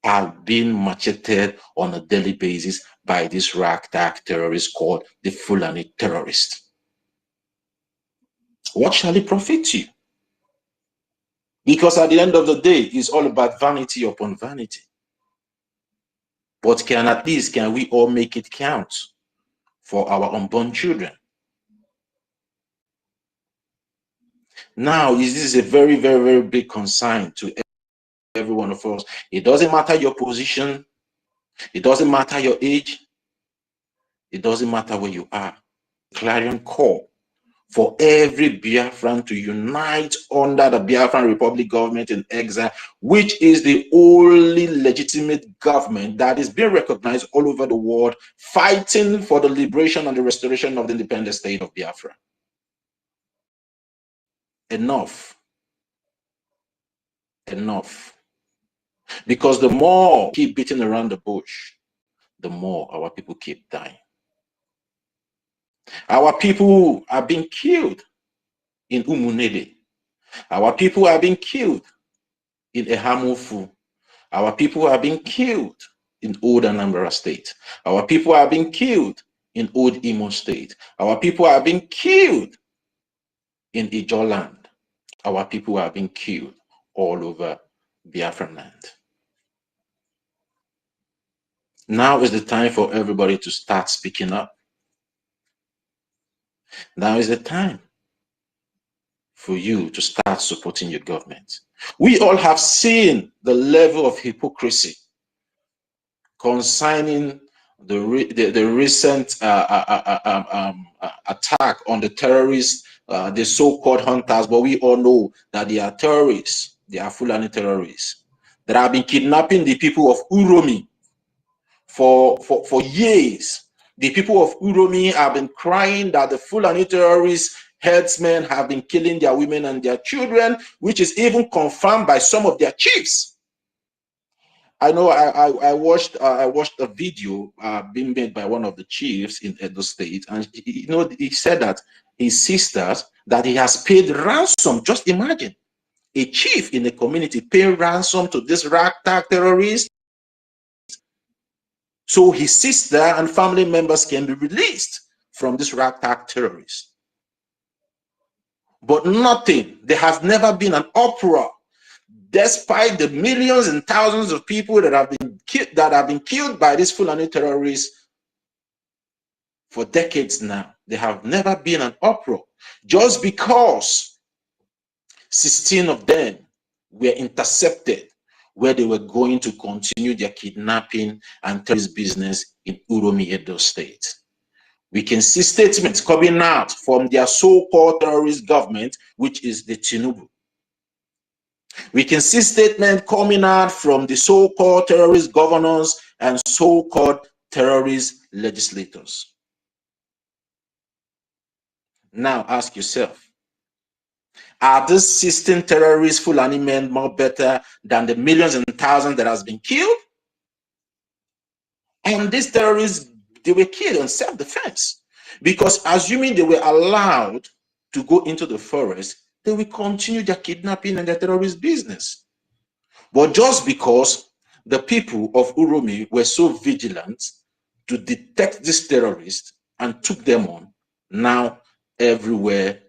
are being macheted on a daily basis by this ragtag terrorist called the Fulani terrorist? What shall it profit you? Because at the end of the day, it's all about vanity upon vanity. But at least can we all make it count for our unborn children? Now, this is a very, very, very big concern to every one of us. It doesn't matter your position. It doesn't matter your age. It doesn't matter where you are. Clarion call for every Biafran to unite under the Biafran Republic government in exile, which is the only legitimate government that is being recognized all over the world, fighting for the liberation and the restoration of the independent state of Biafra. Enough. Enough. Because the more we keep beating around the bush, the more our people keep dying. Our people are being killed in Umunede. Our people are being killed in Ehamufu. Our people are being killed in Old Anambra State. Our people are being killed in Old Imo State. Our people are being killed in Ijoland. Our people are being killed all over Biafran land. Now is the time for everybody to start speaking up. Now is the time for you to start supporting your government. We all have seen the level of hypocrisy concerning the recent attack on the terrorists, the so-called hunters, but we all know that they are terrorists. They are Fulani terrorists that have been kidnapping the people of Uromi for years. The people of Uromi have been crying that the Fulani terrorists, herdsmen, have been killing their women and their children, which is even confirmed by some of their chiefs. I know I watched a video being made by one of the chiefs in Edo State, and he said that his sisters, that he has paid ransom. Just imagine a chief in a community paying ransom to this ragtag terrorist, so his sister and family members can be released from this ragtag terrorist. But nothing. There has never been an uproar. Despite the millions and thousands of people that have been killed by these Fulani terrorists for decades now, there have never been an uproar. Just because 16 of them were intercepted where they were going to continue their kidnapping and terrorist business in Uromi, Edo State. We can see statements coming out from their so-called terrorist government, which is the Tinubu. We can see statements coming out from the so-called terrorist governors and so-called terrorist legislators. Now ask yourself, are these 16 terrorist Fulani men more better than the millions and thousands that has been killed? And these terrorists, they were killed in self-defense, because assuming they were allowed to go into the forest, they will continue their kidnapping and their terrorist business. But just because the people of Uromi were so vigilant to detect these terrorists and took them on. Now everywhere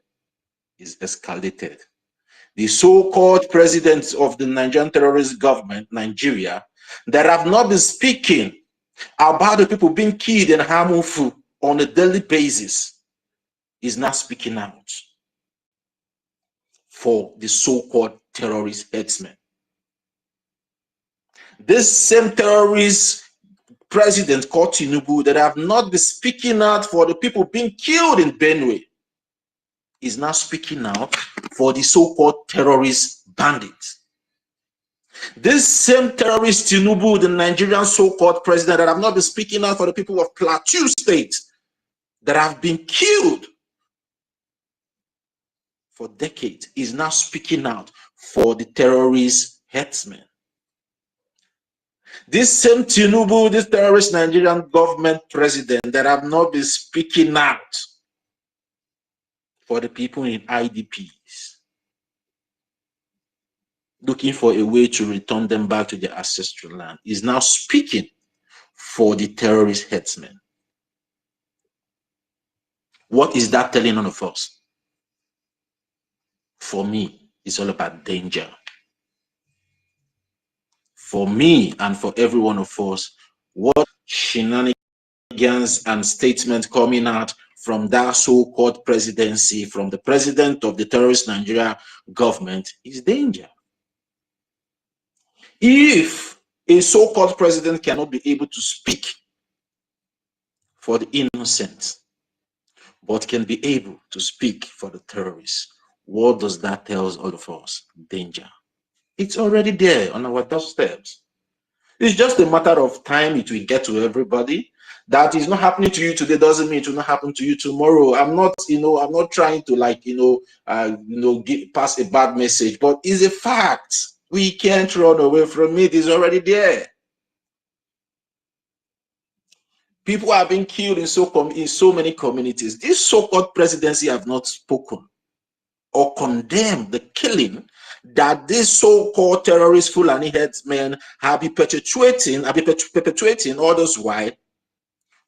is escalated. The so-called presidents of the Nigerian terrorist government, Nigeria, that have not been speaking about the people being killed in Hamufu on a daily basis, is now speaking out for the so-called terrorist headsmen. This same terrorist president called Tinubu that have not been speaking out for the people being killed in Benue is now speaking out for the so-called terrorist bandits. This same terrorist Tinubu, the Nigerian so-called president that have not been speaking out for the people of Plateau State that have been killed for decades, is now speaking out for the terrorist headsmen. This same Tinubu, this terrorist Nigerian government president that have not been speaking out for the people in IDPs, looking for a way to return them back to their ancestral land, is now speaking for the terrorist headsmen. What is that telling all of us? For me, it's all about danger. For me and for every one of us, what shenanigans and statements coming out from that so-called presidency, from the president of the terrorist Nigeria government, is danger. If a so-called president cannot be able to speak for the innocent, but can be able to speak for the terrorists, what does that tell all of us? Danger. It's already there on our doorsteps. It's just a matter of time it will get to everybody. That is not happening to you today doesn't mean it will not happen to you tomorrow. I'm not, I'm not trying to pass a bad message, but it's a fact. We can't run away from it. It's already there. People are being killed in so many communities. This so-called presidency have not spoken or condemned the killing that these so-called terrorist Fulani headsmen have been perpetuating all this while,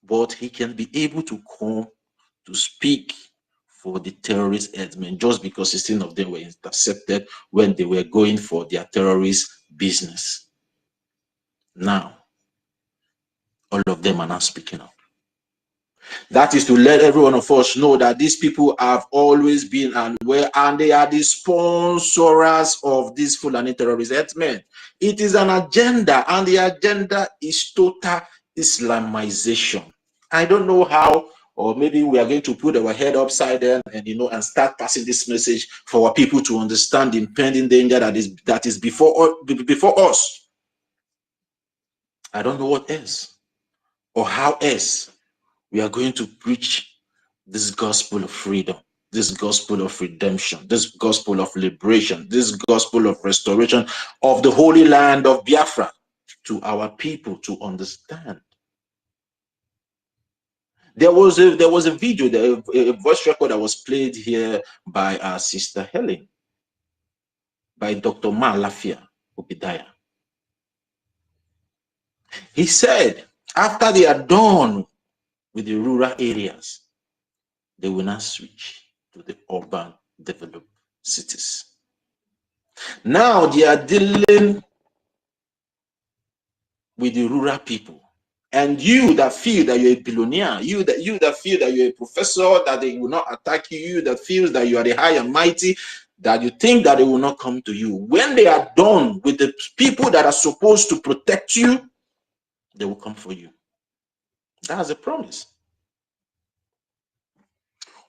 but he can be able to come to speak for the terrorist headsmen just because 16 of them were intercepted when they were going for their terrorist business. Now, all of them are now speaking up. That is to let every one of us know that these people have always been and they are the sponsors of these Fulani terrorist headsmen. It is an agenda, and the agenda is total Islamization. I don't know how, or maybe we are going to put our head upside down and start passing this message for our people to understand the impending danger that is before us. I don't know what else or how else we are going to preach this gospel of freedom, this gospel of redemption, this gospel of liberation, this gospel of restoration of the holy land of Biafra to our people to understand. There was a video, a voice record that was played here by our sister Helen, by Dr. Malafia Obidaya. He said after they are done with the rural areas, they will not switch to the urban developed cities. Now they are dealing with the rural people. And you that feel that you're a billionaire, you that feel that you're a professor, that they will not attack you, you that feels that you are the high and mighty, that you think that they will not come to you. When they are done with the people that are supposed to protect you, they will come for you. That's a promise.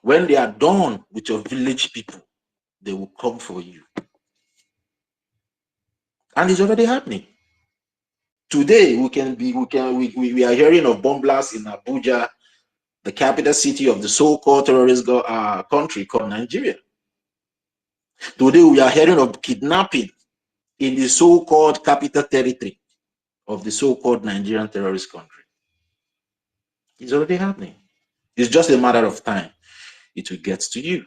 When they are done with your village people, they will come for you. And it's already happening. Today, we are hearing of bomb blasts in Abuja, the capital city of the so-called terrorist country called Nigeria. Today, we are hearing of kidnapping in the so-called capital territory of the so-called Nigerian terrorist country. It's already happening. It's just a matter of time. It will get to you.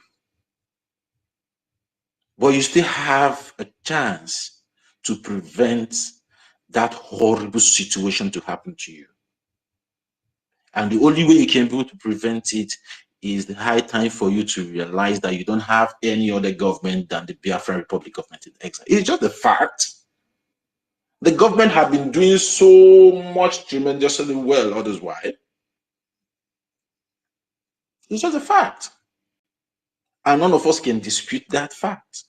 But you still have a chance to prevent that horrible situation to happen to you. And the only way you can be able to prevent it is the high time for you to realize that you don't have any other government than the Biafran Republic government in exile. It's just the fact. The government have been doing so much tremendously well all this while. It's just a fact. And none of us can dispute that fact.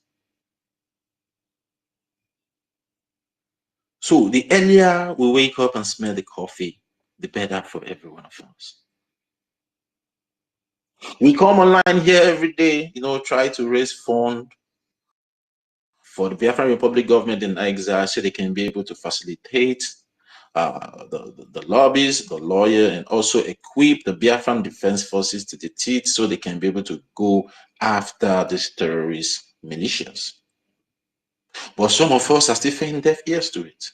So the earlier we wake up and smell the coffee, the better for every one of us. We come online here every day, try to raise funds for the Biafran Republic government in exile so they can be able to facilitate the lobbies, the lawyer, and also equip the Biafran Defense Forces to the teeth so they can be able to go after these terrorist militias. But some of us are still paying deaf ears to it.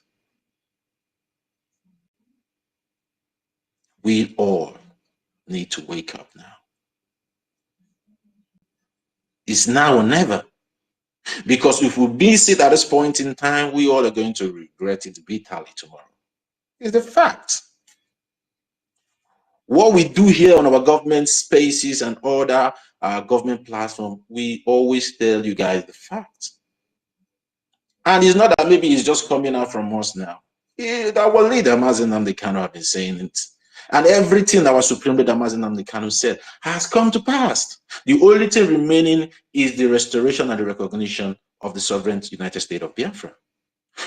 We all need to wake up now. It's now or never. Because if we miss it at this point in time, we all are going to regret it bitterly tomorrow. It's the fact. What we do here on our government spaces and other government platforms, we always tell you guys the fact. And it's not that maybe it's just coming out from us now. Our leader, Mazi Nnamdi Kanu, have been saying it. And everything our Supreme Leader, Mazi Nnamdi Kanu, said has come to pass. The only thing remaining is the restoration and the recognition of the sovereign United States of Biafra.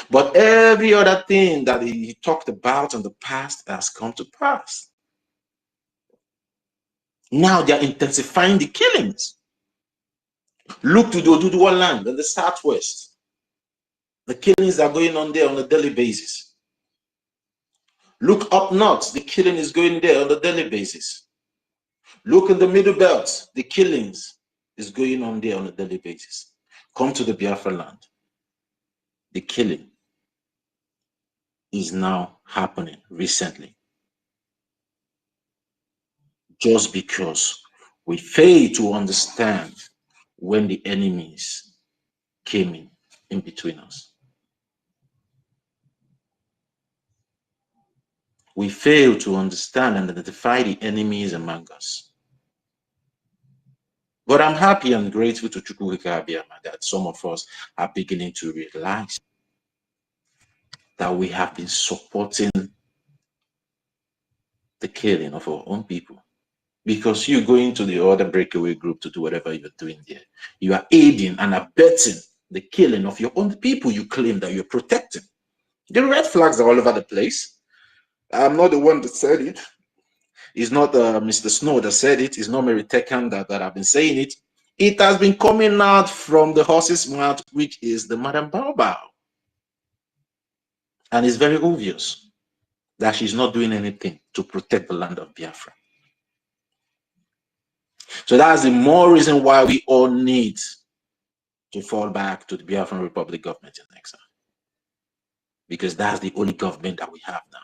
But every other thing that he talked about in the past has come to pass. Now they are intensifying the killings. Look to the Oduduwa land in the southwest. The killings are going on there on a daily basis. Look up north, the killing is going there on a daily basis. Look in the middle belt, the killings is going on there on a daily basis. Come to the Biafra land. The killing is now happening recently. Just because we fail to understand when the enemies came in between us. We fail to understand and identify the enemies among us. But I'm happy and grateful to Chukwuka Abiyama that some of us are beginning to realize that we have been supporting the killing of our own people. Because you go into the other breakaway group to do whatever you're doing there, you are aiding and abetting the killing of your own people you claim that you're protecting. The red flags are all over the place. I'm not the one that said it. It's not Mr. Snow that said it. It's not Mary Tekan that I've been saying it. It has been coming out from the horse's mouth, which is the Madam Baobab. And it's very obvious that she's not doing anything to protect the land of Biafra. So that's the more reason why we all need to fall back to the Biafran Republic government in exile. Because that's the only government that we have now.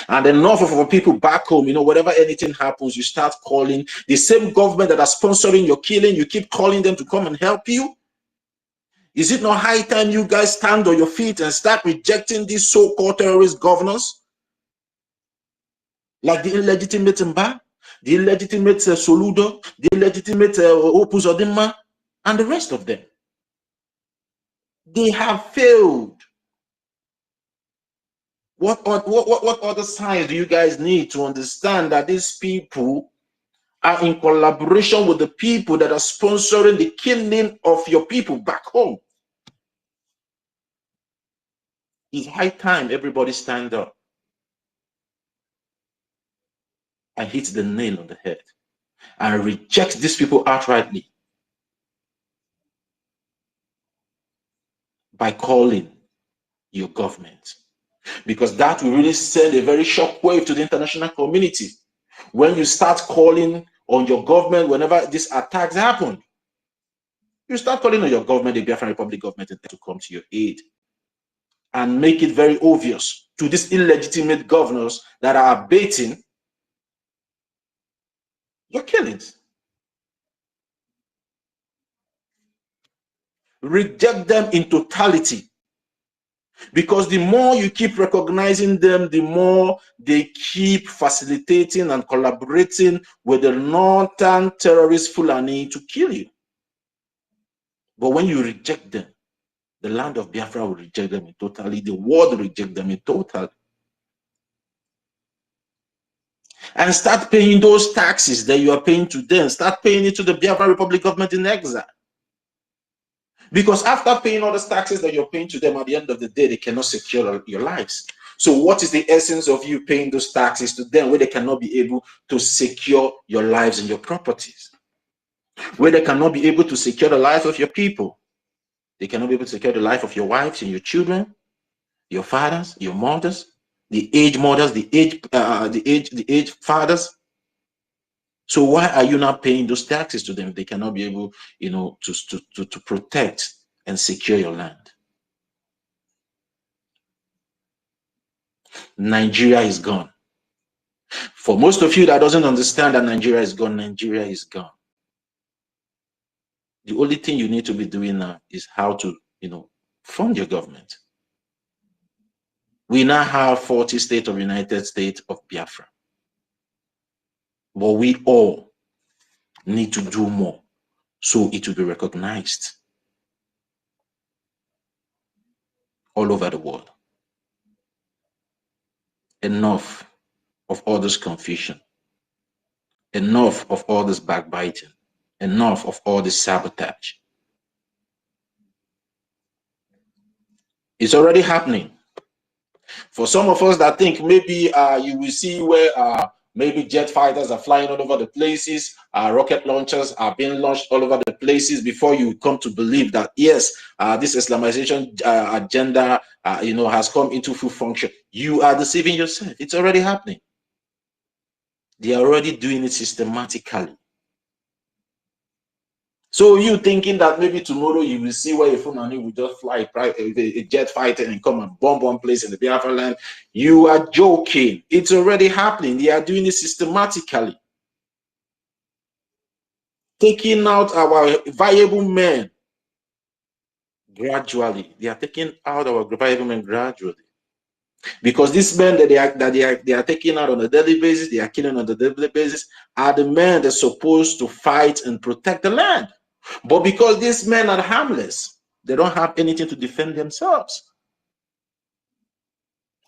And enough of our people back home, whatever anything happens, you start calling the same government that are sponsoring your killing, you keep calling them to come and help you. Is it not high time you guys stand on your feet and start rejecting these so-called terrorist governors? Like the illegitimate Mba, the illegitimate Soludo, the illegitimate Opus Odinma, and the rest of them. They have failed. What other signs do you guys need to understand that these people are in collaboration with the people that are sponsoring the killing of your people back home? It's high time everybody stand up and hit the nail on the head and reject these people outrightly by calling your government. Because that will really send a very shock wave to the international community when you start calling on your government whenever these attacks happen. You start calling on your government, the Biafran Republic government, to come to your aid and make it very obvious to these illegitimate governors that are abating your killings. Reject them in totality. Because the more you keep recognizing them, the more they keep facilitating and collaborating with the northern terrorist Fulani to kill you. But when you reject them, the land of Biafra will reject them totally. The world will reject them totally. And start paying those taxes that you are paying to them. Start paying it to the Biafra Republic government in exile. Because after paying all those taxes that you're paying to them, at the end of the day, they cannot secure your lives. So what is the essence of you paying those taxes to them where they cannot be able to secure your lives and your properties? Where they cannot be able to secure the life of your people? They cannot be able to secure the life of your wives and your children, your fathers, your mothers, the aged mothers, the aged fathers. So why are you not paying those taxes to them? They cannot be able, to protect and secure your land. Nigeria is gone. For most of you that doesn't understand that Nigeria is gone, Nigeria is gone. The only thing you need to be doing now is how to, fund your government. We now have 40 states of United States of Biafra. But we all need to do more so it will be recognized all over the world. Enough of all this confusion. Enough of all this backbiting. Enough of all this sabotage. It's already happening. For some of us that think maybe you will see where maybe jet fighters are flying all over the places, rocket launchers are being launched all over the places before you come to believe that, yes, this Islamization agenda, has come into full function. You are deceiving yourself. It's already happening. They are already doing it systematically. So you thinking that maybe tomorrow you will see where a Fulani will just fly a jet fighter and come and bomb one place in the Biafra land? You are joking. It's already happening. They are doing it systematically. Taking out our viable men gradually. They are taking out our viable men gradually. Because these men that they are taking out on a daily basis, they are killing on a daily basis, are the men that are supposed to fight and protect the land. But because these men are harmless, they don't have anything to defend themselves.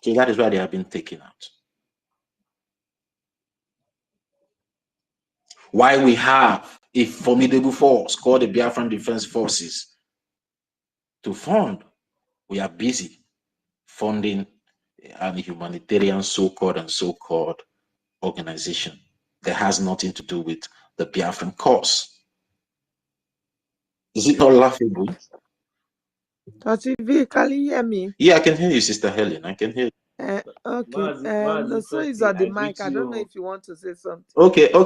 So that is why they have been taken out. Why we have a formidable force called the Biafran Defense Forces to fund. We are busy funding a humanitarian so-called organization that has nothing to do with the Biafran cause. Is it not laughable? Tativi, can you hear me? Yeah, I can hear you, Sister Helen. I can hear you. Okay. So is at the mic. I don't know if you want to say something. Okay. I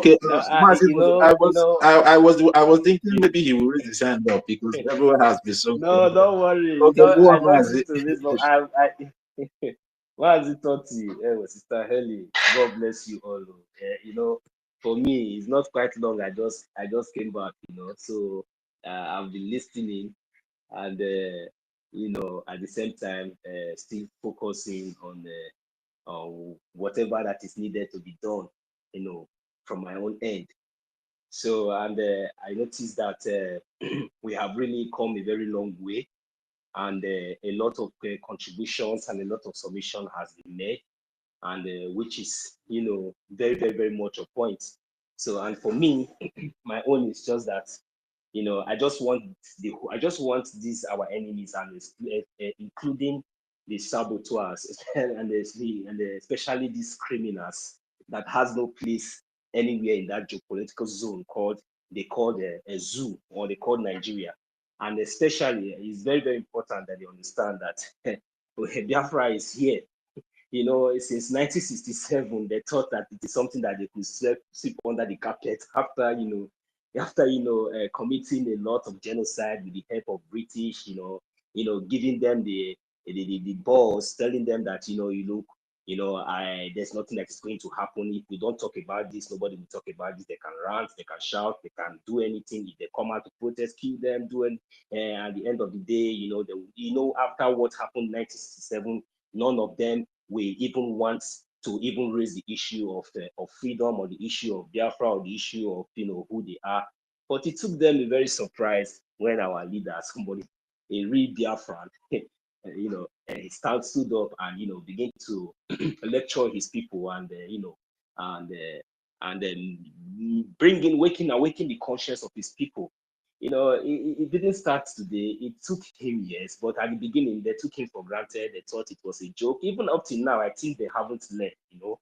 was thinking maybe he will raise his hand up because everyone has been so. No, don't worry. Okay, go I on, don't Mazi. need to this, but Mazi Toti, Sister Heli, God bless you all. For me, it's not quite long. I just came back, so I've been listening and at the same time still focusing on whatever that is needed to be done, from my own end. So, and I noticed that we have really come a very long way, and a lot of contributions and a lot of submission has been made, and which is, very, very, very much a point. So, and for me, my own is just that, I just want these our enemies, and including the saboteurs and especially these criminals that has no place anywhere in that geopolitical zone they call a zoo, or they call Nigeria. And especially, it's very, very important that they understand that Biafra is here. Since 1967, they thought that it is something that they could sweep under the carpet after committing a lot of genocide with the help of British, giving them the balls, telling them that, there's nothing that is going to happen. If we don't talk about this, nobody will talk about this. They can rant, they can shout, they can do anything. If they come out to protest, kill them, do it. At the end of the day, after what happened in 1967, none of them will even want to even raise the issue of freedom, or the issue of Biafra, or the issue of who they are. But it took them a very surprise when our leader, somebody, a real Biafran, he stood up and began to lecture his people and awaken the conscience of his people. It didn't start today. It took him years, but at the beginning they took him for granted. They thought it was a joke. Even up till now, I think they haven't learned.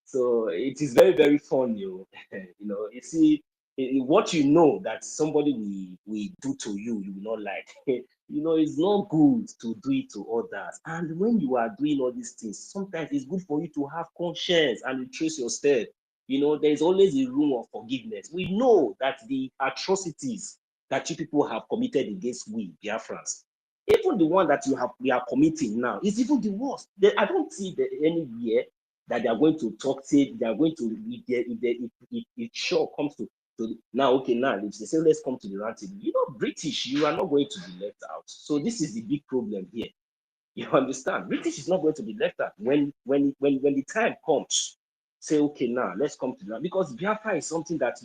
So it is very, very fun. You see, what that somebody will do to you, you will not like. It's not good to do it to others. And when you are doing all these things, sometimes it's good for you to have conscience and retrace your step. There's always a room of forgiveness. We know that the atrocities that you people have committed against we, Biafrans, even the one that we are committing now, is even the worst. I don't see anywhere that they are going to talk, say they are going to, if it sure comes to now, okay, now if they say let's come to the round table, British, you are not going to be left out. So this is the big problem here. You understand? British is not going to be left out when the time comes. Say, okay, now let's come to that, because Biafra is something that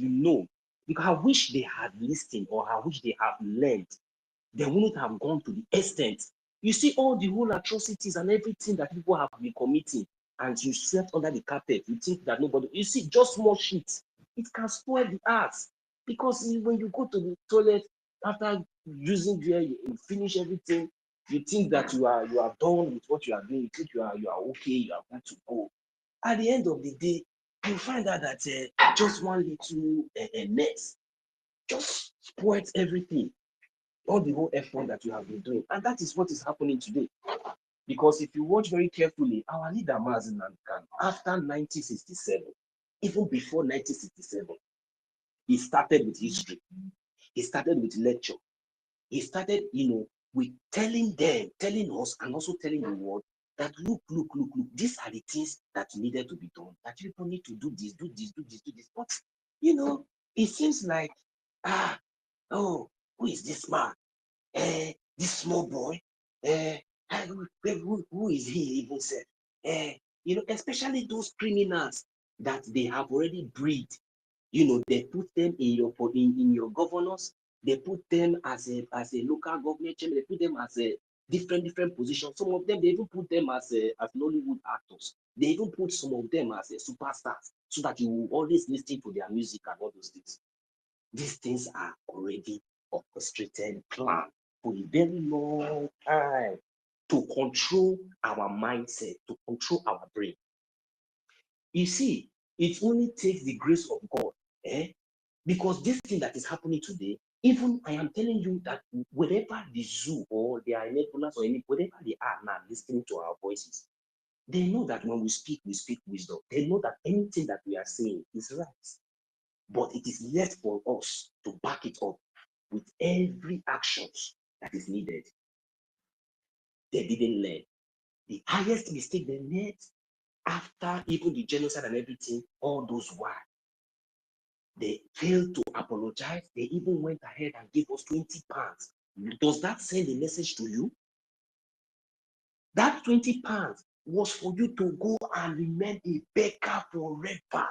because I wish they had listened, or I wish they have learned. They wouldn't have gone to the extent. You see all the whole atrocities and everything that people have been committing, and you swept under the carpet. You think that nobody, you see, just more shit. It can spoil the arts, because when you go to the toilet after using there, you finish everything, you think that you are done with what you are doing, you think you are okay, you are good to go. At the end of the day, you find out that just one little mess just spoils everything, all the whole effort that you have been doing. And that is what is happening today. Because if you watch very carefully, our leader Mazen Nankan, after 1967, even before 1967, he started with history. He started with lecture. He started, with telling us, and also telling the world that look, these are the things that needed to be done. That people need to do this, do this, do this, do this. But it seems like, who is this man? This small boy, who is he even said? Especially those criminals that they have already breed. They put them in your governors. They put them as a local government chairman. They put them as a different positions. Some of them, they even put them as Nollywood actors. They even put some of them as superstars, so that you will always listen to their music and all those things. These things are already orchestrated, planned for a very long time to control our mindset, to control our brain. You see, it only takes the grace of God, because this thing that is happening today, even I am telling you that wherever the zoo or their enablers or whatever they are now listening to our voices, they know that when we speak wisdom. They know that anything that we are saying is right. But it is left for us to back it up with every actions that is needed. They didn't learn. The highest mistake they made after even the genocide and everything, all those while, they failed to apologize. They even went ahead and gave us 20 pounds. Does that send a message to you? That 20 pounds was for you to go and remain a beggar forever.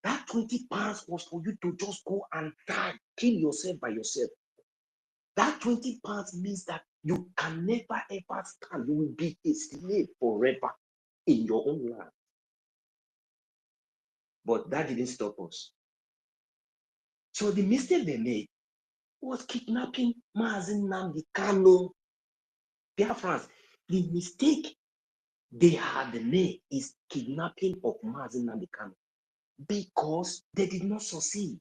That 20 pounds was for you to just go and die, kill yourself by yourself. That 20 pounds means that you can never ever stand. You will be a slave forever in your own land. But that didn't stop us. So the mistake they made was kidnapping Mazen Nnamdi Kanu. Biafrans, the mistake they had made is kidnapping of Mazen Nnamdi Kanu, because they did not succeed.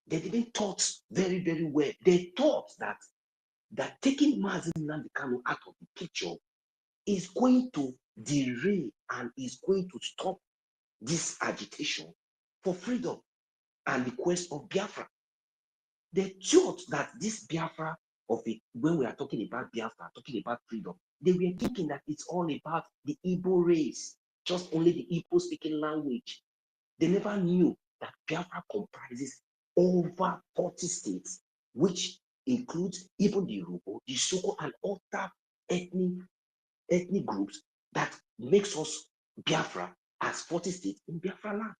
They didn't thought very, very well. They thought that taking Mazen Nnamdi Kanu out of the picture is going to derail and is going to stop this agitation for freedom and the quest of Biafra. They thought that this Biafra when we are talking about Biafra, talking about freedom, They were thinking that it's all about the Igbo race, just only the Igbo speaking language. They never knew that Biafra comprises over 40 states, which includes even the Yoruba, the Soko, and other ethnic groups that makes us Biafra as 40 states in Biafra land.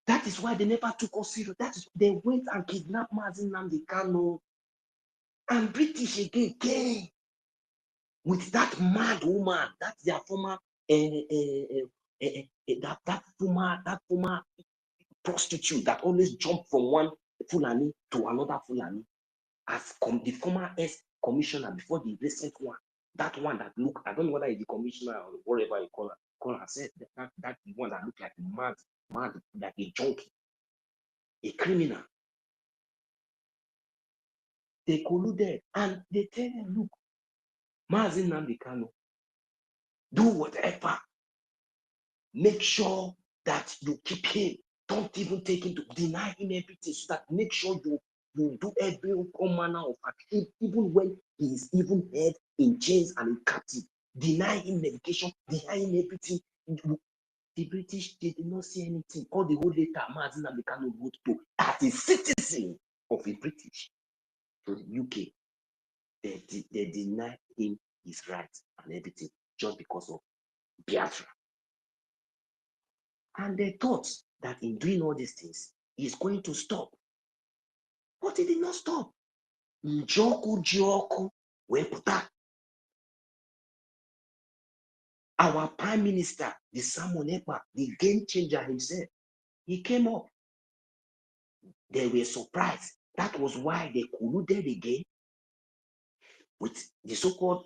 That is why they never took us serious. That is they went and kidnapped Mazi Nnamdi Kanu, and British again came with that mad woman, that's their former that former prostitute that always jumped from one Fulani to another Fulani as the former ex-commissioner before the recent one. That one that look, I don't know whether it's the commissioner or whatever you call her said that one that looked like mad, like a junkie, a criminal. They colluded and they tell them, look, Mazi Nnamdi Kanu, do whatever. Make sure that you keep him. Don't even take him to deny him everything. So that make sure you do every manner of action, even when he is even held in chains and in captive. Deny him medication, deny him everything. The British did not see anything. All the whole later, Mazi Nnamdi Kanu wrote to as a citizen of a British to the UK. They deny him his rights and everything just because of Biafra. And they thought that in doing all these things, he's going to stop. But he did not stop. Our prime minister, the Simon Ekpa, the game changer himself, he came up. They were surprised. That was why they colluded again with the so-called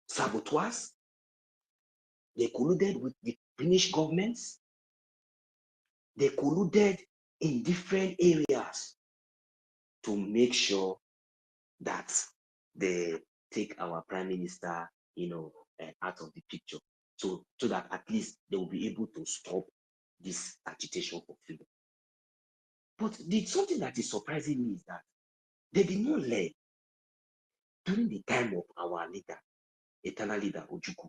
saboteurs. They colluded with the Finnish governments. They colluded in different areas to make sure that they take our prime minister, out of the picture, so that at least they will be able to stop this agitation for freedom. But something that is surprising me is that they did not learn during the time of our leader, eternal leader Ojukwu.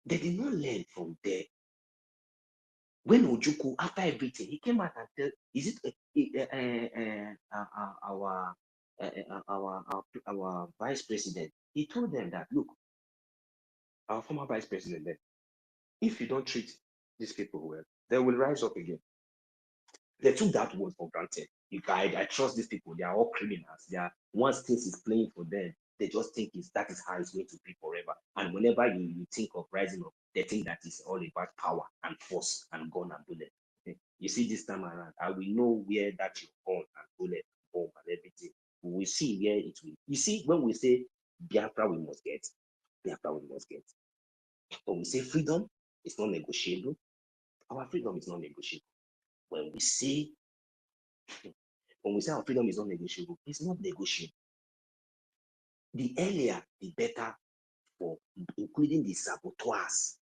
They did not learn from there. When Ojukwu, after everything, he came out and said, "Is it our vice president?" He told them that, look, our former vice president, then, if you don't treat these people well, they will rise up again. They took that word for granted. If I trust these people, they are all criminals. They are, once things is playing for them, they just think that is how it's going to be forever. And whenever you think of rising up, they think that it's all about power and force and gun and bullet. You see, this time around, I will know where that your gun and bullet, bomb and everything. We will see where it will. You see, when we say Biafra, we must get. Biafra, we must get. When we say freedom, it's not negotiable. Our freedom is not negotiable. When we say our freedom is not negotiable, it's not negotiable. The earlier, the better, for including the saboteurs,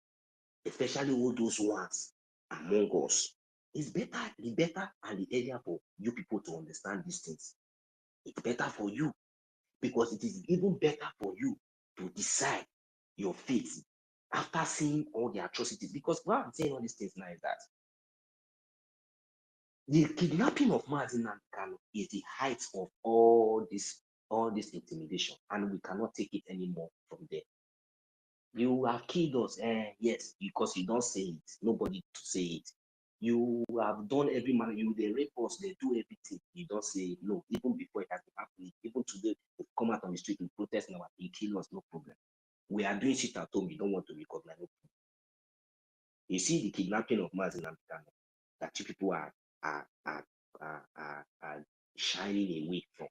especially all those ones among us. It's better, the better and the earlier for you people to understand these things. It's better for you, because it is even better for you to decide your fate after seeing all the atrocities. Because why I'm saying all these things now is that the kidnapping of Mazi Nnamdi Kanu is the height of all this intimidation, and we cannot take it anymore from there. You have killed us, yes, because you don't say it. Nobody to say it. You have done every manner. They rape us, they do everything. You don't say no. Even before it has been happening, even today, we come out on the street and protest now. You kill us, no problem. We are doing shit at home. You don't want to recognize. No problem. You see the kidnapping of Mazi Nnamdi Kanu that you people are shining away from.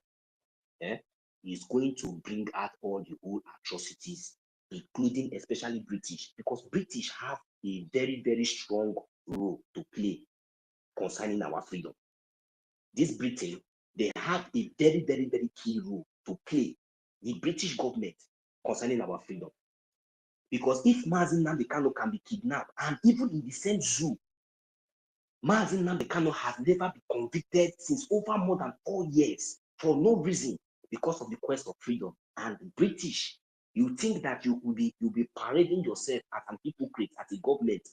Is going to bring out all the old atrocities, including especially British, because British have a very, very strong role to play concerning our freedom. This Britain, they have a very, very, very key role to play, the British government, concerning our freedom. Because if Mazi Nnamdi Kanu can be kidnapped, and even in the same zoo, Mazi Nnamdi Kanu has never been convicted since over more than 4 years for no reason, because of the quest of freedom and British. You think that you'll be parading yourself as an hypocrite, as a government,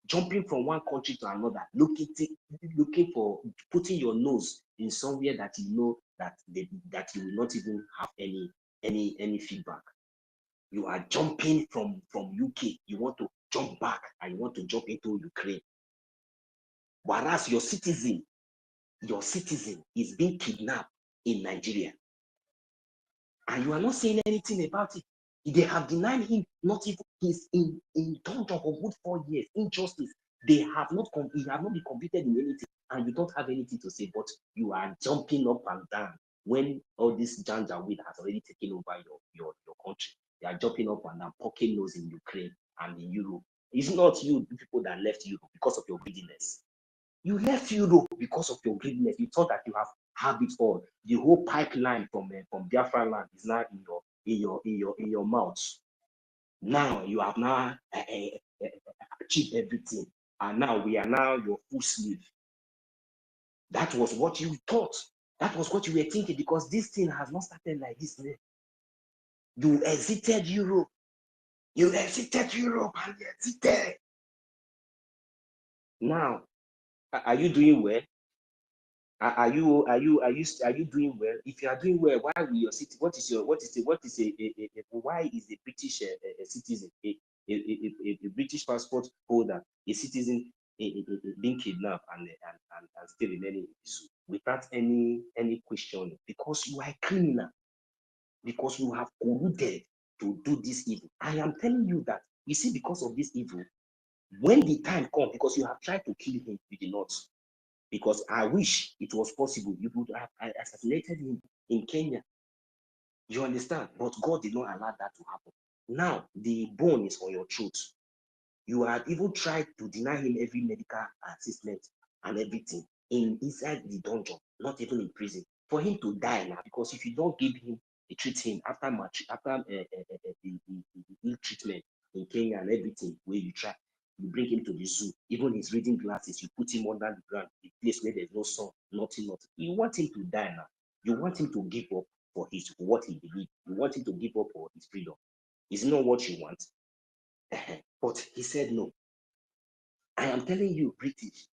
jumping from one country to another, looking for putting your nose in somewhere that you know that that you will not even have any feedback. You are jumping from UK. You want to jump back and you want to jump into Ukraine. Whereas your citizen is being kidnapped in Nigeria. And you are not saying anything about it. They have denied him not even he's in dungeon for good 4 years. Injustice. He have not been convicted in anything, and you don't have anything to say, but you are jumping up and down when all this janjaweed has already taken over your country. They are jumping up and down, poking nose in Ukraine and in Europe. It's not you people that left Europe because of your greediness. You left Europe because of your greediness. You thought that you have it all. The whole pipeline from Biafra land is now in your mouth. Now you have now achieved everything, and now we are now your full slave. That was what you thought. That was what you were thinking, because this thing has not started like this. You exited Europe. You exited Europe and you exited. Now, are you doing well? Are you doing well? If you are doing well, why will your city? Why is a British citizen, a British passport holder, a citizen being kidnapped and still remaining without any question? Because you are a criminal. Because you have colluded to do this evil. I am telling you that, you see, because of this evil, when the time comes, because you have tried to kill him, you did not. Because I wish it was possible, you would have assassinated him in Kenya. You understand? But God did not allow that to happen. Now, the bone is on your throat. You have even tried to deny him every medical assistance and everything inside the dungeon, not even in prison, for him to die now. Because if you don't give him, treat him after the ill treatment in Kenya and everything, where you try, you bring him to the zoo, even his reading glasses, you put him under the ground, a place where there's no sun, nothing. You want him to die now. You want him to give up for what he believes. You want him to give up for his freedom. Is not what you want. But he said no. I am telling you, British,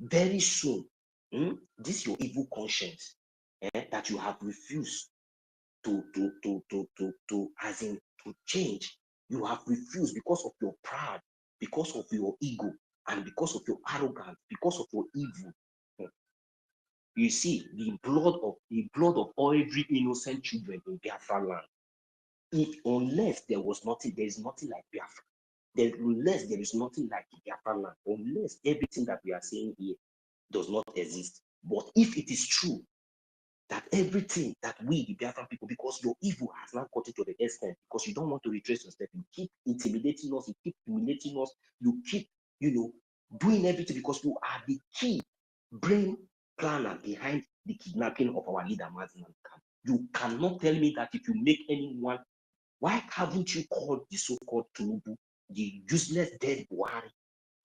very soon, this your evil conscience that you have refused to as in to change. You have refused because of your pride, because of your ego, and because of your arrogance, because of your evil. You see, the blood of all every innocent children in Biafra land. Unless there is nothing like Biafra. Unless there is nothing like Biafra land, unless everything that we are saying here does not exist. But if it is true that everything that we, the Biafran people, because your evil has now got it to the extent, because you don't want to retrace your step, you keep intimidating us, you keep humiliating us, you keep, doing everything because you are the key brain planner behind the kidnapping of our leader, Martin. You cannot tell me that if you make anyone, why haven't you called the so-called Tinubu, the useless dead Buhari,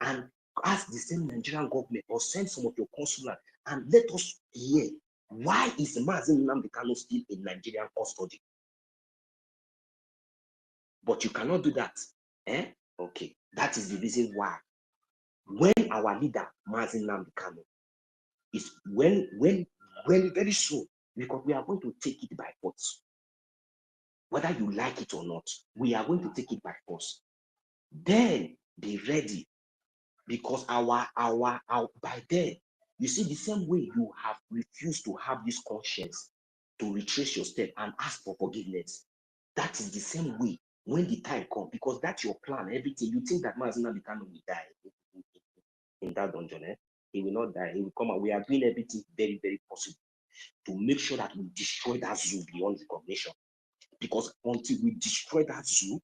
and ask the same Nigerian government or send some of your consular and let us hear why is Mazi Nnamdi Kanu still in Nigerian custody? But you cannot do that. Okay, that is the reason why when our leader Mazi Nnamdi Kanu is when very soon, because we are going to take it by force. Whether you like it or not, we are going to take it by force. Then be ready, because our by then, you see, the same way you have refused to have this conscience to retrace your step and ask for forgiveness, that is the same way when the time comes, because that's your plan. Everything you think that Mazi Nnamdi Kanu will die in that dungeon, he will not die. He will come out. We are doing everything very, very possible to make sure that we destroy that zoo beyond recognition. Because until we destroy that zoo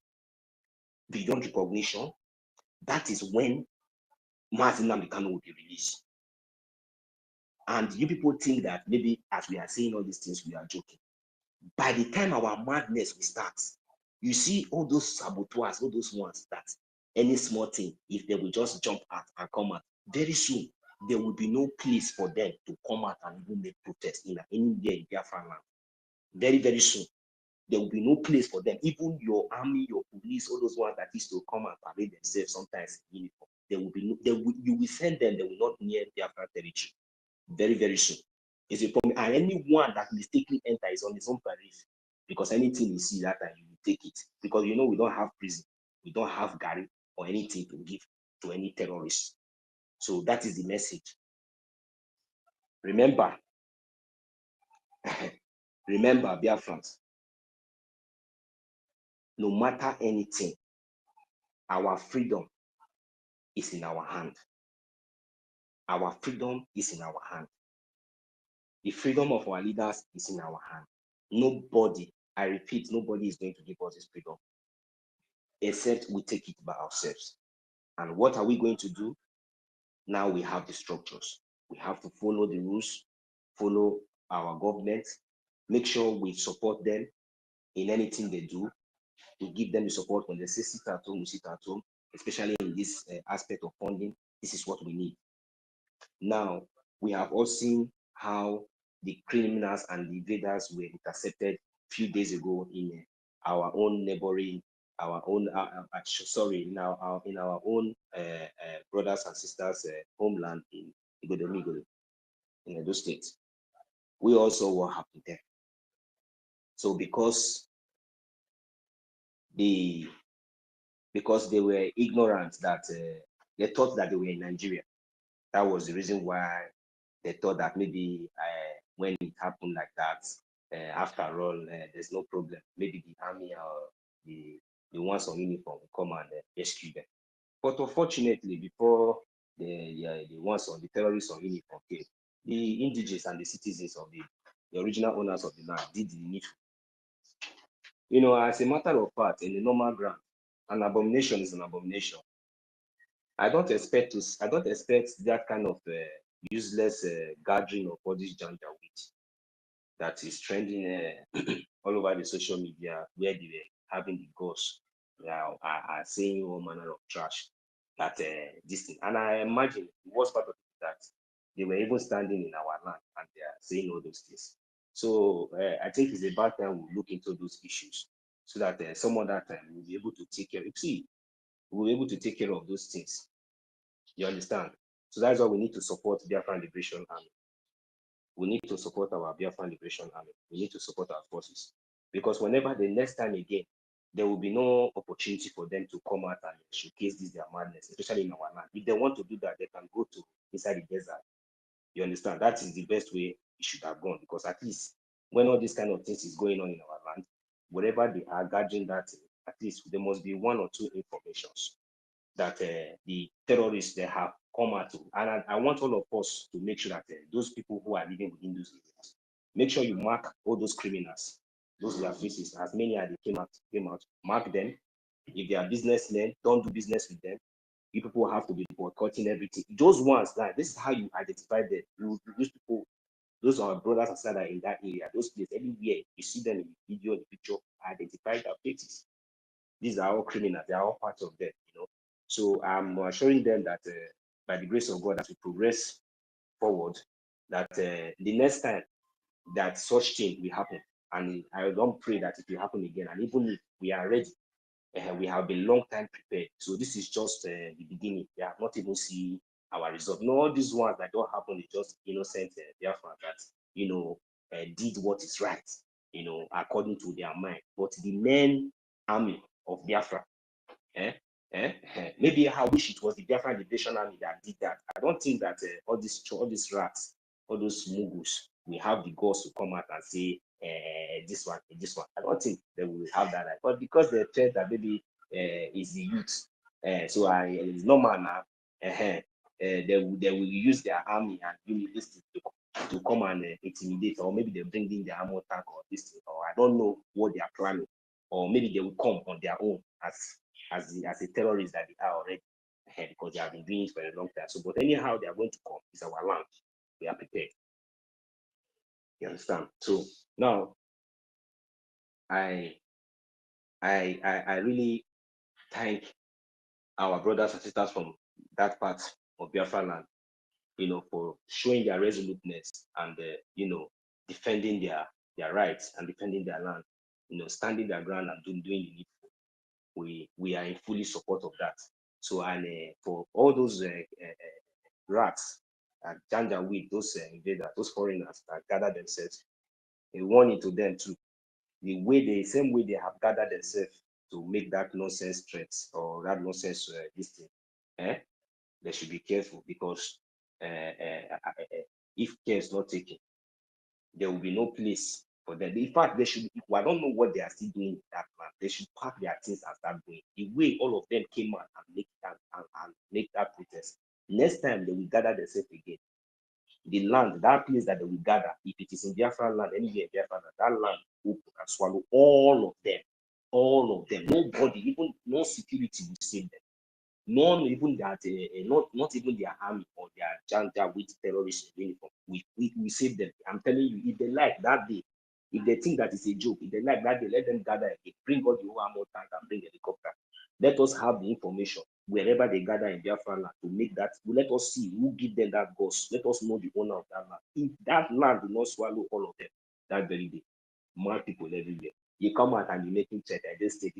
beyond recognition, that is when Mazi Nnamdi Kanu will be released. And you people think that maybe as we are saying all these things, we are joking. By the time our madness will start, you see all those saboteurs, all those ones that any small thing, if they will just jump out and come out, very soon there will be no place for them to come out and even make protest in anywhere in Biafra land. Very, very soon. there will be no place for them. Even your army, your police, all those ones that used to come and parade themselves sometimes in uniform, there will be no, you will send them, they will not near Biafra territory very, very soon. It's a problem. And anyone that mistakenly enter is on his own parade, because anything you see that time, you will take it. Because you know we don't have prison, we don't have Gary or anything to give to any terrorist. So that is the message. Remember, remember, Biafrans, no matter anything, our freedom is in our hand. Our freedom is in our hand. The freedom of our leaders is in our hand. Nobody, I repeat, nobody is going to give us this freedom except we take it by ourselves. And what are we going to do? Now we have the structures. We have to follow the rules, follow our government, make sure we support them in anything they do. We give them the support when they say sit at home, we sit at home, especially in this aspect of funding. This is what we need. Now, we have all seen how the criminals and the invaders were intercepted a few days ago in our own neighboring, our own, in our own brothers and sisters' homeland in Igodomigo, in Edo State. We also what happened there. So because they were ignorant that they thought that they were in Nigeria. That was the reason why they thought that maybe when it happened like that, after all, there's no problem. Maybe the army or the ones on uniform will come and rescue them. But unfortunately, before the ones on the terrorists on uniform came, the indigenous and the citizens of the original owners of the land did the needful. You know, as a matter of fact, in the normal ground, an abomination is an abomination. I don't expect that kind of useless gathering of all this janjaweed that is trending all over the social media, where they were having the ghosts are saying all manner of trash that this thing. And I imagine the worst part of it that they were even standing in our land and they are saying all those things. So I think it's about time we look into those issues so that some other time we'll be able to take care of it. See, we'll be able to take care of those things. You understand? So that's why we need to support Biafran Liberation Army. We need to support our Biafran Liberation Army. We need to support our forces. Because whenever the next time again, there will be no opportunity for them to come out and showcase this their madness, especially in our land. If they want to do that, they can go to inside the desert. You understand? That is the best way it should have gone, because at least when all these kind of things is going on in our land, wherever they are gathering that, at least there must be one or two informations that the terrorists they have come out to. And I want all of us to make sure that those people who are living within those areas, make sure you mark all those criminals, those their faces, as many as they came out, mark them. If they are businessmen, don't do business with them. You people have to be boycotting everything. Those ones, like this is how you identify them. Those people, those are brothers and sisters in that area, those places, anywhere you see them in the video, in the picture, identify their faces. These are all criminals, they are all part of them, you know. So I'm assuring them that by the grace of God, as we progress forward, that the next time that such thing will happen, and I don't pray that it will happen again, and even if we are ready, we have been long time prepared. So this is just the beginning. We have not even seen our result. No, all these ones that don't happen is just innocent Biafra that, you know, did what is right, you know, according to their mind. But the main army of Biafra, maybe I wish it was the Biafran Liberation Army that did that. I don't think that all these rats, all those mugus, we have the guts to come out and say this one. I don't think they will have that. But because they felt that maybe is the youth, so it's normal now. They will use their army and units to come and intimidate, or maybe they bring in their armor tank or this thing, or I don't know what they are planning, or maybe they will come on their own as a terrorist that they are already, because they have been doing it for a long time. So, but anyhow, they are going to come. It's our land. We are prepared. You understand? So now, I really thank our brothers and sisters from that part of Biafra land, you know, for showing their resoluteness and you know, defending their rights and defending their land. standing their ground and doing the needful. We are in fully support of that. So, and for all those rats, janjaweed, those invaders, those foreigners that gather themselves, a warning to them too. The same way they have gathered themselves to make that nonsense threats or that nonsense this thing, they should be careful, because if care is not taken, there will be no place for them. In fact, they should. I don't know what they are still doing in that plan. They should pack their things and start going. The way all of them came out and make that protest. Next time they will gather themselves again. The land, that place that they will gather, if it is in Biafra land, anywhere in Biafra land, that land will swallow all of them. All of them. Nobody, even no security will save them. None, even that, not even their army or their janja with terrorist uniform. We save them. I'm telling you, if they like that day, if they think that it's a joke, if they like that day, let them gather again, bring all the whole armor tank and bring helicopter. Let us have the information wherever they gather in Biafra land to make that. Let us see who give them that ghost. Let us know the owner of that land. If that land will not swallow all of them that very day, mad people everywhere. You come out and you make him check Edo State.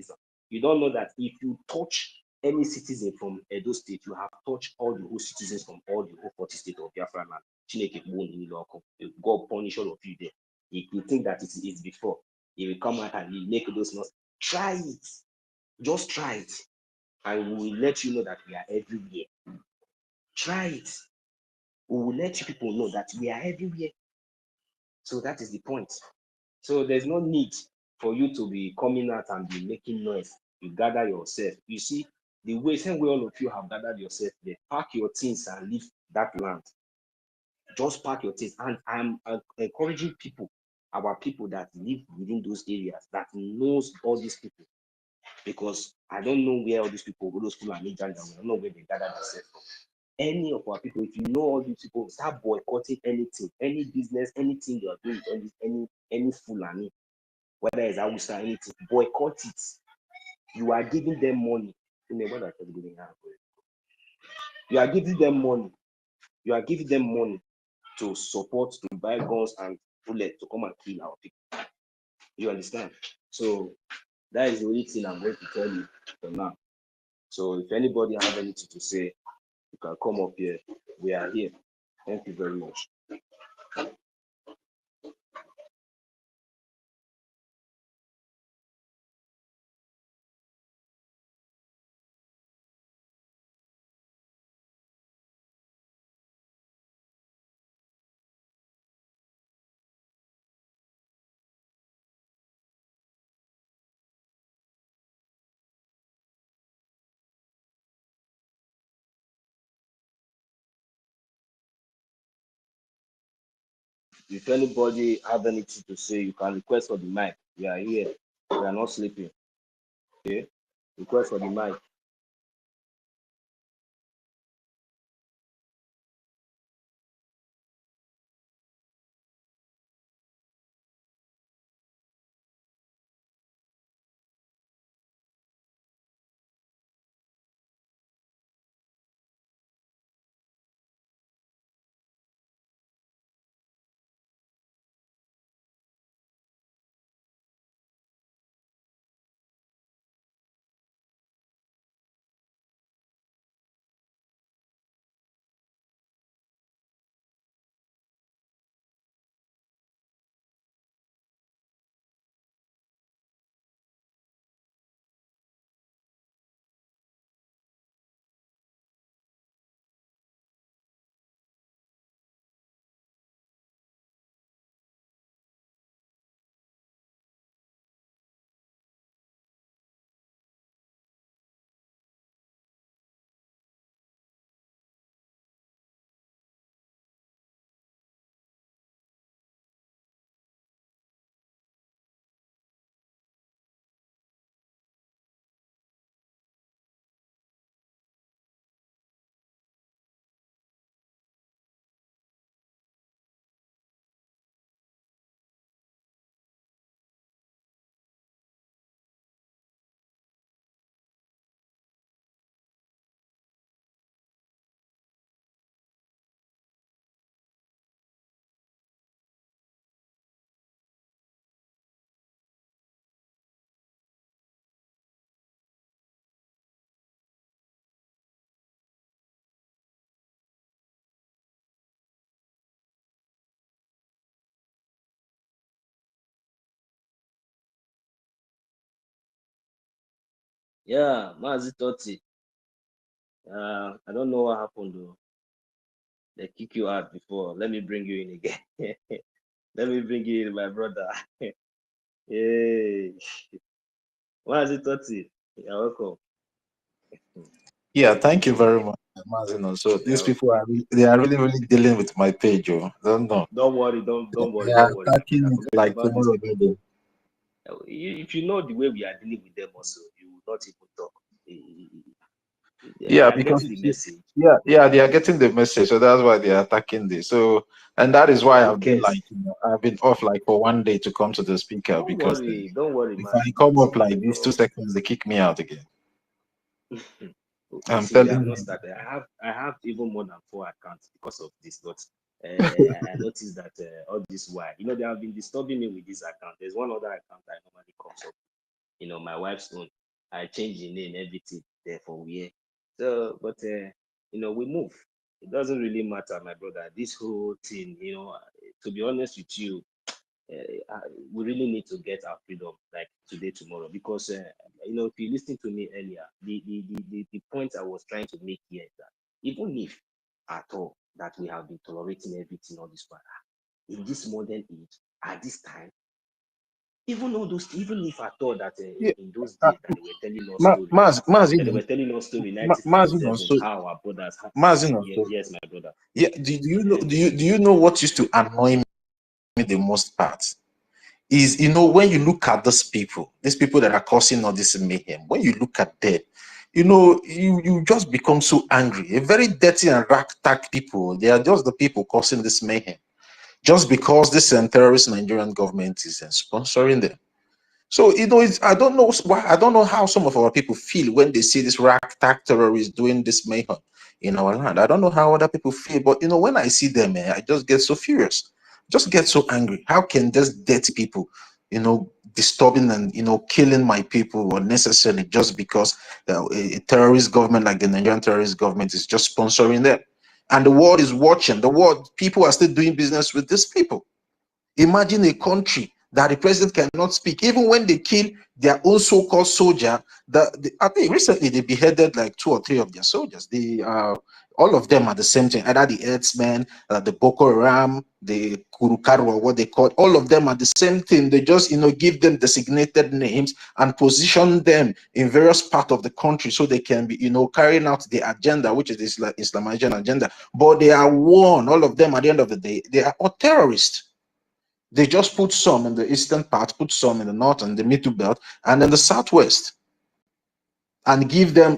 You don't know that if you touch any citizen from Edo State, you have touched all the whole citizens from all the whole 40 states of Biafra land. God punish all of you there. If you think that it's before, he will come out and he make those noise. Try it. Just try it. And we will let you know that we are everywhere. Try it. We will let you people know that we are everywhere. So that is the point. So there's no need for you to be coming out and be making noise. You gather yourself. You see, the same way all of you have gathered yourself there, pack your things and leave that land. Just pack your things. And I'm encouraging people, our people that live within those areas, that knows all these people. Because I don't know where all these people, those people are made, I don't know where they gather themselves from. Any of our people, if you know all these people, start boycotting anything, any business, anything you are doing, any Fulani, whether it's Hausa, anything, boycott it. You are giving them money. You are giving them money. You are giving them money to support, to buy guns and bullets to come and kill our people. You understand? So that is the only thing I'm going to tell you for now. So if anybody has anything to say, you can come up here. We are here. Thank you very much. If anybody have anything to say, you can request for the mic. We are here. We are not sleeping. Okay? Request for the mic. Yeah, Mazi Toti. I don't know what happened though. They kick you out before. Let me bring you in again. Let me bring you in, my brother. Hey, Mazi Toti. You're welcome. Yeah, thank you very much, Mazino. So these Yeah, people are they are really, really dealing with my page. Oh, don't know. don't worry, don't worry, They are don't worry, my attacking brother. it Forget like about these tomorrow. people. If you know the way we are dealing with them also, you will not even talk. They Yeah, are because getting the message. yeah, they are getting the message, so that's why they are attacking this. So, and that is why Who I've been cares? like, I've been off like for one day to come to the speaker because Don't worry, if Mazi I come up Toti. like these 2 seconds, they kick me out again. You I'm see, we telling have not you. started. I have even more than 4 accounts because of this, but I noticed that all this while, they have been disturbing me with this account. There's one other account I normally comes up, my wife's own. I change the name, everything there for where. So, but we move. It doesn't really matter, my brother. This whole thing, to be honest with you, we really need to get our freedom like today, tomorrow, because if you listen to me earlier, the point I was trying to make here is that even if at all that we have been tolerating everything all this while, in this modern age, at this time, even if I thought that Yeah, in those uh, days that they were telling us story, that they were telling us story Mazino, 1957, so how our brothers, Mazino, so yes, my brother. yeah. Do you know? Do you know what used to annoy me the most part? Is when you look at these people that are causing all this mayhem, when you look at them, you just become so angry. A very dirty and ragtag people, they are just the people causing this mayhem, just because this terrorist Nigerian government is sponsoring them. So I don't know why. I don't know how some of our people feel when they see this ragtag terrorists doing this mayhem in our land. I don't know how other people feel, but when I see them, I just get so furious, just get so angry. How can these dirty people, disturbing and killing my people unnecessarily just because a terrorist government like the Nigerian terrorist government is just sponsoring them, and the world is watching. The world people are still doing business with these people. Imagine a country that the president cannot speak, even when they kill their own so-called soldier. I think recently they beheaded like 2 or 3 of their soldiers. All of them are the same thing. Either the herdsmen, the Boko Haram, the Kurukaru, or what they call it, all of them are the same thing. They just give them designated names and position them in various parts of the country so they can be carrying out the agenda, which is the Islamization agenda. But they are one. All of them, at the end of the day, they are all terrorists. They just put some in the eastern part, put some in the north and the middle belt, and then the southwest, and give them,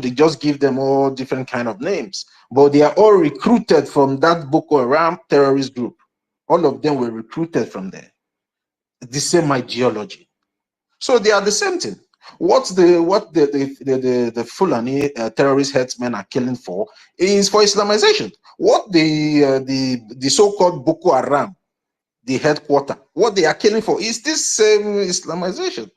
they just give them all different kind of names. But they are all recruited from that Boko Haram terrorist group. All of them were recruited from there. The same ideology. So they are the same thing. What the Fulani terrorist headsmen are killing for is for Islamization. What the so-called Boko Haram, the headquarter, what they are killing for is this same Islamization.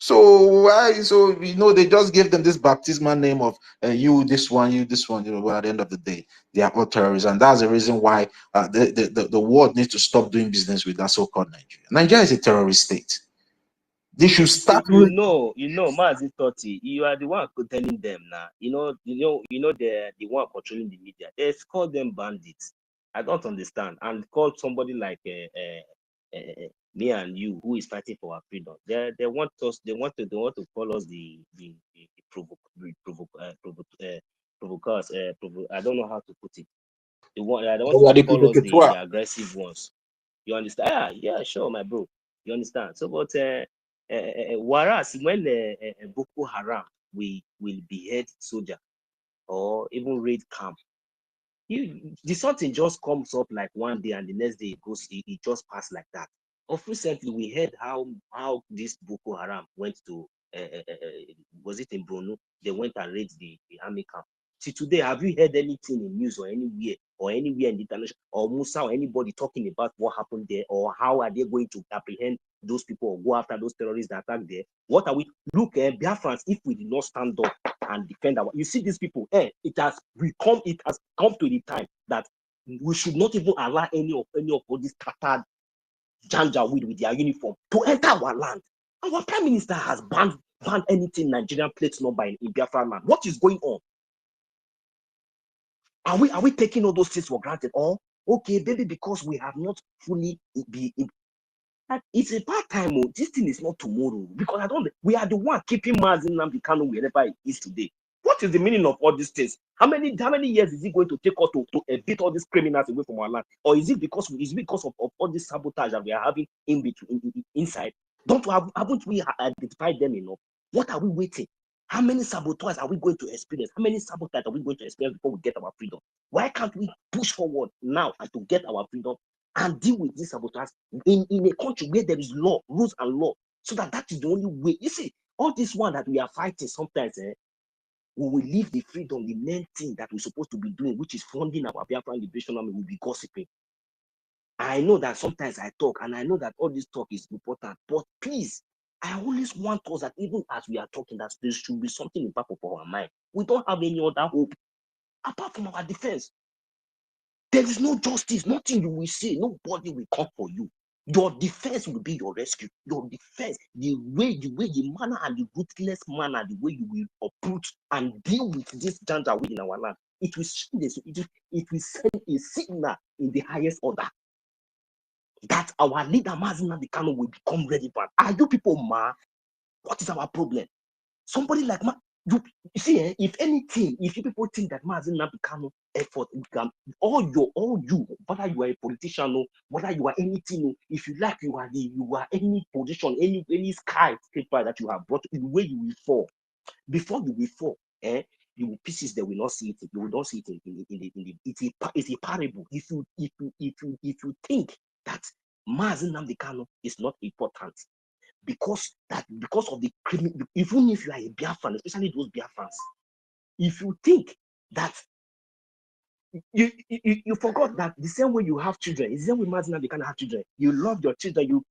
So why? So they just give them this baptismal name of you this one, you this one. But at the end of the day, they are all terrorists, and that's the reason why the world needs to stop doing business with that so-called Nigeria. Nigeria is a terrorist state. They should start. Mazi Toti, you are the one telling them now. The one controlling the media. They call them bandits. I don't understand. And call somebody like me and you, who is fighting for our freedom. They want us. They want to call us the provocateurs. I don't know how to put it. They want to call us the aggressive ones. You understand? Yeah, sure, my bro. You understand? So, but whereas when Boko Haram will behead soldier or even raid camp, the something just comes up like one day and the next day it just passed like that. Of recently, we heard how this Boko Haram went to was it in Borno? They went and raided the army camp. See, today, have you heard anything in news or anywhere in the international, or Musa or anybody talking about what happened there, or how are they going to apprehend those people or go after those terrorists that attack there? What are we? Look, Biafrans, if we did not stand up and defend you see these people, it has come to the time that we should not even allow any of all these tattered janjaweed with their uniform to enter our land. Our prime minister has banned ban anything Nigerian plate number in Biafra land. What is going on? Are we taking all those things for granted? Or okay, maybe because we have not fully it's a bad time. Oh, this thing is not tomorrow, because we are the one keeping Mazi Nnamdi Kanu wherever it is today. What is the meaning of all these things? How many years is it going to take us to beat all these criminals away from our land? Or is it because of all this sabotage that we are having in between inside? Haven't we identified them enough? What are we waiting? How many saboteurs are we going to experience? How many sabotage are we going to experience before we get our freedom? Why can't we push forward now and to get our freedom and deal with these saboteurs in a country where there is law, rules and law, so that is the only way? You see, all this one that we are fighting sometimes, we will leave the freedom, the main thing that we're supposed to be doing, which is funding our Biafran Liberation Army, will be gossiping. I know that sometimes I talk, and I know that all this talk is important, but please, I always want us that even as we are talking, that there should be something in the back of our mind. We don't have any other hope apart from our defense. There is no justice, nothing you will see, nobody will come for you. Your defense will be your rescue. Your defense, the manner and the ruthless manner, the way you will approach and deal with this danger within our land, it will send a signal in the highest order that our leader Mazi Nnamdi Kanu will become relevant. Are you people mad? What is our problem? Somebody like you see, if anything, if you people think that Mazi Nnamdi Kanu effort, all you, whether you are a politician, whether you are anything, if you like, you are any position, any skyscraper that you have brought, the way you will fall. Before you will fall, you will pieces that will not see it. You will not see it in it's a parable. If you think that Mazi Nnamdi Kanu is not important, because of the criminal, even if you are a Biafran, especially those Biafrans, if you think that you forgot that the same way you have children, is the same way Mazi Nnamdi Kanu have children. You love your children.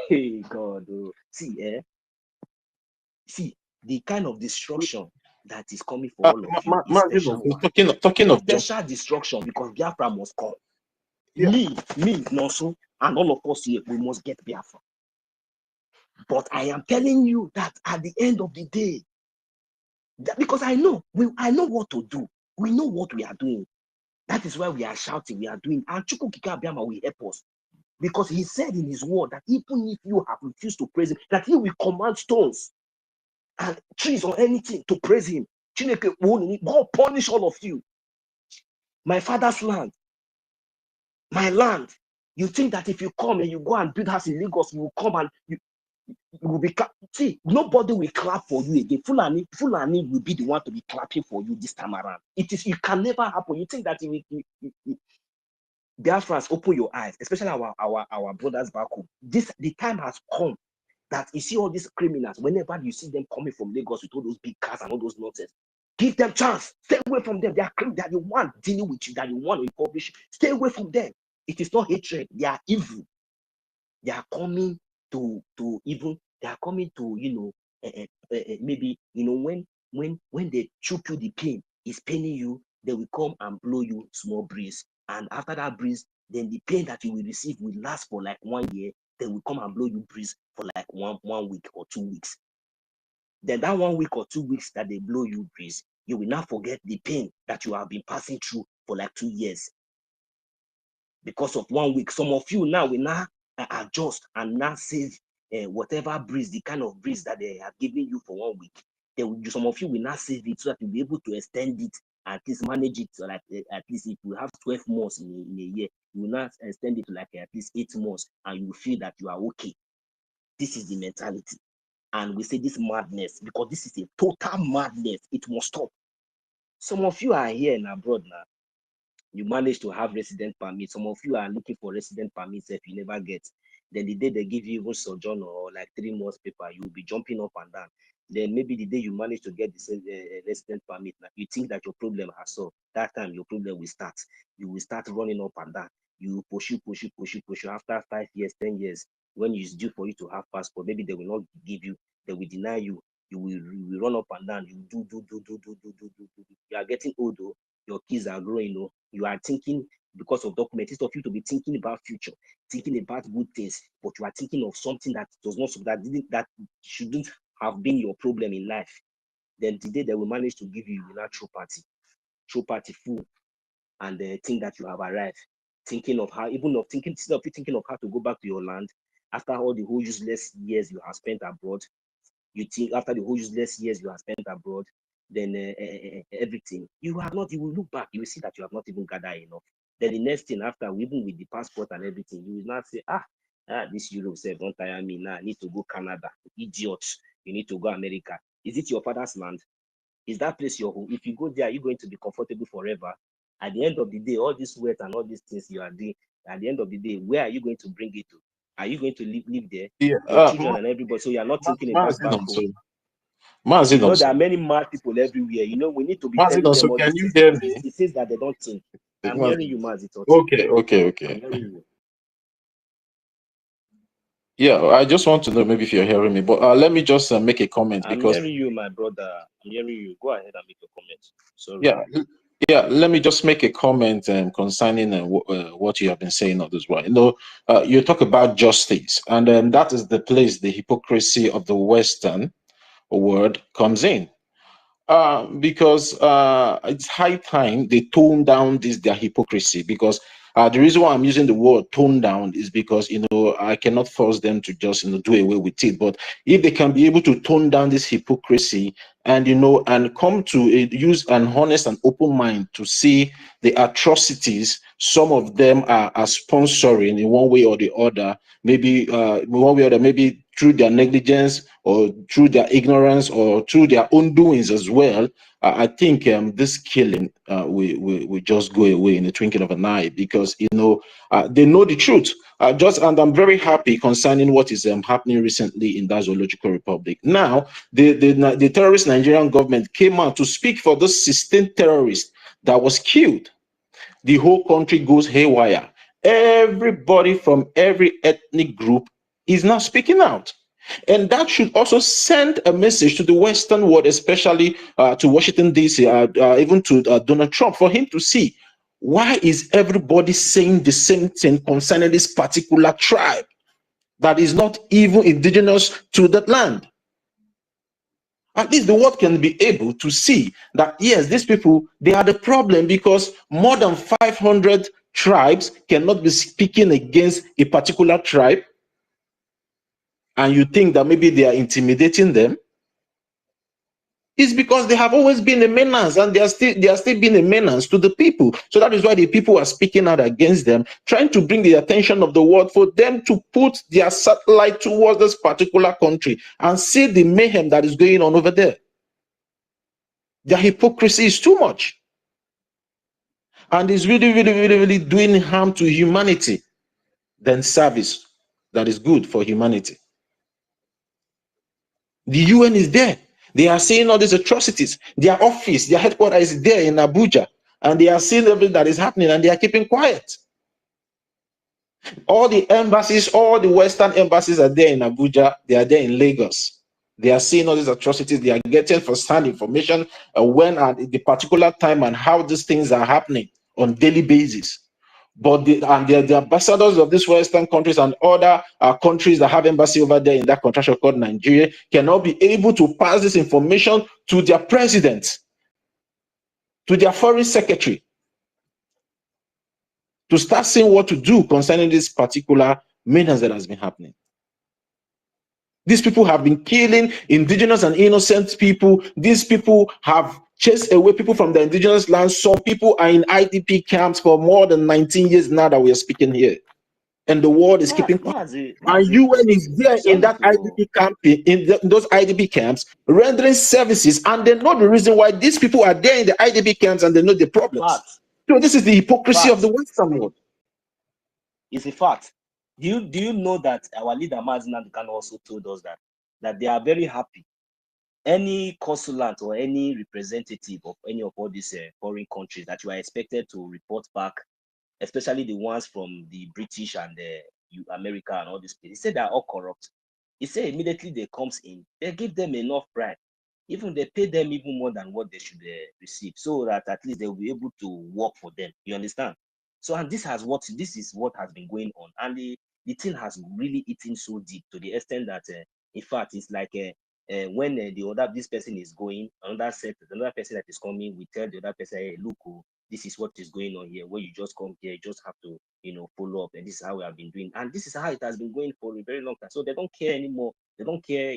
Hey God, see the kind of destruction that is coming for all of you is special one. Talking of special destruction, because Biafra must come. Yeah. Me, Nosu, and all of us here, we must get Biafra. But I am telling you that at the end of the day, because I know what to do. We know what we are doing. That is why we are shouting, we are doing. And Chukwukika Abiyama will help us. Because he said in his word that even if you have refused to praise him, that he will command stones and trees or anything to praise him. God punish all of you. My father's land, my land. You think that if you come and you go and build house in Lagos, you will come and you will be see, nobody will clap for you again. Fulani will be the one to be clapping for you this time around. It can never happen. You think that Biafrans, open your eyes, especially our brothers back home. The time has come that you see all these criminals, whenever you see them coming from Lagos with all those big cars and all those nonsense, give them chance. Stay away from them. They are the one dealing with you, that you want to publish. Stay away from them. It is not hatred. They are evil. They are coming to even, they are coming to, maybe, when they choke you, the pain is paining you, they will come and blow you small breeze. And after that breeze, then the pain that you will receive will last for like 1 year. They will come and blow you breeze for like one week or 2 weeks. Then that 1 week or 2 weeks that they blow you breeze, you will not forget the pain that you have been passing through for like 2 years. Because of 1 week, some of you now will now adjust and now save whatever breeze, the kind of breeze that they have given you for 1 week. Some of you will now save it so that you'll be able to extend it, at least manage it. So like at least if you have 12 months in a year, you will not extend it to like at least 8 months, and you will feel that you are okay. This is the mentality. And we say this madness, because this is a total madness. It must stop. Some of you are here and abroad now. You manage to have resident permit. Some of you are looking for resident permits if you never get. Then the day they give you even sojourn or like 3 months paper, you will be jumping up and down. Then maybe the day you manage to get the resident permit, you think that your problem has solved. That time your problem will start. You will start running up and down. You push. After 5 years, 10 years, when it's due for you to have passport, maybe they will not give you. They will deny you. You will run up and down. You do. You are getting old, though. Your kids are growing, you are thinking, because of documents, instead of you to be thinking about future, thinking about good things, but you are thinking of something that does not, that shouldn't have been your problem in life, then today they will manage to give you a true party full, and think that you have arrived, thinking of how, instead of you thinking of how to go back to your land after all the whole useless years you have spent abroad. You think after the whole useless years you have spent abroad, then everything you will look back, you will see that you have not even gathered enough. Then the next thing after, even with the passport and everything, you will not say, this Europe said, don't tire me now. I need to go Canada. Idiots, you need to go America. Is it your father's land? Is that place your home? If you go there, are you going to be comfortable forever? At the end of the day, all this weight and all these things you are doing, at the end of the day, where are you going to bring it to? Are you going to live there? Yeah, Your children and everybody. So you are not thinking about back home. You know, there are many mad people everywhere. You know, we need to be telling them all can these you things. hear me? It says that they don't think. I'm hearing you, Mazito. Okay. I'm hearing you. Yeah, I just want to know maybe if you're hearing me, but let me just make a comment I'm because hearing you, my brother. I'm hearing you. Go ahead and make your comment. Sorry. yeah, let me just make a comment concerning what you have been saying all this while. You know, you talk about justice, and that is the place the hypocrisy of the Western world comes in. Because it's high time they tone down their hypocrisy. Because the reason why I'm using the word tone down is because I cannot force them to just do away with it. But if they can be able to tone down this hypocrisy and and come to use an honest and open mind to see the atrocities some of them are sponsoring in one way or the other, maybe one way or the other, maybe through their negligence or through their ignorance or through their own doings as well, I think this killing will just go away in the twinkling of an eye, because they know the truth. And I'm very happy concerning what is happening recently in that Zoological Republic. Now, the terrorist Nigerian government came out to speak for this sustained terrorist that was killed. The whole country goes haywire. Everybody from every ethnic group is now speaking out. And that should also send a message to the Western world, especially to Washington, D.C., even to Donald Trump, for him to see, why is everybody saying the same thing concerning this particular tribe that is not even indigenous to that land? At least the world can be able to see that, yes, these people, they are the problem, because more than 500 tribes cannot be speaking against a particular tribe, and you think that maybe they are intimidating them. It's because they have always been a menace, and they are still being a menace to the people. So that is why the people are speaking out against them, trying to bring the attention of the world for them to put their satellite towards this particular country and see the mayhem that is going on over there. Their hypocrisy is too much, and is really doing harm to humanity than service that is good for humanity. The UN is there. They are seeing all these atrocities. Their office, their headquarters is there in Abuja, and they are seeing everything that is happening, and they are keeping quiet. All the embassies, all the Western embassies are there in Abuja. They are there in Lagos. They are seeing all these atrocities. They are getting first-hand information when at the particular time and how these things are happening on daily basis. But the ambassadors of these Western countries and other countries that have embassy over there in that contraction called Nigeria cannot be able to pass this information to their president, to their foreign secretary, to start seeing what to do concerning this particular menace that has been happening. These people have been killing indigenous and innocent people. These people have chased away people from the indigenous lands. Some people are in IDP camps for more than 19 years now that we are speaking here. And the world is keeping quiet. And UN is there in that IDP camp, in those IDP camps, rendering services, and they know the reason why these people are there in the IDP camps, and they know the problems. So this is the hypocrisy of the Western world. It's a fact. Do you know that our leader Mazinan Khan also told us that they are very happy. Any consulant or any representative of any of all these foreign countries that you are expected to report back, especially the ones from the British and the America and all these places, he said they are all corrupt. He said immediately they comes in, they give them enough bribe. Even they pay them even more than what they should receive, so that at least they will be able to work for them. You understand? So, and this is what has been going on, and the thing has really eaten so deep to the extent that, in fact, it's like when this person is going, another person that is coming, we tell the other person, hey, look, oh, this is what is going on here. When you just come here, you just have to, follow up, and this is how we have been doing, and this is how it has been going for a very long time. So they don't care anymore. They don't care.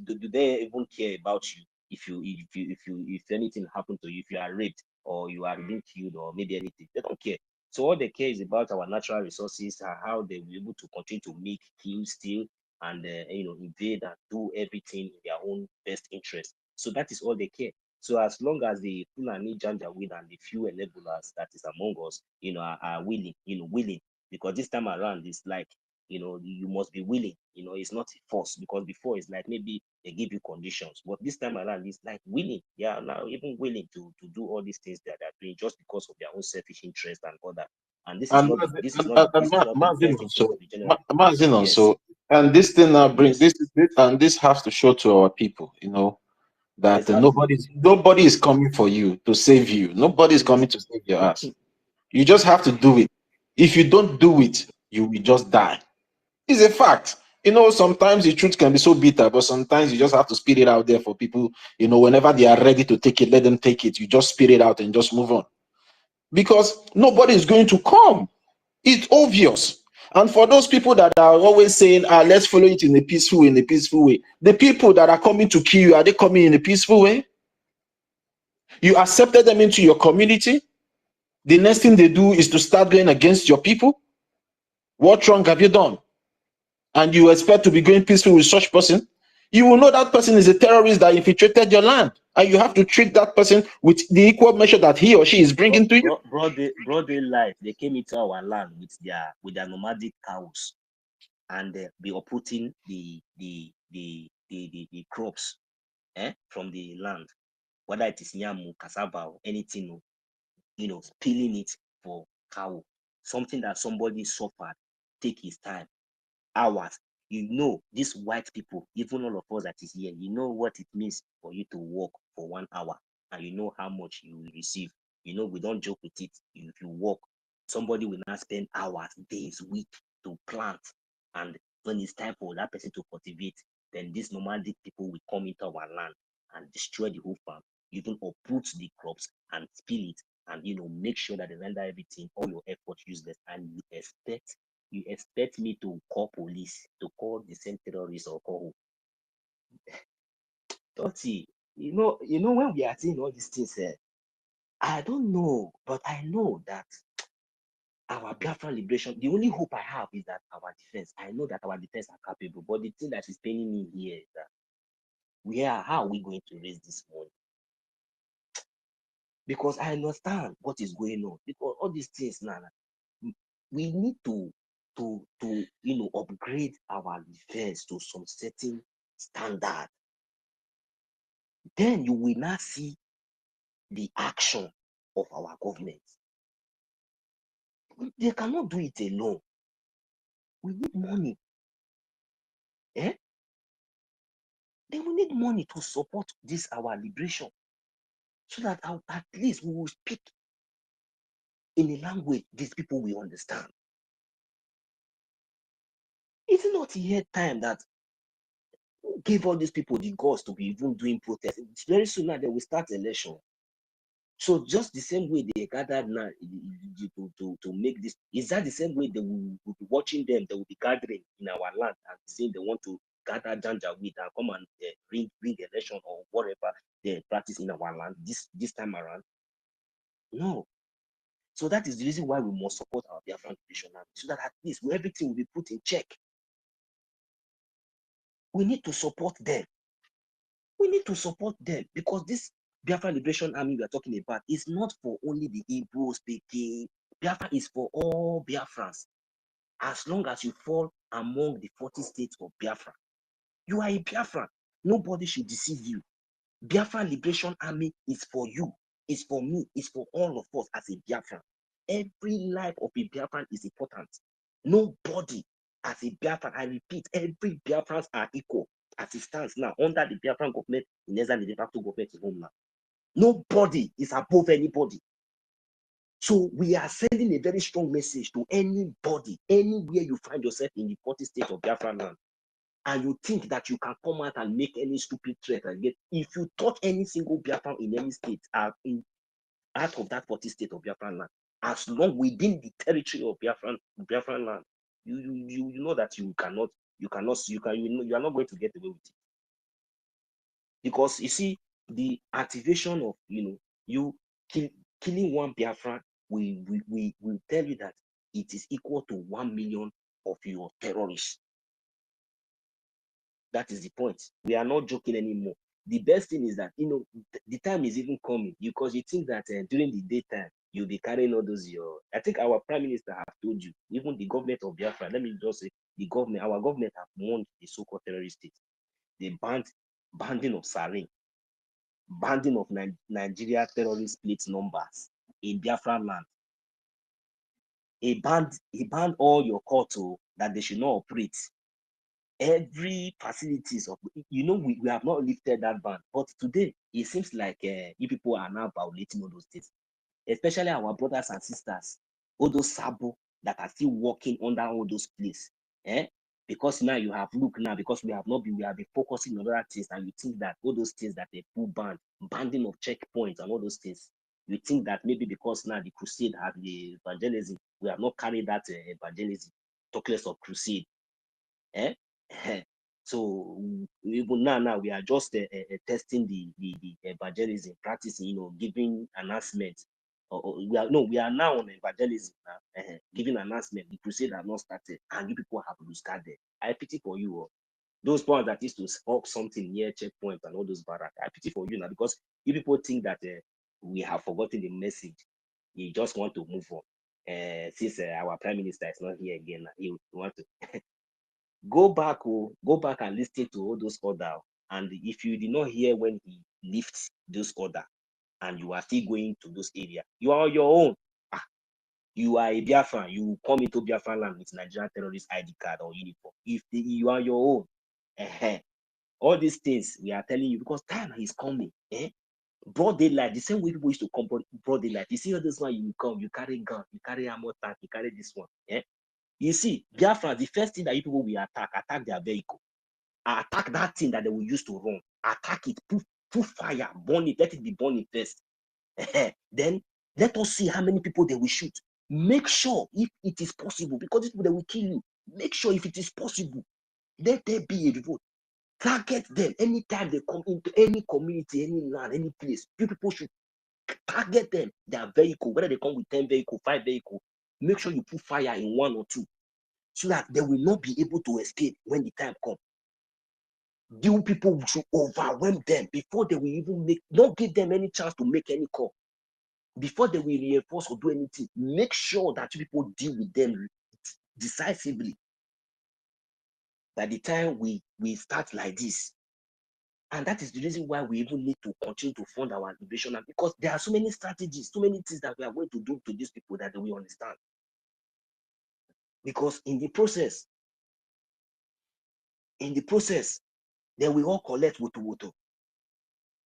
Do they even care about you if anything happened to you, if you are raped or you are being killed or maybe anything? They don't care. So all they care is about our natural resources, how they will be able to continue to make, kill, steal, and invade and do everything in their own best interest. So that is all they care. So as long as the Fulani Janjaweed and the few enablers that is among us, are willing, because this time around it's like, you must be willing. It's not force, because before it's like maybe they give you conditions, but this time around it's like willing. Yeah, now even willing to do all these things that they're doing just because of their own selfish interest and all that. And this is And not the best interest of the general. Mazin Yes. also, and this thing now brings Yes. and this has to show to our people, that Exactly. nobody is coming for you to save you. Nobody is coming to save your ass. You just have to do it. If you don't do it, you will just die. It's a fact. Sometimes the truth can be so bitter, but sometimes you just have to spit it out there for people. Whenever they are ready to take it, let them take it. You just spit it out and just move on. Because nobody is going to come. It's obvious. And for those people that are always saying, let's follow it in a peaceful way, the people that are coming to kill you, are they coming in a peaceful way? You accepted them into your community. The next thing they do is to start going against your people. What wrong have you done? And you expect to be going peaceful with such person? You will know that person is a terrorist that infiltrated your land, and you have to treat that person with the equal measure that he or she is bringing to you. Broad daylight, they came into our land with their nomadic cows, and be uprooting the crops from the land, whether it is yam, cassava, or anything, peeling it for cow, something that somebody suffered, take his time, hours. These white people, even all of us that is here, what it means for you to work for 1 hour, and you know how much you will receive. We don't joke with it. If you work, somebody will not spend hours, days, weeks to plant, and when it's time for that person to cultivate, then these nomadic people will come into our land and destroy the whole farm, even uproot the crops and spill it, and make sure that they render everything, all your effort, useless. And you expect me to call police, to call the same terrorists, or call who? Dirty. When we are seeing all these things, I don't know, but I know that our Biafra liberation, the only hope I have is that our defense, I know that our defense are capable, but the thing that is paining me here is that how are we going to raise this money? Because I understand what is going on, because all these things now, we need to upgrade our defense to some certain standard. Then you will not see the action of our government. They cannot do it alone. We need money. They will need money to support this our liberation, so that at least we will speak in a language these people will understand. It's not yet time that give all these people the guts to be even doing protests. Very soon now they will start election. So just the same way they gathered now to make this, is that the same way they will be watching them? They will be gathering in our land and saying they want to gather Janjaweed and come and bring election or whatever they practice in our land this time around? No. So that is the reason why we must support our Biafran nation, so that at least everything will be put in check. We need to support them. We need to support them, because this Biafra Liberation Army we are talking about is not for only the Igbo speaking. Biafra is for all Biafrans. As long as you fall among the 40 states of Biafra, you are a Biafran. Nobody should deceive you. Biafra Liberation Army is for you, is for me, is for all of us as a Biafran. Every life of a Biafran is important. Nobody as a Biafran, I repeat, every Biafrans are equal as it stands now under the Biafran government, in the de facto government in home now. Nobody is above anybody. So we are sending a very strong message to anybody, anywhere you find yourself in the 40 states of Biafra land. and you think that you can come out and make any stupid threat and get, if you touch any single Biafran in any state, out of that 40 state of Biafran land, as long within the territory of Biafran land, you know that you are not going to get away with it. Because you see, the activation of you killing one Biafran will tell you that it is equal to 1 million of your terrorists. That is the point. We are not joking anymore. The best thing is that the time is even coming, because you think that during the daytime you'll be carrying all those I think our prime minister have told you, even the government of Biafra, let me just say our government have warned the so-called terrorist states. They banding of sarin, banding of Nigeria terrorist plate numbers in Biafra land. He banned all your courts that they should not operate. Every facilities of we have not lifted that ban, but today it seems like you people are now violating all those things, especially our brothers and sisters, all those sabo that are still working under all those places. Because now you have because we have been focusing on other things, and you think that all those things that they put banding of checkpoints and all those things, you think that maybe because now the crusade had the evangelism, we have not carried that evangelism, talk less of crusade. So even now we are just testing the evangelism, practicing, giving announcements. We are now on evangelism now, giving announcement. The crusade has not started, and you people have to start there. I pity for you. Those ones that used to hawk something near checkpoint and all those barracks. I pity for you now, because you people think that we have forgotten the message. You just want to move on. Since our prime minister is not here again, you want to go back and listen to all those orders. And if you did not hear when he lifts those orders, and you are still going to those areas, you are on your own. You are a Biafran, you come into Biafran land with Nigerian terrorist ID card or uniform. If you are your own, all these things we are telling you, because time is coming. Broad daylight, the same way people used to come broad daylight. You see all this one, you come, you carry gun, you carry ammo tank, you carry this one. You see, Biafra, the first thing that you people will attack their vehicle, attack that thing that they will use to run, attack it, put fire, burn it, let it be burned first. Then let us see how many people they will shoot. Make sure if it is possible, because these people they will kill you. Make sure if it is possible, let there be a revolt. Target them anytime they come into any community, any land, any place. You people should target them, their vehicle, whether they come with 10 vehicles, 5 vehicles. Make sure you put fire in 1 or 2, so that they will not be able to escape when the time comes. You people should overwhelm them before they will even don't give them any chance to make any call. Before they will reinforce or do anything, make sure that you people deal with them decisively. By the time we start like this, and that is the reason why we even need to continue to fund our liberation, because there are so many strategies, so many things that we are going to do to these people that they will understand. Because in the process, they will all collect woto.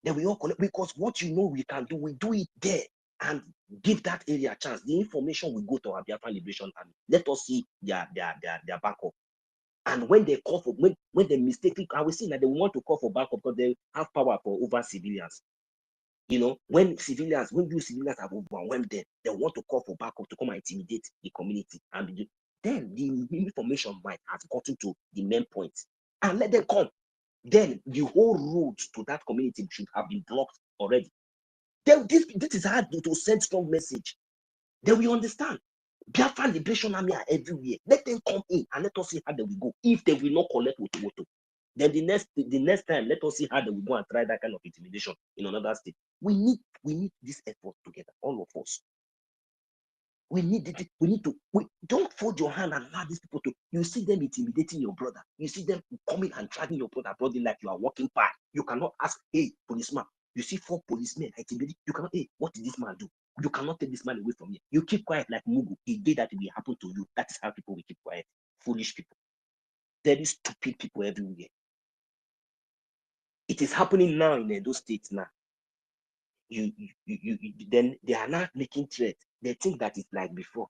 They will all collect, because what we can do, we do it there and give that area a chance. The information will go to our Biafran Liberation Army. Let us see their backup. And when they call for, when they mistakenly, I will see that they want to call for backup because they have power over civilians. When you civilians have overwhelmed them, they want to call for backup to come and intimidate the community. And then the information might have gotten to the main point. And let them come. Then the whole road to that community should have been blocked already. This is hard to send strong message. They will understand. Biafra Liberation Army are everywhere. Let them come in and let us see how they will go. If they will not collect woto, then the next time, let us see how they will go and try that kind of intimidation in another state. We need this effort together, all of us. We need it. Don't fold your hand and allow these people to. You see them intimidating your brother. You see them coming and dragging your brother like you are walking by. You cannot ask, hey, policeman. You see 4 policemen intimidating. You cannot, hey, what did this man do? You cannot take this man away from you. You keep quiet like Mugu. The day that will happen to you. That is how people will keep quiet. Foolish people. Very stupid people everywhere. It is happening now in those states now. Then they are not making threats. They think that it's like before.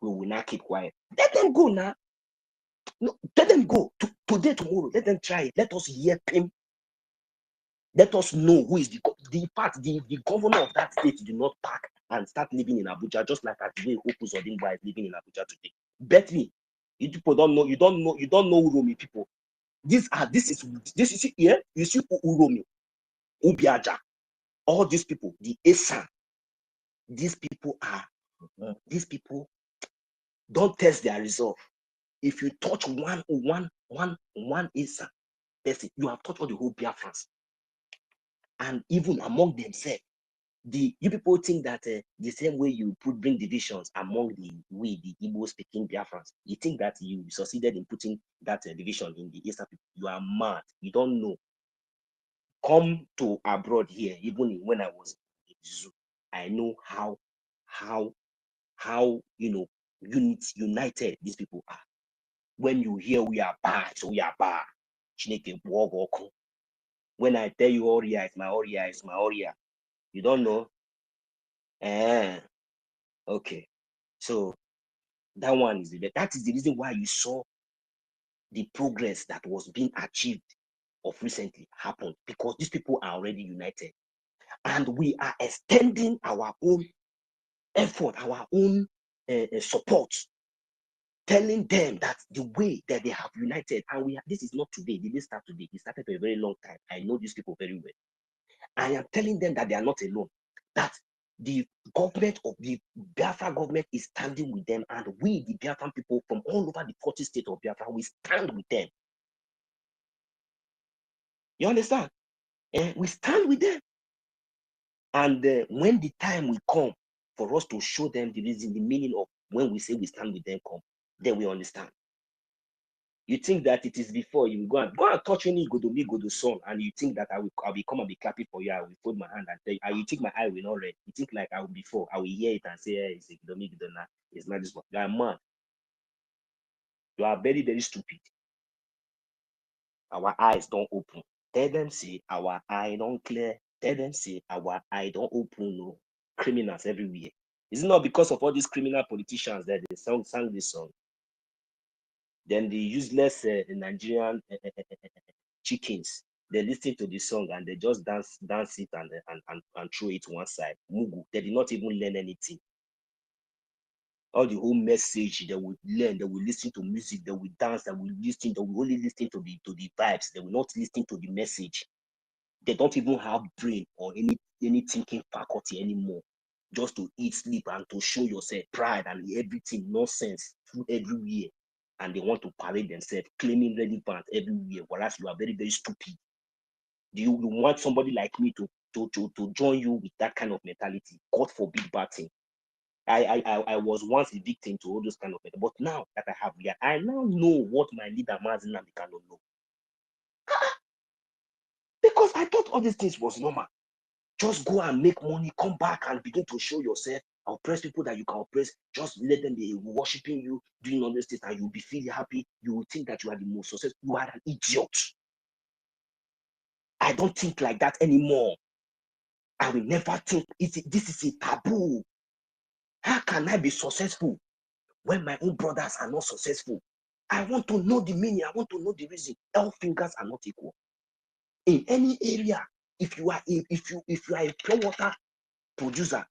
We will not keep quiet. Let them go now. No, let them go today, tomorrow. Let them try it. Let us hear him. Let us know who is the governor of that state. Do not pack and start living in Abuja, just like as the way Opus Odimba is living in Abuja today. Bet me, you people don't know. You don't know Uromi people. This is here. You see Uromi, Ubiaja, all these people, the Esan. These people don't test their resolve. If you touch one Esan person, you have touched all the whole Biafrans. And even among themselves, you people think that the same way you bring divisions among the Igbo speaking Biafrans, you think that you succeeded in putting that division in the Eastern people. You are mad. You don't know. Come to abroad here, even when I was in Zoo, I know how united these people are. When you hear we are bad, so we are bad. When I tell you Oria is my Oria is my Oria, you don't know. Okay. So that one is that is the reason why you saw the progress that was being achieved of recently happened, because these people are already united, and we are extending our own effort, our own support, telling them that the way that they have united, and this is not today, they didn't start today, it started for a very long time. I know these people very well. I am telling them that they are not alone, that the government of the Biafra government is standing with them, and we, the Biafran people from all over the 40 states of Biafra, we stand with them. You understand? We stand with them. And when the time will come for us to show them the reason, the meaning of when we say we stand with them come, then we understand. You think that it is before you go and touch any Godo song, and you think that I will come and be clapping for you, I will fold my hand and tell you, and you think my eye will not red. You think like I will before, I will hear it and say, hey, it's a Godona, it's not this one. You are mad. You are very, very stupid. Our eyes don't open. Tell them say our eye don't clear. Tell them say our eye don't open. No criminals everywhere. Is it not because of all these criminal politicians that they sang this song? Then the useless Nigerian chickens, they listen to the song and they just dance it and throw it one side. Mugu. They did not even learn anything. All the whole message they will learn, they will listen to music, they will dance, they will listen, they will only listen to the vibes, they will not listen to the message. They don't even have brain or any thinking faculty anymore. Just to eat, sleep, and to show yourself pride and everything, nonsense everywhere. And they want to parade themselves, claiming relevant everywhere, whereas you are very, very stupid. Do you want somebody like me to join you with that kind of mentality? God forbid bad thing. I was once a victim to all those kind of mentality, but now that I have here, I now know what my leader Mazin cannot know. Because I thought all these things was normal. Just go and make money, come back and begin to show yourself, oppress people that you can oppress. Just let them be worshiping you, doing all these things, and you'll be feeling happy. You will think that you are the most successful. You are an idiot. I don't think like that anymore. I will never think this is a taboo. How can I be successful when my own brothers are not successful? I want to know the meaning. I want to know the reason. All fingers are not equal. In any area, if you are a pure water producer,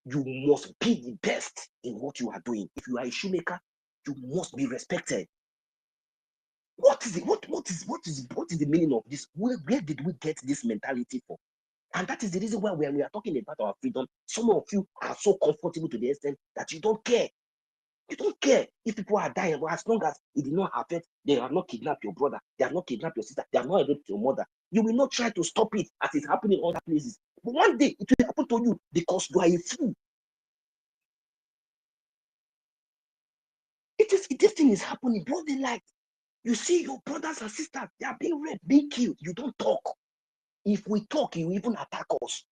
you must be the best in what you are doing. If you are a shoemaker, you must be respected. What is it? What is the meaning of this? Where did we get this mentality from? And that is the reason why when we are talking about our freedom, some of you are so comfortable to the extent that you don't care. You don't care if people are dying, but as long as it did not affect, they have not kidnapped your brother, they have not kidnapped your sister, they have not raped your mother. You will not try to stop it as it's happening in other places. But one day it will happen to you because you are a fool. This thing is happening, broad daylight. You see your brothers and sisters, they are being raped, being killed. You don't talk. If we talk, you even attack us.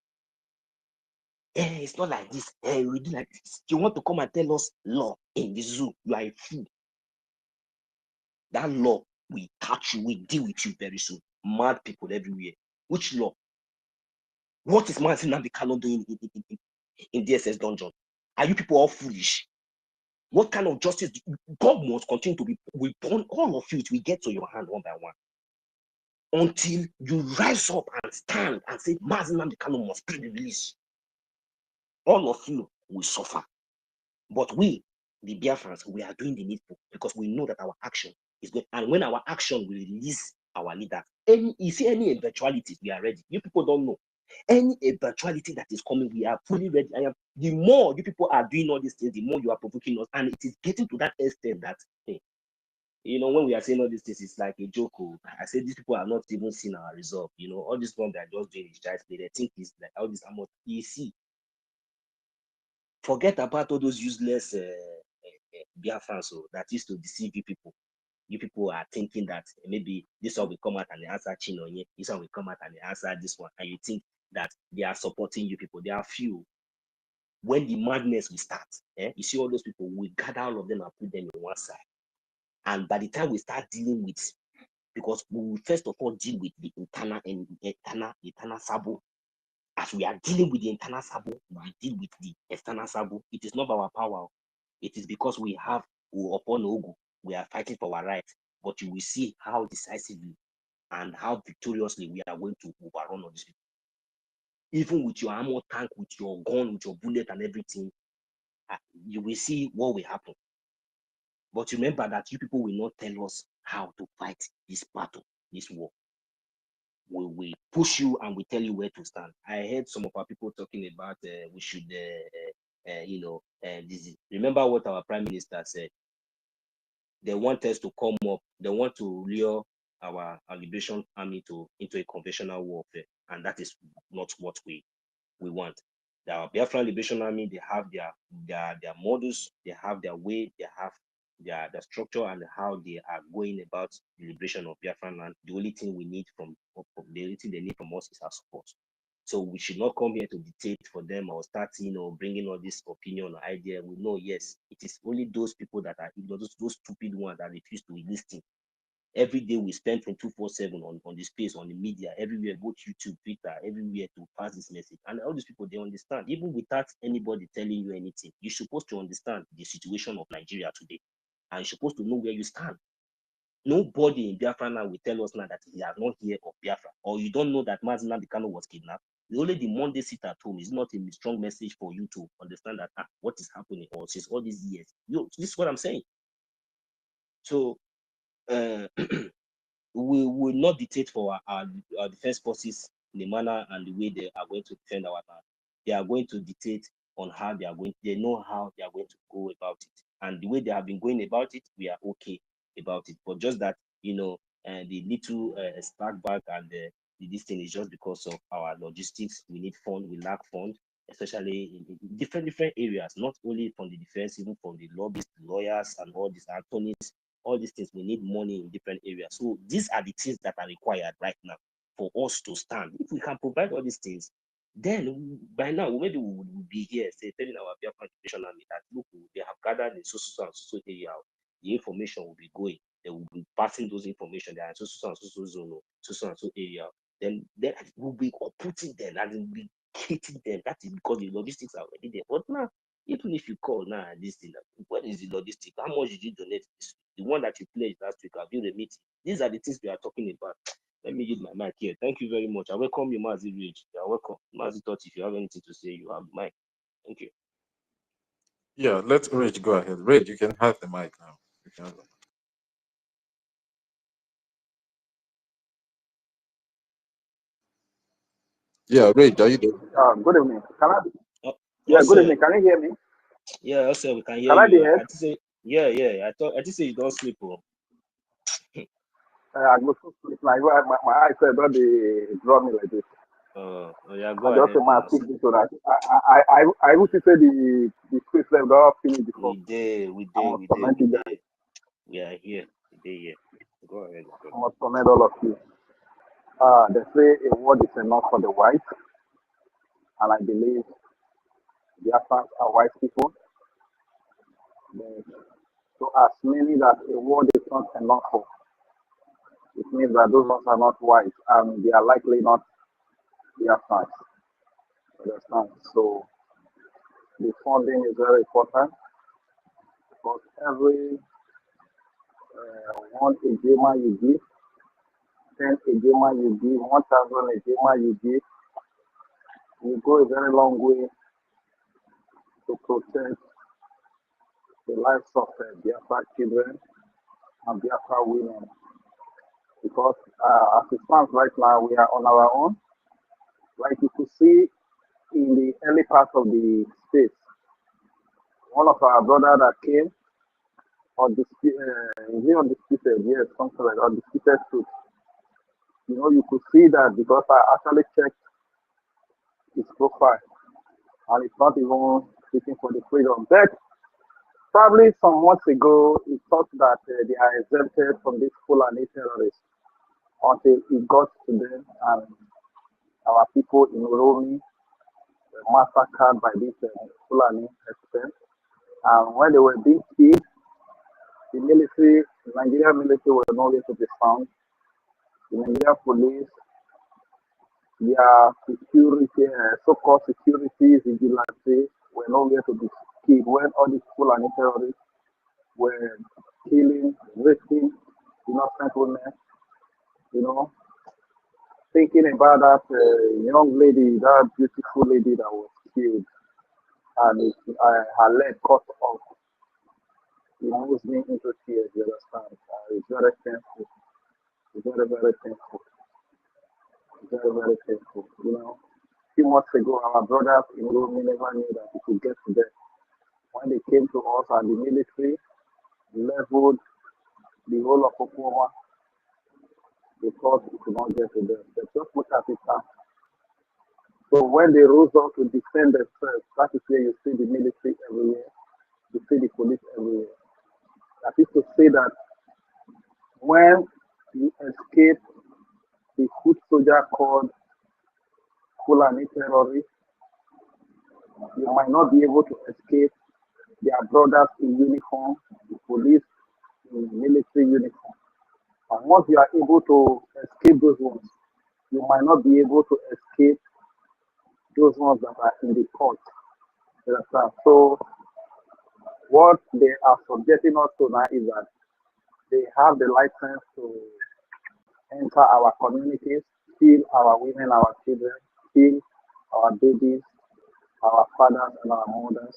It's not like this. We do like this. You want to come and tell us law in the zoo? You are a fool. That law will catch you, will deal with you very soon. Mad people everywhere. Which law? What is Martin Nnamdi Kanu doing in DSS dungeon? Are you people all foolish? What kind of justice? God must continue to be upon all of you. It will get to your hand one by one until you rise up and stand and say, Mazi Nnamdi Kanu must be released. All of you will suffer. But we, the Biafrans, we are doing the needful because we know that our action is good. And when our action will release our leader, you see any eventuality, we are ready. You people don't know. Any eventuality that is coming, we are fully ready. The more you people are doing all these things, the more you are provoking us. And it is getting to that extent that, hey, you know, when we are saying all these things, it's like a joke. I say these people are not even seeing our resolve. You know, all this one they are just doing is just they think it's like all this amount. You see, forget about all those useless Biafrans that used to deceive you people. You people are thinking that maybe this one will come out and answer Chinonye, this one will come out and answer this one, and you think that they are supporting you people. There are few. When the madness will start, you see all those people, we gather all of them and put them in one side. And by the time we start dealing with, because we will first of all deal with the internal sabo. As we are dealing with the internal sabo, we deal with the external sabo. It is not our power. It is because we have upon Ogu, we are fighting for our rights. But you will see how decisively and how victoriously we are going to overrun all these people. Even with your armor tank, with your gun, with your bullet and everything, you will see what will happen. But remember that you people will not tell us how to fight this battle, this war. We will push you and we tell you where to stand. I heard some of our people talking about we should, remember what our prime minister said. They want us to come up. They want to lure our liberation army into a conventional warfare, and that is not what we want. The Biafran Liberation Army, they have their modus, they have their way, they have their structure and how they are going about the liberation of Biafran land. The only thing we need the only thing they need from us is our support. So we should not come here to dictate for them or start, bringing all this opinion or idea. We know, yes, it is only those people that are those stupid ones that refuse to listen. Every day we spend 24/7 on the space, on the media, everywhere, both YouTube, Twitter, everywhere to pass this message. And all these people, they understand. Even without anybody telling you anything, you're supposed to understand the situation of Nigeria today. And you're supposed to know where you stand. Nobody in Biafra now will tell us now that he has not heard of Biafra. Or you don't know that Mazi Nnamdi Kanu was kidnapped. Only the Monday sit at home is not a strong message for you to understand that what is happening or since all these years. This is what I'm saying. So we will not dictate for our defense forces in the manner and the way they are going to defend our land. They are going to dictate on how they are going. They know how they are going to go about it, and the way they have been going about it, we are okay about it. But just that, the little spark back and this thing is just because of our logistics. We need fund. We lack fund, especially in different areas, not only from the defense, even from the lobbyists, lawyers, and all these attorneys. All these things, we need money in different areas. So these are the things that are required right now for us to stand. If we can provide all these things, then by now maybe we will be here, say, telling our Biafran Liberation Army that look, they have gathered in so area. The information will be going. They will be passing those information. They are in so zone, so area. Then we'll be putting them and we'll be hitting them. That is because the logistics are already there. But now, even if you call now this thing, what is the logistics? How much did you donate this week? The one that you pledged last week, have you the meeting? These are the things we are talking about. Let me use my mic here. Thank you very much. I welcome you, Mazi Rich. You are welcome. Mazi Thought, if you have anything to say, you have the mic. Thank you. Yeah, let Rich go ahead. Rich, you can have the mic now. You can. Yeah, Rich, are you there? Good evening. Yeah, good Also, evening. Can you hear me? yeah, also we can hear Can I be you. heard? I just say, yeah. I just say you don't sleep. I go to sleep. Like my eyes said, don't they draw me like this. Yeah, go I just ahead say my now. quick so that I would say the space left don't finish before. We are here. Go ahead. I must commend all of you. They say a word is enough for the white, and I believe the Biafrans are white people. So as many that a word is not enough for, it means that those ones are not white, and they are likely not Biafrans. Understand? So the funding is very important. Because every one Ejema you give, 10 Ejema you give, 1,000 Ejema you give, you go a very long way to protect the lives of Biafra children and Biafra women. Because as it stands right now, we are on our own. Like you could see in the early part of the space, one of our brothers that came on undisputed, yes, something like undisputed truth. You know, you could see that because I actually checked his profile and it's not even speaking for the freedom. But probably some months ago, he thought that they are exempted from this Fulani terrorists until it got to them and our people in Uromi were massacred by these Fulani experts. And when they were being killed, the military, the Nigerian military were nowhere to be found. The Nigerian police, their security, so-called security vigilantes were nowhere to be killed when all these Fulani terrorists were killing, raping innocent women, you know, thinking about that young lady, that beautiful lady that was killed, and her leg cut off. It moves me into tears, you understand? It's very painful. It's very, very painful. It's very, very painful. You know, a few months ago, our brothers in Rome never knew that we could get to them. When they came to us and the military leveled the whole of Oklahoma, they thought we could not get to them. But just look at it now. So when they rose up to defend themselves, that is where you see the military everywhere. You see the police everywhere. That is to say that when you escape the foot soldier called Fulani terrorists, you might not be able to escape their brothers in uniform, the police in military uniform. And once you are able to escape those ones, you might not be able to escape those ones that are in the court. So what they are subjecting us to now is that they have the license to enter our communities, kill our women, our children, kill our babies, our fathers and our mothers,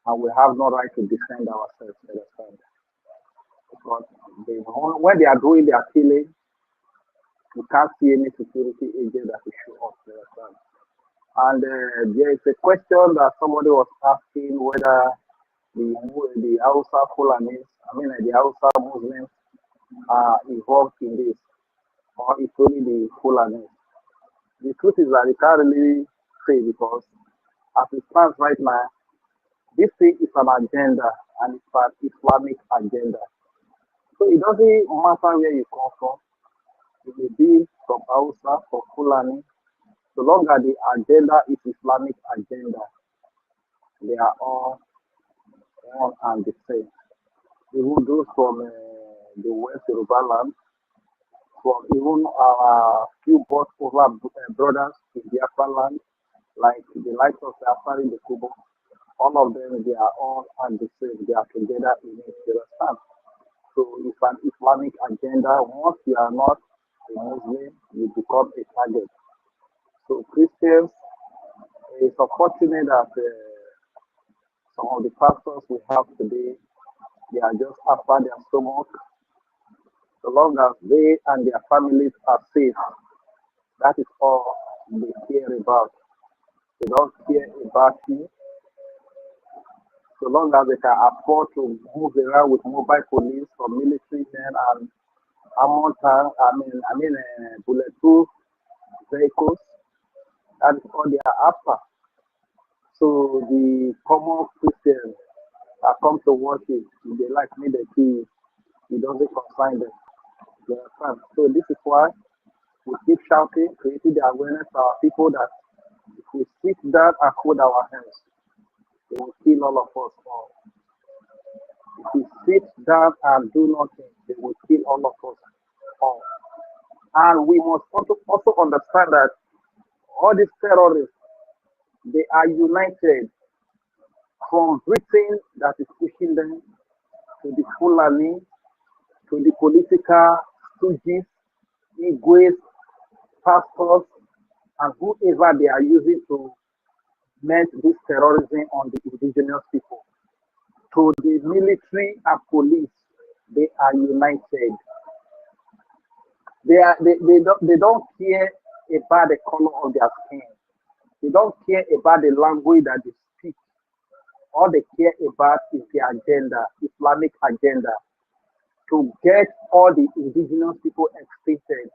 and we have no right to defend ourselves. Because when they are doing their killing, you can't see any security agent that will show up. And there is a question that somebody was asking whether the Hausa Fulanis, the Hausa Muslims are involved in this, or it's only the Fulanis. The truth is that you can't really say because as it stands right now, this thing is an agenda and it's an Islamic agenda. So it doesn't matter where you come from. It may be from Hausa, from Fulani, so long as the agenda is Islamic agenda, they are all one and the same. Even those from the West Yoruba land, from even our few bought over brothers in Biafra land, like the likes of Afari, the Kubo, all of them, they are all and the same. They are together in it. You understand? So it's an Islamic agenda. Once you are not a Muslim, you become a target. So Christians, it's unfortunate that some of the pastors we have today, they are just after their stomach. So long as they and their families are safe, that is all they care about. They don't care about you. So long as they can afford to move around with mobile police or military men and bulletproof vehicles, that is all they are after. So the common Christians that come to worship, if they like me the key, it doesn't concern them. You understand? So this is why we keep shouting, creating the awareness to our people that if we sit down and hold our hands, they will kill all of us all. If we sit down and do nothing, they will kill all of us all. And we must also understand that all these terrorists, they are united from Britain that is pushing them, to the Fulani, to the political stooges, Igwes, pastors, and whoever they are using to meant this terrorism on the indigenous people. To the military and police, they are united. They don't care about the color of their skin. They don't care about the language that they speak. All they care about is the agenda, Islamic agenda, to get all the indigenous people extincted.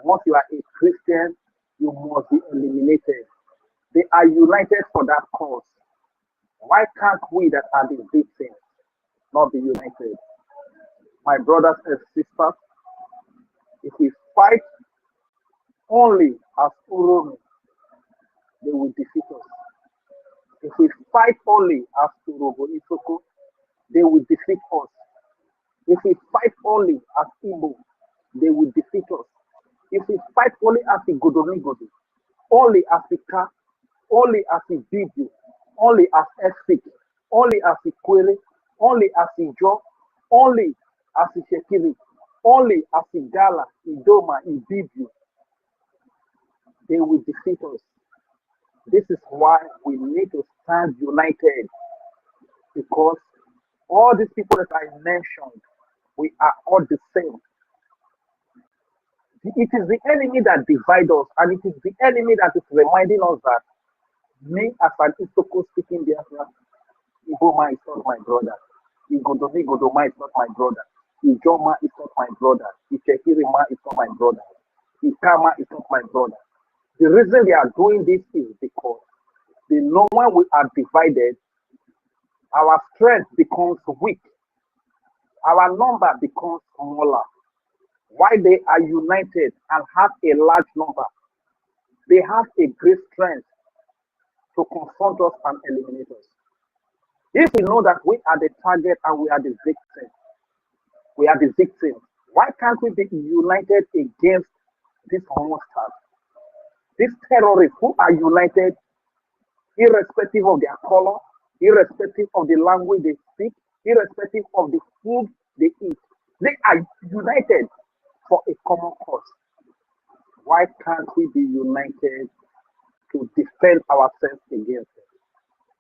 Once you are a Christian, you must be eliminated. They are united for that cause. Why can't we that are the victims not be united? My brothers and sisters, if we fight only as Uromi, they will defeat us. If we fight only as Urobo Isoko, they will defeat us. If we fight only as Igbo, they will defeat us. If we fight only as Igodomigodi, only as Ika, only as Ibibio, only as EFIK, only as Ikwere, only as Ijo, only as Ishekiri, only as Igala, Idoma, Ibibio, they will defeat us. This is why we need to stand united, because all these people that I mentioned, we are all the same. It is the enemy that divides us, and it is the enemy that is reminding us that me, as an Isoko speaking Biafra, Igoma is not my brother. Godoma is not my brother. Ijoma is not my brother. Ichekirima is not my brother. Ikama is not my brother. The reason they are doing this is because they know when we are divided, our strength becomes weak. Our number becomes smaller. Why they are united and have a large number, they have a great strength to confront us and eliminate us. If we know that we are the target and we are the victims, why can't we be united against these monsters, these terrorists who are united irrespective of their color, irrespective of the language they speak, irrespective of the food they eat? They are united for a common cause. Why can't we be united to defend ourselves against it?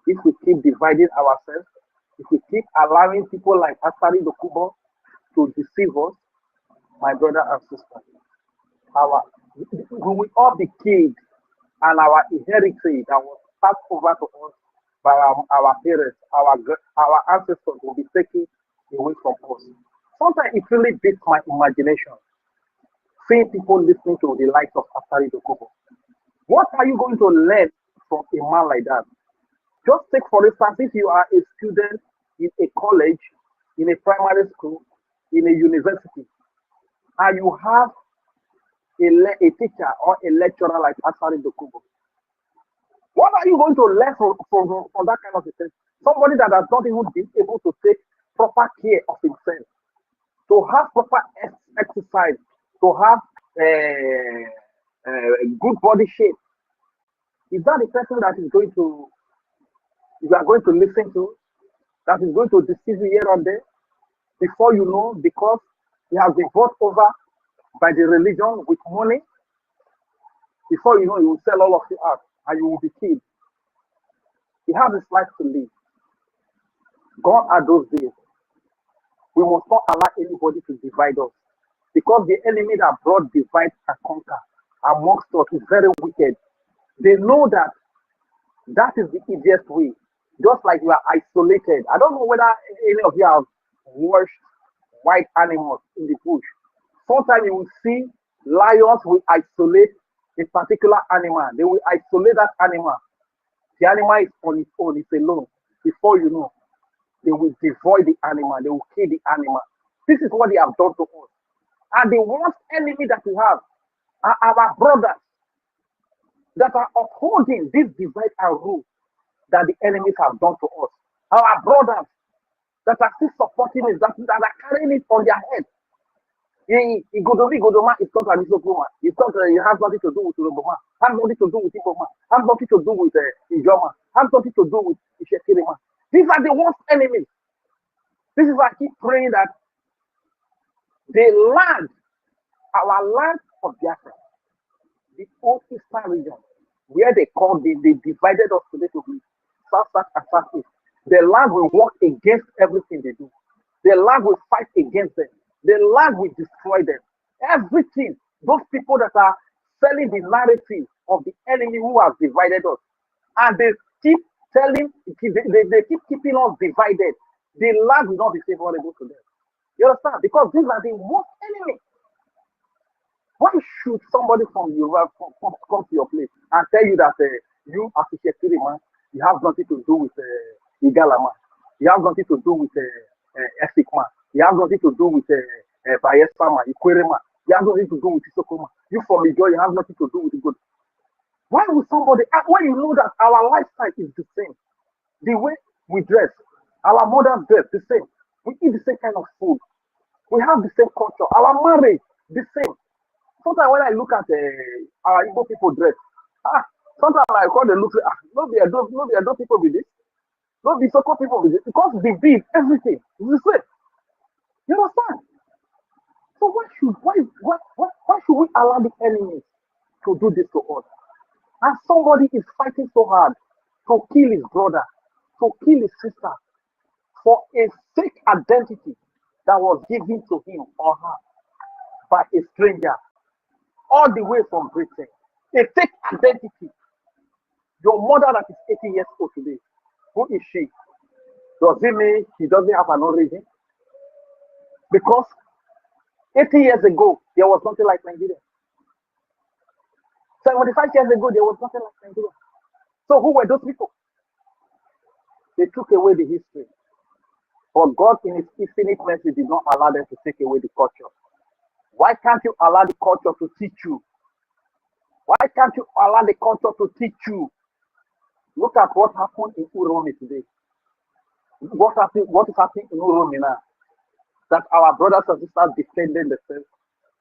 If we keep dividing ourselves, if we keep allowing people like Asari Dokubo to deceive us, my brother and sister, we will all be killed, and our heritage that was passed over to us by our parents, our ancestors will be taken away from us. Sometimes it really beats my imagination, seeing people listening to the likes of Asari Dokubo. What are you going to learn from a man like that? Just take, for instance, if you are a student in a college, in a primary school, in a university, and you have a teacher or a lecturer like Asari Dokubo. What are you going to learn from that kind of thing? Somebody that has not even been able to take proper care of himself, to have proper exercise, to have a good body shape. Is that the person that is going to, you are going to listen to, that is going to deceive you here and there? Before you know, because he has been bought over by the religion with money, before you know, he will sell all of you out and you will be killed. He has his life to live. Gone are those days. We must not allow anybody to divide us, because the enemy that brought divide and conquer amongst us is very wicked. They know that that is the easiest way. Just like you are isolated. I don't know whether any of you have watched wild animals in the bush. Sometimes you will see lions will isolate a particular animal. They will isolate that animal. The animal is on its own, it's alone. Before you know, they will devour the animal, they will kill the animal. This is what they have done to us. And the worst enemy that we have are our brothers that are upholding this divide and rule that the enemies have done to us. Our brothers that are still supporting us, that are carrying it on their head. Godoma is not an Isokuma. It's not, it has nothing to do with Uroboma, has nothing to do with Ikoma, has nothing to do with Ijoma, has nothing to do with Ishekirima. These are the worst enemies. This is why I keep praying that the land, our land of Biafra, the old eastern region, where they divided us today to be south, south, and southeast. The land will work against everything they do. The land will fight against them. The land will destroy them. Everything. Those people that are selling the narrative of the enemy who has divided us, and they keep telling, they keep keeping us divided. The land will not be favorable to them. You understand? Because these are the worst enemies. Why should somebody from Europe come to your place and tell you that you, as a security man, you have nothing to do with Igala man, you have nothing to do with EFIK man, you have nothing to do with Biafra man, Ikwere man, you have nothing to do with Isoko man, you from Ijo, you have nothing to do with good. Why would somebody, when you know that our lifestyle is the same, the way we dress, our mothers dress the same, we eat the same kind of food, we have the same culture, our marriage the same. Sometimes when I look at our Igbo people dress, sometimes I call them look, no be Edo people with this, no be Soko people with this, because the beat, everything is the same. You understand? So why should we allow the enemies to do this to us? And somebody is fighting so hard to kill his brother, to kill his sister, for a fake identity that was given to him or her by a stranger, all the way from Britain. A fake identity. Your mother that is 80 years old today, who is she? Does it mean she doesn't have an origin? Because 80 years ago, there was nothing like Nigeria. 75 years ago, there was nothing like Nigeria. So who were those people? They took away the history. But God, in His infinite mercy, did not allow them to take away the culture. Why can't you allow the culture to teach you? Why can't you allow the culture to teach you? Look at what happened in Uromi today. What is happening in Uromi now? That our brothers and sisters defending themselves,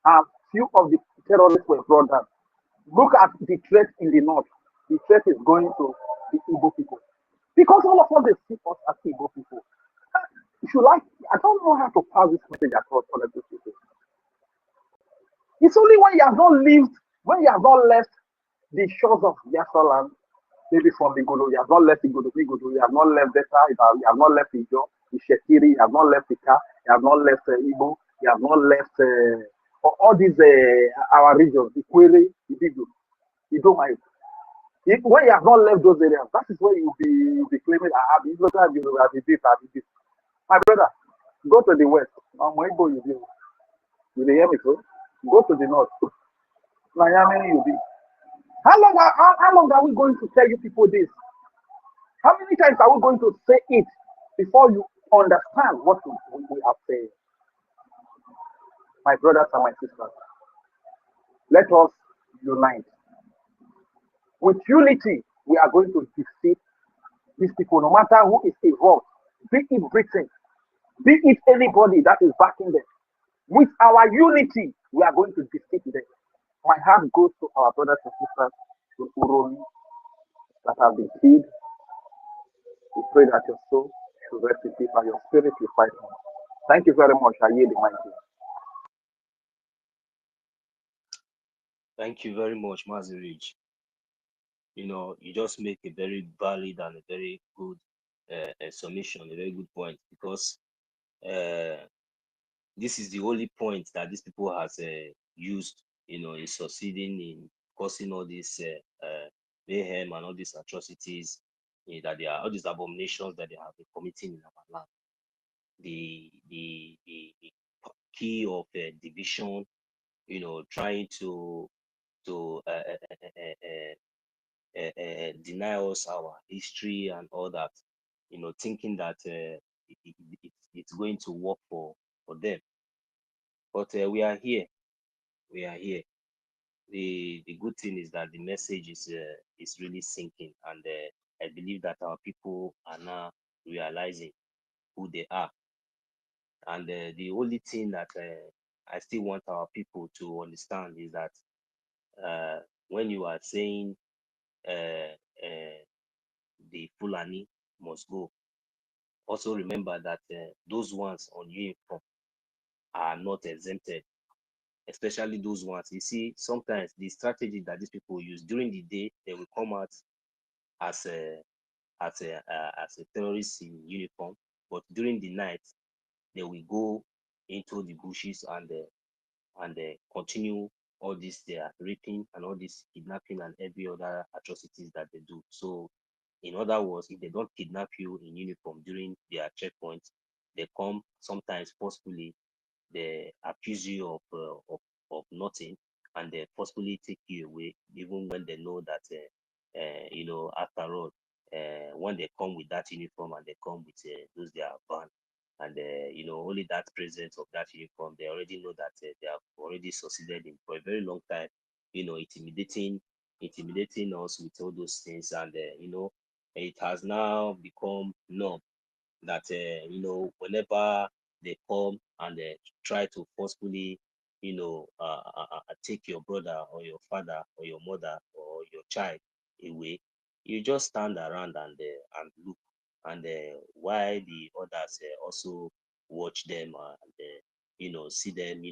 and few of the terrorists were brought down. Look at the threat in the north. The threat is going to the Igbo people. Because all of us, they see us as Igbo people. If you like, I don't know how to pass this message across other people. It's only when you have not lived, when you have not left the shores of Biafra land, maybe from Igodo, you have not left Igodo, you have not left Beta, you have not left Ijo, Ishekiri, you have not left Ika, you have not left Igbo, you have not left all these our regions, Ikwere, Ibibio, you don't mind. When you have not left those areas, that is where you'll be claiming, I have this. My brother, go to the west. You hear me, so? Go to the north. Miami, you be. How long are we going to tell you people this? How many times are we going to say it before you understand what we are saying? My brothers and my sisters, let us unite. With unity, we are going to defeat these people, no matter who is involved, be it Britain, be it anybody that is backing them. With our unity, we are going to defeat them. My heart goes to our brothers and sisters in Uromi that have been killed. We pray that your soul should rest in peace and your spirit will fight on. Thank you very much. I yield the mic. Thank you very much, Mazirich. You know, you just make a very valid and a very good submission, a very good point, because this is the only point that these people has used, you know, in succeeding in causing all this mayhem and all these atrocities that they are, all these abominations that they have been committing in our land. The key of division, you know, trying to deny us our history and all that, you know, thinking that it's going to work for them. But we are here. We are here. The good thing is that the message is really sinking, and I believe that our people are now realizing who they are. And the only thing that I still want our people to understand is that when you are saying the Fulani must go, Also remember that those ones on uniform are not exempted, especially those ones. You see, sometimes the strategy that these people use during the day, they will come out as a terrorist in uniform, but during the night, they will go into the bushes and continue all this their raping and all this kidnapping and every other atrocities that they do. So, in other words, if they don't kidnap you in uniform during their checkpoints, they come sometimes forcefully. They accuse you of nothing, and they forcefully take you away, even when they know that after all, when they come with that uniform and they come with those their van, and only that presence of that uniform, they already know that they have already succeeded in for a very long time, intimidating us with all those things, and it has now become norm that whenever they come and they try to forcefully take your brother or your father or your mother or your child away, you just stand around and look, and while the others also watch them and see them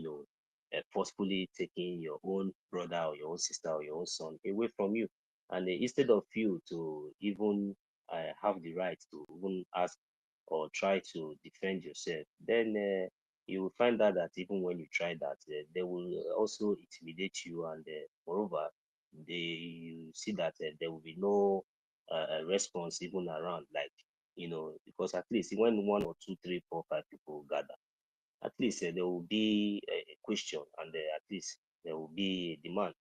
forcefully taking your own brother or your own sister or your own son away from you, and instead of you to even have the right to even ask or try to defend yourself, then you will find out that even when you try that, they will also intimidate you, and moreover, you see that there will be no response even around, like because at least when 1 or 2, 3, 4, 5 people gather, at least there will be a question, and at least there will be a demand.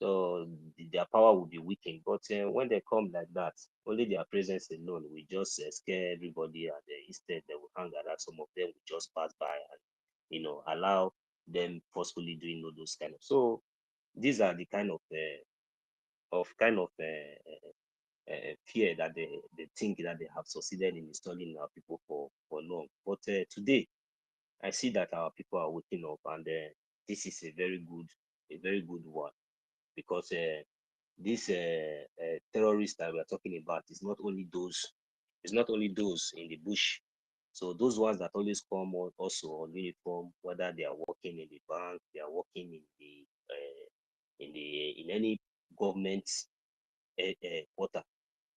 So their power will be weakened. But when they come like that, only their presence alone will just scare everybody, and instead they will hang around. Some of them will just pass by and allow them forcefully doing all those kind of. So these are the kind of fear that they think that they have succeeded in installing our people for long. But today, I see that our people are waking up, and this is a very good one, because these terrorists that we are talking about is not only those in the bush. So those ones that always come on also on uniform, whether they are working in the bank, they are working in any government quarter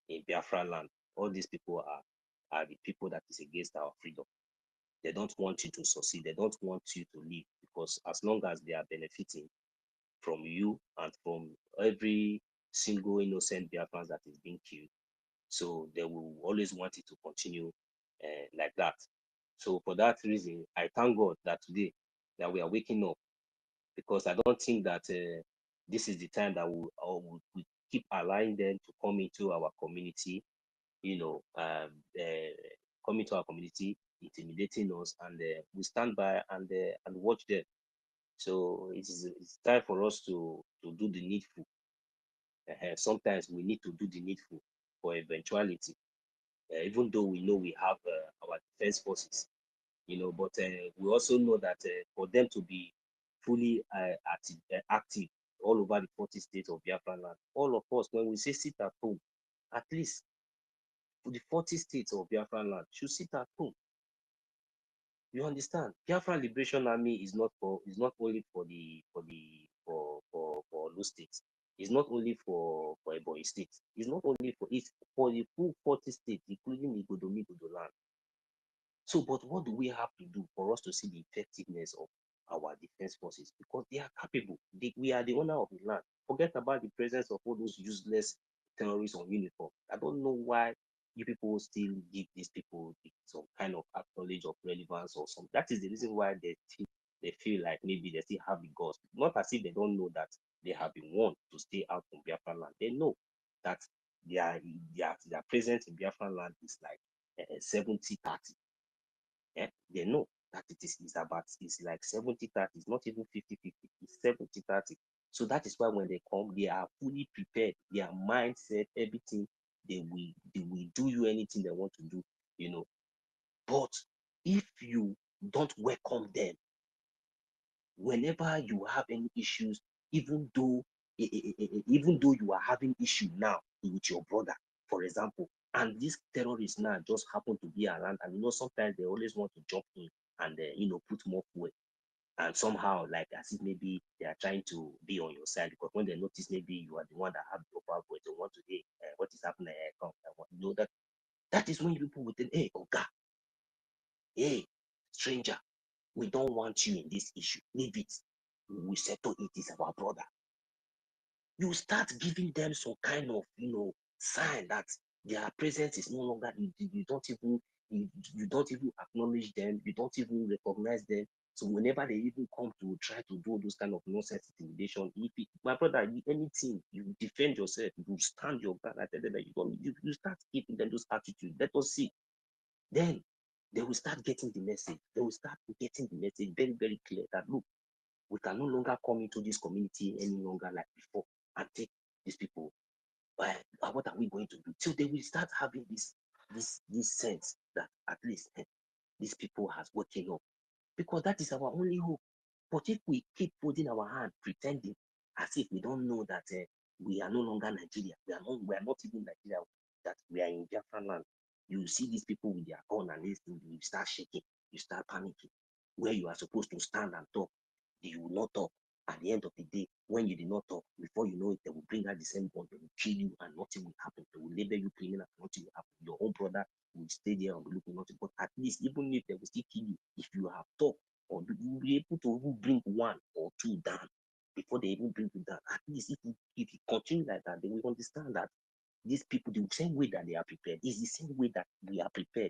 in Biafra land, all these people are the people that is against our freedom. They don't want you to succeed. They don't want you to live, because as long as they are benefiting from you and from every single innocent Biafrans that is being killed, so they will always want it to continue like that. So for that reason, I thank God that today that we are waking up, because I don't think that this is the time that we keep allowing them to come into our community, come into our community, intimidating us, and we stand by and watch them. So it's time for us to do the needful. Sometimes we need to do the needful for eventuality, even though we know we have our defense forces, but we also know that for them to be fully active all over the 40 states of Biafra land, all of us, when we say sit at home, at least the 40 states of Biafra land should sit at home. You understand? Biafra Liberation Army is not only for those states. It's not only for Ebonyi State. It's not only it's for the full 40 states, including Igodomi land. So, but what do we have to do for us to see the effectiveness of our defense forces? Because they are capable. We are the owner of the land. Forget about the presence of all those useless terrorists on uniform. I don't know why you people still give these people some kind of knowledge of relevance or something. That is the reason why they feel like maybe they still have the guts. Not as if they don't know that they have been warned to stay out from Biafra land. They know that their presence in Biafra land is like 70-30. They know that it's like 70-30. It's not even 50-50. It's 70-30. So that is why when they come, they are fully prepared. Their mindset, everything, they will do you anything they want to do, But if you don't welcome them, whenever you have any issues, even though you are having issue now with your brother, for example, And these terrorists now just happen to be around, and sometimes they always want to jump in and put more fuel. And somehow, like as if maybe they are trying to be on your side, because when they notice maybe you are the one that have the upper voice, they want to, hey, what is happening? Come, that is when people will think, hey, Oga, hey, stranger, we don't want you in this issue. Leave it. We settle it. It's our brother. You start giving them some kind of, sign that their presence is no longer. You don't even acknowledge them. You don't even recognize them. So whenever they even come to try to do those kind of nonsense intimidation, my brother, anything, you defend yourself, you stand your ground. I tell them that you start giving them those attitudes. Let us see. Then they will start getting the message. They will start getting the message very, very clear that look, we can no longer come into this community any longer like before and take these people. But what are we going to do? So they will start having this sense that at least these people has woken up, because that is our only hope. But if we keep putting our hand, pretending as if we don't know that we are no longer Nigeria, we are not even Nigeria, that we are in Biafran land, you see these people with their gun and this thing, you start shaking, you start panicking. Where you are supposed to stand and talk, you will not talk. At the end of the day, when you did not talk, before you know it, they will bring out the same gun, they will kill you and nothing will happen. They will label you criminal and nothing will happen. Your own brother will stay there and be looking nothing. But at least, even if they will still kill you, if you have talked, or you will be able to even bring one or two down before they even bring you down. At least if you continue like that, they will understand that these people, the same way that they are prepared, is the same way that we are prepared.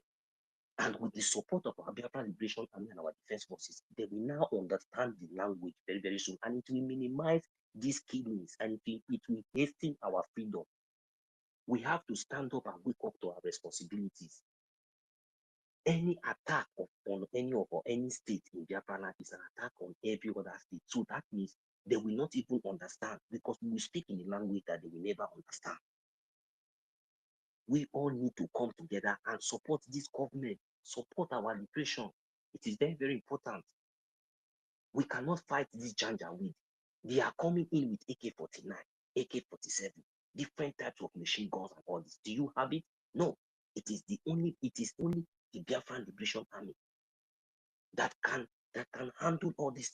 And with the support of our Biafra Liberation Army and our defense forces, they will now understand the language very, very soon. And it will minimize these killings, and it will hasten our freedom. We have to stand up and wake up to our responsibilities. Any attack on any state in Biafra land is an attack on every other state. So that means they will not even understand, because we will speak in a language that they will never understand. We all need to come together and support this government, support our liberation. It is very, very important. We cannot fight this janjaweed. They are coming in with AK-49, AK-47, different types of machine guns and all this. Do you have it? No. It is only the Biafran Liberation Army that can handle all this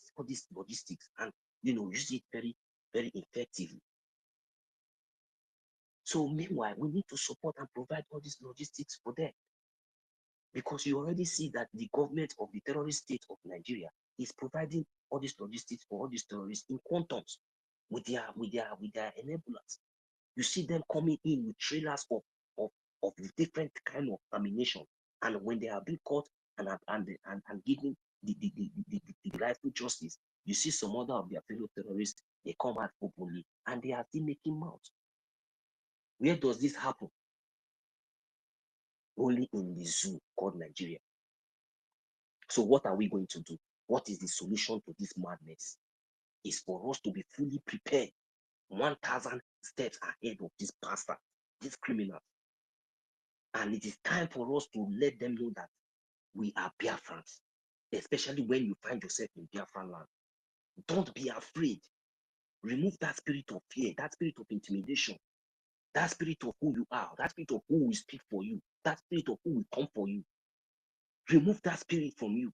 logistics and use it very, very effectively. So meanwhile, we need to support and provide all these logistics for them, because you already see that the government of the terrorist state of Nigeria is providing all these logistics for all these terrorists in quantums with their enablers. You see them coming in with trailers of different kind of ammunition, and when they are being caught and given the rightful justice, you see some other of their fellow terrorists, they come out openly and they are still making mouth. Where does this happen? Only in the zoo called Nigeria. So what are we going to do? What is the solution to this madness? Is for us to be fully prepared, 1,000 steps ahead of this pastor, this criminal. And it is time for us to let them know that we are Biafrans, especially when you find yourself in Biafran land. Don't be afraid. Remove that spirit of fear, that spirit of intimidation, that spirit of who you are, that spirit of who will speak for you, that spirit of who will come for you. Remove that spirit from you.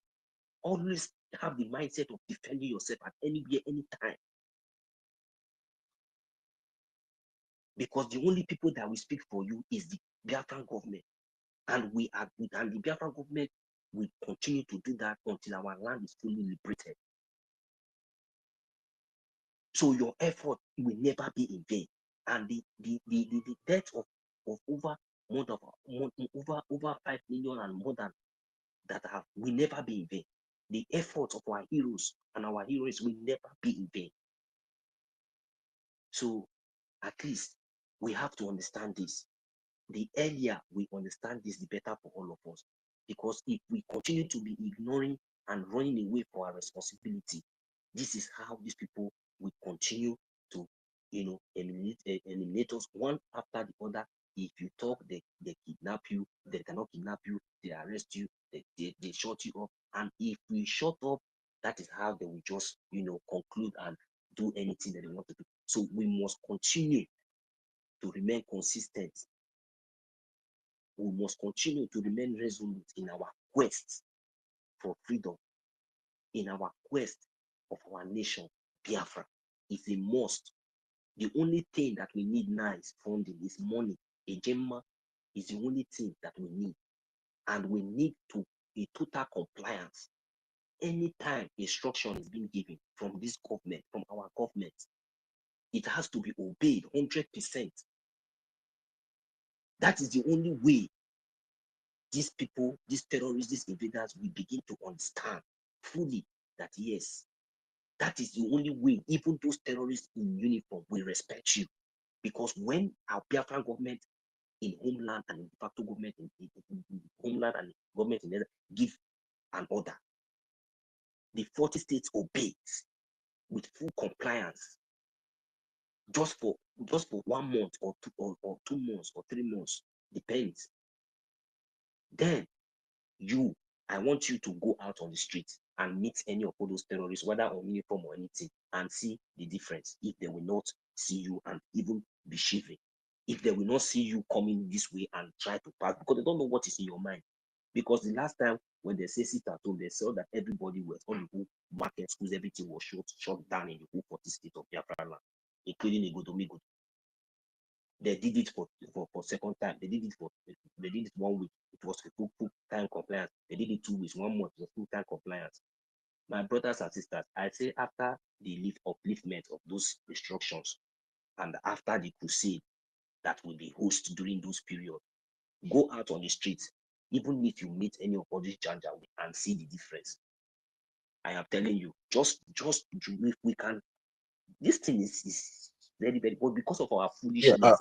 Always have the mindset of defending yourself at anywhere, anytime. Because the only people that will speak for you is the Biafran government. And the Biafran government will continue to do that until our land is fully liberated. So your effort will never be in vain. And the death of over 5 million and more than that will never be in vain. The efforts of our heroes and our heroes will never be in vain. So at least we have to understand this. The earlier we understand this, the better for all of us. Because if we continue to be ignoring and running away from our responsibility, this is how these people will continue to, eliminate us one after the other. If you talk, they kidnap you. They cannot kidnap you. They arrest you. They shut you up. And if we shut up, that is how they will just, conclude and do anything that they want to do. So we must continue to remain consistent we must continue to remain resolute in our quest for freedom, in our quest of our nation, Biafra. It's a must. The only thing that we need now is funding, is money. Ejema is the only thing that we need. And we need to be total compliance. Anytime instruction is being given from this government, from our government, it has to be obeyed 100%. That is the only way these people, these terrorists, these invaders will begin to understand fully that yes, that is the only way even those terrorists in uniform will respect you. Because when our Biafran government in homeland and in de facto government in homeland and government in other give an order, the 40 states obey with full compliance. Just for 1 month or 2 months or 3 months, depends. Then I want you to go out on the street and meet any of all those terrorists, whether on uniform or anything, and see the difference. If they will not see you and even be shivering, if they will not see you coming this way and try to pass, because they don't know what is in your mind. Because the last time when they say sit at home, they saw that everybody was on the whole market, schools, everything was shut down in the whole 40 state of Biafra land, including Igodomigo. They did it for second time. They did it 1 week. It was full time compliance. They did it 2 weeks, 1 month, it was full time compliance. My brothers and sisters, I say after the upliftment of those instructions and after the crusade that will be hosted during those periods, go out on the streets, even if you meet any of all these janjaweed, and see the difference. I am telling you, just if we can, this thing is very, very, but because of our foolishness,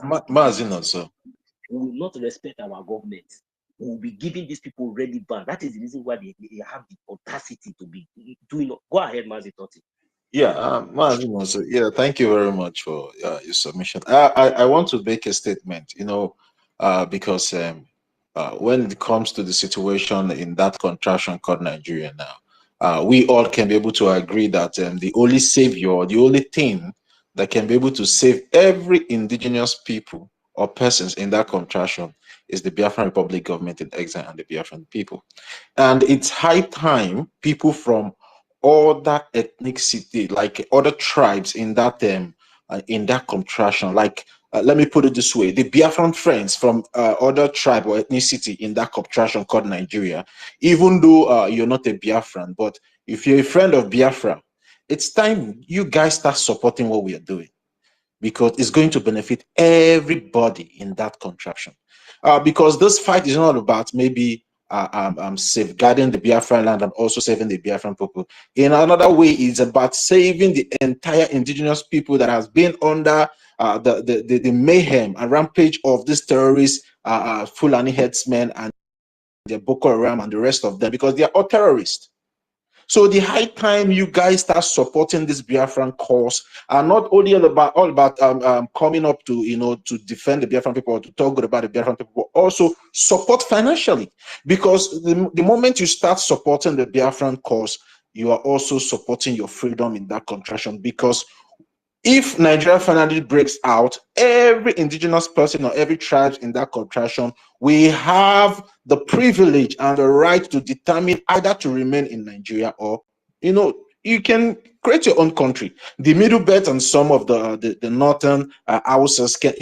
we will not respect our government. We will be giving these people relevant. That is the reason why they have the audacity to be doing. Go ahead, Mazi Totti. Yeah, thank you very much for your submission. I want to make a statement, because when it comes to the situation in that contraction called Nigeria now, we all can be able to agree that the only savior, the only thing that can be able to save every indigenous people or persons in that contraction is the Biafran Republic government in exile and the Biafran people. And it's high time people from other ethnicity, like other tribes in that contraction, like let me put it this way: the Biafran friends from other tribe or ethnicity in that contraction called Nigeria, even though you're not a Biafran, but if you're a friend of Biafra, it's time you guys start supporting what we are doing, because it's going to benefit everybody in that contraction. Because this fight is not about maybe safeguarding the Biafran land and also saving the Biafran people. In another way, it's about saving the entire indigenous people that has been under the mayhem and rampage of these terrorists, Fulani headsmen and the Boko Haram and the rest of them, because they are all terrorists. So the high time you guys start supporting this Biafran cause, and not only all about coming up to to defend the Biafran people or to talk good about the Biafran people, but also support financially, because the moment you start supporting the Biafran cause, you are also supporting your freedom in that contraction. Because if Nigeria finally breaks out, every indigenous person or every tribe in that contraction, we have the privilege and the right to determine either to remain in Nigeria or, you can create your own country. The Middle Belt and some of the northern houses can,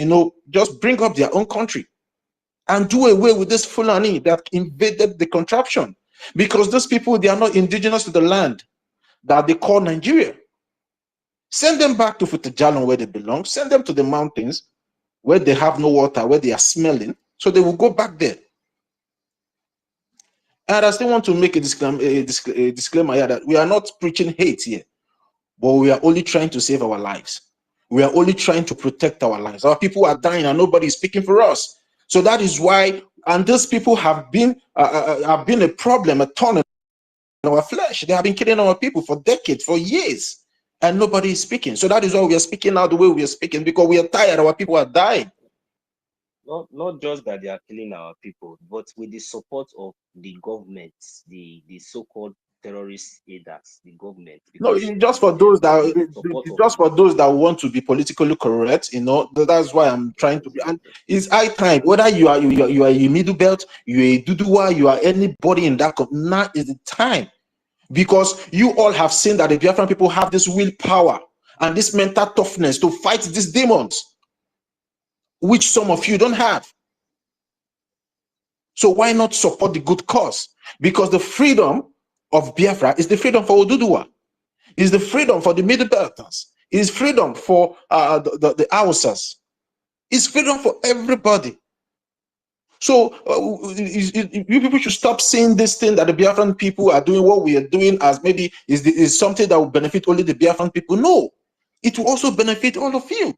just bring up their own country and do away with this Fulani that invaded the contraption. Because those people, they are not indigenous to the land that they call Nigeria. Send them back to Futajalon where they belong. Send them to the mountains where they have no water, where they are smelling, so they will go back there. And I still want to make a disclaimer here that we are not preaching hate here, but we are only trying to save our lives. We are only trying to protect our lives. Our people are dying and nobody is speaking for us. So that is why, and these people have been a problem, a thorn in our flesh. They have been killing our people for decades, for years. And nobody is speaking. So that is why we are speaking out the way we are speaking, because we are tired. Our people are dying. Not just that they are killing our people, but with the support of the government, the so-called terrorist aiders, the government, No, because just for those that support of just for those that want to be politically correct, that's why I'm trying to be. And it's high time. Whether you are a middle belt, you are a Duduwa, you are anybody in that. Now is the time, because you all have seen that the Biafran people have this willpower and this mental toughness to fight these demons, which some of you don't have. So why not support the good cause? Because the freedom of Biafra is the freedom for Oduduwa. Is the freedom for the Middle Belters. Is freedom for the Hausas. Is freedom for everybody. So you people should stop seeing this thing that the Biafran people are doing, what we are doing, as maybe is something that will benefit only the Biafran people. No, it will also benefit all of you.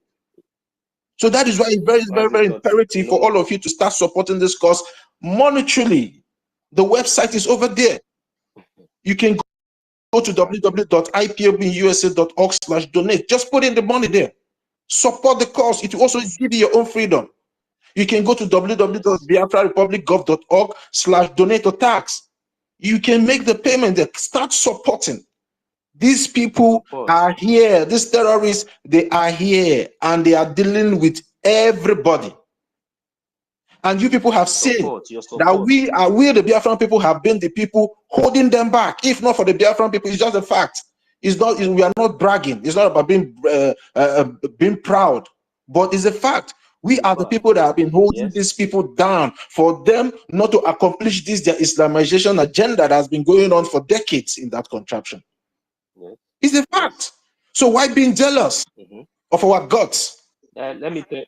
So that is why it's very imperative for all of you to start supporting this cause monetarily. The website is over there. You can go to www.ipobinUSA.org/donate. Just put in the money there. Support the cause. It will also give you your own freedom. You can go to www.biafrarepublicgov.org/donate or tax. You can make the payment there. Start supporting. These people are here. These terrorists, they are here, and they are dealing with everybody. And you people have seen that we the Biafran people have been the people holding them back. If not for the Biafran people, it's just a fact. It's not. We are not bragging. It's not about being proud, but it's a fact. We are the people that have been holding these people down for them not to accomplish this their Islamization agenda that has been going on for decades in that contraption. It's a fact. So why being jealous of our gods? Let me tell you.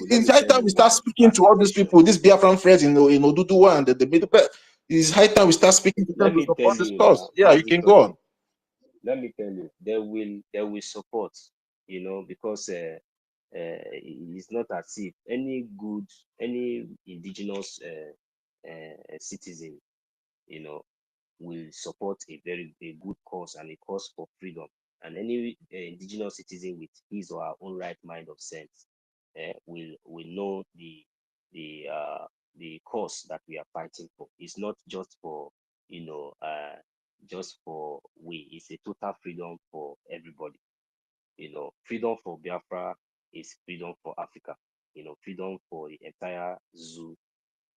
It's high time we start speaking to all these people, these Biafran friends in Oduduwa and the Middle Belt. It's high time we start speaking to them to support this cause. Yeah, you can go on. Let me tell you, they will support, because it's not as if any indigenous citizen, will support a good cause and a cause for freedom. And any indigenous citizen with his or her own right mind of sense will know the cause that we are fighting for. It's not just for just for we. It's a total freedom for everybody. Freedom for Biafra is freedom for Africa. Freedom for the entire zoo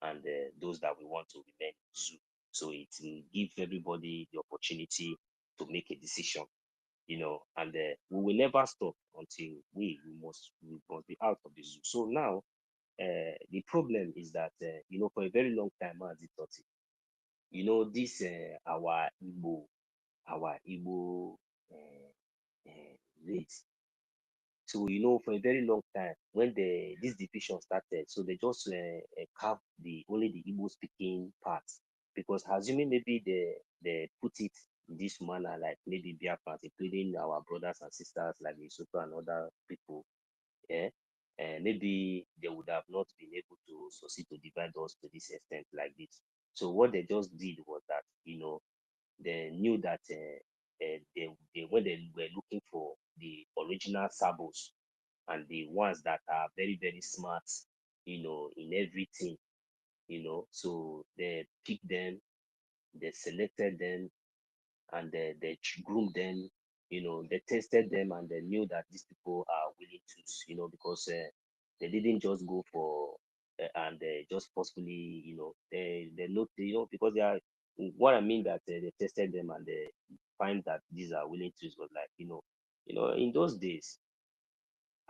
and those that we want to remain zoo. So it will give everybody the opportunity to make a decision, and we will never stop until we must be out of the zoo. So now, the problem is that, for a very long time, as it thought, this our Igbo race. So, for a very long time, when this division started, so they just carved only the Igbo speaking part, because assuming maybe they put it in this manner, like maybe Biafrans, including our brothers and sisters like Lesotho and other people, and maybe they would have not been able to succeed to divide us to this extent like this. So what they just did was that, they knew that when they were looking for the original sabos and the ones that are very, very smart, in everything, so they picked them, they selected them, and they groomed them, they tested them, and they knew that these people are willing to, because they didn't just go for and just forcefully, they know, because they are, what I mean that they tested them and they find that these are willing to, was like, in those days,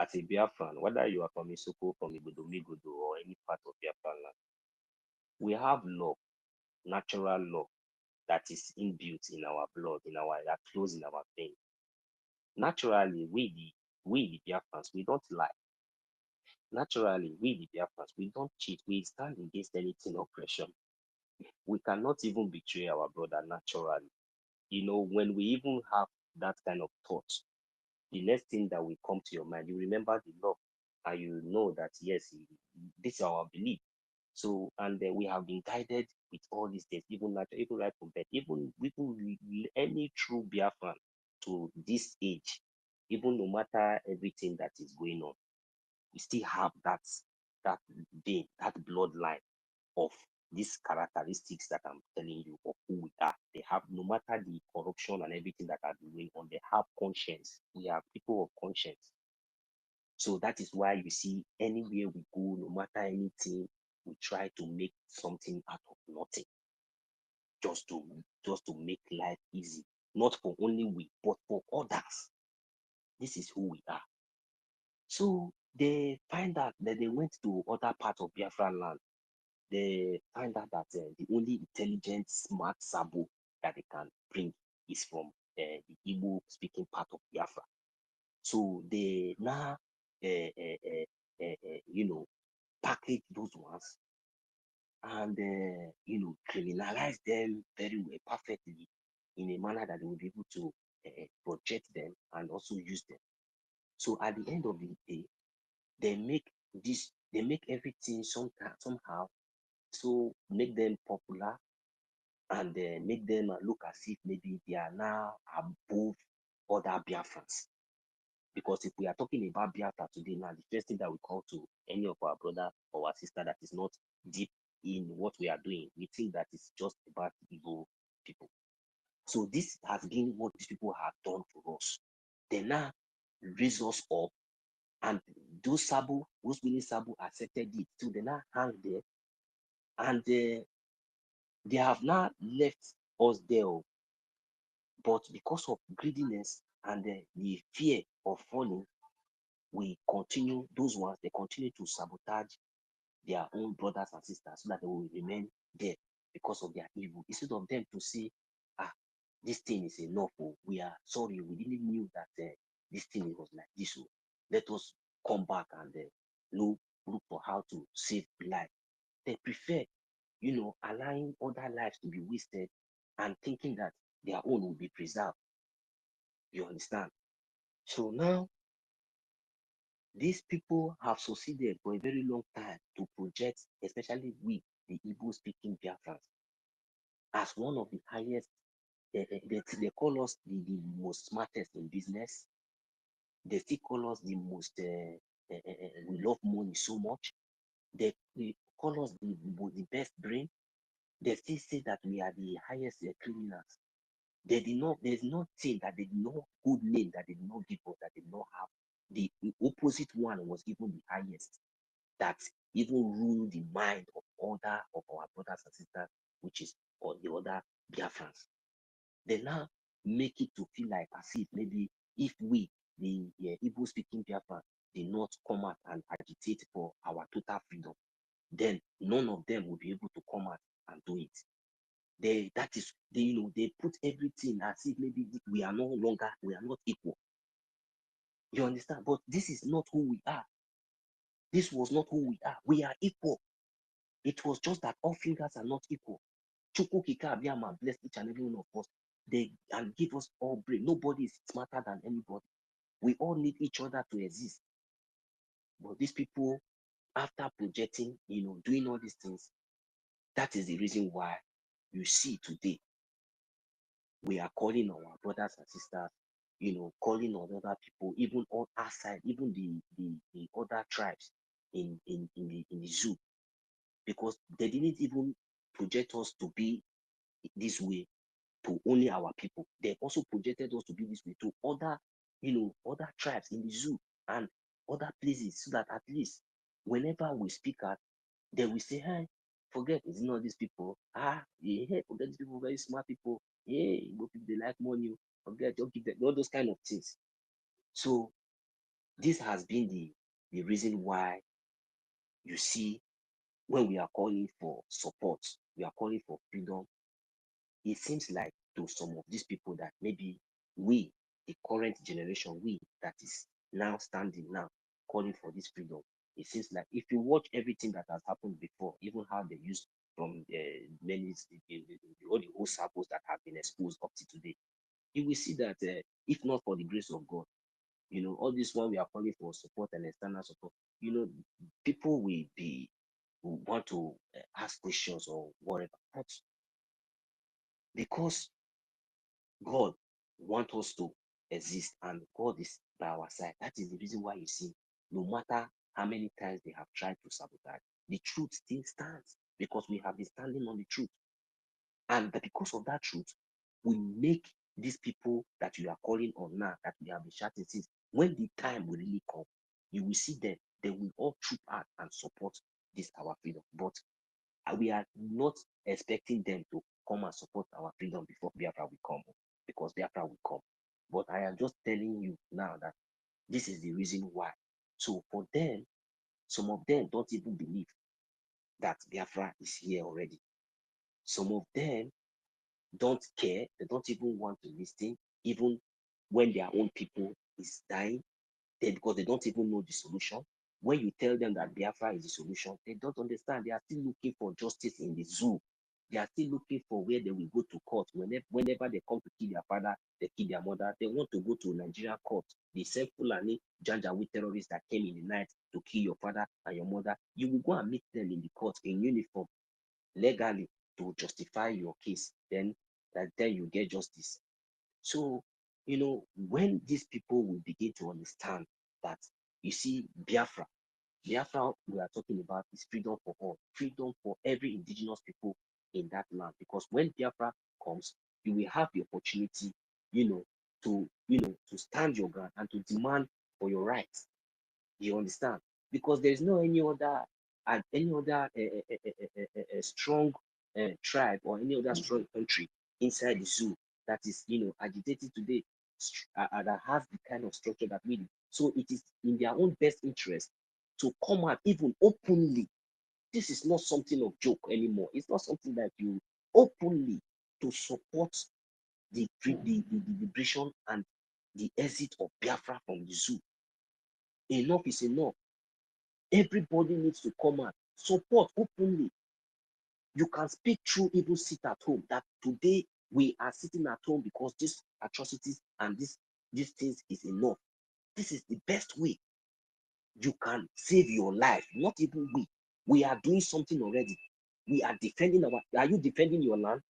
as a Biafran, whether you are from Isoko, from Igodo, or any part of Biafran land, we have law, natural law, that is inbuilt in our blood, that flows in our veins. Naturally, we the Biafrans, we don't lie. Naturally, we the Biafrans, we don't cheat. We stand against anything oppression. We cannot even betray our brother naturally. When we even have that kind of thought, the next thing that will come to your mind, you remember the law, and you know that yes, this is our belief. So, and we have been guided with all these things, even right from birth, even any true Biafran to this age, even no matter everything that is going on, we still have that vein, that bloodline of these characteristics that I'm telling you of who we are. They have, no matter the corruption and everything that are going on, they have conscience. We are people of conscience. So that is why you see anywhere we go, no matter anything, we try to make something out of nothing, just to make life easy, not for only we, but for others. This is who we are. So they find out that they went to other parts of Biafra land. They find out that the only intelligent, smart Sabo that they can bring is from the Igbo speaking part of Biafra. So they now, package those ones and, criminalize them very well, perfectly, in a manner that they will be able to project them and also use them. So at the end of the day, they make everything somehow, so make them popular and make them look as if maybe they are now above other Biafrans. Because if we are talking about Biafra today now, the first thing that we call to any of our brother or our sister that is not deep in what we are doing, we think that it's just about evil people. So this has been what these people have done for us. They now raise us up, and those willing Sabo accepted it. So they now hang there, and they have now left us there. But because of greediness and the fear of falling, we continue, those ones, they continue to sabotage their own brothers and sisters so that they will remain there because of their evil. Instead of them to say, this thing is enough, we are sorry, we didn't knew that this thing was like this. So let us come back and look for how to save life. They prefer, allowing other lives to be wasted and thinking that their own will be preserved. You understand? So now, these people have succeeded for a very long time to project, especially we, the Igbo-speaking Biafrans, as one of the highest. They call us the most smartest in business. They still call us the most, we love money so much. They call us the best brain. They still say that we are the highest criminals. There's nothing that they did not, good name that they did not give us, that they did not have. The opposite one was even the highest, that even ruled the mind of other of our brothers and sisters, which is or the other Biafrans. They now make it to feel like as if maybe if we, the Igbo speaking Biafran, did not come out and agitate for our total freedom, then none of them will be able to come out and do it. They put everything as if maybe we are not equal. You understand? But this is not who we are. This was not who we are. We are equal. It was just that all fingers are not equal. Chukwu Kika Abiyama bless each and every one of us. They and give us all brain. Nobody is smarter than anybody. We all need each other to exist. But these people, after projecting, doing all these things, that is the reason why you see today we are calling on our brothers and sisters, calling on other people, even on our side, even the other tribes in the zoo, because they didn't even project us to be this way to only our people. They also projected us to be this way to other, other tribes in the zoo and other places, so that at least whenever we speak out, they will say, hey, forget it's not these people. Yeah, forget these people, very smart people. Yeah, they like money. Forget, don't give them all those kind of things. So this has been the reason why you see when we are calling for support, we are calling for freedom. It seems like to some of these people that maybe we, the current generation, we that is now standing now calling for this freedom, it seems like if you watch everything that has happened before, even how they used from many all the old circles that have been exposed up to today, you will see that if not for the grace of God, all this one we are calling for support and external support, people will want to ask questions or whatever. But because God wants us to exist and God is by our side, that is the reason why you see, no matter how many times they have tried to sabotage, the truth still stands. because we have been standing on the truth. And because of that truth, we make these people that you are calling on now, that we have been shouting since, when the time will really come, you will see them, they will all troop out and support this our freedom. But we are not expecting them to come and support our freedom before Biafra will come, because Biafra will come. But I am just telling you now that this is the reason why. So for them, some of them don't even believe that Biafra is here already. Some of them don't care. They don't even want to listen, even when their own people is dying, because they don't even know the solution. When you tell them that Biafra is the solution, they don't understand. They are still looking for justice in the zoo. They are still looking for where they will go to court. Whenever they come to kill their father, they kill their mother, they want to go to Nigerian court. The same Fulani Janjaweed terrorists that came in the night to kill your father and your mother, you will go and meet them in the court in uniform, legally, to justify your case. Then you get justice. So, when these people will begin to understand that, you see, Biafra we are talking about is freedom for all, freedom for every indigenous people in that land. Because when Biafra comes, you will have the opportunity, to stand your ground and to demand for your rights. You understand? Because there is no any other strong tribe or any other strong country inside the zoo that is agitated today, that has the kind of structure that we do. So it is in their own best interest to come out even openly. This is not something of joke anymore. It's not something that you openly to support the liberation and the exit of Biafra from the zoo. Enough is enough. Everybody needs to come out, support openly. You can speak through, even sit at home, that today we are sitting at home because these atrocities and these things is enough. This is the best way you can save your life. Not even we. We are doing something already. We are defending are you defending your land?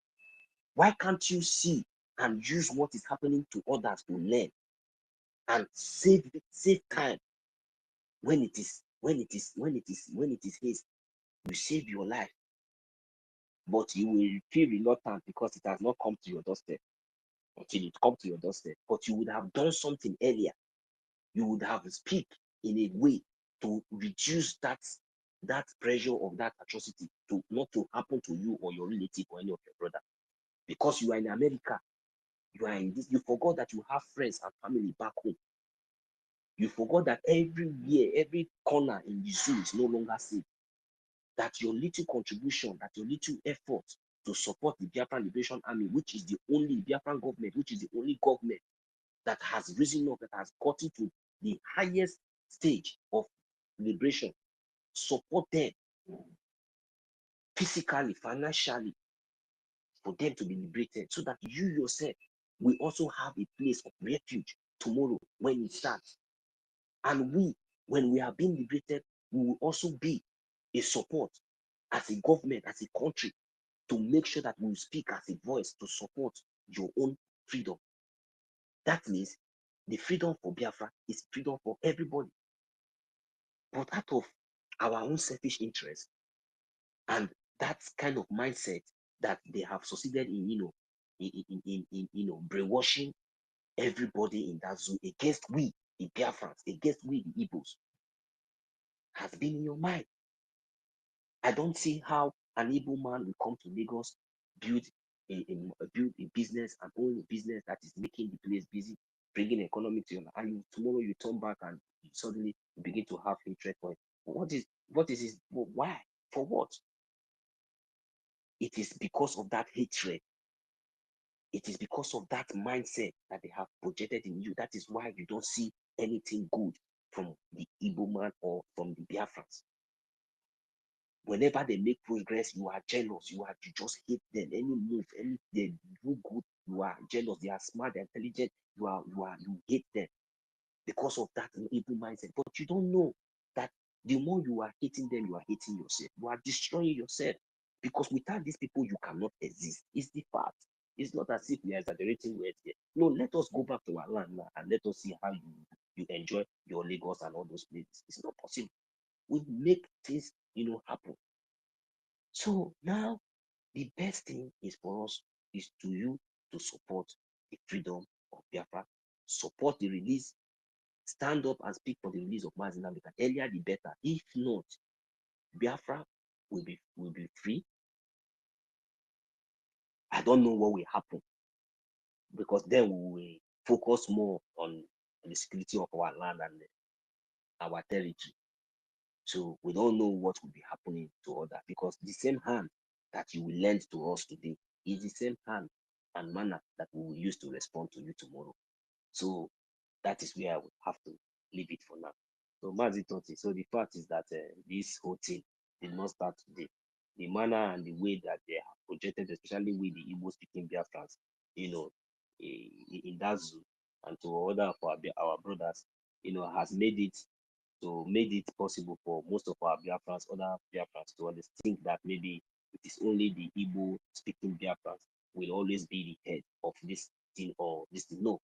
Why can't you see and use what is happening to others to learn and save time when it is haste? You save your life. But you will feel reluctant because it has not come to your doorstep until it comes to your doorstep. But you would have done something earlier. You would have speak in a way to reduce that pressure of that atrocity to not to happen to you or your relative or any of your brother. Because you are in America, you are in this, you forgot that you have friends and family back home. You forgot that everywhere, every corner in the zoo is no longer safe. That your little contribution, that your little effort to support the Biafran Liberation Army, which is the only Biafran government, which is the only government that has risen up, that has gotten to the highest stage of liberation, support them physically, financially, for them to be liberated, so that you yourself will also have a place of refuge tomorrow when it starts. And we, when we are being liberated, we will also be a support as a government, as a country, to make sure that we speak as a voice to support your own freedom. That means the freedom for Biafra is freedom for everybody. But out of our own selfish interest and that kind of mindset that they have succeeded in, brainwashing everybody in that zoo against we, the Biafrans, against we, the Igbos, has been in your mind. I don't see how an Igbo man will come to Lagos, build a business, and own a business that is making the place busy, bringing economy to you, and tomorrow you turn back and suddenly you begin to have hatred for it. What is it? Why? For what? It is because of that hatred. It is because of that mindset that they have projected in you. That is why you don't see anything good from the Igbo man or from the Biafrans. Whenever they make progress, you are jealous. You just hate them. Any move, they do good, you are jealous. They are smart, they're intelligent. You hate them because of that evil mindset. But you don't know that the more you are hating them, you are hating yourself. You are destroying yourself, because without these people, you cannot exist. It's the fact. It's not as if we are exaggerating words here. No, let us go back to our land now and let us see how you enjoy your Lagos and all those places. It's not possible. We make things, happen. So now the best thing is for us is to you to support the freedom of Biafra, support the release, stand up and speak for the release of Mazi Nnamdi Kanu. Earlier the better. If not, Biafra will be free. I don't know what will happen, because then we will focus more on the security of our land and our territory. So we don't know what will be happening to others, because the same hand that you will lend to us today is the same hand and manner that we will use to respond to you tomorrow. So that is where I will have to leave it for now. So Mazi Toti, so the fact is that this whole thing did not start today. The manner and the way that they have projected, especially with the Igbo speaking Biafrans, you know, in that zoo, and to other of our brothers, you know, has made it possible for most of our Biafrans, other Biafrans, to think that maybe it is only the Igbo speaking Biafrans will always be the head of this thing or this thing. No,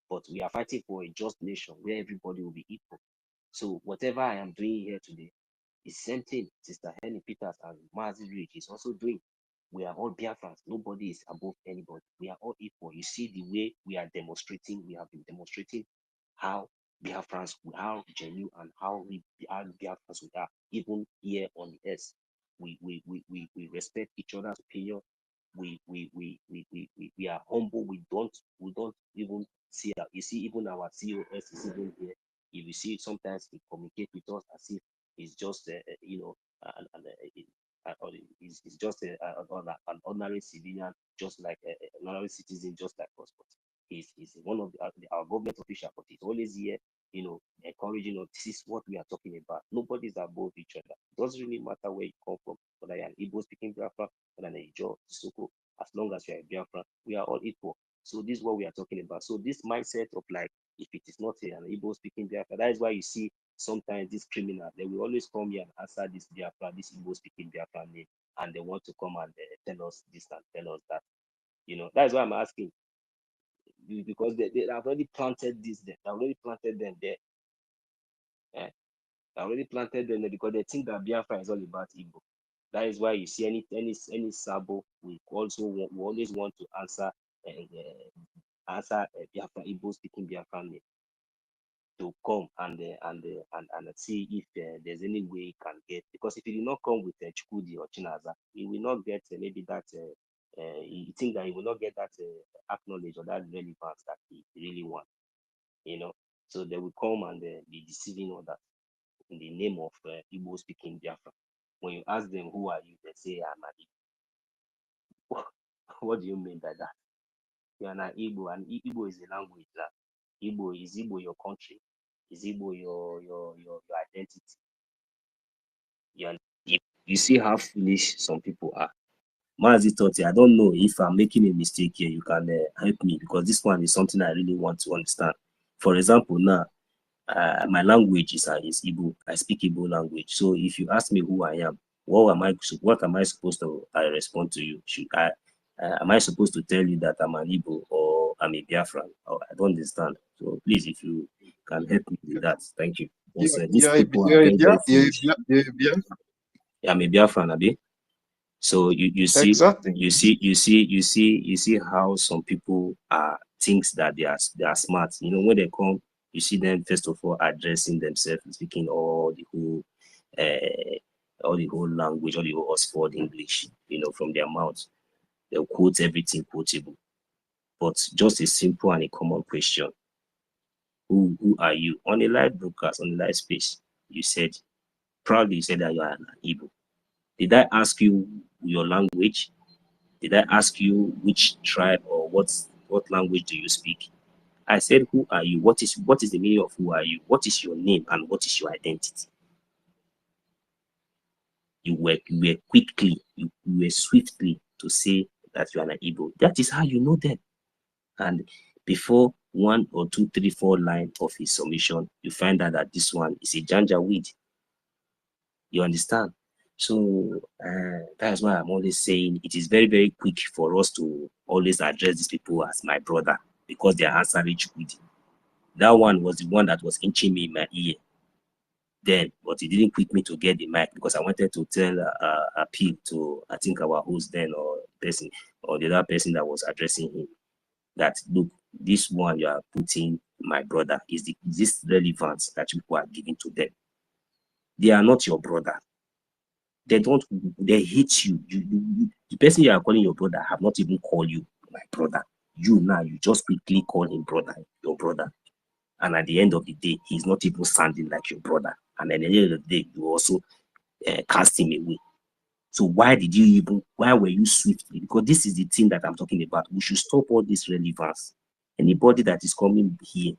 but we are fighting for a just nation where everybody will be equal. So whatever I am doing here today is the same thing Sister Henny Peters and Mazi Rich is also doing. We are all Biafrans. Nobody is above anybody. We are all equal. You see the way we are demonstrating. We have been demonstrating how Biafrans, how genuine and how Biafrans we are, even here on the earth. We respect each other's opinion. We are humble. We don't even see that. You see, even our COS is even here. If you see, sometimes he communicate with us as if it's just you know, it's just an ordinary civilian, just like an ordinary citizen, just like us. But he's one of our government official, but he's always here, you know, encouraging us. This is what we are talking about. Nobody's above each other. It doesn't really matter where you come from, whether you're an Igbo speaking Biafra, whether you're a Ijaw, Soko, as long as you're a Biafra, we are all equal. So this is what we are talking about. So this mindset of like, if it is not an Igbo speaking Biafra, that is why you see sometimes this criminal, they will always come here and answer this Biafra, this Igbo speaking Biafra name, and they want to come and tell us this and tell us that. You know, that's why I'm asking, because they have already planted this there. They have already planted them there. They already planted them there because they think that Biafra is all about Igbo. That is why you see any Sabo, we always want to answer Biafra, Igbo speaking Biafra name, to come and see if there's any way he can get, because if he did not come with Chukudi or Chinaza, he will not get maybe that he think that he will not get that acknowledge or that relevance that he really wants, you know. So they will come and be deceiving others in the name of Igbo speaking Biafra. When you ask them who are you, they say I'm an Igbo. What do you mean by that? You are an Igbo, and Igbo is a language. Igbo is Igbo your country. Is Igbo your identity? You see how foolish some people are. Mazi Toti, I don't know if I'm making a mistake here. You can help me, because this one is something I really want to understand. For example, now my language is Igbo. I speak Igbo language. So if you ask me who I am, what am I supposed to respond to you? Am I supposed to tell you that I'm an Igbo or I'm a Biafran? Oh, I don't understand. So please, if you can help me with that, thank you. Because these people are very, very foolish. Yeah, I'm a Biafran, Abi. So you see, exactly. you see how some people thinks that they are smart. You know, when they come, you see them first of all addressing themselves, speaking all the whole language, all the whole Oxford English, you know, from their mouth. They'll quote everything quotable. But just a simple and a common question: Who are you? On a live broadcast, on a live space, you said proudly that you are an Igbo. Did I ask you your language? Did I ask you which tribe or what language do you speak? I said, who are you? What is the meaning of who are you? What is your name and what is your identity? You were quickly, you were swiftly to say that you are an Igbo. That is how you know them. And before 1 or 2, 3, 4 lines of his submission, you find out that this one is a janjaweed. You understand? So that's why I'm always saying it is very, very quick for us to always address these people as my brother, because they are answering Chukwudi. That one was the one that was inching me in my ear. then, but he didn't quit me to get the mic because I wanted to tell appeal to, I think, our host then, or person, or the other person that was addressing him, that look, this one you are putting, my brother, is this relevance that people are giving to them. They are not your brother. They hate you. The person you are calling your brother have not even called you my brother. You now, you just quickly call him brother, your brother. And at the end of the day, he's not even sounding like your brother. And at the end of the day, you also cast him away. So why were you swiftly? Because this is the thing that I'm talking about. We should stop all this relevance. Anybody that is coming here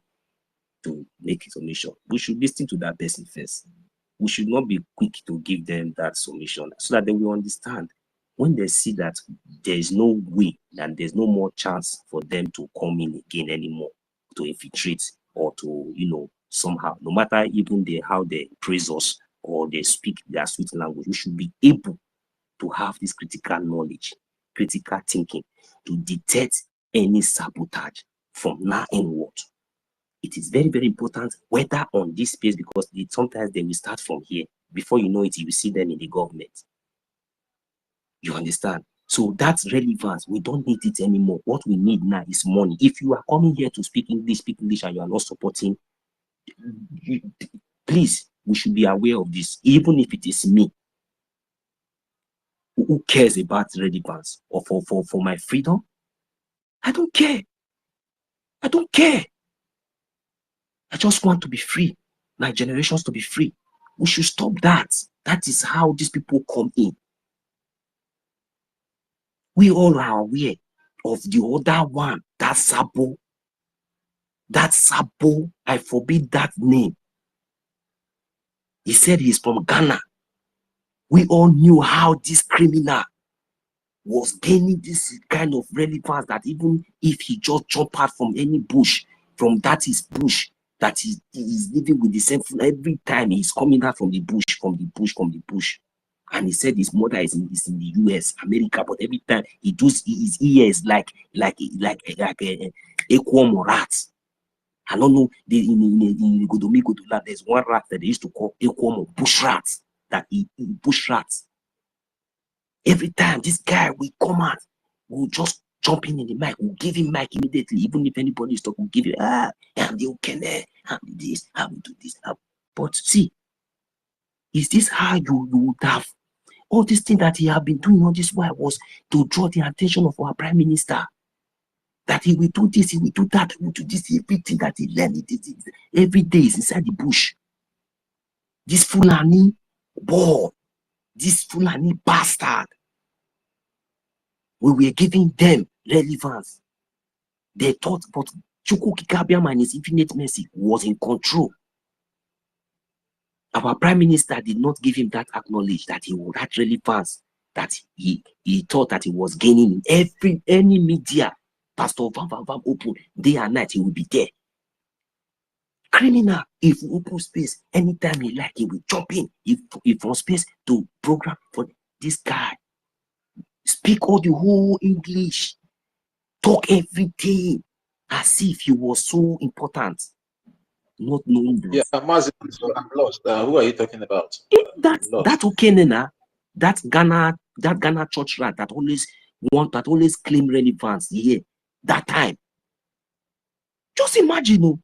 to make a submission, we should listen to that person first. We should not be quick to give them that submission so that they will understand. When they see that there is no way and there's no more chance for them to come in again anymore, to infiltrate or to, somehow, no matter even how they praise us or they speak their sweet language, we should be able to have this critical knowledge, critical thinking, to detect any sabotage from now onward. It is very, very important, whether on this space, because sometimes they will start from here. Before you know it, you will see them in the government. You understand? So that's relevance. We don't need it anymore. What we need now is money. If you are coming here to speak English, and you are not supporting, please, we should be aware of this. Even if it is me, who cares about relevance or for my freedom? I don't care. I don't care. I just want to be free. My generations to be free. We should stop that. That is how these people come in. We all are aware of the other one, that Sabo. That Sabo, I forbid that name. He said he's from Ghana. We all knew how this criminal was gaining this kind of relevance, that even if he just jump out from any bush, from that his bush, that he is living with the same food every time he's coming out from the bush, from the bush. And he said his mother is in the US, America, but every time he does his ears like a EKID or rats. I don't know, in Godola, there's one rat that they used to call EKID or bush rats, that he bush rats. Every time this guy will come out, we'll just jump in the mic, we'll give him mic immediately, even if anybody is talking, we'll give you, I'm the okay, I'm this, I will do this. But see, is this how you would have all these things that he have been doing all this while was to draw the attention of our prime minister? That he will do this, he will do that, he will do this, everything that he learned, every day is inside the bush. This Fulani boy, this Fulani bastard, we were giving them relevance. They thought, but Chukwu Kikabiam and his infinite mercy was in control. Our prime minister did not give him that acknowledge, that he would have relevance, that he thought that he was gaining in any media. Pastor Vam open day and night, he will be there. Criminal, if we open space, anytime he like, he will jump in. If from space to program for this guy, speak all the whole English, talk everything as if he was so important, not knowing that. Yeah, I'm lost. Who are you talking about? That Okenena, that Ghana church rat that always claim relevance here, that time. Just imagine,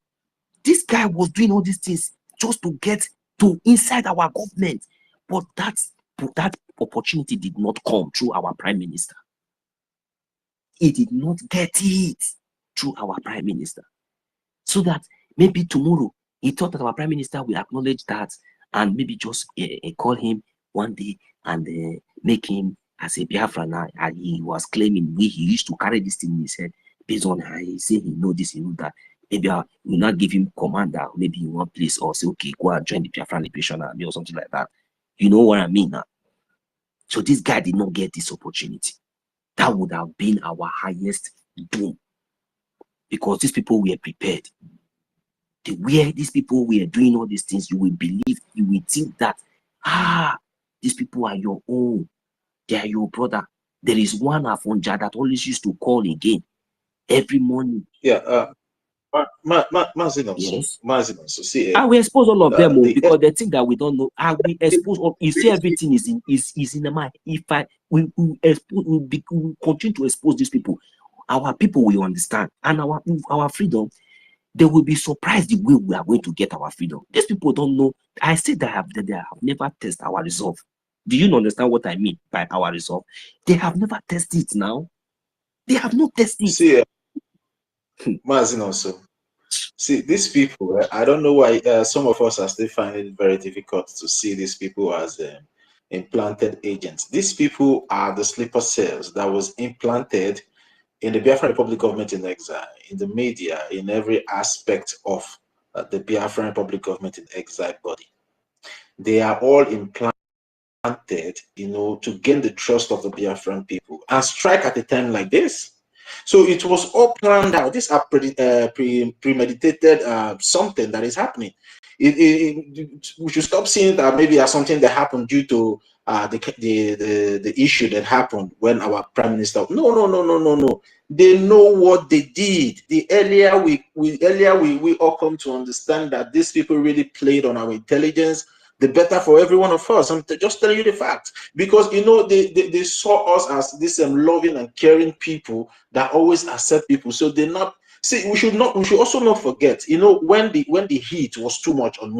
this guy was doing all these things just to get to inside our government, but that opportunity did not come through our prime minister. He did not get it through our prime minister. So that maybe tomorrow he thought that our prime minister will acknowledge that and maybe just call him one day and make him as a Biafra now. And he was claiming he used to carry this thing in his head based on how he say he know this, he know that. Maybe I will not give him commander, maybe in one place, or say, okay, go and join the Biafran Liberation Army or something like that. You know what I mean now? So this guy did not get this opportunity. That would have been our highest doom, because these people were prepared. The way these people were doing all these things, you will believe, you will think that, these people are your own. They are your brother. There is one Afonja that always used to call again every morning. Yeah. Yes. So see, I will expose all of them because they think that we don't know. I will expose all. You see, everything is in the mind. If we continue to expose these people, our people will understand, and our freedom. They will be surprised the way we are going to get our freedom. These people don't know. I said they have never tested our resolve. Do you understand what I mean by our resolve? They have never tested it now. They have not tested it. See, Mazin also. See, these people, I don't know why some of us are still finding it very difficult to see these people as implanted agents. These people are the sleeper cells that was implanted in the Biafran Republic government in exile, in the media, in every aspect of the Biafran Republic government in exile body. They are all implanted, to gain the trust of the Biafran people and strike at a time like this. So it was all planned out. These are premeditated something that is happening. We should stop seeing that maybe as something that happened due to the issue that happened when our prime minister. No. They know what they did. The earlier we all come to understand that these people really played on our intelligence, the better for every one of us. I'm just telling you the fact, because they saw us as this loving and caring people that always accept people. So they're not. See, we should also not forget. When the heat was too much on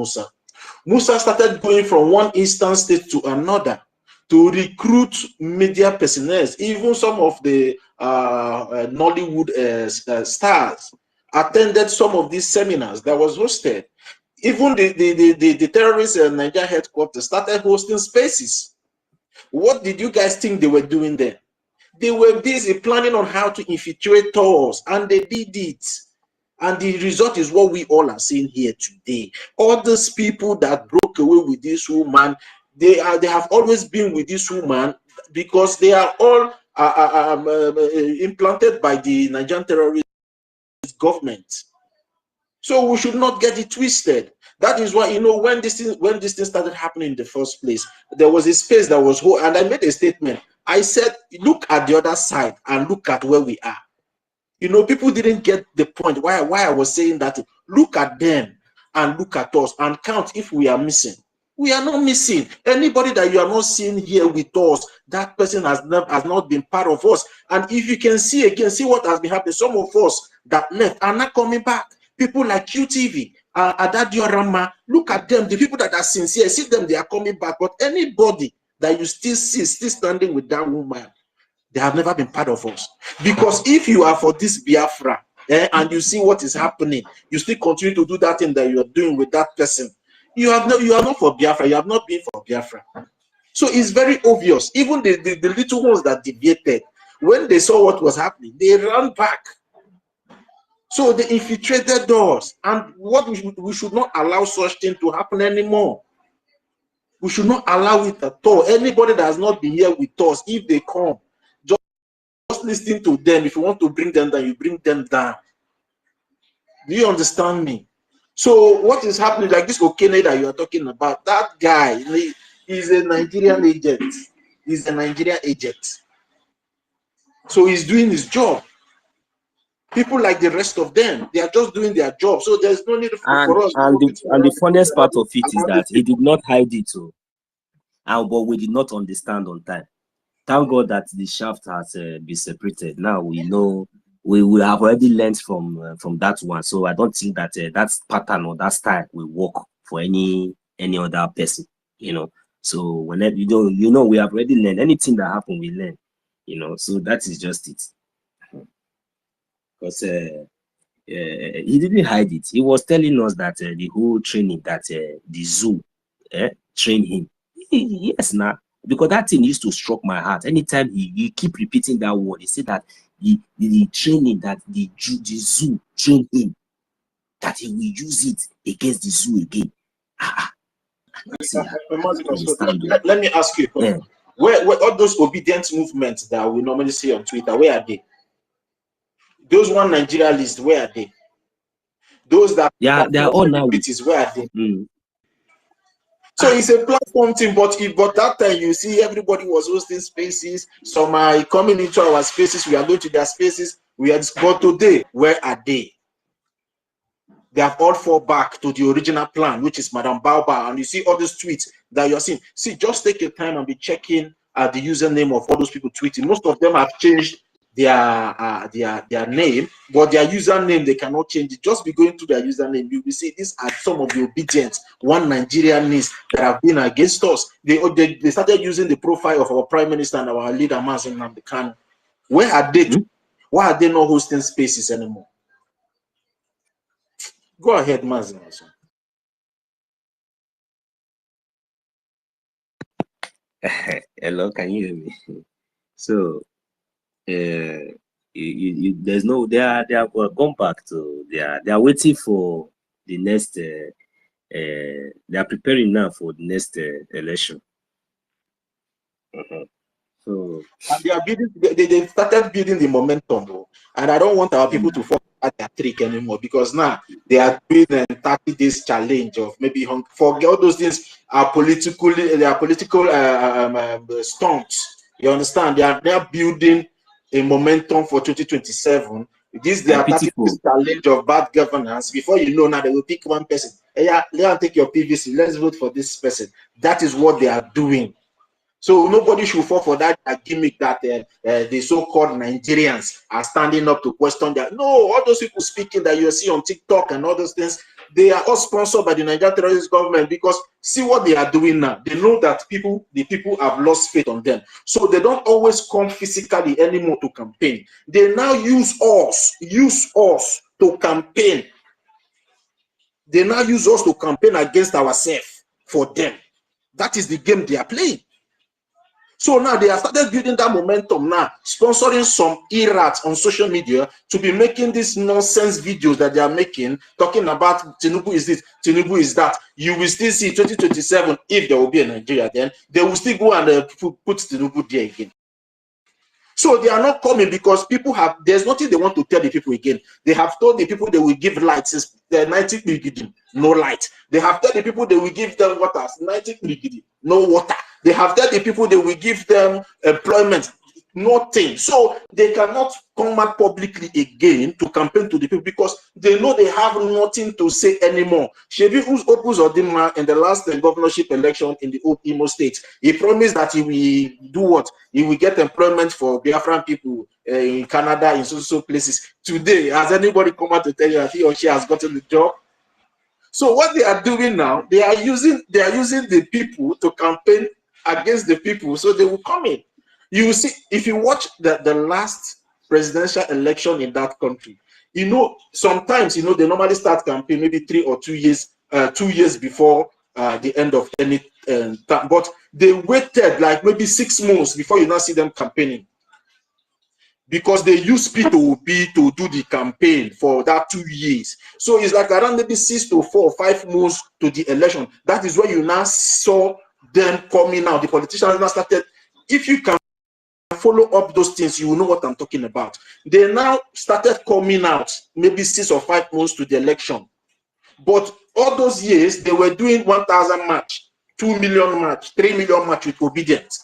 Musa started going from one eastern state to another to recruit media personnel. Even some of the Nollywood stars attended some of these seminars that was hosted. Even the terrorist Nigeria headquarters started hosting spaces. What did you guys think they were doing there? They were busy planning on how to infiltrate us, and they did it. And the result is what we all are seeing here today. All these people that broke away with this woman, they have always been with this woman because they are all implanted by the Nigerian terrorist government. So we should not get it twisted. That is why, when this thing started happening in the first place, there was a space that was whole, and I made a statement. I said, look at the other side and look at where we are. People didn't get the point why I was saying that. Look at them and look at us and count if we are missing. We are not missing. Anybody that you are not seeing here with us, that person has not been part of us. And if you can see what has been happening. Some of us that left are not coming back. People like QTV, Adadiorama, look at them. The people that are sincere, see them, they are coming back. But anybody that you still see still standing with that woman, they have never been part of us. Because if you are for this Biafra, and you see what is happening, you still continue to do that thing that you are doing with that person, you are not for Biafra. You have not been for Biafra. So it's very obvious. Even the little ones that deviated, when they saw what was happening, they ran back. So they infiltrated us, and we should not allow such thing to happen anymore. We should not allow it at all. Anybody that has not been here with us, if they come, just listen to them. If you want to bring them down, you bring them down. Do you understand me? So what is happening, like this Okene that you are talking about, that guy is a Nigerian agent. He's a Nigerian agent. So he's doing his job. People like the rest of them, they are just doing their job. So there's no need for us. And the funniest part of it is that he did not hide it. But we did not understand on time. Thank God that the shaft has been separated. Now we know, we will have already learned from that one. So I don't think that that pattern or that style will work for any other person. So whenever we have already learned. Anything that happens, we learn. So that is just it. Because he didn't hide it. He was telling us that the whole training that the zoo trained him. Yes, now. Because that thing used to struck my heart. Anytime he keep repeating that word, he said that the training that the zoo trained him, that he will use it against the zoo again. Let me ask you, where all those obedient movements that we normally see on Twitter, where are they? Those one Nigeria list, where are they? Those that they are all now. Where are they? So it's a platform thing, but that time you see everybody was hosting spaces. Some are coming into our spaces. We are going to their spaces. But today, where are they? They have all fall back to the original plan, which is Madam Baobab. And you see all these tweets that you're seeing. See, just take your time and be checking the username of all those people tweeting. Most of them have changed their name, but their username they cannot change it. Just be going through their username, you will see these are some of the obedient one Nigerianists that have been against us. They started using the profile of our Prime Minister and our leader Mazen Nnamdi Kanu. Where are they? Why are they not hosting spaces anymore? Go ahead, Mazen. Hello, can you hear me? So, there's no, they are gone back to, they are waiting for the next, they are preparing now for the next election. So, and they are building, they started building the momentum, though. And I don't want our people to fall at their trick anymore, because now they are doing a 30 days challenge of maybe forget all those things are political stunts. You understand? They are building a momentum for 2027. This they are 30 days challenge of bad governance. Before you know, now they will pick one person. Hey, yeah, let them take your PVC. Let's vote for this person. That is what they are doing. So nobody should fall for that gimmick that the so-called Nigerians are standing up to question that. No, all those people speaking that you see on TikTok and all those things, they are all sponsored by the Nigerian terrorist government, because see what they are doing now. They know that the people have lost faith on them. So they don't always come physically anymore to campaign. They now use us to campaign. They now use us to campaign against ourselves for them. That is the game they are playing. So now they have started building that momentum now, sponsoring some irats on social media to be making these nonsense videos that they are making, talking about Tinubu is this, Tinubu is that. You will still see 2027, if there will be a Nigeria, then they will still go and put Tinubu there again. So they are not coming because people have, there's nothing they want to tell the people again. They have told the people they will give light since the 90 million, no light. They have told the people they will give them water, 90 million, no water. They have told the people they will give them employment, nothing. So they cannot come out publicly again to campaign to the people because they know they have nothing to say anymore. Shebi Opus Odima in the last governorship election in the old Imo state, he promised that he will do what? He will get employment for Biafran people in Canada, in so places. Today, has anybody come out to tell you that he or she has gotten the job? So what they are doing now, they are using the people to campaign against the people, so they will come in. You will see, if you watch the last presidential election in that country, you know, sometimes, you know, they normally start campaign maybe 3 or 2 years, 2 years before the end of any time, but they waited like maybe 6 months before you now see them campaigning, because they use P2B to do the campaign for that 2 years. So it's like around maybe 6 to 4 or 5 months to the election. That is where you now saw them coming out. The politicians now started. If you can follow up those things, you will know what I'm talking about. They now started coming out maybe 6 or 5 months to the election. But all those years, they were doing 1,000 match, 2 million match, 3 million match with Obedient.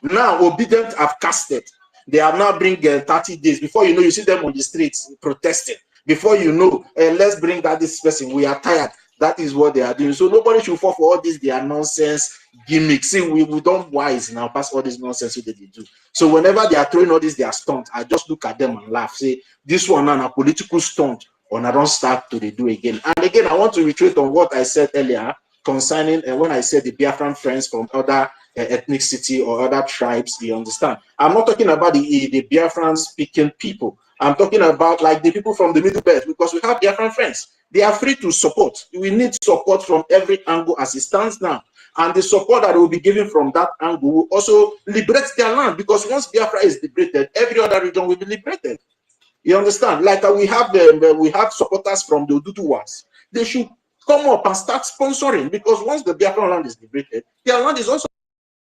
Now, Obedient have casted. They are now bringing 30 days. Before you know, you see them on the streets protesting. Before you know, let's bring that this person. We are tired. That is what they are doing. So nobody should fall for all this. They are nonsense gimmicks. See, we don't wise now pass all this nonsense that they do. So whenever they are throwing all this, they are stunt. I just look at them and laugh. Say, this one now a political stunt. Or I don't start to do again. And again, I want to reiterate on what I said earlier concerning when I said the Biafran friends from other ethnicity or other tribes. You understand? I'm not talking about the Biafran speaking people. I'm talking about like the people from the Middle Belt, because we have Biafran friends. They are free to support. We need support from every angle as it stands now. And the support that will be given from that angle will also liberate their land, because once Biafra is liberated, every other region will be liberated. You understand? Like we have supporters from the Oduduwas. They should come up and start sponsoring, because once the Biafran land is liberated, their land is also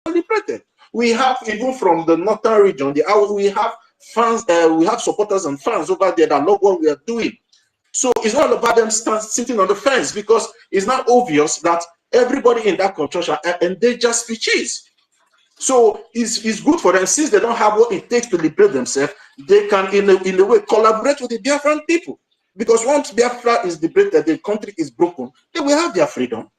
liberated. We have even from the northern region, we have fans, we have supporters and fans over there that love what we are doing. So it's not about them sitting on the fence, because it's not obvious that everybody in that culture are endangered species. So it's good for them, since they don't have what it takes to liberate themselves. They can, in a way, collaborate with the Biafran people. Because once Biafra is liberated, the country is broken, they will have their freedom.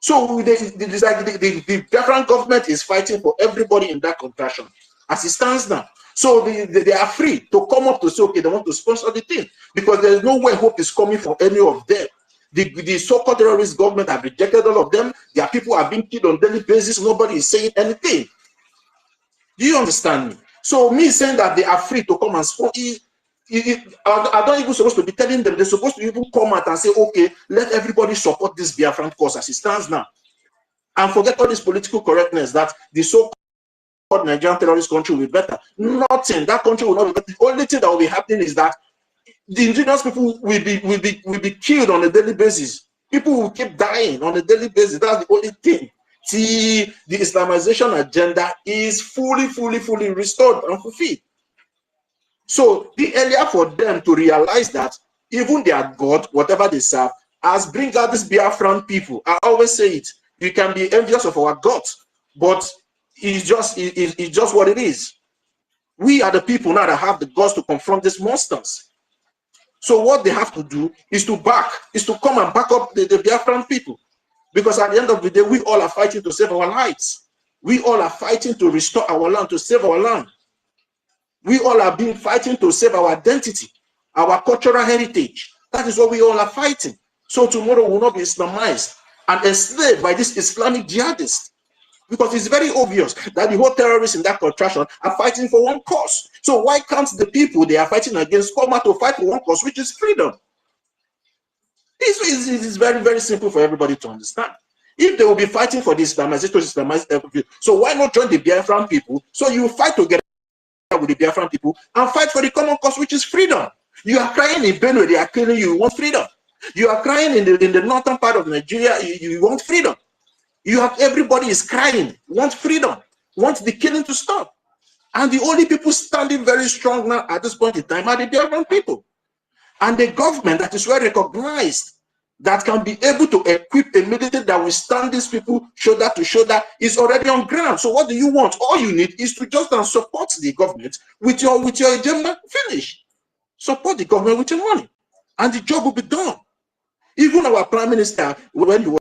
So the Biafran government is fighting for everybody in that contraction as it stands now. So they are free to come up to say, okay, they want to sponsor the thing, because there is no way hope is coming from any of them. The so-called terrorist government have rejected all of them. Their people are being killed on a daily basis. Nobody is saying anything. Do you understand me? So me saying that they are free to come and sponsor, I don't even supposed to be telling them. They're supposed to even come out and say, okay, let everybody support this Biafran cause as it stands now. And forget all this political correctness that the so-called Nigerian terrorist country will be better. Nothing. That country will not be better. The only thing that will be happening is that the indigenous people will be killed on a daily basis. People will keep dying on a daily basis. That's the only thing. See, the Islamization agenda is fully restored and fulfilled. So the earlier for them to realize that even their God, whatever they serve, has bring out these Biafran people. I always say it. You can be envious of our God, but it's just what it is. We are the people now that have the guts to confront these monsters. So what they have to do is to come and back up the Biafran people. Because at the end of the day, we all are fighting to save our lives. We all are fighting to restore our land, to save our land. We all are being fighting to save our identity, our cultural heritage. That is what we all are fighting. So tomorrow will not be Islamized and enslaved by this Islamic jihadists. Because it's very obvious that the whole terrorists in that contraction are fighting for one cause. So why can't the people they are fighting against come out to fight for one cause, which is freedom? This is very simple for everybody to understand. If they will be fighting for the Islamized, so why not join the Biafran people? So you fight together with the Biafran people and fight for the common cause, which is freedom. You are crying in Benue, they are killing you, you want freedom. You are crying in the northern part of Nigeria, you want freedom. You have everybody is crying, want freedom, want the killing to stop. And the only people standing very strong now at this point in time are the Biafran people. And the government that is well recognized, that can be able to equip a military that will stand these people shoulder to shoulder, is already on ground. So what do you want? All you need is to just support the government with your agenda. Finish. Support the government with your money, and the job will be done. Even our prime minister, when he was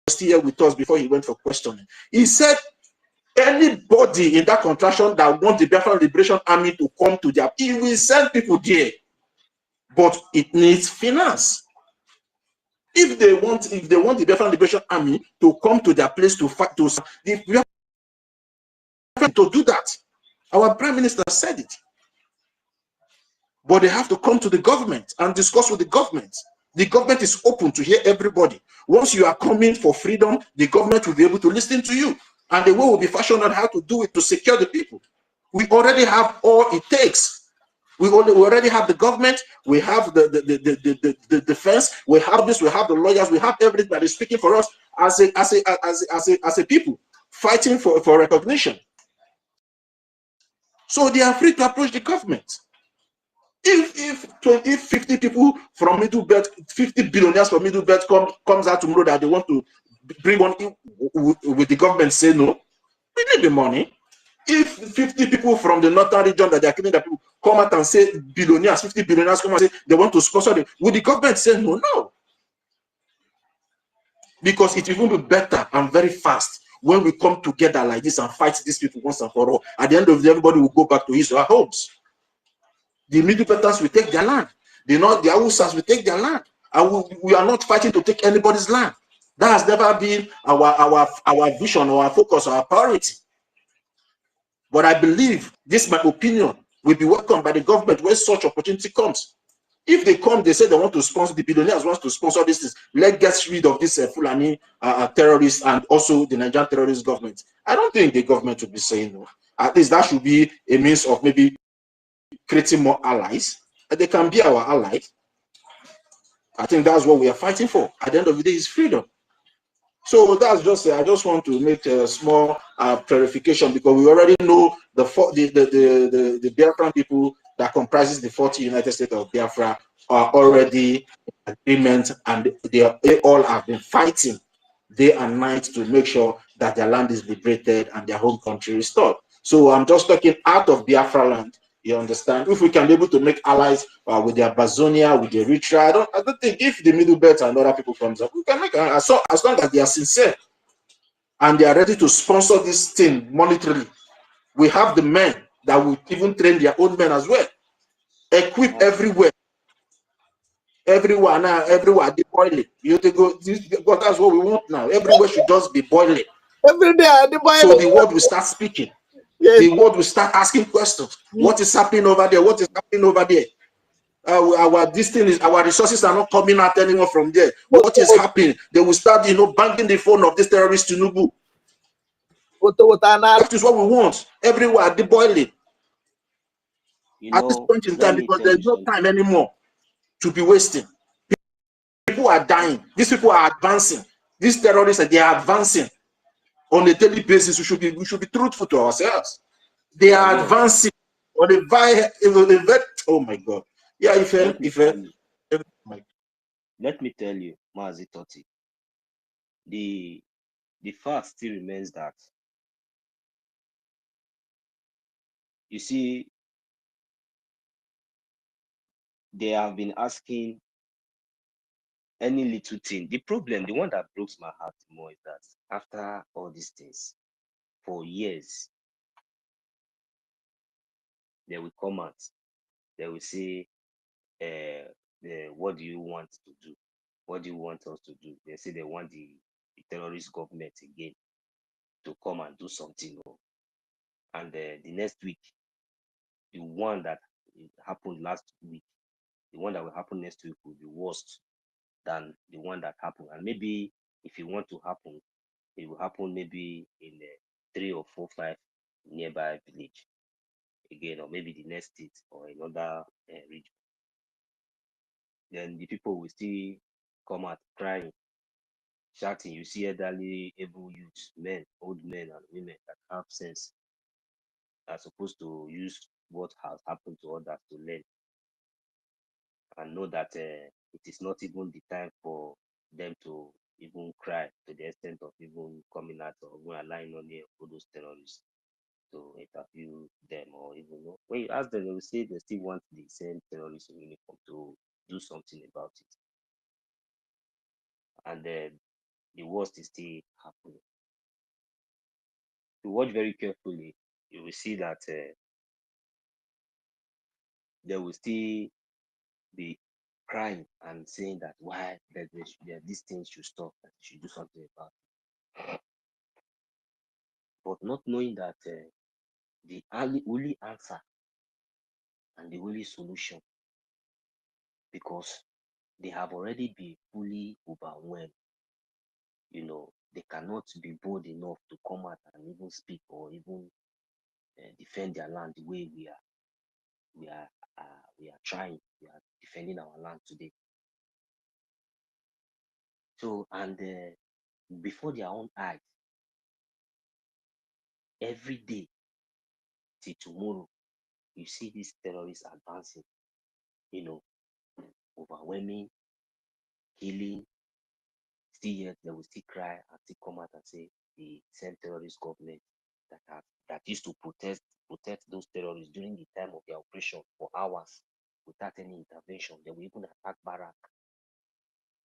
still here with us before he went for questioning, he said anybody in that contraction that wants the Biafran Liberation Army to come to their, he will send people there, but it needs finance. If they want the Biafran Liberation Army to come to their place to fight, to do that, our prime minister said it. But they have to come to the government and discuss with the government. The government is open to hear everybody. Once you are coming for freedom, the government will be able to listen to you. And the way will be fashioned on how to do it to secure the people. We already have all it takes. We already have the government, we have the defense, we have this, we have the lawyers, we have everything that is speaking for us as a people fighting for recognition. So they are free to approach the government. If 50 people from Middle Belt, 50 billionaires from Middle Belt comes out tomorrow that they want to bring one in, with the government say no, we need the money. If 50 people from the northern region that they are killing the people come out and say billionaires, 50 billionaires come and say they want to sponsor them, would the government say no? No. Because it will be better and very fast when we come together like this and fight these people once and for all. At the end of the day, everybody will go back to his or her homes. The Middle Belters will take their land. The Hausas will take their land. And we are not fighting to take anybody's land. That has never been our vision or our focus or our priority. But I believe, this is my opinion, will be welcomed by the government when such opportunity comes. If they come, they say they want to sponsor, the billionaires want to sponsor this, let's get rid of this Fulani terrorists and also the Nigerian terrorist government. I don't think the government would be saying no. At least that should be a means of maybe creating more allies. They can be our allies. I think that's what we are fighting for. At the end of the day, is freedom. So that's just, I just want to make a small clarification, because we already know the Biafran people that comprises the 40 United States of Biafra are already in agreement, and they all have been fighting day and night to make sure that their land is liberated and their home country restored. So I'm just talking out of Biafra land. You understand? If we can be able to make allies with the Amazonia, with the Eritrea, I don't think if the Middle Belt and other people comes up, we can make as long as they are sincere and they are ready to sponsor this thing monetarily. We have the men that will even train their own men as well. Equip everywhere. Everywhere now, everywhere they boiling. You have to go. But that's what we want now. Everywhere should just be boiling. Every day at the So boiling. the world will start speaking. Yes. The world will start asking questions. What is happening over there? What is happening over there? This thing is, our resources are not coming out anymore from there. What is happening? They will start, banging the phone of this terrorist Tinubu. That is what we want. Everywhere at the boiling. At this point in time, because there's no time anymore to be wasting. People are dying. These people are advancing. These terrorists, they are advancing on a daily basis. We should be truthful to ourselves. They are advancing on a very, oh my God. Yeah, Let me tell you, Mazi Toti, the fact still remains that, you see, they have been asking any little thing. The problem, the one that breaks my heart more, is that after all these things, for years, they will come out, they will say, what do you want to do? What do you want us to do? They say they want the terrorist government again to come and do something. And the next week, the one that happened last week, the one that will happen next week will be worse than the one that happened. And maybe if it want to happen, it will happen maybe in 3 or 4, 5 nearby village again, or maybe the next state or another region. Then the people will still come out crying, shouting. You see elderly, able youths, men, old men and women that have sense are supposed to use what has happened to others to learn and know that it is not even the time for them to even cry to the extent of even coming out or even allowing on all those terrorists to interview them, or even when you ask them, they will say they still want the same terrorist in uniform to do something about it. And the worst is still happening. If you watch very carefully, you will see that they will still be crying and saying that why these things should stop, that they should do something about it. But not knowing that the only answer and the only solution, because they have already been fully overwhelmed. They cannot be bold enough to come out and even speak or even defend their land the way we are trying. We are defending our land today. So, and before their own eyes, every day till tomorrow, you see these terrorists advancing, overwhelming, killing. Still yet they will still cry and still come out and say the same terrorist government that used to protect those terrorists during the time of their operation for hours without any intervention. They will even attack barrack.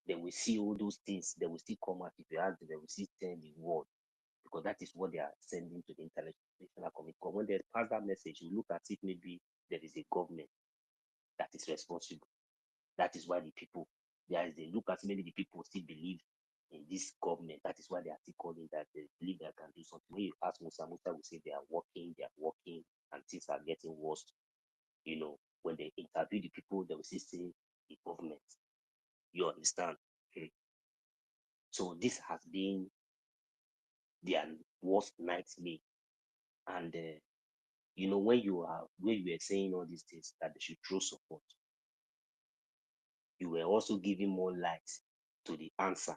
They will see all those things. They will still come out. If you ask them, they will still tell the world, because that is what they are sending to the international community. Because when they pass that message, you look at it, maybe there is a government that is responsible. That is why the people, they look at maybe the people still believe in this government. That is why they are still calling that they believe they can do something. When you ask Musa will say they are working, and things are getting worse. When they interview the people, they will still say the government. You understand? Okay. So this has been their worst nightmare. And when you were saying all these things that they should throw support, you were also giving more light to the answer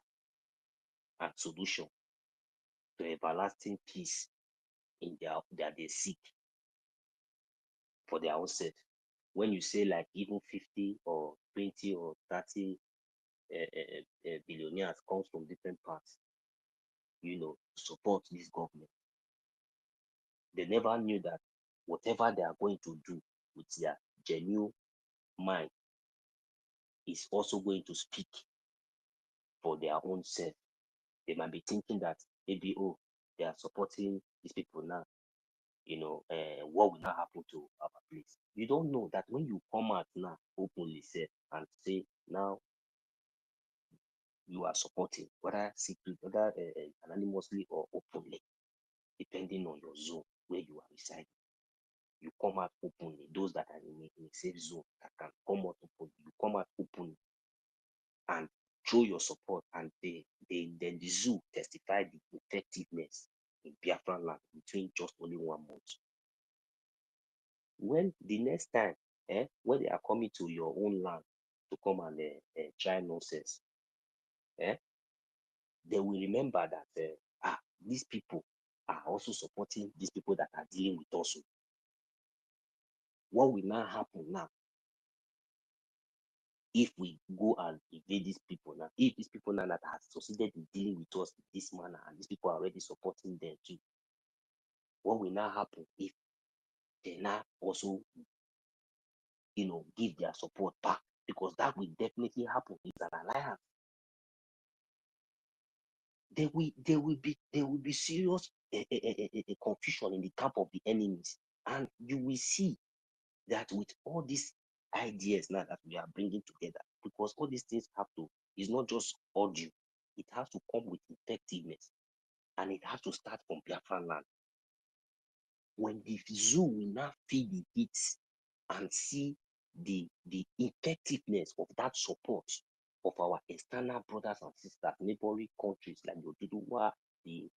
and solution to everlasting peace in that they seek for their own self. When you say like even 50 or 20 or 30 billionaires comes from different parts, support this government, they never knew that whatever they are going to do, with their genuine mind is also going to speak for their own self. They might be thinking that maybe, oh, they are supporting these people now. What will now happen to our place? You don't know that when you come out now openly say and say now you are supporting, whether secret, whether anonymously or openly, depending on your zone where you are residing. You come out openly. Those that are in a safe zone that can come out openly, you come out openly and show your support, and then the zoo testify the effectiveness in Biafran land between just only 1 month. When the next time, when they are coming to your own land to come and try nonsense, they will remember that these people are also supporting these people that are dealing with us. What will now happen now if we go and invade these people now? If these people now that have succeeded in dealing with us in this manner, and these people are already supporting them too, what will now happen if they now also, give their support back? Because that will definitely happen. It's an alliance. There will be serious confusion in the camp of the enemies, and you will see that with all these ideas now that we are bringing together, because all these things have to, it's not just audio, it has to come with effectiveness, and it has to start from Biafran land. When the zoo will now feel the hits and see the effectiveness of that support of our external brothers and sisters, neighboring countries like the Oduduwa, the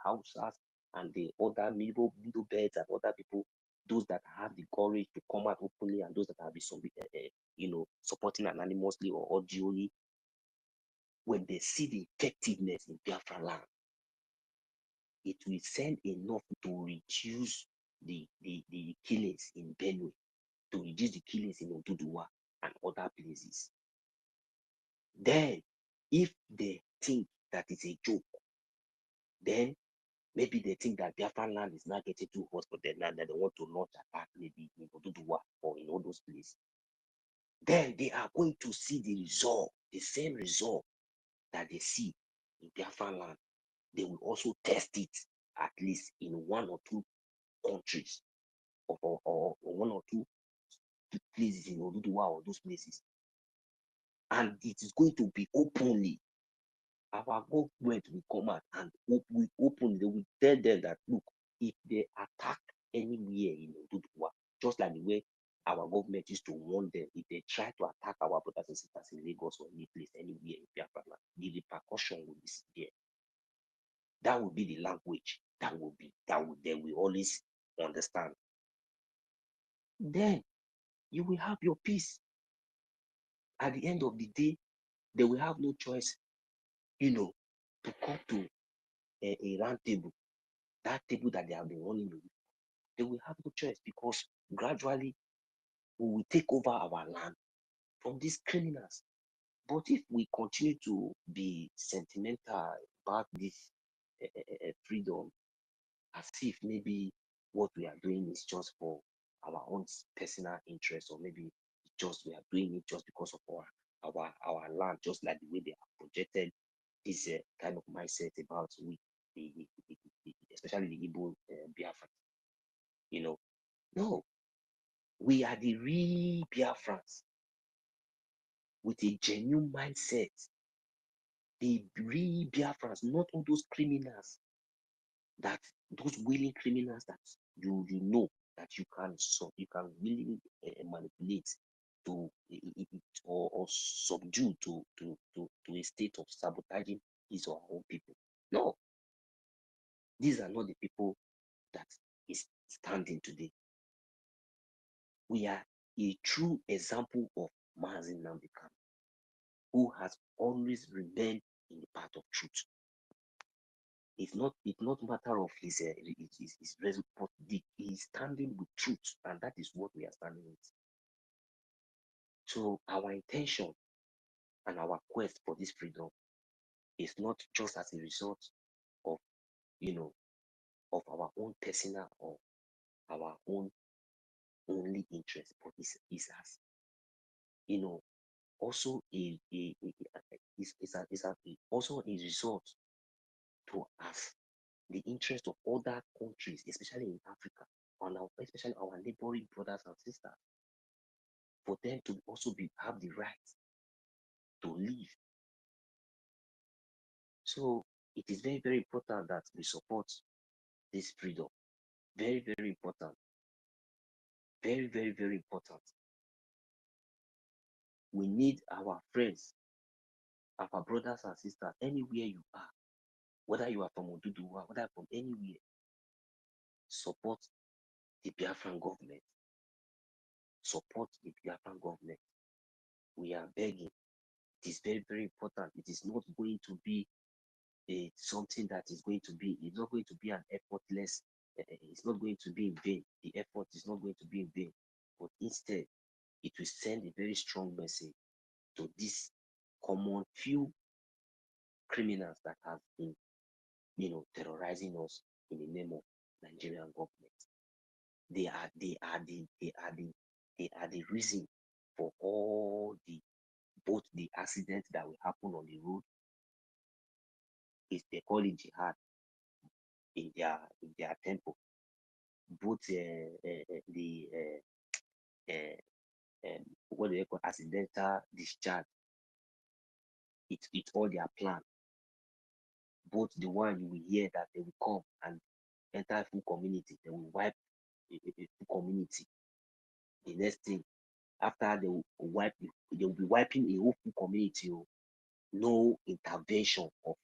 Hausas, and the other middle beds and other people, those that have the courage to come out openly, and those that have been supporting anonymously or audioly, when they see the effectiveness in Biafra land, it will send enough to reduce the killings in Benue, to reduce the killings in Oduduwa and other places. Then, if they think that it's a joke, then maybe they think that Biafran land is not getting too hot for them, and that they want to launch attack maybe in Oduduwa or in all those places. Then they are going to see the result, the same result that they see in Biafran land. They will also test it at least in 1 or 2 countries, or 1 or 2 places in Oduduwa or those places. And it is going to be openly. Our government will come out and we openly, they will tell them that, look, if they attack anywhere in Oduduwa, just like the way our government used to warn them, if they try to attack our brothers and sisters in Lagos or any place, anywhere in Biafra, the repercussion will be severe. That will be the language they will always understand. Then you will have your peace. At the end of the day, they will have no choice, to come to a round table, that table that they have been running with. They will have no choice, because gradually we will take over our land from these criminals. But if we continue to be sentimental about this freedom, as if maybe what we are doing is just for our own personal interest, or maybe just we are doing it just because of our land, just like the way they have projected this kind of mindset about especially the Igbo Biafrans. No, we are the real Biafrans with a genuine mindset. The real Biafrans, not all those criminals, those willing criminals that you know that you can really manipulate to or subdue to a state of sabotaging his or her own people. No, these are not the people that is standing today. We are a true example of Mazi Nnamdi Kanu, who has always remained in the path of truth. It's not matter of his but he's standing with truth, and that is what we are standing with. So our intention and our quest for this freedom is not just as a result of of our own personal or our own only interest, but it's as, you know, also also a result to us the interest of other countries, especially in Africa, and especially our neighboring brothers and sisters, for them to also have the right to live. So it is very, very important that we support this freedom. Very, very important. Very, very, very important. We need our friends, our brothers and sisters, anywhere you are, whether you are from Oduduwa, whether from anywhere, support the Biafran government. Support the Biafran government. We are begging. It is very, very important. It is not going to be something that is going to be, it's not going to be an effortless, it's not going to be in vain. The effort is not going to be in vain, but instead, it will send a very strong message to these common few criminals that have been, terrorizing us in the name of Nigerian government. They are the reason for all both the accidents that will happen on the road. Is they call it jihad in their temple. Both what do they call accidental discharge. It's all their plan. Both the one you will hear that they will come and enter a full community, they will wipe a full community. The next thing, after they will be wiping a whole full community. No intervention of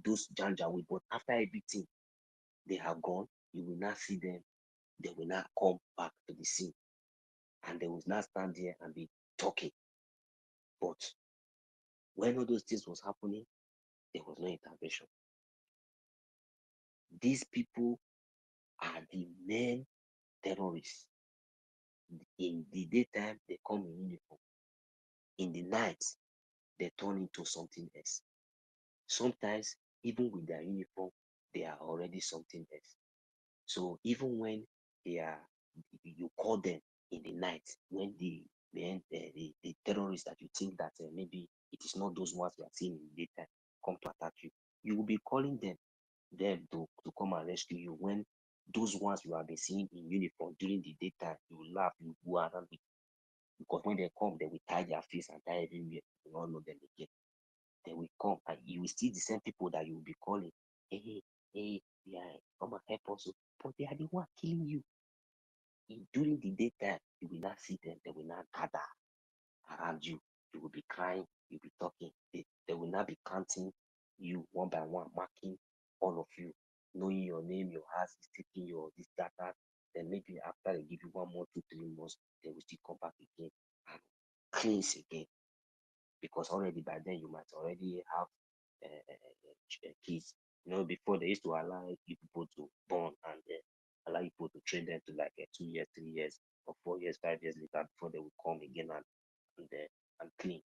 those Janjaweed, but after everything they have gone, you will not see them. They will not come back to the scene, and they will not stand there and be talking. But when all those things was happening, there was no intervention. These people are the main terrorists. In the daytime, they come in uniform. In the night, they turn into something else. Sometimes, even with their uniform, they are already something else. So even when you call them in the night, when the terrorists that you think that maybe it is not those ones you are seeing in the daytime come to attack you, you will be calling them to come and rescue you. When those ones you have been seeing in uniform during the daytime, you will laugh, you go around with, because when they come, they will tie their face and tie everywhere. You don't know them again. They will come and you will see the same people that you will be calling. Hey, yeah, come and help us. But they are the one killing you. During the daytime, you will not see them. They will not gather around you. You will be crying. You'll be talking. They will not be counting you one by one, marking all of you, knowing your name, your house is taking your this, that. Then maybe after they give you 1 month, 2, 3 months, they will still come back again and cleanse again. Because already by then you might already have kids. Before they used to allow people to born and allow people to train them to like 2 years, 3 years, or 4 years, 5 years later before they will come again and clean.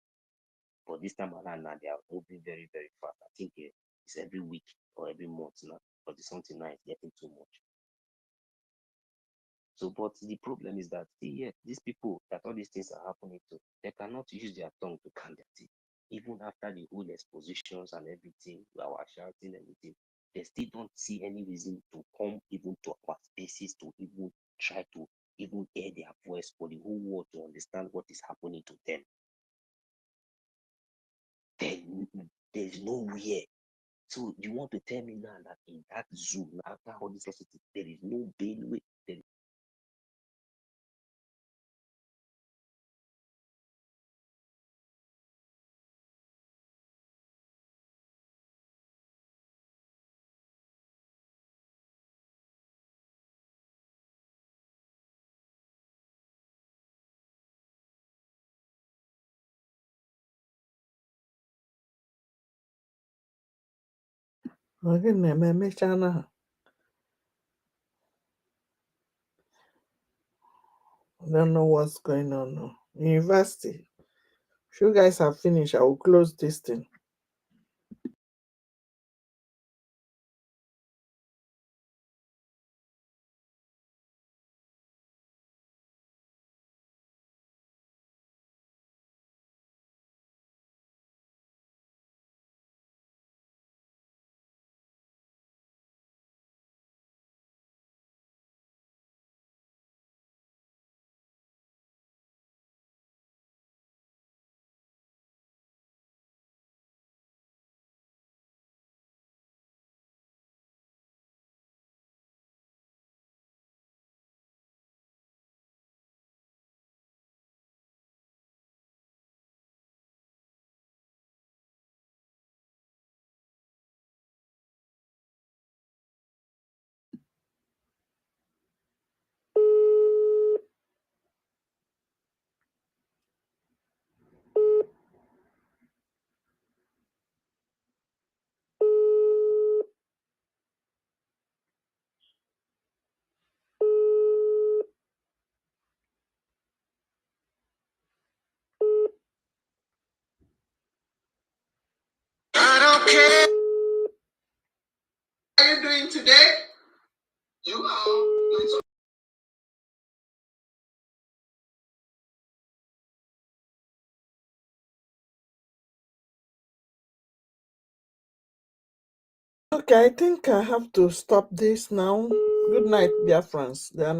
But this time around now they are moving very, very fast. I think it's every week or every month now. But it's something now is getting too much. So, but the problem is that these people that all these things are happening to, they cannot use their tongue to calm their teeth. Even after the whole expositions and everything, our shouting and everything, they still don't see any reason to come even to our spaces to even try to even hear their voice for the whole world to understand what is happening to them. Then there's nowhere. So you want to tell me now that in that zoo, after all this, there is no bailway, there Again, I don't know what's going on now. University. If you guys have finished, I will close this thing. Okay, I think I have to stop this now. Good night, dear friends. They are not